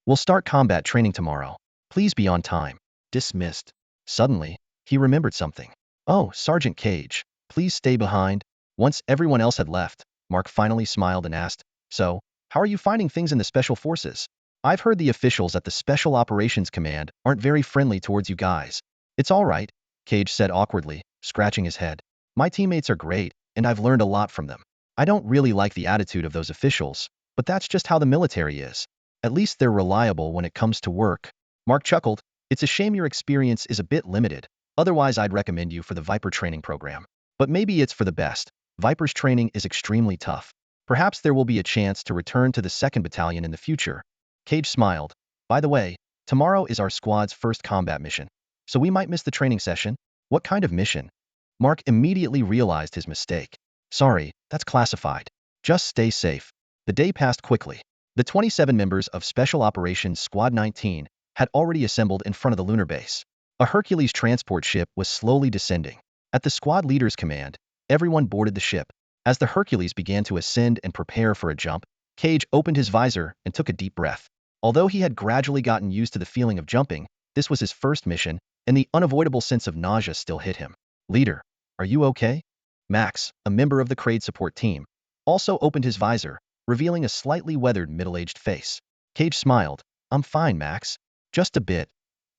We'll start combat training tomorrow. Please be on time. Dismissed. Suddenly, he remembered something. Oh, Sergeant Cage, please stay behind. Once everyone else had left, Mark finally smiled and asked, so, how are you finding things in the Special Forces? I've heard the officials at the Special Operations Command aren't very friendly towards you guys. It's all right, Cage said awkwardly, scratching his head. My teammates are great, and I've learned a lot from them. I don't really like the attitude of those officials, but that's just how the military is. At least they're reliable when it comes to work. Mark chuckled. It's a shame your experience is a bit limited. Otherwise, I'd recommend you for the Viper training program. But maybe it's for the best. Viper's training is extremely tough. Perhaps there will be a chance to return to the 2nd Battalion in the future. Cage smiled. By the way, tomorrow is our squad's first combat mission. So we might miss the training session. What kind of mission? Mark immediately realized his mistake. Sorry, that's classified. Just stay safe. The day passed quickly. The 27 members of Special Operations Squad 19 had already assembled in front of the lunar base. A Hercules transport ship was slowly descending. At the squad leader's command, everyone boarded the ship. As the Hercules began to ascend and prepare for a jump, Cage opened his visor and took a deep breath. Although he had gradually gotten used to the feeling of jumping, this was his first mission, and the unavoidable sense of nausea still hit him. Leader, are you okay? Max, a member of the Crade support team, also opened his visor, revealing a slightly weathered middle-aged face. Cage smiled. I'm fine, Max. Just a bit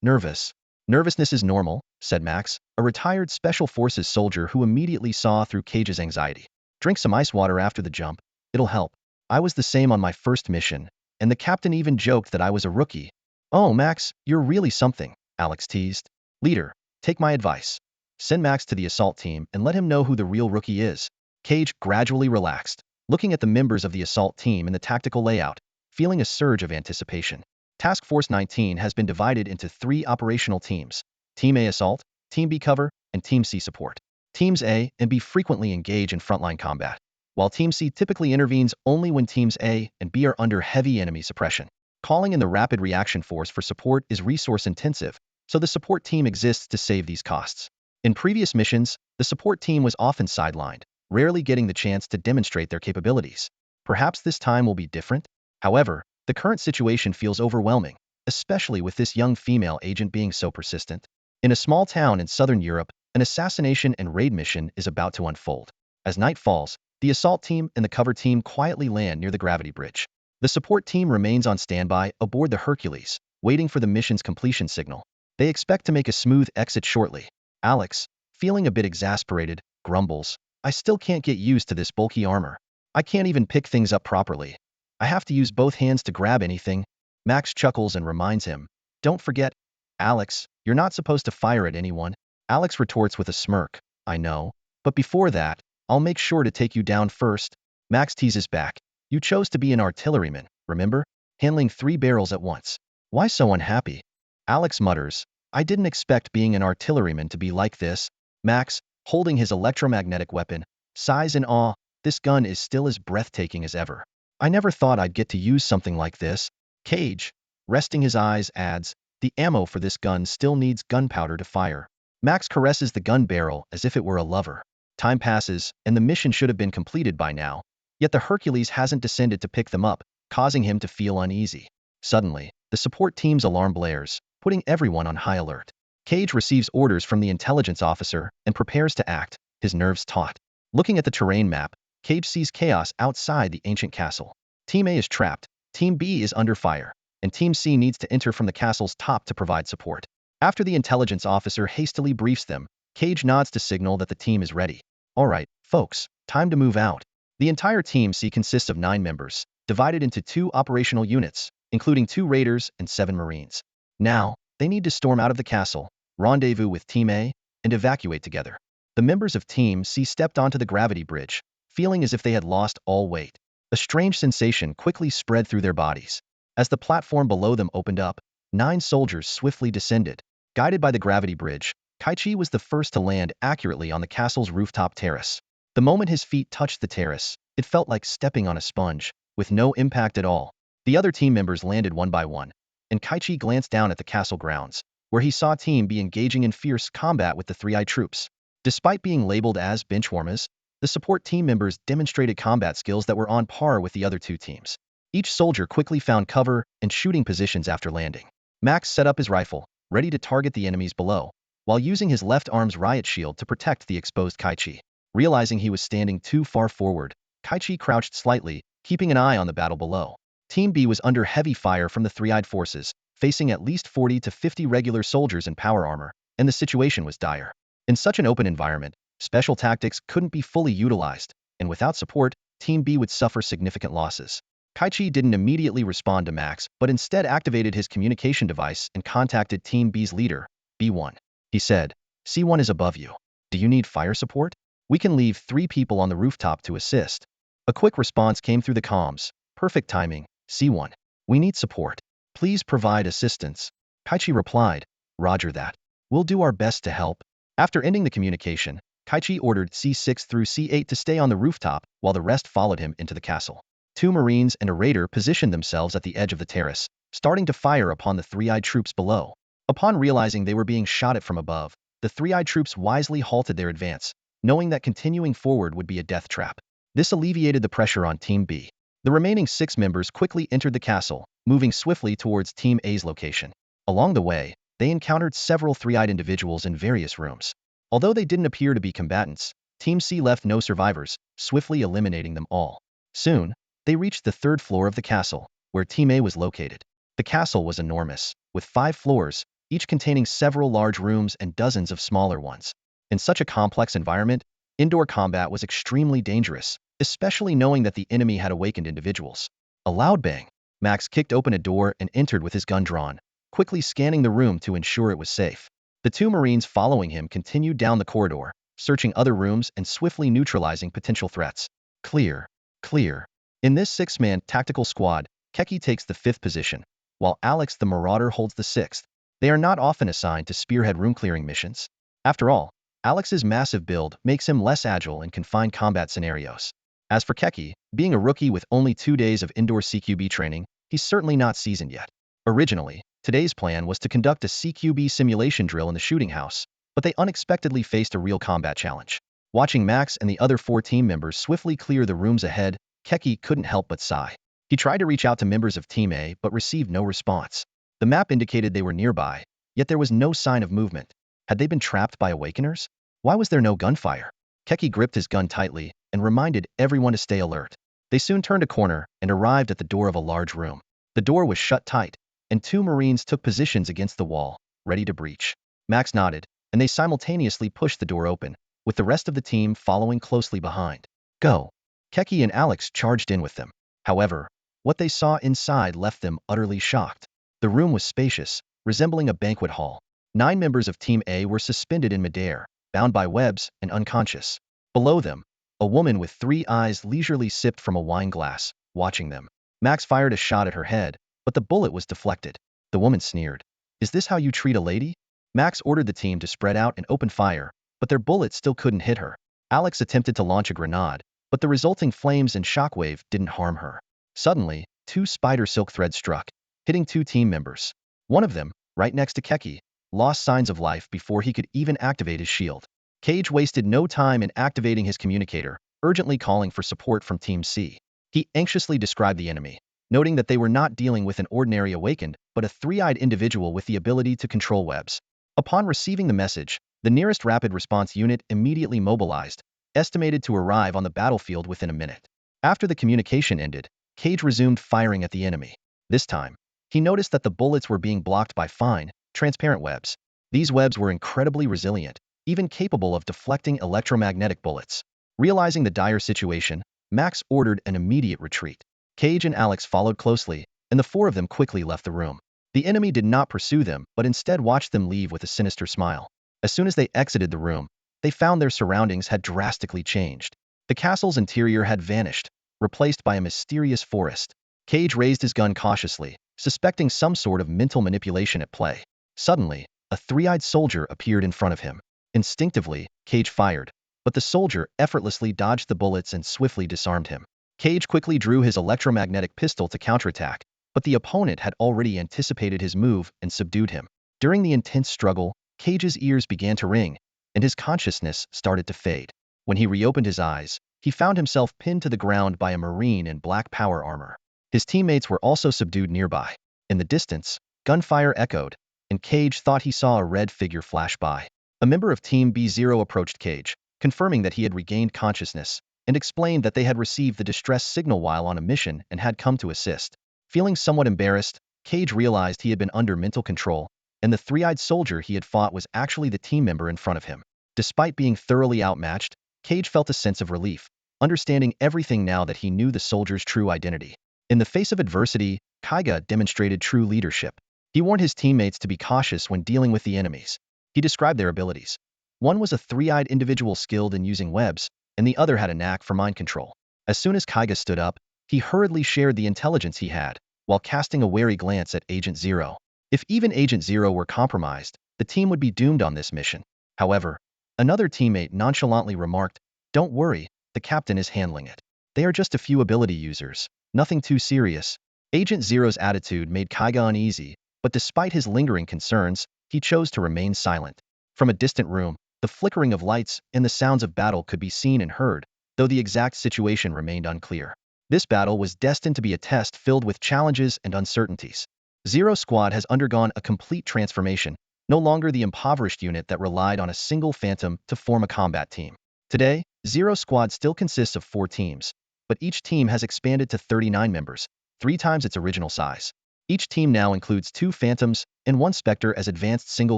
nervous. Nervousness is normal, said Max, a retired Special Forces soldier who immediately saw through Cage's anxiety. Drink some ice water after the jump. It'll help. I was the same on my first mission, and the captain even joked that I was a rookie. Oh, Max, you're really something, Alex teased. Leader, take my advice. Send Max to the assault team and let him know who the real rookie is. Cage gradually relaxed, looking at the members of the assault team and the tactical layout, feeling a surge of anticipation. Task Force 19 has been divided into 3 operational teams: Team A Assault, Team B Cover, and Team C Support. Teams A and B frequently engage in frontline combat, while Team C typically intervenes only when Teams A and B are under heavy enemy suppression. Calling in the Rapid Reaction Force for support is resource-intensive, so the support team exists to save these costs. In previous missions, the support team was often sidelined, rarely getting the chance to demonstrate their capabilities. Perhaps this time will be different? However, the current situation feels overwhelming, especially with this young female agent being so persistent. In a small town in southern Europe, an assassination and raid mission is about to unfold. As night falls, the assault team and the cover team quietly land near the gravity bridge. The support team remains on standby aboard the Hercules, waiting for the mission's completion signal. They expect to make a smooth exit shortly. Alex, feeling a bit exasperated, grumbles, "I still can't get used to this bulky armor. I can't even pick things up properly. I have to use both hands to grab anything." Max chuckles and reminds him, "Don't forget, Alex, you're not supposed to fire at anyone." Alex retorts with a smirk, "I know, but before that, I'll make sure to take you down first." Max teases back, "You chose to be an artilleryman, remember? Handling 3 barrels at once. Why so unhappy?" Alex mutters, "I didn't expect being an artilleryman to be like this." Max, holding his electromagnetic weapon, sighs in awe. "This gun is still as breathtaking as ever. I never thought I'd get to use something like this." Cage, resting his eyes, adds, "The ammo for this gun still needs gunpowder to fire." Max caresses the gun barrel as if it were a lover. Time passes, and the mission should have been completed by now, yet the Hercules hasn't descended to pick them up, causing him to feel uneasy. Suddenly, the support team's alarm blares, putting everyone on high alert. Cage receives orders from the intelligence officer and prepares to act, his nerves taut. Looking at the terrain map, Cage sees chaos outside the ancient castle. Team A is trapped, Team B is under fire, and Team C needs to enter from the castle's top to provide support. After the intelligence officer hastily briefs them, Cage nods to signal that the team is ready. "All right, folks, time to move out." The entire Team C consists of 9 members, divided into 2 operational units, including 2 raiders and 7 marines. Now, they need to storm out of the castle, rendezvous with Team A, and evacuate together. The members of Team C stepped onto the gravity bridge, feeling as if they had lost all weight. A strange sensation quickly spread through their bodies. As the platform below them opened up, 9 soldiers swiftly descended. Guided by the gravity bridge, Kaichi was the first to land accurately on the castle's rooftop terrace. The moment his feet touched the terrace, it felt like stepping on a sponge, with no impact at all. The other team members landed one by one, and Kaichi glanced down at the castle grounds, where he saw Team B engaging in fierce combat with the 3-eyed troops. Despite being labeled as benchwarmers, the support team members demonstrated combat skills that were on par with the other 2 teams. Each soldier quickly found cover and shooting positions after landing. Max set up his rifle, ready to target the enemies below, while using his left arm's riot shield to protect the exposed Kaichi. Realizing he was standing too far forward, Kaichi crouched slightly, keeping an eye on the battle below. Team B was under heavy fire from the 3-eyed forces, facing at least 40 to 50 regular soldiers in power armor, and the situation was dire. In such an open environment, special tactics couldn't be fully utilized, and without support, Team B would suffer significant losses. Kaichi didn't immediately respond to Max, but instead activated his communication device and contacted Team B's leader, B1. He said, "C1 is above you. Do you need fire support? We can leave 3 people on the rooftop to assist." A quick response came through the comms. "Perfect timing, C1. We need support. Please provide assistance." Kaichi replied, "Roger that. We'll do our best to help." After ending the communication, Kaichi ordered C6 through C8 to stay on the rooftop while the rest followed him into the castle. 2 marines and a raider positioned themselves at the edge of the terrace, starting to fire upon the 3-eyed troops below. Upon realizing they were being shot at from above, the 3-eyed troops wisely halted their advance, knowing that continuing forward would be a death trap. This alleviated the pressure on Team B. The remaining 6 members quickly entered the castle, moving swiftly towards Team A's location. Along the way, they encountered several 3-eyed individuals in various rooms. Although they didn't appear to be combatants, Team C left no survivors, swiftly eliminating them all. Soon, they reached the 3rd floor of the castle, where Team A was located. The castle was enormous, with 5 floors, each containing several large rooms and dozens of smaller ones. In such a complex environment, indoor combat was extremely dangerous, especially knowing that the enemy had awakened individuals. A loud bang. Max kicked open a door and entered with his gun drawn, quickly scanning the room to ensure it was safe. The two Marines following him continued down the corridor, searching other rooms and swiftly neutralizing potential threats. Clear. Clear. In this six-man tactical squad, Keki takes the 5th position, while Alex the Marauder holds the 6th. They are not often assigned to spearhead room-clearing missions. After all, Alex's massive build makes him less agile in confined combat scenarios. As for Keki, being a rookie with only 2 days of indoor CQB training, he's certainly not seasoned yet. Originally, today's plan was to conduct a CQB simulation drill in the shooting house, but they unexpectedly faced a real combat challenge. Watching Max and the other 4 team members swiftly clear the rooms ahead, Keki couldn't help but sigh. He tried to reach out to members of Team A but received no response. The map indicated they were nearby, yet there was no sign of movement. Had they been trapped by awakeners? Why was there no gunfire? Keki gripped his gun tightly and reminded everyone to stay alert. They soon turned a corner and arrived at the door of a large room. The door was shut tight, and 2 Marines took positions against the wall, ready to breach. Max nodded, and they simultaneously pushed the door open, with the rest of the team following closely behind. Go! Keki and Alex charged in with them. However, what they saw inside left them utterly shocked. The room was spacious, resembling a banquet hall. 9 members of Team A were suspended in midair, bound by webs and unconscious. Below them, a woman with 3 eyes leisurely sipped from a wine glass, watching them. Max fired a shot at her head, but the bullet was deflected. The woman sneered. "Is this how you treat a lady?" Max ordered the team to spread out and open fire, but their bullets still couldn't hit her. Alex attempted to launch a grenade, but the resulting flames and shockwave didn't harm her. Suddenly, 2 spider silk threads struck, hitting 2 team members. One of them, right next to Keki, lost signs of life before he could even activate his shield. Cage wasted no time in activating his communicator, urgently calling for support from Team C. He anxiously described the enemy, noting that they were not dealing with an ordinary awakened, but a 3-eyed individual with the ability to control webs. Upon receiving the message, the nearest rapid response unit immediately mobilized, estimated to arrive on the battlefield within a minute. After the communication ended, Cage resumed firing at the enemy. This time, he noticed that the bullets were being blocked by fine, transparent webs. These webs were incredibly resilient, even capable of deflecting electromagnetic bullets. Realizing the dire situation, Max ordered an immediate retreat. Cage and Alex followed closely, and the 4 of them quickly left the room. The enemy did not pursue them, but instead watched them leave with a sinister smile. As soon as they exited the room, they found their surroundings had drastically changed. The castle's interior had vanished, replaced by a mysterious forest. Cage raised his gun cautiously, suspecting some sort of mental manipulation at play. Suddenly, a 3-eyed soldier appeared in front of him. Instinctively, Cage fired, but the soldier effortlessly dodged the bullets and swiftly disarmed him. Cage quickly drew his electromagnetic pistol to counterattack, but the opponent had already anticipated his move and subdued him. During the intense struggle, Cage's ears began to ring, and his consciousness started to fade. When he reopened his eyes, he found himself pinned to the ground by a Marine in black power armor. His teammates were also subdued nearby. In the distance, gunfire echoed, and Cage thought he saw a red figure flash by. A member of Team B0 approached Cage, confirming that he had regained consciousness, and explained that they had received the distress signal while on a mission and had come to assist. Feeling somewhat embarrassed, Cage realized he had been under mental control, and the 3-eyed soldier he had fought was actually the team member in front of him. Despite being thoroughly outmatched, Cage felt a sense of relief, understanding everything now that he knew the soldier's true identity. In the face of adversity, Kaiga demonstrated true leadership. He warned his teammates to be cautious when dealing with the enemies. He described their abilities. One was a 3-eyed individual skilled in using webs, and the other had a knack for mind control. As soon as Kaiga stood up, he hurriedly shared the intelligence he had, while casting a wary glance at Agent Zero. If even Agent Zero were compromised, the team would be doomed on this mission. However, another teammate nonchalantly remarked, "Don't worry, the captain is handling it. They are just a few ability users, nothing too serious." Agent Zero's attitude made Kaiga uneasy, but despite his lingering concerns, he chose to remain silent. From a distant room, the flickering of lights and the sounds of battle could be seen and heard, though the exact situation remained unclear. This battle was destined to be a test filled with challenges and uncertainties. Zero Squad has undergone a complete transformation, no longer the impoverished unit that relied on a single phantom to form a combat team. Today, Zero Squad still consists of 4 teams, but each team has expanded to 39 members, 3 times its original size. Each team now includes 2 phantoms and 1 specter as advanced single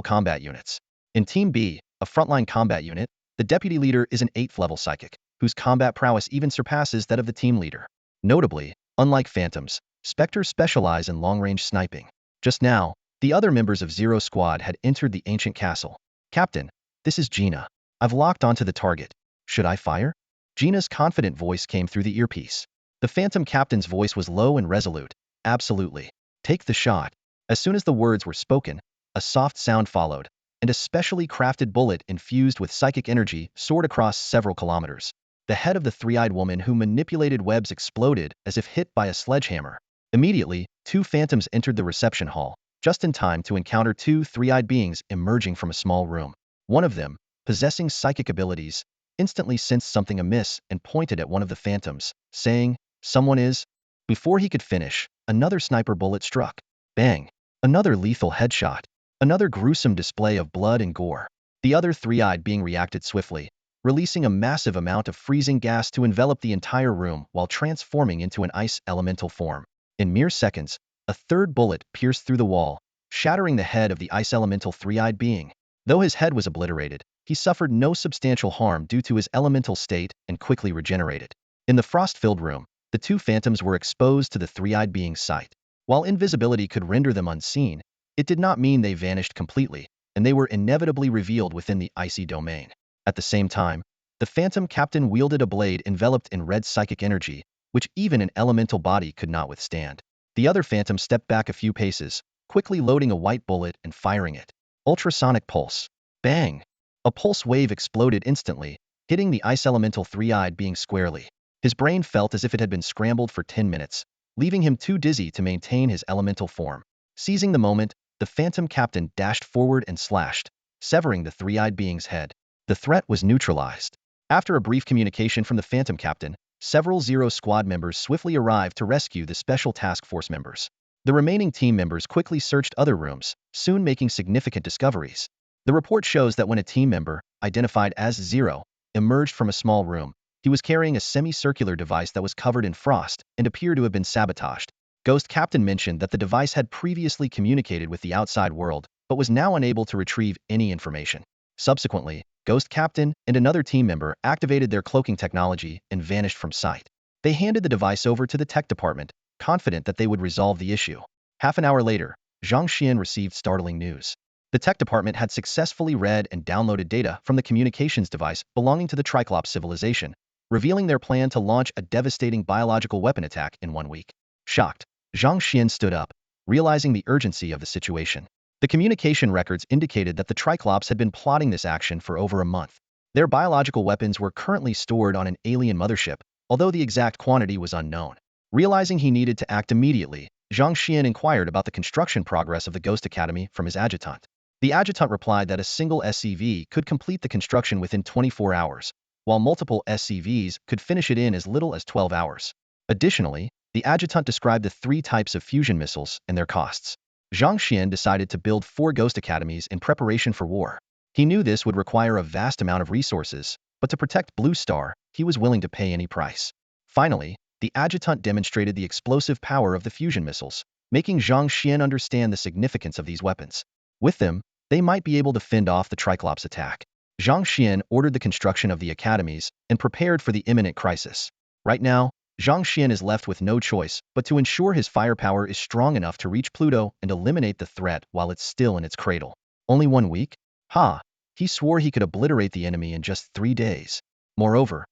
combat units. In Team B, a frontline combat unit, the deputy leader is an 8th level psychic, whose combat prowess even surpasses that of the team leader. Notably, unlike phantoms, specters specialize in long-range sniping. Just now, The other members of Zero Squad had entered the ancient castle. "Captain, this is Gina. I've locked onto the target. Should I fire?" Gina's confident voice came through the earpiece. The Phantom Captain's voice was low and resolute. "Absolutely. Take the shot." As soon as the words were spoken, a soft sound followed, and a specially crafted bullet infused with psychic energy soared across several kilometers. The head of the three-eyed woman who manipulated webs exploded as if hit by a sledgehammer. Immediately, two phantoms entered the reception hall, just in time to encounter two three-eyed beings emerging from a small room. One of them, possessing psychic abilities, instantly sensed something amiss and pointed at one of the phantoms, saying, "Someone is..." Before he could finish, another sniper bullet struck. Bang! Another lethal headshot. Another gruesome display of blood and gore. The other three-eyed being reacted swiftly, releasing a massive amount of freezing gas to envelop the entire room while transforming into an ice elemental form. In mere seconds, a third bullet pierced through the wall, shattering the head of the ice elemental three-eyed being. Though his head was obliterated, he suffered no substantial harm due to his elemental state and quickly regenerated. In the frost-filled room, the two phantoms were exposed to the three-eyed being's sight. While invisibility could render them unseen, it did not mean they vanished completely, and they were inevitably revealed within the icy domain. At the same time, the Phantom Captain wielded a blade enveloped in red psychic energy, which even an elemental body could not withstand. The other Phantom stepped back a few paces, quickly loading a white bullet and firing it. Ultrasonic pulse. Bang! A pulse wave exploded instantly, hitting the ice elemental three-eyed being squarely. His brain felt as if it had been scrambled for 10 minutes, leaving him too dizzy to maintain his elemental form. Seizing the moment, the Phantom Captain dashed forward and slashed, severing the three-eyed being's head. The threat was neutralized. After a brief communication from the Phantom Captain, several Zero Squad members swiftly arrived to rescue the Special Task Force members. The remaining team members quickly searched other rooms, soon making significant discoveries. The report shows that when a team member, identified as Zero, emerged from a small room, he was carrying a semicircular device that was covered in frost and appeared to have been sabotaged. Ghost Captain mentioned that the device had previously communicated with the outside world, but was now unable to retrieve any information. Subsequently, Ghost Captain and another team member activated their cloaking technology and vanished from sight. They handed the device over to the tech department, confident that they would resolve the issue. Half an hour later, Zhang Xuan received startling news. The tech department had successfully read and downloaded data from the communications device belonging to the Triclops civilization, revealing their plan to launch a devastating biological weapon attack in 1 week. Shocked, Zhang Xuan stood up, realizing the urgency of the situation. The communication records indicated that the Triclops had been plotting this action for over a month. Their biological weapons were currently stored on an alien mothership, although the exact quantity was unknown. Realizing he needed to act immediately, Zhang Xuan inquired about the construction progress of the Ghost Academy from his adjutant. The adjutant replied that a single SCV could complete the construction within 24 hours, while multiple SCVs could finish it in as little as 12 hours. Additionally, the adjutant described the 3 types of fusion missiles and their costs. Zhang Xuan decided to build 4 Ghost Academies in preparation for war. He knew this would require a vast amount of resources, but to protect Blue Star, he was willing to pay any price. Finally, the adjutant demonstrated the explosive power of the fusion missiles, making Zhang Xuan understand the significance of these weapons. With them, they might be able to fend off the Triclops attack. Zhang Xuan ordered the construction of the academies and prepared for the imminent crisis. Right now, Zhang Xuan is left with no choice but to ensure his firepower is strong enough to reach Pluto and eliminate the threat while it's still in its cradle. Only 1 week? Ha! He swore he could obliterate the enemy in just 3 days. Moreover,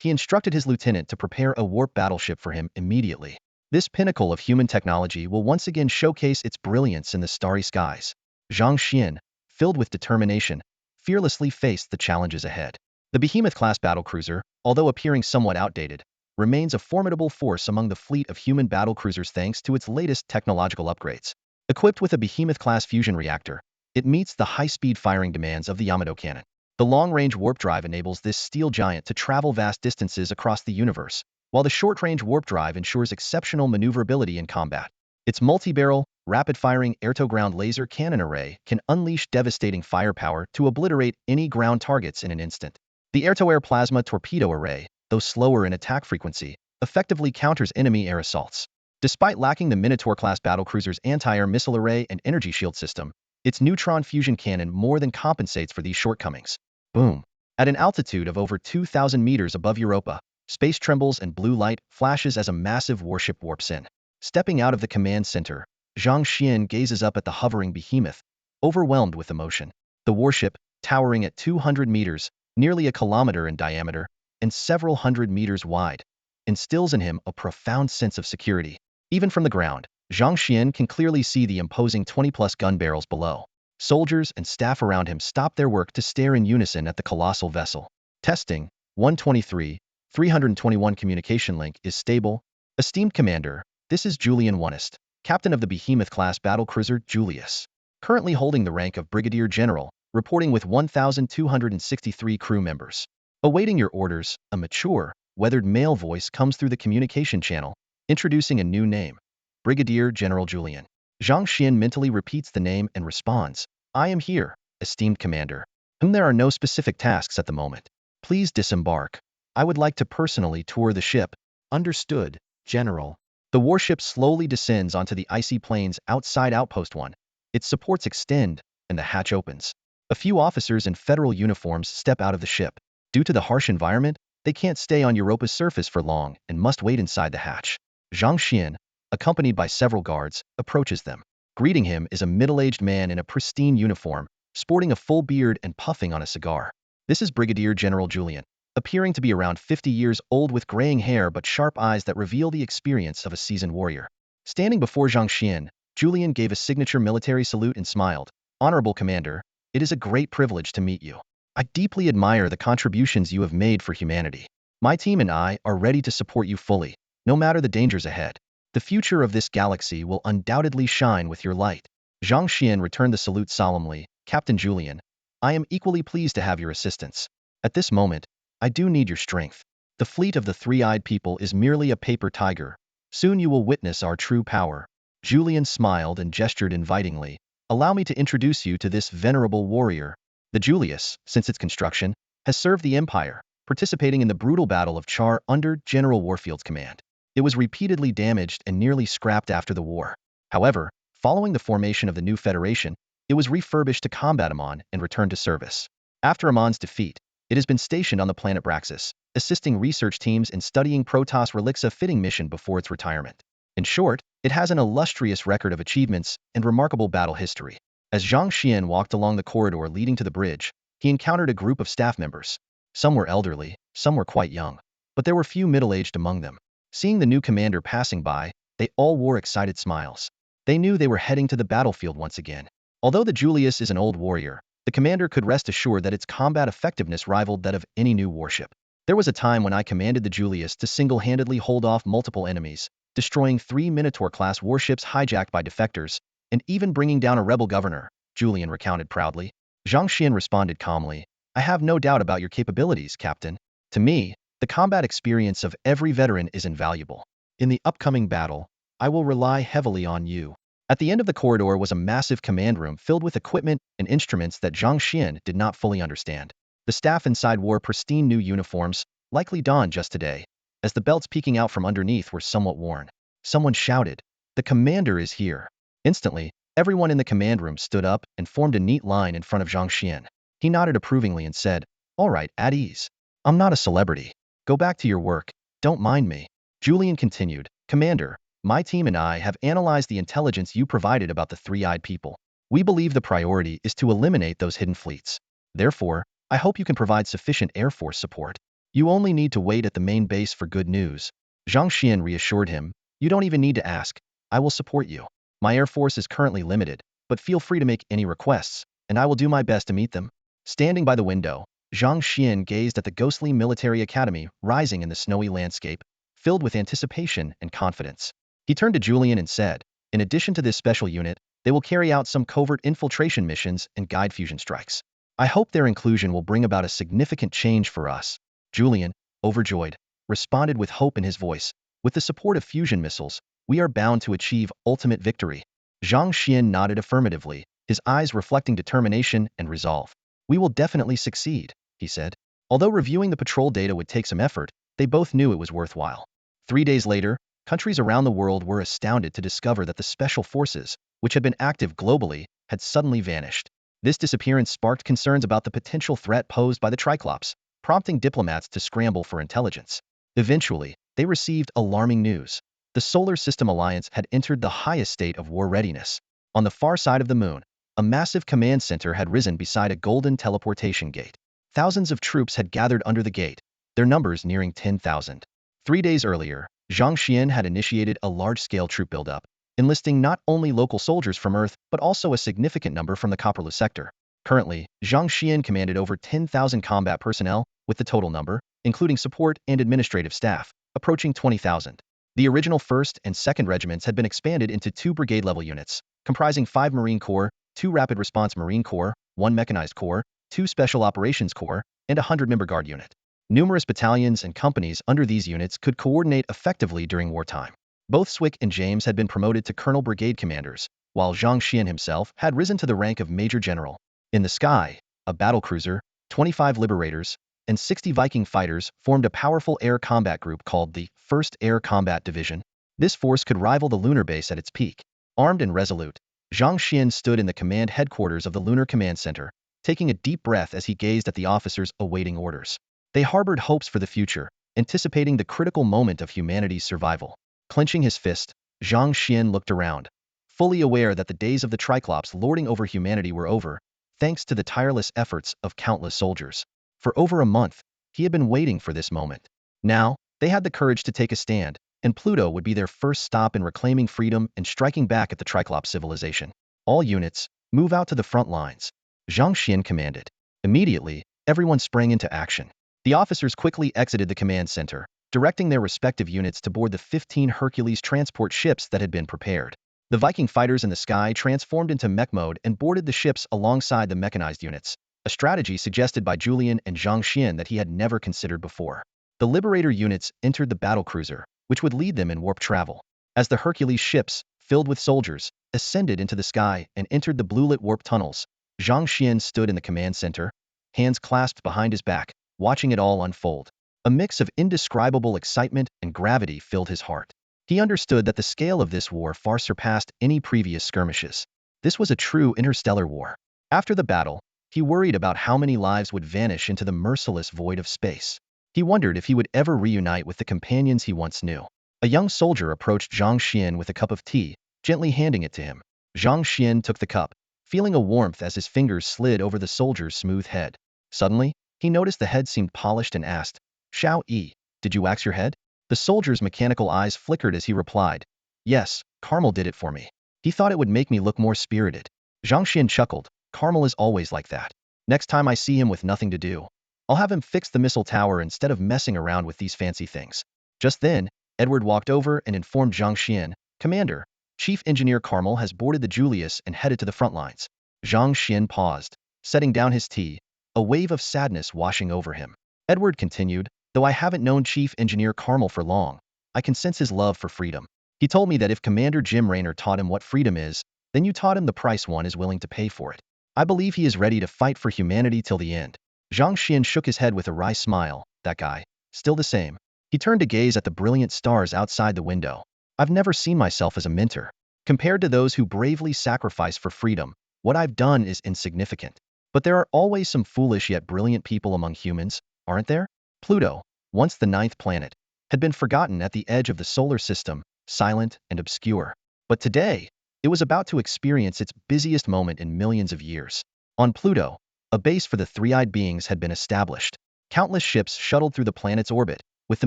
he instructed his lieutenant to prepare a warp battleship for him immediately. This pinnacle of human technology will once again showcase its brilliance in the starry skies. Zhang Xuan, filled with determination, fearlessly faced the challenges ahead. The Behemoth-class battlecruiser, although appearing somewhat outdated, remains a formidable force among the fleet of human battlecruisers thanks to its latest technological upgrades. Equipped with a Behemoth-class fusion reactor, it meets the high-speed firing demands of the Yamato cannon. The long-range warp drive enables this steel giant to travel vast distances across the universe, while the short-range warp drive ensures exceptional maneuverability in combat. Its multi-barrel, rapid-firing air-to-ground laser cannon array can unleash devastating firepower to obliterate any ground targets in an instant. The air-to-air plasma torpedo array, though slower in attack frequency, effectively counters enemy air assaults. Despite lacking the Minotaur-class battlecruiser's anti-air missile array and energy shield system, its neutron fusion cannon more than compensates for these shortcomings. Boom! At an altitude of over 2,000 meters above Europa, space trembles and blue light flashes as a massive warship warps in. Stepping out of the command center, Zhang Xuan gazes up at the hovering behemoth, overwhelmed with emotion. The warship, towering at 200 meters, nearly a kilometer in diameter, and several hundred meters wide, instills in him a profound sense of security. Even from the ground, Zhang Xuan can clearly see the imposing 20-plus gun barrels below. Soldiers and staff around him stop their work to stare in unison at the colossal vessel. Testing, 123, 321 communication link is stable. Esteemed Commander, this is Julian Onest, captain of the Behemoth-class battlecruiser Julius. Currently holding the rank of Brigadier General, reporting with 1,263 crew members. Awaiting your orders, a mature, weathered male voice comes through the communication channel, introducing a new name, Brigadier General Julian. Zhang Xuan mentally repeats the name and responds, I am here, esteemed Commander. There are no specific tasks at the moment. Please disembark. I would like to personally tour the ship. Understood, General. The warship slowly descends onto the icy plains outside Outpost 1. Its supports extend, and the hatch opens. A few officers in federal uniforms step out of the ship. Due to the harsh environment, they can't stay on Europa's surface for long and must wait inside the hatch. Zhang Xuan, accompanied by several guards, approaches them. Greeting him is a middle-aged man in a pristine uniform, sporting a full beard and puffing on a cigar. This is Brigadier General Julian, appearing to be around 50 years old with graying hair but sharp eyes that reveal the experience of a seasoned warrior. Standing before Zhang Xuan, Julian gave a signature military salute and smiled. Honorable Commander, it is a great privilege to meet you. I deeply admire the contributions you have made for humanity. My team and I are ready to support you fully, no matter the dangers ahead. The future of this galaxy will undoubtedly shine with your light. Zhang Xuan returned the salute solemnly. Captain Julian, I am equally pleased to have your assistance. At this moment, I do need your strength. The fleet of the three-eyed people is merely a paper tiger. Soon you will witness our true power. Julian smiled and gestured invitingly. Allow me to introduce you to this venerable warrior. The Julius, since its construction, has served the Empire, participating in the brutal Battle of Char under General Warfield's command. It was repeatedly damaged and nearly scrapped after the war. However, following the formation of the new Federation, it was refurbished to combat Amon and returned to service. After Amon's defeat, it has been stationed on the planet Braxis, assisting research teams in studying Protoss Relixa fitting mission before its retirement. In short, it has an illustrious record of achievements and remarkable battle history. As Zhang Xuan walked along the corridor leading to the bridge, he encountered a group of staff members. Some were elderly, some were quite young, but there were few middle-aged among them. Seeing the new commander passing by, they all wore excited smiles. They knew they were heading to the battlefield once again. Although the Julius is an old warrior, the commander could rest assured that its combat effectiveness rivaled that of any new warship. There was a time when I commanded the Julius to single-handedly hold off multiple enemies, destroying 3 Minotaur-class warships hijacked by defectors, and even bringing down a rebel governor, Julian recounted proudly. Zhang Xuan responded calmly, I have no doubt about your capabilities, Captain. To me, the combat experience of every veteran is invaluable. In the upcoming battle, I will rely heavily on you. At the end of the corridor was a massive command room filled with equipment and instruments that Zhang Xuan did not fully understand. The staff inside wore pristine new uniforms, likely donned just today, as the belts peeking out from underneath were somewhat worn. Someone shouted, the commander is here. Instantly, everyone in the command room stood up and formed a neat line in front of Zhang Xuan. He nodded approvingly and said, all right, at ease. I'm not a celebrity. Go back to your work. Don't mind me. Julian continued, Commander, my team and I have analyzed the intelligence you provided about the three-eyed people. We believe the priority is to eliminate those hidden fleets. Therefore, I hope you can provide sufficient Air Force support. You only need to wait at the main base for good news. Zhang Xuan reassured him, you don't even need to ask. I will support you. My Air Force is currently limited, but feel free to make any requests, and I will do my best to meet them. Standing by the window, Zhang Xuan gazed at the ghostly military academy rising in the snowy landscape, filled with anticipation and confidence. He turned to Julian and said, in addition to this special unit, they will carry out some covert infiltration missions and guide fusion strikes. I hope their inclusion will bring about a significant change for us. Julian, overjoyed, responded with hope in his voice, with the support of fusion missiles, we are bound to achieve ultimate victory. Zhang Xuan nodded affirmatively, his eyes reflecting determination and resolve. We will definitely succeed, he said. Although reviewing the patrol data would take some effort, they both knew it was worthwhile. 3 days later, countries around the world were astounded to discover that the special forces, which had been active globally, had suddenly vanished. This disappearance sparked concerns about the potential threat posed by the Triclops, prompting diplomats to scramble for intelligence. Eventually, they received alarming news. The Solar System Alliance had entered the highest state of war readiness. On the far side of the moon, a massive command center had risen beside a golden teleportation gate. Thousands of troops had gathered under the gate, their numbers nearing 10,000. 3 days earlier, Zhang Xuan had initiated a large-scale troop buildup, enlisting not only local soldiers from Earth but also a significant number from the Copperless sector. Currently, Zhang Xuan commanded over 10,000 combat personnel, with the total number, including support and administrative staff, approaching 20,000. The original 1st and 2nd regiments had been expanded into 2 brigade-level units, comprising 5 Marine Corps, 2 Rapid Response Marine Corps, 1 Mechanized Corps, 2 Special Operations Corps, and a 100-member Guard unit. Numerous battalions and companies under these units could coordinate effectively during wartime. Both Swick and James had been promoted to Colonel Brigade commanders, while Zhang Xuan himself had risen to the rank of Major General. In the sky, a battlecruiser, 25 Liberators, and 60 Viking fighters formed a powerful air combat group called the 1st Air Combat Division. This force could rival the lunar base at its peak. Armed and resolute, Zhang Xuan stood in the command headquarters of the Lunar Command Center, taking a deep breath as he gazed at the officers awaiting orders. They harbored hopes for the future, anticipating the critical moment of humanity's survival. Clenching his fist, Zhang Xuan looked around, fully aware that the days of the Triclops lording over humanity were over, thanks to the tireless efforts of countless soldiers. For over a month, he had been waiting for this moment. Now, they had the courage to take a stand, and Pluto would be their first stop in reclaiming freedom and striking back at the Triclops civilization. All units, move out to the front lines. Zhang Xuan commanded. Immediately, everyone sprang into action. The officers quickly exited the command center, directing their respective units to board the 15 Hercules transport ships that had been prepared. The Viking fighters in the sky transformed into mech mode and boarded the ships alongside the mechanized units, a strategy suggested by Julian and Zhang Xuan that he had never considered before. The Liberator units entered the battlecruiser, which would lead them in warp travel. As the Hercules ships, filled with soldiers, ascended into the sky and entered the blue-lit warp tunnels, Zhang Xuan stood in the command center, hands clasped behind his back, watching it all unfold. A mix of indescribable excitement and gravity filled his heart. He understood that the scale of this war far surpassed any previous skirmishes. This was a true interstellar war. After the battle, he worried about how many lives would vanish into the merciless void of space. He wondered if he would ever reunite with the companions he once knew. A young soldier approached Zhang Xuan with a cup of tea, gently handing it to him. Zhang Xuan took the cup, feeling a warmth as his fingers slid over the soldier's smooth head. Suddenly, he noticed the head seemed polished and asked, "Xiao Yi, did you wax your head?" The soldier's mechanical eyes flickered as he replied, "Yes, Carmel did it for me. He thought it would make me look more spirited." Zhang Xuan chuckled. Carmel is always like that. Next time I see him with nothing to do, I'll have him fix the missile tower instead of messing around with these fancy things. Just then, Edward walked over and informed Zhang Xuan, "Commander, Chief Engineer Carmel has boarded the Julius and headed to the front lines." Zhang Xuan paused, setting down his tea, a wave of sadness washing over him. Edward continued, "Though I haven't known Chief Engineer Carmel for long, I can sense his love for freedom. He told me that if Commander Jim Raynor taught him what freedom is, then you taught him the price one is willing to pay for it. I believe he is ready to fight for humanity till the end." Zhang Xuan shook his head with a wry smile. That guy, still the same. He turned to gaze at the brilliant stars outside the window. "I've never seen myself as a mentor. Compared to those who bravely sacrifice for freedom, what I've done is insignificant. But there are always some foolish yet brilliant people among humans, aren't there?" Pluto, once the 9th planet, had been forgotten at the edge of the solar system, silent and obscure. But today, it was about to experience its busiest moment in millions of years. On Pluto, a base for the three-eyed beings had been established. Countless ships shuttled through the planet's orbit, with the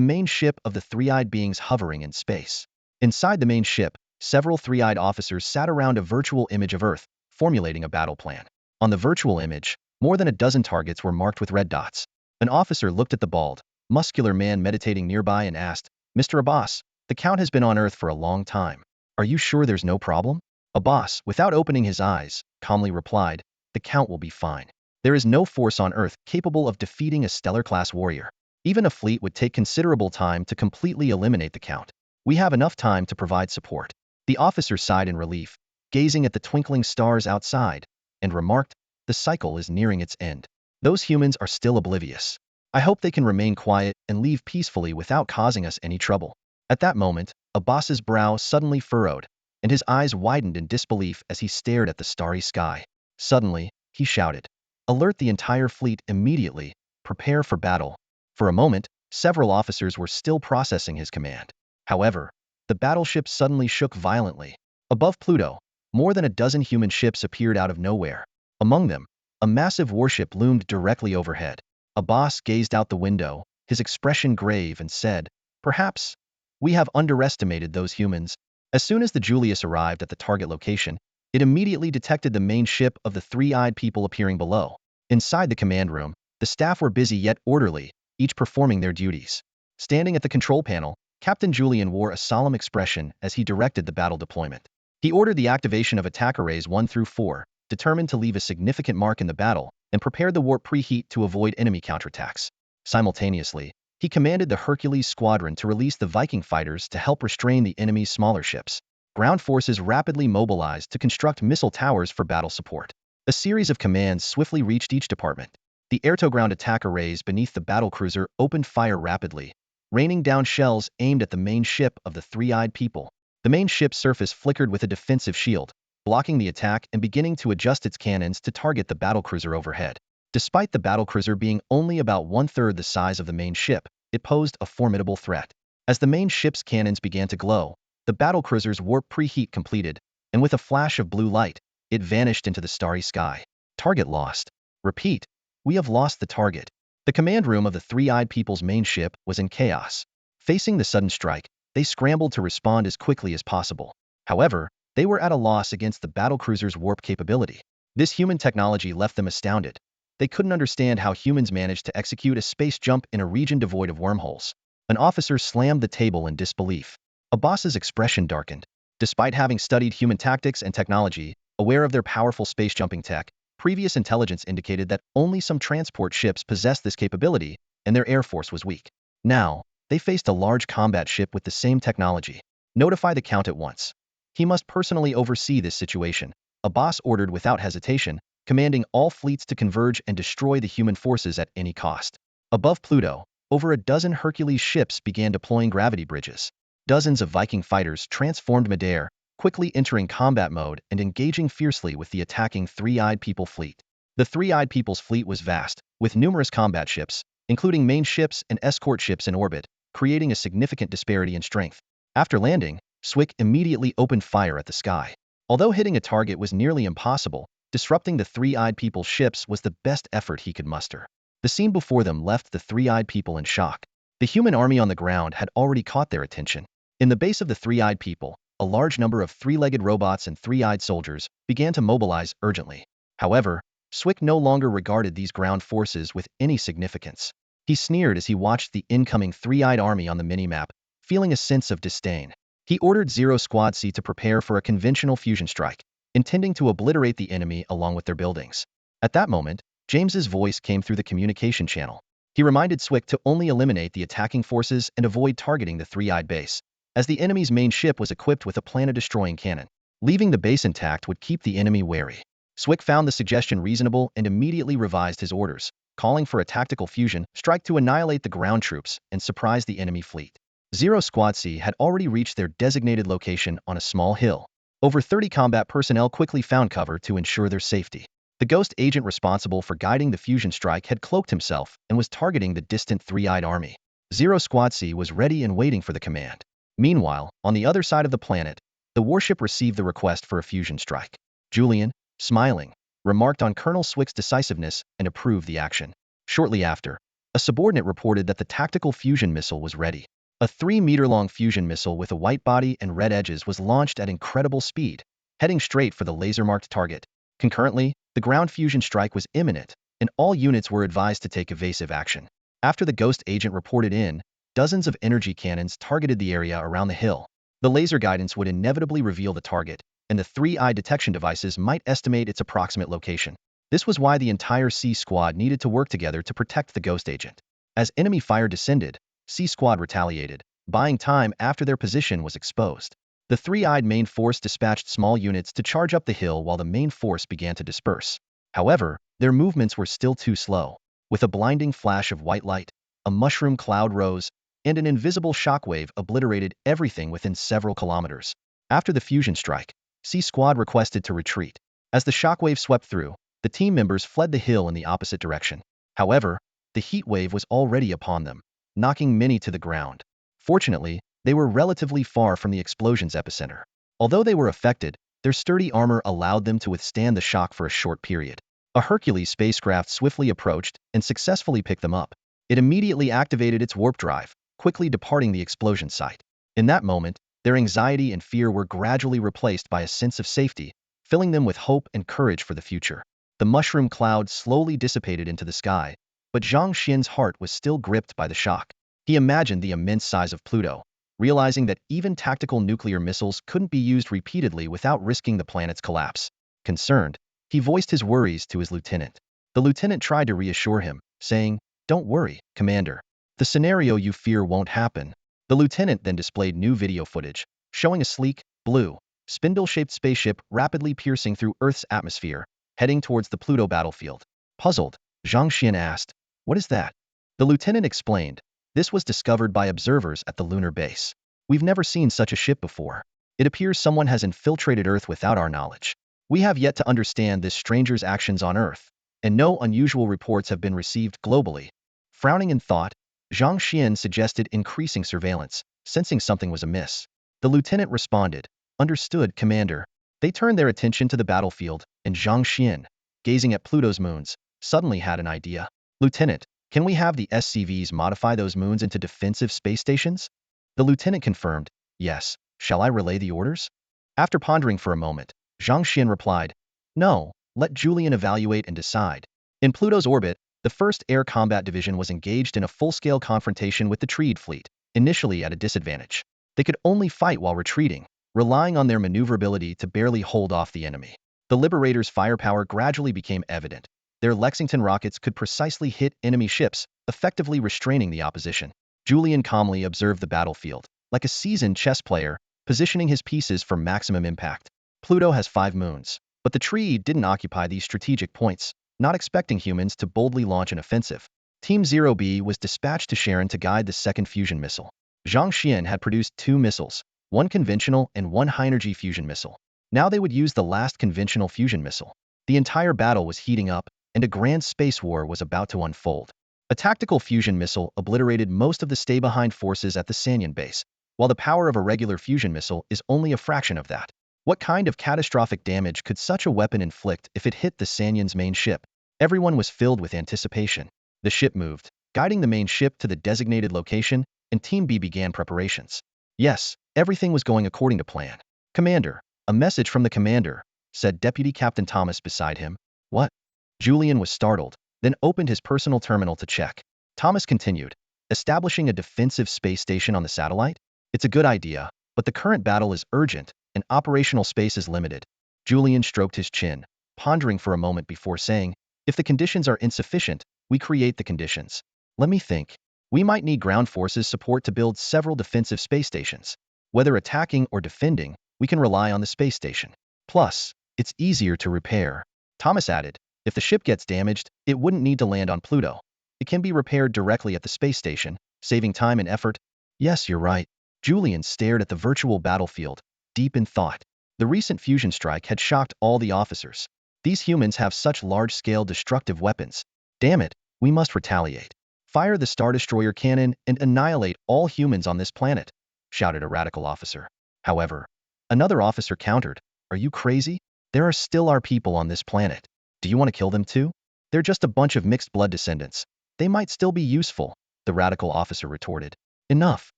main ship of the three-eyed beings hovering in space. Inside the main ship, several three-eyed officers sat around a virtual image of Earth, formulating a battle plan. On the virtual image, more than a dozen targets were marked with red dots. An officer looked at the bald, muscular man meditating nearby and asked, "Mr. Abbas, the Count has been on Earth for a long time. Are you sure there's no problem?" Abbas, without opening his eyes, calmly replied, "The Count will be fine. There is no force on Earth capable of defeating a stellar-class warrior. Even a fleet would take considerable time to completely eliminate the Count. We have enough time to provide support." The officer sighed in relief, gazing at the twinkling stars outside, and remarked, "The cycle is nearing its end. Those humans are still oblivious. I hope they can remain quiet and leave peacefully without causing us any trouble." At that moment, Abbas's brow suddenly furrowed, and his eyes widened in disbelief as he stared at the starry sky. Suddenly, he shouted, "Alert the entire fleet immediately. Prepare for battle." For a moment, several officers were still processing his command. However, the battleship suddenly shook violently. Above Pluto, more than a dozen human ships appeared out of nowhere. Among them, a massive warship loomed directly overhead. Abbas gazed out the window, his expression grave, and said, "Perhaps we have underestimated those humans." As soon as the Julius arrived at the target location, it immediately detected the main ship of the three-eyed people appearing below. Inside the command room, the staff were busy yet orderly, each performing their duties. Standing at the control panel, Captain Julian wore a solemn expression as he directed the battle deployment. He ordered the activation of attack arrays 1 through 4, determined to leave a significant mark in the battle, and prepared the warp preheat to avoid enemy counterattacks. Simultaneously, he commanded the Hercules squadron to release the Viking fighters to help restrain the enemy's smaller ships. Ground forces rapidly mobilized to construct missile towers for battle support. A series of commands swiftly reached each department. The air-to-ground attack arrays beneath the battlecruiser opened fire rapidly, raining down shells aimed at the main ship of the three-eyed people. The main ship's surface flickered with a defensive shield, blocking the attack and beginning to adjust its cannons to target the battlecruiser overhead. Despite the battlecruiser being only about one-third the size of the main ship, it posed a formidable threat. As the main ship's cannons began to glow, the battlecruiser's warp preheat completed, and with a flash of blue light, it vanished into the starry sky. Target lost. Repeat, we have lost the target. The command room of the three-eyed people's main ship was in chaos. Facing the sudden strike, they scrambled to respond as quickly as possible. However, they were at a loss against the battlecruiser's warp capability. This human technology left them astounded. They couldn't understand how humans managed to execute a space jump in a region devoid of wormholes. An officer slammed the table in disbelief. Abbas's expression darkened. Despite having studied human tactics and technology, aware of their powerful space jumping tech, previous intelligence indicated that only some transport ships possessed this capability, and their air force was weak. Now, they faced a large combat ship with the same technology. Notify the Count at once. He must personally oversee this situation, Abbas ordered without hesitation, commanding all fleets to converge and destroy the human forces at any cost. Above Pluto, over a dozen Hercules ships began deploying gravity bridges. Dozens of Viking fighters transformed midair, quickly entering combat mode and engaging fiercely with the attacking three-eyed people fleet. The three-eyed people's fleet was vast, with numerous combat ships, including main ships and escort ships in orbit, creating a significant disparity in strength. After landing, Swick immediately opened fire at the sky. Although hitting a target was nearly impossible, disrupting the three-eyed people's ships was the best effort he could muster. The scene before them left the three-eyed people in shock. The human army on the ground had already caught their attention. In the base of the three-eyed people, a large number of three-legged robots and three-eyed soldiers began to mobilize urgently. However, Swick no longer regarded these ground forces with any significance. He sneered as he watched the incoming three-eyed army on the minimap, feeling a sense of disdain. He ordered Zero Squad C to prepare for a conventional fusion strike, intending to obliterate the enemy along with their buildings. At that moment, James's voice came through the communication channel. He reminded Swick to only eliminate the attacking forces and avoid targeting the three-eyed base, as the enemy's main ship was equipped with a planet-destroying cannon. Leaving the base intact would keep the enemy wary. Swick found the suggestion reasonable and immediately revised his orders, calling for a tactical fusion strike to annihilate the ground troops and surprise the enemy fleet. Zero Squad C had already reached their designated location on a small hill. Over 30 combat personnel quickly found cover to ensure their safety. The ghost agent responsible for guiding the fusion strike had cloaked himself and was targeting the distant three-eyed army. Zero Squad C was ready and waiting for the command. Meanwhile, on the other side of the planet, the warship received the request for a fusion strike. Julian, smiling, remarked on Colonel Swick's decisiveness and approved the action. Shortly after, a subordinate reported that the tactical fusion missile was ready. A 3-meter-long fusion missile with a white body and red edges was launched at incredible speed, heading straight for the laser-marked target. Concurrently, the ground fusion strike was imminent, and all units were advised to take evasive action. After the ghost agent reported in, dozens of energy cannons targeted the area around the hill. The laser guidance would inevitably reveal the target, and the three-eye detection devices might estimate its approximate location. This was why the entire C Squad needed to work together to protect the ghost agent. As enemy fire descended, C Squad retaliated, buying time after their position was exposed. The three-eyed main force dispatched small units to charge up the hill while the main force began to disperse. However, their movements were still too slow. With a blinding flash of white light, a mushroom cloud rose, and an invisible shockwave obliterated everything within several kilometers. After the fusion strike, C Squad requested to retreat. As the shockwave swept through, the team members fled the hill in the opposite direction. However, the heat wave was already upon them, knocking many to the ground. Fortunately, They were relatively far from the explosion's epicenter. Although they were affected, their sturdy armor allowed them to withstand the shock for a short period. A Hercules spacecraft swiftly approached and successfully picked them up. It immediately activated its warp drive, quickly departing the explosion site. In that moment, their anxiety and fear were gradually replaced by a sense of safety, filling them with hope and courage for the future. The mushroom cloud slowly dissipated into the sky, but Zhang Xian's heart was still gripped by the shock. He imagined the immense size of Pluto, realizing that even tactical nuclear missiles couldn't be used repeatedly without risking the planet's collapse. Concerned, he voiced his worries to his lieutenant. The lieutenant tried to reassure him, saying, "Don't worry, Commander. The scenario you fear won't happen." The lieutenant then displayed new video footage, showing a sleek, blue, spindle-shaped spaceship rapidly piercing through Earth's atmosphere, heading towards the Pluto battlefield. Puzzled, Zhang Xian asked, "What is that?" The lieutenant explained, "This was discovered by observers at the lunar base. We've never seen such a ship before. It appears someone has infiltrated Earth without our knowledge. We have yet to understand this stranger's actions on Earth, and no unusual reports have been received globally." Frowning in thought, Zhang Xian suggested increasing surveillance, sensing something was amiss. The lieutenant responded, "Understood, Commander." They turned their attention to the battlefield, and Zhang Xian, gazing at Pluto's moons, suddenly had an idea. "Lieutenant, can we have the SCVs modify those moons into defensive space stations?" The lieutenant confirmed, "Yes. Shall I relay the orders?" After pondering for a moment, Zhang Xian replied, "No, let Julian evaluate and decide." In Pluto's orbit, the 1st Air Combat Division was engaged in a full-scale confrontation with the Triad fleet, initially at a disadvantage. They could only fight while retreating, relying on their maneuverability to barely hold off the enemy. The Liberators' firepower gradually became evident. Their Lexington rockets could precisely hit enemy ships, effectively restraining the opposition. Julian calmly observed the battlefield, like a seasoned chess player, positioning his pieces for maximum impact. Pluto has 5 moons, but the Triad didn't occupy these strategic points, not expecting humans to boldly launch an offensive. Team 0B was dispatched to Sharon to guide the 2nd fusion missile. Zhang Xian had produced 2 missiles, one conventional and one high-energy fusion missile. Now they would use the last conventional fusion missile. The entire battle was heating up, and a grand space war was about to unfold. A tactical fusion missile obliterated most of the stay-behind forces at the Sanyan base, while the power of a regular fusion missile is only a fraction of that. What kind of catastrophic damage could such a weapon inflict if it hit the Sanyan's main ship? Everyone was filled with anticipation. The ship moved, guiding the main ship to the designated location, and Team B began preparations. Yes, everything was going according to plan. "Commander, a message from the commander," said Deputy Captain Thomas beside him. "What?" Julian was startled, then opened his personal terminal to check. Thomas continued, "Establishing a defensive space station on the satellite? It's a good idea, but the current battle is urgent, and operational space is limited." Julian stroked his chin, pondering for a moment before saying, "If the conditions are insufficient, we create the conditions. Let me think. We might need ground forces support to build several defensive space stations. Whether attacking or defending, we can rely on the space station. Plus, it's easier to repair." Thomas added, "If the ship gets damaged, it wouldn't need to land on Pluto. It can be repaired directly at the space station, saving time and effort." "Yes, you're right." Julian stared at the virtual battlefield, deep in thought. The recent fusion strike had shocked all the officers. These humans have such large-scale destructive weapons. Damn it, we must retaliate. "Fire the Star Destroyer cannon and annihilate all humans on this planet," shouted a radical officer. However, another officer countered, "Are you crazy? There are still our people on this planet. Do you want to kill them too? They're just a bunch of mixed blood descendants. They might still be useful," the radical officer retorted. "Enough."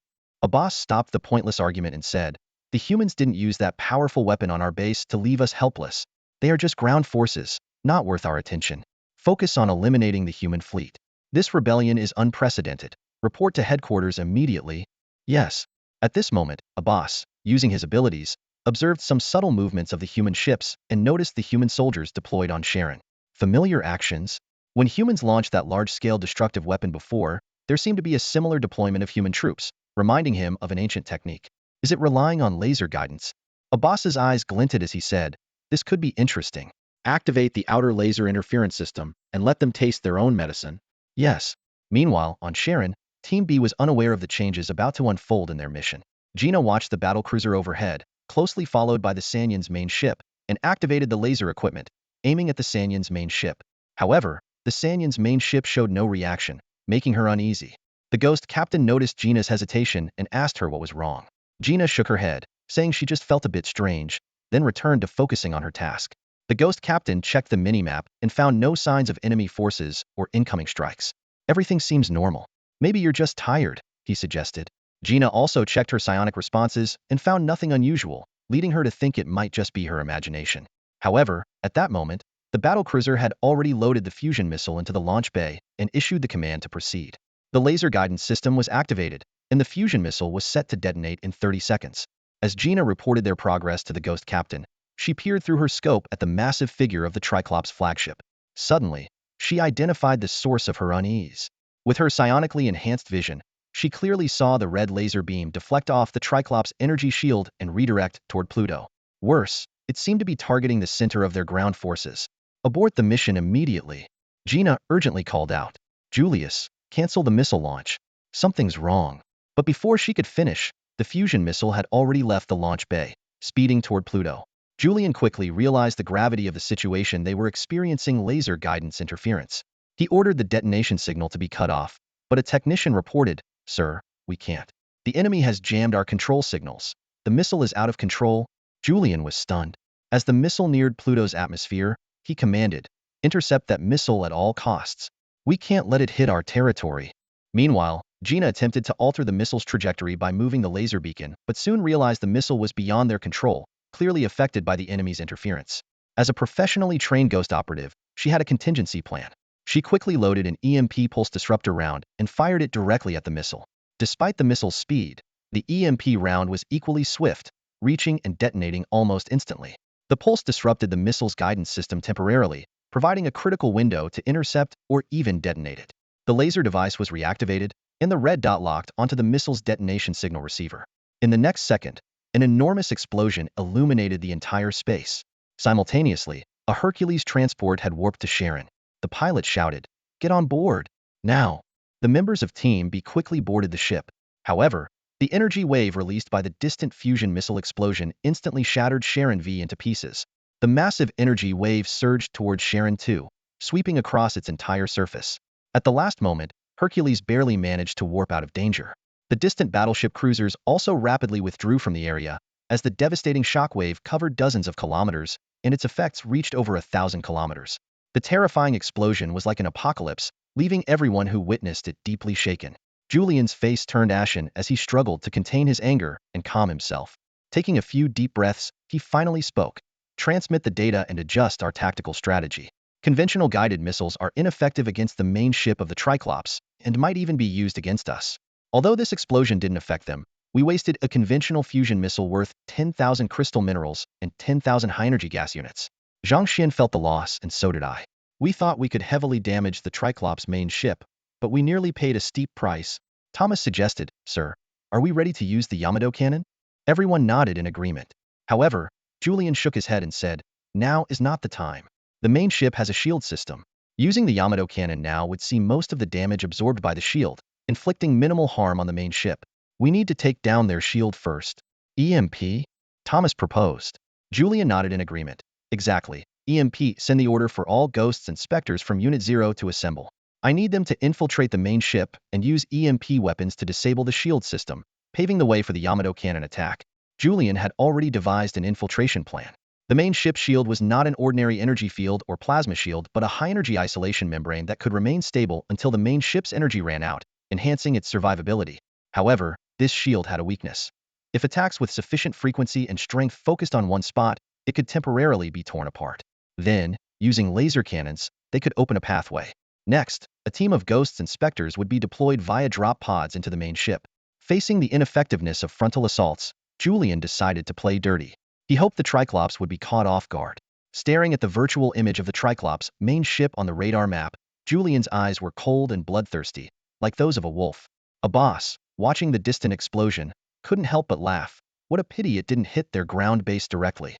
A boss stopped the pointless argument and said, "The humans didn't use that powerful weapon on our base to leave us helpless. They are just ground forces, not worth our attention. Focus on eliminating the human fleet. This rebellion is unprecedented. Report to headquarters immediately." "Yes." At this moment, a boss, using his abilities, observed some subtle movements of the human ships and noticed the human soldiers deployed on Sharon. Familiar actions? When humans launched that large-scale destructive weapon before, there seemed to be a similar deployment of human troops, reminding him of an ancient technique. Is it relying on laser guidance? A boss's eyes glinted as he said, "This could be interesting. Activate the outer laser interference system and let them taste their own medicine." "Yes." Meanwhile, on Sharon, Team B was unaware of the changes about to unfold in their mission. Gina watched the battlecruiser overhead, closely followed by the Sanyan's main ship, and activated the laser equipment, aiming at the Sanyan's main ship. However, the Sanyan's main ship showed no reaction, making her uneasy. The ghost captain noticed Gina's hesitation and asked her what was wrong. Gina shook her head, saying she just felt a bit strange, then returned to focusing on her task. The ghost captain checked the minimap and found no signs of enemy forces or incoming strikes. Everything seems normal. Maybe you're just tired, he suggested. Gina also checked her psionic responses and found nothing unusual, leading her to think it might just be her imagination. However, at that moment, the battlecruiser had already loaded the fusion missile into the launch bay and issued the command to proceed. The laser guidance system was activated, and the fusion missile was set to detonate in 30 seconds. As Gina reported their progress to the ghost captain, she peered through her scope at the massive figure of the Triclops flagship. Suddenly, she identified the source of her unease. With her psionically enhanced vision, she clearly saw the red laser beam deflect off the Triclops' energy shield and redirect toward Pluto. Worse, it seemed to be targeting the center of their ground forces. Abort the mission immediately, Gina urgently called out. Julius, cancel the missile launch. Something's wrong. But before she could finish, the fusion missile had already left the launch bay, speeding toward Pluto. Julian quickly realized the gravity of the situation. They were experiencing laser guidance interference. He ordered the detonation signal to be cut off, but a technician reported, "Sir, we can't. The enemy has jammed our control signals. The missile is out of control." Julian was stunned. As the missile neared Pluto's atmosphere, he commanded, "Intercept that missile at all costs. We can't let it hit our territory." Meanwhile, Gina attempted to alter the missile's trajectory by moving the laser beacon, but soon realized the missile was beyond their control, clearly affected by the enemy's interference. As a professionally trained ghost operative, she had a contingency plan. She quickly loaded an EMP pulse disruptor round and fired it directly at the missile. Despite the missile's speed, the EMP round was equally swift, reaching and detonating almost instantly. The pulse disrupted the missile's guidance system temporarily, providing a critical window to intercept or even detonate it. The laser device was reactivated, and the red dot locked onto the missile's detonation signal receiver. In the next second, an enormous explosion illuminated the entire space. Simultaneously, a Hercules transport had warped to Sharon. The pilot shouted, "Get on board, now!" The members of Team B quickly boarded the ship. However, the energy wave released by the distant fusion missile explosion instantly shattered Sharon V into pieces. The massive energy wave surged towards Sharon 2, sweeping across its entire surface. At the last moment, Hercules barely managed to warp out of danger. The distant battleship cruisers also rapidly withdrew from the area, as the devastating shockwave covered dozens of kilometers, and its effects reached over 1,000 kilometers. The terrifying explosion was like an apocalypse, leaving everyone who witnessed it deeply shaken. Julian's face turned ashen as he struggled to contain his anger and calm himself. Taking a few deep breaths, he finally spoke. "Transmit the data and adjust our tactical strategy. Conventional guided missiles are ineffective against the main ship of the Triclops, and might even be used against us. Although this explosion didn't affect them, we wasted a conventional fusion missile worth 10,000 crystal minerals and 10,000 high-energy gas units." Zhang Xuan felt the loss, and so did I. "We thought we could heavily damage the Triclops' main ship, but we nearly paid a steep price." Thomas suggested, "Sir, are we ready to use the Yamato cannon?" Everyone nodded in agreement. However, Julian shook his head and said, "Now is not the time. The main ship has a shield system. Using the Yamato cannon now would see most of the damage absorbed by the shield, inflicting minimal harm on the main ship. We need to take down their shield first." "EMP?" Thomas proposed. Julian nodded in agreement. "Exactly. EMP, send the order for all ghosts and specters from Unit 0 to assemble. I need them to infiltrate the main ship and use EMP weapons to disable the shield system, paving the way for the Yamato cannon attack." Julian had already devised an infiltration plan. The main ship shield was not an ordinary energy field or plasma shield, but a high-energy isolation membrane that could remain stable until the main ship's energy ran out, enhancing its survivability. However, this shield had a weakness. If attacks with sufficient frequency and strength focused on one spot, it could temporarily be torn apart. Then, using laser cannons, they could open a pathway. Next, a team of ghosts and specters would be deployed via drop pods into the main ship. Facing the ineffectiveness of frontal assaults, Julian decided to play dirty. He hoped the Triclops would be caught off guard. Staring at the virtual image of the Triclops' main ship on the radar map, Julian's eyes were cold and bloodthirsty, like those of a wolf. A boss, watching the distant explosion, couldn't help but laugh. What a pity it didn't hit their ground base directly.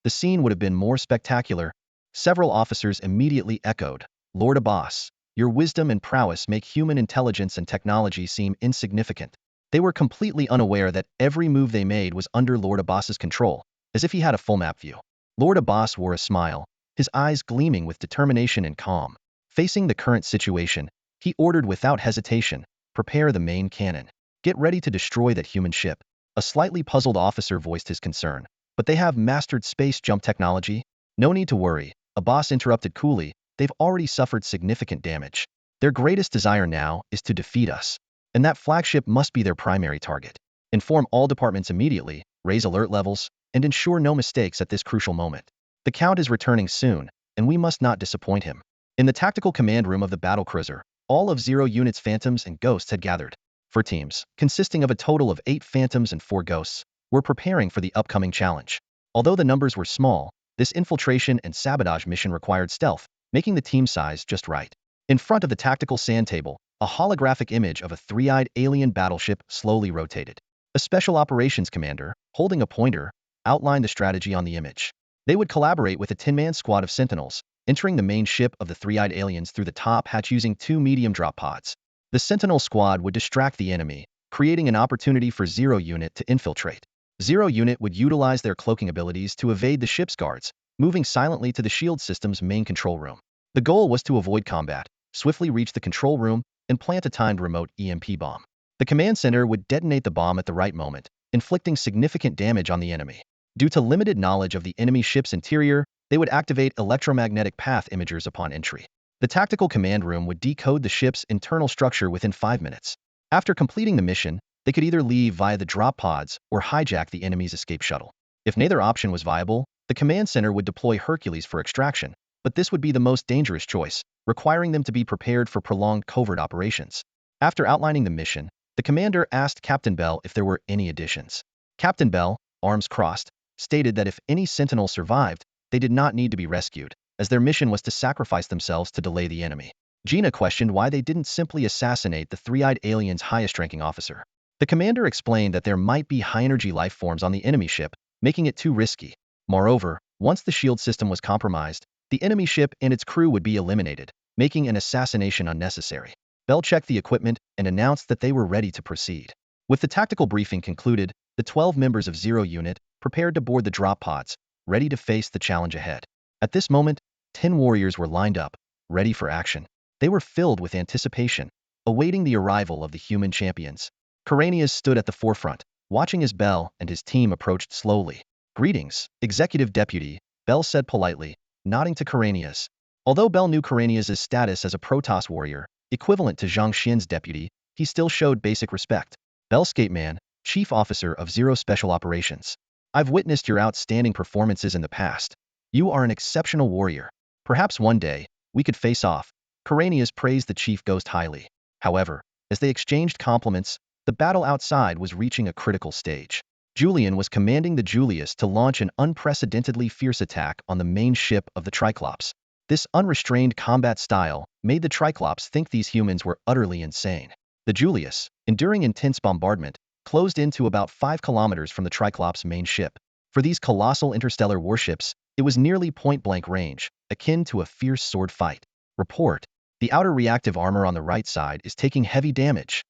The scene would have been more spectacular. Several officers immediately echoed, "Lord Abbas, your wisdom and prowess make human intelligence and technology seem insignificant." They were completely unaware that every move they made was under Lord Abbas's control, as if he had a full map view. Lord Abbas wore a smile, his eyes gleaming with determination and calm. Facing the current situation, he ordered without hesitation, prepare the main cannon. Get ready to destroy that human ship. A slightly puzzled officer voiced his concern. But they have mastered space jump technology? No need to worry, a boss interrupted coolly. They've already suffered significant damage. Their greatest desire now is to defeat us. And that flagship must be their primary target. Inform all departments immediately, raise alert levels, and ensure no mistakes at this crucial moment. The Count is returning soon, and we must not disappoint him. In the tactical command room of the battlecruiser, all of 0 units Phantoms and Ghosts had gathered. 4 teams, consisting of a total of 8 Phantoms and 4 Ghosts, were preparing for the upcoming challenge. Although the numbers were small, this infiltration and sabotage mission required stealth, making the team size just right. In front of the tactical sand table, a holographic image of a 3-eyed alien battleship slowly rotated. A special operations commander, holding a pointer, outlined the strategy on the image. They would collaborate with a 10-man squad of sentinels, entering the main ship of the 3-eyed aliens through the top hatch using 2 medium drop pods. The sentinel squad would distract the enemy, creating an opportunity for 0 unit to infiltrate. 0 unit would utilize their cloaking abilities to evade the ship's guards, moving silently to the shield system's main control room. The goal was to avoid combat, swiftly reach the control room, and plant a timed remote EMP bomb. The command center would detonate the bomb at the right moment, inflicting significant damage on the enemy. Due to limited knowledge of the enemy ship's interior, they would activate electromagnetic path imagers upon entry. The tactical command room would decode the ship's internal structure within 5 minutes. After completing the mission, they could either leave via the drop pods or hijack the enemy's escape shuttle. If neither option was viable, the command center would deploy Hercules for extraction, but this would be the most dangerous choice, requiring them to be prepared for prolonged covert operations. After outlining the mission, the commander asked Captain Bell if there were any additions. Captain Bell, arms crossed, stated that if any sentinel survived, they did not need to be rescued, as their mission was to sacrifice themselves to delay the enemy. Gina questioned why they didn't simply assassinate the 3-eyed alien's highest-ranking officer. The commander explained that there might be high-energy life forms on the enemy ship, making it too risky. Moreover, once the shield system was compromised, the enemy ship and its crew would be eliminated, making an assassination unnecessary. Bell checked the equipment and announced that they were ready to proceed. With the tactical briefing concluded, the 12 members of 0 unit prepared to board the drop pods, ready to face the challenge ahead. At this moment, 10 warriors were lined up, ready for action. They were filled with anticipation, awaiting the arrival of the human champions. Karanias stood at the forefront, watching as Bell and his team approached slowly. "Greetings, Executive Deputy," Bell said politely, nodding to Karanias. Although Bell knew Karanias' status as a Protoss warrior, equivalent to Zhang Xuan's deputy, he still showed basic respect. "Bell Scapeman, Chief Officer of 0 Special Operations. I've witnessed your outstanding performances in the past. You are an exceptional warrior. Perhaps one day, we could face off." Karanias praised the Chief Ghost highly. However, as they exchanged compliments, the battle outside was reaching a critical stage. Julian was commanding the Julius to launch an unprecedentedly fierce attack on the main ship of the Triclops. This unrestrained combat style made the Triclops think these humans were utterly insane. The Julius, enduring intense bombardment, closed in to about 5 kilometers from the Triclops' main ship. For these colossal interstellar warships, it was nearly point-blank range, akin to a fierce sword fight. Report: the outer reactive armor on the right side is taking heavy damage.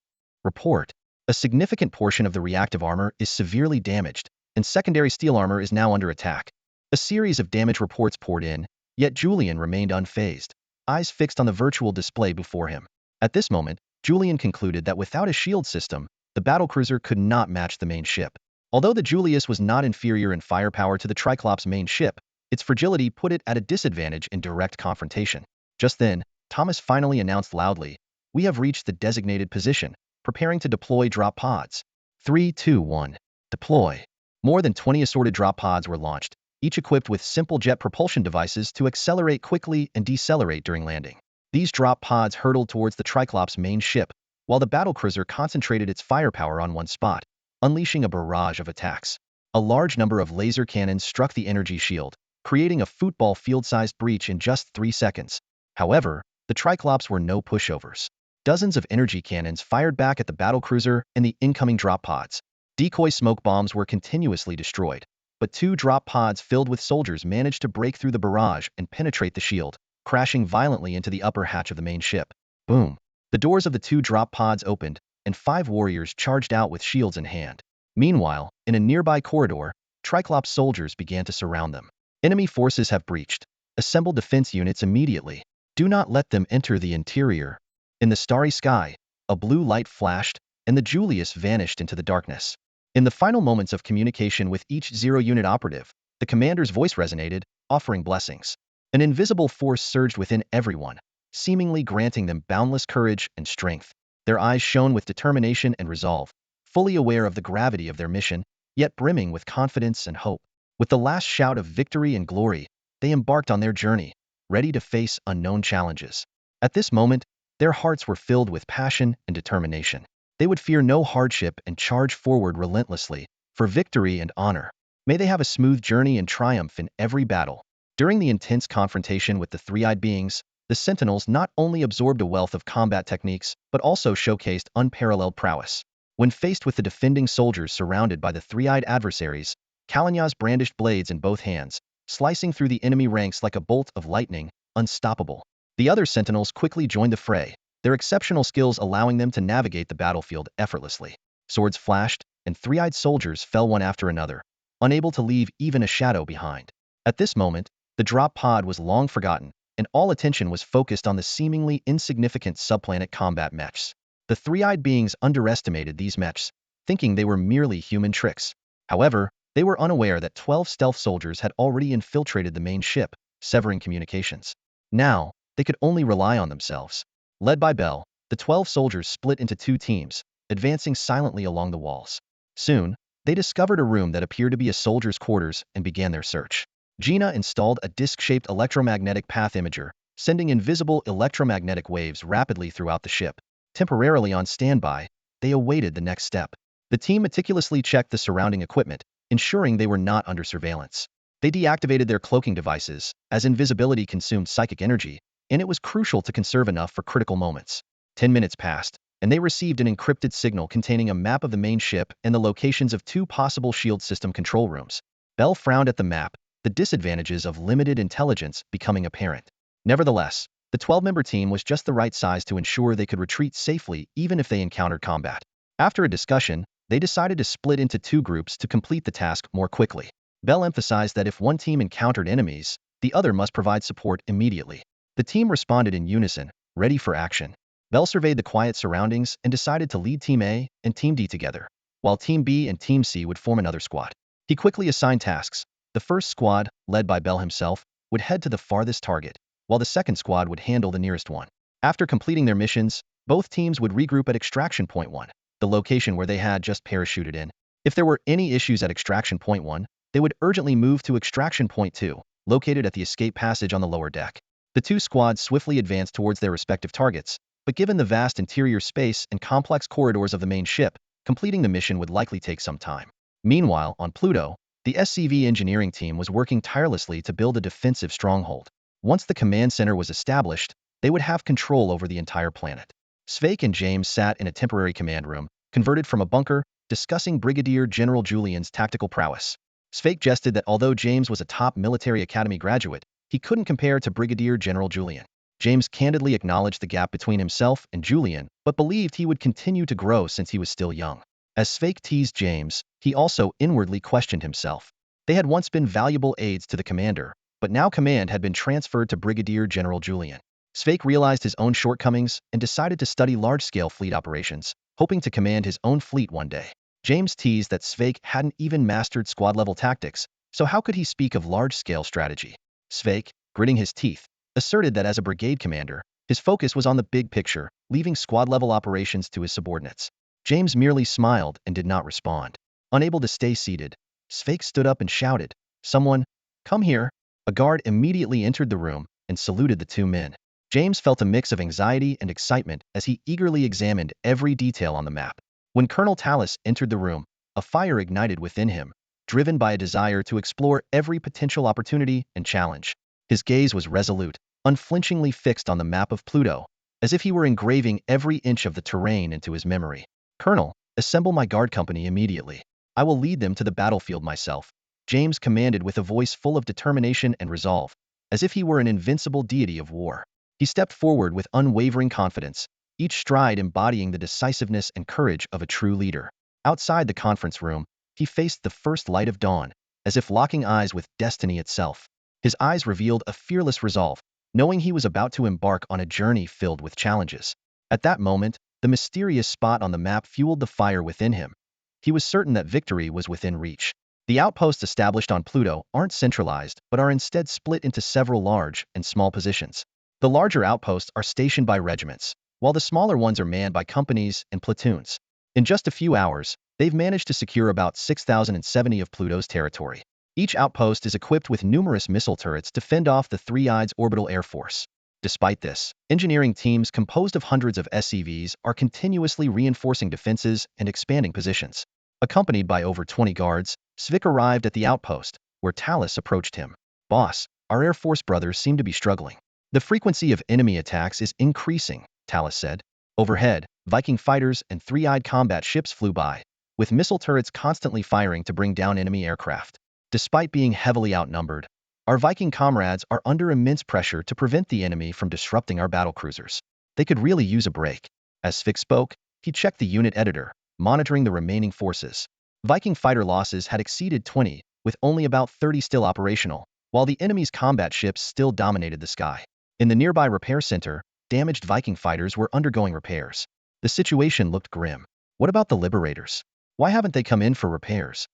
Report: a significant portion of the reactive armor is severely damaged, and secondary steel armor is now under attack. A series of damage reports poured in, yet Julian remained unfazed, eyes fixed on the virtual display before him. At this moment, Julian concluded that without a shield system, the battlecruiser could not match the main ship. Although the Julius was not inferior in firepower to the Triclops' main ship, its fragility put it at a disadvantage in direct confrontation. Just then, Thomas finally announced loudly, "We have reached the designated position, preparing to deploy drop pods." 3, 2, 1. Deploy. More than 20 assorted drop pods were launched, each equipped with simple jet propulsion devices to accelerate quickly and decelerate during landing. These drop pods hurtled towards the Triclops' main ship, while the battlecruiser concentrated its firepower on one spot, unleashing a barrage of attacks. A large number of laser cannons struck the energy shield, creating a football field-sized breach in just 3 seconds. However, the Triclops were no pushovers. Dozens of energy cannons fired back at the battlecruiser and the incoming drop pods. Decoy smoke bombs were continuously destroyed, but 2 drop pods filled with soldiers managed to break through the barrage and penetrate the shield, crashing violently into the upper hatch of the main ship. Boom! The doors of the 2 drop pods opened, and 5 warriors charged out with shields in hand. Meanwhile, in a nearby corridor, Triclops soldiers began to surround them. "Enemy forces have breached. Assemble defense units immediately. Do not let them enter the interior." In the starry sky, a blue light flashed, and the Julius vanished into the darkness. In the final moments of communication with each zero-unit operative, the commander's voice resonated, offering blessings. An invisible force surged within everyone, seemingly granting them boundless courage and strength. Their eyes shone with determination and resolve, fully aware of the gravity of their mission, yet brimming with confidence and hope. With the last shout of victory and glory, they embarked on their journey, ready to face unknown challenges. At this moment, their hearts were filled with passion and determination. They would fear no hardship and charge forward relentlessly, for victory and honor. May they have a smooth journey and triumph in every battle. During the intense confrontation with the three-eyed beings, the Sentinels not only absorbed a wealth of combat techniques, but also showcased unparalleled prowess. When faced with the defending soldiers surrounded by the three-eyed adversaries, Kalanyas brandished blades in both hands, slicing through the enemy ranks like a bolt of lightning, unstoppable. The other Sentinels quickly joined the fray, their exceptional skills allowing them to navigate the battlefield effortlessly. Swords flashed, and three-eyed soldiers fell one after another, unable to leave even a shadow behind. At this moment, the drop pod was long forgotten, and all attention was focused on the seemingly insignificant subplanet combat mechs. The three-eyed beings underestimated these mechs, thinking they were merely human tricks. However, they were unaware that 12 stealth soldiers had already infiltrated the main ship, severing communications. Now, they could only rely on themselves. Led by Bell, the 12 soldiers split into two teams, advancing silently along the walls. Soon, they discovered a room that appeared to be a soldier's quarters and began their search. Gina installed a disc-shaped electromagnetic path imager, sending invisible electromagnetic waves rapidly throughout the ship. Temporarily on standby, they awaited the next step. The team meticulously checked the surrounding equipment, ensuring they were not under surveillance. They deactivated their cloaking devices, as invisibility consumed psychic energy, and it was crucial to conserve enough for critical moments. 10 minutes passed, and they received an encrypted signal containing a map of the main ship and the locations of two possible shield system control rooms. Bell frowned at the map, the disadvantages of limited intelligence becoming apparent. Nevertheless, the 12-member team was just the right size to ensure they could retreat safely even if they encountered combat. After a discussion, they decided to split into two groups to complete the task more quickly. Bell emphasized that if one team encountered enemies, the other must provide support immediately. The team responded in unison, ready for action. Bell surveyed the quiet surroundings and decided to lead Team A and Team D together, while Team B and Team C would form another squad. He quickly assigned tasks. The first squad, led by Bell himself, would head to the farthest target, while the second squad would handle the nearest one. After completing their missions, both teams would regroup at Extraction Point 1, the location where they had just parachuted in. If there were any issues at Extraction Point 1, they would urgently move to Extraction Point 2, located at the escape passage on the lower deck. The two squads swiftly advanced towards their respective targets, but given the vast interior space and complex corridors of the main ship, completing the mission would likely take some time. Meanwhile, on Pluto, the SCV engineering team was working tirelessly to build a defensive stronghold. Once the command center was established, they would have control over the entire planet. Sveik and James sat in a temporary command room, converted from a bunker, discussing Brigadier General Julian's tactical prowess. Sveik jested that although James was a top military academy graduate, he couldn't compare to Brigadier General Julian. James candidly acknowledged the gap between himself and Julian, but believed he would continue to grow since he was still young. As Sveik teased James, he also inwardly questioned himself. They had once been valuable aides to the commander, but now command had been transferred to Brigadier General Julian. Sveik realized his own shortcomings and decided to study large-scale fleet operations, hoping to command his own fleet one day. James teased that Sveik hadn't even mastered squad-level tactics, so how could he speak of large-scale strategy? Sveik, gritting his teeth, asserted that as a brigade commander, his focus was on the big picture, leaving squad-level operations to his subordinates. James merely smiled and did not respond. Unable to stay seated, Sveik stood up and shouted, "Someone, come here." A guard immediately entered the room and saluted the two men. James felt a mix of anxiety and excitement as he eagerly examined every detail on the map. When Colonel Tallis entered the room, a fire ignited within him, driven by a desire to explore every potential opportunity and challenge. His gaze was resolute, unflinchingly fixed on the map of Pluto, as if he were engraving every inch of the terrain into his memory. "Colonel, assemble my guard company immediately. I will lead them to the battlefield myself," James commanded with a voice full of determination and resolve, as if he were an invincible deity of war. He stepped forward with unwavering confidence, each stride embodying the decisiveness and courage of a true leader. Outside the conference room, he faced the first light of dawn, as if locking eyes with destiny itself. His eyes revealed a fearless resolve, knowing he was about to embark on a journey filled with challenges. At that moment, The mysterious spot on the map fueled the fire within him. He was certain that victory was within reach. The outposts established on Pluto aren't centralized, but are instead split into several large and small positions. The larger outposts are stationed by regiments, while the smaller ones are manned by companies and platoons. In just a few hours, they've managed to secure about 6,070 of Pluto's territory. Each outpost is equipped with numerous missile turrets to fend off the Three-Eyes Orbital Air Force. Despite this, engineering teams composed of hundreds of SCVs are continuously reinforcing defenses and expanding positions. Accompanied by over 20 guards, Svik arrived at the outpost, where Talus approached him. "Boss, our Air Force brothers seem to be struggling. The frequency of enemy attacks is increasing," Talus said. Overhead, Viking fighters and three-eyed combat ships flew by, with missile turrets constantly firing to bring down enemy aircraft. Despite being heavily outnumbered, our Viking comrades are under immense pressure to prevent the enemy from disrupting our battlecruisers. They could really use a break. As Svik spoke, he checked the unit editor, monitoring the remaining forces. Viking fighter losses had exceeded 20, with only about 30 still operational, while the enemy's combat ships still dominated the sky. In the nearby repair center, damaged Viking fighters were undergoing repairs. The situation looked grim. What about the Liberators? Why haven't they come in for repairs?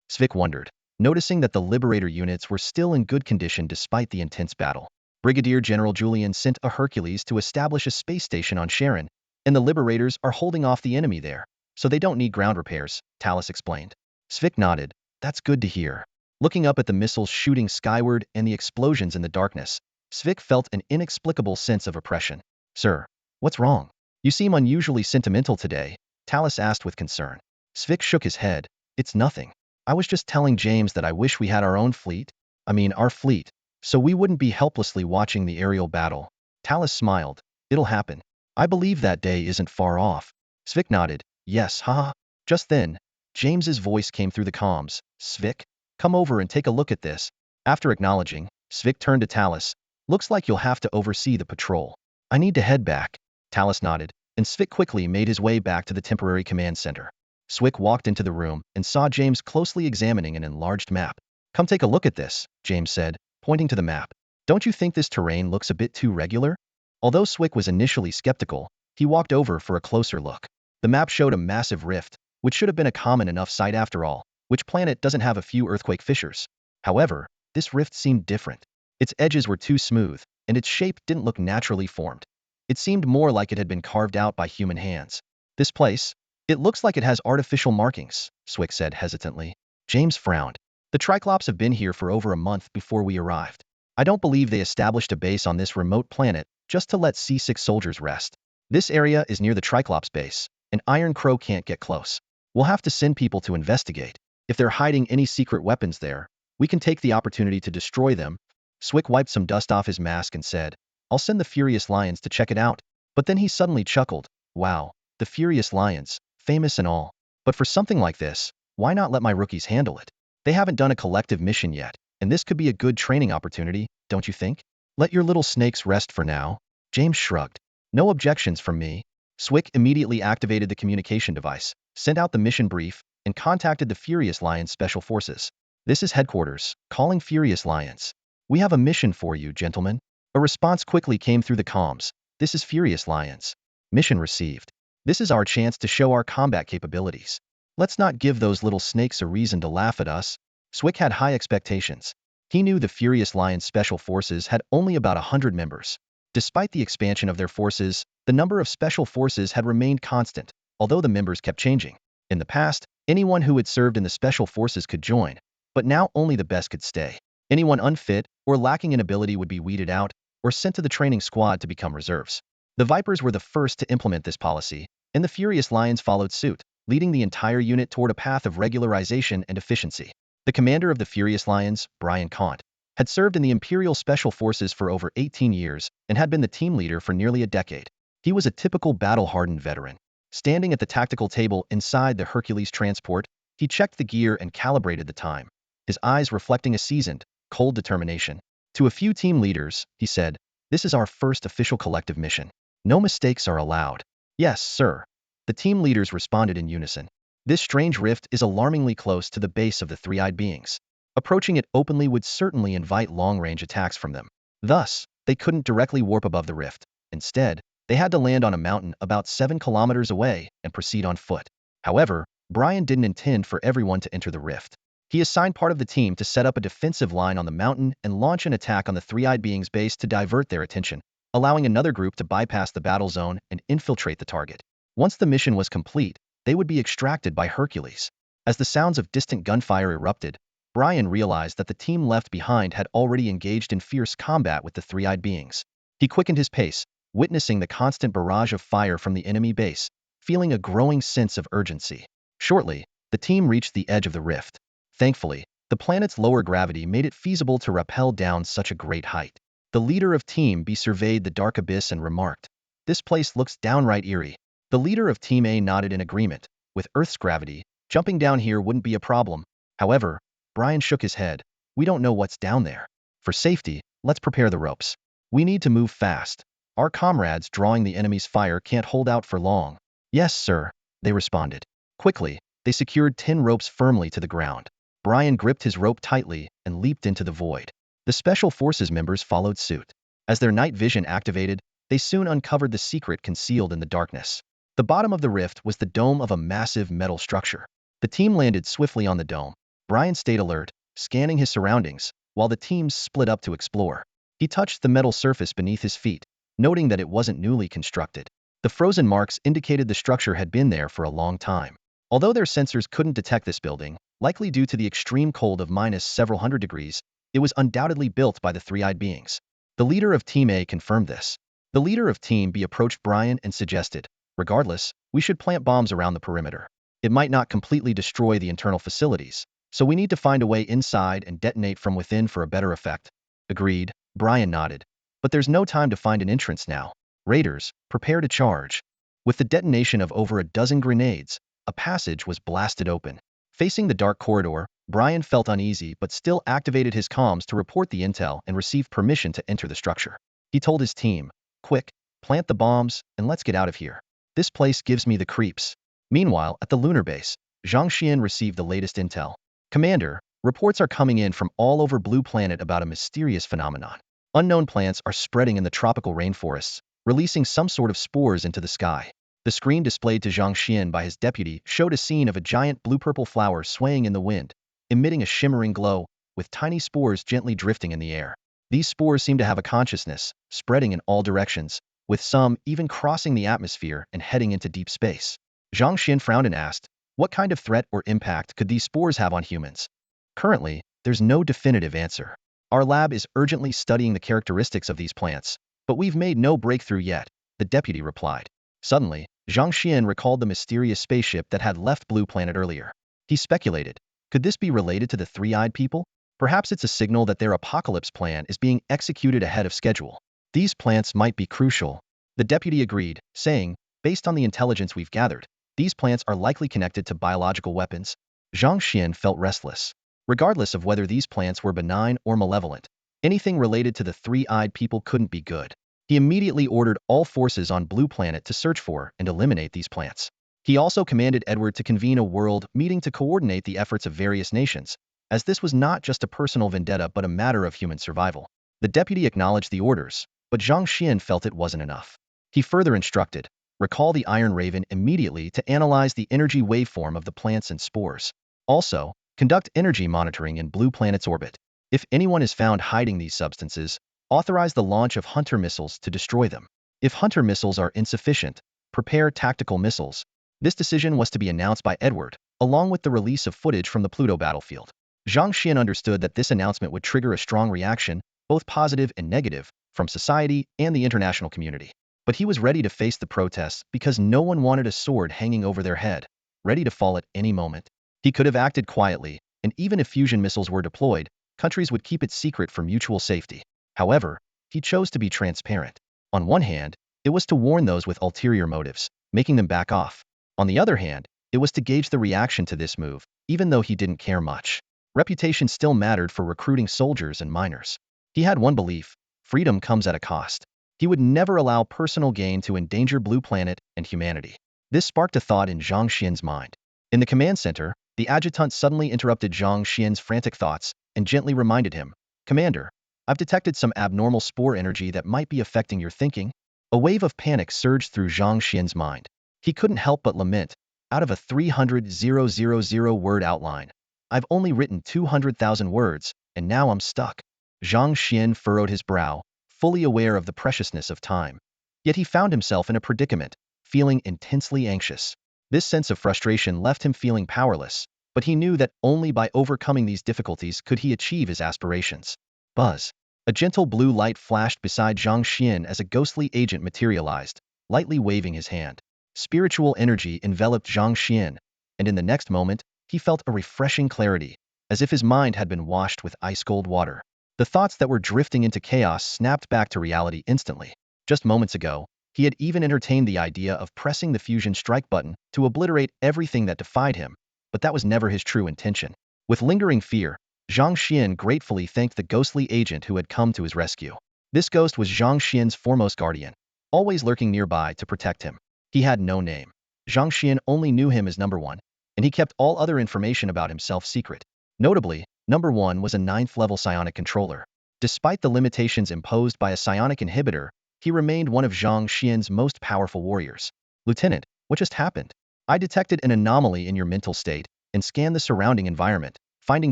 Svik wondered, noticing that the Liberator units were still in good condition despite the intense battle. Brigadier General Julian sent a Hercules to establish a space station on Sharon, and the Liberators are holding off the enemy there, so they don't need ground repairs, Talus explained. Svik nodded. That's good to hear. Looking up at the missiles shooting skyward and the explosions in the darkness, Svik felt an inexplicable sense of oppression. Sir, what's wrong? You seem unusually sentimental today, Talus asked with concern. Svik shook his head. It's nothing. I was just telling James that I wish we had our own fleet. Our fleet. So we wouldn't be helplessly watching the aerial battle. Talus smiled. It'll happen. I believe that day isn't far off. Svik nodded. Yes, haha. Just then, James's voice came through the comms. Svik, come over and take a look at this. After acknowledging, Svik turned to Talus. Looks like you'll have to oversee the patrol. I need to head back. Talus nodded, and Svik quickly made his way back to the temporary command center. Svik walked into the room and saw James closely examining an enlarged map. Come take a look at this, James said, pointing to the map. Don't you think this terrain looks a bit too regular? Although Svik was initially skeptical, he walked over for a closer look. The map showed a massive rift, which should have been a common enough sight after all. Which planet doesn't have a few earthquake fissures? However, this rift seemed different. Its edges were too smooth, and its shape didn't look naturally formed. It seemed more like it had been carved out by human hands. This place? It looks like it has artificial markings, Svik said hesitantly. James frowned. The Triclops have been here for over a month before we arrived. I don't believe they established a base on this remote planet just to let C6 soldiers rest. This area is near the Triclops base, and Iron Crow can't get close. We'll have to send people to investigate. If they're hiding any secret weapons there, we can take the opportunity to destroy them. Svik wiped some dust off his mask and said, I'll send the Furious Lions to check it out. But then he suddenly chuckled. Wow, the Furious Lions, famous and all. But for something like this, why not let my rookies handle it? They haven't done a collective mission yet, and this could be a good training opportunity, don't you think? Let your little snakes rest for now. James shrugged. No objections from me. Svik immediately activated the communication device, sent out the mission brief, and contacted the Furious Lions Special Forces. This is headquarters, calling Furious Lions. We have a mission for you, gentlemen. A response quickly came through the comms. This is Furious Lions. Mission received. This is our chance to show our combat capabilities. Let's not give those little snakes a reason to laugh at us. Svik had high expectations. He knew the Furious Lions Special Forces had only about 100 members. Despite the expansion of their forces, the number of special forces had remained constant, although the members kept changing. In the past, anyone who had served in the special forces could join, but now only the best could stay. Anyone unfit or lacking in ability would be weeded out or sent to the training squad to become reserves. The Vipers were the first to implement this policy, and the Furious Lions followed suit, leading the entire unit toward a path of regularization and efficiency. The commander of the Furious Lions, Brian Kant, had served in the Imperial Special Forces for over 18 years and had been the team leader for nearly a decade. He was a typical battle-hardened veteran. Standing at the tactical table inside the Hercules transport, he checked the gear and calibrated the time, his eyes reflecting a seasoned, cold determination. To a few team leaders, he said, This is our first official collective mission. No mistakes are allowed. Yes, sir. The team leaders responded in unison. This strange rift is alarmingly close to the base of the three-eyed beings. Approaching it openly would certainly invite long-range attacks from them. Thus, they couldn't directly warp above the rift. Instead, They had to land on a mountain about 7 kilometers away and proceed on foot. However, Brian didn't intend for everyone to enter the rift. He assigned part of the team to set up a defensive line on the mountain and launch an attack on the three-eyed being's base to divert their attention, allowing another group to bypass the battle zone and infiltrate the target. Once the mission was complete, they would be extracted by Hercules. As the sounds of distant gunfire erupted, Brian realized that the team left behind had already engaged in fierce combat with the three-eyed beings. He quickened his pace, witnessing the constant barrage of fire from the enemy base, feeling a growing sense of urgency. Shortly, the team reached the edge of the rift. Thankfully, the planet's lower gravity made it feasible to rappel down such a great height. The leader of Team B surveyed the dark abyss and remarked, "This place looks downright eerie." The leader of Team A nodded in agreement. With Earth's gravity, jumping down here wouldn't be a problem. However, Brian shook his head. "We don't know what's down there. For safety, let's prepare the ropes. We need to move fast. Our comrades drawing the enemy's fire can't hold out for long." "Yes, sir," they responded. Quickly, they secured 10 ropes firmly to the ground. Brian gripped his rope tightly and leaped into the void. The Special Forces members followed suit. As their night vision activated, they soon uncovered the secret concealed in the darkness. The bottom of the rift was the dome of a massive metal structure. The team landed swiftly on the dome. Brian stayed alert, scanning his surroundings, while the teams split up to explore. He touched the metal surface beneath his feet, noting that it wasn't newly constructed. The frozen marks indicated the structure had been there for a long time. Although their sensors couldn't detect this building, likely due to the extreme cold of minus several hundred degrees, it was undoubtedly built by the three-eyed beings. The leader of Team A confirmed this. The leader of Team B approached Brian and suggested, "Regardless, we should plant bombs around the perimeter. It might not completely destroy the internal facilities, so we need to find a way inside and detonate from within for a better effect." "Agreed," Brian nodded. "But there's no time to find an entrance now. Raiders, prepare to charge." With the detonation of over a dozen grenades, a passage was blasted open. Facing the dark corridor, Brian felt uneasy but still activated his comms to report the intel and receive permission to enter the structure. He told his team, "Quick, plant the bombs, and let's get out of here. This place gives me the creeps." Meanwhile, at the lunar base, Zhang Xuan received the latest intel. "Commander, reports are coming in from all over Blue Planet about a mysterious phenomenon. Unknown plants are spreading in the tropical rainforests, releasing some sort of spores into the sky." The screen displayed to Zhang Xuan by his deputy showed a scene of a giant blue-purple flower swaying in the wind, emitting a shimmering glow, with tiny spores gently drifting in the air. These spores seem to have a consciousness, spreading in all directions, with some even crossing the atmosphere and heading into deep space. Zhang Xuan frowned and asked, "What kind of threat or impact could these spores have on humans?" "Currently, there's no definitive answer. Our lab is urgently studying the characteristics of these plants, but we've made no breakthrough yet," the deputy replied. Suddenly, Zhang Xuan recalled the mysterious spaceship that had left Blue Planet earlier. He speculated, could this be related to the three-eyed people? Perhaps it's a signal that their apocalypse plan is being executed ahead of schedule. These plants might be crucial. The deputy agreed, saying, "Based on the intelligence we've gathered, these plants are likely connected to biological weapons." Zhang Xuan felt restless. Regardless of whether these plants were benign or malevolent, anything related to the three-eyed people couldn't be good. He immediately ordered all forces on Blue Planet to search for and eliminate these plants. He also commanded Edward to convene a world meeting to coordinate the efforts of various nations, as this was not just a personal vendetta but a matter of human survival. The deputy acknowledged the orders, but Zhang Xuan felt it wasn't enough. He further instructed, "Recall the Iron Raven immediately to analyze the energy waveform of the plants and spores. Also, conduct energy monitoring in Blue Planet's orbit. If anyone is found hiding these substances, authorize the launch of Hunter missiles to destroy them. If Hunter missiles are insufficient, prepare tactical missiles." This decision was to be announced by Edward, along with the release of footage from the Pluto battlefield. Zhang Xuan understood that this announcement would trigger a strong reaction, both positive and negative, from society and the international community. But he was ready to face the protests because no one wanted a sword hanging over their head, ready to fall at any moment. He could have acted quietly, and even if fusion missiles were deployed, countries would keep it secret for mutual safety. However, he chose to be transparent. On one hand, it was to warn those with ulterior motives, making them back off. On the other hand, it was to gauge the reaction to this move, even though he didn't care much. Reputation still mattered for recruiting soldiers and miners. He had one belief: freedom comes at a cost. He would never allow personal gain to endanger Blue Planet and humanity. This sparked a thought in Zhang Xian's mind. In the command center, the adjutant suddenly interrupted Zhang Xian's frantic thoughts and gently reminded him, "Commander, I've detected some abnormal spore energy that might be affecting your thinking." A wave of panic surged through Zhang Xian's mind. He couldn't help but lament, out of a 300,000-word outline, I've only written 200,000 words, and now I'm stuck. Zhang Xian furrowed his brow, fully aware of the preciousness of time. Yet he found himself in a predicament, feeling intensely anxious. This sense of frustration left him feeling powerless, but he knew that only by overcoming these difficulties could he achieve his aspirations. Buzz. A gentle blue light flashed beside Zhang Xian as a ghostly agent materialized, lightly waving his hand. Spiritual energy enveloped Zhang Xian, and in the next moment, he felt a refreshing clarity, as if his mind had been washed with ice-cold water. The thoughts that were drifting into chaos snapped back to reality instantly. Just moments ago, he had even entertained the idea of pressing the fusion strike button to obliterate everything that defied him, but that was never his true intention. With lingering fear, Zhang Xian gratefully thanked the ghostly agent who had come to his rescue. This ghost was Zhang Xian's foremost guardian, always lurking nearby to protect him. He had no name. Zhang Xian only knew him as Number 1, and he kept all other information about himself secret. Notably, Number 1 was a 9th-level psionic controller. Despite the limitations imposed by a psionic inhibitor, he remained one of Zhang Xian's most powerful warriors. Lieutenant, what just happened? I detected an anomaly in your mental state and scanned the surrounding environment, finding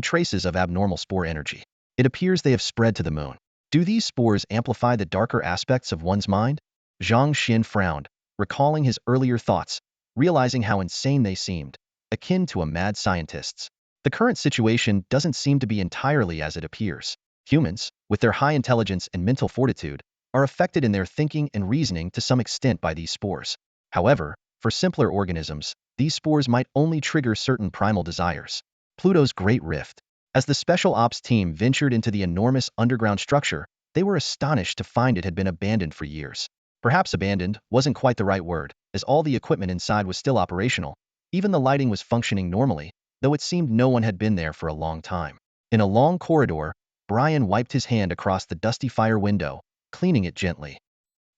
traces of abnormal spore energy. It appears they have spread to the moon. Do these spores amplify the darker aspects of one's mind? Zhang Xian frowned, recalling his earlier thoughts, realizing how insane they seemed, akin to a mad scientist's. The current situation doesn't seem to be entirely as it appears. Humans, with their high intelligence and mental fortitude, are affected in their thinking and reasoning to some extent by these spores. However, for simpler organisms, these spores might only trigger certain primal desires. Pluto's Great Rift. As the Special Ops team ventured into the enormous underground structure, they were astonished to find it had been abandoned for years. Perhaps abandoned wasn't quite the right word, as all the equipment inside was still operational. Even the lighting was functioning normally, though it seemed no one had been there for a long time. In a long corridor, Brian wiped his hand across the dusty fire window, cleaning it gently.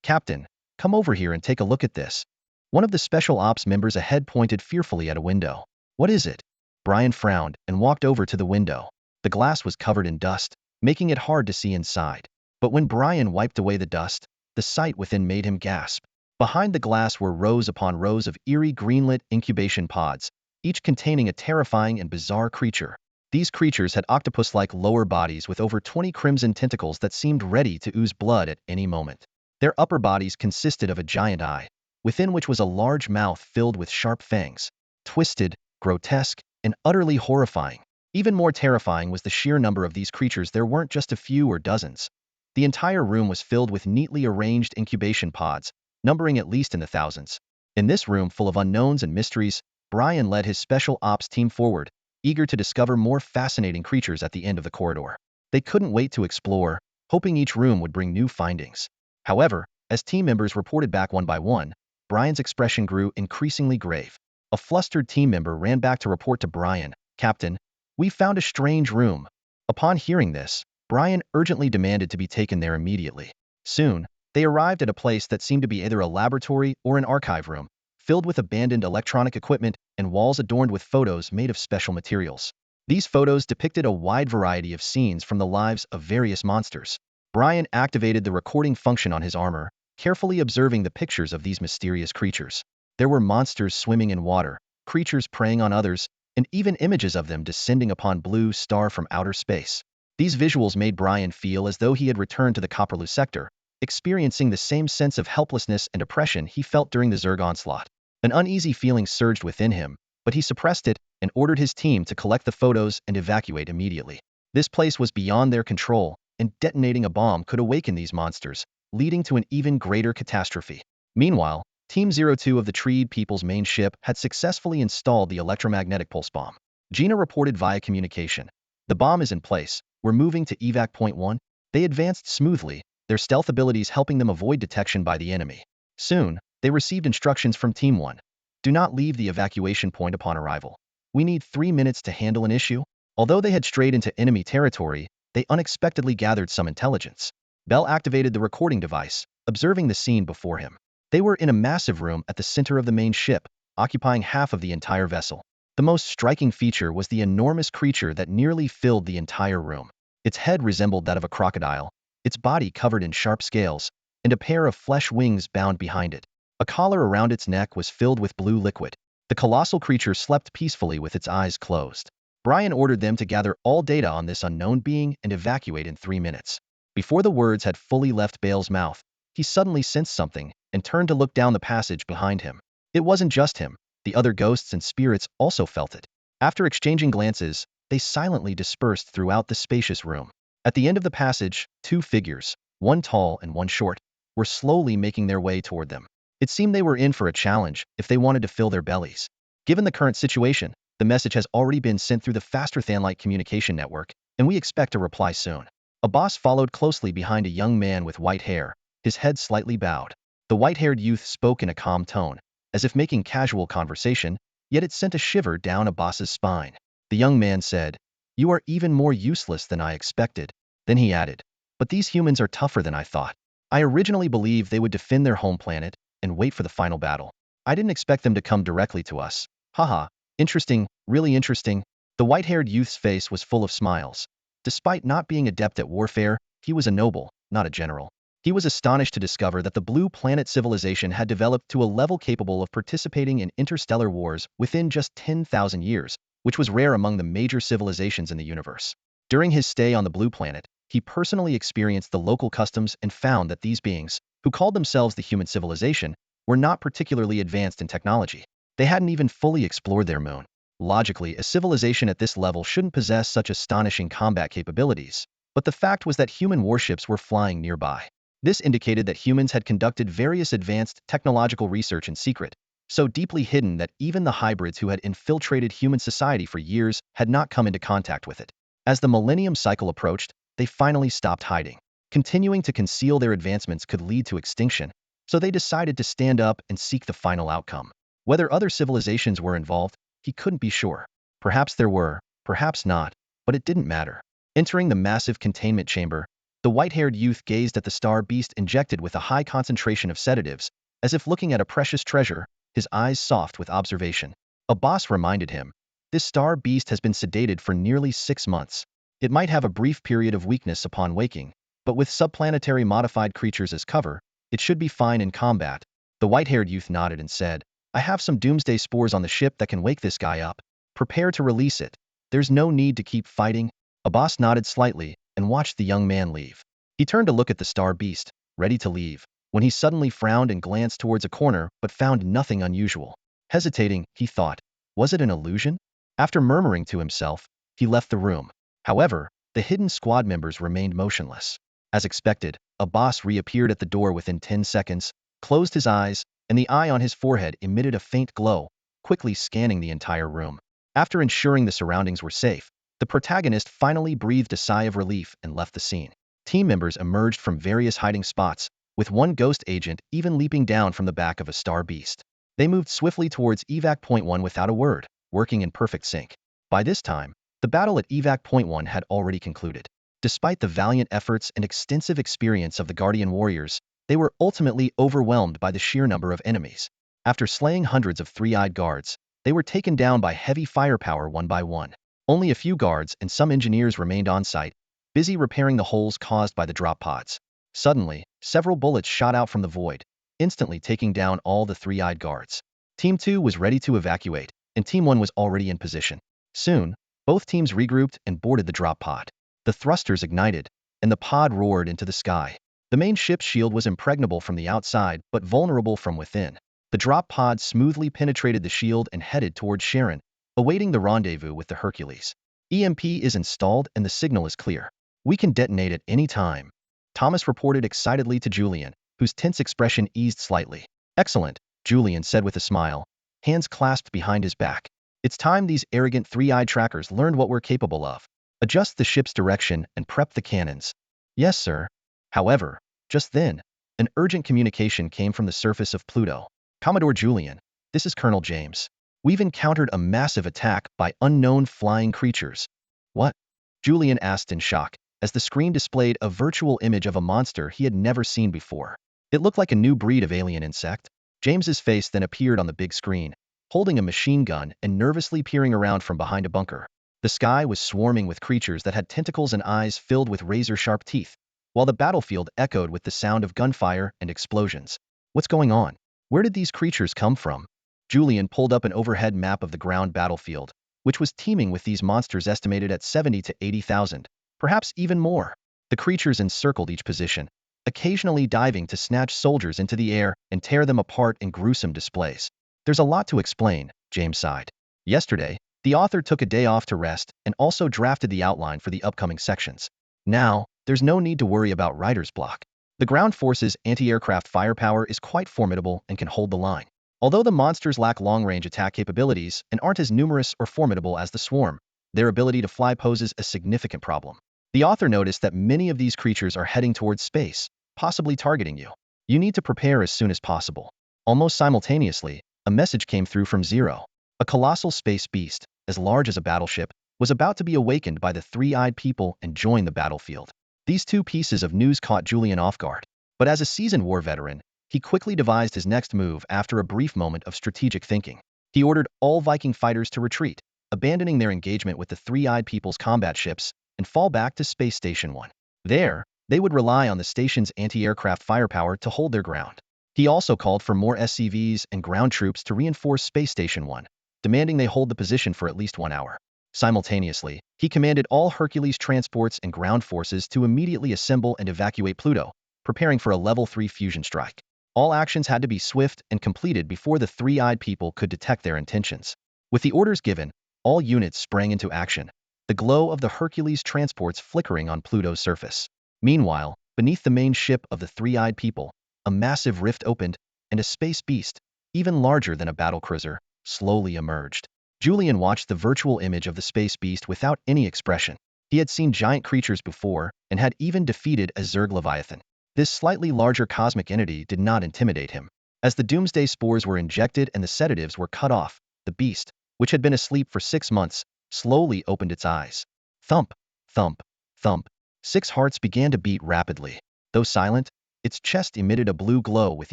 Captain, come over here and take a look at this. One of the Special Ops members ahead pointed fearfully at a window. What is it? Brian frowned and walked over to the window. The glass was covered in dust, making it hard to see inside. But when Brian wiped away the dust, the sight within made him gasp. Behind the glass were rows upon rows of eerie greenlit incubation pods, each containing a terrifying and bizarre creature. These creatures had octopus-like lower bodies with over 20 crimson tentacles that seemed ready to ooze blood at any moment. Their upper bodies consisted of a giant eye, within which was a large mouth filled with sharp fangs. Twisted, grotesque, and utterly horrifying. Even more terrifying was the sheer number of these creatures. There weren't just a few or dozens. The entire room was filled with neatly arranged incubation pods, numbering at least in the thousands. In this room full of unknowns and mysteries, Brian led his Special Ops team forward, eager to discover more fascinating creatures at the end of the corridor. They couldn't wait to explore, hoping each room would bring new findings. However, as team members reported back one by one, Brian's expression grew increasingly grave. A flustered team member ran back to report to Brian, Captain, we found a strange room. Upon hearing this, Brian urgently demanded to be taken there immediately. Soon, they arrived at a place that seemed to be either a laboratory or an archive room, filled with abandoned electronic equipment and walls adorned with photos made of special materials. These photos depicted a wide variety of scenes from the lives of various monsters. Brian activated the recording function on his armor, carefully observing the pictures of these mysterious creatures. There were monsters swimming in water, creatures preying on others, and even images of them descending upon blue star from outer space. These visuals made Brian feel as though he had returned to the Copperloo sector, experiencing the same sense of helplessness and oppression he felt during the Zerg onslaught. An uneasy feeling surged within him, but he suppressed it and ordered his team to collect the photos and evacuate immediately. This place was beyond their control, and detonating a bomb could awaken these monsters, leading to an even greater catastrophe. Meanwhile, Team 02 of the Treed People's main ship had successfully installed the electromagnetic pulse bomb. Gina reported via communication. The bomb is in place. We're moving to evac point 1. They advanced smoothly, their stealth abilities helping them avoid detection by the enemy. Soon, they received instructions from Team 1. Do not leave the evacuation point upon arrival. We need 3 minutes to handle an issue. Although they had strayed into enemy territory, they unexpectedly gathered some intelligence. Bell activated the recording device, observing the scene before him. They were in a massive room at the center of the main ship, occupying half of the entire vessel. The most striking feature was the enormous creature that nearly filled the entire room. Its head resembled that of a crocodile, its body covered in sharp scales, and a pair of flesh wings bound behind it. A collar around its neck was filled with blue liquid. The colossal creature slept peacefully with its eyes closed. Brian ordered them to gather all data on this unknown being and evacuate in 3 minutes. Before the words had fully left Bale's mouth, he suddenly sensed something and turned to look down the passage behind him. It wasn't just him. The other ghosts and spirits also felt it. After exchanging glances, they silently dispersed throughout the spacious room. At the end of the passage, 2 figures, one tall and one short, were slowly making their way toward them. It seemed they were in for a challenge if they wanted to fill their bellies. Given the current situation, the message has already been sent through the faster-than-light communication network, and we expect a reply soon. A boss followed closely behind a young man with white hair, his head slightly bowed. The white-haired youth spoke in a calm tone, as if making casual conversation, yet it sent a shiver down a boss's spine. The young man said, "You are even more useless than I expected." Then he added, "But these humans are tougher than I thought. I originally believed they would defend their home planet and wait for the final battle. I didn't expect them to come directly to us. Haha, interesting, really interesting." The white-haired youth's face was full of smiles. Despite not being adept at warfare, he was a noble, not a general. He was astonished to discover that the blue planet civilization had developed to a level capable of participating in interstellar wars within just 10,000 years, which was rare among the major civilizations in the universe. During his stay on the blue planet, he personally experienced the local customs and found that these beings, who called themselves the human civilization, were not particularly advanced in technology. They hadn't even fully explored their moon. Logically, a civilization at this level shouldn't possess such astonishing combat capabilities, but the fact was that human warships were flying nearby. This indicated that humans had conducted various advanced technological research in secret, so deeply hidden that even the hybrids who had infiltrated human society for years had not come into contact with it. As the millennium cycle approached, they finally stopped hiding. Continuing to conceal their advancements could lead to extinction, so they decided to stand up and seek the final outcome. Whether other civilizations were involved, he couldn't be sure. Perhaps there were, perhaps not, but it didn't matter. Entering the massive containment chamber, the white-haired youth gazed at the star beast injected with a high concentration of sedatives, as if looking at a precious treasure, his eyes soft with observation. A boss reminded him, "This star beast has been sedated for nearly 6 months. It might have a brief period of weakness upon waking, but with subplanetary modified creatures as cover, it should be fine in combat." The white-haired youth nodded and said, "I have some doomsday spores on the ship that can wake this guy up. Prepare to release it. There's no need to keep fighting." A boss nodded slightly and watched the young man leave. He turned to look at the star beast, ready to leave, when he suddenly frowned and glanced towards a corner but found nothing unusual. Hesitating, he thought, was it an illusion? After murmuring to himself, he left the room. However, the hidden squad members remained motionless. As expected, a boss reappeared at the door within 10 seconds, closed his eyes, and the eye on his forehead emitted a faint glow, quickly scanning the entire room. After ensuring the surroundings were safe, the protagonist finally breathed a sigh of relief and left the scene. Team members emerged from various hiding spots, with one ghost agent even leaping down from the back of a star beast. They moved swiftly towards evac point 1 without a word, working in perfect sync. By this time, the battle at evac point 1 had already concluded. Despite the valiant efforts and extensive experience of the Guardian warriors, they were ultimately overwhelmed by the sheer number of enemies. After slaying hundreds of three-eyed guards, they were taken down by heavy firepower one by one. Only a few guards and some engineers remained on site, busy repairing the holes caused by the drop pods. Suddenly, several bullets shot out from the void, instantly taking down all the three-eyed guards. Team 2 was ready to evacuate, and Team 1 was already in position. Soon, both teams regrouped and boarded the drop pod. The thrusters ignited, and the pod roared into the sky. The main ship's shield was impregnable from the outside but vulnerable from within. The drop pod smoothly penetrated the shield and headed towards Sharon, awaiting the rendezvous with the Hercules. EMP is installed and the signal is clear. "We can detonate at any time," Thomas reported excitedly to Julian, whose tense expression eased slightly. "Excellent," Julian said with a smile, hands clasped behind his back. "It's time these arrogant three-eyed trackers learned what we're capable of. Adjust the ship's direction and prep the cannons." "Yes, sir." However, just then, an urgent communication came from the surface of Pluto. "Commodore Julian, this is Colonel James. We've encountered a massive attack by unknown flying creatures." "What?" Julian asked in shock, as the screen displayed a virtual image of a monster he had never seen before. It looked like a new breed of alien insect. James's face then appeared on the big screen, holding a machine gun and nervously peering around from behind a bunker. The sky was swarming with creatures that had tentacles and eyes filled with razor-sharp teeth. while the battlefield echoed with the sound of gunfire and explosions. What's going on? Where did these creatures come from? Julian pulled up an overhead map of the ground battlefield, which was teeming with these monsters estimated at 70 to 80,000, perhaps even more. The creatures encircled each position, occasionally diving to snatch soldiers into the air and tear them apart in gruesome displays. There's a lot to explain, James sighed. Yesterday, the author took a day off to rest and also drafted the outline for the upcoming sections. Now, there's no need to worry about writer's block. The ground force's anti-aircraft firepower is quite formidable and can hold the line. Although the monsters lack long-range attack capabilities and aren't as numerous or formidable as the swarm, their ability to fly poses a significant problem. The author noticed that many of these creatures are heading towards space, possibly targeting you. You need to prepare as soon as possible. Almost simultaneously, a message came through from Zero. A colossal space beast, as large as a battleship, was about to be awakened by the three-eyed people and join the battlefield. These two pieces of news caught Julian off guard. But as a seasoned war veteran, he quickly devised his next move after a brief moment of strategic thinking. He ordered all Viking fighters to retreat, abandoning their engagement with the three-eyed people's combat ships, and fall back to Space Station 1. There, they would rely on the station's anti-aircraft firepower to hold their ground. He also called for more SCVs and ground troops to reinforce Space Station 1, demanding they hold the position for at least 1 hour. Simultaneously, he commanded all Hercules transports and ground forces to immediately assemble and evacuate Pluto, preparing for a Level 3 fusion strike. All actions had to be swift and completed before the three-eyed people could detect their intentions. With the orders given, all units sprang into action, the glow of the Hercules transports flickering on Pluto's surface. Meanwhile, beneath the main ship of the three-eyed people, a massive rift opened, and a space beast, even larger than a battlecruiser, slowly emerged. Julian watched the virtual image of the space beast without any expression. He had seen giant creatures before and had even defeated a Zerg Leviathan. This slightly larger cosmic entity did not intimidate him. As the doomsday spores were injected and the sedatives were cut off, the beast, which had been asleep for 6 months, slowly opened its eyes. Thump, thump, thump. 6 hearts began to beat rapidly. Though silent, its chest emitted a blue glow with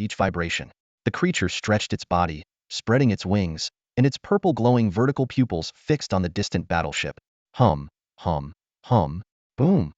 each vibration. The creature stretched its body, spreading its wings, and its purple glowing vertical pupils fixed on the distant battleship. Hum, hum, hum, boom.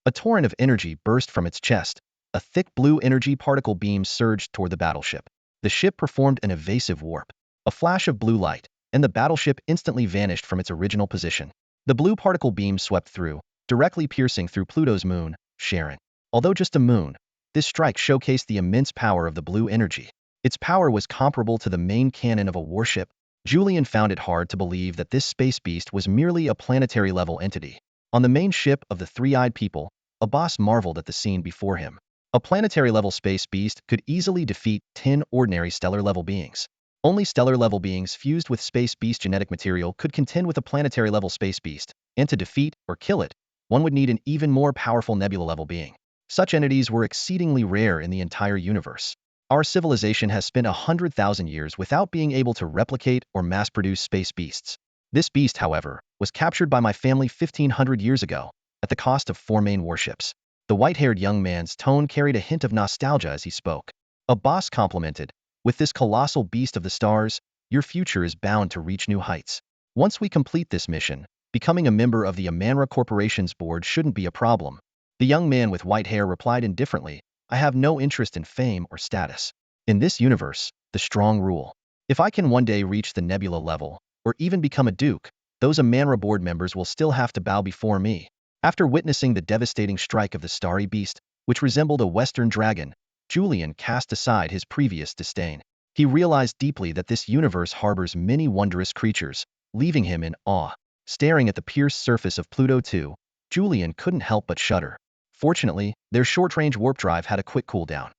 A torrent of energy burst from its chest. A thick blue energy particle beam surged toward the battleship. The ship performed an evasive warp. A flash of blue light, and the battleship instantly vanished from its original position. The blue particle beam swept through, directly piercing through Pluto's moon, Charon. Although just a moon, this strike showcased the immense power of the blue energy. Its power was comparable to the main cannon of a warship. Julian found it hard to believe that this space beast was merely a planetary-level entity. On the main ship of the three-eyed people, a boss marveled at the scene before him. A planetary-level space beast could easily defeat 10 ordinary stellar-level beings. Only stellar-level beings fused with space beast genetic material could contend with a planetary-level space beast, and to defeat or kill it, one would need an even more powerful nebula-level being. Such entities were exceedingly rare in the entire universe. Our civilization has spent 100,000 years without being able to replicate or mass-produce space beasts. This beast, however, was captured by my family 1,500 years ago, at the cost of 4 main warships. The white-haired young man's tone carried a hint of nostalgia as he spoke. A boss complimented, "With this colossal beast of the stars, your future is bound to reach new heights. Once we complete this mission, becoming a member of the Amanra Corporation's board shouldn't be a problem." The young man with white hair replied indifferently, "I have no interest in fame or status. In this universe, the strong rule. If I can one day reach the nebula level, or even become a duke, those Amanra board members will still have to bow before me." After witnessing the devastating strike of the starry beast, which resembled a western dragon, Julian cast aside his previous disdain. He realized deeply that this universe harbors many wondrous creatures, leaving him in awe. Staring at the pierced surface of Pluto II, Julian couldn't help but shudder. Fortunately, their short-range warp drive had a quick cooldown.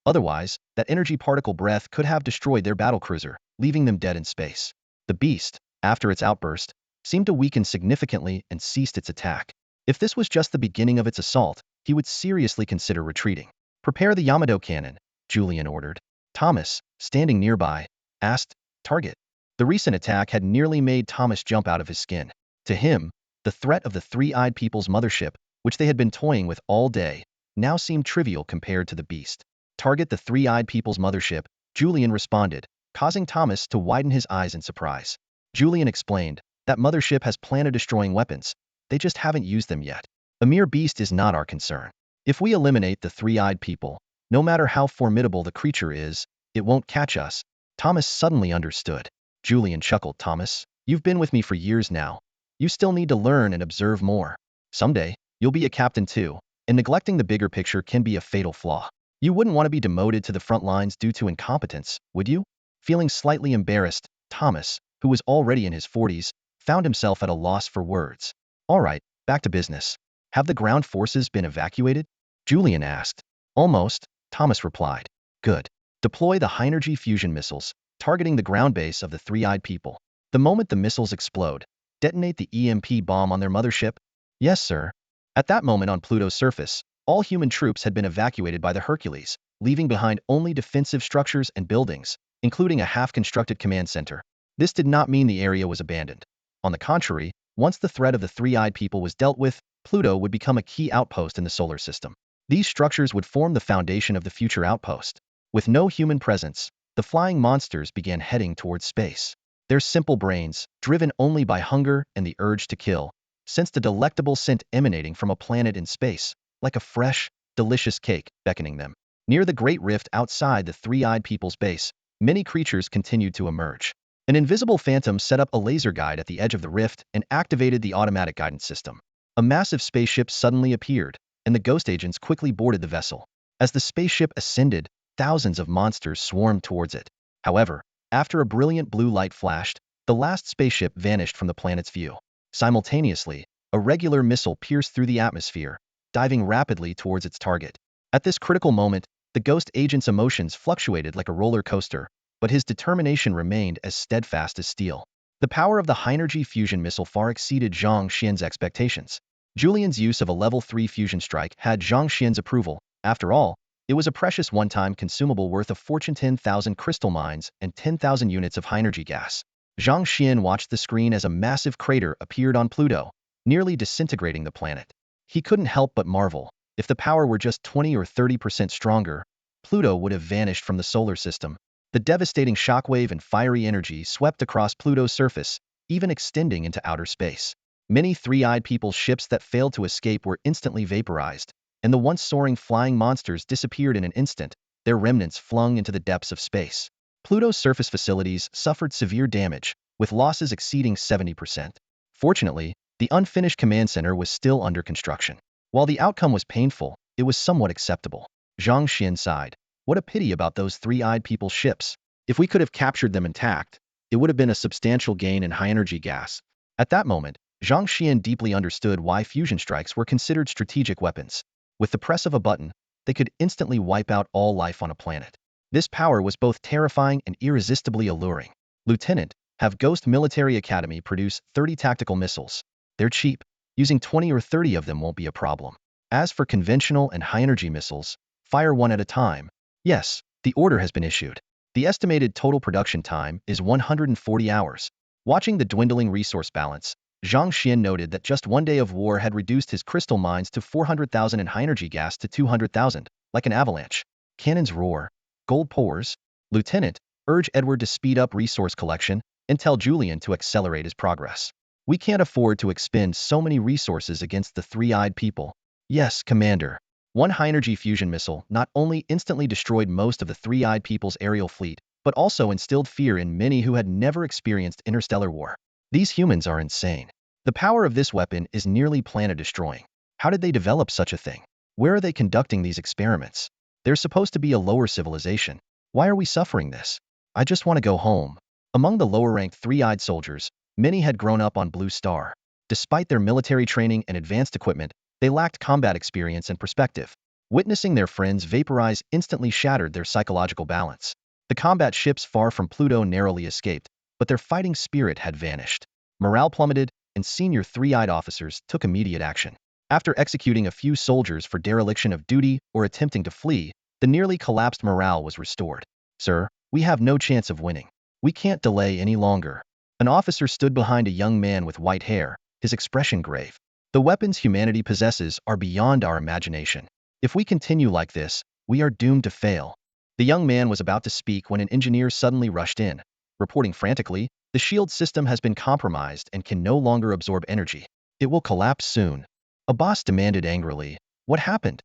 Otherwise, that energy particle breath could have destroyed their battlecruiser, leaving them dead in space. The beast, after its outburst, seemed to weaken significantly and ceased its attack. If this was just the beginning of its assault, he would seriously consider retreating. "Prepare the Yamato cannon," Julian ordered. Thomas, standing nearby, asked, "Target?" The recent attack had nearly made Thomas jump out of his skin. To him, the threat of the three-eyed people's mothership, which they had been toying with all day, now seemed trivial compared to the beast. "Target the three-eyed people's mothership," Julian responded, causing Thomas to widen his eyes in surprise. Julian explained, "That mothership has planet-destroying weapons. They just haven't used them yet. A mere beast is not our concern. If we eliminate the three-eyed people, no matter how formidable the creature is, it won't catch us. Thomas suddenly understood. Julian chuckled. Thomas, you've been with me for years now. You still need to learn and observe more. Someday, you'll be a captain too, and neglecting the bigger picture can be a fatal flaw. You wouldn't want to be demoted to the front lines due to incompetence, would you? Feeling slightly embarrassed, Thomas, who was already in his 40s, found himself at a loss for words. All right, back to business. Have the ground forces been evacuated? Julian asked. Almost, Thomas replied. Good. Deploy the high-energy fusion missiles, targeting the ground base of the three-eyed people. The moment the missiles explode, detonate the EMP bomb on their mothership? Yes, sir. At that moment on Pluto's surface, all human troops had been evacuated by the Hercules, leaving behind only defensive structures and buildings, including a half-constructed command center. This did not mean the area was abandoned. On the contrary, once the threat of the three-eyed people was dealt with, Pluto would become a key outpost in the solar system. These structures would form the foundation of the future outpost. With no human presence, the flying monsters began heading towards space. Their simple brains, driven only by hunger and the urge to kill, sensed a delectable scent emanating from a planet in space, like a fresh, delicious cake beckoning them. Near the great rift outside the three-eyed people's base, many creatures continued to emerge. An invisible phantom set up a laser guide at the edge of the rift and activated the automatic guidance system. A massive spaceship suddenly appeared, and the ghost agents quickly boarded the vessel. As the spaceship ascended, thousands of monsters swarmed towards it. However, after a brilliant blue light flashed, the last spaceship vanished from the planet's view. Simultaneously, a regular missile pierced through the atmosphere, diving rapidly towards its target. At this critical moment, the ghost agent's emotions fluctuated like a roller coaster, but his determination remained as steadfast as steel. The power of the high-energy fusion missile far exceeded Zhang Xuan's expectations. Julian's use of a level 3 fusion strike had Zhang Xuan's approval. After all, it was a precious one-time consumable worth a fortune: 10,000 crystal mines and 10,000 units of high-energy gas. Zhang Xuan watched the screen as a massive crater appeared on Pluto, nearly disintegrating the planet. He couldn't help but marvel. If the power were just 20 or 30% stronger, Pluto would have vanished from the solar system. The devastating shockwave and fiery energy swept across Pluto's surface, even extending into outer space. Many three-eyed people's ships that failed to escape were instantly vaporized, and the once soaring flying monsters disappeared in an instant, their remnants flung into the depths of space. Pluto's surface facilities suffered severe damage, with losses exceeding 70%. Fortunately, the unfinished command center was still under construction. While the outcome was painful, it was somewhat acceptable. Zhang Xuan sighed. What a pity about those three-eyed people's ships. If we could have captured them intact, it would have been a substantial gain in high-energy gas. At that moment, Zhang Xuan deeply understood why fusion strikes were considered strategic weapons. With the press of a button, they could instantly wipe out all life on a planet. This power was both terrifying and irresistibly alluring. Lieutenant, have Ghost Military Academy produce 30 tactical missiles. They're cheap. Using 20 or 30 of them won't be a problem. As for conventional and high-energy missiles, fire one at a time. Yes, the order has been issued. The estimated total production time is 140 hours. Watching the dwindling resource balance, Zhang Xuan noted that just one day of war had reduced his crystal mines to 400,000 and high-energy gas to 200,000, like an avalanche. Cannons roar. Gold pours. Lieutenant, urge Edward to speed up resource collection and tell Julian to accelerate his progress. We can't afford to expend so many resources against the three-eyed people. Yes, Commander. One high-energy fusion missile not only instantly destroyed most of the three-eyed people's aerial fleet, but also instilled fear in many who had never experienced interstellar war. These humans are insane. The power of this weapon is nearly planet-destroying. How did they develop such a thing? Where are they conducting these experiments? They're supposed to be a lower civilization. Why are we suffering this? I just want to go home. Among the lower-ranked three-eyed soldiers, many had grown up on Blue Star. Despite their military training and advanced equipment, they lacked combat experience and perspective. Witnessing their friends vaporize instantly shattered their psychological balance. The combat ships far from Pluto narrowly escaped, but their fighting spirit had vanished. Morale plummeted, and senior three-eyed officers took immediate action. After executing a few soldiers for dereliction of duty or attempting to flee, the nearly collapsed morale was restored. Sir, we have no chance of winning. We can't delay any longer. An officer stood behind a young man with white hair, his expression grave. The weapons humanity possesses are beyond our imagination. If we continue like this, we are doomed to fail. The young man was about to speak when an engineer suddenly rushed in, reporting frantically, the shield system has been compromised and can no longer absorb energy. It will collapse soon. A boss demanded angrily, what happened?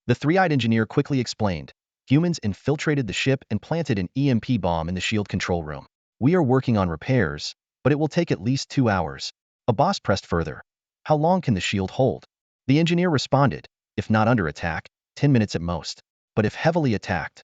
The three-eyed engineer quickly explained. Humans infiltrated the ship and planted an EMP bomb in the shield control room. We are working on repairs, but it will take at least 2 hours. Abbas pressed further. How long can the shield hold? The engineer responded, if not under attack, 10 minutes at most. But if heavily attacked,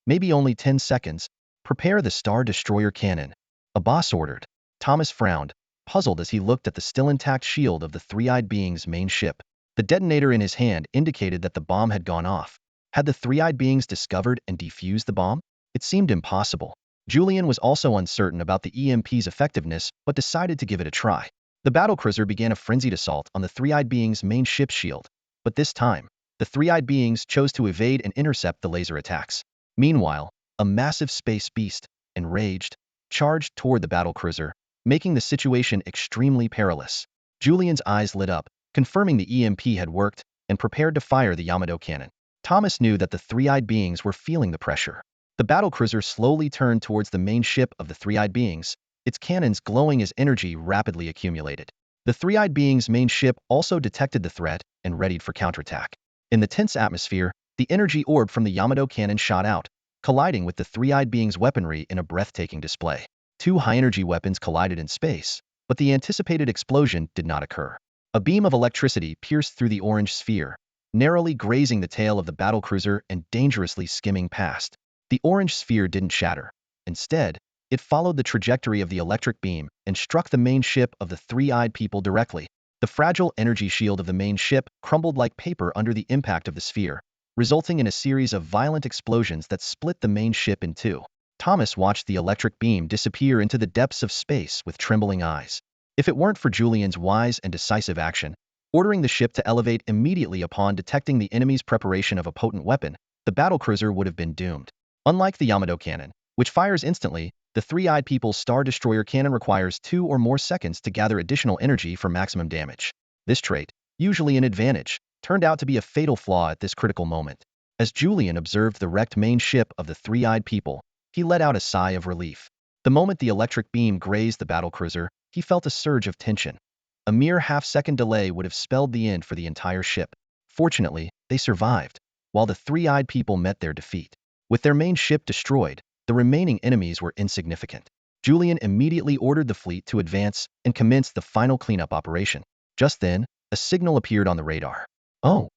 maybe only 10 seconds. Prepare the Star Destroyer cannon. Abbas ordered. Thomas frowned, puzzled as he looked at the still intact shield of the three-eyed being's main ship. The detonator in his hand indicated that the bomb had gone off. Had the three-eyed beings discovered and defused the bomb? It seemed impossible. Julian was also uncertain about the EMP's effectiveness, but decided to give it a try. The battlecruiser began a frenzied assault on the three-eyed being's main ship shield, but this time, the three-eyed beings chose to evade and intercept the laser attacks. Meanwhile, a massive space beast, enraged, charged toward the battlecruiser, making the situation extremely perilous. Julian's eyes lit up, confirming the EMP had worked, and prepared to fire the Yamato cannon. Thomas knew that the three-eyed beings were feeling the pressure. The battlecruiser slowly turned towards the main ship of the three-eyed beings, its cannons glowing as energy rapidly accumulated. The three-eyed beings' main ship also detected the threat and readied for counterattack. In the tense atmosphere, the energy orb from the Yamato cannon shot out, colliding with the three-eyed beings' weaponry in a breathtaking display. 2 high-energy weapons collided in space, but the anticipated explosion did not occur. A beam of electricity pierced through the orange sphere, narrowly grazing the tail of the battlecruiser and dangerously skimming past. The orange sphere didn't shatter. Instead, it followed the trajectory of the electric beam and struck the main ship of the three-eyed people directly. The fragile energy shield of the main ship crumbled like paper under the impact of the sphere, resulting in a series of violent explosions that split the main ship in two. Thomas watched the electric beam disappear into the depths of space with trembling eyes. If it weren't for Julian's wise and decisive action, ordering the ship to elevate immediately upon detecting the enemy's preparation of a potent weapon, the battlecruiser would have been doomed. Unlike the Yamato cannon, which fires instantly, the three-eyed people's Star Destroyer cannon requires 2 or more seconds to gather additional energy for maximum damage. This trait, usually an advantage, turned out to be a fatal flaw at this critical moment. As Julian observed the wrecked main ship of the three-eyed people, he let out a sigh of relief. The moment the electric beam grazed the battlecruiser, he felt a surge of tension. A mere half-second delay would have spelled the end for the entire ship. Fortunately, they survived, while the three-eyed people met their defeat. With their main ship destroyed, the remaining enemies were insignificant. Julian immediately ordered the fleet to advance and commence the final cleanup operation. Just then, a signal appeared on the radar. Oh!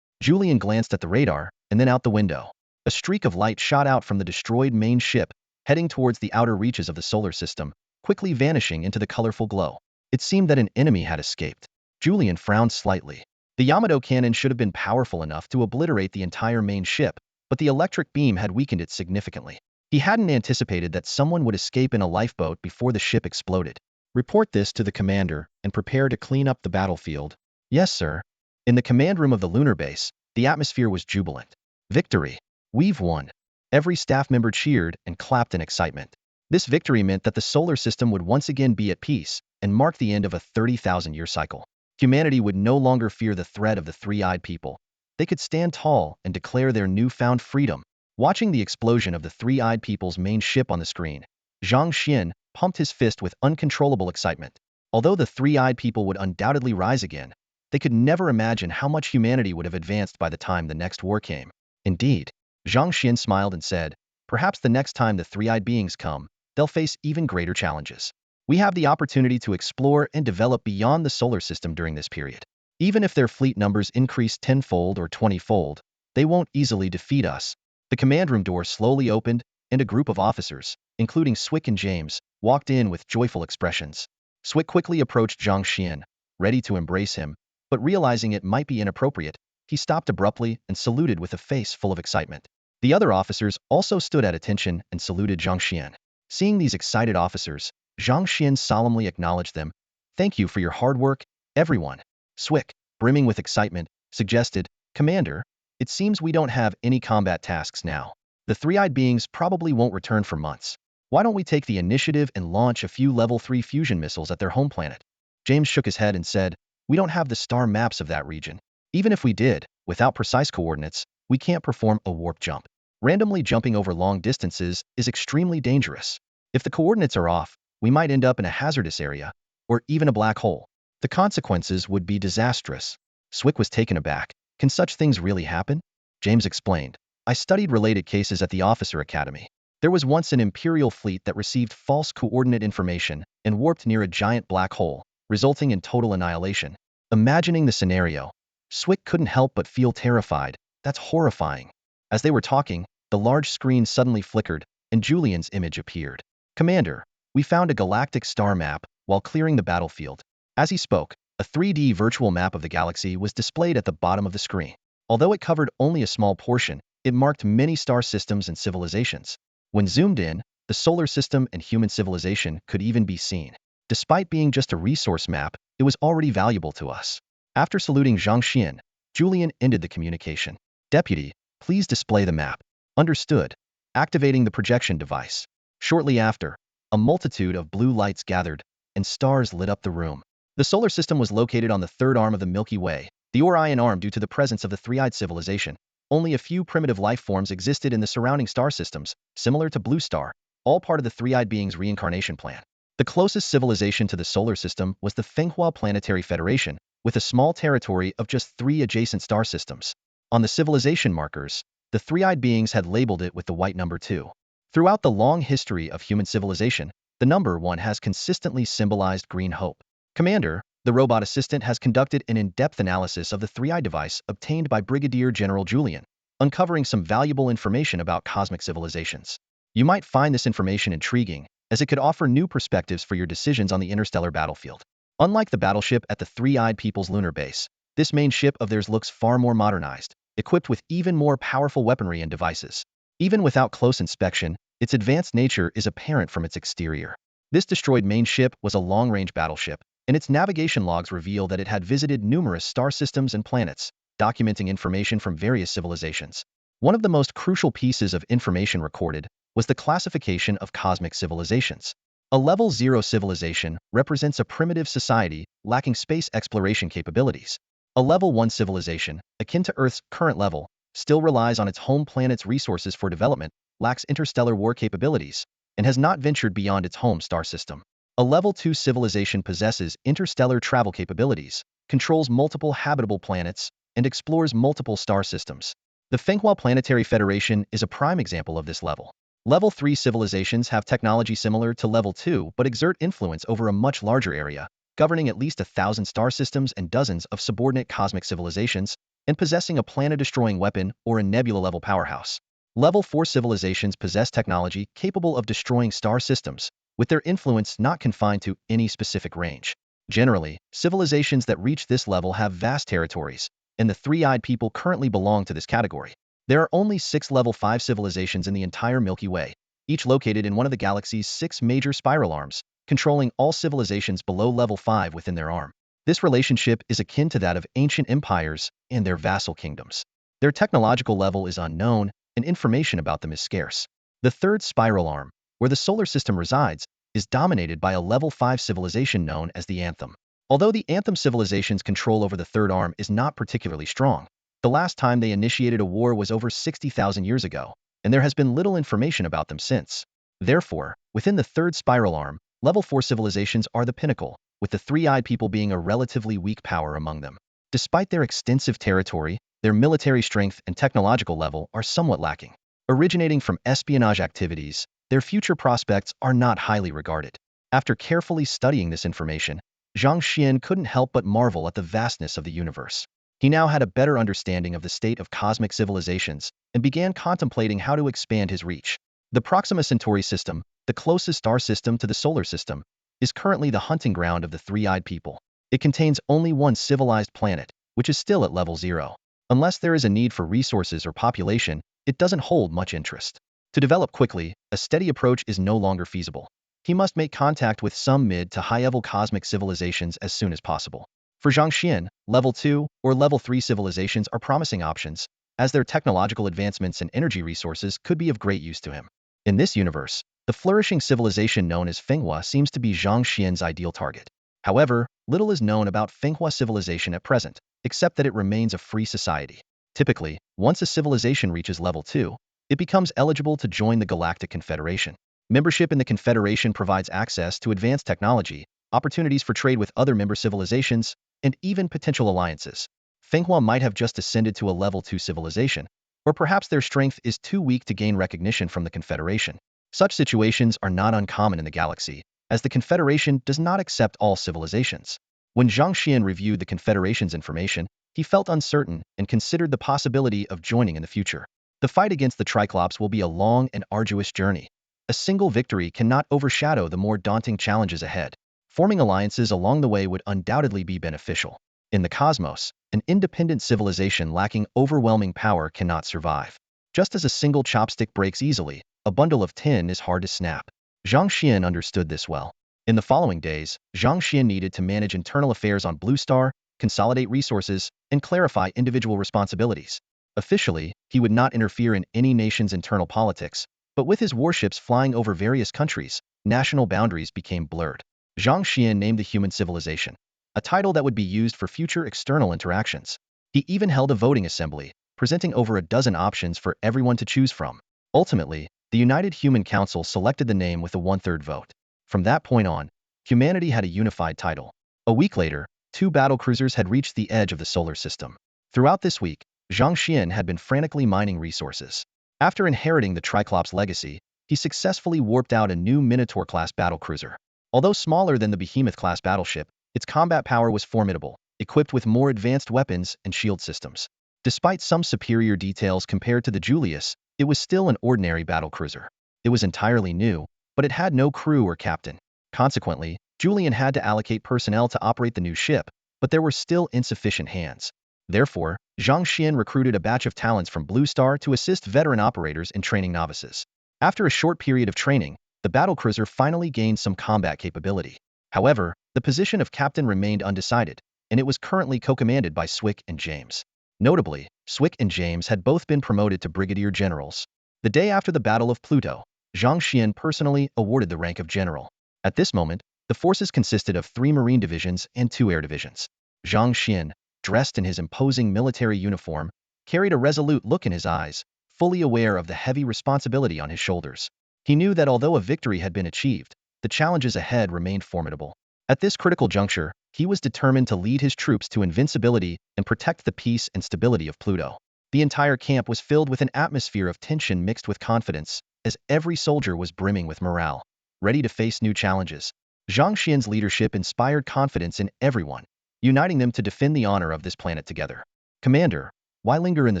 Julian glanced at the radar, and then out the window. A streak of light shot out from the destroyed main ship, heading towards the outer reaches of the solar system, quickly vanishing into the colorful glow. It seemed that an enemy had escaped. Julian frowned slightly. The Yamato cannon should have been powerful enough to obliterate the entire main ship, but the electric beam had weakened it significantly. He hadn't anticipated that someone would escape in a lifeboat before the ship exploded. Report this to the commander and prepare to clean up the battlefield. Yes, sir. In the command room of the lunar base, the atmosphere was jubilant. Victory! We've won. Every staff member cheered and clapped in excitement. This victory meant that the solar system would once again be at peace and mark the end of a 30,000-year cycle. Humanity would no longer fear the threat of the three-eyed people. They could stand tall and declare their newfound freedom. Watching the explosion of the three-eyed people's main ship on the screen, Zhang Xuan pumped his fist with uncontrollable excitement. Although the three-eyed people would undoubtedly rise again, they could never imagine how much humanity would have advanced by the time the next war came. Indeed, Zhang Xuan smiled and said, perhaps the next time the three-eyed beings come, they'll face even greater challenges. We have the opportunity to explore and develop beyond the solar system during this period. Even if their fleet numbers increase 10-fold or 20-fold, they won't easily defeat us. The command room door slowly opened, and a group of officers, including Swick and James, walked in with joyful expressions. Swick quickly approached Zhang Xuan, ready to embrace him, but realizing it might be inappropriate, he stopped abruptly and saluted with a face full of excitement. The other officers also stood at attention and saluted Zhang Xuan. Seeing these excited officers, Zhang Xuan solemnly acknowledged them. Thank you for your hard work, everyone. Swick, brimming with excitement, suggested, Commander, it seems we don't have any combat tasks now. The three-eyed beings probably won't return for months. Why don't we take the initiative and launch a few level 3 fusion missiles at their home planet? James shook his head and said, we don't have the star maps of that region. Even if we did, without precise coordinates, we can't perform a warp jump. Randomly jumping over long distances is extremely dangerous. If the coordinates are off, we might end up in a hazardous area, or even a black hole. The consequences would be disastrous. Swick was taken aback. Can such things really happen? James explained. I studied related cases at the Officer Academy. There was once an Imperial fleet that received false coordinate information and warped near a giant black hole, resulting in total annihilation. Imagining the scenario, Swick couldn't help but feel terrified. That's horrifying. As they were talking, the large screen suddenly flickered, and Julian's image appeared. Commander, we found a galactic star map while clearing the battlefield. As he spoke, a 3D virtual map of the galaxy was displayed at the bottom of the screen. Although it covered only a small portion, it marked many star systems and civilizations. When zoomed in, the solar system and human civilization could even be seen. Despite being just a resource map, it was already valuable to us. After saluting Zhang Xuan, Julian ended the communication. Deputy, please display the map. Understood. Activating the projection device. Shortly after, a multitude of blue lights gathered, and stars lit up the room. The solar system was located on the third arm of the Milky Way, the Orion arm due to the presence of the three-eyed civilization. Only a few primitive life forms existed in the surrounding star systems, similar to Blue Star, all part of the three-eyed being's reincarnation plan. The closest civilization to the solar system was the Fenghua Planetary Federation, with a small territory of just 3 adjacent star systems. On the civilization markers, the three-eyed beings had labeled it with the white number 2. Throughout the long history of human civilization, the number 1 has consistently symbolized green hope. Commander, the robot assistant has conducted an in-depth analysis of the three-eyed device obtained by Brigadier General Julian, uncovering some valuable information about cosmic civilizations. You might find this information intriguing, as it could offer new perspectives for your decisions on the interstellar battlefield. Unlike the battleship at the Three-Eyed People's lunar base, this main ship of theirs looks far more modernized, equipped with even more powerful weaponry and devices. Even without close inspection, its advanced nature is apparent from its exterior. This destroyed main ship was a long-range battleship, and its navigation logs reveal that it had visited numerous star systems and planets, documenting information from various civilizations. One of the most crucial pieces of information recorded was the classification of cosmic civilizations. A level 0 civilization represents a primitive society lacking space exploration capabilities. A level 1 civilization, akin to Earth's current level, still relies on its home planet's resources for development, lacks interstellar war capabilities, and has not ventured beyond its home star system. A level 2 civilization possesses interstellar travel capabilities, controls multiple habitable planets, and explores multiple star systems. The Fenghua Planetary Federation is a prime example of this level. Level 3 civilizations have technology similar to Level 2 but exert influence over a much larger area, governing at least 1,000 star systems and dozens of subordinate cosmic civilizations, and possessing a planet-destroying weapon or a nebula-level powerhouse. Level 4 civilizations possess technology capable of destroying star systems, with their influence not confined to any specific range. Generally, civilizations that reach this level have vast territories, and the three-eyed people currently belong to this category. There are only 6 level 5 civilizations in the entire Milky Way, each located in one of the galaxy's 6 major spiral arms, controlling all civilizations below level 5 within their arm. This relationship is akin to that of ancient empires and their vassal kingdoms. Their technological level is unknown, and information about them is scarce. The third spiral arm, where the solar system resides, is dominated by a level 5 civilization known as the Anthem. Although the Anthem civilization's control over the third arm is not particularly strong, the last time they initiated a war was over 60,000 years ago, and there has been little information about them since. Therefore, within the third spiral arm, level 4 civilizations are the pinnacle, with the three-eyed people being a relatively weak power among them. Despite their extensive territory, their military strength and technological level are somewhat lacking. Originating from espionage activities, their future prospects are not highly regarded. After carefully studying this information, Zhang Xuan couldn't help but marvel at the vastness of the universe. He now had a better understanding of the state of cosmic civilizations and began contemplating how to expand his reach. The Proxima Centauri system, the closest star system to the solar system, is currently the hunting ground of the three-eyed people. It contains only one civilized planet, which is still at level 0. Unless there is a need for resources or population, it doesn't hold much interest. To develop quickly, a steady approach is no longer feasible. He must make contact with some mid to high-level cosmic civilizations as soon as possible. For Zhang Xuan, level 2 or level 3 civilizations are promising options, as their technological advancements and energy resources could be of great use to him. In this universe, the flourishing civilization known as Fenghua seems to be Zhang Xuan's ideal target. However, little is known about Fenghua civilization at present, except that it remains a free society. Typically, once a civilization reaches level 2, it becomes eligible to join the Galactic Confederation. Membership in the Confederation provides access to advanced technology, opportunities for trade with other member civilizations, and even potential alliances. Fenghua might have just ascended to a level 2 civilization, Or perhaps their strength is too weak to gain recognition from the Confederation. Such situations are not uncommon in the galaxy, as the Confederation does not accept all civilizations. When Zhang Xuan reviewed the Confederation's information, he felt uncertain and considered the possibility of joining in the future. The fight against the Triclops will be a long and arduous journey. A single victory cannot overshadow the more daunting challenges ahead. Forming alliances along the way would undoubtedly be beneficial. In the cosmos, an independent civilization lacking overwhelming power cannot survive. Just as a single chopstick breaks easily, a bundle of tin is hard to snap. Zhang Xuan understood this well. In the following days, Zhang Xuan needed to manage internal affairs on Blue Star, consolidate resources, and clarify individual responsibilities. Officially, he would not interfere in any nation's internal politics, but with his warships flying over various countries, national boundaries became blurred. Zhang Xuan named the human civilization, a title that would be used for future external interactions. He even held a voting assembly, presenting over a dozen options for everyone to choose from. Ultimately, the United Human Council selected the name with a 1/3 vote. From that point on, humanity had a unified title. A week later, 2 battlecruisers had reached the edge of the solar system. Throughout this week, Zhang Xuan had been frantically mining resources. After inheriting the Triclops legacy, he successfully warped out a new Minotaur-class battlecruiser. Although smaller than the Behemoth-class battleship, its combat power was formidable, equipped with more advanced weapons and shield systems. Despite some superior details compared to the Julius, it was still an ordinary battlecruiser. It was entirely new, but it had no crew or captain. Consequently, Julian had to allocate personnel to operate the new ship, but there were still insufficient hands. Therefore, Zhang Xuan recruited a batch of talents from Blue Star to assist veteran operators in training novices. After a short period of training, the battlecruiser finally gained some combat capability. However, the position of captain remained undecided, and it was currently co-commanded by Swick and James. Notably, Swick and James had both been promoted to brigadier generals. The day after the Battle of Pluto, Zhang Xuan personally awarded the rank of general. At this moment, the forces consisted of 3 marine divisions and 2 air divisions. Zhang Xuan, dressed in his imposing military uniform, carried a resolute look in his eyes, fully aware of the heavy responsibility on his shoulders. He knew that although a victory had been achieved, the challenges ahead remained formidable. At this critical juncture, he was determined to lead his troops to invincibility and protect the peace and stability of Pluto. The entire camp was filled with an atmosphere of tension mixed with confidence, as every soldier was brimming with morale, ready to face new challenges. Zhang Xuan's leadership inspired confidence in everyone, uniting them to defend the honor of this planet together. Commander, why linger in the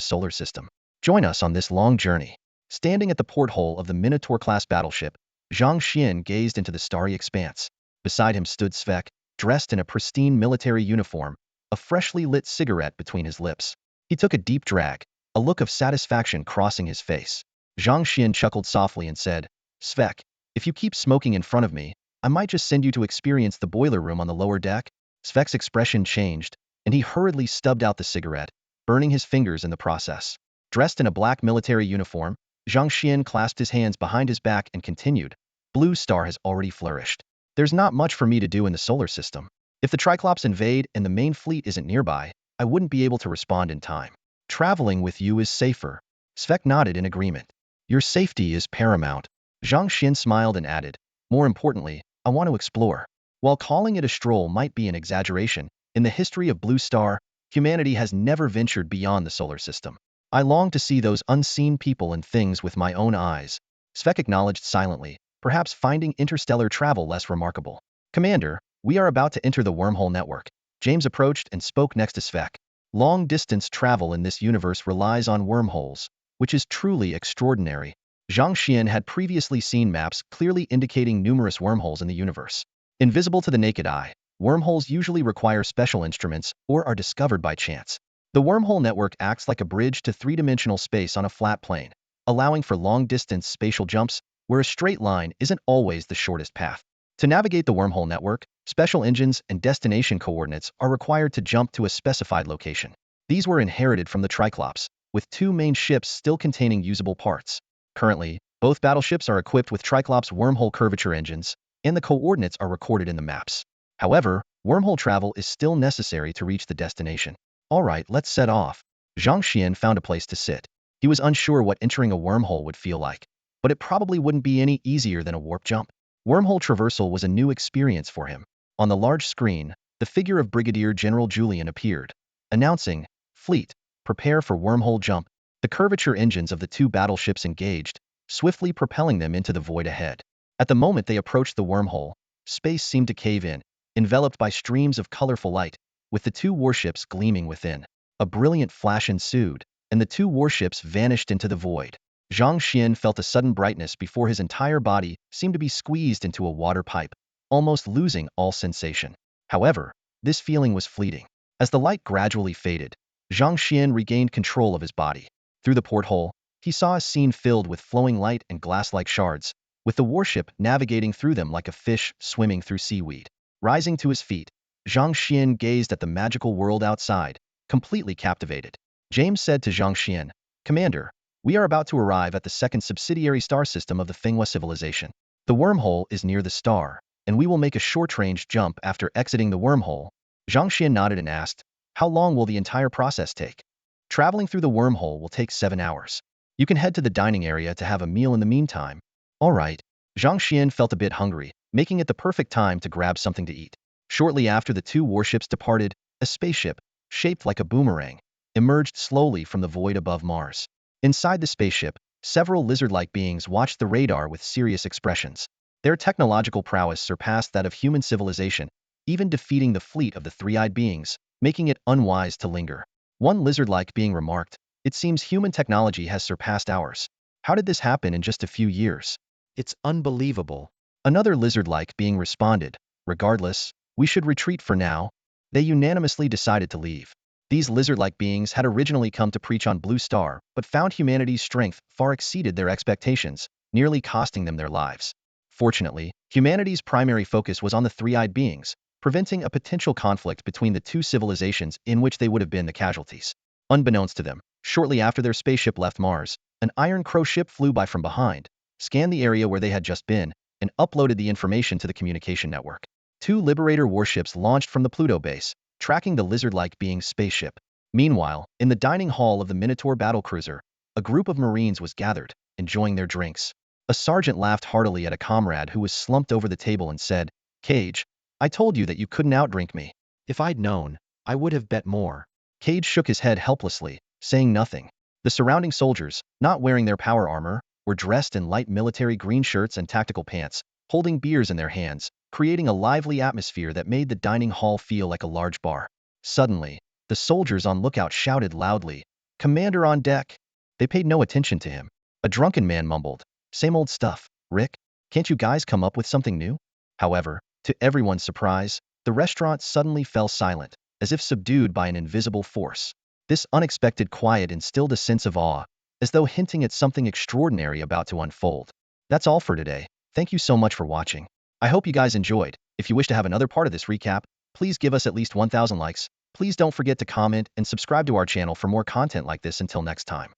solar system? Join us on this long journey. Standing at the porthole of the Minotaur-class battleship, Zhang Xuan gazed into the starry expanse. Beside him stood Svek, dressed in a pristine military uniform, a freshly lit cigarette between his lips. He took a deep drag, a look of satisfaction crossing his face. Zhang Xuan chuckled softly and said, "Svek, if you keep smoking in front of me, I might just send you to experience the boiler room on the lower deck." Svek's expression changed, and he hurriedly stubbed out the cigarette, burning his fingers in the process. Dressed in a black military uniform, Zhang Xuan clasped his hands behind his back and continued, "Blue Star has already flourished. There's not much for me to do in the solar system. If the Triclops invade and the main fleet isn't nearby, I wouldn't be able to respond in time. Traveling with you is safer." Svek nodded in agreement. "Your safety is paramount." Zhang Xuan smiled and added, "More importantly, I want to explore." While calling it a stroll might be an exaggeration, in the history of Blue Star, humanity has never ventured beyond the solar system. "I long to see those unseen people and things with my own eyes," Svek acknowledged silently, perhaps finding interstellar travel less remarkable. "Commander, we are about to enter the wormhole network." James approached and spoke next to Svek. "Long-distance travel in this universe relies on wormholes, which is truly extraordinary." Zhang Xuan had previously seen maps clearly indicating numerous wormholes in the universe. Invisible to the naked eye, wormholes usually require special instruments or are discovered by chance. The wormhole network acts like a bridge to 3-dimensional space on a flat plane, allowing for long-distance spatial jumps where a straight line isn't always the shortest path. To navigate the wormhole network, special engines and destination coordinates are required to jump to a specified location. These were inherited from the Triclops, with 2 main ships still containing usable parts. Currently, both battleships are equipped with Triclops wormhole curvature engines, and the coordinates are recorded in the maps. However, wormhole travel is still necessary to reach the destination. "All right, let's set off." Zhang Xuan found a place to sit. He was unsure what entering a wormhole would feel like, but it probably wouldn't be any easier than a warp jump. Wormhole traversal was a new experience for him. On the large screen, the figure of Brigadier General Julian appeared, announcing, "Fleet, prepare for wormhole jump." The The curvature engines of the two battleships engaged, swiftly propelling them into the void ahead. At the moment they approached the wormhole, space seemed to cave in, enveloped by streams of colorful light, with the two warships gleaming within. A brilliant flash ensued, and the two warships vanished into the void. Zhang Xuan felt a sudden brightness before his entire body seemed to be squeezed into a water pipe, almost losing all sensation. However, this feeling was fleeting. As the light gradually faded, Zhang Xuan regained control of his body. Through the porthole, he saw a scene filled with flowing light and glass-like shards, with the warship navigating through them like a fish swimming through seaweed. Rising to his feet, Zhang Xuan gazed at the magical world outside, completely captivated. James said to Zhang Xuan, "Commander, we are about to arrive at the second subsidiary star system of the Finghua civilization. The wormhole is near the star, and we will make a short-range jump after exiting the wormhole." Zhang Xuan nodded and asked, "How long will the entire process take?" "Traveling through the wormhole will take 7 hours. You can head to the dining area to have a meal in the meantime." "All right." Zhang Xuan felt a bit hungry, making it the perfect time to grab something to eat. Shortly after the two warships departed, a spaceship, shaped like a boomerang, emerged slowly from the void above Mars. Inside the spaceship, several lizard-like beings watched the radar with serious expressions. Their technological prowess surpassed that of human civilization, even defeating the fleet of the three-eyed beings, making it unwise to linger. One lizard-like being remarked, "It seems human technology has surpassed ours. How did this happen in just a few years? It's unbelievable." Another lizard-like being responded, "Regardless, we should retreat for now." They unanimously decided to leave. These lizard-like beings had originally come to preach on Blue Star, but found humanity's strength far exceeded their expectations, nearly costing them their lives. Fortunately, humanity's primary focus was on the three-eyed beings, preventing a potential conflict between the two civilizations in which they would have been the casualties. Unbeknownst to them, shortly after their spaceship left Mars, an Iron Crow ship flew by from behind, scanned the area where they had just been, and uploaded the information to the communication network. Two Liberator warships launched from the Pluto base, tracking the lizard-like being's spaceship. Meanwhile, in the dining hall of the Minotaur battlecruiser, a group of Marines was gathered, enjoying their drinks. A sergeant laughed heartily at a comrade who was slumped over the table and said, "Cage, I told you that you couldn't outdrink me. If I'd known, I would have bet more." Cage shook his head helplessly, saying nothing. The surrounding soldiers, not wearing their power armor, were dressed in light military green shirts and tactical pants, holding beers in their hands, creating a lively atmosphere that made the dining hall feel like a large bar. Suddenly, the soldiers on lookout shouted loudly, "Commander on deck!" They paid no attention to him. A drunken man mumbled, "Same old stuff, Rick. Can't you guys come up with something new?" However, to everyone's surprise, the restaurant suddenly fell silent, as if subdued by an invisible force. This unexpected quiet instilled a sense of awe, as though hinting at something extraordinary about to unfold. That's all for today. Thank you so much for watching. I hope you guys enjoyed. If you wish to have another part of this recap, please give us at least 1,000 likes. Please don't forget to comment and subscribe to our channel for more content like this. Until next time.